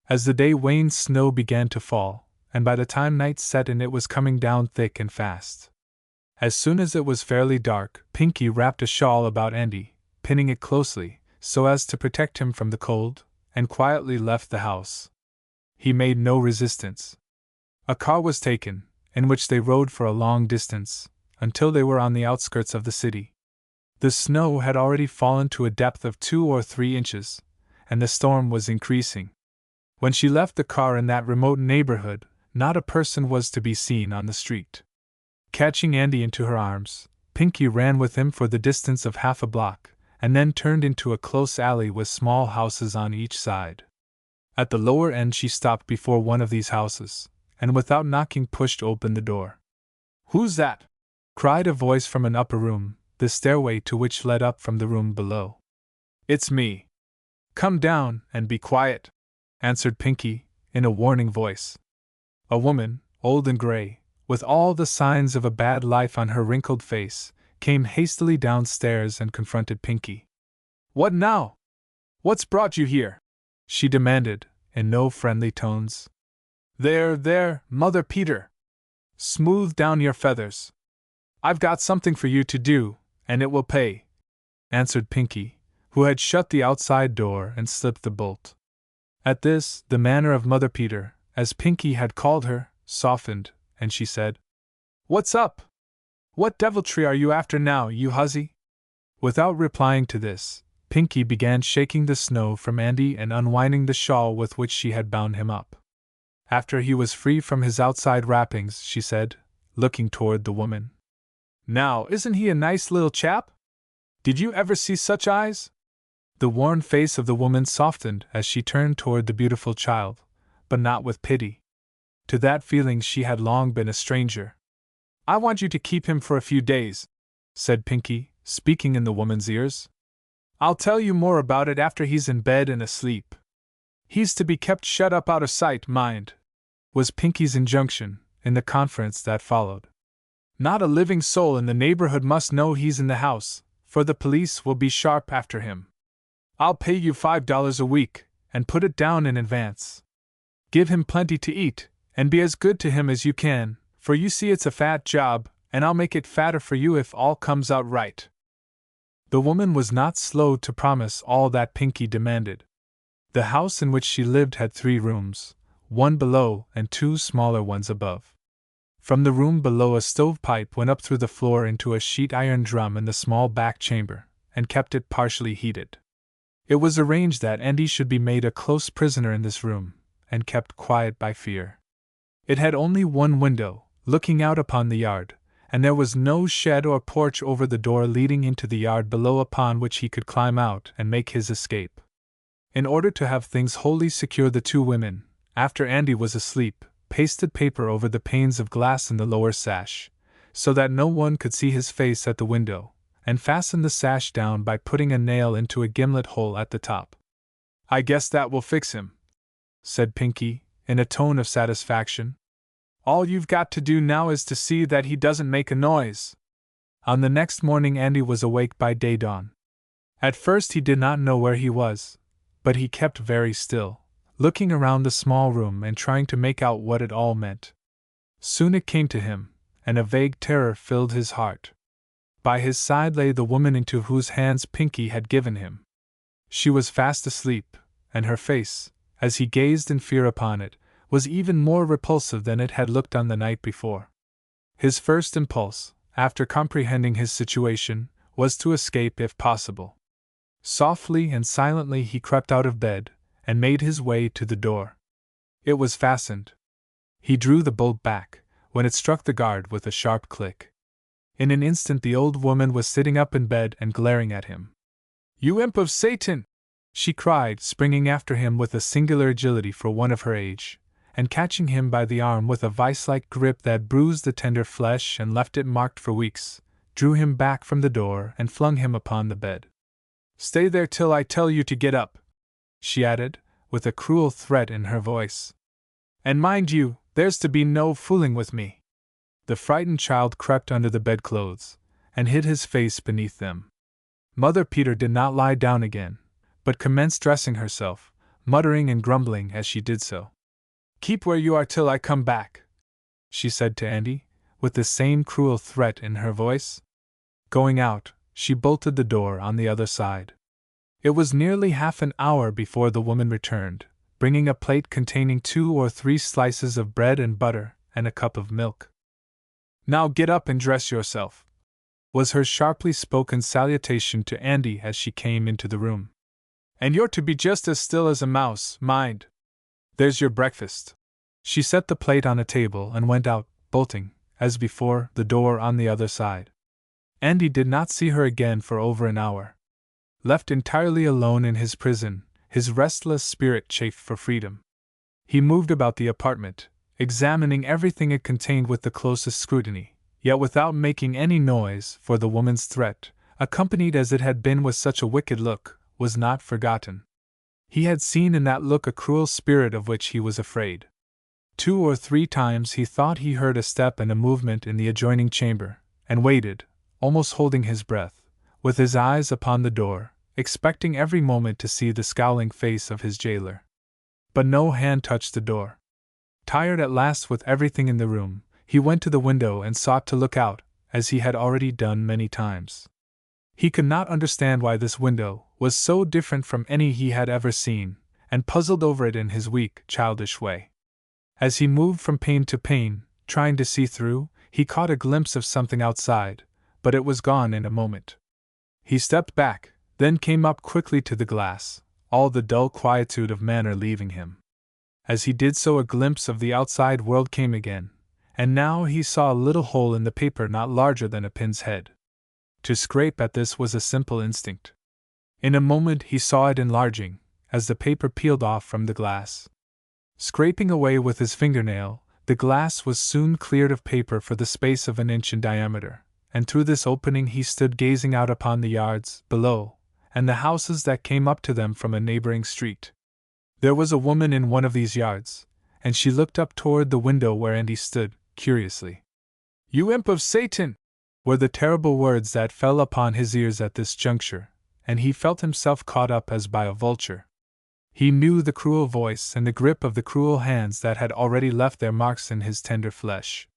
As the day waned, snow began to fall, and by the time night set in it was coming down thick and fast. As soon as it was fairly dark, Pinky wrapped a shawl about Andy, pinning it closely, so as to protect him from the cold, and quietly left the house. He made no resistance. A car was taken, in which they rode for a long distance, until they were on the outskirts of the city. The snow had already fallen to a depth of 2 or 3 inches, and the storm was increasing. When she left the car in that remote neighborhood, not a person was to be seen on the street. Catching Andy into her arms, Pinky ran with him for the distance of half a block, and then turned into a close alley with small houses on each side. At the lower end she stopped before one of these houses, and without knocking pushed open the door. "Who's that?" cried a voice from an upper room, the stairway to which led up from the room below. "It's me. Come down and be quiet," answered Pinky, in a warning voice. A woman, old and gray, with all the signs of a bad life on her wrinkled face, came hastily downstairs and confronted Pinky. "What now? What's brought you here?" she demanded, in no friendly tones. There, Mother Peter. Smooth down your feathers. I've got something for you to do, and it will pay," answered Pinky, who had shut the outside door and slipped the bolt. At this, the manner of Mother Peter, as Pinky had called her, softened, and she said, "What's up? What deviltry are you after now, you hussy?" Without replying to this, Pinky began shaking the snow from Andy and unwinding the shawl with which she had bound him up. After he was free from his outside wrappings, she said, looking toward the woman, "Now, isn't he a nice little chap? Did you ever see such eyes?" The worn face of the woman softened as she turned toward the beautiful child, but not with pity. To that feeling she had long been a stranger. "I want you to keep him for a few days," said Pinky, speaking in the woman's ears. "I'll tell you more about it after he's in bed and asleep. He's to be kept shut up out of sight, mind," was Pinky's injunction, in the conference that followed. "Not a living soul in the neighborhood must know he's in the house, for the police will be sharp after him. I'll pay you $5 a week, and put it down in advance. Give him plenty to eat, and be as good to him as you can, for you see it's a fat job, and I'll make it fatter for you if all comes out right." The woman was not slow to promise all that Pinky demanded. The house in which she lived had 3 rooms, 1 below and 2 smaller ones above. From the room below a stovepipe went up through the floor into a sheet iron drum in the small back chamber, and kept it partially heated. It was arranged that Andy should be made a close prisoner in this room, and kept quiet by fear. It had only 1 window, looking out upon the yard, and there was no shed or porch over the door leading into the yard below upon which he could climb out and make his escape. In order to have things wholly secure, the 2 women, after Andy was asleep, pasted paper over the panes of glass in the lower sash, so that no one could see his face at the window, and fastened the sash down by putting a nail into a gimlet hole at the top. "I guess that will fix him," said Pinky, in a tone of satisfaction. "All you've got to do now is to see that he doesn't make a noise." On the next morning Andy was awake by day dawn. At first he did not know where he was, but he kept very still, looking around the small room and trying to make out what it all meant. Soon it came to him, and a vague terror filled his heart. By his side lay the woman into whose hands Pinky had given him. She was fast asleep, and her face, as he gazed in fear upon it, was even more repulsive than it had looked on the night before. His first impulse, after comprehending his situation, was to escape if possible. Softly and silently he crept out of bed, and made his way to the door. It was fastened. He drew the bolt back, when it struck the guard with a sharp click. In an instant the old woman was sitting up in bed and glaring at him. "You imp of Satan!" she cried, springing after him with a singular agility for one of her age, and catching him by the arm with a vice-like grip that bruised the tender flesh and left it marked for weeks, drew him back from the door and flung him upon the bed. "Stay there till I tell you to get up," she added, with a cruel threat in her voice. "And mind you, there's to be no fooling with me." The frightened child crept under the bedclothes, and hid his face beneath them. Mother Peter did not lie down again, but commenced dressing herself, muttering and grumbling as she did so. "Keep where you are till I come back," she said to Andy, with the same cruel threat in her voice. Going out, she bolted the door on the other side. It was nearly half an hour before the woman returned, bringing a plate containing 2 or 3 slices of bread and butter and a cup of milk. "Now get up and dress yourself," was her sharply spoken salutation to Andy as she came into the room. "And you're to be just as still as a mouse, mind. There's your breakfast." She set the plate on a table and went out, bolting, as before, the door on the other side. Andy did not see her again for over an hour. Left entirely alone in his prison, his restless spirit chafed for freedom. He moved about the apartment, examining everything it contained with the closest scrutiny, yet without making any noise, for the woman's threat, accompanied as it had been with such a wicked look, was not forgotten. He had seen in that look a cruel spirit of which he was afraid. 2 or 3 times he thought he heard a step and a movement in the adjoining chamber, and waited, almost holding his breath, with his eyes upon the door, expecting every moment to see the scowling face of his jailer. But no hand touched the door. Tired at last with everything in the room, he went to the window and sought to look out, as he had already done many times. He could not understand why this window was so different from any he had ever seen, and puzzled over it in his weak, childish way. As he moved from pane to pane, trying to see through, he caught a glimpse of something outside, but it was gone in a moment. He stepped back, then came up quickly to the glass, all the dull quietude of manner leaving him. As he did so, a glimpse of the outside world came again, and now he saw a little hole in the paper not larger than a pin's head. To scrape at this was a simple instinct. In a moment he saw it enlarging, as the paper peeled off from the glass. Scraping away with his fingernail, the glass was soon cleared of paper for the space of an inch in diameter, and through this opening he stood gazing out upon the yards below, and the houses that came up to them from a neighboring street. There was a woman in one of these yards, and she looked up toward the window where Andy stood, curiously. "You imp of Satan!" were the terrible words that fell upon his ears at this juncture, and he felt himself caught up as by a vulture. He knew the cruel voice and the grip of the cruel hands that had already left their marks in his tender flesh.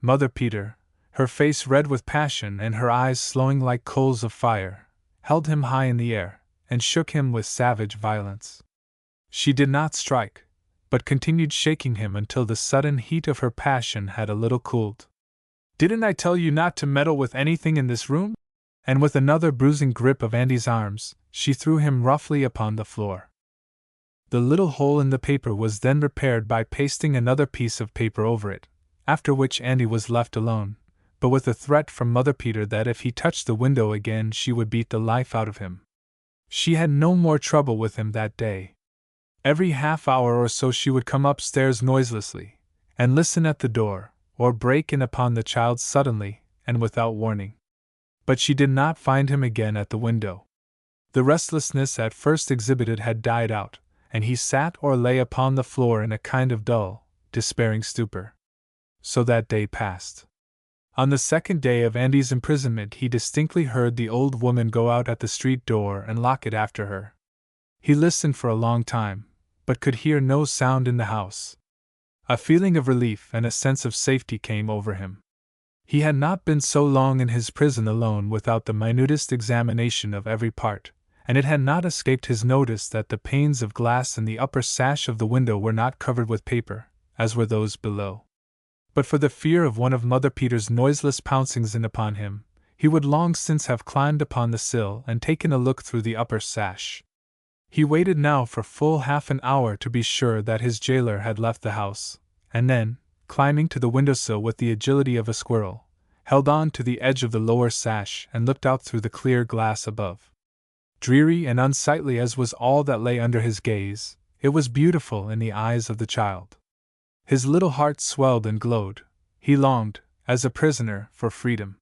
Mother Peter, her face red with passion and her eyes glowing like coals of fire, held him high in the air, and shook him with savage violence. She did not strike, but continued shaking him until the sudden heat of her passion had a little cooled. "Didn't I tell you not to meddle with anything in this room?" And with another bruising grip of Andy's arms, she threw him roughly upon the floor. The little hole in the paper was then repaired by pasting another piece of paper over it, after which Andy was left alone, but with a threat from Mother Peter that if he touched the window again she would beat the life out of him. She had no more trouble with him that day. Every half hour or so she would come upstairs noiselessly, and listen at the door, or break in upon the child suddenly, and without warning. But she did not find him again at the window. The restlessness at first exhibited had died out, and he sat or lay upon the floor in a kind of dull, despairing stupor. So that day passed. On the second day of Andy's imprisonment he distinctly heard the old woman go out at the street door and lock it after her. He listened for a long time, but could hear no sound in the house. A feeling of relief and a sense of safety came over him. He had not been so long in his prison alone without the minutest examination of every part, and it had not escaped his notice that the panes of glass in the upper sash of the window were not covered with paper, as were those below. But for the fear of one of Mother Peter's noiseless pouncings in upon him, he would long since have climbed upon the sill and taken a look through the upper sash. He waited now for full half an hour to be sure that his jailer had left the house, and then, climbing to the windowsill with the agility of a squirrel, held on to the edge of the lower sash and looked out through the clear glass above. Dreary and unsightly as was all that lay under his gaze, it was beautiful in the eyes of the child. His little heart swelled and glowed. He longed, as a prisoner, for freedom.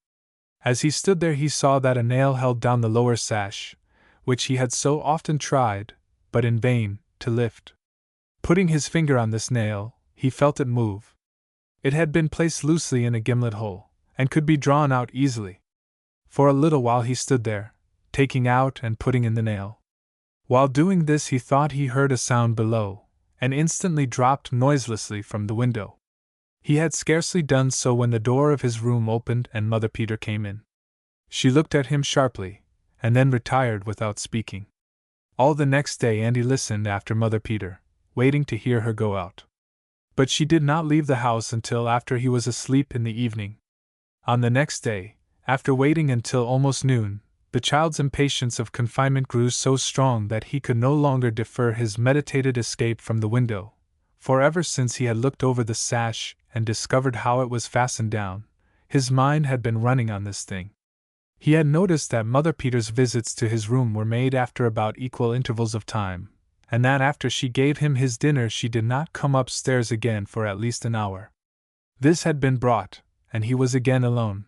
As he stood there he saw that a nail held down the lower sash, which he had so often tried, but in vain, to lift. Putting his finger on this nail, he felt it move. It had been placed loosely in a gimlet hole, and could be drawn out easily. For a little while he stood there, taking out and putting in the nail. While doing this, he thought he heard a sound below, and instantly dropped noiselessly from the window. He had scarcely done so when the door of his room opened and Mother Peter came in. She looked at him sharply, and then retired without speaking. All the next day Andy listened after Mother Peter, waiting to hear her go out. But she did not leave the house until after he was asleep in the evening. On the next day, after waiting until almost noon, the child's impatience of confinement grew so strong that he could no longer defer his meditated escape from the window, for ever since he had looked over the sash and discovered how it was fastened down, his mind had been running on this thing. He had noticed that Mother Peter's visits to his room were made after about equal intervals of time, and that after she gave him his dinner she did not come upstairs again for at least an hour. This had been brought, and he was again alone.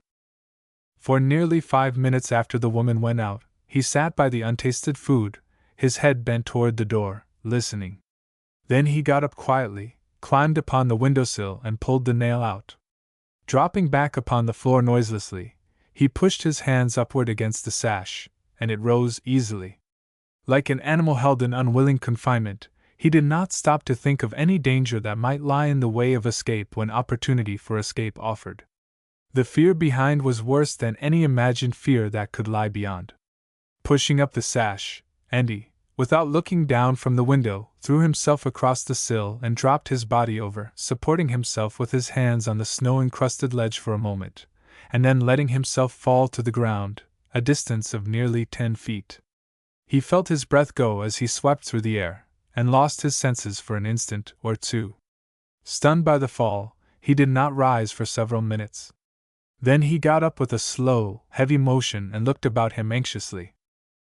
For nearly 5 minutes after the woman went out, he sat by the untasted food, his head bent toward the door, listening. Then he got up quietly, climbed upon the windowsill and pulled the nail out. Dropping back upon the floor noiselessly, he pushed his hands upward against the sash, and it rose easily. Like an animal held in unwilling confinement, he did not stop to think of any danger that might lie in the way of escape when opportunity for escape offered. The fear behind was worse than any imagined fear that could lie beyond. Pushing up the sash, Andy, without looking down from the window, threw himself across the sill and dropped his body over, supporting himself with his hands on the snow-encrusted ledge for a moment, and then letting himself fall to the ground, a distance of nearly 10 feet. He felt his breath go as he swept through the air, and lost his senses for an instant or two. Stunned by the fall, he did not rise for several minutes. Then he got up with a slow, heavy motion and looked about him anxiously.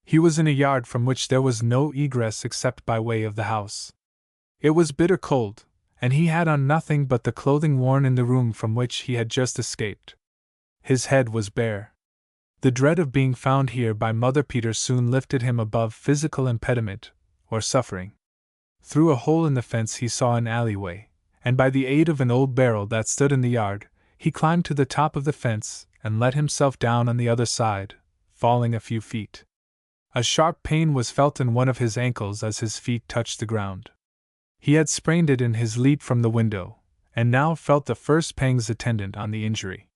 He was in a yard from which there was no egress except by way of the house. It was bitter cold, and he had on nothing but the clothing worn in the room from which he had just escaped. His head was bare. The dread of being found here by Mother Peter soon lifted him above physical impediment, or suffering. Through a hole in the fence he saw an alleyway, and by the aid of an old barrel that stood in the yard, he climbed to the top of the fence and let himself down on the other side, falling a few feet. A sharp pain was felt in one of his ankles as his feet touched the ground. He had sprained it in his leap from the window, and now felt the first pangs attendant on the injury.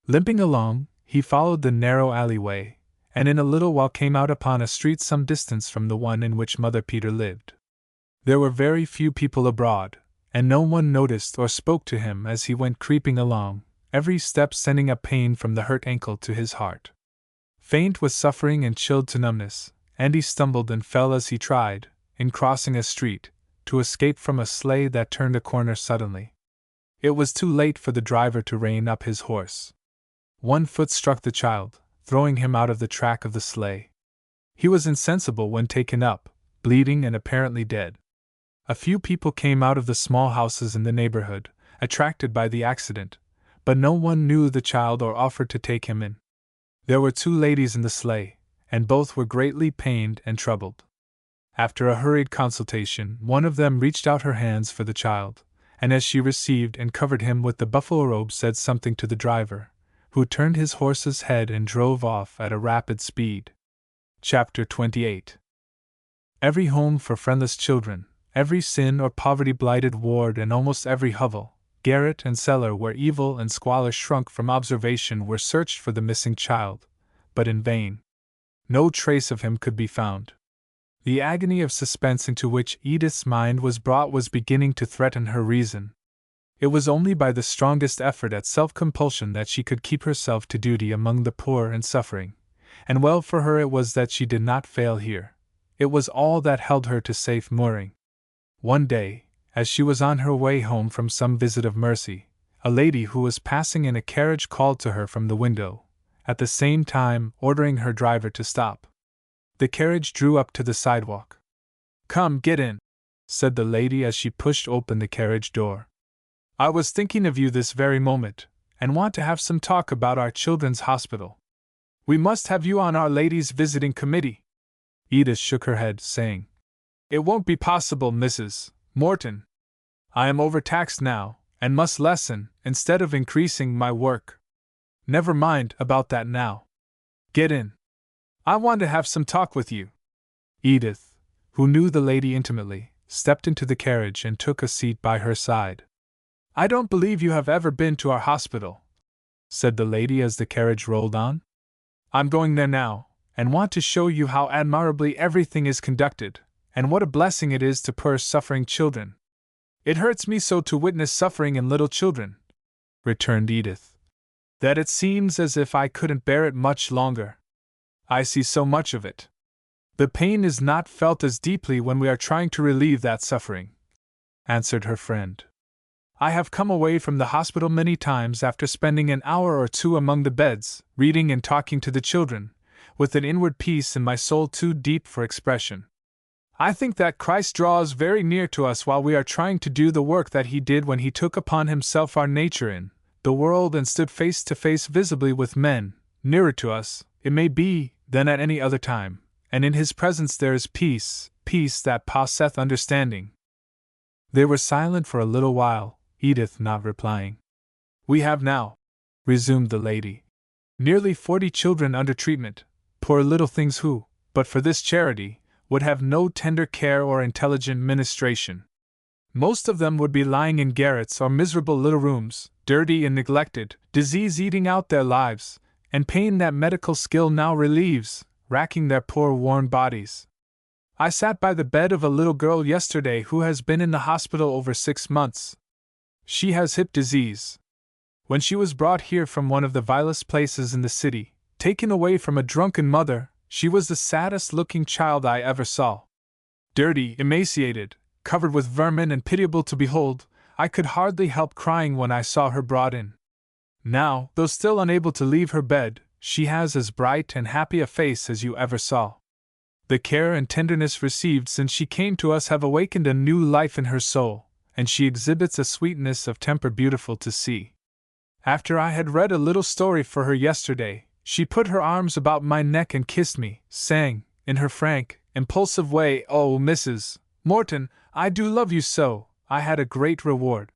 Limping along, he followed the narrow alleyway, and in a little while came out upon a street some distance from the one in which Mother Peter lived. There were very few people abroad, and no one noticed or spoke to him as he went creeping along, every step sending a pain from the hurt ankle to his heart. Faint with suffering and chilled to numbness, Andy stumbled and fell as he tried, in crossing a street, to escape from a sleigh that turned a corner suddenly. It was too late for the driver to rein up his horse. One foot struck the child, throwing him out of the track of the sleigh. He was insensible when taken up, bleeding and apparently dead. A few people came out of the small houses in the neighborhood, attracted by the accident, but no one knew the child or offered to take him in. There were 2 ladies in the sleigh, and both were greatly pained and troubled. After a hurried consultation, one of them reached out her hands for the child, and as she received and covered him with the buffalo robe said something to the driver, who turned his horse's head and drove off at a rapid speed. Chapter 28. Every home for friendless children, every sin or poverty-blighted ward, and almost every hovel, garret and cellar where evil and squalor shrunk from observation were searched for the missing child, but in vain. No trace of him could be found. The agony of suspense into which Edith's mind was brought was beginning to threaten her reason. It was only by the strongest effort at self-compulsion that she could keep herself to duty among the poor and suffering, and well for her it was that she did not fail here. It was all that held her to safe mooring. One day, as she was on her way home from some visit of mercy, a lady who was passing in a carriage called to her from the window, at the same time ordering her driver to stop. The carriage drew up to the sidewalk. "Come, get in," said the lady as she pushed open the carriage door. "I was thinking of you this very moment, and want to have some talk about our children's hospital. We must have you on our ladies' visiting committee." Edith shook her head, saying, "It won't be possible, Mrs. Morton. I am overtaxed now, and must lessen, instead of increasing, my work." "Never mind about that now. Get in. I want to have some talk with you. Edith, who knew the lady intimately, stepped into the carriage and took a seat by her side. I don't believe you have ever been to our hospital, said the lady as the carriage rolled on. I'm going there now, and want to show you how admirably everything is conducted, and what a blessing it is to poor suffering children. It hurts me so to witness suffering in little children, returned Edith, that it seems as if I couldn't bear it much longer. I see so much of it. The pain is not felt as deeply when we are trying to relieve that suffering, answered her friend. I have come away from the hospital many times after spending an hour or two among the beds, reading and talking to the children, with an inward peace in my soul too deep for expression. I think that Christ draws very near to us while we are trying to do the work that He did when He took upon Himself our nature in the world and stood face to face visibly with men, nearer to us, it may be, than at any other time, and in His presence there is peace, peace that passeth understanding. They were silent for a little while, Edith not replying. We have now, resumed the lady, nearly 40 children under treatment, poor little things who, but for this charity, would have no tender care or intelligent ministration. Most of them would be lying in garrets or miserable little rooms, dirty and neglected, disease eating out their lives, and pain that medical skill now relieves, racking their poor worn bodies. I sat by the bed of a little girl yesterday who has been in the hospital over 6 months. She has hip disease. When she was brought here from one of the vilest places in the city, taken away from a drunken mother, she was the saddest-looking child I ever saw. Dirty, emaciated, covered with vermin and pitiable to behold, I could hardly help crying when I saw her brought in. Now, though still unable to leave her bed, she has as bright and happy a face as you ever saw. The care and tenderness received since she came to us have awakened a new life in her soul, and she exhibits a sweetness of temper beautiful to see. After I had read a little story for her yesterday, she put her arms about my neck and kissed me, saying, in her frank, impulsive way, "Oh, Mrs. Morton, I do love you so, I had a great reward.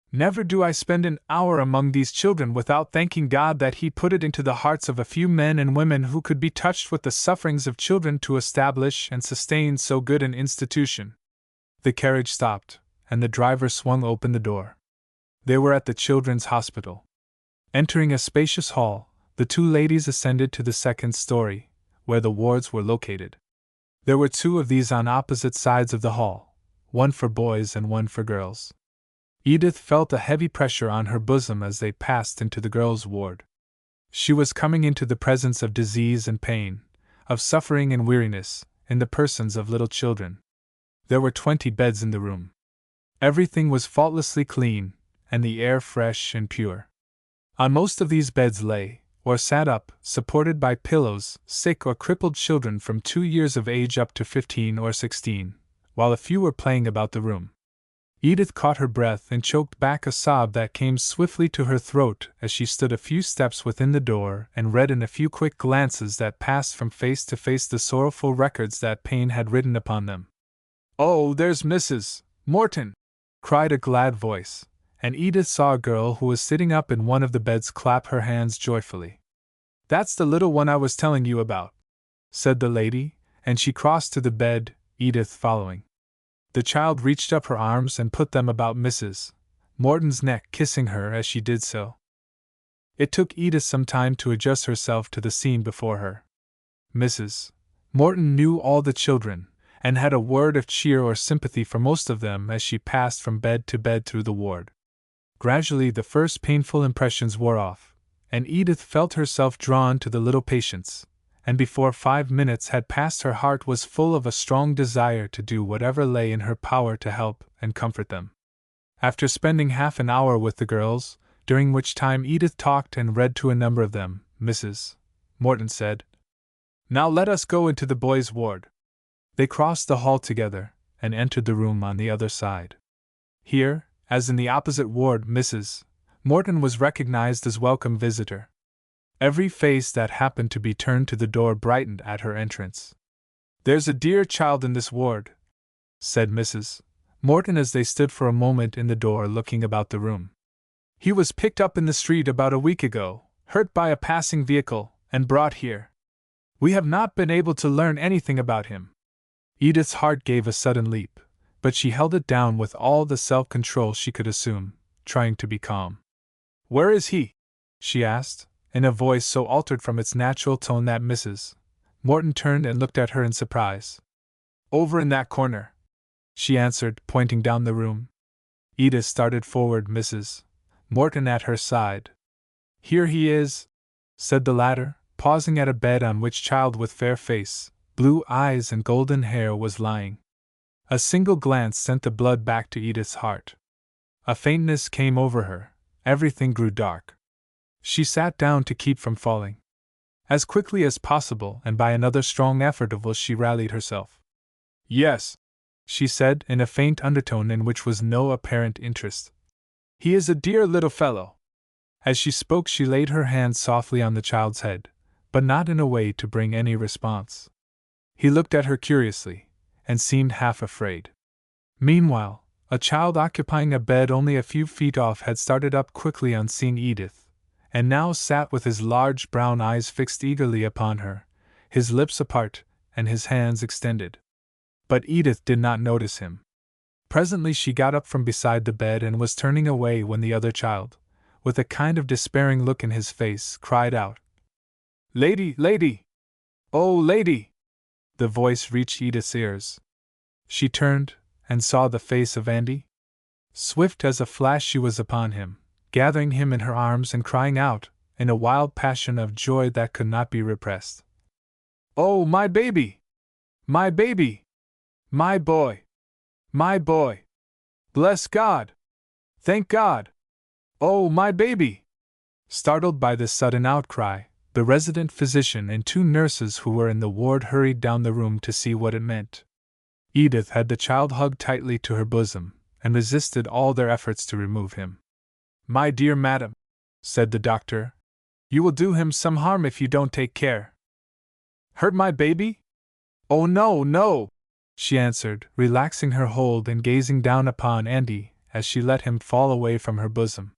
Never do I spend an hour among these children without thanking God that He put it into the hearts of a few men and women who could be touched with the sufferings of children to establish and sustain so good an institution." The carriage stopped, and the driver swung open the door. They were at the Children's Hospital. Entering a spacious hall, the two ladies ascended to the second story, where the wards were located. There were 2 of these on opposite sides of the hall, one for boys and one for girls. Edith felt a heavy pressure on her bosom as they passed into the girls' ward. She was coming into the presence of disease and pain, of suffering and weariness, in the persons of little children. There were 20 beds in the room. Everything was faultlessly clean, and the air fresh and pure. On most of these beds lay, or sat up, supported by pillows, sick or crippled children from 2 years of age up to 15 or 16, while a few were playing about the room. Edith caught her breath and choked back a sob that came swiftly to her throat as she stood a few steps within the door and read in a few quick glances that passed from face to face the sorrowful records that pain had written upon them. "Oh, there's Mrs. Morton!" cried a glad voice, and Edith saw a girl who was sitting up in one of the beds clap her hands joyfully. "That's the little one I was telling you about," said the lady, and she crossed to the bed, Edith following. The child reached up her arms and put them about Mrs. Morton's neck, kissing her as she did so. It took Edith some time to adjust herself to the scene before her. Mrs. Morton knew all the children, and had a word of cheer or sympathy for most of them as she passed from bed to bed through the ward. Gradually the first painful impressions wore off, and Edith felt herself drawn to the little patients, and before 5 minutes had passed her heart was full of a strong desire to do whatever lay in her power to help and comfort them. After spending half an hour with the girls, during which time Edith talked and read to a number of them, Mrs. Morton said, "Now let us go into the boys' ward." They crossed the hall together, and entered the room on the other side. Here, as in the opposite ward, Mrs. Morton was recognized as welcome visitor. Every face that happened to be turned to the door brightened at her entrance. "There's a dear child in this ward," said Mrs. Morton as they stood for a moment in the door looking about the room. "He was picked up in the street about a week ago, hurt by a passing vehicle, and brought here. We have not been able to learn anything about him. Edith's heart gave a sudden leap, but she held it down with all the self-control she could assume, trying to be calm. Where is he? She asked, in a voice so altered from its natural tone that Mrs. Morton turned and looked at her in surprise. Over in that corner, she answered, pointing down the room. Edith started forward, Mrs. Morton at her side. Here he is, said the latter, pausing at a bed on which a child with fair face, blue eyes and golden hair was lying. A single glance sent the blood back to Edith's heart. A faintness came over her, everything grew dark. She sat down to keep from falling. As quickly as possible and by another strong effort of will she rallied herself. Yes, she said in a faint undertone in which was no apparent interest. He is a dear little fellow. As she spoke she laid her hand softly on the child's head, but not in a way to bring any response. He looked at her curiously, and seemed half afraid. Meanwhile, a child occupying a bed only a few feet off had started up quickly on seeing Edith, and now sat with his large brown eyes fixed eagerly upon her, his lips apart, and his hands extended. But Edith did not notice him. Presently she got up from beside the bed and was turning away when the other child, with a kind of despairing look in his face, cried out, Lady, lady! Oh, lady! The voice reached Edith's ears. She turned, and saw the face of Andy. Swift as a flash she was upon him, gathering him in her arms and crying out, in a wild passion of joy that could not be repressed. Oh, my baby! My baby! My boy! My boy! Bless God! Thank God! Oh, my baby! Startled by this sudden outcry, the resident physician and 2 nurses who were in the ward hurried down the room to see what it meant. Edith had the child hugged tightly to her bosom, and resisted all their efforts to remove him. My dear madam, said the doctor, you will do him some harm if you don't take care. Hurt my baby? Oh, no, no, she answered, relaxing her hold and gazing down upon Andy as she let him fall away from her bosom.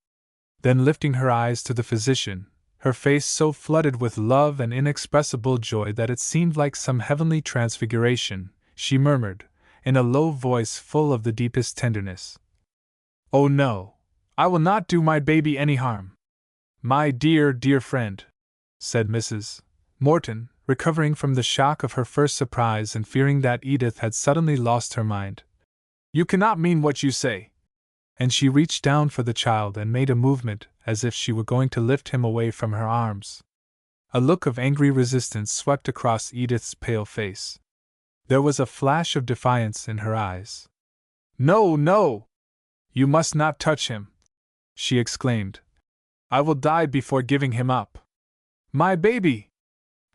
Then lifting her eyes to the physician, her face so flooded with love and inexpressible joy that it seemed like some heavenly transfiguration, she murmured, in a low voice full of the deepest tenderness, Oh no, I will not do my baby any harm. My dear, dear friend, said Mrs. Morton, recovering from the shock of her first surprise and fearing that Edith had suddenly lost her mind. You cannot mean what you say. And she reached down for the child and made a movement as if she were going to lift him away from her arms. A look of angry resistance swept across Edith's pale face. There was a flash of defiance in her eyes. No, no! You must not touch him, she exclaimed. I will die before giving him up. My baby!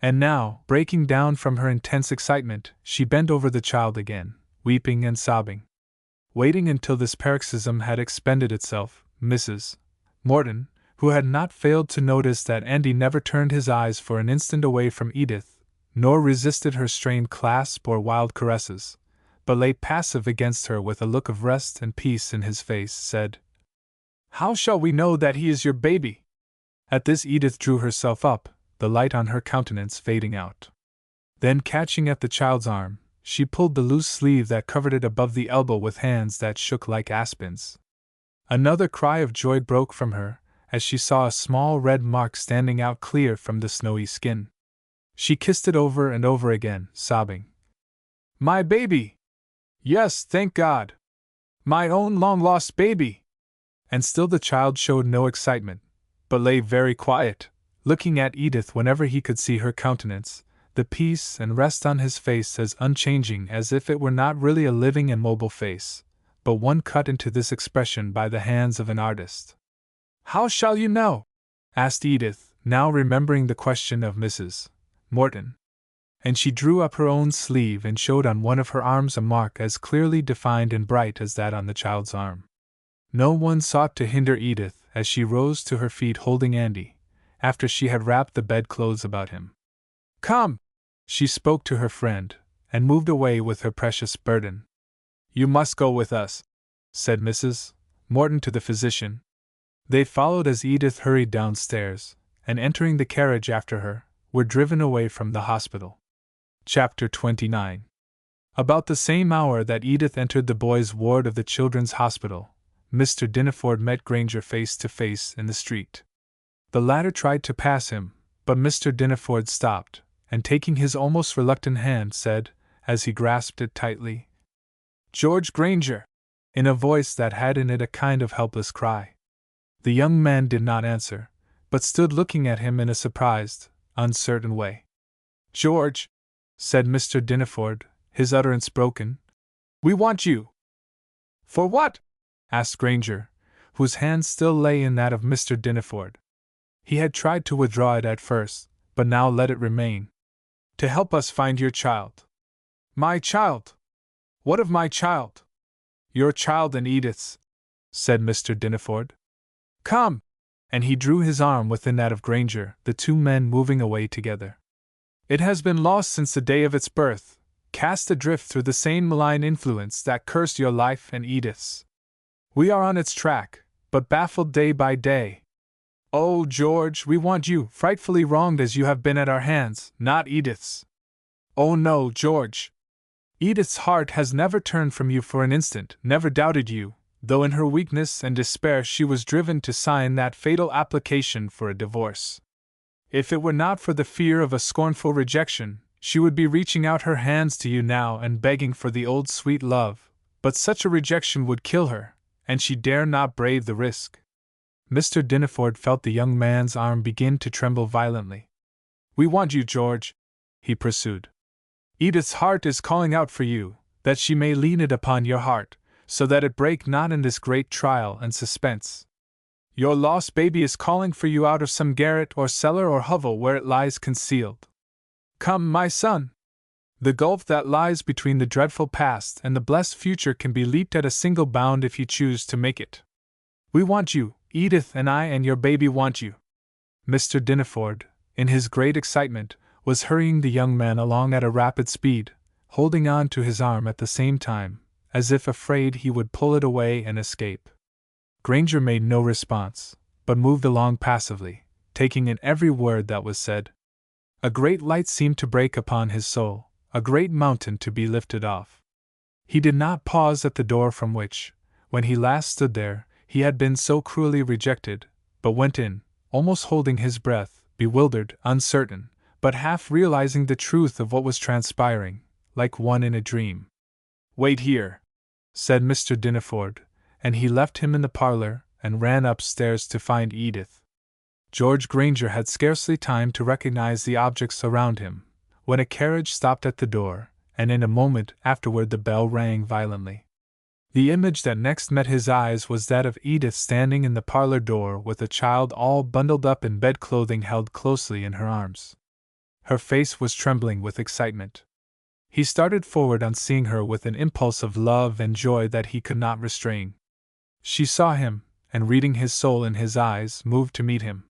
And now, breaking down from her intense excitement, she bent over the child again, weeping and sobbing. Waiting until this paroxysm had expended itself, Mrs. Morton, who had not failed to notice that Andy never turned his eyes for an instant away from Edith, nor resisted her strained clasp or wild caresses, but lay passive against her with a look of rest and peace in his face, said, How shall we know that he is your baby? At this Edith drew herself up, the light on her countenance fading out. Then catching at the child's arm, she pulled the loose sleeve that covered it above the elbow with hands that shook like aspens. Another cry of joy broke from her, as she saw a small red mark standing out clear from the snowy skin. She kissed it over and over again, sobbing, My baby! Yes, thank God! My own long-lost baby! And still the child showed no excitement, but lay very quiet, looking at Edith whenever he could see her countenance, the peace and rest on his face as unchanging as if it were not really a living and mobile face, but one cut into this expression by the hands of an artist. How shall you know? Asked Edith, now remembering the question of Mrs. Morton. And she drew up her own sleeve and showed on one of her arms a mark as clearly defined and bright as that on the child's arm. No one sought to hinder Edith as she rose to her feet holding Andy, after she had wrapped the bedclothes about him. Come! She spoke to her friend, and moved away with her precious burden. You must go with us, said Mrs. Morton to the physician. They followed as Edith hurried downstairs, and entering the carriage after her, were driven away from the hospital. Chapter 29. About the same hour that Edith entered the boys' ward of the children's hospital, Mr. Dinaford met Granger face to face in the street. The latter tried to pass him, but Mr. Dinaford stopped, and taking his almost reluctant hand, said, as he grasped it tightly, "George Granger," in a voice that had in it a kind of helpless cry. The young man did not answer, but stood looking at him in a surprised, uncertain way. "George," said Mr. Dinaford, his utterance broken, "we want you." "For what?" asked Granger, whose hand still lay in that of Mr. Dinaford. He had tried to withdraw it at first, but now let it remain. "To help us find your child." "My child? What of my child?" "Your child and Edith's," said Mr. Dinaford. "Come!" And he drew his arm within that of Granger, the two men moving away together. "It has been lost since the day of its birth, cast adrift through the same malign influence that cursed your life and Edith's. We are on its track, but baffled day by day. Oh, George, we want you, frightfully wronged as you have been at our hands, not Edith's. Oh no, George. Edith's heart has never turned from you for an instant, never doubted you, though in her weakness and despair she was driven to sign that fatal application for a divorce. If it were not for the fear of a scornful rejection, she would be reaching out her hands to you now and begging for the old sweet love, but such a rejection would kill her, and she dare not brave the risk." Mr. Dinaford felt the young man's arm begin to tremble violently. "We want you, George," he pursued. "Edith's heart is calling out for you, that she may lean it upon your heart, so that it break not in this great trial and suspense. Your lost baby is calling for you out of some garret or cellar or hovel where it lies concealed. Come, my son! The gulf that lies between the dreadful past and the blessed future can be leaped at a single bound if you choose to make it. We want you, Edith and I and your baby want you." Mr. Dinaford, in his great excitement, was hurrying the young man along at a rapid speed, holding on to his arm at the same time, as if afraid he would pull it away and escape. Granger made no response, but moved along passively, taking in every word that was said. A great light seemed to break upon his soul, a great mountain to be lifted off. He did not pause at the door from which, when he last stood there, he had been so cruelly rejected, but went in, almost holding his breath, bewildered, uncertain, but half realizing the truth of what was transpiring, like one in a dream. "Wait here," said Mr. Dinaford, and he left him in the parlor and ran upstairs to find Edith. George Granger had scarcely time to recognize the objects around him, when a carriage stopped at the door, and in a moment afterward the bell rang violently. The image that next met his eyes was that of Edith standing in the parlor door with a child all bundled up in bed-clothing held closely in her arms. Her face was trembling with excitement. He started forward on seeing her with an impulse of love and joy that he could not restrain. She saw him, and reading his soul in his eyes, moved to meet him.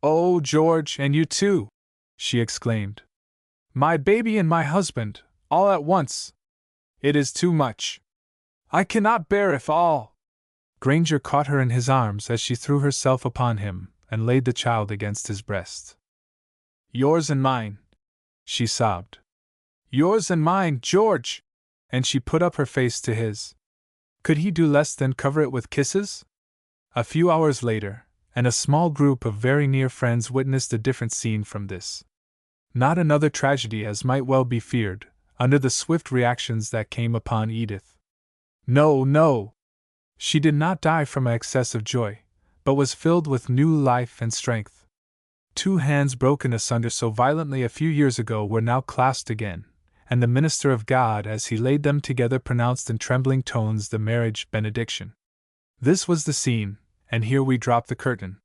"Oh, George, and you too!" she exclaimed. "My baby and my husband, all at once! It is too much. I cannot bear it all!" Granger caught her in his arms as she threw herself upon him and laid the child against his breast. "Yours and mine," she sobbed. "Yours and mine, George!" And she put up her face to his. Could he do less than cover it with kisses? A few hours later, and a small group of very near friends witnessed a different scene from this. Not another tragedy as might well be feared, under the swift reactions that came upon Edith. No, no! She did not die from an excess of joy, but was filled with new life and strength. Two hands broken asunder so violently a few years ago were now clasped again, and the minister of God, as he laid them together, pronounced in trembling tones the marriage benediction. This was the scene, and here we drop the curtain.